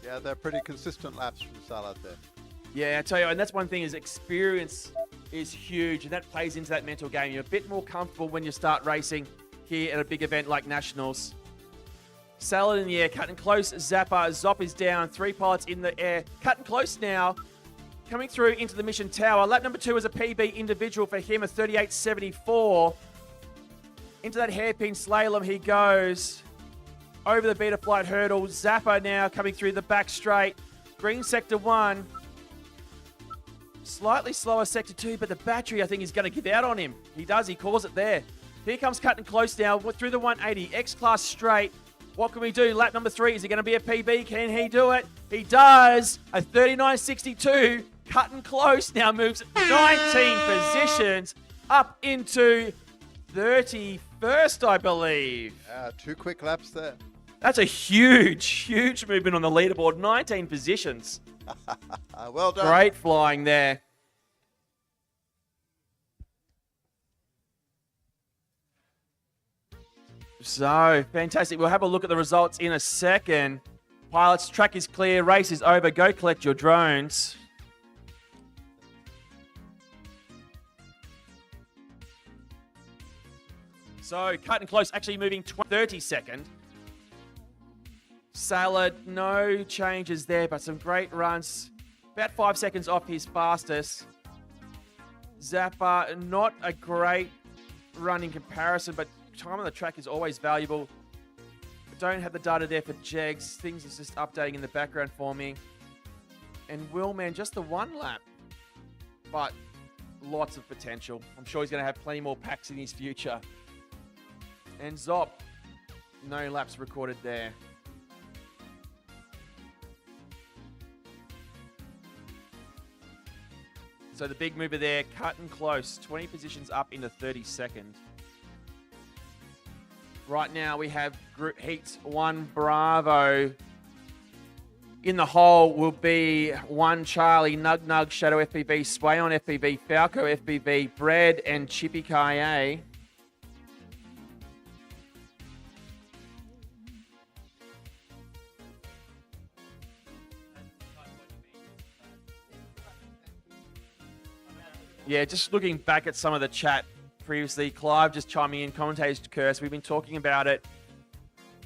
S11: Yeah, they're pretty consistent laps from Salad there.
S2: Yeah, I tell you, and that's one thing is experience is huge, and that plays into that mental game. You're a bit more comfortable when you start racing here at a big event like Nationals. Salad in the air, cut and close. Zappa, Zop is down. 3 pilots in the air. Cut and close now. coming through into the Mission Tower. Lap number 2 is a PB individual for him, a 38.74. Into that hairpin slalom he goes. Over the beta flight hurdle. Zappa now coming through the back straight. Green sector 1. Slightly slower sector 2, but the battery, I think, is going to give out on him. He does. He calls it there. Here comes cutting close now through the 180. X-Class straight. What can we do? Lap number 3. Is it going to be a PB? Can he do it? He does. A 39.62. Cutting close now moves 19 positions up into 31st, I believe.
S11: 2 quick laps there.
S2: That's a huge movement on the leaderboard. 19 positions.
S11: Well done.
S2: Great flying there. So, fantastic. We'll have a look at the results in a second. Pilots, track is clear. Race is over. Go collect your drones. So, cutting close, actually moving 32nd. Salad, no changes there, but some great runs. About 5 seconds off his fastest. Zappa, not a great run in comparison, but time on the track is always valuable. I don't have the data there for Jegs. Things are just updating in the background for me. And Willman, just the 1 lap. But lots of potential. I'm sure he's going to have plenty more packs in his future. And Zop, no laps recorded there. So the big mover there, cutting close, 20 positions up into 32nd. Right now we have Group Heats 1 Bravo. In the hole will be 1 Charlie, Nug Nug, Shadow FPV, Sway on FPV, Falco FPV, Bread, and Chippy Kaye. Yeah, just looking back at some of the chat previously, Clive just chiming in, commentator's curse. We've been talking about it.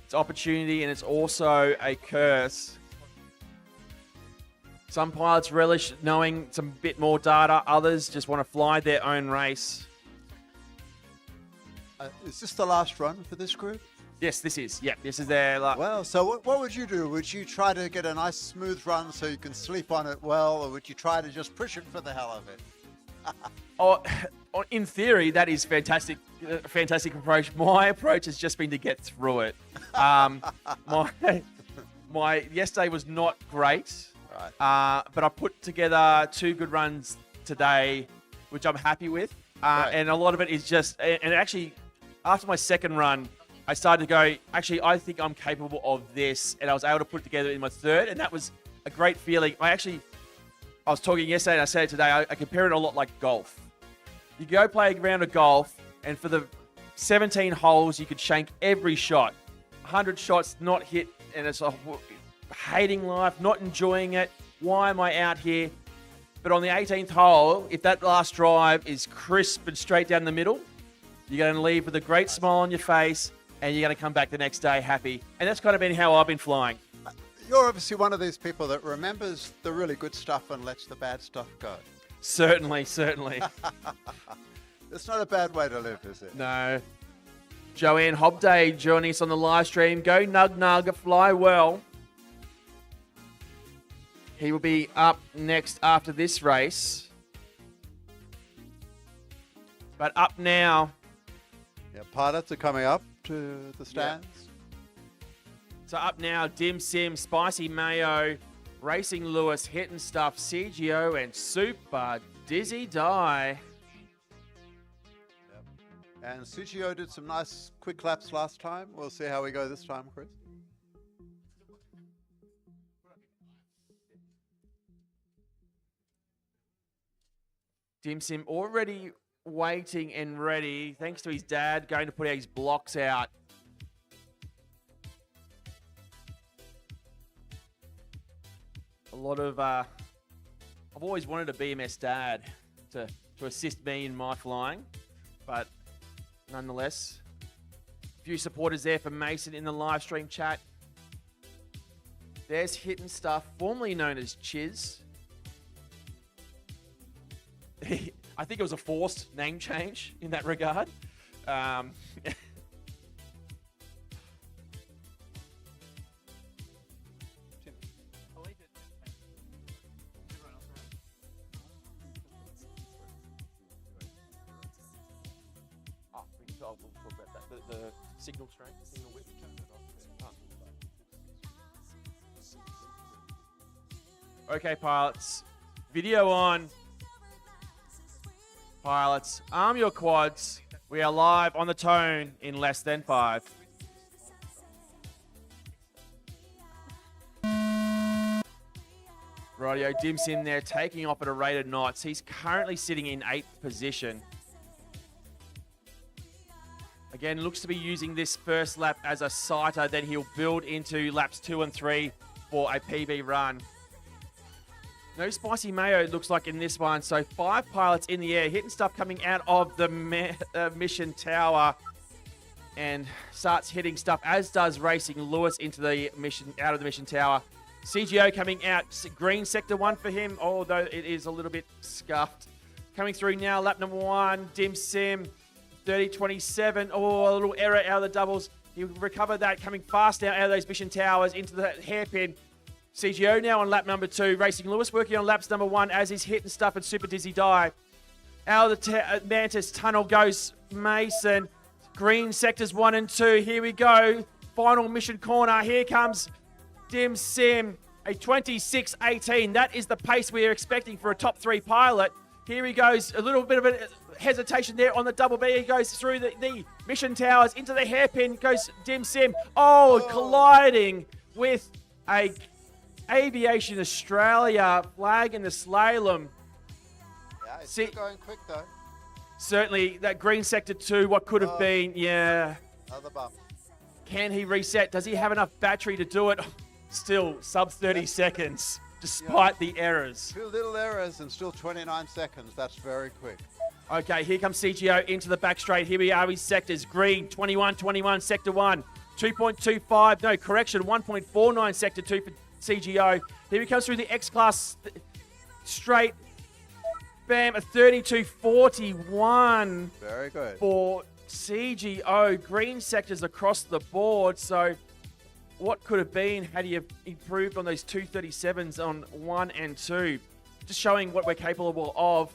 S2: It's opportunity and it's also a curse. Some pilots relish knowing some bit more data. Others just want to fly their own race.
S11: Is this the last run for this group?
S2: Yes, this is. Yeah, this is their last.
S11: Well, so what would you do? Would you try to get a nice smooth run so you can sleep on it well, or would you try to just push it for the hell of it?
S2: In theory, that is fantastic. Fantastic approach. My approach has just been to get through it. My yesterday was not great, right. But I put together 2 good runs today, which I'm happy with. Right. And a lot of it is just, and actually, after my second run, I started to go, actually, I think I'm capable of this, and I was able to put it together in my third, and that was a great feeling. I was talking yesterday, and I said it today, I compare it a lot like golf. You go play a round of golf, and for the 17 holes, you could shank every shot. 100 shots, not hit, and it's hating life, not enjoying it. Why am I out here? But on the 18th hole, if that last drive is crisp and straight down the middle, you're going to leave with a great smile on your face, and you're going to come back the next day happy. And that's kind of been how I've been flying.
S11: You're obviously one of these people that remembers the really good stuff and lets the bad stuff go.
S2: Certainly, certainly.
S11: It's not a bad way to live, is it?
S2: No. Joanne Hobday joining us on the live stream. Go Nug Nug, fly well. He will be up next after this race. But up now.
S11: Yeah, pilots are coming up to the stands.
S2: Yeah. So up now, Dim Sim, Spicy Mayo, Racing Lewis, Hitting Stuff, CGO, and Super Dizzy Die.
S11: Yep. And CGO did some nice quick laps last time. We'll see how we go this time, Chris.
S2: Dim Sim already waiting and ready, thanks to his dad going to put his blocks out. A lot of, I've always wanted a BMS dad to assist me in my flying, but nonetheless, a few supporters there for Mason in the live stream chat. There's Hitting Stuff, formerly known as Chiz. I think it was a forced name change in that regard. We'll talk about that. The signal strength, signal width. Okay, pilots. Video on. Pilots, arm your quads. We are live on the tone in less than 5. Rightio, Dim's in there, taking off at a rate of knots. He's currently sitting in 8th position. Again, looks to be using this first lap as a sighter. Then he'll build into laps 2 and 3 for a PB run. No spicy mayo, it looks like, in this one. So 5 pilots in the air, hitting stuff coming out of the mission tower. And starts hitting stuff, as does Racing Lewis into the mission, out of the mission tower. CGO coming out, green sector 1 for him, although it is a little bit scuffed. Coming through now, lap number 1, Dim Sim, 30.27. Oh, a little error out of the doubles. He'll recover that, coming fast now out of those mission towers into the hairpin. CGO now on lap number 2. Racing Lewis working on laps number 1 as he's hitting stuff at Super Dizzy Dive. Out of the Mantis tunnel goes Mason. Green sectors 1 and 2. Here we go. Final mission corner. Here comes Dim Sim. A 26.18. That is the pace we are expecting for a top 3 pilot. Here he goes. A little bit of a hesitation there on the double B. He goes through the mission towers into the hairpin. Goes Dim Sim. Oh, colliding with a Aviation Australia flag in the slalom.
S11: Yeah, it's still going quick though.
S2: Certainly, that green sector 2, what could have been, yeah.
S11: Another bump.
S2: Can he reset? Does he have enough battery to do it? Still, sub 30 seconds, despite the errors.
S11: 2 little errors and still 29 seconds. That's very quick.
S2: Okay, here comes CGO into the back straight. Here we are with sectors. Green, 21, sector 1. 2.25, no, correction, 1.49 sector 2 for CGO. Here he comes through the X-Class straight. Bam, a 32.41.
S11: Very good.
S2: For CGO. Green sectors across the board. So what could have been had he improved on those 237s on 1 and 2? Just showing what we're capable of.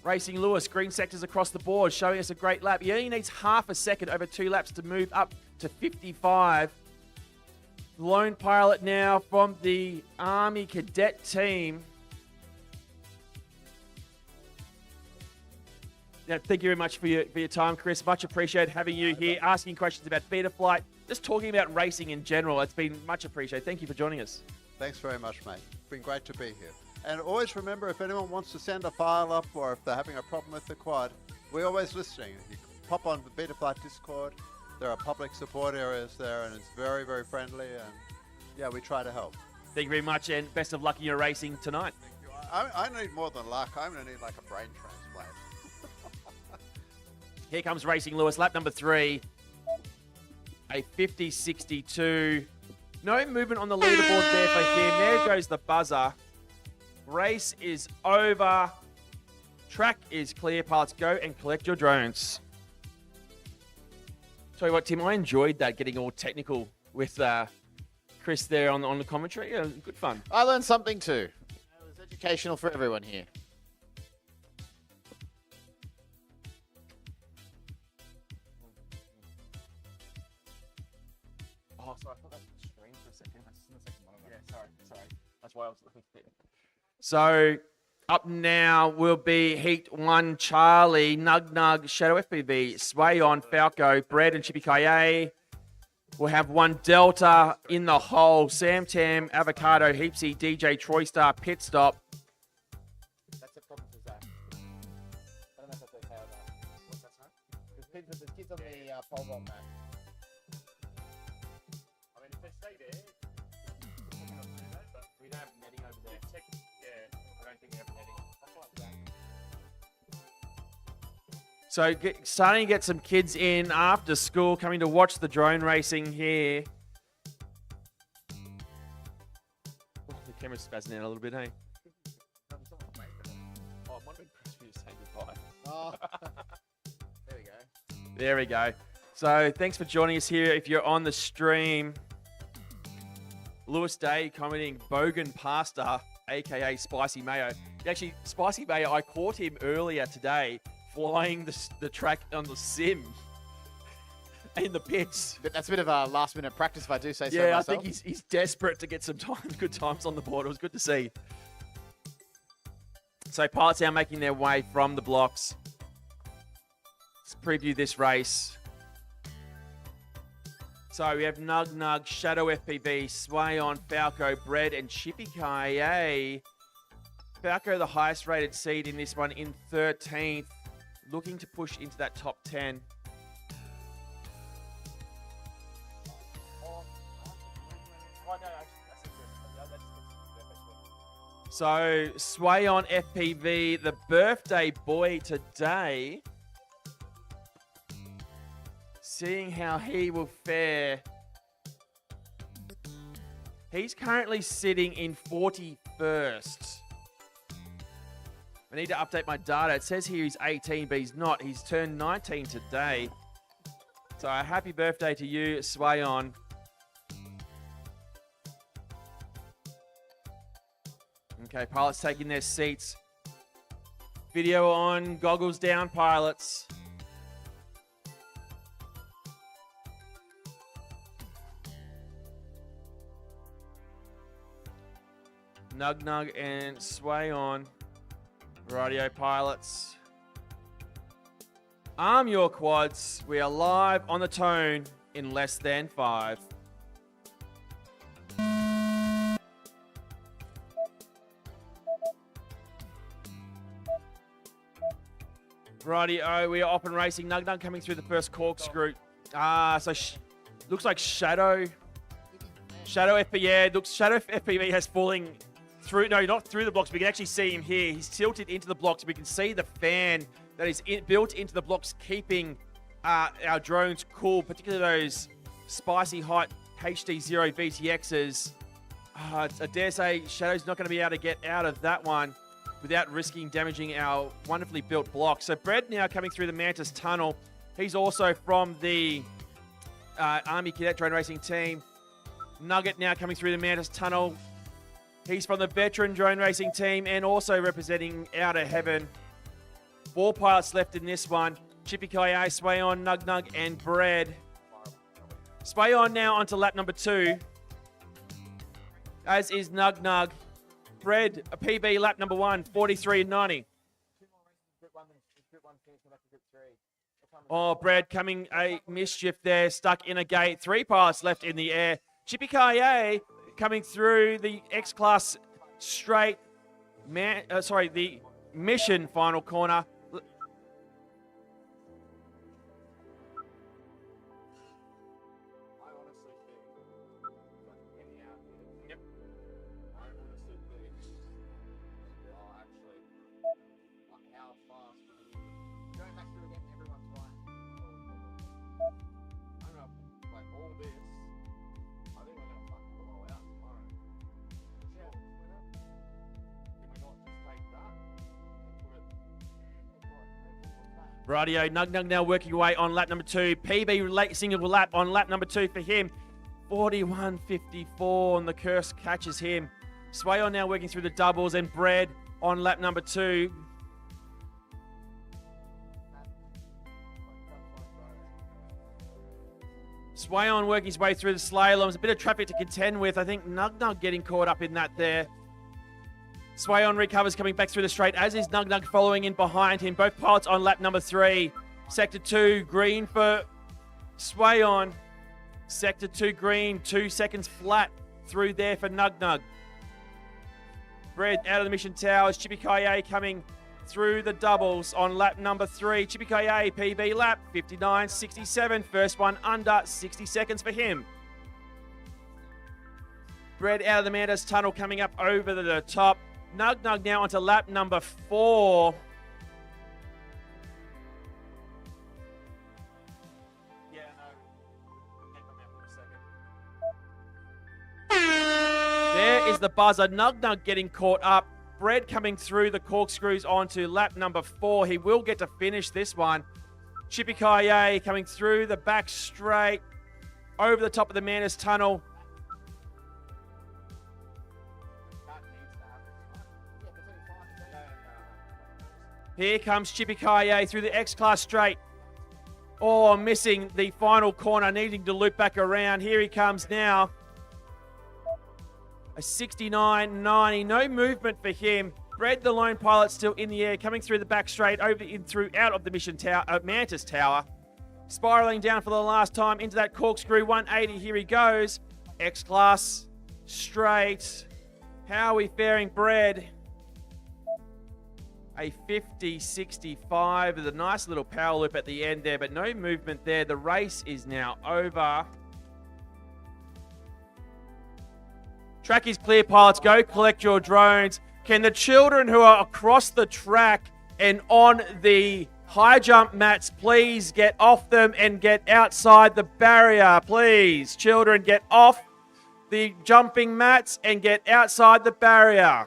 S2: Racing Lewis, green sectors across the board, showing us a great lap. He only needs half a second over 2 laps to move up to 55. Lone pilot now from the Army Cadet team. Now, thank you very much for your time, Chris. Much appreciated having you here, asking questions about beta flight, just talking about racing in general. It's been much appreciated. Thank you for joining us.
S11: Thanks very much, mate. It's been great to be here. And always remember, if anyone wants to send a file up or if they're having a problem with the quad, we're always listening. You can pop on the Beta Flight Discord. There are public support areas there, and it's very, very friendly. And yeah, we try to help.
S2: Thank you very much, and best of luck in your racing tonight.
S11: Thank you. I need more than luck. I'm going to need like a brain transplant.
S2: Here comes Racing Lewis, lap number 3. A 50.62. No movement on the leaderboard there for him. There goes the buzzer. Race is over. Track is clear. Pilots, go and collect your drones. Tell you what, Tim, I enjoyed that, getting all technical with Chris there on the commentary. Yeah, good fun.
S1: I learned something too. It was educational for everyone here.
S2: Oh, sorry, I thought that was the stream for a second. That's the second one. Yeah, sorry. That's why I was looking at it. So, up now will be Heat 1 Charlie, Nug Nug, Shadow FPV, Sway On, Falco, Bread and Chippy Kaye. We'll have 1 Delta in the hole, Sam Tam, Avocado, Heapsy, DJ, Troy Star, Pit Stop.
S1: That's a problem for Zach. I don't know if that's okay or not. What's that, son? There's kids on the pole vault map.
S12: I mean, if they stay there, probably not too bad, but we don't have netting over there. Yeah, I don't think we have netting. That's like that.
S2: So starting to get some kids in after school coming to watch the drone racing here. Oh, the camera's spazzing out a little bit, hey?
S12: Oh, it might have been pressed for
S2: you say goodbye.
S1: Oh. There we go.
S2: There we go. So thanks for joining us here. If you're on the stream, Lewis Day commenting Bogan Pasta, aka Spicy Mayo. Actually, Spicy Mayo, I caught him earlier today flying the track on the sim in the pits.
S1: But that's a bit of a last minute practice, if I do say so
S2: Yeah, I
S1: myself.
S2: think he's desperate to get some good times on the board. It was good to see. So pilots now making their way from the blocks. Let's preview this race. So we have Nug Nug, Shadow FPV, Sway On, Falco, Bread, and Chippy Kaye. Falco, the highest rated seed in this one, in 13th, looking to push into that top 10. So, Sway On FPV, the birthday boy today. Seeing how he will fare. He's currently sitting in 41st. I need to update my data. It says here he's 18, but he's not. He's turned 19 today. So, a happy birthday to you, Sway On. Okay, pilots taking their seats. Video on, goggles down, pilots. Nug Nug and Sway On. Radio pilots. Arm your quads. We are live on the tone in less than 5. Rightio, we are off and racing. Nug Nug coming through the first corkscrew. So looks like Shadow FPV. Yeah, looks Shadow FPV has falling through. No, not through the blocks. We can actually see him here. He's tilted into the blocks. We can see the fan that is built into the blocks, keeping our drones cool, particularly those spicy hot HD0 VTXs. I dare say Shadow's not going to be able to get out of that one without risking damaging our wonderfully built block. So Brett now coming through the Mantis Tunnel. He's also from the Army Cadet Drone Racing team. Nugget now coming through the Mantis Tunnel. He's from the Veteran Drone Racing team and also representing Outer Heaven. 4 pilots left in this one. Chippy Kaye, Sway On, Nug Nug, and Bread. Sway On now onto lap number 2. As is Nug Nug. Bread, a PB lap number 1, 43.90. Oh, Brad coming a mischief there, stuck in a gate. 3 pilots left in the air. Chippy Kaye coming through the X-Class straight, the mission final corner. Rightio, Nug Nug now working away on lap number 2. PB late single lap on lap number 2 for him. 41.54 and the curse catches him. Sway On now working through the doubles and Bread on lap number 2. Sway On working his way through the slaloms. A bit of traffic to contend with. I think Nug Nug getting caught up in that there. Sway On recovers coming back through the straight, as is Nug Nug following in behind him. Both pilots on lap number 3. Sector 2, green for Sway On. Sector 2, green, 2 seconds flat through there for Nug Nug. Bread out of the mission towers. Chippy Kaye coming through the doubles on lap number 3. Chippy Kaye, PB lap, 59.67. First one under 60 seconds for him. Bread out of the Mantis Tunnel coming up over the top. Nug Nug now onto lap number 4. Yeah, no. There is the buzzer. Nug Nug getting caught up. Brett coming through the corkscrews onto lap number 4. He will get to finish this one. Chippy Kaye coming through the back straight, over the top of the Manus Tunnel. Here comes Chippy Kaye through the X-Class straight. Oh, missing the final corner, needing to loop back around. Here he comes now. A 69.90, no movement for him. Brett, the lone pilot, still in the air, coming through the back straight, over in through out of the Mission Tower, Mantis Tower. Spiraling down for the last time into that corkscrew 180. Here he goes. X-Class straight. How are we faring, Brett? A 50.65 with a nice little power loop at the end there, but no movement there. The race is now over. Track is clear, pilots. Go collect your drones. Can the children who are across the track and on the high jump mats please get off them and get outside the barrier, please? Children, get off the jumping mats and get outside the barrier.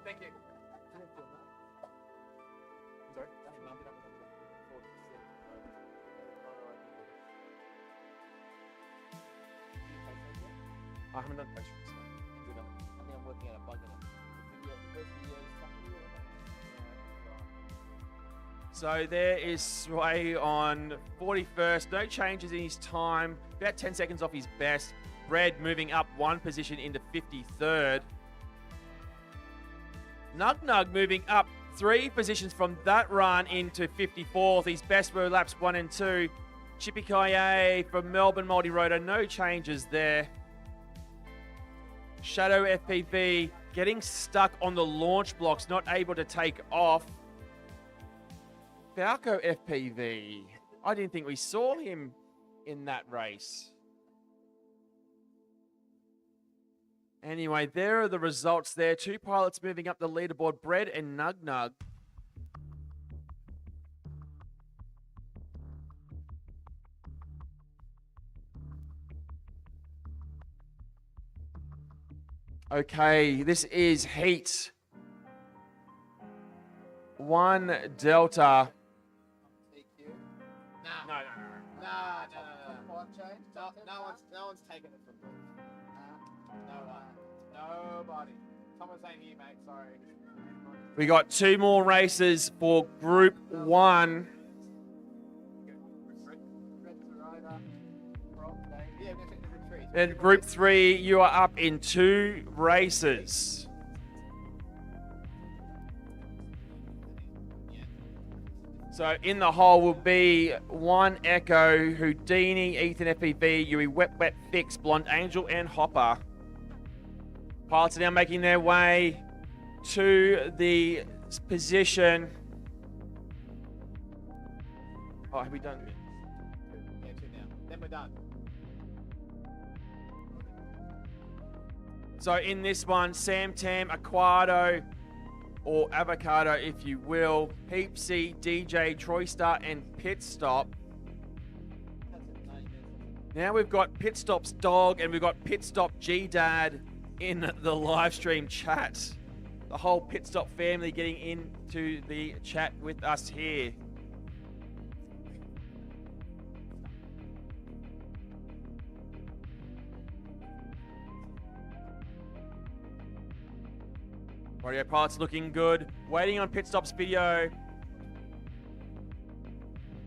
S12: Thank you. Sorry?
S2: I haven't done pastries.
S6: I think I'm working out a bug in it.
S2: So there is Sway on 41st. No changes in his time. About 10 seconds off his best. Brett moving up one position into 53rd. Nug moving up 3 positions from that run into 54th. His best were laps 1 and 2. Chippy Kaye from Melbourne Multi-Rotor. No changes there. Shadow FPV getting stuck on the launch blocks, not able to take off. Falco FPV. I didn't think we saw him in that race. Anyway, there are the results there. 2 pilots moving up the leaderboard, Brett and Nug. Okay, this is Heat 1 Delta.
S1: No one's taking it from Bruce. Nobody. Thomas ain't here, mate. Sorry.
S2: We got 2 more races for Group 1. And Group 3, you are up in 2 races. So in the hole will be 1 Echo, Houdini, Ethan FPV, Yui Wet Fix, Blonde Angel, and Hopper. Pilots are now making their way to the position. Oh, have we done?
S1: Yeah, 2 now. Then we're done.
S2: So in this one, Sam Tam, Aquado, or Avocado, if you will, Peepsy, DJ, Troy Star, and Pit Stop. Now we've got Pit Stop's dog, and we've got Pit Stop G-Dad in the live stream chat. The whole Pit Stop family getting into the chat with us here. Radio pilots looking good. Waiting on Pit Stop's video.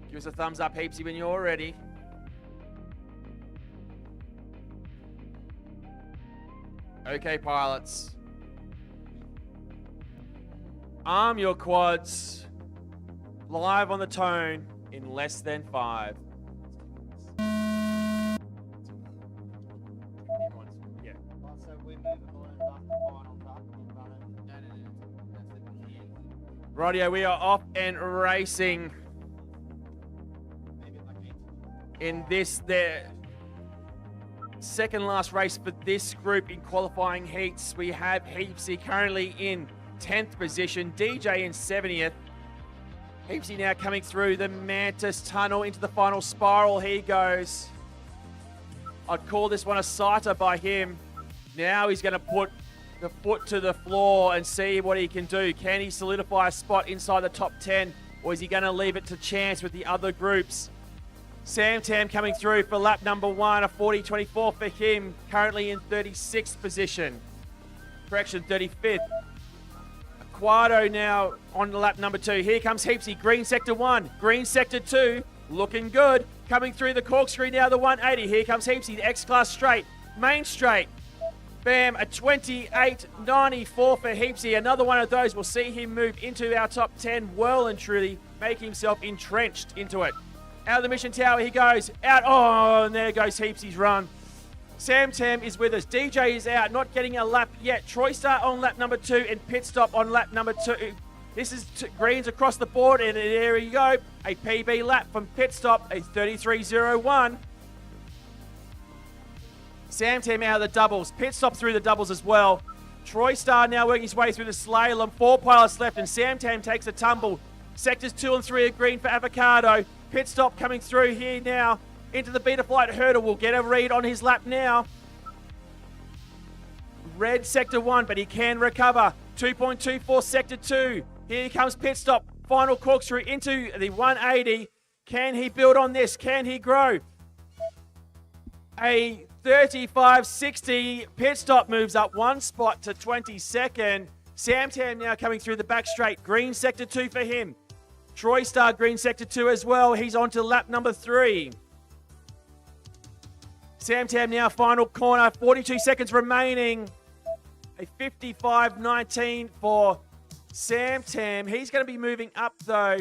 S2: Give us a thumbs up, Heapsy, when you're ready. Okay, pilots. Arm your quads. Live on the tone in less than 5. Yeah. Rightio, we are off and racing in this, the second last race for this group in qualifying heats. We have Heapsy currently in 10th position, DJ in 70th. Heapsy now coming through the Mantis Tunnel into the final spiral. He goes I'd call this one a sighter by him. Now he's going to put the foot to the floor and see what he can do. Can he solidify a spot inside the top 10, or is he going to leave it to chance with the other groups? Sam Tam coming through for lap number 1, a 40.24 for him, currently in 36th position. Correction, 35th. Quado now on lap number 2. Here comes Heapsy, green sector 1, green sector 2, looking good. Coming through the corkscrew now, the 180. Here comes Heapsy, the X-Class straight, main straight. Bam, a 28.94 for Heapsy. Another one of those will see him move into our top 10 well and truly, make himself entrenched into it. Out of the mission tower he goes. Out. Oh, and there goes Heapsy's run. Sam Tam is with us. DJ is out, not getting a lap yet. Troy Star on lap number 2 and Pit Stop on lap number 2. This is greens across the board, and there you go. A PB lap from Pit Stop, a 33.01. Sam Tam out of the doubles. Pit Stop through the doubles as well. Troy Star now working his way through the slalom. 4 pilots left, and Sam Tam takes a tumble. Sectors 2 and 3 are green for Avocado. Pit Stop coming through here now into the Beta Flight hurdle. We'll get a read on his lap now. Red sector 1, but he can recover. 2.24 sector 2. Here comes Pit Stop. Final corkscrew into the 180. Can he build on this? Can he grow? A 35.60. Pit Stop moves up 1 spot to 22nd. Sam Tam now coming through the back straight. Green sector 2 for him. Troy Star green sector 2 as well. He's on to lap number 3. Sam Tam now final corner. 42 seconds remaining. A 55.19 for Sam Tam. He's going to be moving up though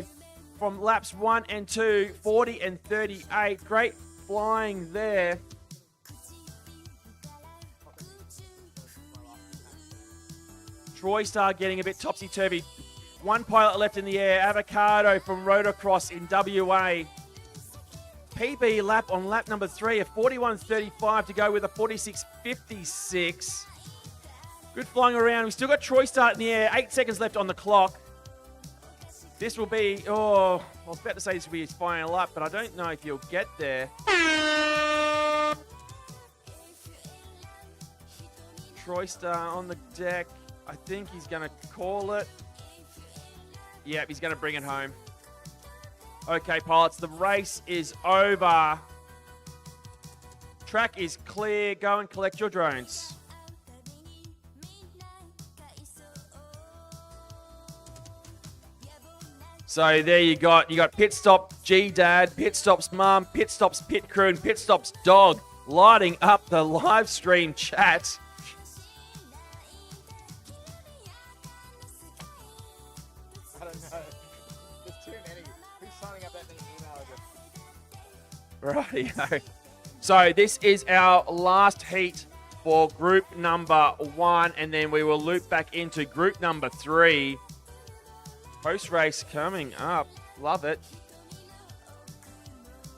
S2: from laps 1 and 2. 40 and 38. Great flying there. Troy Star getting a bit topsy-turvy. 1 pilot left in the air. Avocado from Rotocross in WA. PB lap on lap number 3, a 41.35 to go with a 46.56. Good flying around. We've still got Troy Star in the air. 8 seconds left on the clock. This will be, I was about to say this will be his final lap, but I don't know if he'll get there. Troy Star on the deck. I think he's going to call it. Yep, he's going to bring it home. Okay, pilots, the race is over. Track is clear. Go and collect your drones. So there you got Pit Stop G-Dad, Pit Stop's mum, Pit Stop's pit crew, and Pit Stop's dog lighting up the live stream chat.
S12: I don't know. There's too many. Who's signing up that many email addresses?
S2: Rightio. So this is our last heat for group number 1, and then we will loop back into group number 3. Post-race coming up. Love it.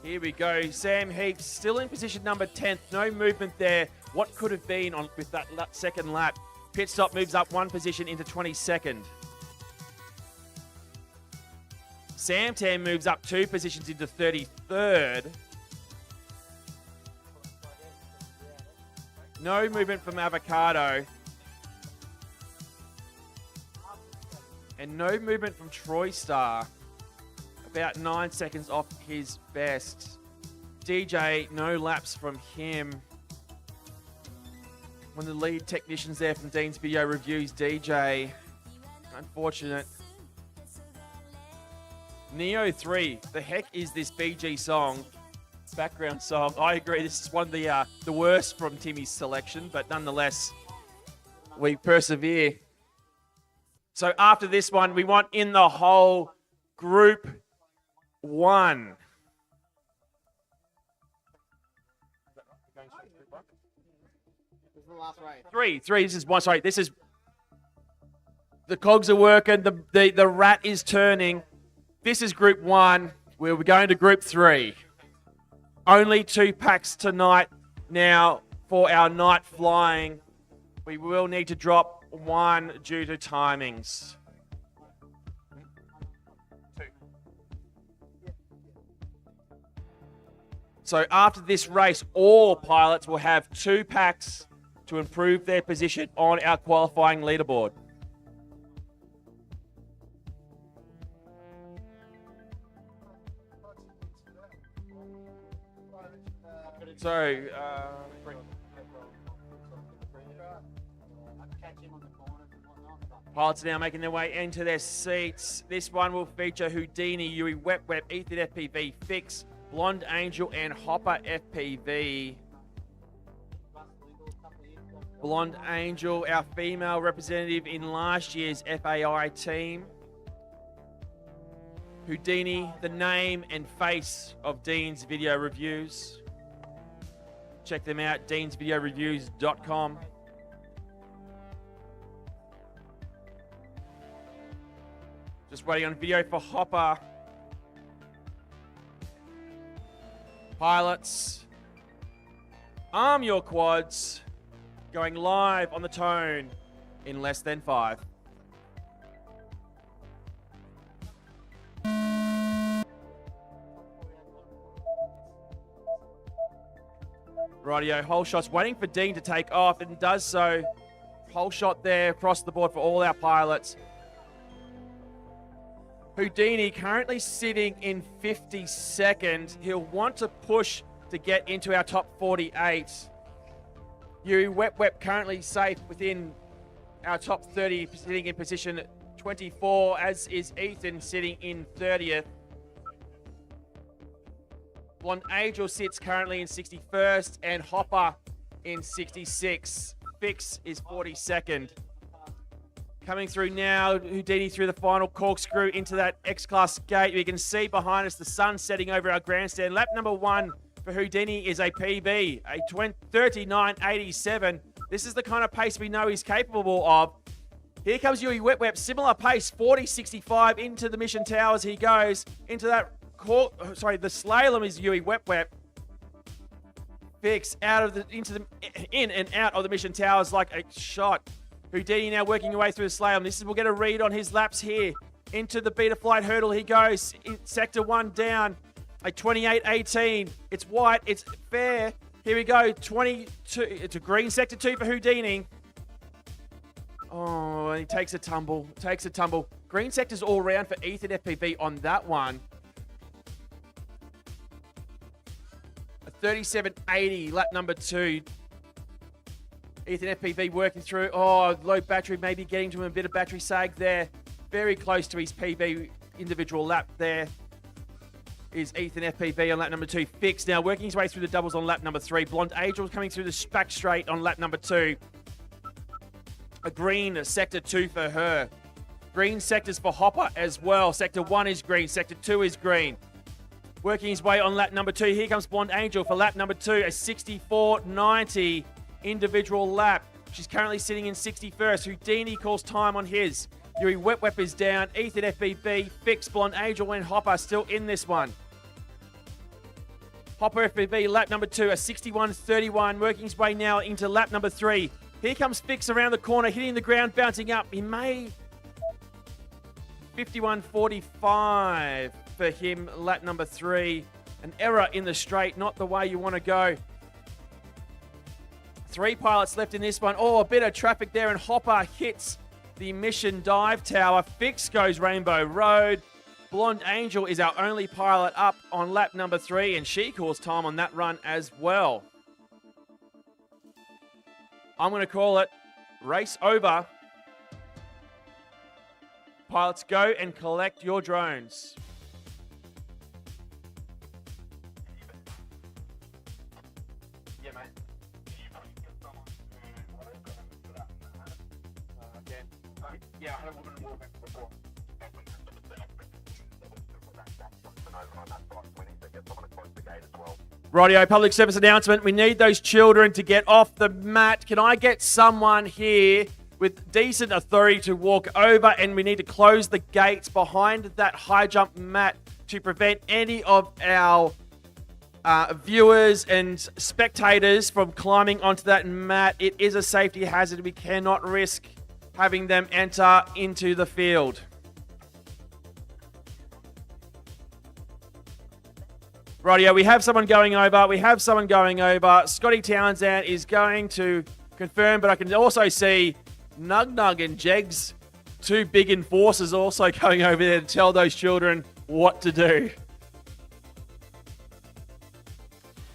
S2: Here we go. Sam Heaps still in position number 10th. No movement there. What could have been on with that second lap? Pit Stop moves up 1 position into 22nd. Sam Tam moves up 2 positions into 33rd. No movement from Avocado. And no movement from Troy Star. About 9 seconds off his best. DJ, no laps from him. One of the lead technicians there from Dean's Video Reviews, DJ. Unfortunate. Neo 3, the heck is this BG song? Background song. I agree, this is one of the worst from Timmy's selection, but nonetheless, we persevere. So after this one, we want in the whole group 1.
S1: This is the last race.
S2: 3. This is one. Sorry, this is the cogs are working. The rat is turning. This is group 1. We'll be going to group 3. Only 2 packs tonight. Now for our night flying, we will need to drop 1 due to timings. 2. So after this race, all pilots will have 2 packs to improve their position on our qualifying leaderboard. So, pilots are now making their way into their seats. This one will feature Houdini, Yui Wet Web, Ethan FPV, Fix, Blonde Angel, and Hopper FPV. Blonde Angel, our female representative in last year's FAI team. Houdini, the name and face of Dean's Video Reviews. Check them out, deansvideoreviews.com. Just waiting on video for Hopper. Pilots, arm your quads. Going live on the tone in less than 5. Rightio, whole shot's waiting for Dean to take off and does so. Whole shot there across the board for all our pilots. Houdini currently sitting in 52nd. He'll want to push to get into our top 48. Yuri Wet Wep currently safe within our top 30, sitting in position 24, as is Ethan sitting in 30th. Blonde Angel sits currently in 61st, and Hopper in 66. Fix is 42nd. Coming through now, Houdini through the final corkscrew into that X-Class gate. We can see behind us the sun setting over our grandstand. Lap number 1 for Houdini is a PB, a 39.87. This is the kind of pace we know he's capable of. Here comes Yui Wet Wep, similar pace, 40.65 into the Mission Towers. He goes into that the slalom is Yui Wet Wep. Fix out of in and out of the Mission Towers like a shot. Houdini now working away through the slalom. We'll get a read on his laps here. Into the Beta Flight hurdle he goes. In sector 1 down. A 28.18. It's white. It's fair. Here we go. 22. It's a green sector 2 for Houdini. Oh, he takes a tumble. Green sectors all round for Ethan FPV on that one. A 37.80, lap number 2. Ethan FPV working through. Oh, low battery, maybe getting to him a bit of battery sag there. Very close to his PB individual lap there. Is Ethan FPV on lap number 2. Fix now working his way through the doubles on lap number 3. Blonde Angel coming through the back straight on lap number 2. A green sector 2 for her. Green sectors for Hopper as well. Sector 1 is green. Sector 2 is green. Working his way on lap number 2. Here comes Blonde Angel for lap number 2. A 64.90 individual lap. She's currently sitting in 61st. Houdini calls time on his. Yuri Wet Wep is down. Ethan FPV, Fix, Blonde Angel, and Hopper still in this one. Hopper FPV, lap number 2, a 61.31, working his way now into lap number 3. Here comes Fix around the corner, hitting the ground, bouncing up. He may... 51.45 for him, lap number 3. An error in the straight, not the way you want to go. 3 pilots left in this one. Oh, a bit of traffic there, and Hopper hits the Mission Dive Tower. Fix goes Rainbow Road. Blonde Angel is our only pilot up on lap number 3, and she calls time on that run as well. I'm going to call it race over. Pilots, go and collect your drones.
S12: Yeah, mate. Yeah, I wouldn't walk back before.
S2: Rightio, public service announcement. We need those children to get off the mat. Can I get someone here with decent authority to walk over, and we need to close the gates behind that high jump mat to prevent any of our viewers and spectators from climbing onto that mat. It is a safety hazard. We cannot risk having them enter into the field. Rightio, we have someone going over. Scotty Townsend is going to confirm, but I can also see Nug Nug and Jegs, two big enforcers, also going over there to tell those children what to do.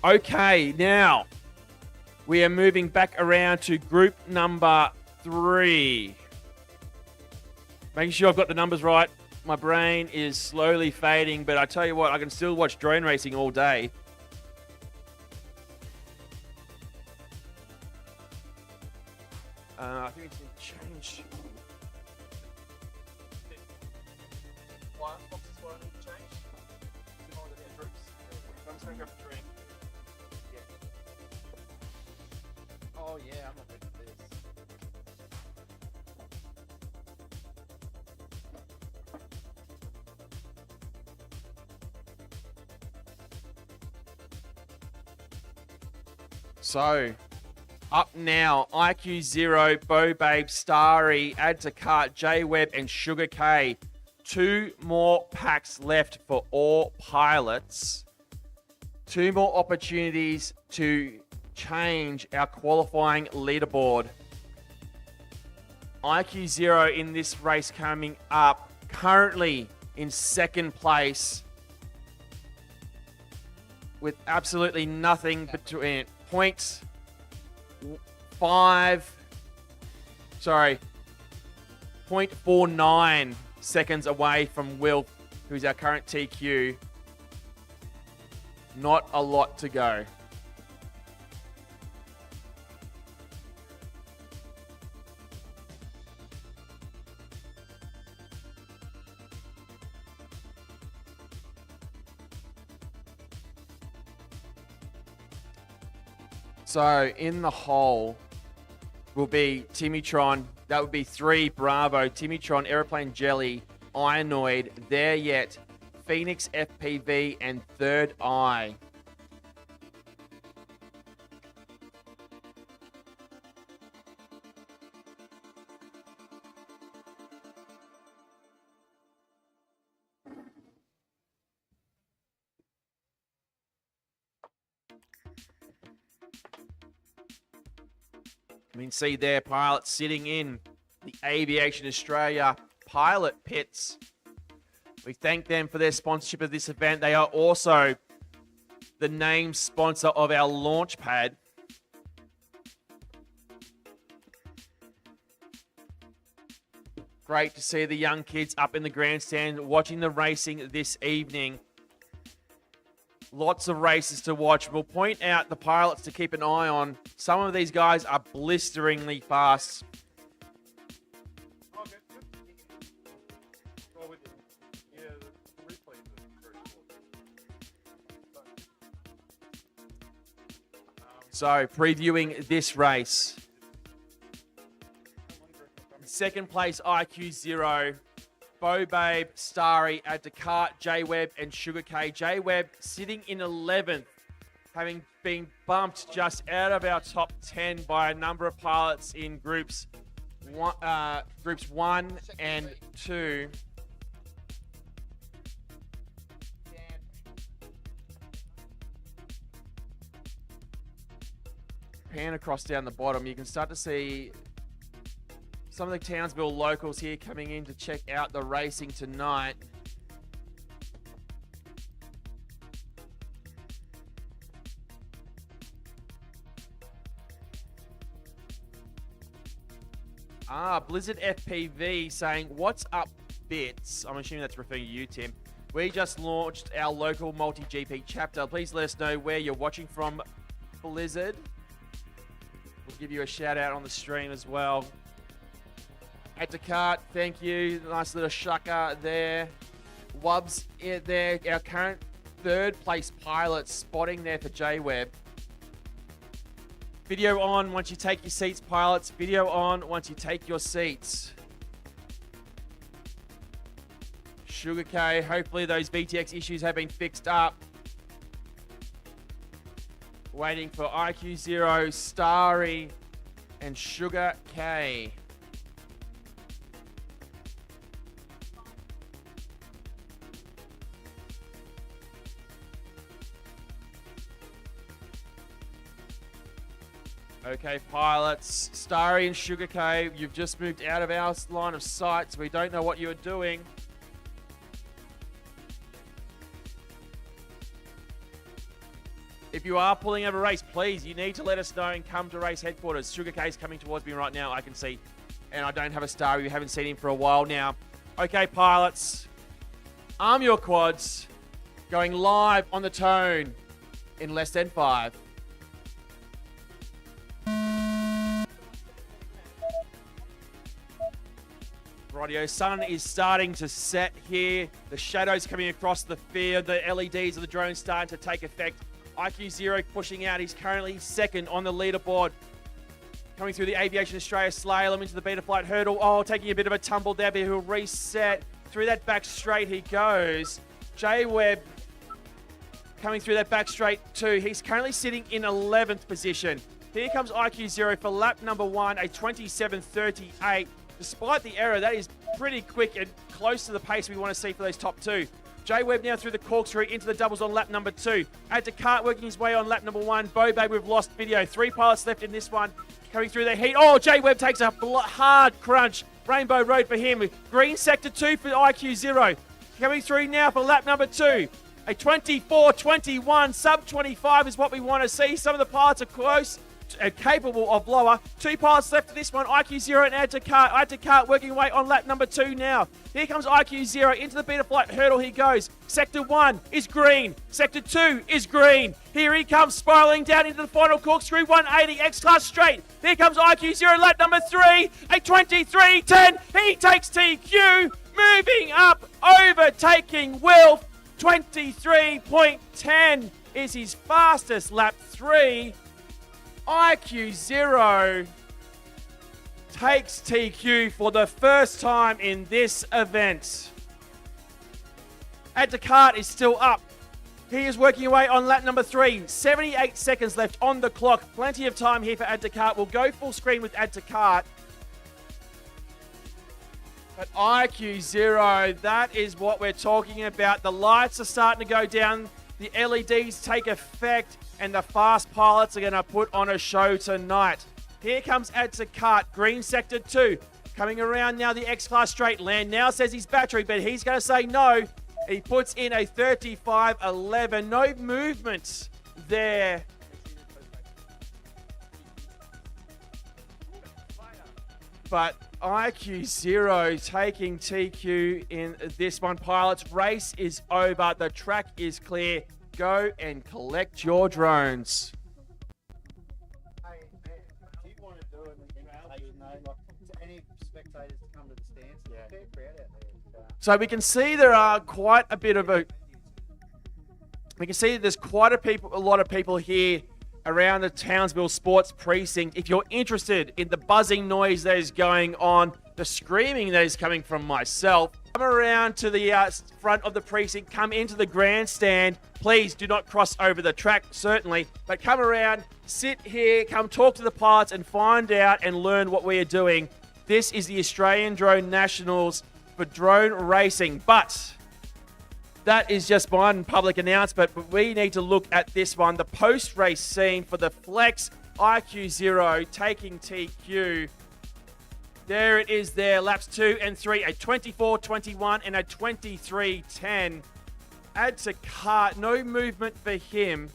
S2: Okay, now we are moving back around to group number 3. Making sure I've got the numbers right. My brain is slowly fading, but I tell you what, I can still watch drone racing all day. I think it's going to change.
S6: Oh yeah, I'm not ready for this.
S2: So, up now, IQ Zero, Bo Babe, Starry, Add to Cart, J-Web, and Sugar K. 2 more packs left for all pilots. 2 more opportunities to change our qualifying leaderboard. IQ Zero in this race coming up, currently in 2nd place with absolutely nothing between 0.49 seconds away from Will, who's our current TQ. Not a lot to go. So in the hole will be Timitron. That would be 3 Bravo, Timitron, Aeroplane Jelly, Ironoid, There Yet, Phoenix FPV, and Third Eye. You can see there, pilots sitting in the Aviation Australia pilot pits. We thank them for their sponsorship of this event. They are also the name sponsor of our launch pad. Great to see the young kids up in the grandstand watching the racing this evening. Lots of races to watch. We'll point out the pilots to keep an eye on. Some of these guys are blisteringly fast. So, previewing this race. 2nd place, IQ Zero. Bo Babe, Starry, Add to Cart, J-Web, and Sugar K. J-Web sitting in 11th, having been bumped just out of our top 10 by a number of pilots in groups 1 and 2. Pan across down the bottom, you can start to see some of the Townsville locals here coming in to check out the racing tonight. Blizzard FPV saying, "What's up, bits?" I'm assuming that's referring to you, Tim. We just launched our local multi-GP chapter. Please let us know where you're watching from, Blizzard. We'll give you a shout out on the stream as well. Add to Cart, thank you. Nice little shucker there. Wubs there, our current 3rd place pilot, spotting there for J-Web. Video on once you take your seats, pilots. Video on once you take your seats. Sugar K, hopefully those VTX issues have been fixed up. Waiting for IQ Zero, Starry, and Sugar K. Okay, pilots, Starry and Sugar Cave, you've just moved out of our line of sight, so we don't know what you're doing. If you are pulling over a race, please, you need to let us know and come to race headquarters. Sugar Cave's coming towards me right now, I can see. And I don't have a Starry, we haven't seen him for a while now. Okay, pilots, arm your quads, going live on the tone in less than 5. Rightio, sun is starting to set here. The shadows coming across the field. The LEDs of the drone starting to take effect. IQ Zero pushing out. He's currently second on the leaderboard. Coming through the Aviation Australia slalom into the Beta Flight hurdle. Oh, taking a bit of a tumble there, but he'll reset. Through that back straight he goes. Jay Webb coming through that back straight too. He's currently sitting in 11th position. Here comes IQ Zero for lap number 1, a 27.38. Despite the error, that is pretty quick and close to the pace we want to see for those top two. Jay Webb now through the corkscrew into the doubles on lap number 2. Add to Cart working his way on lap number 1. Bobay, we've lost video. 3 pilots left in this one. Coming through the heat. Oh, Jay Webb takes a hard crunch. Rainbow Road for him. Green sector 2 for IQ Zero. Coming through now for lap number 2. A 24.21, sub 25 is what we want to see. Some of the pilots are close. Capable of lower. 2 pilots left to this one. IQ Zero and Add to Cart working away on lap number 2 now. Here comes IQ Zero into the Beta Flight hurdle. He goes. Sector 1 is green. Sector 2 is green. Here he comes spiraling down into the final corkscrew. 180 X-Class straight. Here comes IQ Zero, lap number 3. A 23.10. He takes TQ. Moving up, overtaking Wilf. 23.10 is his fastest lap 3. IQ Zero takes TQ for the first time in this event. Add to Cart is still up. He is working away on lap number 3. 78 seconds left on the clock. Plenty of time here for Add to Cart. We'll go full screen with Add to Cart. But IQ Zero, that is what we're talking about. The lights are starting to go down. The LEDs take effect. And the fast pilots are going to put on a show tonight. Here comes Add to Cart, green sector 2. Coming around now the X-Class straight. Land now says he's battery, but he's going to say no. He puts in a 35.11. No movement there. But IQ Zero taking TQ in this one. Pilots, race is over. The track is clear. Go and collect your drones.
S7: Hey, do you want to do an invitation, like to any spectators to come to the stands? Yeah. Fair crowd out there.
S2: So we can see there are quite a bit of a. We can see that there's quite a lot of people here around the Townsville Sports Precinct. If you're interested in the buzzing noise that is going on, the screaming that is coming from myself, come around to the front of the precinct, come into the grandstand. Please do not cross over the track, certainly, but come around, sit here, come talk to the pilots and find out and learn what we are doing. This is the Australian Drone Nationals for drone racing, but that is just one public announcement, but we need to look at this one, the post-race scene for the Flex IQ Zero taking TQ. There it is there, laps 2 and 3, a 24.21 and a 23.10. Add to Cart, no movement for him.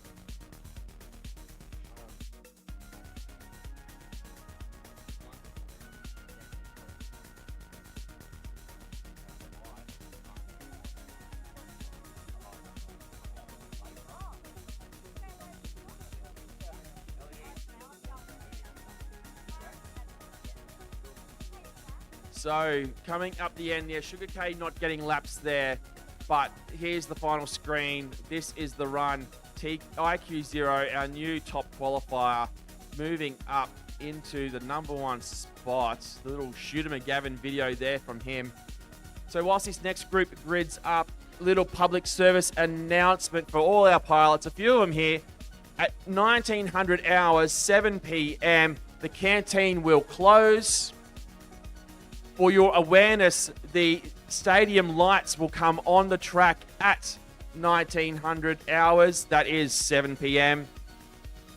S2: So, coming up the end there, Sugar K not getting laps there, but here's the final screen. This is the run. IQ Zero, our new top qualifier, moving up into the number 1 spot. The little Shooter McGavin video there from him. So whilst this next group grids up, little public service announcement for all our pilots, a few of them here. At 1900 hours, 7 p.m., the canteen will close. For your awareness, the stadium lights will come on the track at 1900 hours. That is 7 p.m.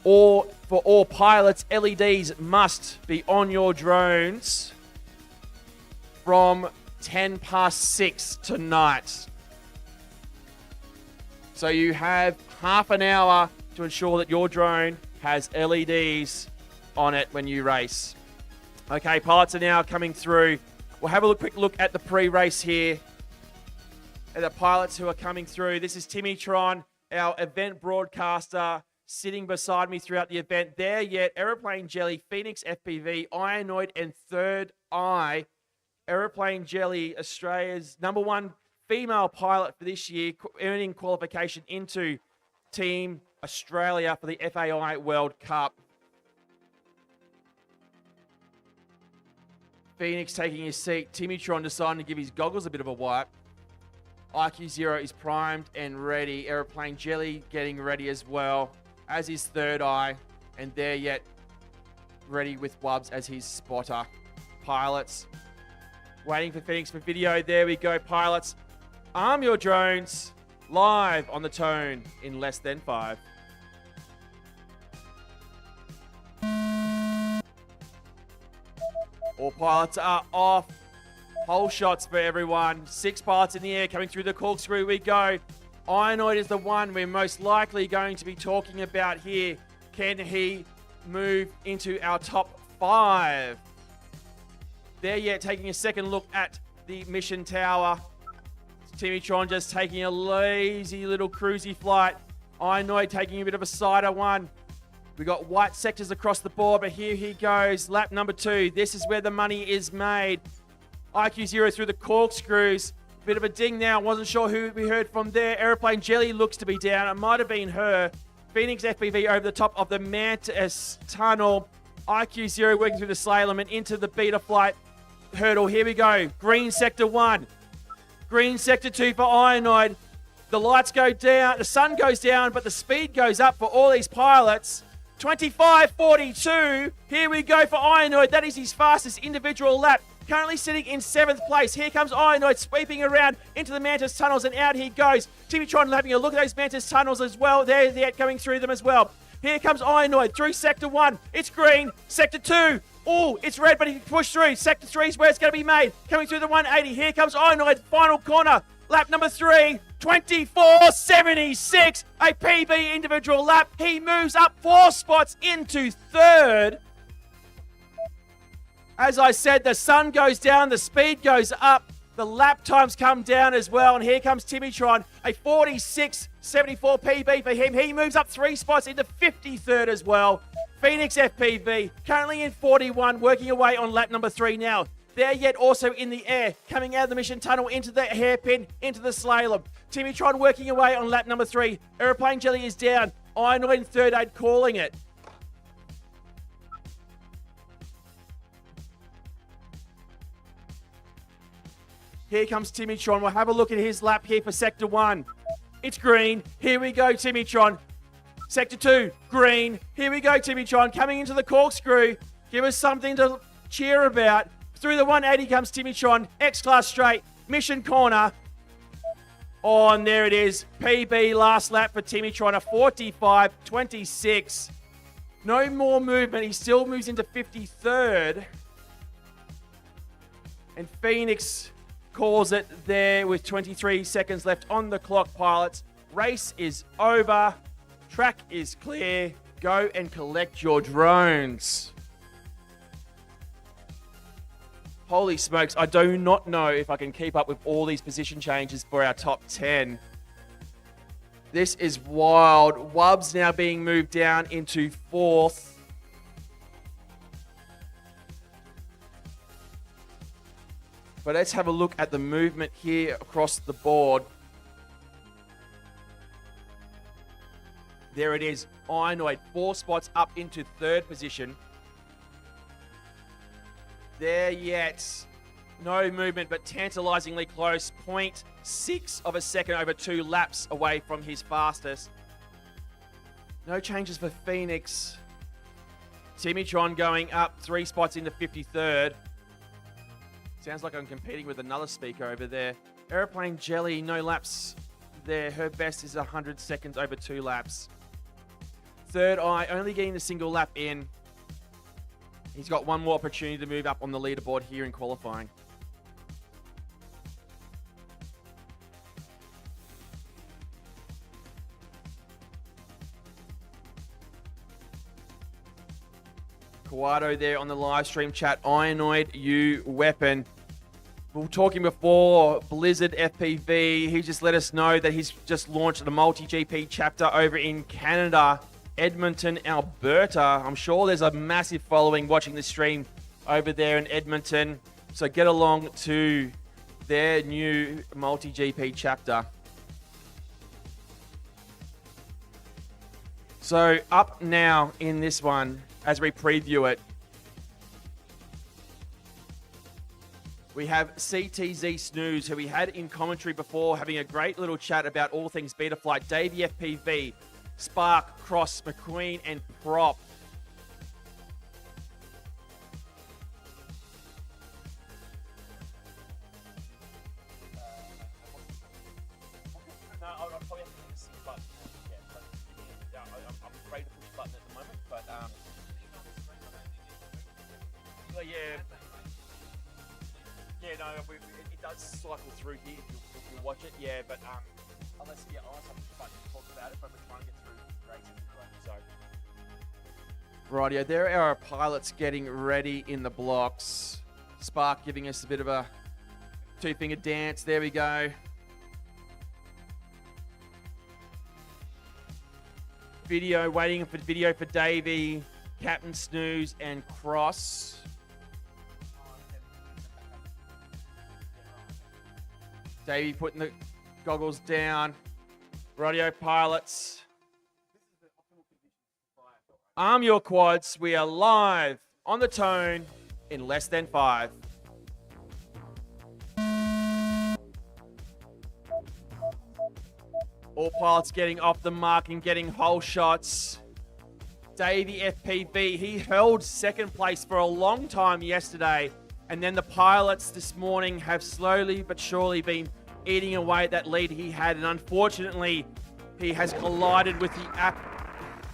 S2: Or for all pilots, LEDs must be on your drones from 10 past 6 tonight. So you have half an hour to ensure that your drone has LEDs on it when you race. Okay, pilots are now coming through. We'll have a quick look at the pre-race here. At the pilots who are coming through. This is Timmy Tron, our event broadcaster, sitting beside me throughout the event. There yet, Aeroplane Jelly, Phoenix FPV, Ionoid, and Third Eye. Aeroplane Jelly, Australia's #1 female pilot for this year, earning qualification into Team Australia for the FAI World Cup. Phoenix taking his seat. Timmy Tron deciding to give his goggles a bit of a wipe. IQ Zero is primed and ready. Aeroplane Jelly getting ready as well, as is Third Eye. And there yet, ready with Wubbs as his spotter. Pilots waiting for Phoenix for video. There we go, pilots. Arm your drones live on the tone in less than 5. All pilots are off. Whole shots for everyone. 6 pilots in the air coming through the corkscrew we go. Ionoid is the one we're most likely going to be talking about here. Can he move into our top 5? There yet, taking a second look at the mission tower. Timmy Tron just taking a lazy little cruisy flight. Ionoid taking a bit of a cider one. We got white sectors across the board, but here he goes. Lap number 2. This is where the money is made. IQ Zero through the corkscrews. Bit of a ding now. Wasn't sure who we heard from there. Aeroplane Jelly looks to be down. It might have been her. Phoenix FPV over the top of the Mantis tunnel. IQ Zero working through the slalom and into the beta flight hurdle. Here we go. Green sector 1. Green sector 2 for Ionoid. The lights go down. The sun goes down, but the speed goes up for all these pilots. 25.42. Here we go for Ionoid. That is his fastest individual lap. Currently sitting in 7th place. Here comes Ionoid sweeping around into the Mantis tunnels, and out he goes. Timmy Tron having a look at those Mantis tunnels as well. They're coming through them as well. Here comes Ionoid through sector 1. It's green. Sector 2. Oh, it's red, but he pushed through. Sector 3 is where it's going to be made. Coming through the 180. Here comes Ionoid. Final corner. Lap number 3. 24.76. A PB individual lap. He moves up 4 spots into 3rd. As I said, the sun goes down, the speed goes up, the lap times come down as well, and here comes Timmy Tron, a 46.74 PB for him. He moves up 3 spots into 53rd as well. Phoenix FPV, currently in 41, working away on lap number 3 now. There yet also in the air, coming out of the mission tunnel into the hairpin, into the slalom. Timmy Tron working away on lap number 3. Aeroplane Jelly is down. Ionoid in third aid calling it. Here comes Timmy Tron. We'll have a look at his lap here for sector 1. It's green. Here we go, Timmy Tron. Sector 2, green. Here we go, Timmy Tron. Coming into the corkscrew. Give us something to cheer about. Through the 180 comes Timmy Tron. X-Class straight. Mission corner. Oh, and there it is. PB last lap for Timmy Tron. A 45.26. No more movement. He still moves into 53rd. And Phoenix calls it there with 23 seconds left on the clock, pilots. Race is over. Track is clear. Go and collect your drones. Holy smokes, I do not know if I can keep up with all these position changes for our top 10. This is wild. Wubbs now being moved down into 4th. But let's have a look at the movement here across the board. There it is. Ionoid 4 spots up into 3rd position. There yet. No movement, but tantalizingly close. 0.6 of a second over 2 laps away from his fastest. No changes for Phoenix. Timmy Tron going up 3 spots into 53rd. Sounds like I'm competing with another speaker over there. Aeroplane Jelly, no laps there. Her best is 100 seconds over 2 laps. Third Eye only getting the single lap in. He's got one more opportunity to move up on the leaderboard here in qualifying. Kawato there on the live stream chat. Ironoid U Weapon. We were talking before Blizzard FPV. He just let us know that he's just launched the multi-GP chapter over in Canada, Edmonton, Alberta. I'm sure there's a massive following watching the stream over there in Edmonton. So get along to their new multi-GP chapter. So up now in this one, as we preview it, we have CTZ Snooze, who we had in commentary before, having a great little chat about all things Betaflight. Davey FPV, Spark, Cross, McQueen, and Prop.
S12: No, I'll probably have to hit the sync button. Yeah, but I'm afraid to push the button at the moment, but well, yeah. Yeah, no, it does cycle through here if you watch it, yeah, but unless, yeah, I'll have to push the button to talk about it, but we're trying to get through racing as well, so.
S2: Rightio, there are our pilots getting ready in the blocks. Spark giving us a bit of a two-finger dance. There we go. Video, waiting for video for Davey, Captain Snooze, and Cross. Davey putting the goggles down. Radio pilots. Arm your quads. We are live on the tone in less than 5. All pilots getting off the mark and getting whole shots. Davey FPV, he held second place for a long time yesterday. And then the pilots this morning have slowly but surely been eating away at that lead he had. And unfortunately, he has collided with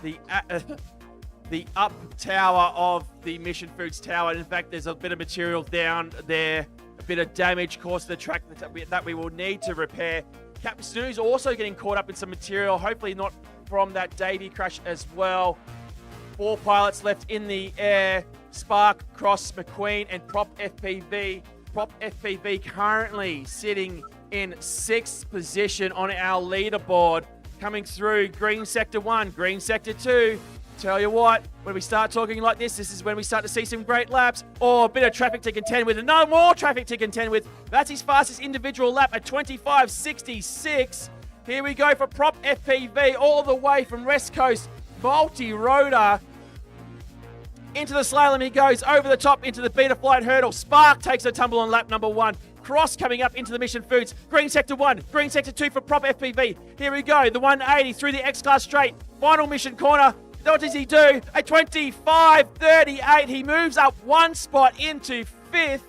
S2: the up tower of the Mission Foods tower. In fact, there's a bit of material down there, a bit of damage caused to the track that we will need to repair. Captain Snooze also getting caught up in some material, hopefully not from that Davey crash as well. 4 pilots left in the air. Spark, Cross, McQueen, and Prop FPV. Prop FPV currently sitting in 6th position on our leaderboard. Coming through Green Sector 1, Green Sector 2. Tell you what, when we start talking like this is when we start to see some great laps. Or a bit of traffic to contend with, and no more traffic to contend with. That's his fastest individual lap at 25.66. Here we go for Prop FPV all the way from West Coast. Multi-rotor. Into the slalom he goes, over the top into the Betaflight hurdle. Spark takes a tumble on lap number 1. Cross coming up into the Mission Foods. Green Sector 1, Green Sector 2 for Prop FPV. Here we go, the 180 through the X-Class straight. Final Mission corner. What does he do? A 25.38. He moves up 1 spot into 5th.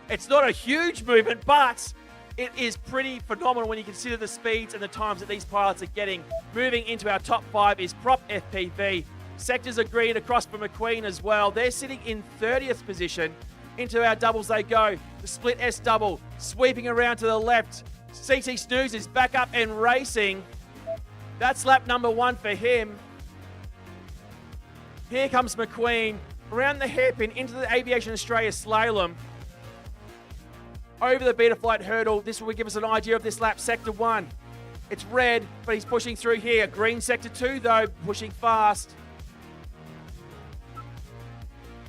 S2: It's not a huge movement, but it is pretty phenomenal when you consider the speeds and the times that these pilots are getting. Moving into our top 5 is Prop FPV. Sectors agreed across for McQueen as well. They're sitting in 30th position. Into our doubles they go. The split S double sweeping around to the left. CT Snooze is back up and racing. That's lap number 1 for him. Here comes McQueen around the hairpin into the Aviation Australia slalom. Over the Betaflight hurdle. This will give us an idea of this lap. Sector 1. It's red, but he's pushing through here. Green Sector 2 though, pushing fast.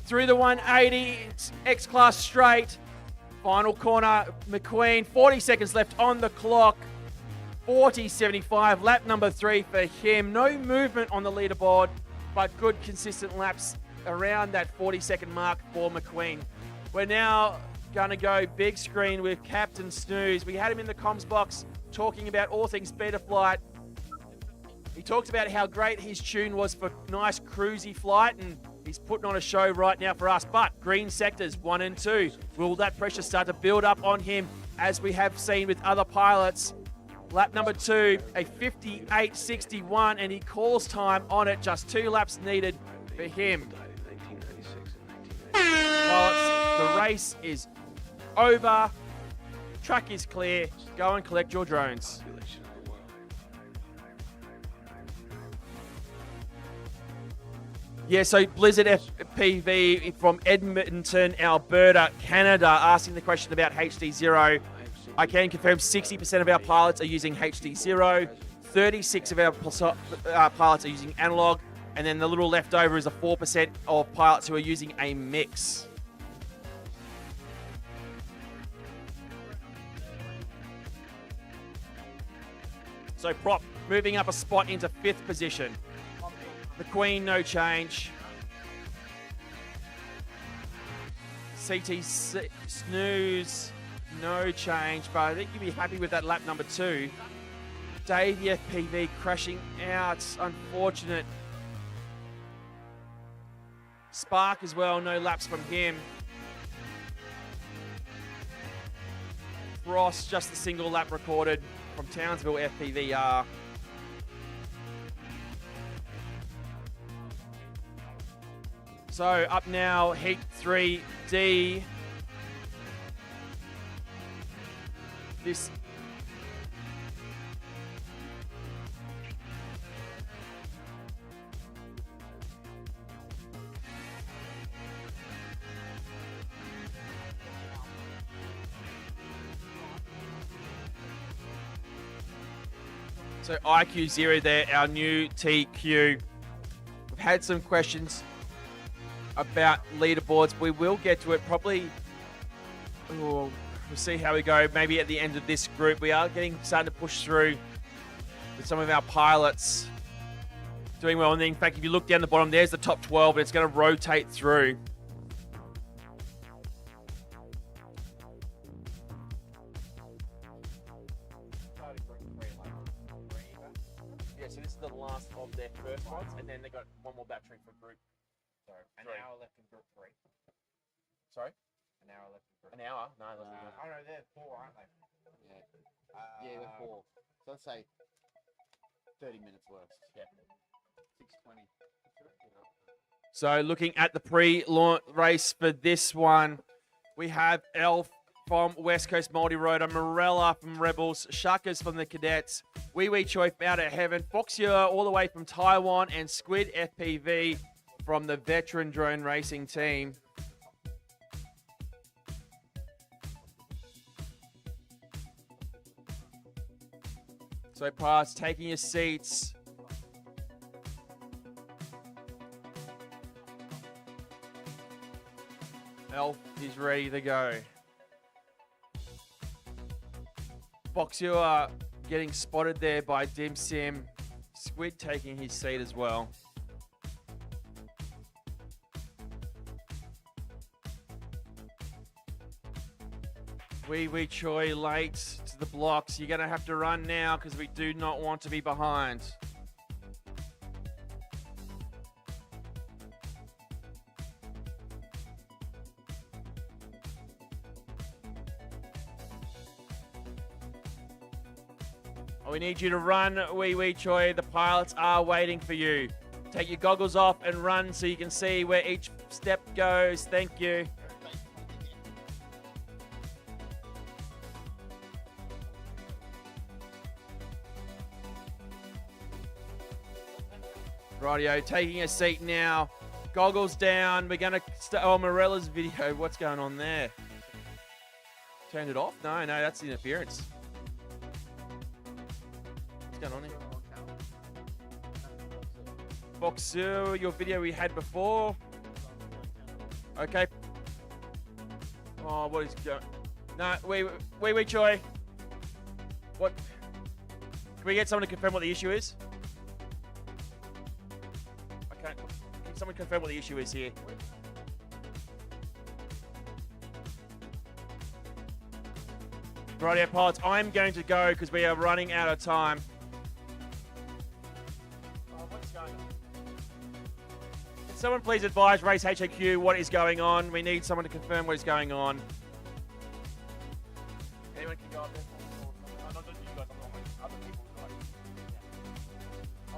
S2: Through the 180, X-Class straight. Final corner, McQueen. 40 seconds left on the clock. 40.75, lap number 3 for him. No movement on the leaderboard, but good consistent laps around that 40-second mark for McQueen. We're now going to go big screen with Captain Snooze. We had him in the comms box talking about all things Betaflight. He talked about how great his tune was for nice cruisy flight, and he's putting on a show right now for us. But green sectors 1 and 2, will that pressure start to build up on him as we have seen with other pilots? Lap number 2, a 58.61, and he calls time on it. Just 2 laps needed for him. The race is over. Track is clear. Go and collect your drones. Yeah, so Blizzard FPV from Edmonton, Alberta, Canada, asking the question about HD0. I can confirm 60% of our pilots are using HD0, 36 of our pilots are using analog, and then the little leftover is a 4% of pilots who are using a mix. So Prop moving up a spot into 5th position. The Queen, no change. CT Snooze, no change, but I think you'd be happy with that lap number 2. Dave, the FPV, crashing out. Unfortunate. Spark as well, no laps from him. Ross, just the single lap recorded from Townsville FPVR. So up now, Heat 3D. This So IQ0 there, our new TQ. We've had some questions about leaderboards. We will get to it probably. We'll see how we go. Maybe at the end of this group, we are starting to push through with some of our pilots doing well. And in fact, if you look down the bottom, there's the top 12, and it's going to rotate through. Yeah, so this is the last of their first ones, and then they got one more battery for group. Sorry, an hour left in group 3. Sorry? An hour left in group 3. An hour? No, less than that.
S1: Oh no, they're 4, aren't they? Yeah, they're 4. So let's say 30 minutes worth. Yeah. 6:20.
S2: So looking at the pre-launch race for this one, we have Elf from West Coast Multi-Rotor, Morella from Rebels, Shuckers from the Cadets, Wee Wee Choi out of Heaven, Foxier all the way from Taiwan, and Squid FPV from the Veteran Drone Racing team. So pilots, taking your seats. Elf is ready to go. Foxier getting spotted there by Dim Sim. Squid taking his seat as well. Wee Wee Choi late to the blocks. You're going to have to run now because we do not want to be behind. We need you to run, Wee Wee Choi. The pilots are waiting for you. Take your goggles off and run so you can see where each step goes. Thank you. Rightio, taking a seat now. Goggles down. We're going to... Oh, Morella's video. What's going on there? Turned it off? No, that's interference. What's going on here? Foxu, your video we had before. Okay. Oh, what is going... No, Wee Choi. What? Can we get someone to confirm what the issue is? Okay. Can someone confirm what the issue is here? Rightio, pilots, I'm going to go because we are running out of time. What's going on? Can someone please advise Race HAQ what is going on? We need someone to confirm what is going on. Anyone can go up there?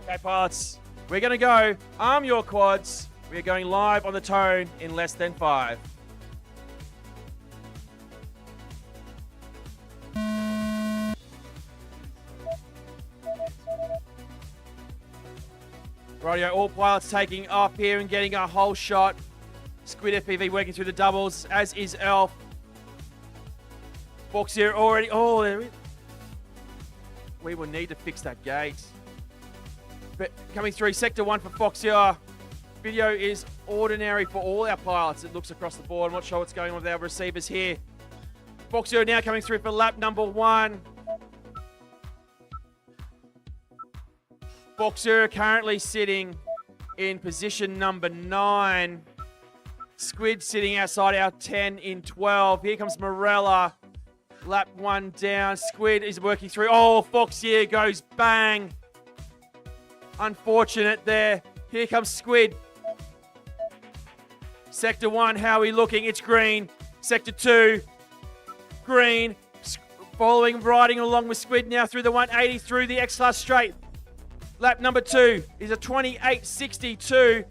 S2: Okay, pilots, we're going to go. Arm your quads. We're going live on the tone in less than 5. Rightio, all pilots taking off here and getting a whole shot. Squid FPV working through the doubles, as is Elf. Fox here already. Oh, there it is. We will need to fix that gate. But coming through, Sector 1 for Foxia. Video is ordinary for all our pilots. It looks across the board. I'm not sure what's going on with our receivers here. Foxia now coming through for lap number 1. Foxia currently sitting in position number 9. Squid sitting outside our 10 in 12. Here comes Morella. Lap 1 down. Squid is working through. Oh, Foxia goes bang. Unfortunate there. Here comes Squid. Sector 1, how are we looking? It's green. Sector 2, green. Following, riding along with Squid now through the 180, through the X-Class straight. Lap number 2 is a 28.62.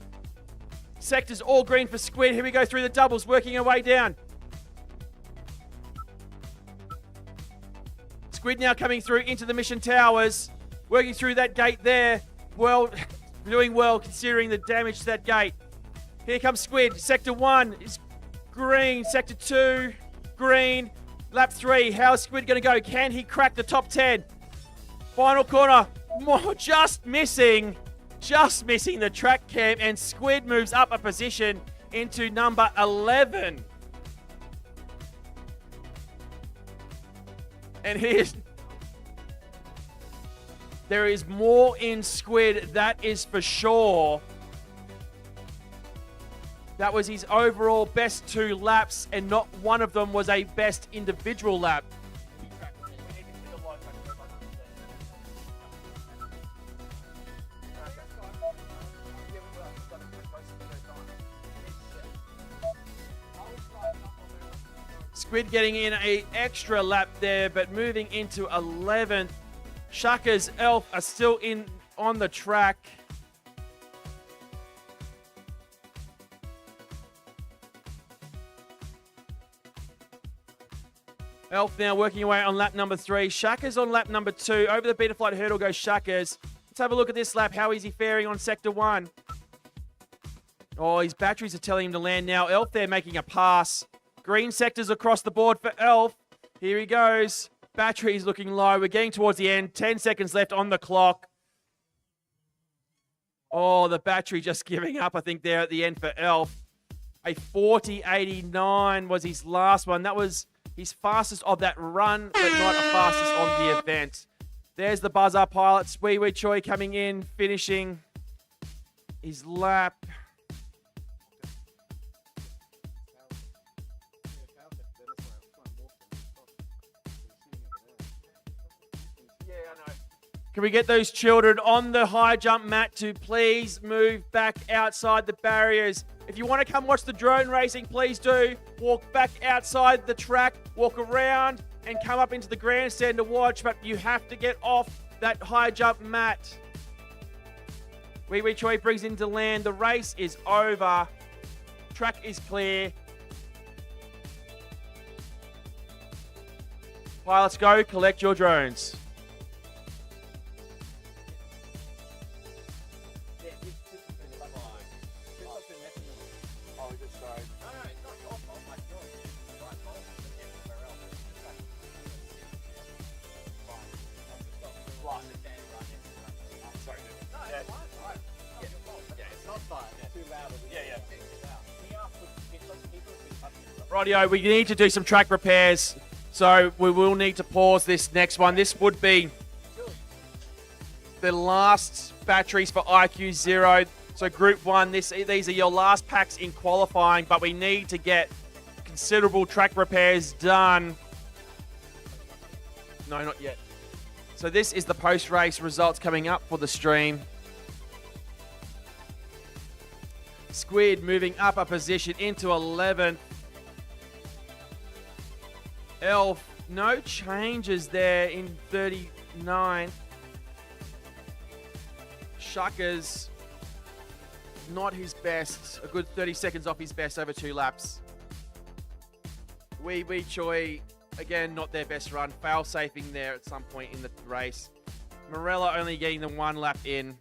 S2: Sectors all green for Squid. Here we go through the doubles, working our way down. Squid now coming through into the Mission Towers, working through that gate there. Well, doing well considering the damage to that gate. Here comes Squid. Sector 1 is green. Sector 2, green. Lap 3, how is Squid going to go? Can he crack the top 10? Final corner, just missing the track cam, and Squid moves up a position into number 11. And there is more in Squid, that is for sure. That was his overall best 2 laps, and not one of them was a best individual lap. Squid getting in an extra lap there, but moving into 11th. Shaka's Elf are still on the track. Elf now working away on lap number 3. Shaka's on lap number 2. Over the Betaflight hurdle goes Shaka's. Let's have a look at this lap. How is he faring on Sector 1? Oh, his batteries are telling him to land now. Elf there making a pass. Green sectors across the board for Elf. Here he goes. Batteries looking low. We're getting towards the end. 10 seconds left on the clock. Oh, the battery just giving up, I think, there at the end for Elf. A 40.89 was his last one. That was his fastest of that run, but not a fastest on the event. There's the buzzer pilots. Wee Wee Choi coming in, finishing his lap. Can we get those children on the high jump mat to please move back outside the barriers? If you want to come watch the drone racing, please do. Walk back outside the track, walk around, and come up into the grandstand to watch, but you have to get off that high jump mat. Wee Wee Choi brings into land. The race is over. Track is clear. Pilots, go collect your drones. Rightio, we need to do some track repairs, so we will need to pause this next one. This would be the last batteries for IQ 0. So Group 1, these are your last packs in qualifying, but we need to get considerable track repairs done. No, not yet. So this is the post-race results coming up for the stream. Squid moving up a position into 11th. Elf, no changes there in 39th. Shaka's not his best. A good 30 seconds off his best over 2 laps. Wee Choi, again, not their best run. Fail-safing there at some point in the race. Morella only getting the 1 lap in.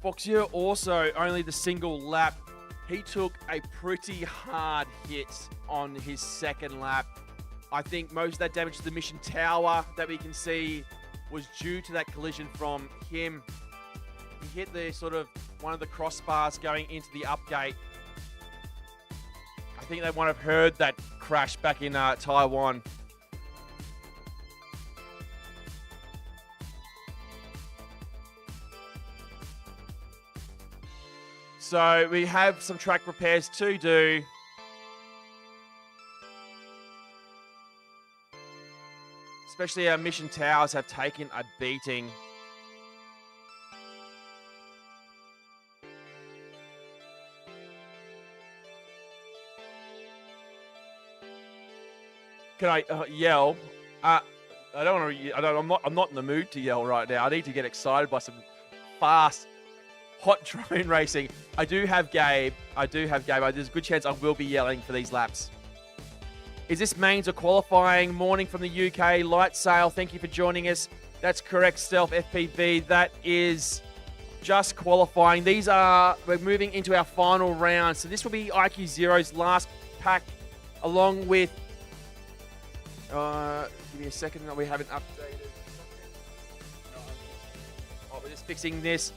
S2: Foxier also only the single lap. He took a pretty hard hit on his second lap. I think most of that damage to the mission tower that we can see was due to that collision from him. He hit the sort of one of the crossbars going into the upgate. I think they might have heard that crash back in Taiwan. So we have some track repairs to do. Especially our mission towers have taken a beating. Can I yell? I don't want to. I'm not in the mood to yell right now. I need to get excited by some fast, hot drone racing. I do have Gabe. There's a good chance I will be yelling for these laps. Is this mains or qualifying? Morning from the UK. Light Sail, thank you for joining us. That's correct, Stealth FPV. That is just qualifying. We're moving into our final round. So this will be IQ Zero's last pack, along with, give me a second, we haven't updated. We're just fixing this.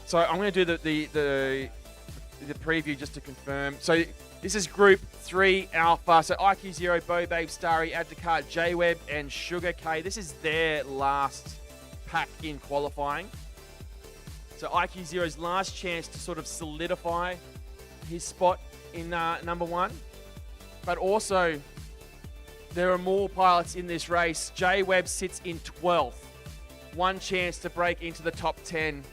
S2: So I'm going to do the preview just to confirm. So this is Group 3 Alpha. So IQ Zero, Bo Babe, Starry, Add to Cart, J-Web, and Sugar K. This is their last pack in qualifying. So IQ Zero's last chance to sort of solidify his spot in number 1. But also, there are more pilots in this race. J-Web sits in 12th. 1 chance to break into the top 10.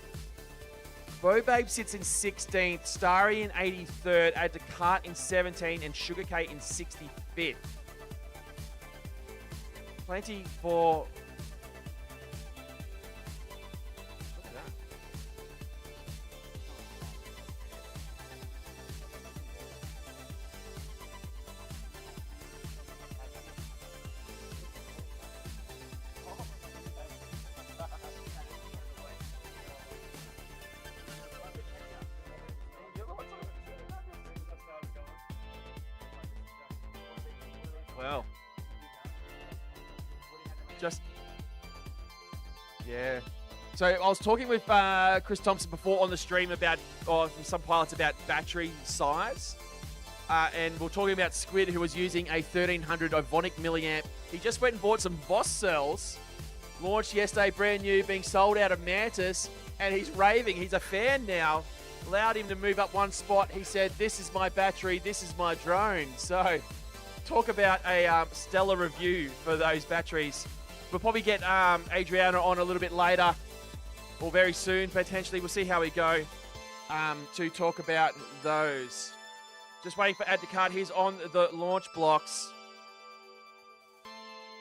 S2: Bo Babe sits in 16th, Starry in 83rd, Add to Cart in 17th, and Sugar K in 65th. Plenty for... Look at that. Well, yeah. So I was talking with Chris Thompson before on the stream about, or some pilots about battery size. And we're talking about Squid, who was using a 1300 Ivonic milliamp. He just went and bought some Boss cells, launched yesterday, brand new, being sold out of Mantis, and he's raving. He's a fan now. Allowed him to move up 1 spot. He said, "This is my battery, this is my drone." So talk about a stellar review for those batteries. We'll probably get Adriana on a little bit later, or very soon, potentially. We'll see how we go to talk about those. Just waiting for Add to Cart. He's on the launch blocks.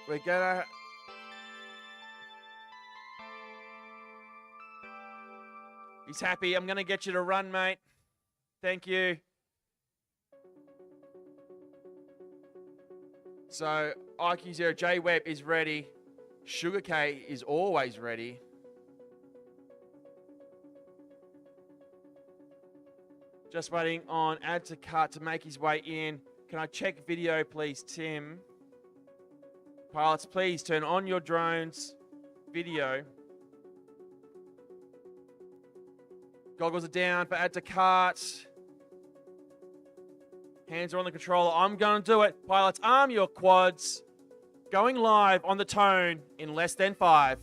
S2: We're gonna... He's happy. I'm gonna get you to run, mate. Thank you. So, IQ0, J-Web is ready. Sugar K is always ready. Just waiting on Add to Cart to make his way in. Can I check video, please, Tim? Pilots, please turn on your drones. Video. Goggles are down for Add to Cart. Hands are on the controller. I'm going to do it. Pilots, arm your quads. Going live on the tone in less than 5.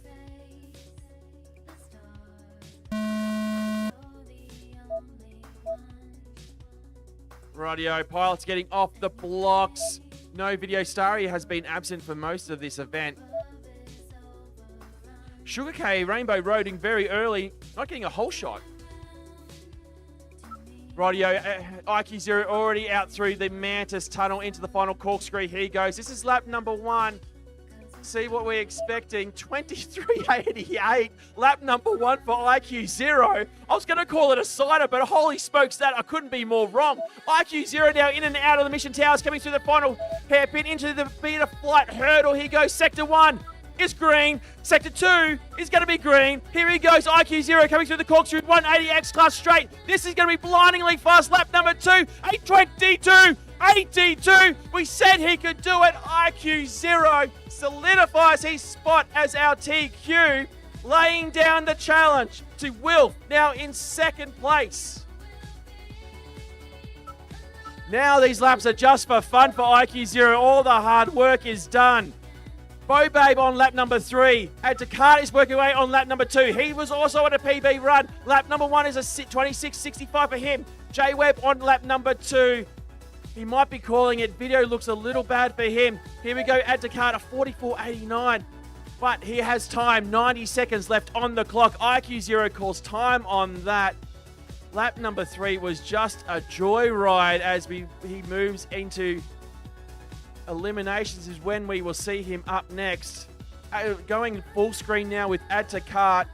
S2: Radio pilots getting off the blocks. No video. Starry has been absent for most of this event. Sugar K, Rainbow Roading very early. Not getting a whole shot. Radio, IQ0 already out through the Mantis tunnel into the final corkscrew. Here he goes. This is lap number 1. see what we're expecting. 23.88, lap number 1 for IQ Zero. I was going to call it a cider, but holy smokes, that I couldn't be more wrong. IQ Zero now in and out of the mission towers, coming through the final hairpin into the beat of flight hurdle. Here goes Sector 1. Is green. Sector 2 is going to be green. Here he goes, IQ Zero coming through the corkscrew, 180X class straight. This is going to be blindingly fast. Lap number 2, 8:22, 82. We said he could do it. IQ Zero solidifies his spot as our TQ, laying down the challenge to Wilf, now in second place. Now these laps are just for fun for IQ Zero. All the hard work is done. Bo Babe on lap number 3. Add to Cart is working away on lap number 2. He was also on a PB run. Lap number 1 is a 26.65 for him. J Webb on lap number 2. He might be calling it. Video looks a little bad for him. Here we go. Add to Cart, a 44.89. But he has time. 90 seconds left on the clock. IQ Zero calls time on that. Lap number 3 was just a joyride as he moves into eliminations is when we will see him up next. Going full screen now with Add to Cart.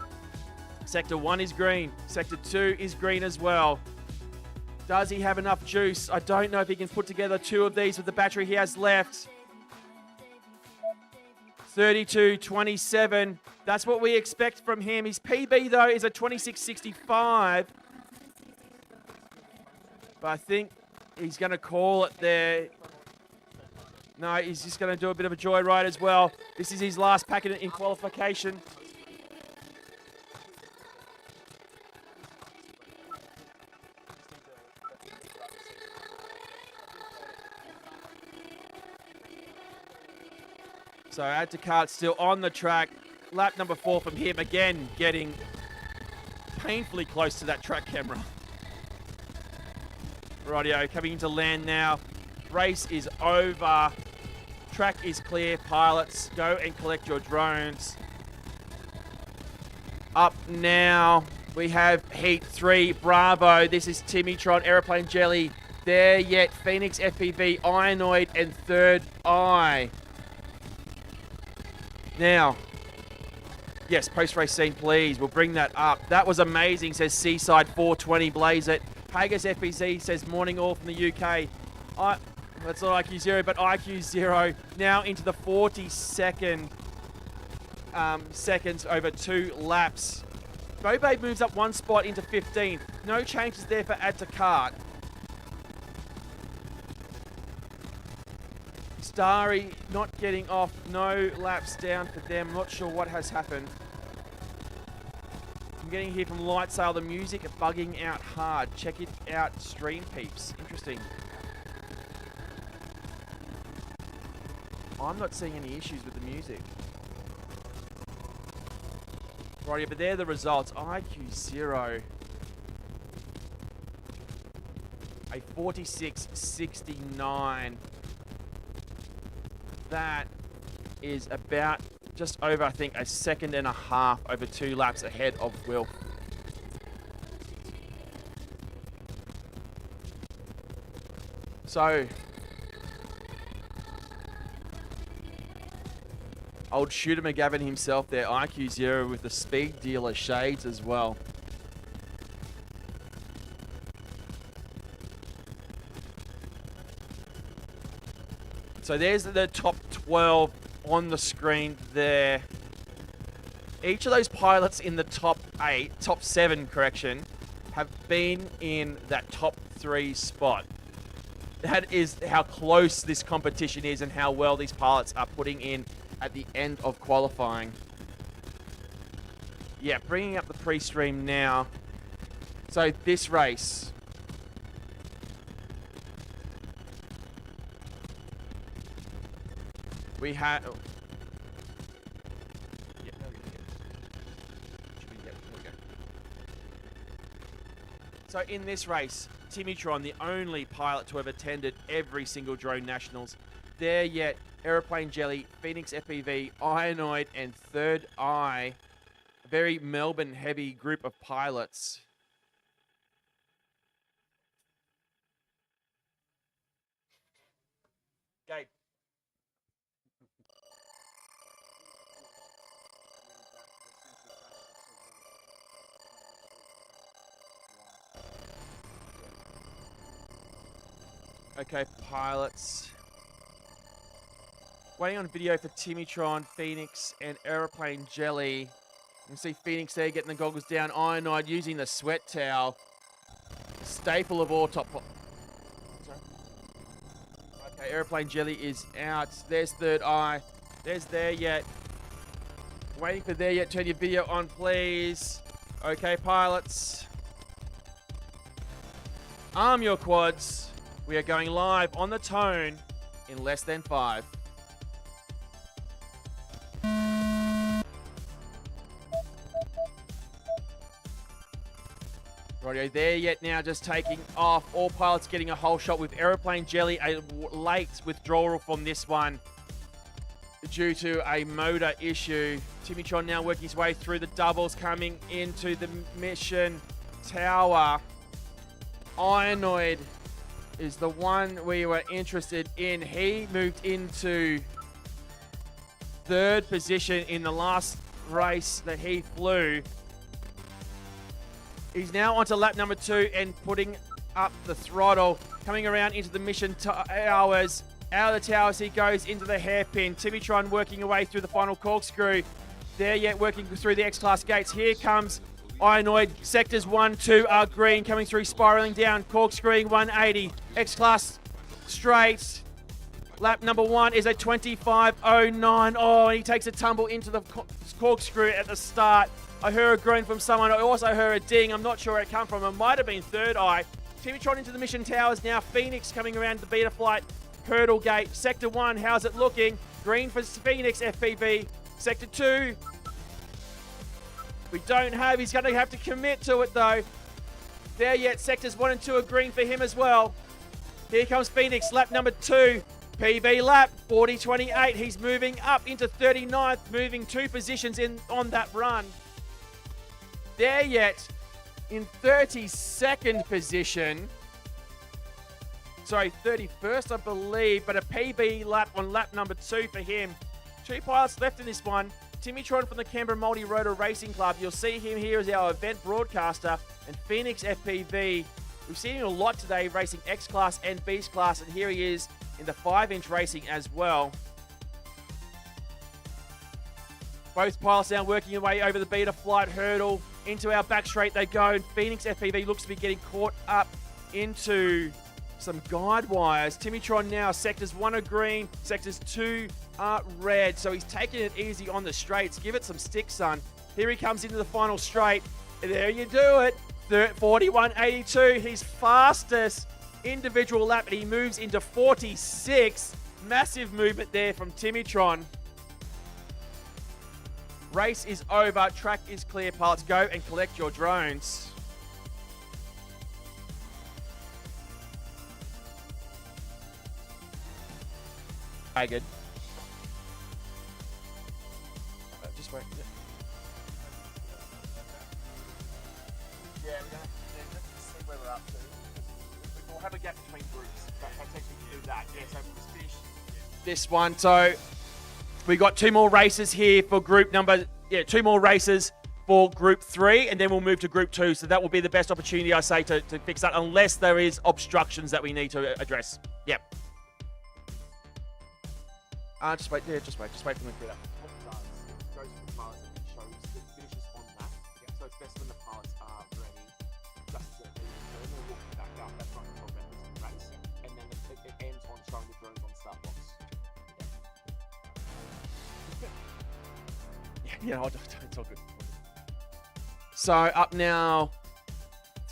S2: Sector 1 is green. Sector 2 is green as well. Does he have enough juice? I don't know if he can put together 2 of these with the battery he has left. 32.27. That's what we expect from him. His PB, though, is a 26.65. But I think he's going to call it there. No, he's just going to do a bit of a joyride as well. This is his last packet in qualification. So Add to Cart still on the track. Lap number 4 from him, again getting painfully close to that track camera. Rightio, coming into land now. Race is over. Track is clear. Pilots, go and collect your drones. Up now, we have Heat 3, Bravo. This is Timitron, Aeroplane Jelly. There yet, Phoenix FPV, Ionoid, and Third Eye. Now, yes, post-race scene, please. We'll bring that up. That was amazing, says Seaside 420, blaze it. Haggis FPZ says morning all from the UK. That's not IQ Zero, but IQ Zero now into the 42nd seconds over 2 laps. Bobabe moves up 1 spot into 15th. No changes there for Add to Cart. Starry not getting off. No laps down for them. Not sure what has happened. I'm getting here from Lightsail, the music bugging out hard. Check it out, stream peeps. Interesting. I'm not seeing any issues with the music. Right, but they're the results. IQ Zero. A 46.69. That is about just over, I think, a second and a half over 2 laps ahead of Will. So, old Shooter McGavin himself there, IQ Zero with the speed dealer shades as well. So there's the top 12 on the screen there. Each of those pilots in the top 7, have been in that top 3 spot. That is how close this competition is and how well these pilots are putting in at the end of qualifying. Yeah, bringing up the pre-stream now. So this race, we have. Oh. Yeah, there we go. So in this race, Timitron, the only pilot to have attended every single Drone Nationals. There yet, Aeroplane Jelly, Phoenix FPV, Ionoid, and Third Eye. A very Melbourne-heavy group of pilots. Gabe. Okay, pilots. Waiting on video for Timitron, Phoenix, and Aeroplane Jelly. You can see Phoenix there getting the goggles down. Ironide using the sweat towel. Staple of all top. Sorry. Okay, Aeroplane Jelly is out. There's Third Eye. There's There Yet. Waiting for There Yet. Turn your video on, please. Okay, pilots. Arm your quads. We are going live on the tone in less than 5. Rightio, There Yet now just taking off. All pilots getting a whole shot with Aeroplane Jelly. A late withdrawal from this one due to a motor issue. Timitron now working his way through the doubles, coming into the mission tower. Ironoid is the one we were interested in. He moved into 3rd position in the last race that he flew. He's now onto lap number 2 and putting up the throttle. Coming around into the mission towers. Out of the towers he goes into the hairpin. Timitron working away through the final corkscrew. There Yet working through the X-Class gates. Here comes Ironoid. Sectors 1, 2 are green. Coming through, spiraling down. Corkscrewing 180. X-Class straight. Lap number 1 is a 25.09. Oh, and he takes a tumble into the corkscrew at the start. I heard a groan from someone. I also heard a ding. I'm not sure where it come from. It might have been Third Eye. Timitron into the mission towers now. Phoenix coming around the beta flight hurdle gate. Sector 1, how's it looking? Green for Phoenix FPV. Sector 2. We don't have. He's going to have to commit to it though. There Yet. Sectors 1 and 2 are green for him as well. Here comes Phoenix. Lap number 2. PB lap 40.28. He's moving up into 39th, moving 2 positions in on that run. There Yet in 32nd position. Sorry, 31st, I believe, but a PB lap on lap number 2 for him. 2 pilots left in this one. Timitron from the Canberra Multi-Rotor Racing Club. You'll see him here as our event broadcaster. And Phoenix FPV. We've seen him a lot today racing X-Class and Beast Class, and here he is in the 5-inch racing as well. Both pilots now working their way over the beta flight hurdle. Into our back straight they go, and Phoenix FPV looks to be getting caught up into some guide wires. Timitron now, sectors 1 are green, sectors 2 are red. So he's taking it easy on the straights. Give it some stick, son. Here he comes into the final straight. There you do it. 41.82, his fastest individual lap, and he moves into 46. Massive movement there from Timitron. Race is over. Track is clear. Pilots, go and collect your drones. Good. Just wait.
S12: Yeah, we're going to see where we're up to. We'll have a gap between groups. That's actually do that. Yeah, so we'll finish
S2: This one. So we got 2 more races here for group number. Yeah, 2 more races for group 3, and then we'll move to group 2. So that will be the best opportunity, I say, to fix that, unless there is obstructions that we need to address. Yep. Just wait. Yeah, just wait for them to clear up.
S12: goes to the pilots and shows the finishes on that. Yeah. So it's best when the pilots are ready, just to we'll walk back up. That's not the problem with the race. And then it ends on showing the drones on start box.
S2: Yeah, it's all good. So up now,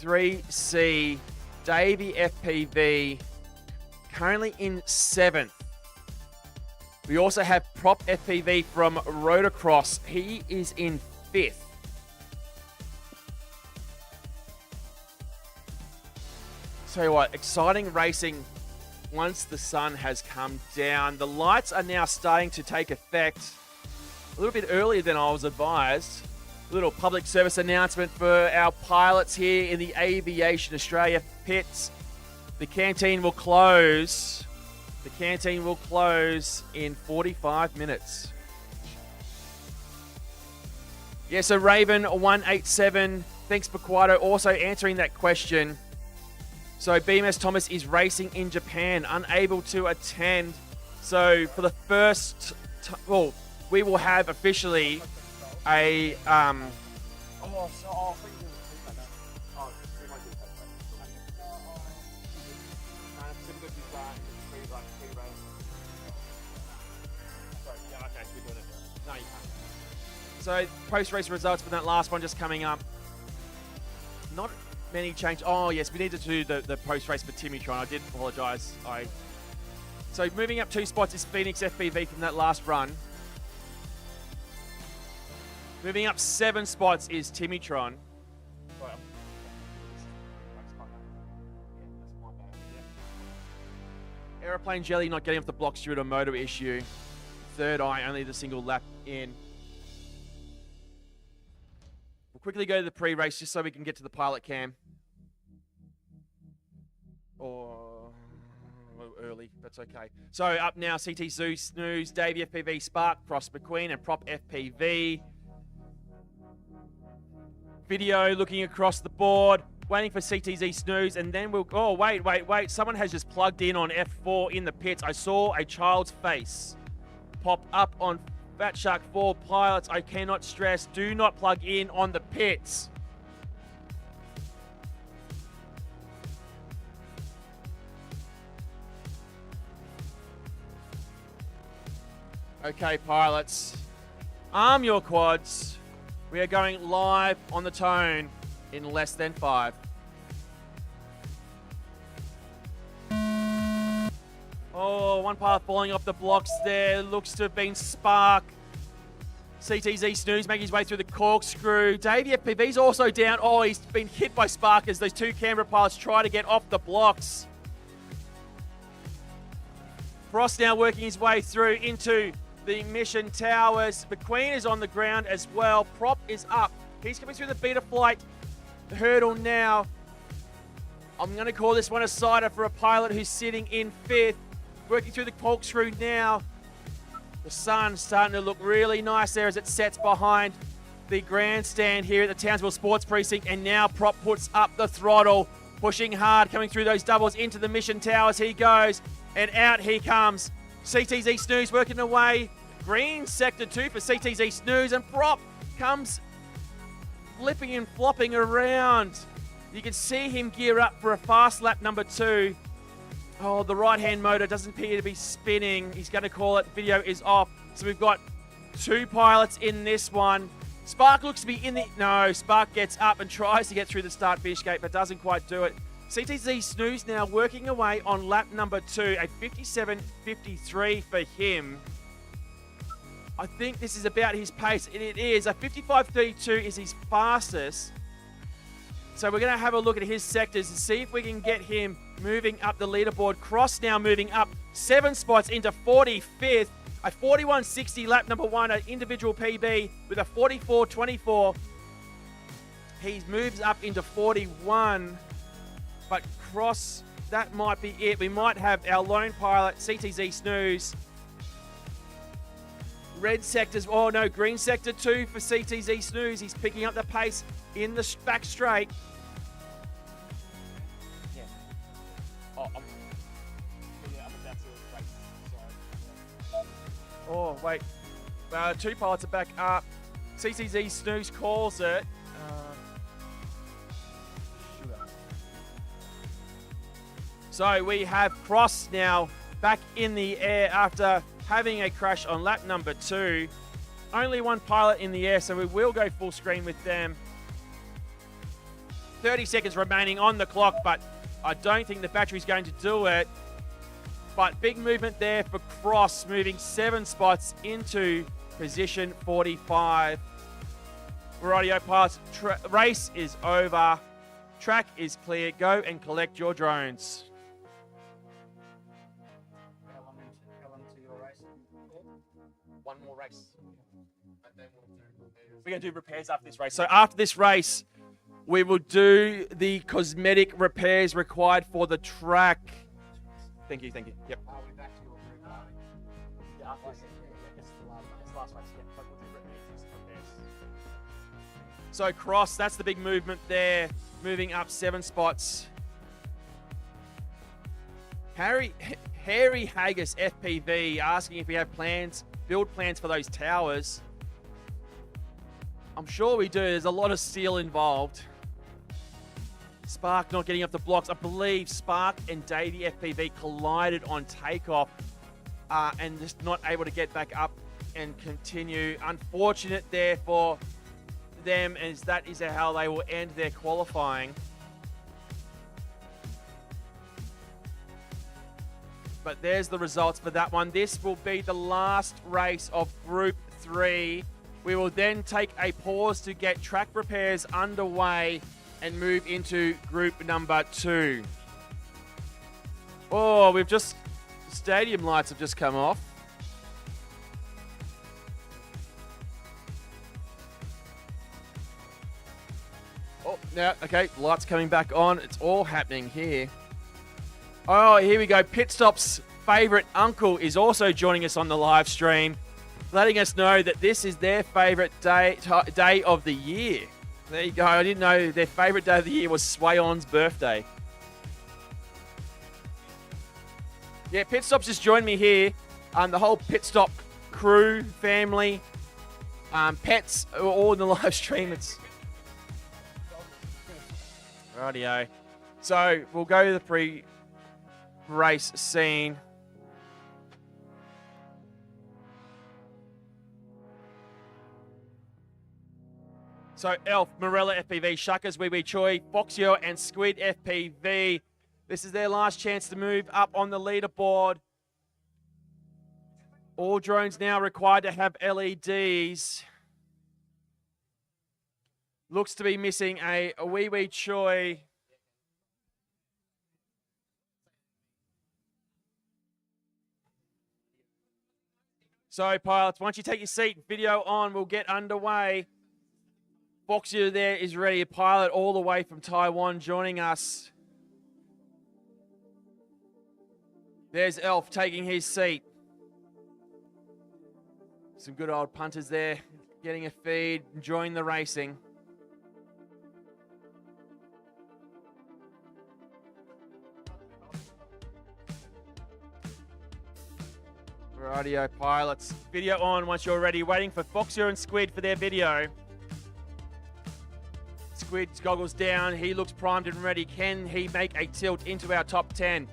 S2: 3C, Davey FPV, currently in 7th. We also have Prop FPV from Rotocross. He is in 5th. Tell you what, exciting racing once the sun has come down. The lights are now starting to take effect a little bit earlier than I was advised. A little public service announcement for our pilots here in the Aviation Australia pits. The canteen will close. The canteen will close in 45 minutes. Yeah, so Raven187, thanks Baquado, also answering that question. So BMS Thomas is racing in Japan, unable to attend. So for the first, we will have officially a So post-race results for that last one just coming up. Not many change. Oh yes, we need to do the post-race for Timitron. I did apologise. So moving up 2 spots is Phoenix FPV from that last run. Moving up 7 spots is Timitron. Aeroplane Jelly not getting off the blocks due to a motor issue. Third Eye only the single lap in. We'll quickly go to the pre-race just so we can get to the pilot cam. Or early, that's okay. So up now, CT Zoo, Snooze, Davey FPV, Spark, Frost McQueen, and Prop FPV. Video looking across the board, waiting for CTZ Snooze, and then we'll... Oh, wait. Someone has just plugged in on F4 in the pits. I saw a child's face pop up on Fat Shark 4 pilots. I cannot stress, do not plug in on the pits. Okay, pilots, arm your quads. We are going live on the tone in less than 5. Oh, one pilot falling off the blocks there. Looks to have been Spark. CTZ Snooze making his way through the corkscrew. Davey FPV's also down. Oh, he's been hit by Spark as those 2 Canberra pilots try to get off the blocks. Frost now working his way through into the mission towers. McQueen is on the ground as well. Prop is up. He's coming through the beta flight hurdle now. I'm going to call this one a sider for a pilot who's sitting in 5th. Working through the corkscrew now. The sun's starting to look really nice there as it sets behind the grandstand here at the Townsville Sports Precinct. And now Prop puts up the throttle, pushing hard, coming through those doubles into the mission towers. He goes, and out he comes. CTZ Snooze working away. Green sector 2 for CTZ Snooze, and Prop comes flipping and flopping around. You can see him gear up for a fast lap number 2. Oh, the right-hand motor doesn't appear to be spinning. He's going to call it. Video is off. So we've got 2 pilots in this one. Spark looks to be in the... No, Spark gets up and tries to get through the start-finish gate, but doesn't quite do it. CTZ Snooze now working away on lap number 2, a 57.53 for him. I think this is about his pace, and it is. A 55.32 is his fastest. So we're going to have a look at his sectors and see if we can get him moving up the leaderboard. Cross now moving up 7 spots into 45th. A 41.60 lap number 1, an individual PB with a 44.24. He moves up into 41. But Cross, that might be it. We might have our lone pilot, CTZ Snooze. Red sectors, oh no, green sector 2 for CTZ Snooze. He's picking up the pace in the back straight. Yeah. Oh, I'm about to race. Sorry. Oh, wait. 2 pilots are back up. CTZ Snooze calls it. So we have Cross now back in the air after having a crash on lap number 2. Only 1 pilot in the air, so we will go full screen with them. 30 seconds remaining on the clock, but I don't think the battery's going to do it. But big movement there for Cross, moving 7 spots into position 45. Radio pilots, race is over. Track is clear. Go and collect your drones. One more race. We're going to do repairs after this race. So after this race, we will do the cosmetic repairs required for the track. Thank you. Yep. Yeah, after this, it's the last race. Yeah, but we'll do repairs. So Cross, that's the big movement there. Moving up 7 spots. Harry Haggis FPV asking if we have build plans for those towers. I'm sure we do. There's a lot of steel involved. Spark not getting off the blocks. I believe Spark and Davey FPV collided on takeoff and just not able to get back up and continue. Unfortunate there for them, as that is how they will end their qualifying. But there's the results for that one. This will be the last race of Group 3. We will then take a pause to get track repairs underway and move into Group number 2. Oh, stadium lights have just come off. Oh, now, okay, lights coming back on. It's all happening here. Oh, here we go. Pit Stop's favourite uncle is also joining us on the live stream, letting us know that this is their favourite day of the year. There you go. I didn't know their favourite day of the year was Swayon's birthday. Yeah, Pit Stop's just joined me here. The whole Pit Stop crew, family, pets, are all in the live stream. It's rightio. So we'll go to the pre-race scene. So Elf, Morella FPV, Shuckers, Wee Wee Choi, Foxio and Squid FPV. This is their last chance to move up on the leaderboard. All drones now required to have LEDs. Looks to be missing a Wee Wee Choi. So pilots, once you take your seat, video on, we'll get underway. Foxio there is ready, a pilot all the way from Taiwan joining us. There's Elf taking his seat. Some good old punters there, getting a feed, enjoying the racing. Rightio, pilots. Video on once you're ready. Waiting for Foxio and Squid for their video. Squid's goggles down. He looks primed and ready. Can he make a tilt into our top 10?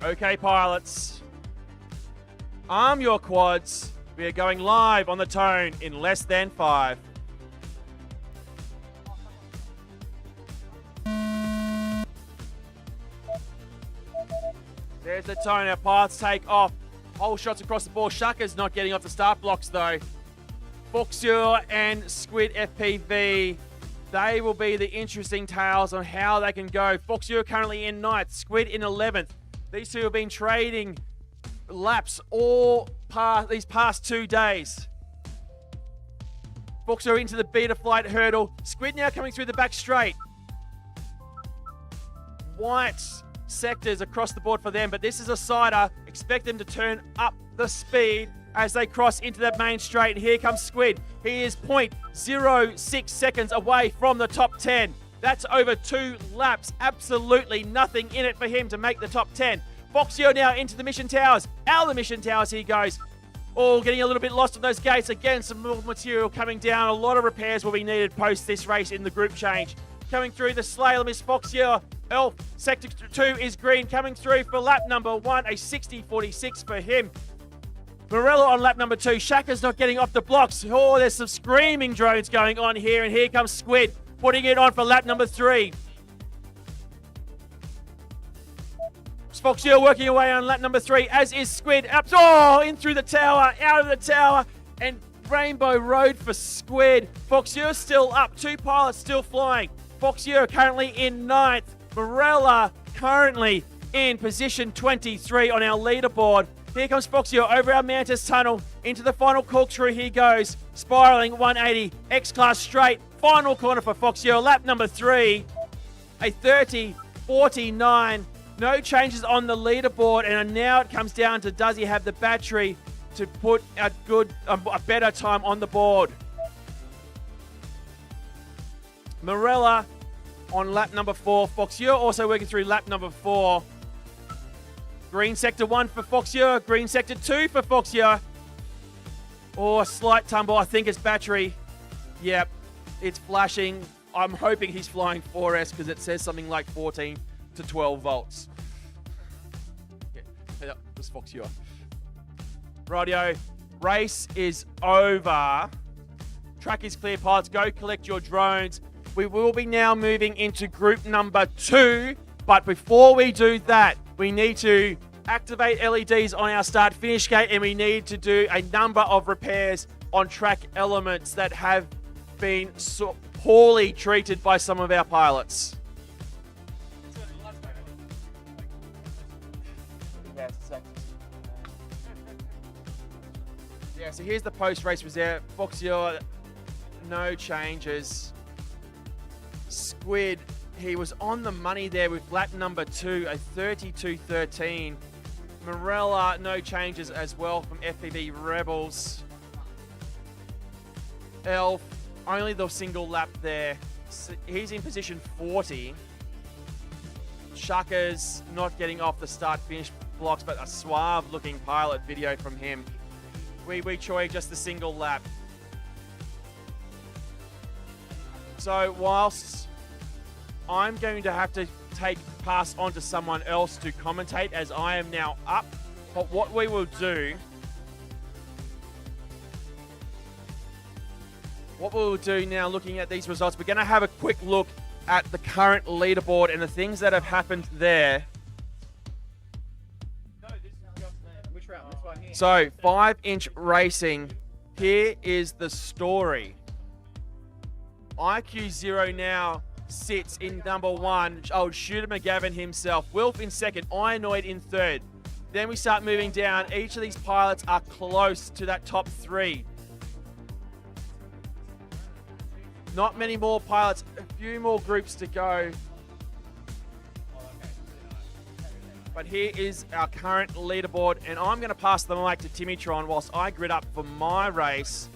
S2: Okay, pilots. Arm your quads. We are going live on the tone in less than 5. There's the tone. Our pilots take off. Whole shots across the board. Shuckers not getting off the start blocks though. Foxure and Squid FPV. They will be the interesting tales on how they can go. Foxure currently in 9th. Squid in 11th. These two have been trading laps these past 2 days. Foxure into the beta flight hurdle. Squid now coming through the back straight. White sectors across the board for them, but this is a sider. Expect them to turn up the speed as they cross into that main straight. And here comes Squid. He is 0.06 seconds away from the top 10. That's over 2 laps. Absolutely nothing in it for him to make the top 10. Foxio now into the mission towers. Out of the mission towers he goes. Oh, getting a little bit lost on those gates. Again, some more material coming down. A lot of repairs will be needed post this race in the group change. Coming through the slalom is Foxio. Elf, sector 2 is green. Coming through for lap number 1, a 60.46 for him. Morello on lap number 2. Shaka's not getting off the blocks. Oh, there's some screaming drones going on here. And here comes Squid, putting it on for lap number 3. Foxio working away on lap number 3, as is Squid. Up, in through the tower, out of the tower, and Rainbow Road for Squid. Foxio still up. 2 pilots still flying. Foxio currently in 9th. Morella currently in position 23 on our leaderboard. Here comes Foxio over our Mantis tunnel. Into the final corkscrew he goes. Spiraling 180. X-Class straight. Final corner for Foxio. Lap number 3. A 30.49. No changes on the leaderboard. And now it comes down to does he have the battery to put a better time on the board. Morella on lap number 4. Foxier also working through lap number 4. Green sector 1 for Foxier. Green sector 2 for Foxier. Oh, a slight tumble. I think it's battery. Yep, it's flashing. I'm hoping he's flying 4S because it says something like 14 to 12 volts. Yeah, it was Foxier. Rightio. Race is over. Track is clear, pilots. Go collect your drones. We will be now moving into group number 2. But before we do that, we need to activate LEDs on our start-finish gate, and we need to do a number of repairs on track elements that have been so poorly treated by some of our pilots. Yeah, so here's the post-race reserve. Foxier, no changes. Squid, he was on the money there with lap number 2, a 32.13. Morella, no changes as well from FPV Rebels. Elf, only the single lap there. He's in position 40. Shuckers not getting off the start-finish blocks, but a suave-looking pilot video from him. Wee Choi, just the single lap. So whilst I'm going to have to pass on to someone else to commentate as I am now up, but what we will do, now looking at these results, we're going to have a quick look at the current leaderboard and the things that have happened there.
S1: Which round? This one here.
S2: So 5-inch racing, here is the story. IQ0 now sits in number 1. Old Shooter McGavin himself. Wilf in second. Ironoid in third. Then we start moving down. Each of these pilots are close to that top 3. Not many more pilots. A few more groups to go. But here is our current leaderboard. And I'm going to pass the mic to Timitron whilst I grid up for my race.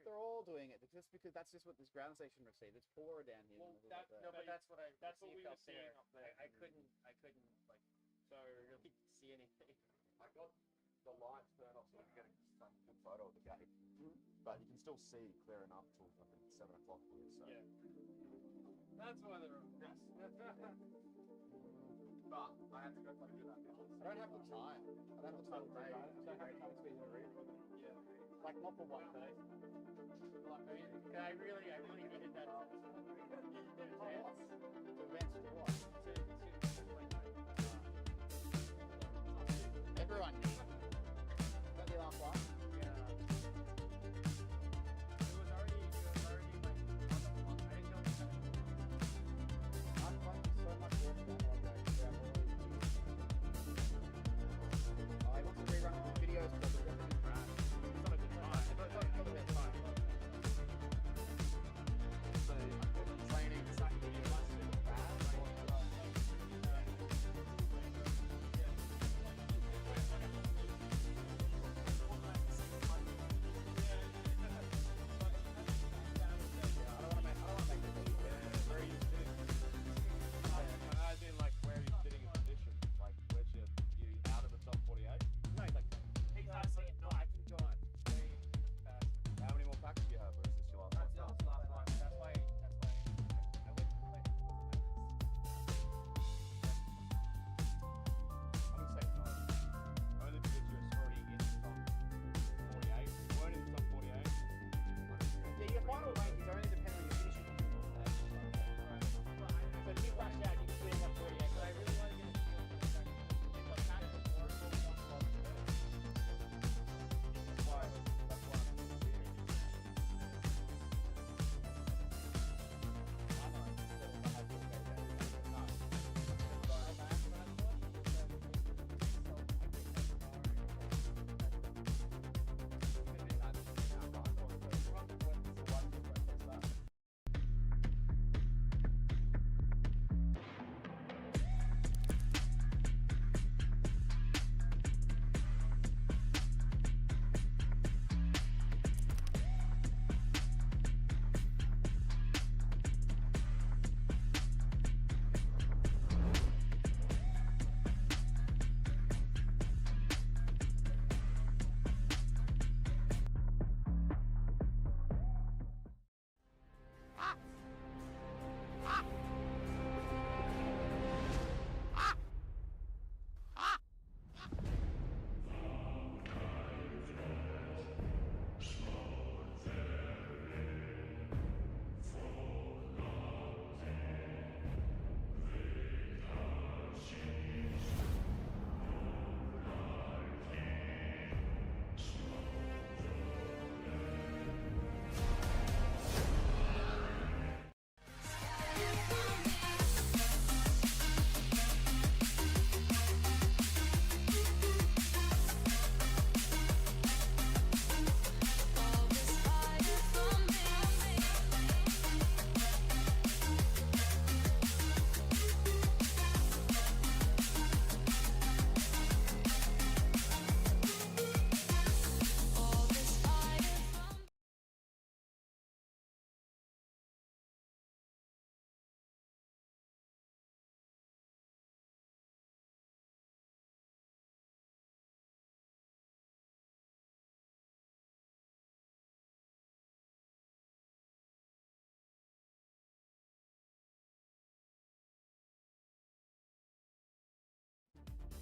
S1: They're all doing it just because that's just what this ground station received. It's poorer down here.
S4: Well, that's what we were seeing up there. I couldn't like, so really see anything.
S6: I got the lights turned off so I could get a good photo of the gate, but you can still see clear enough till fucking 7 o'clock here. So.
S4: Yeah. That's why they're on. Yes.
S6: But I had to go fucking do that because
S1: I don't have the time. I don't have the time to do that. I don't have time to be in the room. Yeah. Like not for one day.
S4: I really needed that.
S1: Everyone. Don't you laugh last?
S4: Yeah. It was already like, I didn't know it.
S1: I'm finding so much work on that I want to rerun the videos for the rest of the brand. It's not a good time. It's not the best time.
S6: training, it's like video,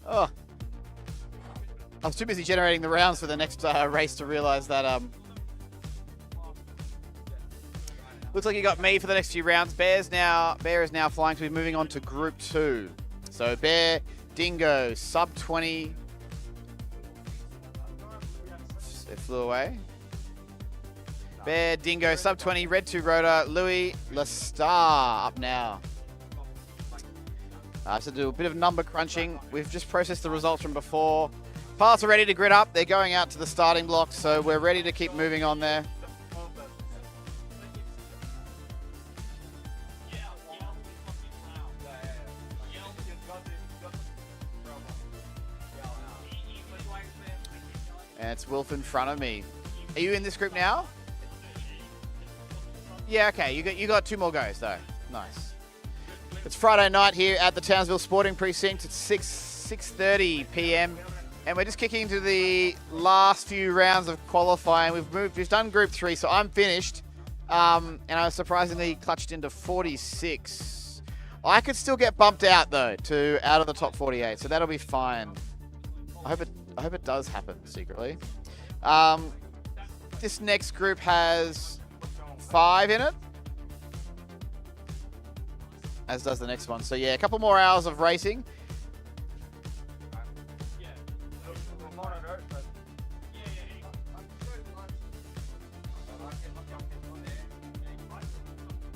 S1: Oh. I was too busy generating the rounds for the next race to realize that looks like you got me for the next few rounds. Bear is now flying, so we're moving on to Group 2. So Bear, Dingo, sub 20. It flew away. Bear, Dingo, sub 20, Red 2 Rotor, Louis, Lestar up now. So do a bit of number crunching. We've just processed the results from before. Pilots are ready to grid up. They're going out to the starting block, so we're ready to keep moving on there. And it's Wilf in front of me. Are you in this group now? Yeah, okay. You got 2 more goes though. Nice. It's Friday night here at the Townsville Sporting Precinct. It's 6:30 p.m. and we're just kicking into the last few rounds of qualifying. We've done Group 3, so I'm finished. And I surprisingly clutched into 46. I could still get bumped out though to out of the top 48, so that'll be fine. I hope it does happen secretly. This next group has 5 in it, as does the next one. So yeah, a couple more hours of racing.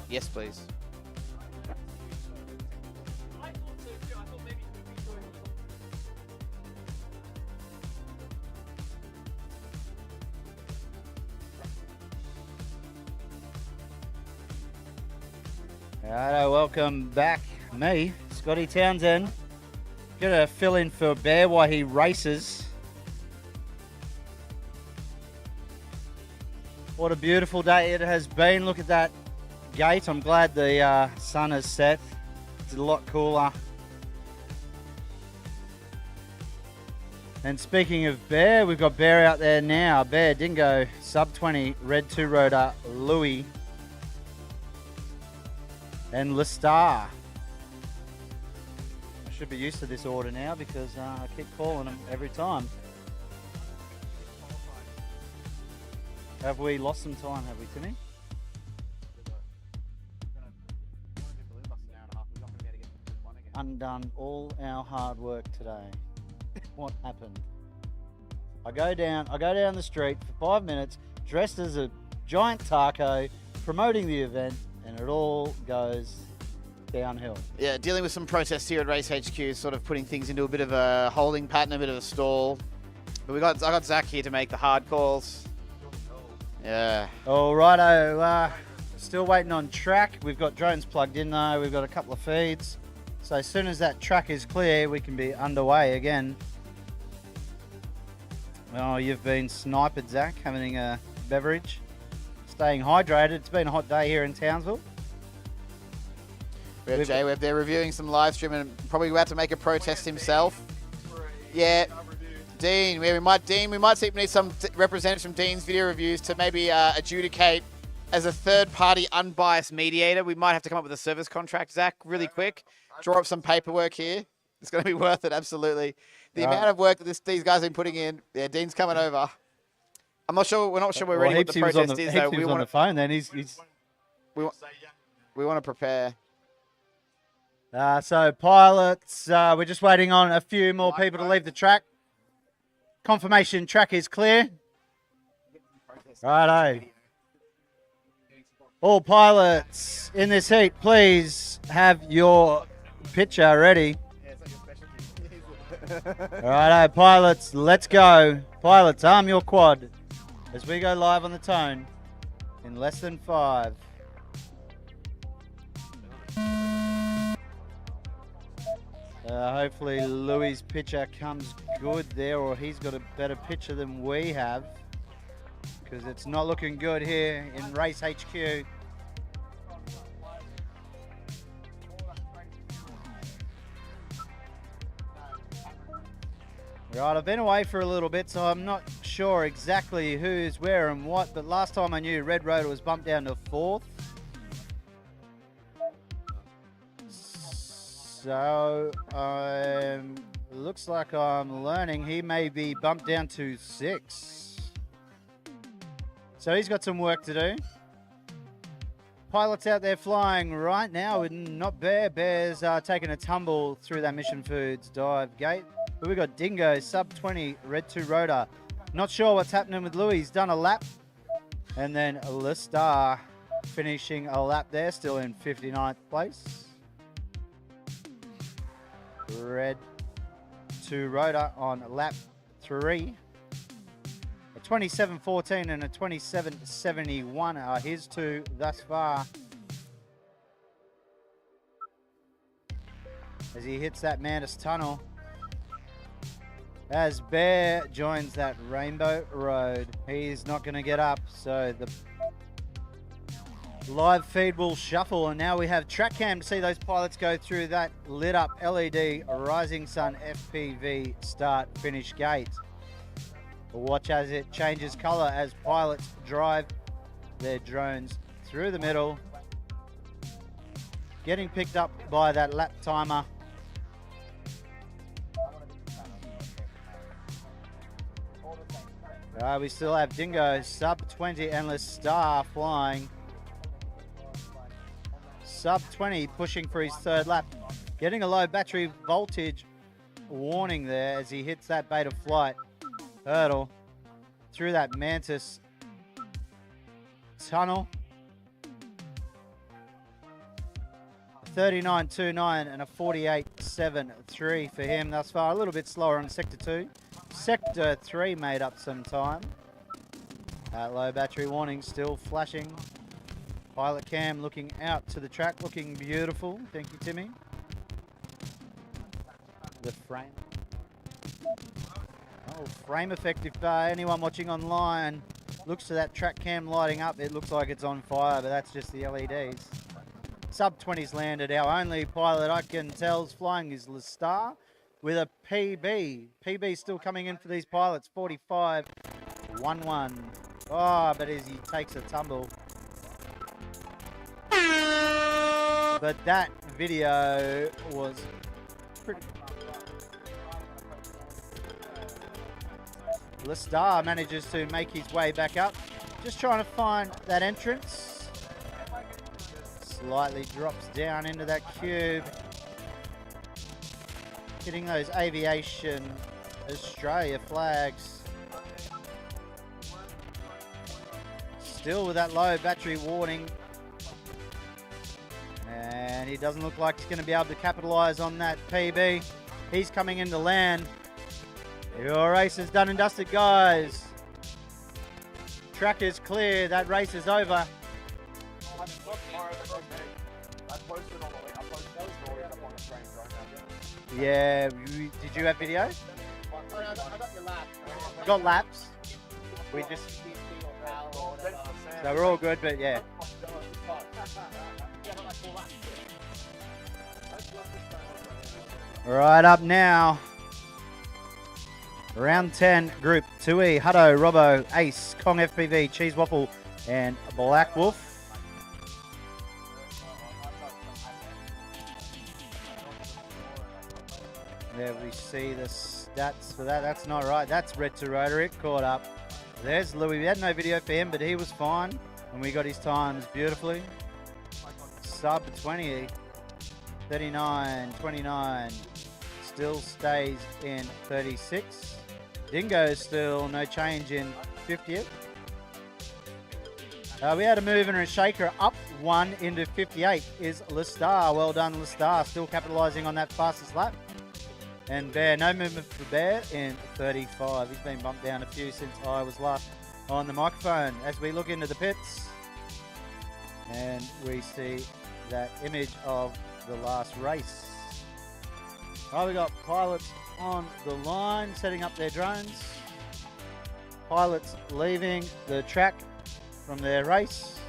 S1: Yes, please.
S7: Alright, welcome back. Me, Scotty Townsend. Gonna fill in for Bear while he races. What a beautiful day it has been. Look at that gate. I'm glad the sun has set. It's a lot cooler. And speaking of Bear, we've got Bear out there now. Bear, Dingo, sub 20, Red 2 Rotor, Louis, and Lestar. I should be used to this order now because I keep calling them every time. Have we lost some time, have we, Timmy? Undone all our hard work today. What happened? I go down the street for 5 minutes, dressed as a giant taco, promoting the event, and it all goes downhill.
S1: Yeah, dealing with some protests here at Race HQ, sort of putting things into a bit of a holding pattern, a bit of a stall. But I got Zach here to make the hard calls. Yeah.
S7: All righto. Still waiting on track. We've got drones plugged in though. We've got a couple of feeds. So as soon as that track is clear, we can be underway again. Oh, you've been sniped, Zach, having a beverage. Staying hydrated. It's been a hot day here in Townsville.
S1: We have Jay Webb there reviewing some live stream and probably about to make a protest himself. Yeah. Dean, we might need some representatives from Dean's video reviews to maybe adjudicate as a third-party unbiased mediator. We might have to come up with a service contract, Zach, really quick. Draw up some paperwork here. It's going to be worth it, absolutely. The amount of work that these guys have been putting in. Yeah, Dean's coming over. I'm not sure. We're not sure we're ready what the protest is, though.
S7: We on the phone. Then
S1: we want to prepare.
S7: So pilots, we're just waiting on a few more people to leave the track. Confirmation track is clear. Righto. All pilots in this heat, please have your picture ready. Righto, pilots, let's go. Pilots, arm your quad as we go live on the tone in less than 5. Hopefully Louis' picture comes good there, or he's got a better picture than we have, because it's not looking good here in Race HQ. Right, I've been away for a little bit, so I'm not sure exactly who's where and what, but last time I knew Red Rotor was bumped down to 4th. So I'm looks like I'm learning he may be bumped down to 6. So he's got some work to do. Pilots out there flying right now with not Bear. Bear's taking a tumble through that Mission Foods dive gate. But we got Dingo, sub 20, Red 2 rotor. Not sure what's happening with Louis. He's done a lap. And then Listar finishing a lap there, still in 59th place. Red 2 rotor on lap 3. A 27.14 and a 27.71 are his two thus far. As he hits that Mantis Tunnel. As Bear joins that Rainbow Road. He's not going to get up, so the live feed will shuffle, and now we have track cam to see those pilots go through that lit up LED Rising Sun FPV start finish gate. Watch as it changes color as pilots drive their drones through the middle, getting picked up by that lap timer. We still have Dingo, sub 20, Endless Star flying. Sub 20 pushing for his third lap. Getting a low battery voltage warning there as he hits that Beta Flight hurdle through that Mantis tunnel. 39.29 and a 48.73 for him thus far. A little bit slower on Sector 2. Sector 3 made up some time. That low battery warning still flashing. Pilot cam looking out to the track, looking beautiful. Thank you, Timmy. The frame. Oh, frame effect. If anyone watching online looks to that track cam lighting up, it looks like it's on fire, but that's just the LEDs. Sub 20's landed. Our only pilot I can tell is flying is Listar with a PB. PB still coming in for these pilots. 45.11. Oh, but as he takes a tumble. But that video was pretty... Listar manages to make his way back up. Just trying to find that entrance. Slightly drops down into that cube. Hitting those Aviation Australia flags. Still with that low battery warning. And he doesn't look like he's going to be able to capitalise on that PB. He's coming into land. Your race is done and dusted, guys. Track is clear. That race is over. Yeah, did you have video?
S10: I got your lap.
S7: Got laps. We just... So we're all good, but yeah. Right up now. Round 10, Group 2E, Hutto, Robbo, Ace, Kong FPV, Cheese Waffle, and Black Wolf. There we see the stats for that. That's not right. That's Red to Rotor. It caught up. There's Louis. We had no video for him, but he was fine. And we got his times beautifully. Sub 20. 39.29. Still stays in 36. Dingo still no change in 50th. We had a move and a shaker up 1 into 58 is Listar. Well done, Listar. Still capitalising on that fastest lap. And Bear, no movement for Bear in 35. He's been bumped down a few since I was last on the microphone. As we look into the pits, and we see that image of the last race. We got pilots on the line, setting up their drones. Pilots leaving the track from their race.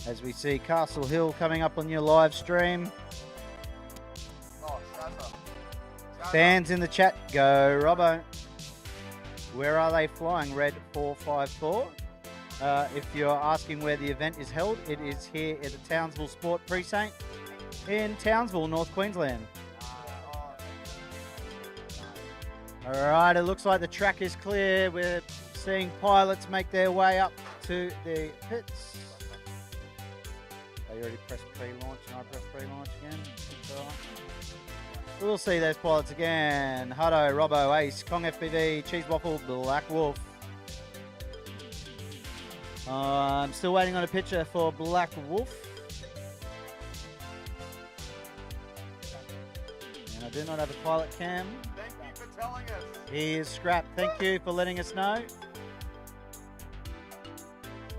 S7: As we see Castle Hill coming up on your live stream. Fans in the chat, go Robbo. Where are they flying? Red 454. If you're asking where the event is held, it is here at the Townsville Sports Precinct in Townsville, North Queensland. All right, it looks like the track is clear. We're seeing pilots make their way up to the pits. They already pressed pre-launch, and I pressed pre-launch again. We'll see those pilots again. Hutto, Robbo, Ace, Kong FPV, Cheese Waffle, Black Wolf. I'm still waiting on a picture for Black Wolf. And I do not have a pilot cam.
S9: Thank you for telling us.
S7: He is scrapped. Thank you for letting us know.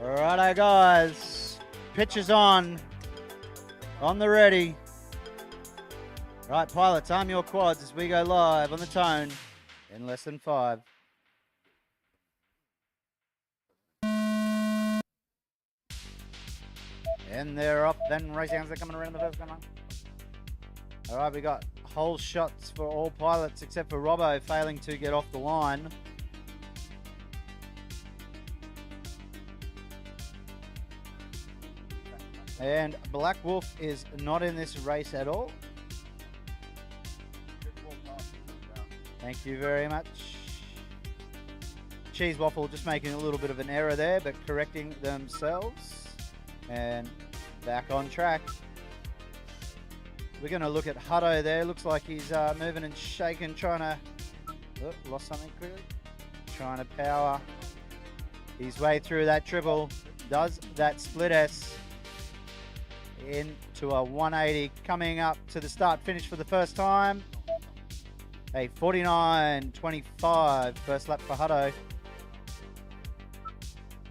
S7: Alrighto, guys. Pictures on the ready. Right, pilots, arm your quads as we go live on the tone in less than 5. And they're off. Then racing hands are coming around the first corner. All right, we got whole shots for all pilots except for Robbo failing to get off the line. And Black Wolf is not in this race at all. Thank you very much. Cheese Waffle just making a little bit of an error there, but correcting themselves. And back on track. We're going to look at Hutto there. Looks like he's moving and shaking, trying to... Oh, lost something quickly. Trying to power his way through that triple. Does that split S into a 180. Coming up to the start finish for the first time. A 49.25 first lap for Hutto.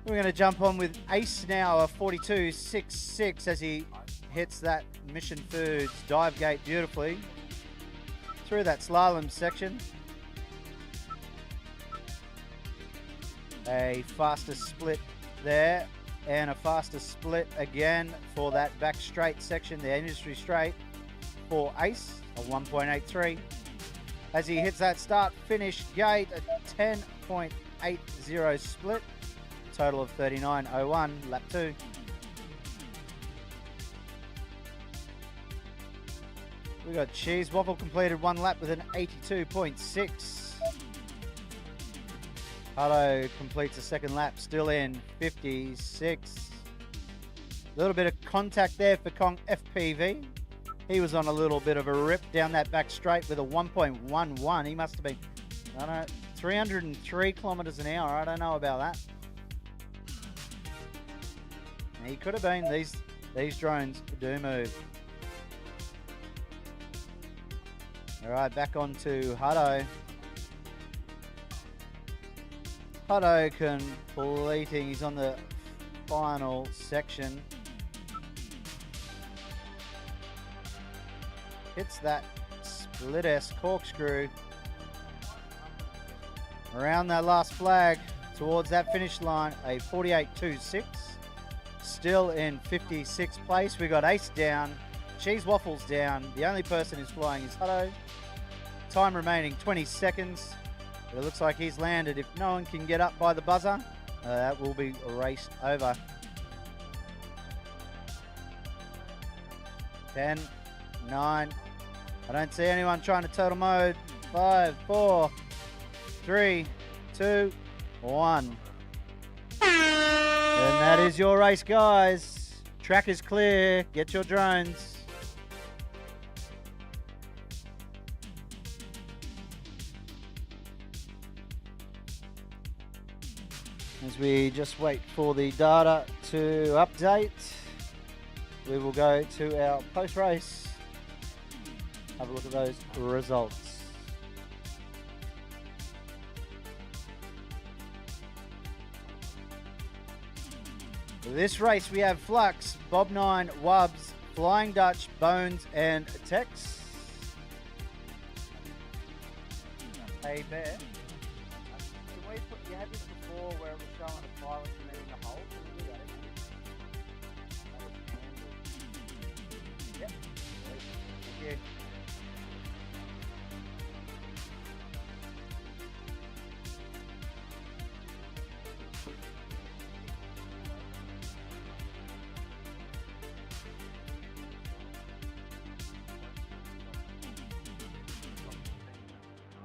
S7: We're going to jump on with Ace now, a 42.66 as he hits that Mission Foods dive gate beautifully through that slalom section. A faster split there and a faster split again for that back straight section, the industry straight for Ace, a 1.83. As he hits that start finish gate, a 10.80 split. Total of 39.01, lap 2. We got Cheese Waffle completed one lap with an 82.6. Hutto completes a second lap, still in 56. A little bit of contact there for Kong FPV. He was on a little bit of a rip down that back straight with a 1.11. He must have been, I don't know, 303 kilometers an hour. I don't know about that. He could have been. These drones do move. All right, back on to Hutto. Hutto completing. He's on the final section. Hits that split S corkscrew around that last flag towards that finish line. A 48.26. Still in 56th place. We got Ace down, Cheese Waffles down. The only person who's flying is Hutto. Time remaining 20 seconds. But it looks like he's landed. If no one can get up by the buzzer, that will be raced over. 10, 9. I don't see anyone trying to total mode. 5, 4, 3, 2, 1. And that is your race, guys. Track is clear. Get your drones. As we just wait for the data to update, we will go to our post-race. Have a look at those results. This race we have Flux, Bob9, Wubs, Flying Dutch, Bones, and Tex. Hey Bear. You had this before where it was showing the pilot committing the hole. Can we do that again? Yep. Thank you.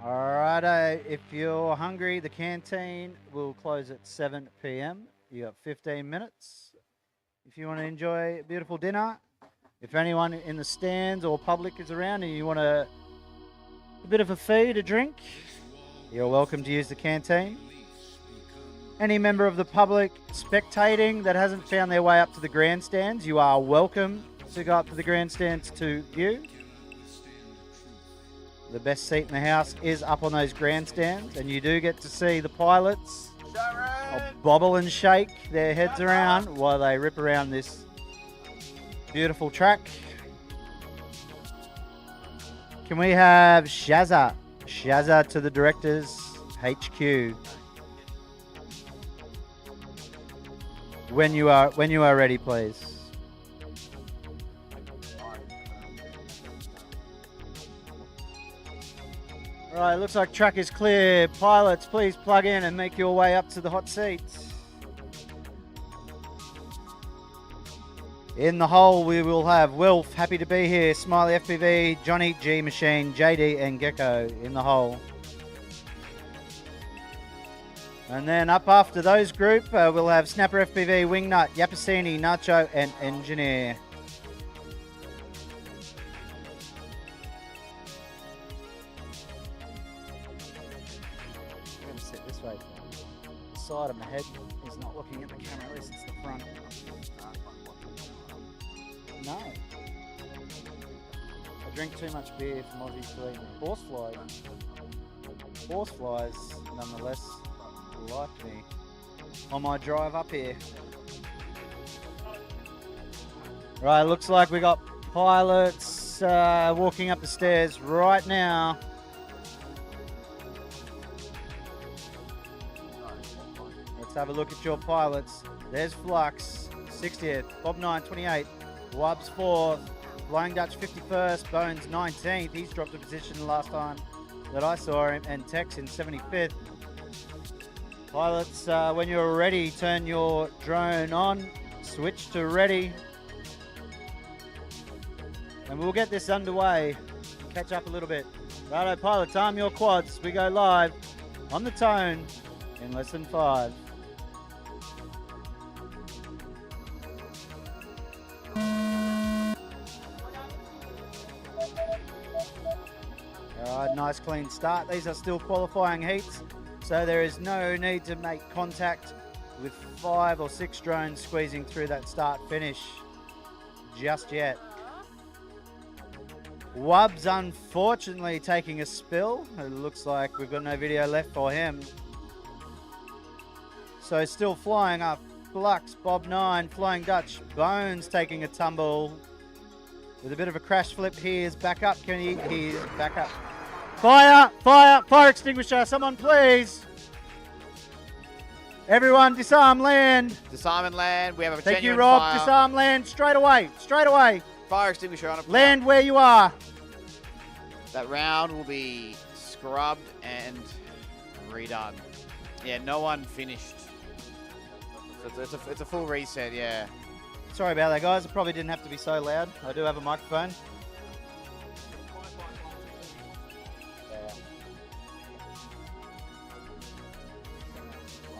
S7: Alrighto, if you're hungry, the canteen will close at 7 p.m. You got 15 minutes. If you want to enjoy a beautiful dinner, if anyone in the stands or public is around and you want a bit of a feed, a drink, you're welcome to use the canteen. Any member of the public spectating that hasn't found their way up to the grandstands, you are welcome to go up to the grandstands to view. The best seat in the house is up on those grandstands, and you do get to see the pilots bobble and shake their heads around while they rip around this beautiful track. Can we have Shazza? Shazza to the directors HQ. When you are ready, please. Right, looks like track is clear. Pilots, please plug in and make your way up to the hot seats. In the hole, we will have Wilf, happy to be here, Smiley FPV, Johnny G Machine, JD, and Gecko in the hole. And then up after those group, we'll have Snapper FPV, Wingnut, Yapasini, Nacho, and Engineer. I'm going to sit this way. The side of my head is not looking at the camera, at least it's the front. No. I drink too much beer from Aussies to eat horsefly. Horseflies, nonetheless, like me on my drive up here. Right, looks like we got pilots walking up the stairs right now. Let's have a look at your pilots. There's Flux, 60th, Bob 9, 28, Wubs 4th, Flying Dutch 51st, Bones 19th. He's dropped a position the last time that I saw him, and Tex in 75th. Pilots, when you're ready, turn your drone on, switch to ready, and we'll get this underway. Catch up a little bit. Righto, pilots, arm your quads. We go live on the tone in less than 5. Alright, nice clean start. These are still qualifying heats, so there is no need to make contact with 5 or 6 drones squeezing through that start finish just yet. Wubs unfortunately taking a spill. It looks like we've got no video left for him. So still flying up. Flux, Bob 9, Flying Dutch, Bones taking a tumble. With a bit of a crash flip, he is back up. He's back up. Fire! Fire! Fire extinguisher! Someone please! Everyone disarm land!
S1: Disarm and land. We have a
S7: Thank
S1: genuine
S7: you, Rob.
S1: fire.
S7: Disarm land straight away. Straight away.
S1: Fire extinguisher on it.
S7: Land where you are.
S1: That round will be scrubbed and redone. Yeah, no one finished. It's a full reset, yeah.
S7: Sorry about that, guys. It probably didn't have to be so loud. I do have a microphone.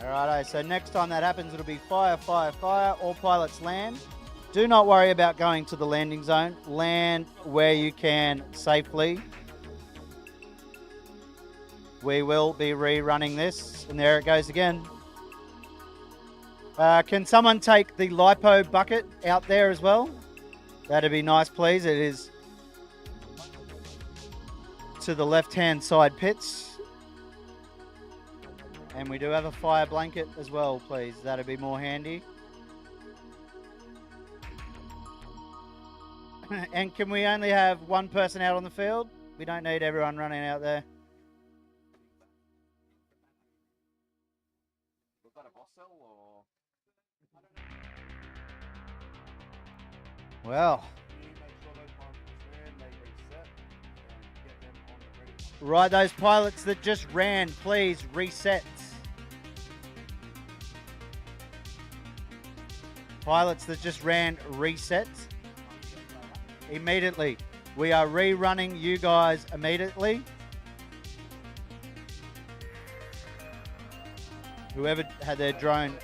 S7: Alright, so next time that happens, it'll be fire, fire, fire. All pilots land. Do not worry about going to the landing zone. Land where you can safely. We will be rerunning this. And there it goes again. Can someone take the LiPo bucket out there as well? That'd be nice, please. It is to the left-hand side pits. And we do have a fire blanket as well, please. That'd be more handy. And can we only have one person out on the field? We don't need everyone running out there. Well. Right, those pilots that just ran, please reset. Pilots that just ran, reset. Immediately. We are rerunning you guys immediately. Whoever had their drone.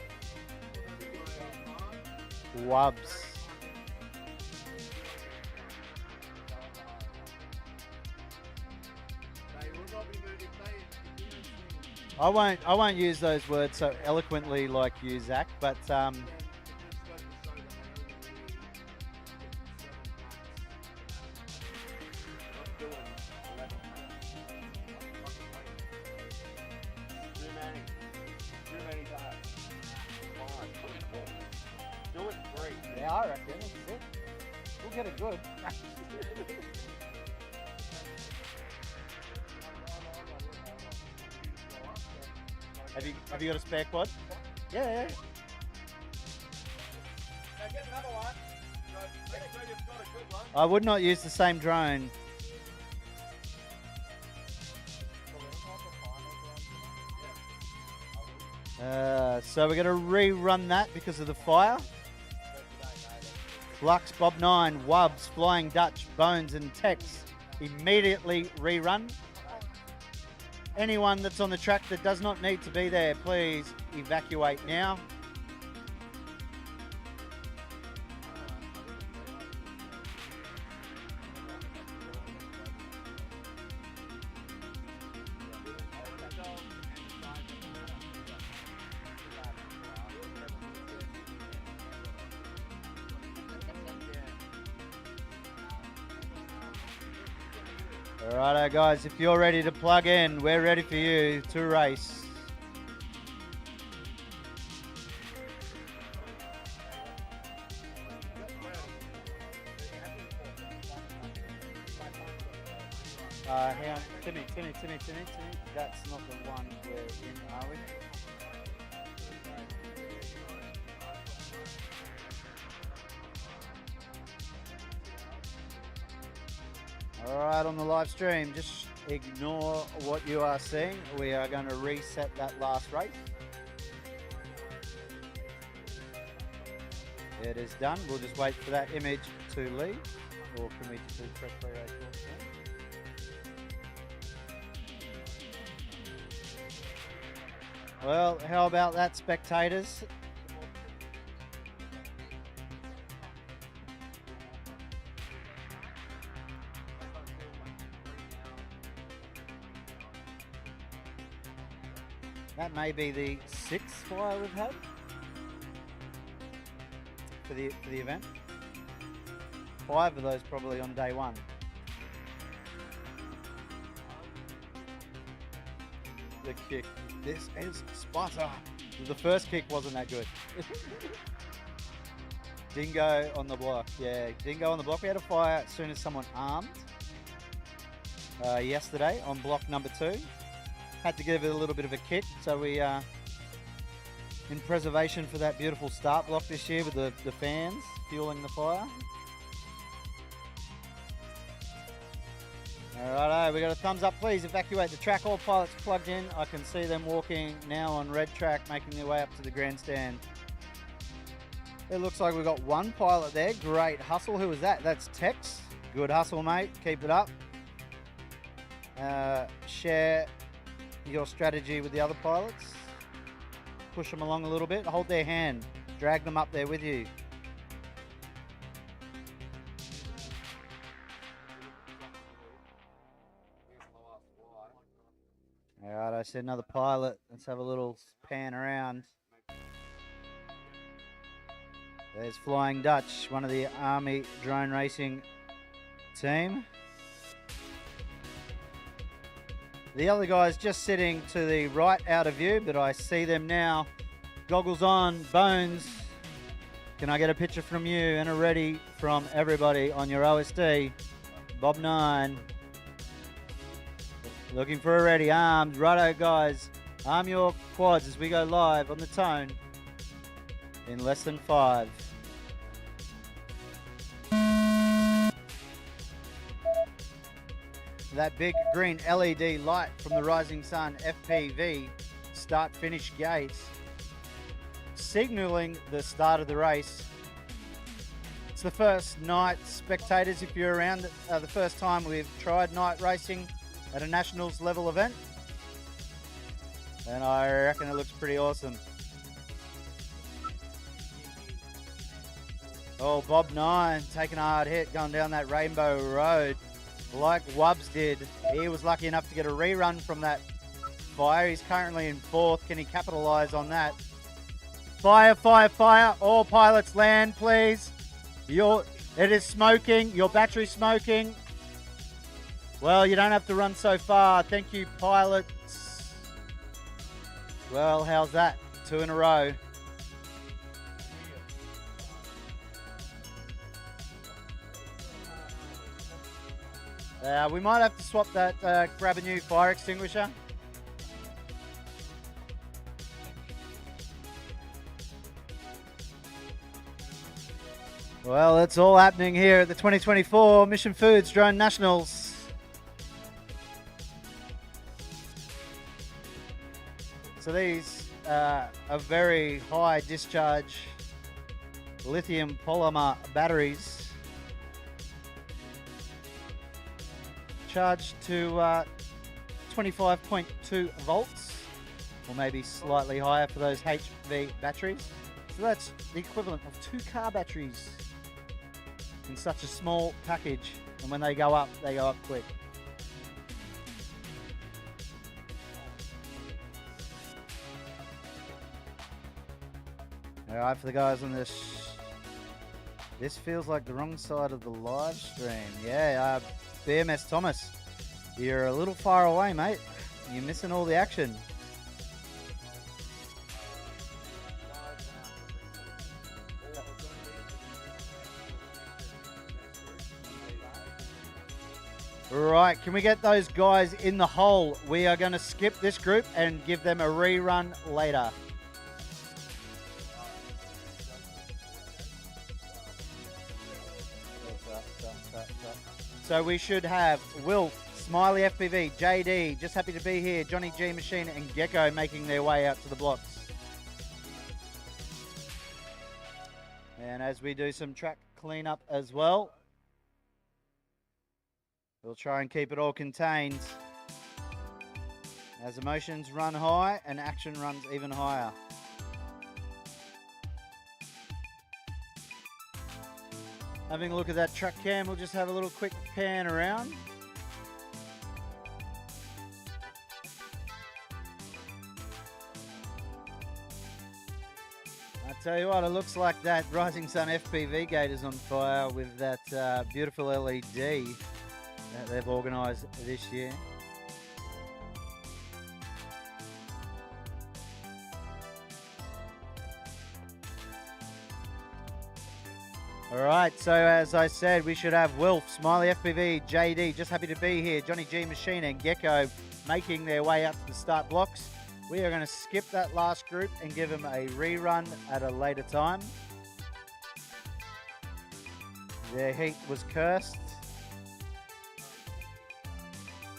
S7: Wubs. I won't use those words so eloquently like you, Zach, but yeah, I reckon that's it. We'll get it good. Have you got a spare quad? Yeah. I would not use the same drone. So we're going to rerun that because of the fire. Flux, Bob 9, Wubs, Flying Dutch, Bones and Tex immediately rerun. Anyone that's on the track that does not need to be there, please evacuate now. Alrighto guys, if you're ready to plug in, we're ready for you to race. Hang on, Timmy. That's not the one we're in, are we? Alright, on the live stream, just ignore what you are seeing. We are going to reset that last race. It is done. We'll just wait for that image to leave. Or can we just do press play race? Well, how about that, spectators? That may be the 6th fire we've had for the event. 5 of those probably on day 1. The kick. This is Sparta. The first kick wasn't that good. Dingo on the block. Yeah, Dingo on the block. We had a fire as soon as someone armed yesterday on block number 2. Had to give it a little bit of a kick, so we in preservation for that beautiful start block this year with the fans fueling the fire. Alrighto, we got a thumbs up. Please evacuate the track. All pilots plugged in. I can see them walking now on red track, making their way up to the grandstand. It looks like we've got one pilot there. Great hustle. Who was that? That's Tex. Good hustle, mate. Keep it up. Share your strategy with the other pilots. Push them along a little bit. Hold their hand. Drag them up there with you. Alright, I said another pilot. Let's have a little pan around. There's Flying Dutch, one of the Army drone racing team. The other guys just sitting to the right out of view, but I see them now. Goggles on, Bones. Can I get a picture from you and a ready from everybody on your OSD? Bob 9. Looking for a ready, armed. Righto guys, arm your quads as we go live on the tone in less than 5. That big green LED light from the Rising Sun FPV start finish gates signaling the start of the race. It's the first night, spectators, if you're around, the first time we've tried night racing at a nationals level event. And I reckon it looks pretty awesome. Oh, Bob 9 taking a hard hit going down that Rainbow Road. Like Wubbs did. He was lucky enough to get a rerun from that fire. He's currently in 4th. Can he capitalise on that? Fire, fire, fire. All pilots land, please. It is smoking. Your battery's smoking. Well, you don't have to run so far. Thank you, pilots. Well, how's that? 2 in a row. We might have to swap that, grab a new fire extinguisher. Well, it's all happening here at the 2024 Mission Foods Drone Nationals. So these are very high discharge lithium polymer batteries. Charged to 25.2 volts, or maybe slightly higher for those HV batteries. So that's the equivalent of 2 car batteries in such a small package. And when they go up quick. All right, for the guys on this. This feels like the wrong side of the live stream. Yeah, BMS Thomas, you're a little far away, mate. You're missing all the action. Right, can we get those guys in the hole? We are going to skip this group and give them a rerun later. So we should have Wilf, Smiley FPV, JD, just happy to be here, Johnny G Machine and Gecko making their way out to the blocks. And as we do some track cleanup as well, we'll try and keep it all contained as emotions run high and action runs even higher. Having a look at that track cam, we'll just have a little quick pan around. I tell you what, it looks like that Rising Sun FPV gate is on fire with that beautiful LED that they've organised this year. All right, so as I said, we should have Wilf, Smiley FPV, JD, just happy to be here, Johnny G Machine and Gecko making their way out to the start blocks. We are going to skip that last group and give them a rerun at a later time. Their heat was cursed.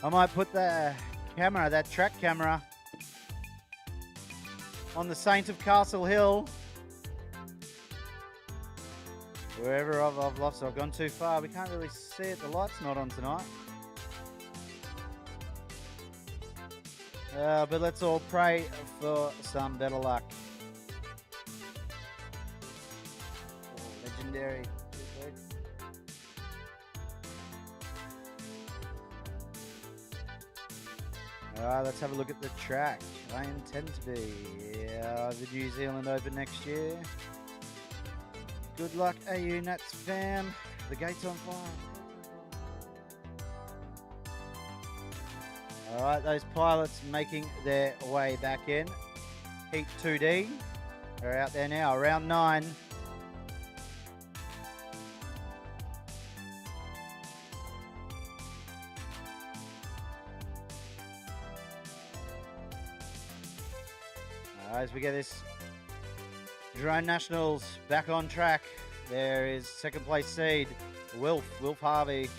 S7: I might put the camera, that track camera, on the Saint of Castle Hill. Wherever I've lost, I've gone too far. We can't really see it. The light's not on tonight. But let's all pray for some better luck. Legendary. Alright, let's have a look at the track. I intend to be the New Zealand Open next year. Good luck, AU Nats fam. The gate's on fire. Alright, those pilots making their way back in. Heat 2D. They're out there now, round 9. As we get this Drone Nationals back on track, there is second place seed, Wilf Harvey.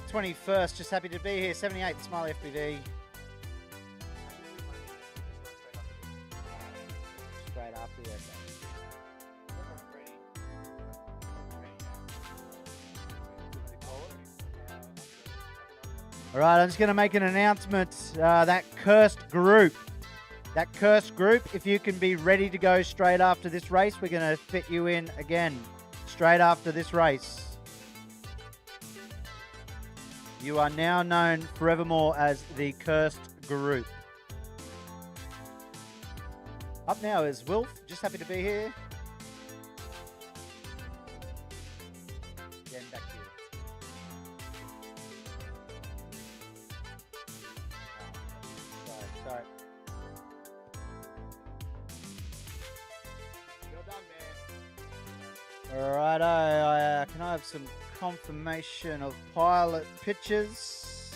S7: 21st, just happy to be here, 78, Smiley FPV. Straight after the All right, I'm just going to make an announcement. That cursed group That cursed group, if you can be ready to go straight after this race, we're going to fit you in again straight after this race. You are now known forevermore as the cursed group. Up now is Wilf, just happy to be here. Again, back to you. Sorry. Alrighto, can I have some confirmation of pilot pitches?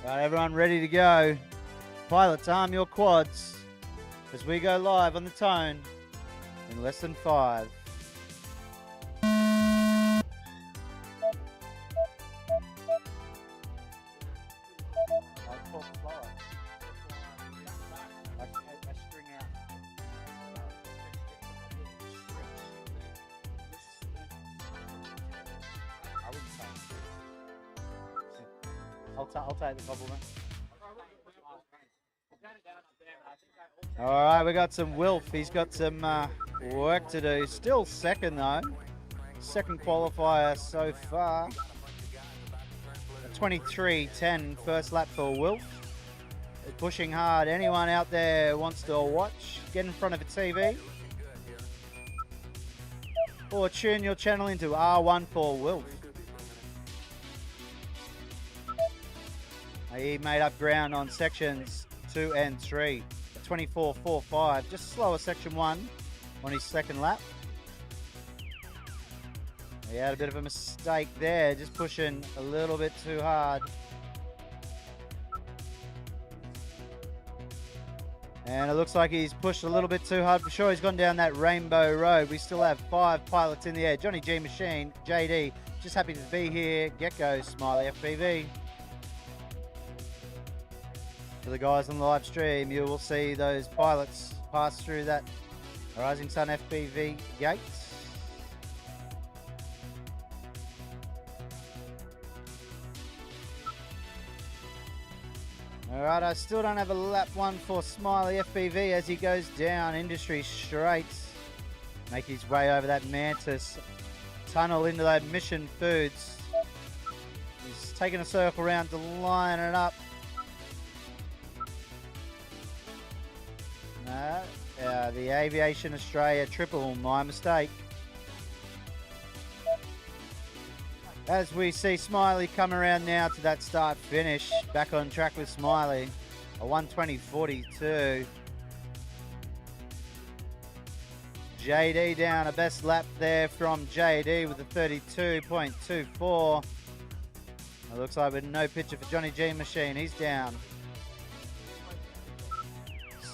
S7: Right, everyone ready to go. Pilots, arm your quads as we go live on the tone in less than 5. I'll take the compliment. All right, we got some Wilf. He's got some work to do. Still second though. Second qualifier so far. 23:10 first lap for Wilf. They're pushing hard. Anyone out there wants to watch, get in front of a TV. Or tune your channel into R1 for Wilf. He made up ground on sections 2 and 3. 24.45, just slower section 1 on his second lap. He had a bit of a mistake there, just pushing a little bit too hard. And it looks like he's pushed a little bit too hard for sure. He's gone down that rainbow road. We still have 5 pilots in the air. Johnny G Machine, JD, just happy to be here. Gecko, Smiley FPV. For the guys on the live stream, you will see those pilots pass through that Rising Sun FPV gate. Alright, I still don't have a lap 1 for Smiley FPV as he goes down Industry Straight. Make his way over that Mantis tunnel into that Mission Foods. He's taking a circle around to line it up. The Aviation Australia triple, my mistake. As we see Smiley come around now to that start finish, back on track with Smiley, a 1:20.42. JD down a best lap there from JD with a 32.24. It looks like with no picture for Johnny G Machine, he's down.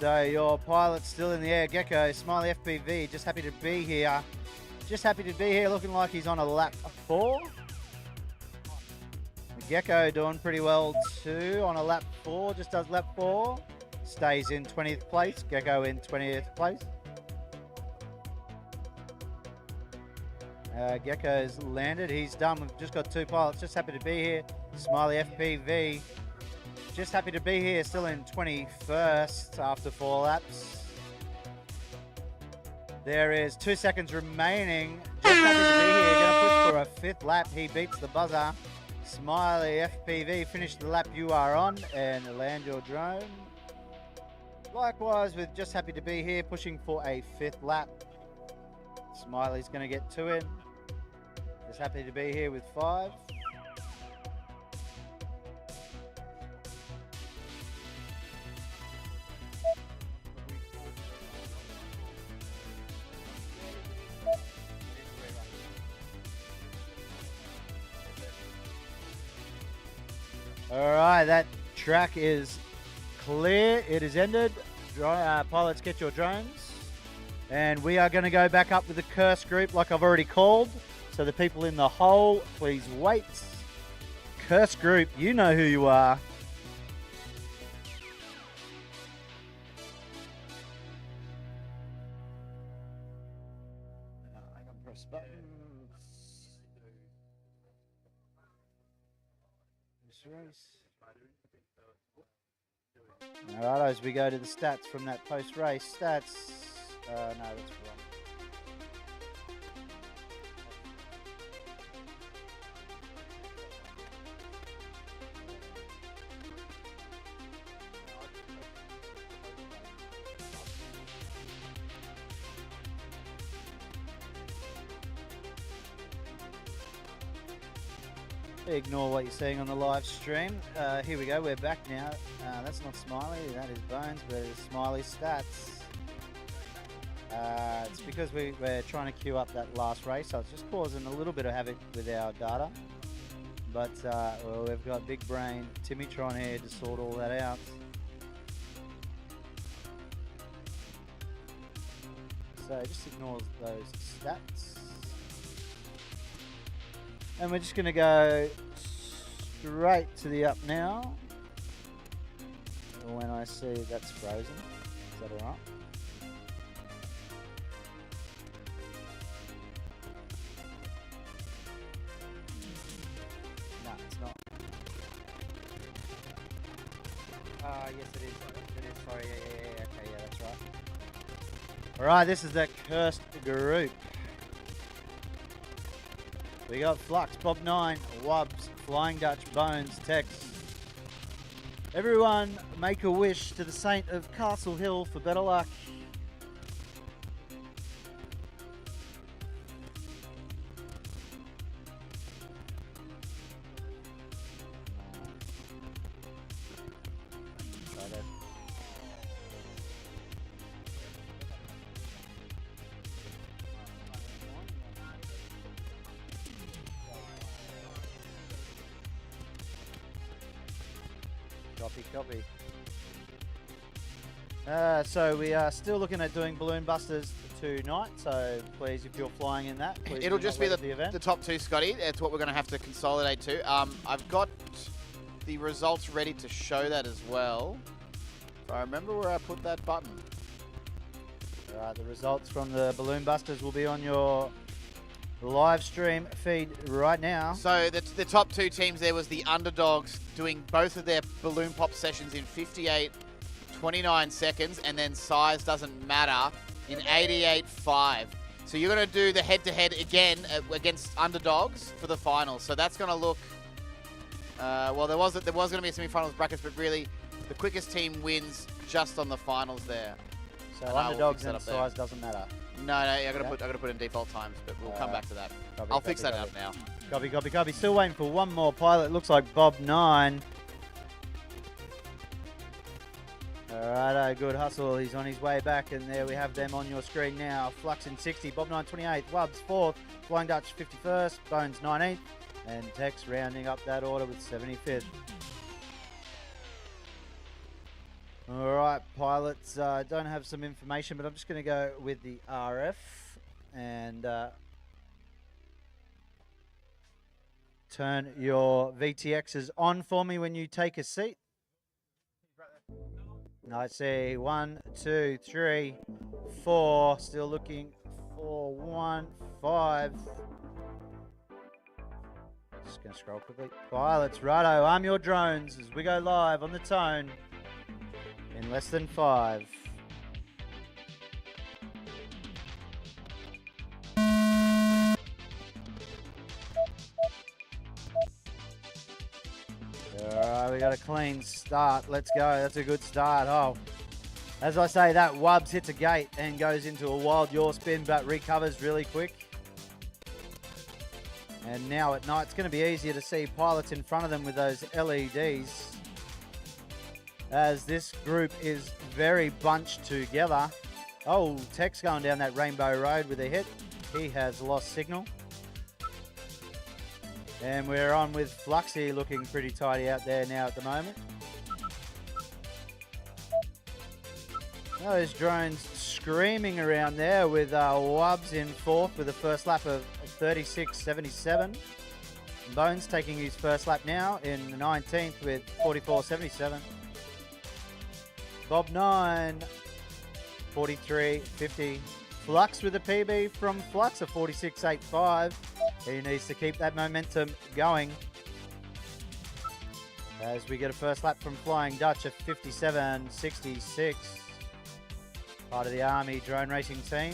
S7: So your pilot's still in the air. Gecko, Smiley FPV, just happy to be here. Just happy to be here, looking like he's on a lap 4. Gecko doing pretty well too on a lap 4, just does lap 4. Stays in 20th place, Gecko in 20th place. Gecko's landed, he's done. We've just got 2 pilots, just happy to be here. Smiley FPV. Just happy to be here, still in 21st after 4 laps. There is 2 seconds remaining. Just happy to be here, going to push for a 5th lap. He beats the buzzer. Smiley FPV, finish the lap you are on and land your drone. Likewise with just happy to be here, pushing for a 5th lap. Smiley's going to get 2 in. Just happy to be here with 5. All right, that track is clear. It is ended. Pilots, get your drones. And we are going to go back up with the curse group like I've already called. So the people in the hole, please wait. Curse group, you know who you are. Hang on, press buttons. This race. All right, as we go to the stats from that post-race stats. No, that's wrong. Ignore what you're seeing on the live stream. Here we go, we're back now. That's not Smiley, that is Bones, but it is Smiley stats. It's because we're trying to queue up that last race, so it's just causing a little bit of havoc with our data. But well, we've got Big Brain Timmytron here to sort all that out. So just ignore those stats. And we're just going to go straight to the up now. When I see that's frozen. Is that alright? No, it's not. Yes it is. It is. Sorry, yeah. Okay, yeah, that's right. Alright, this is the cursed group. We got Flux, Bob9, Wubs, Flying Dutch, Bones, Tex. Everyone make a wish to the Saint of Castle Hill for better luck. Copy. So we are still looking at doing balloon busters tonight. So please, if you're flying in that, please
S1: It'll just be the
S7: event.
S1: the top two, Scotty. It's what we're going to have to consolidate to. I've got the results ready to show that as well. If I remember where I put that button.
S7: Alright, the results from the balloon busters will be on your live stream feed right now.
S1: So the top two teams there was the underdogs doing both of their balloon pop sessions in 58.29 seconds, and then size doesn't matter in 88.5. So you're going to do the head-to-head again against underdogs for the finals. So that's going to look well. There was going to be a semi-finals brackets, but really the quickest team wins just on the finals there.
S7: So underdogs and size doesn't matter.
S1: No, I gotta put in default times, but we'll come back to that. I'll fix that up now.
S7: Copy. Still waiting for one more pilot. Looks like Bob9. Alright, good hustle. He's on his way back, and there we have them on your screen now. Flux in 60, Bob9 28th, Wubs 4th, Flying Dutch 51st, Bones 19th, and Tex rounding up that order with 75th. Alright, pilots, don't have some information, but I'm just going to go with the RF and turn your VTXs on for me when you take a seat. Let's see, 1, 2, 3, 4, still looking for 1, 5. Just going to scroll quickly. Pilots, righto, arm your drones as we go live on the tone. In less than 5. Alright, we got a clean start. Let's go. That's a good start. Oh, as I say that, Wubs hits a gate and goes into a wild yaw spin, but recovers really quick. And now at night, it's going to be easier to see pilots in front of them with those LEDs, as this group is very bunched together. Oh, Tex going down that Rainbow Road with a hit. He has lost signal. And we're on with Fluxy looking pretty tidy out there now at the moment. Those drones screaming around there with Wubs in 4th with a first lap of 36.77. Bones taking his first lap now in 19th with 44.77. Bob9, 43.50. Flux with a PB from Flux of 46.85. He needs to keep that momentum going. As we get a first lap from Flying Dutch at 57.66. Part of the Army drone racing team.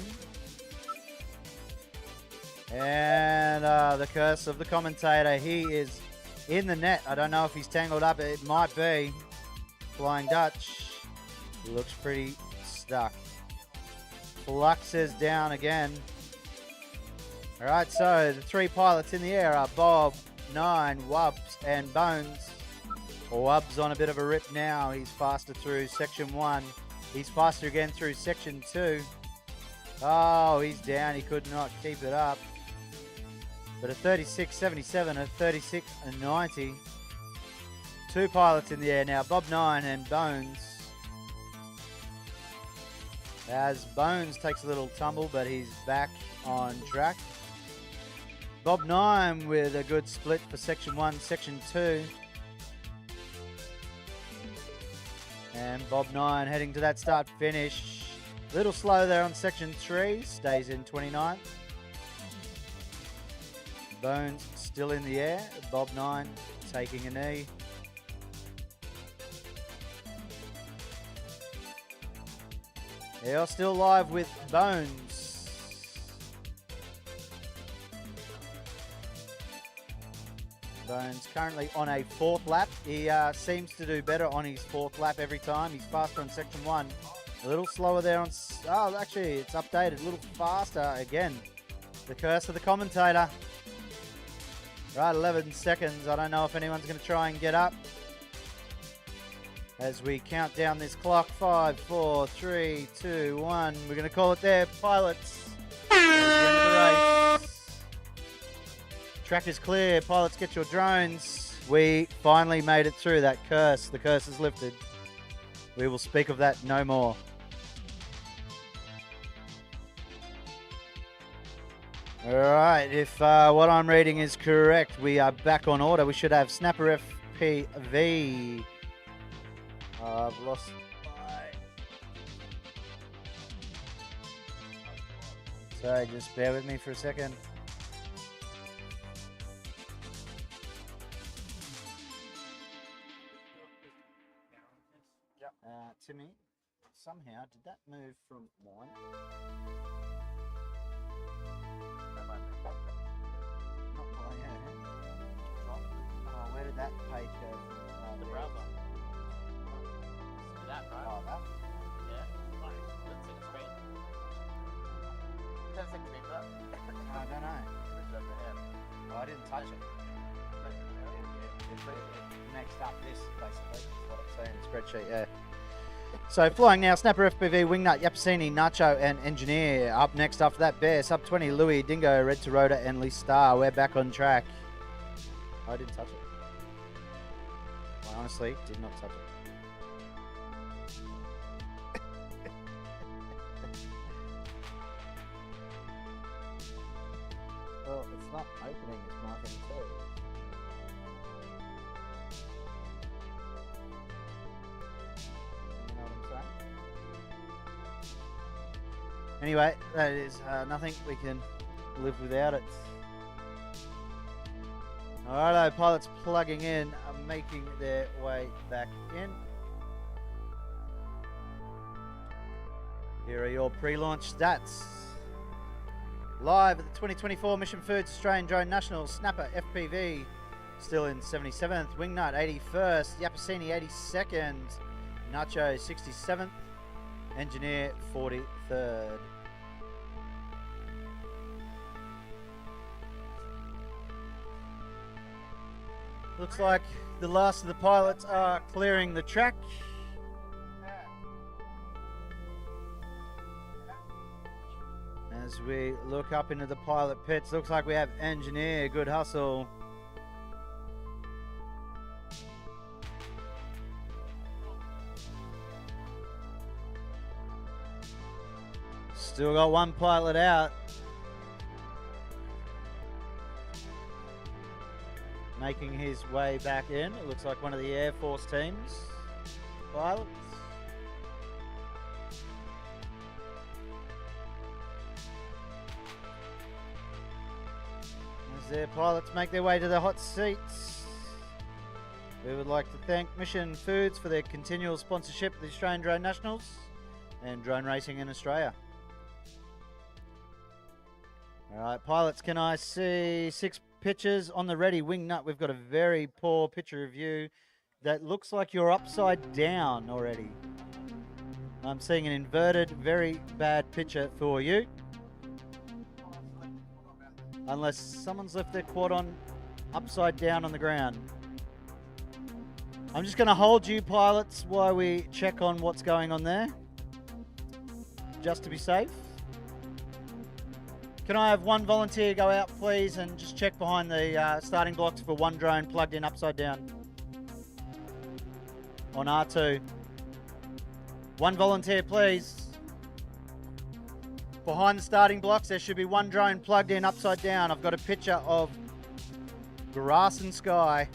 S7: And the curse of the commentator. He is in the net. I don't know if he's tangled up. It might be. Flying Dutch looks pretty stuck. Flux is down again. All right, so the three pilots in the air are Bob, Nine, Wubbs, and Bones. Wubbs on a bit of a rip now. He's faster through section 1. He's faster again through section 2. Oh, he's down. He could not keep it up. But a 36.77, a 36.90. Two pilots in the air now, Bob 9 and Bones. As Bones takes a little tumble, but he's back on track. Bob 9 with a good split for section 1, section 2. And Bob 9 heading to that start finish. Little slow there on section 3, stays in 29th. Bones still in the air. Bob 9 taking a knee. They are still live with Bones. Bones currently on a 4th lap. He seems to do better on his 4th lap every time. He's faster on section 1. A little slower there on... Oh, actually, it's updated. A little faster again. The curse of the commentator. Right, 11 seconds. I don't know if anyone's going to try and get up. As we count down this clock. 5, 4, 3, 2, 1. We're going to call it there. Pilots. There's the end of the race. Track is clear. Pilots, get your drones. We finally made it through that curse. The curse is lifted. We will speak of that no more. All right, if what I'm reading is correct, we are back on order. We should have Snapper FPV. I've lost my... Sorry, just bear with me for a second. Timmy, somehow, did that move from mine? Not mine, yeah. Oh, where did that page go?
S10: The browser. That, right?
S7: Oh, that?
S10: Yeah. Like, let's see the screen. Does it say screen for that?
S7: I don't know. Oh, I didn't touch it. It mixed up this, basically, is what it's saying in the spreadsheet, yeah. So flying now, Snapper FPV, Wingnut, Yapsini, Nacho, and Engineer. Up next after that, Bear, Sub 20, Louis, Dingo, Red Toyota, and Lee Star. We're back on track. I didn't touch it. I honestly did not touch it. Well, it's not opening, it's my thing too. You know what I'm saying? Anyway, that is nothing. We can live without it. Alright, pilots plugging in, making their way back in. Here are your pre-launch stats. Live at the 2024 Mission Foods Australian Drone Nationals, Snapper FPV still in 77th, Wingnut 81st, Yapasini 82nd, Nacho 67th, Engineer 43rd. Looks like the last of the pilots are clearing the track. As we look up into the pilot pits, looks like we have Engineer, good hustle. Still got one pilot out. Making his way back in. It looks like one of the Air Force teams. Pilots. As their pilots make their way to the hot seats. We would like to thank Mission Foods for their continual sponsorship of the Australian Drone Nationals and drone racing in Australia. All right, pilots, can I see 6 pictures on the ready? Wingnut, we've got a very poor picture of you that looks like you're upside down already. I'm seeing an inverted, very bad picture for you. Unless someone's left their quad on upside down on the ground. I'm just going to hold you, pilots, while we check on what's going on there. Just to be safe. Can I have one volunteer go out, please, and just check behind the starting blocks for one drone plugged in upside down on R2. One volunteer, please. Behind the starting blocks, there should be one drone plugged in upside down. I've got a picture of grass and sky.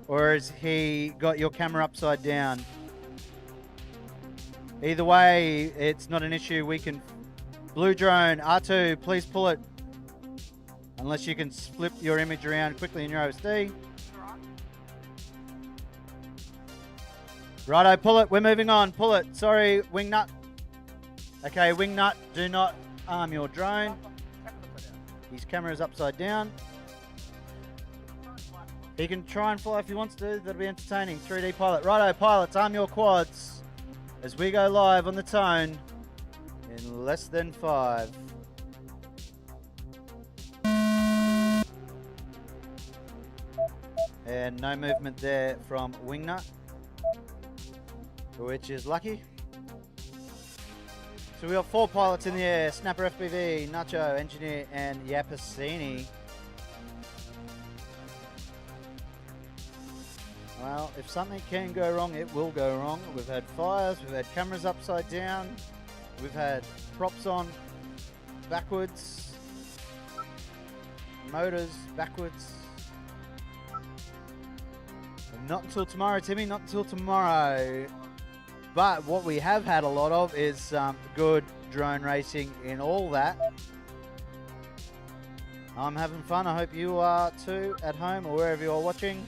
S7: Or has he got your camera upside down? Either way, it's not an issue. We can... Blue drone, R2, please pull it. Unless you can flip your image around quickly in your OSD. Righto, pull it. We're moving on. Pull it. Sorry, Wingnut. Okay, Wingnut, do not arm your drone. His camera is upside down. He can try and fly if he wants to. That'll be entertaining. 3D pilot. Righto, pilots, arm your quads as we go live on the Tone in less than 5. And no movement there from Wingnut, which is lucky. So we got 4 pilots in the air: Snapper FPV, Nacho, Engineer, and Yapasini. Well, if something can go wrong, it will go wrong. We've had fires, we've had cameras upside down, we've had props on backwards, motors backwards. And not until tomorrow, Timmy, not until tomorrow. But what we have had a lot of is good drone racing in all that. I'm having fun. I hope you are too at home or wherever you're watching.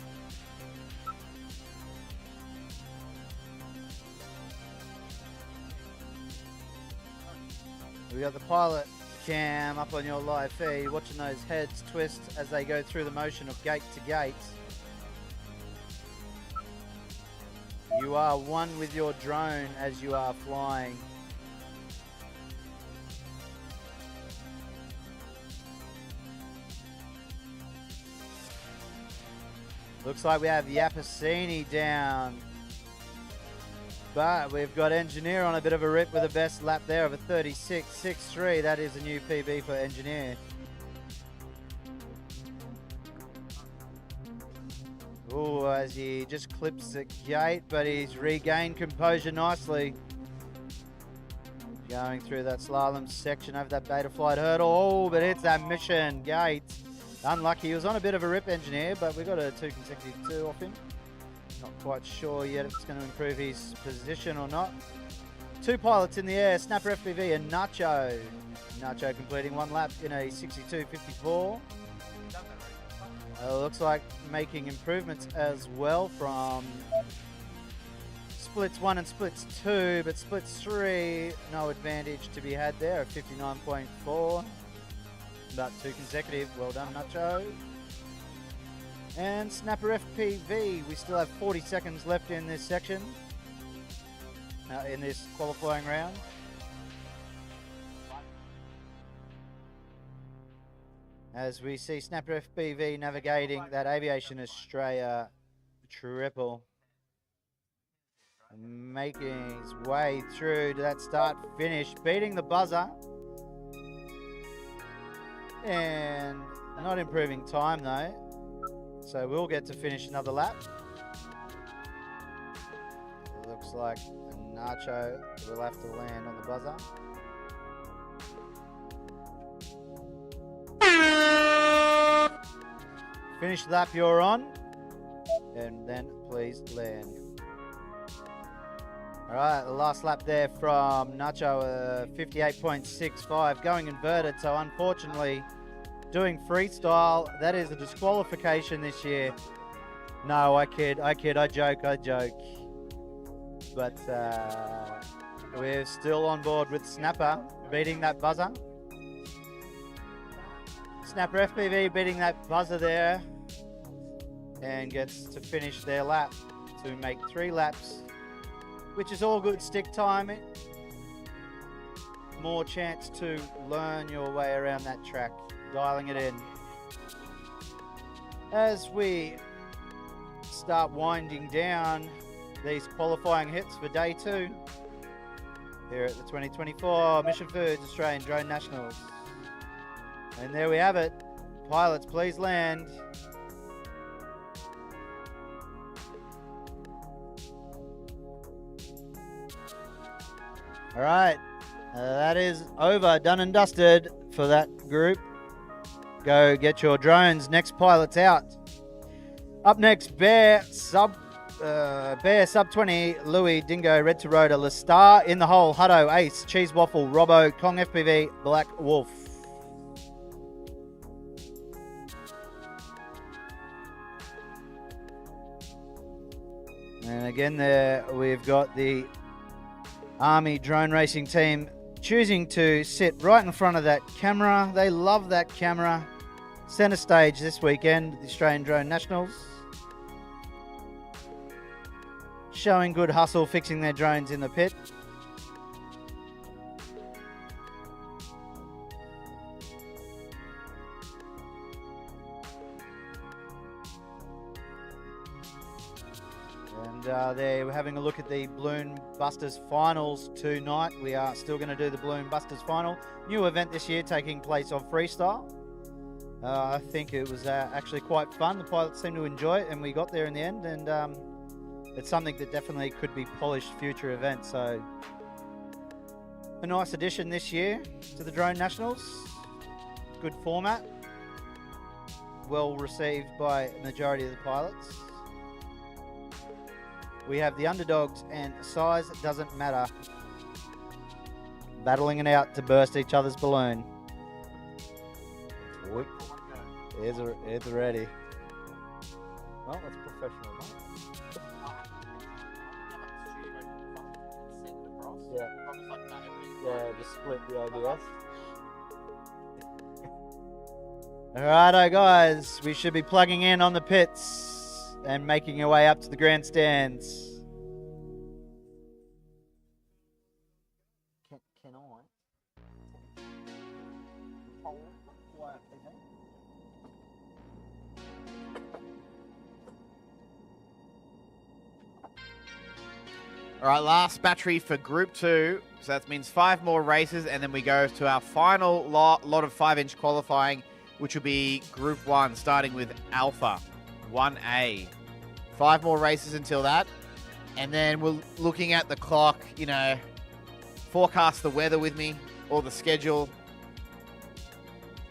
S7: We got the pilot cam up on your live feed, watching those heads twist as they go through the motion of gate to gate. You are one with your drone as you are flying. Looks like we have Yapasini down. But we've got Engineer on a bit of a rip with a best lap there of a 36.63. That is a new PB for Engineer. Oh, as he just clips the gate, but he's regained composure nicely. Going through that slalom section over that beta flight hurdle. Oh, but it's that mission gate. Unlucky. He was on a bit of a rip, Engineer, but we got a 2 consecutive 2 off him. Not quite sure yet if it's going to improve his position or not. 2 pilots in the air, Snapper FPV and Nacho. Nacho completing 1 lap in a 62.54. Looks like making improvements as well from splits 1 and splits 2, but splits 3, no advantage to be had there, 59.4. About 2 consecutive. Well done, Nacho. And Snapper FPV, we still have 40 seconds left in this section, in this qualifying round. As we see Snapper FPV navigating that Aviation Australia triple, making his way through to that start finish, beating the buzzer, and not improving time though. So we'll get to finish another lap. It looks like Nacho will have to land on the buzzer. Finish the lap you're on, and then please land. All right, the last lap there from Nacho, 58.65, going inverted, so unfortunately doing freestyle. That is a disqualification this year. No, I kid, I joke. But we're still on board with Snapper beating that buzzer. Snapper FPV beating that buzzer there and gets to finish their lap to make 3 laps, which is all good stick timing. More chance to learn your way around that track, dialing it in. As we start winding down these qualifying hits for day 2 here at the 2024 Mission Foods Australian Drone Nationals. And there we have it. Pilots, please land. All right, that is over, done and dusted for that group. Go get your drones. Next pilot's out. Up next, Bear Sub 20, Louis, Dingo, Red Toyota, Lestar, In the Hole, Hutto, Ace, Cheese Waffle, Robbo, Kong FPV, Black Wolf. And again there we've got the Army drone racing team choosing to sit right in front of that camera. They love that camera. Centre stage this weekend, the Australian Drone Nationals. Showing good hustle, fixing their drones in the pit. And they're having a look at the Balloon Busters Finals tonight. We are still going to do the Balloon Busters Final. New event this year taking place on freestyle. I think it was actually quite fun. The pilots seemed to enjoy it and we got there in the end. And it's something that definitely could be polished future events. So a nice addition this year to the Drone Nationals. Good format. Well received by a majority of the pilots. We have the underdogs and size doesn't matter. Battling it out to burst each other's balloon. Whoop. It's ready. Oh, that's professional, mate. Yeah, just split the OBS. Alrighto, guys. We should be plugging in on the pits and making your way up to the grandstands. Can I?
S1: All right, last battery for Group 2. So that means 5 more races, and then we go to our final lot of 5-inch qualifying, which will be Group 1, starting with Alpha 1A. 5 more races until that. And then we're looking at the clock, you know, forecast the weather with me, or the schedule.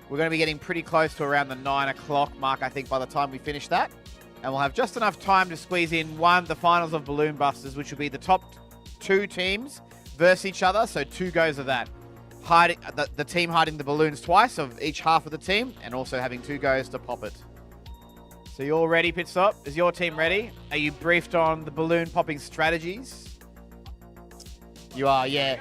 S1: We're going to be getting pretty close to around the 9 o'clock mark, I think, by the time we finish that. And we'll have just enough time to squeeze in the finals of Balloon Busters, which will be the top 2 teams versus each other. So 2 goes of that. The team hiding the balloons twice of each half of the team, and also having 2 goes to pop it. So you all ready, Pit Stop? Is your team ready? Are you briefed on the balloon popping strategies? You are, yeah.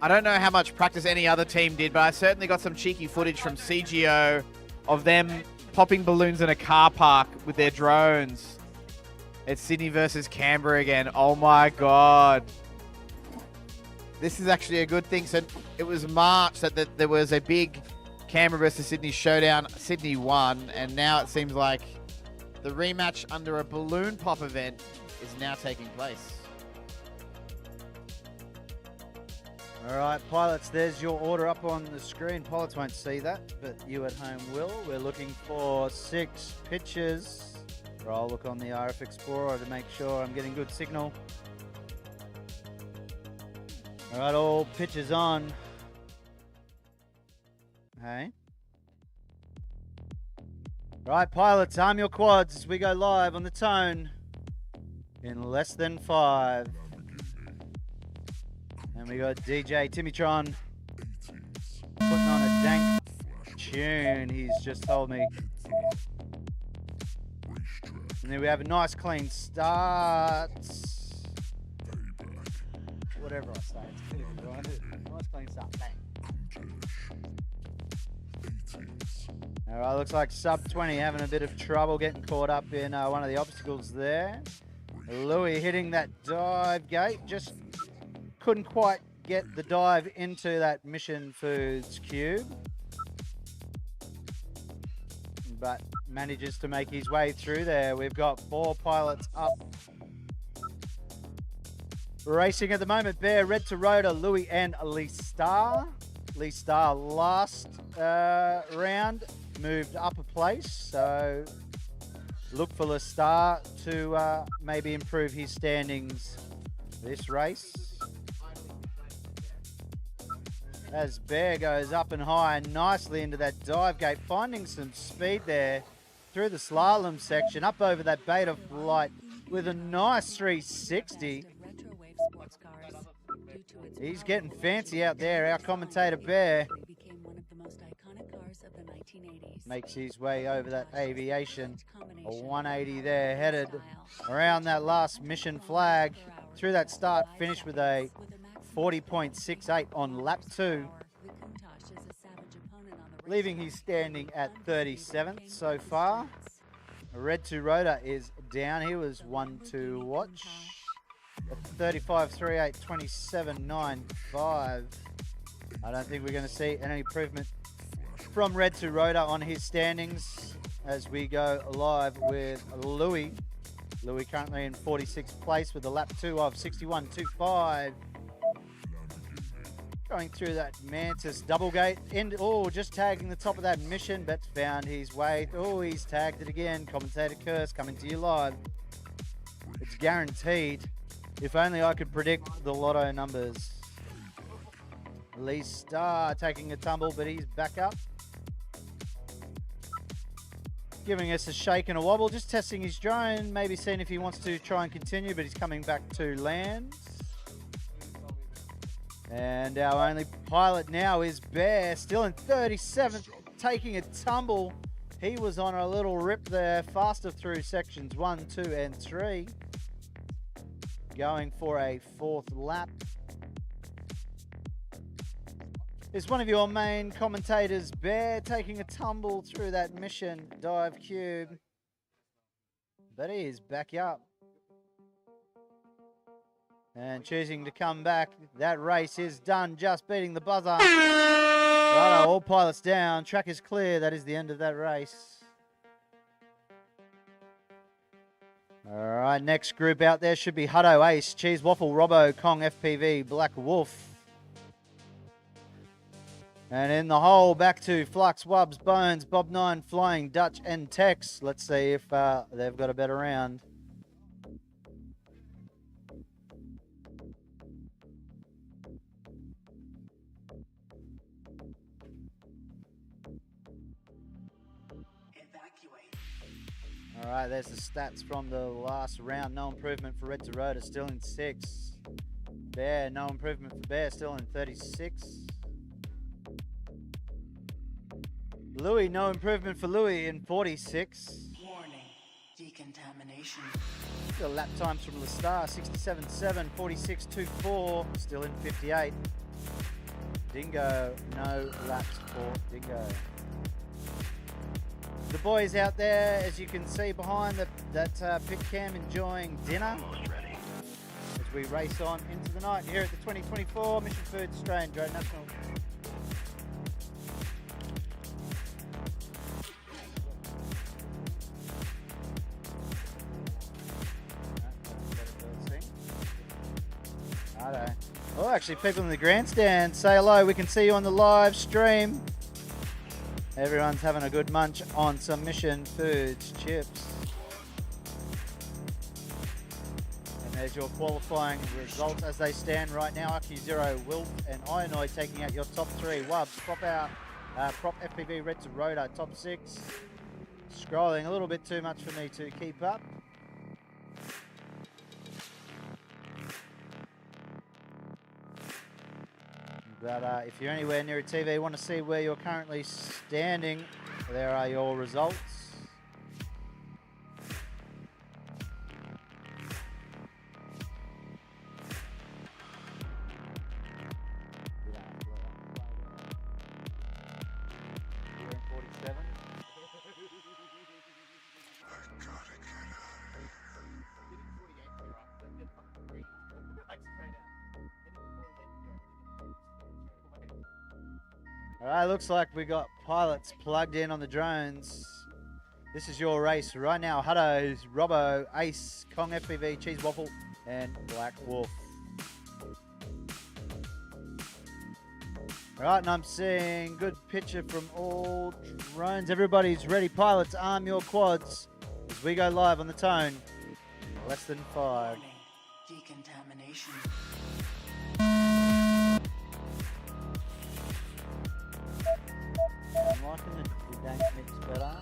S1: I don't know how much practice any other team did, but I certainly got some cheeky footage from CGO of them popping balloons in a car park with their drones. It's Sydney versus Canberra again. Oh my God. This is actually a good thing. So it was March that there was a big Canberra versus Sydney showdown. Sydney won, and now it seems like the rematch under a balloon pop event is now taking place.
S7: All right, pilots, there's your order up on the screen. Pilots won't see that, but you at home will. We're looking for 6 pitches. I'll look on the RF Explorer to make sure I'm getting good signal. All right, all pitches on. Hey. All right, pilots, arm your quads as we go live on the Tone in less than 5. And we got DJ Timitron putting tune, he's just told me. And then we have a nice clean start. Whatever I say, it's clear, right? Nice clean start. Bang. All right, looks like sub 20 having a bit of trouble getting caught up in one of the obstacles there. Louis hitting that dive gate, just couldn't quite get the dive into that Mission Foods cube, but manages to make his way through there. We've got 4 pilots up. Racing at the moment, Bear, Red to Rhoda, Louis and Lee Star. Lee Star last round moved up a place, so look for Star to maybe improve his standings this race. As Bear goes up and high nicely into that dive gate, finding some speed there through the slalom section, up over that beta flight with a nice 360. He's getting fancy out there, our commentator Bear. Makes his way over that aviation. A 180 there, headed around that last mission flag. Through that start, finished with a 40.68 on lap 2. Leaving his standing at 37th so far. Red to Rhoda is down. He was one to watch. 35.38, 27.95. I don't think we're going to see any improvement from Red to Rhoda on his standings as we go live with Louis. Louis currently in 46th place with a lap 2 of 61.25. Going through that Mantis double gate. Just tagging the top of that mission, but found his way. He's tagged it again. Commentator Curse coming to you live. It's guaranteed. If only I could predict the lotto numbers. Lee Star taking a tumble, but he's back up. Giving us a shake and a wobble, just testing his drone, maybe seeing if he wants to try and continue, but he's coming back to land. And our only pilot now is Bear, still in 37th, taking a tumble. He was on a little rip there, faster through sections 1, 2, and 3. Going for a 4th lap. Is one of your main commentators, Bear, taking a tumble through that mission dive cube. But he is back up. And choosing to come back. That race is done, just beating the buzzer. Righto, all pilots down. Track is clear. That is the end of that race. All right, next group out there should be Hutto, Ace, Cheese Waffle, Robbo, Kong, FPV, Black Wolf. And in the hole, back to Flux, Wubs, Bones, Bob9, Flying, Dutch, and Tex. Let's see if they've got a better round. All right, there's the stats from the last round. No improvement for Red to Rhoda, still in 6. Bear, no improvement for Bear, still in 36. Louis, no improvement for Louis in 46.
S13: Warning, decontamination.
S7: The lap times from Lestar, 67.7, 46.24, still in 58. Dingo, no laps for Dingo. The boys out there, as you can see behind that pit cam, enjoying dinner as we race on into the night here at the 2024 Mission Foods Australian Drone National. Righto. Oh, actually, people in the grandstand, say hello. We can see you on the live stream. Everyone's having a good munch on some Mission Foods chips. And there's your qualifying results as they stand right now. AccuZero, Wilf, and Ionoid taking out your top 3. Wubs, Prop FPV, Red to Rhoda, top 6. Scrolling a little bit too much for me to keep up. But if you're anywhere near a TV, want to see where you're currently standing, there are your results. You're in 47. All right, looks like we got pilots plugged in on the drones. This is your race right now. Hutto's, Robbo, Ace, Kong FPV, Cheese Waffle, and Black Wolf. All right, and I'm seeing good picture from all drones. Everybody's ready. Pilots, arm your quads as we go live on the Tone in less than 5.
S13: Decontamination.
S7: I'm liking the dank mix better.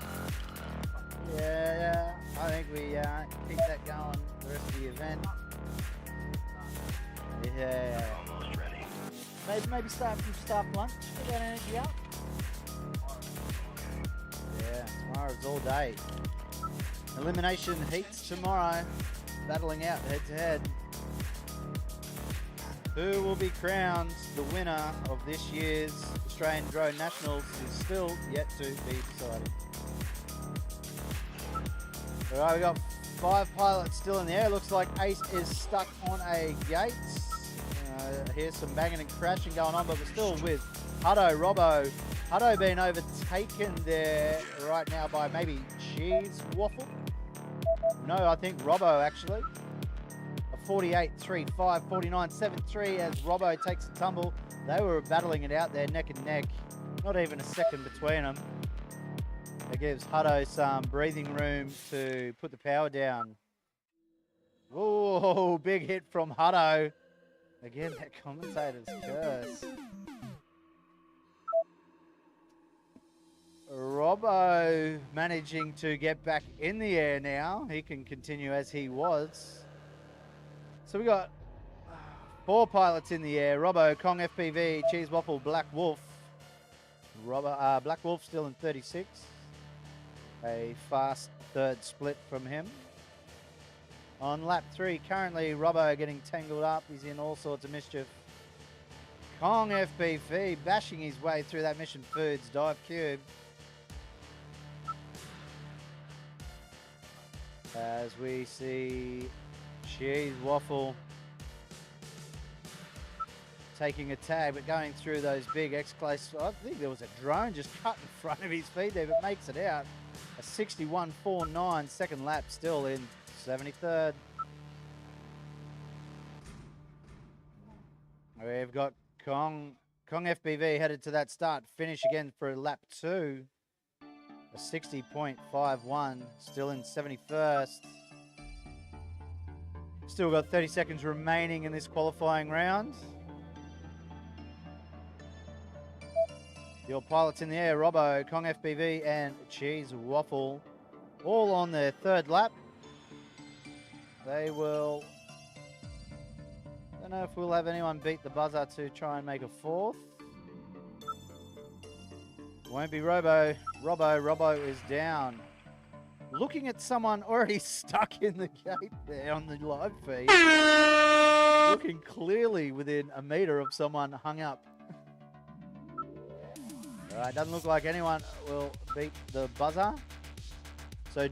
S7: Yeah, I think we keep that going the rest of the event. Yeah. Almost ready. Maybe start from staff lunch, get that energy up. Yeah, tomorrow's all day. Elimination heats tomorrow, battling out head to head. Who will be crowned the winner of this year's Australian Drone Nationals is still yet to be decided. All right, we got 5 pilots still in the air. Looks like Ace is stuck on a gate. Here's some banging and crashing going on, but we're still with Hutto, Robbo. Hutto being overtaken there right now by maybe Cheese Waffle. No, I think Robbo actually. 48-3-5, 49-7-3 as Robbo takes a tumble. They were battling it out there neck and neck. Not even a second between them. That gives Hutto some breathing room to put the power down. Whoa, big hit from Hutto. Again, that commentator's curse. Robbo managing to get back in the air now. He can continue as he was. So we got 4 pilots in the air. Robbo, Kong FPV, Cheese Waffle, Black Wolf. Black Wolf still in 36. A fast third split from him. On lap 3, currently Robbo getting tangled up. He's in all sorts of mischief. Kong FPV bashing his way through that Mission Foods dive cube. As we see Cheese Waffle taking a tag, but going through those big X-Class. I think there was a drone just cut in front of his feet there, but makes it out. A 61.49 second lap, still in 73rd. We've got Kong FPV headed to that start finish again for lap 2. A 60.51, still in 71st. Still got 30 seconds remaining in this qualifying round. Your pilots in the air, Robbo, Kong FPV, and Cheese Waffle, all on their 3rd lap. They will... Don't know if we'll have anyone beat the buzzer to try and make a 4th. Won't be Robbo. Robbo is down. Looking at someone already stuck in the gate there on the live feed. Looking clearly within a meter of someone hung up. Alright, doesn't look like anyone will beat the buzzer. So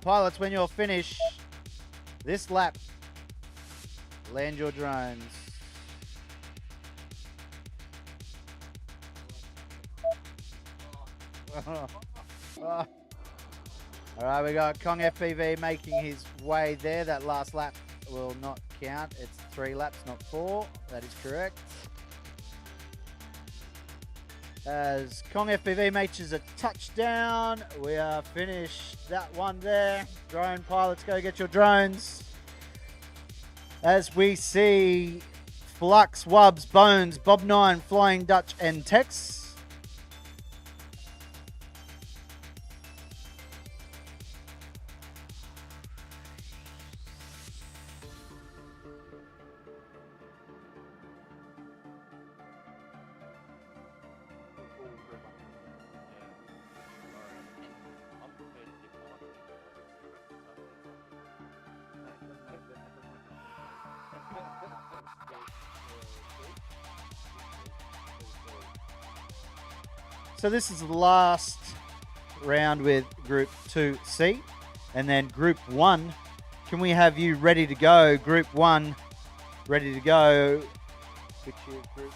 S7: pilots, when you're finished this lap, land your drones. Alright, we got Kong FPV making his way there. That last lap will not count. It's 3 laps, not 4. That is correct. As Kong FPV makes a touchdown, we are finished that one there. Drone pilots, go get your drones. As we see Flux, Wubs, Bones, Bob9, Flying Dutch, and Tex. So this is the last round with Group 2C. And then Group 1. Can we have you ready to go? Group 1, ready to go. Which is group?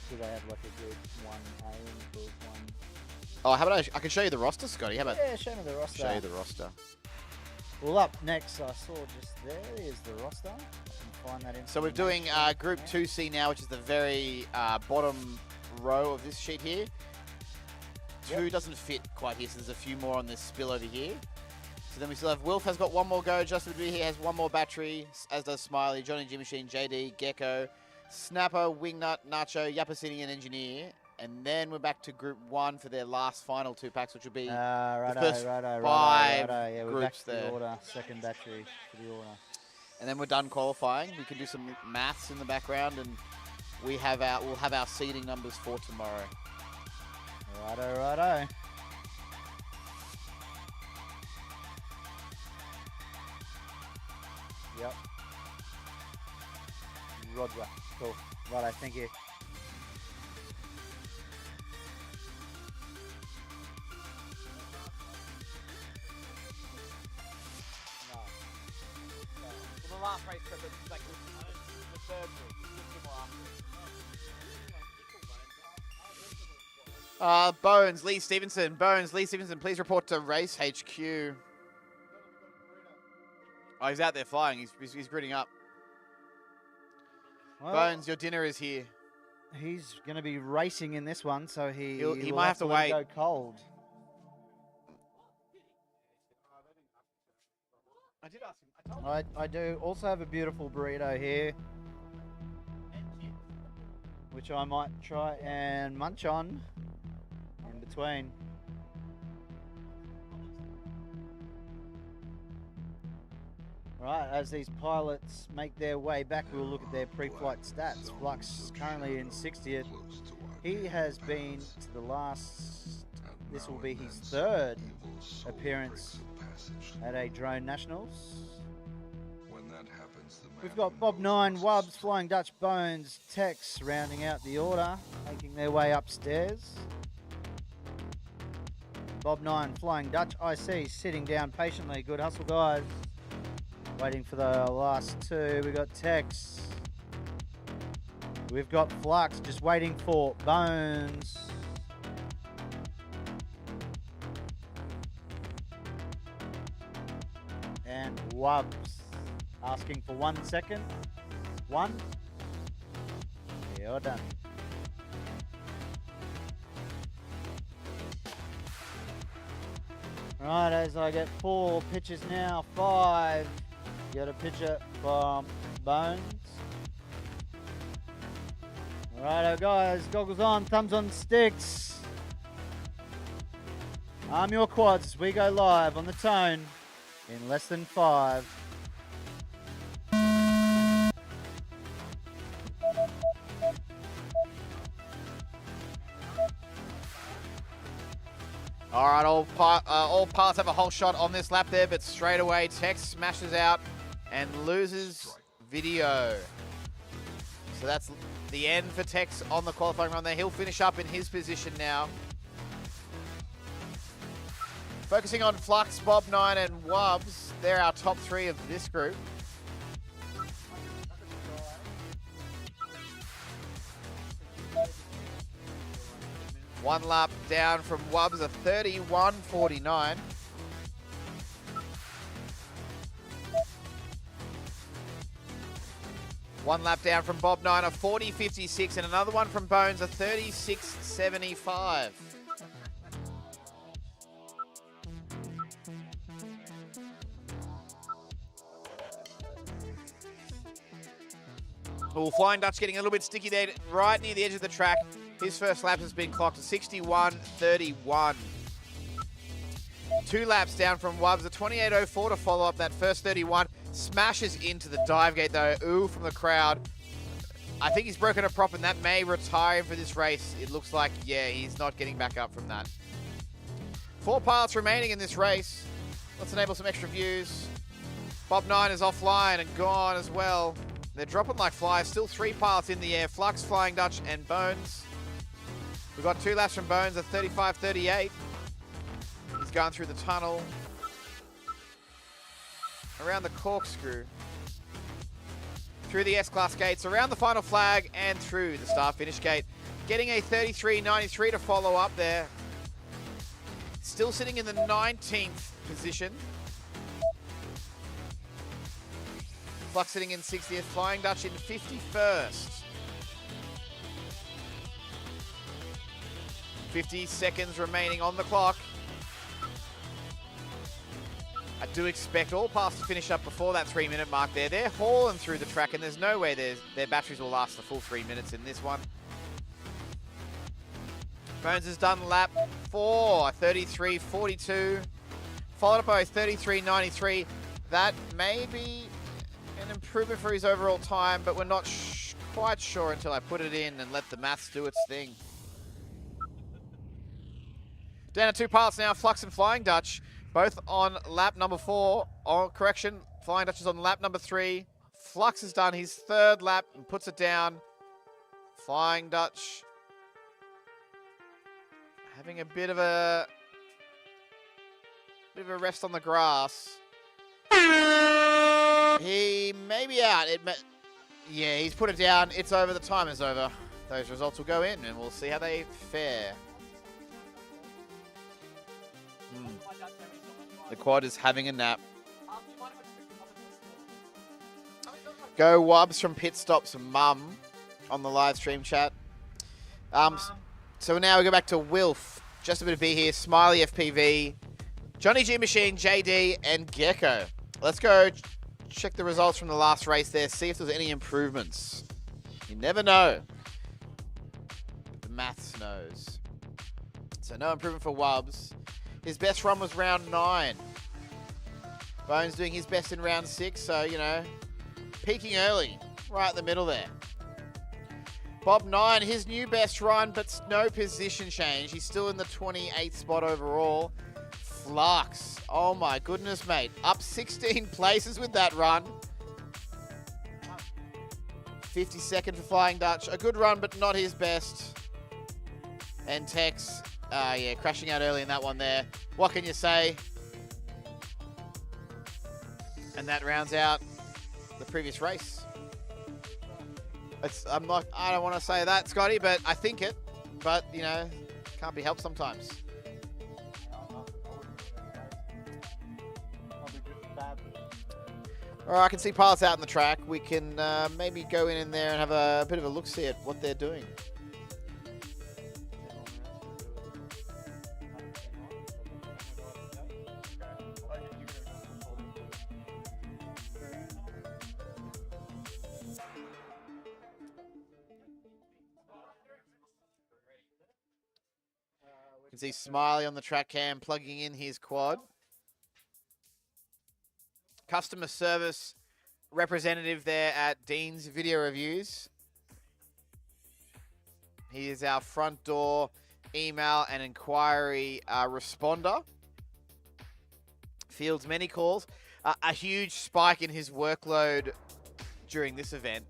S7: Do they have like a Group 1A and Group 1?
S1: Oh, how about I can show you the roster, Scotty? How about?
S7: Yeah, show me the roster.
S1: Show you the roster.
S7: Well, up next, I saw just there is the roster. I can find that
S1: So we're doing Group 2C now, which is the very bottom row of this sheet here. 2 doesn't fit quite here, so there's a few more on this spill over here. So then we still have Wilf has got one more go. Justin here has one more battery, as does Smiley, Johnny G Machine, JD, Gecko, Snapper, Wingnut, Nacho, Yapasini, and Engineer. And then we're back to Group 1 for their last final 2 packs, which will be the first 5
S7: Yeah, we're back
S1: groups
S7: to the
S1: there.
S7: order. Second battery for the order.
S1: And then we're done qualifying. We can do some maths in the background, and we'll have our seeding numbers for tomorrow.
S7: Righto. Yep. Roger. Cool. Righto, thank you.
S10: The last race, but it's like the third group.
S1: Bones, Lee Stevenson. Bones, Lee Stevenson, please report to Race HQ. Oh, he's out there flying. He's gritting up.
S7: Well,
S1: Bones, your dinner is here.
S7: He's going to be racing in this one, so he
S1: He
S7: will
S1: might have to
S7: let it
S1: wait.
S7: go cold.
S1: I did ask him.
S7: I do also have a beautiful burrito here, which I might try and munch on in between. Right, as these pilots make their way back, we'll look at their pre-flight stats. Flux is currently in 60th. He has been to the last, this will be his third appearance at a Drone Nationals. We've got Bob 9, Wubbs, Flying Dutch, Bones, Tex rounding out the order, making their way upstairs. Bob 9, Flying Dutch, IC, sitting down patiently. Good hustle, guys. Waiting for the last 2. We've got Tex. We've got Flux just waiting for Bones. And Wubbs asking for 1 second. 1. You're done. Right, as I get 4 pitches now. 5. Get a picture from Bones. Righto, guys. Goggles on, thumbs on sticks. Arm your quads. We go live on the tone in less than 5.
S1: All right, all pilots have a whole shot on this lap there, but straight away Tex smashes out and loses video. So that's the end for Tex on the qualifying run there. He'll finish up in his position now. Focusing on Flux, Bob 9 and Wubbs. They're our top 3 of this group. One lap down from Wubbs, a 31.49. One lap down from Bob 9, a 40.56, and another one from Bones, a 36.75. Oh, Flying Dutch getting a little bit sticky there, right near the edge of the track. His first lap has been clocked at 61.31. 2 laps down from Wubbs, a 28.04 to follow up that first 31. Smashes into the dive gate though. Ooh from the crowd. I think he's broken a prop and that may retire him for this race. It looks like, yeah, he's not getting back up from that. 4 pilots remaining in this race. Let's enable some extra views. Bob9 is offline and gone as well. They're dropping like flies. Still 3 pilots in the air. Flux, Flying Dutch, and Bones. We've got 2 laps from Bones at 35.38. He's going through the tunnel. Around the corkscrew. Through the S-Class gates. Around the final flag and through the start-finish gate. Getting a 33.93 to follow up there. Still sitting in the 19th position. Flux sitting in 60th. Flying Dutch in 51st. 50 seconds remaining on the clock. I do expect all paths to finish up before that 3-minute mark there. They're hauling through the track, and there's no way their batteries will last the full 3 minutes in this one. Bones has done lap 4, 33.42. Followed up by 33.93. That may be an improvement for his overall time, but we're not quite sure until I put it in and let the maths do its thing. Down to 2 pilots now, Flux and Flying Dutch, both on lap number 4. Oh, correction, Flying Dutch is on lap number 3. Flux has done his 3rd lap and puts it down. Flying Dutch having a bit of a rest on the grass. He may be out. Yeah, he's put it down. It's over. The time is over. Those results will go in, and we'll see how they fare. The quad is having a nap. Go Wubs from Pit Stop's mum on the live stream chat. So now we go back to Wilf. Just a bit of B here. Smiley FPV, Johnny G Machine, JD, and Gecko. Let's go check the results from the last race there. See if there's any improvements. You never know. The maths knows. So no improvement for Wubs. His best run was round 9. Bones doing his best in round 6. So, you know, peaking early. Right in the middle there. Bob9, his new best run, but no position change. He's still in the 28th spot overall. Flux. Oh my goodness, mate. Up 16 places with that run. 52nd for Flying Dutch. A good run, but not his best. And Tex, yeah, crashing out early in that one there. What can you say? And that rounds out the previous race. I don't want to say that, Scotty, but I think it. But, you know, can't be helped sometimes. All right, I can see pilots out in the track. We can maybe go in there and have a bit of a look-see at what they're doing. You can see Smiley on the track cam plugging in his quad. Customer service representative there at Dean's Video Reviews. He is our front door email and inquiry responder. Fields many calls. A huge spike in his workload during this event.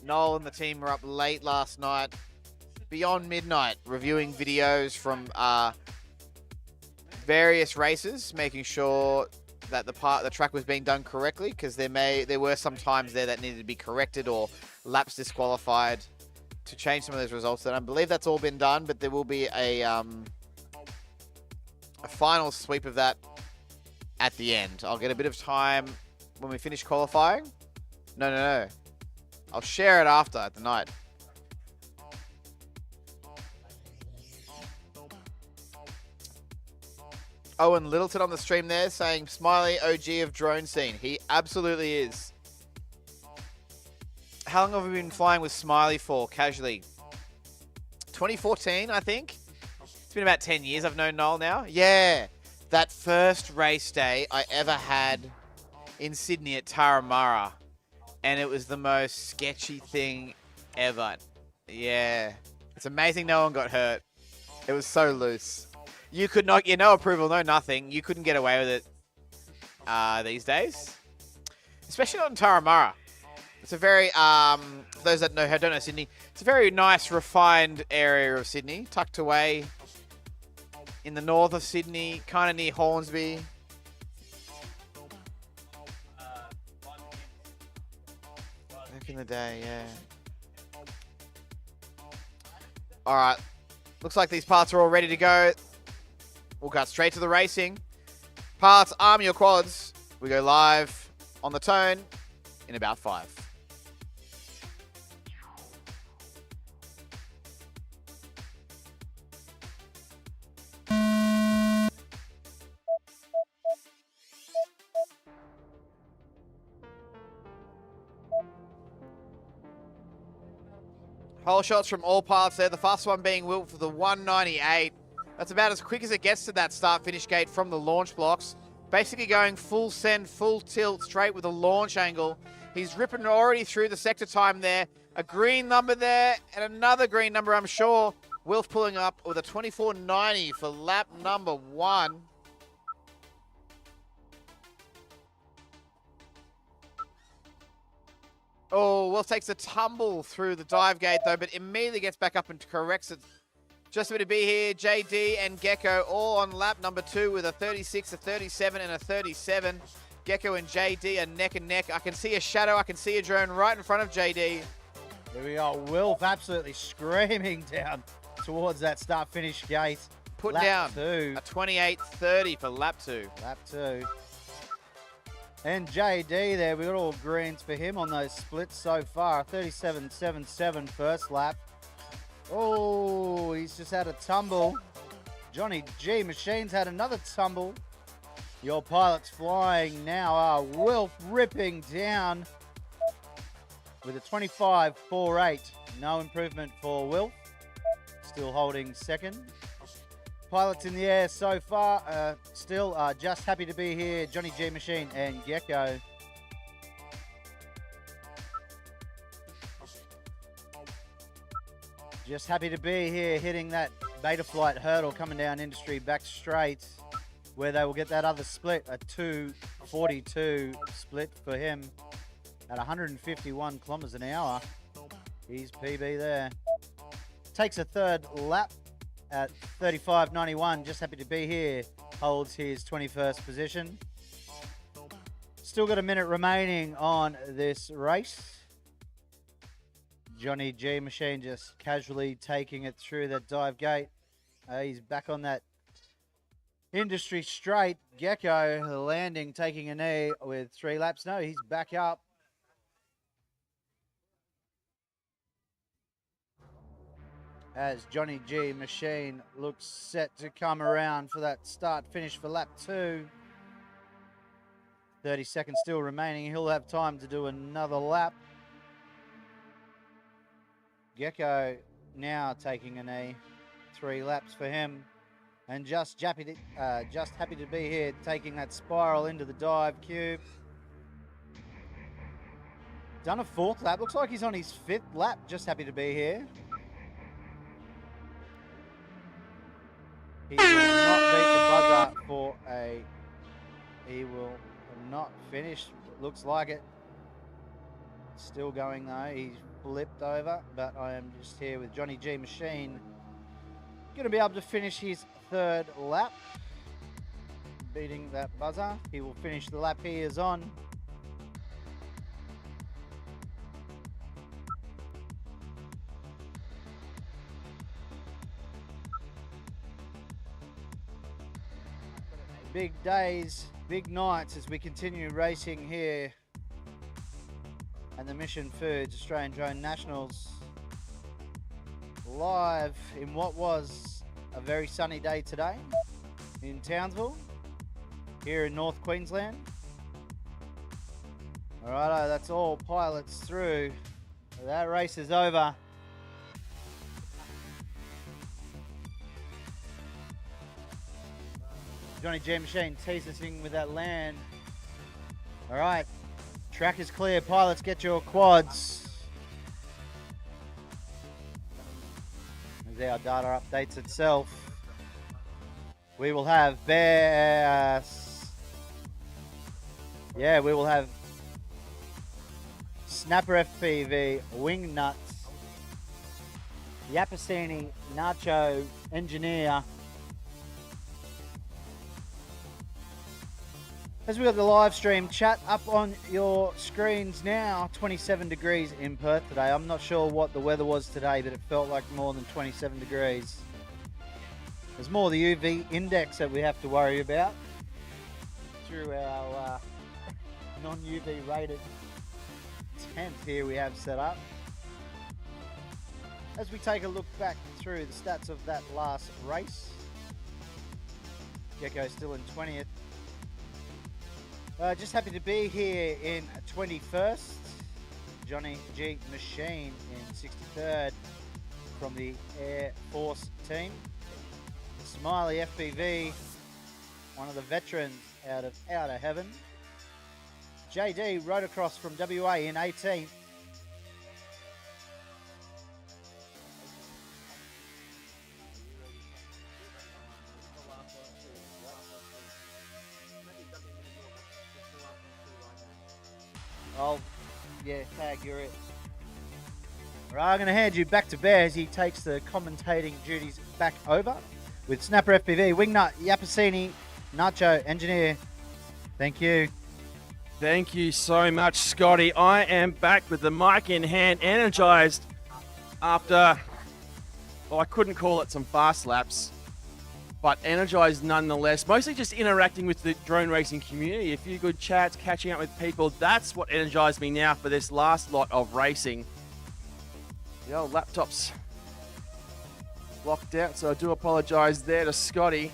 S1: Noel and the team were up late last night, beyond midnight, reviewing videos from various races, making sure that the track was being done correctly, because there were some times there that needed to be corrected or laps disqualified to change some of those results. And I believe that's all been done, but there will be a final sweep of that at the end. I'll get a bit of time when we finish qualifying. No. I'll share it after at the night. Owen Littleton on the stream there saying Smiley OG of drone scene. He absolutely is. How long have we been flying with Smiley for casually? 2014, I think. It's been about 10 years I've known Noel now. Yeah, that first race day I ever had in Sydney at Tarahumara. And it was the most sketchy thing ever. Yeah. It's amazing no one got hurt. It was so loose. You could not get no approval, no nothing. You couldn't get away with it these days, especially not in Turramurra. It's a very those that don't know Sydney. It's a very nice, refined area of Sydney, tucked away in the north of Sydney, kind of near Hornsby. Back in the day, yeah. All right. Looks like these parts are all ready to go. We'll cut straight to the racing. Parts, arm your quads. We go live on the tone in about 5. Whole shots from all parts there. The fastest one being Wilt for the 198. That's about as quick as it gets to that start-finish gate from the launch blocks. Basically going full send, full tilt, straight with a launch angle. He's ripping already through the sector time there. A green number there and another green number, I'm sure. Wilf pulling up with a 24.90 for lap number 1. Oh, Wilf takes a tumble through the dive gate, though, but immediately gets back up and corrects it. Just a bit to be here, JD and Gecko all on lap number 2 with a 36, a 37, and a 37. Gecko and JD are neck and neck. I can see a shadow. I can see a drone right in front of JD.
S7: Here we are. Wilf absolutely screaming down towards that start-finish gate.
S1: Put down
S7: 2.
S1: A 28.30 for lap 2.
S7: Lap 2. And JD there, we got all greens for him on those splits so far. 37.77 first lap. Oh, he's just had a tumble. Johnny G Machine's had another tumble. Your pilot's flying now are Wilf ripping down with a 25.48. No improvement for Wilf. Still holding second. Pilots in the air so far, still just happy to be here. Johnny G Machine and Gecko. Just happy to be here, hitting that beta flight hurdle, coming down industry back straight, where they will get that other split, a 2:42 split for him at 151 kilometers an hour. He's PB there. Takes a third lap at 35.91. Just happy to be here. Holds his 21st position. Still got a minute remaining on this race. Johnny G Machine just casually taking it through that dive gate. He's back on that industry straight. Gecko landing, taking a knee with 3 laps. No, he's back up. As Johnny G Machine looks set to come around for that start finish for lap 2. 30 seconds still remaining. He'll have time to do another lap. Gecko now taking a knee. 3 laps for him. And just happy to be here, taking that spiral into the dive cube. Done a 4th lap. Looks like he's on his 5th lap. Just happy to be here. He will not beat the buzzer for a... He will not finish. Looks like it. Still going though. He's flipped over, but I am just here with Johnny G Machine. Going to be able to finish his 3rd lap. Beating that buzzer. He will finish the lap he is on. Big days, big nights as we continue racing here and the Mission Foods Australian Drone Nationals live in what was a very sunny day today in Townsville here in North Queensland. Alrighto, that's all pilots through. That race is over. Johnny G Machine teasing with that land. All right, track is clear. Pilots, get your quads. As our data updates itself. we will have Bear. Yeah, we will have Snapper FPV, Wingnut, Yapasini, Nacho, Engineer. As we got the live stream chat up on your screens now, 27 degrees in Perth today. I'm not sure what the weather was today, but it felt like more than 27 degrees. There's more the UV index that we have to worry about through our non-UV rated tent here we have set up. As we take a look back through the stats of that last race, Gecko still in 20th. Just happy to be here in 21st. Johnny G Machine in 63rd from the Air Force team. Smiley FPV, one of the veterans out of Outer Heaven. JD rode across from WA in 18th. Oh, yeah, Tag, you're it. Right, I'm going to hand you back to Bear as he takes the commentating duties back over with Snapper FPV, Wingnut, Yapasini, Nacho, Engineer. Thank you.
S2: Thank you so much, Scotty. I am back with the mic in hand, energized after, well, I couldn't call it some fast laps, but energized nonetheless. Mostly just interacting with the drone racing community. A few good chats, catching up with people. That's what energized me now for this last lot of racing. The old laptop's locked out, so I do apologize there to Scotty.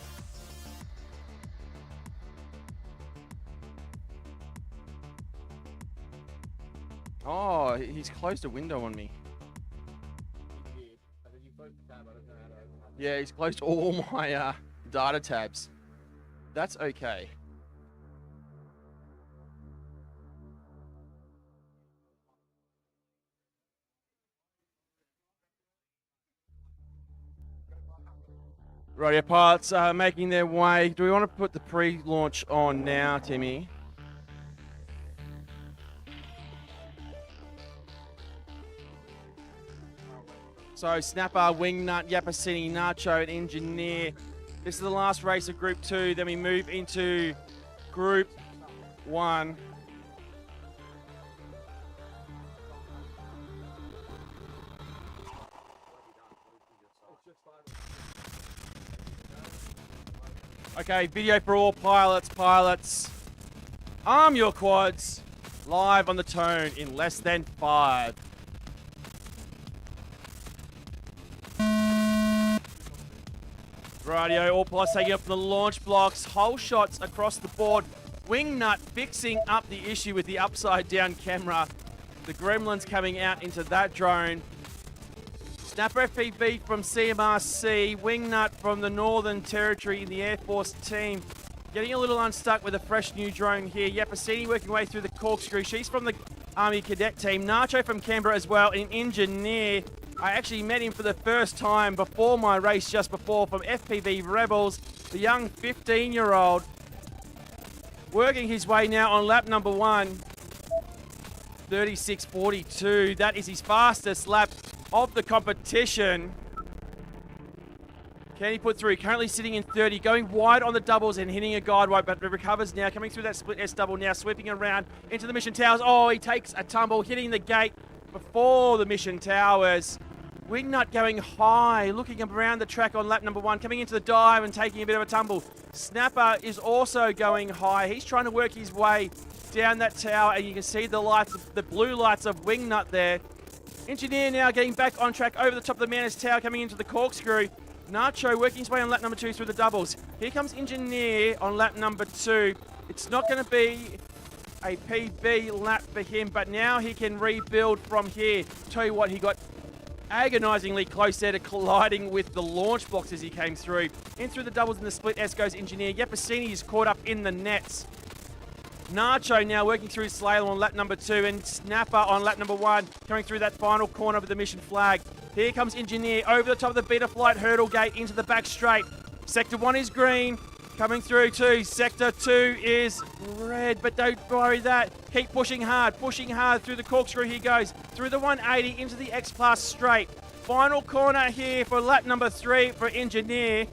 S2: Oh, he's closed a window on me. Yeah, he's closed all my data tabs. That's okay. Right, pilots are making their way. Do we want to put the pre-launch on now, Timmy? So Snapper, Wingnut, Yapasini, Nacho, and Engineer. This is the last race of Group 2. Then we move into Group 1. Okay, video for all pilots. Pilots, arm your quads. Live on the tone in less than 5. Radio, all pilots taking up from the launch blocks. Whole shots across the board. Wingnut fixing up the issue with the upside down camera. The gremlins coming out into that drone. Snapper FPV from CMRC. Wingnut from the Northern Territory in the Air Force team. Getting a little unstuck with a fresh new drone here. Yapasini working her way through the corkscrew. She's from the Army Cadet team. Nacho from Canberra as well. An Engineer. I actually met him for the first time before my race just before from FPV Rebels. The young 15-year-old working his way now on lap number 1. 36.42. That is his fastest lap of the competition. Can he put through? Currently sitting in 30, going wide on the doubles and hitting a guide wide, but recovers now, coming through that split S double now, sweeping around into the Mission Towers. Oh, he takes a tumble, hitting the gate before the Mission Towers. Wingnut going high, looking around the track on lap number 1, coming into the dive and taking a bit of a tumble. Snapper is also going high. He's trying to work his way down that tower, and you can see the lights, the blue lights of Wingnut there. Engineer now getting back on track over the top of the Manus Tower, coming into the corkscrew. Nacho working his way on lap number 2 through the doubles. Here comes Engineer on lap number 2. It's not going to be a PB lap for him, but now he can rebuild from here. Tell you what, he got agonisingly close there to colliding with the launch blocks as he came through. In through the doubles and the split S goes Engineer. Yapasini is caught up in the nets. Nacho now working through slalom on lap number 2, and Snapper on lap number 1, coming through that final corner with the mission flag. Here comes Engineer over the top of the beta flight hurdle gate into the back straight. Sector 1 is green. Coming through to Sector 2 is red, but don't worry that. Keep pushing hard through the corkscrew. He goes through the 180 into the X-Class straight. Final corner here for lap number 3 for Engineer.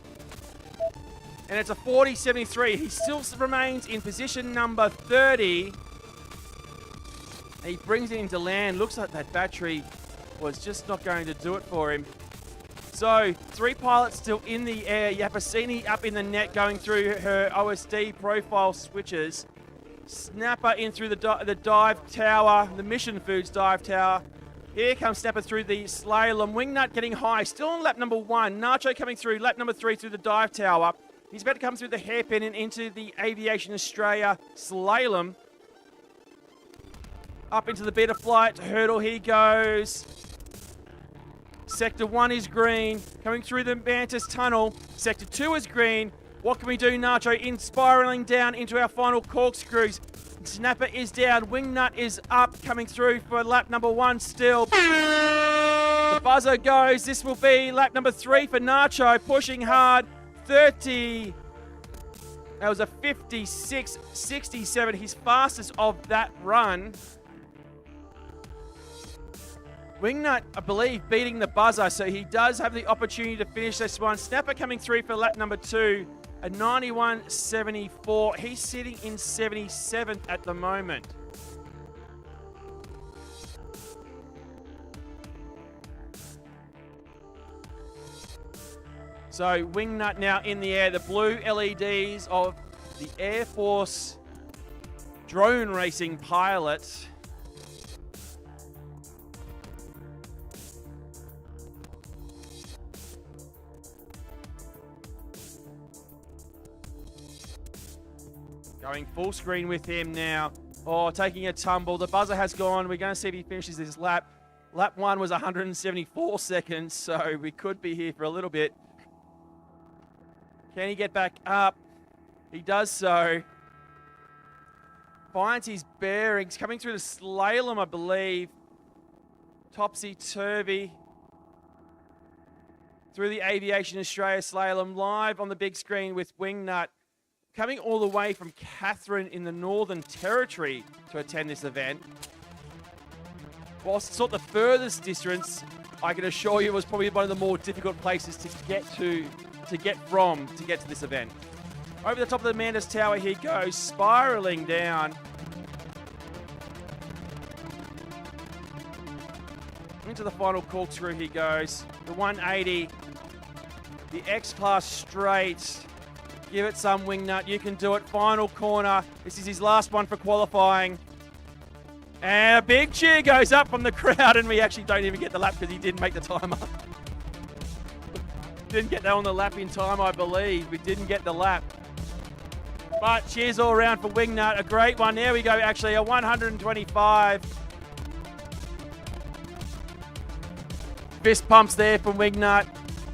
S2: And it's a 40.73. He still remains in position number 30. He brings it into land. Looks like that battery was just not going to do it for him. So, 3 pilots still in the air. Yapasini up in the net going through her OSD profile switches. Snapper in through the dive tower, the Mission Foods dive tower. Here comes Snapper through the slalom. Wingnut getting high, still on lap number 1. Nacho coming through, lap number 3 through the dive tower. He's about to come through the hairpin and into the Aviation Australia slalom. Up into the beta flight hurdle he goes. Sector 1 is green. Coming through the Mantis tunnel. Sector 2 is green. What can we do, Nacho? In spiraling down into our final corkscrews. Snapper is down. Wingnut is up. Coming through for lap number 1 still. The buzzer goes. This will be lap number 3 for Nacho. Pushing hard. 30. That was a 56.67. His fastest of that run. Wingnut, I believe, beating the buzzer, so he does have the opportunity to finish this one. Snapper coming through for lap number 2, a 91.74. He's sitting in 77th at the moment. So Wingnut now in the air. The blue LEDs of the Air Force drone racing pilot. Going full screen with him now. Oh, taking a tumble. The buzzer has gone. We're going to see if he finishes this lap. Lap 1 was 174 seconds, so we could be here for a little bit. Can he get back up? He does so. Finds his bearings. Coming through the slalom, I believe. Topsy-turvy. Through the Aviation Australia slalom, live on the big screen with Wingnut. Coming all the way from Catherine in the Northern Territory to attend this event. Whilst it's not the furthest distance, I can assure you it was probably one of the more difficult places to get to this event. Over the top of the Mantis Tower he goes, spiraling down. Into the final corkscrew he goes. The 180, the X-Class straight. Give it some, Wingnut. You can do it. Final corner. This is his last one for qualifying. And a big cheer goes up from the crowd, and we actually don't even get the lap because he didn't make the timer. Didn't get that on the lap in time, I believe. We didn't get the lap. But cheers all around for Wingnut. A great one. There we go, actually. A 125. Fist pumps there from Wingnut.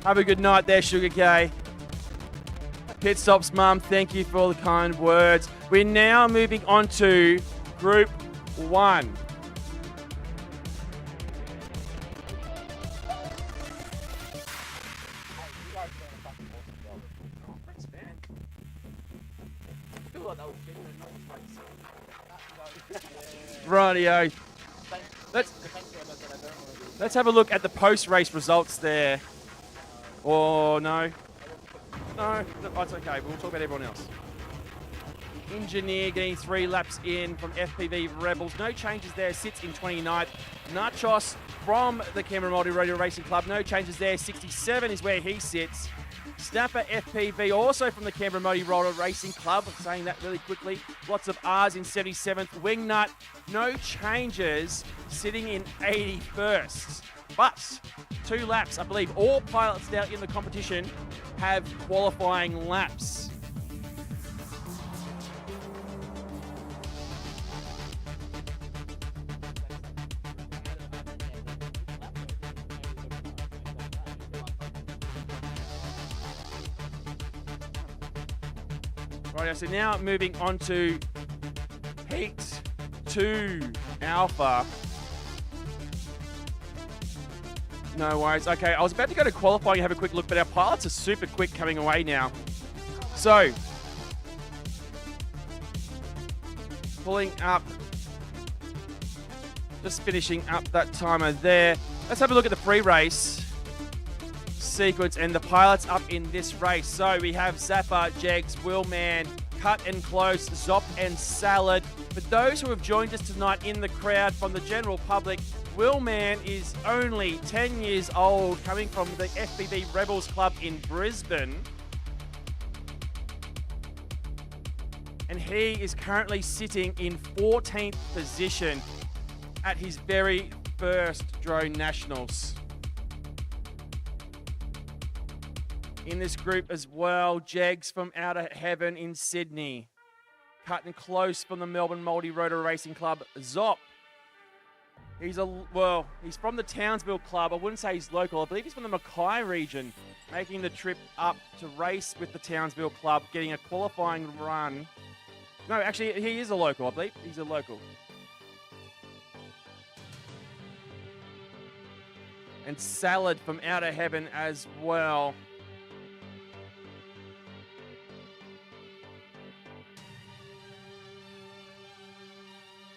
S2: Have a good night there, Sugar K. Pit Stops Mum, thank you for all the kind words. We're now moving on to Group 1. Rightio. Let's have a look at the post-race results there. Oh, no. No, that's okay. We'll talk about everyone else. Engineer getting 3 laps in from FPV Rebels. No changes there. Sits in 29th. Nachos from the Canberra Multi-Radio Racing Club. No changes there. 67 is where he sits. Snapper FPV also from the Canberra Multi-Radio Racing Club. I'm saying that really quickly. Lots of R's in 77th. Wingnut, no changes. Sitting in 81st. But 2 laps, I believe. All pilots now in the competition have qualifying laps. Right, so now moving on to Heat 2 Alpha. No worries. Okay, I was about to go to qualifying and have a quick look, but our pilots are super quick coming away now. So, pulling up, just finishing up that timer there. Let's have a look at the free race sequence and the pilots up in this race. So we have Zappa, Jegs, Willman, Cut and Close, Zop and Salad. For those who have joined us tonight in the crowd from the general public, Willman is only 10 years old, coming from the FBB Rebels Club in Brisbane. And he is currently sitting in 14th position at his very first Drone Nationals. In this group as well, Jegs from Outer Heaven in Sydney. Cut and Close from the Melbourne Multi-Rotor Racing Club. Zop. He's from the Townsville Club. I wouldn't say he's local. I believe he's from the Mackay region, making the trip up to race with the Townsville Club, getting a qualifying run. No, actually, he is a local, I believe. He's a local. And Salad from Outer Heaven as well.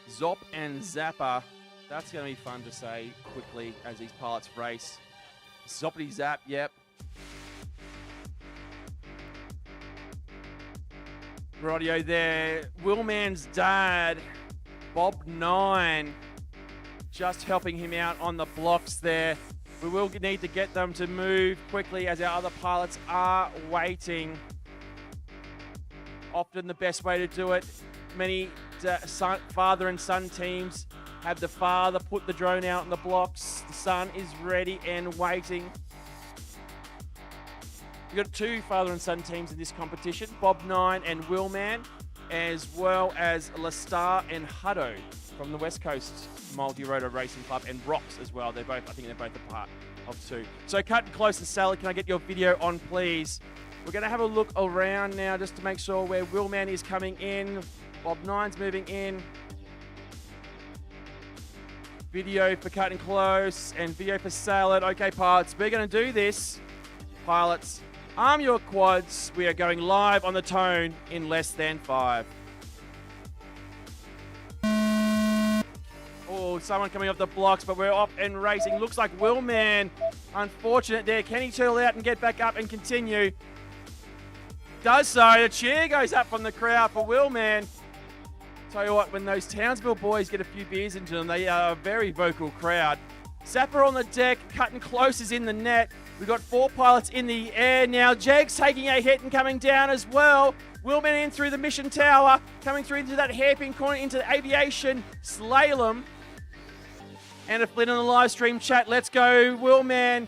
S2: Zop and Zappa. That's going to be fun to say quickly as these pilots race. Zoppity Zap, yep. Radio there. Willman's dad, Bob 9, just helping him out on the blocks there. We will need to get them to move quickly as our other pilots are waiting. Often the best way to do it. Many father and son teams have the father put the drone out in the blocks. The son is ready and waiting. We've got two father and son teams in this competition, Bob 9 and Willman, as well as Lestar and Hutto from the West Coast Multi-Rotor Racing Club, and Rocks as well. I think they're both a part of two. So Cut and Close and Salad, can I get your video on, please? We're going to have a look around now just to make sure where Willman is coming in. Bob 9's moving in. Video for Cut and Close and video for Salad. Okay, pilots, we're going to do this. Pilots, arm your quads. We are going live on the tone in less than 5. Oh, someone coming off the blocks, but we're off and racing. Looks like Willman, unfortunate there. Can he turtle out and get back up and continue? Does so. The cheer goes up from the crowd for Willman. Tell you what, when those Townsville boys get a few beers into them, they are a very vocal crowd. Zapper on the deck, Cut and Close is in the net. We've got 4 pilots in the air now. Jegs taking a hit and coming down as well. Willman in through the Mission Tower, coming through into that hairpin corner, into the aviation slalom. And a Flynn on the live stream chat. Let's go, Willman.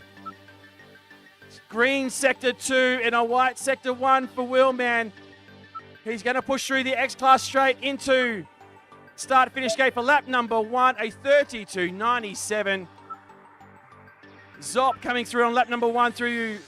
S2: Green sector 2 and a white sector 1 for Willman. He's going to push through the X-Class straight into start-finish gate for lap number 1, a 32.97. Zop coming through on lap number 1 through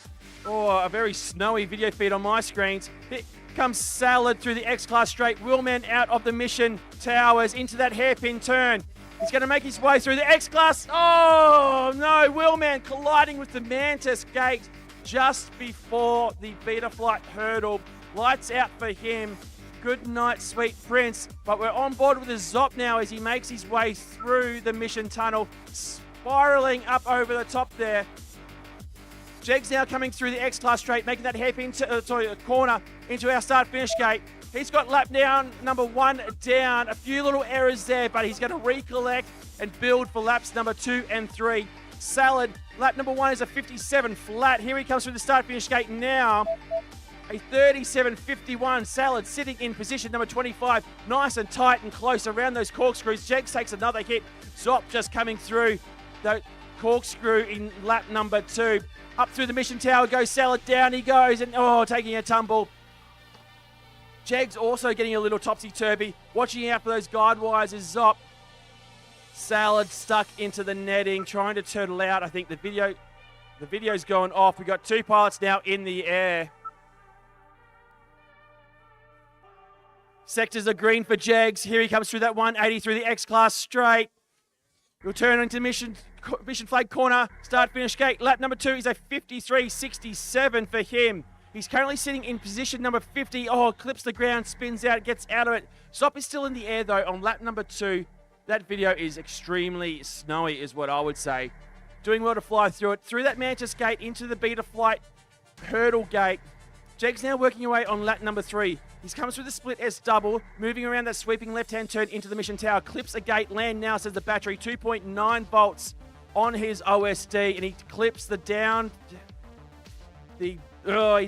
S2: a very snowy video feed on my screens. Here comes Salad through the X-Class straight. Willman out of the Mission Towers into that hairpin turn. He's going to make his way through the X-Class. Oh, no. Willman colliding with the Mantis gate just before the Beta Flight hurdle. Lights out for him. Good night, sweet prince. But we're on board with the Zop now as he makes his way through the Mission Tunnel, spiraling up over the top there. Jegs now coming through the X-Class straight, making that hairpin corner into our start-finish gate. He's got lap down, number 1 down. A few little errors there, but he's going to recollect and build for laps number 2 and 3. Salad, lap number 1 is a 57 flat. Here he comes through the start-finish gate now. A 37.51. Salad sitting in position number 25. Nice and tight and close around those corkscrews. Jegs takes another hit. Zop just coming through the corkscrew in lap number 2. Up through the Mission Tower goes Salad. Down he goes and taking a tumble. Jegs also getting a little topsy-turvy. Watching out for those guide wires is Zop. Salad stuck into the netting, trying to turtle out. I think the video's going off. We've got 2 pilots now in the air. Sectors are green for Jegs. Here he comes through that 180 through the X-Class straight. He'll turn into mission flag corner, start finish gate. Lap number 2 is a 53.67 for him. He's currently sitting in position number 50. Oh, clips the ground, spins out, gets out of it. Stop is still in the air though on lap number 2. That video is extremely snowy is what I would say. Doing well to fly through it. Through that Mantis gate into the Beta Flight hurdle gate. Jake's now working away on lap number 3. He's comes through the split S double, moving around that sweeping left-hand turn into the mission tower. Clips a gate, land now, says the battery. 2.9 volts on his OSD, and he clips the down. He's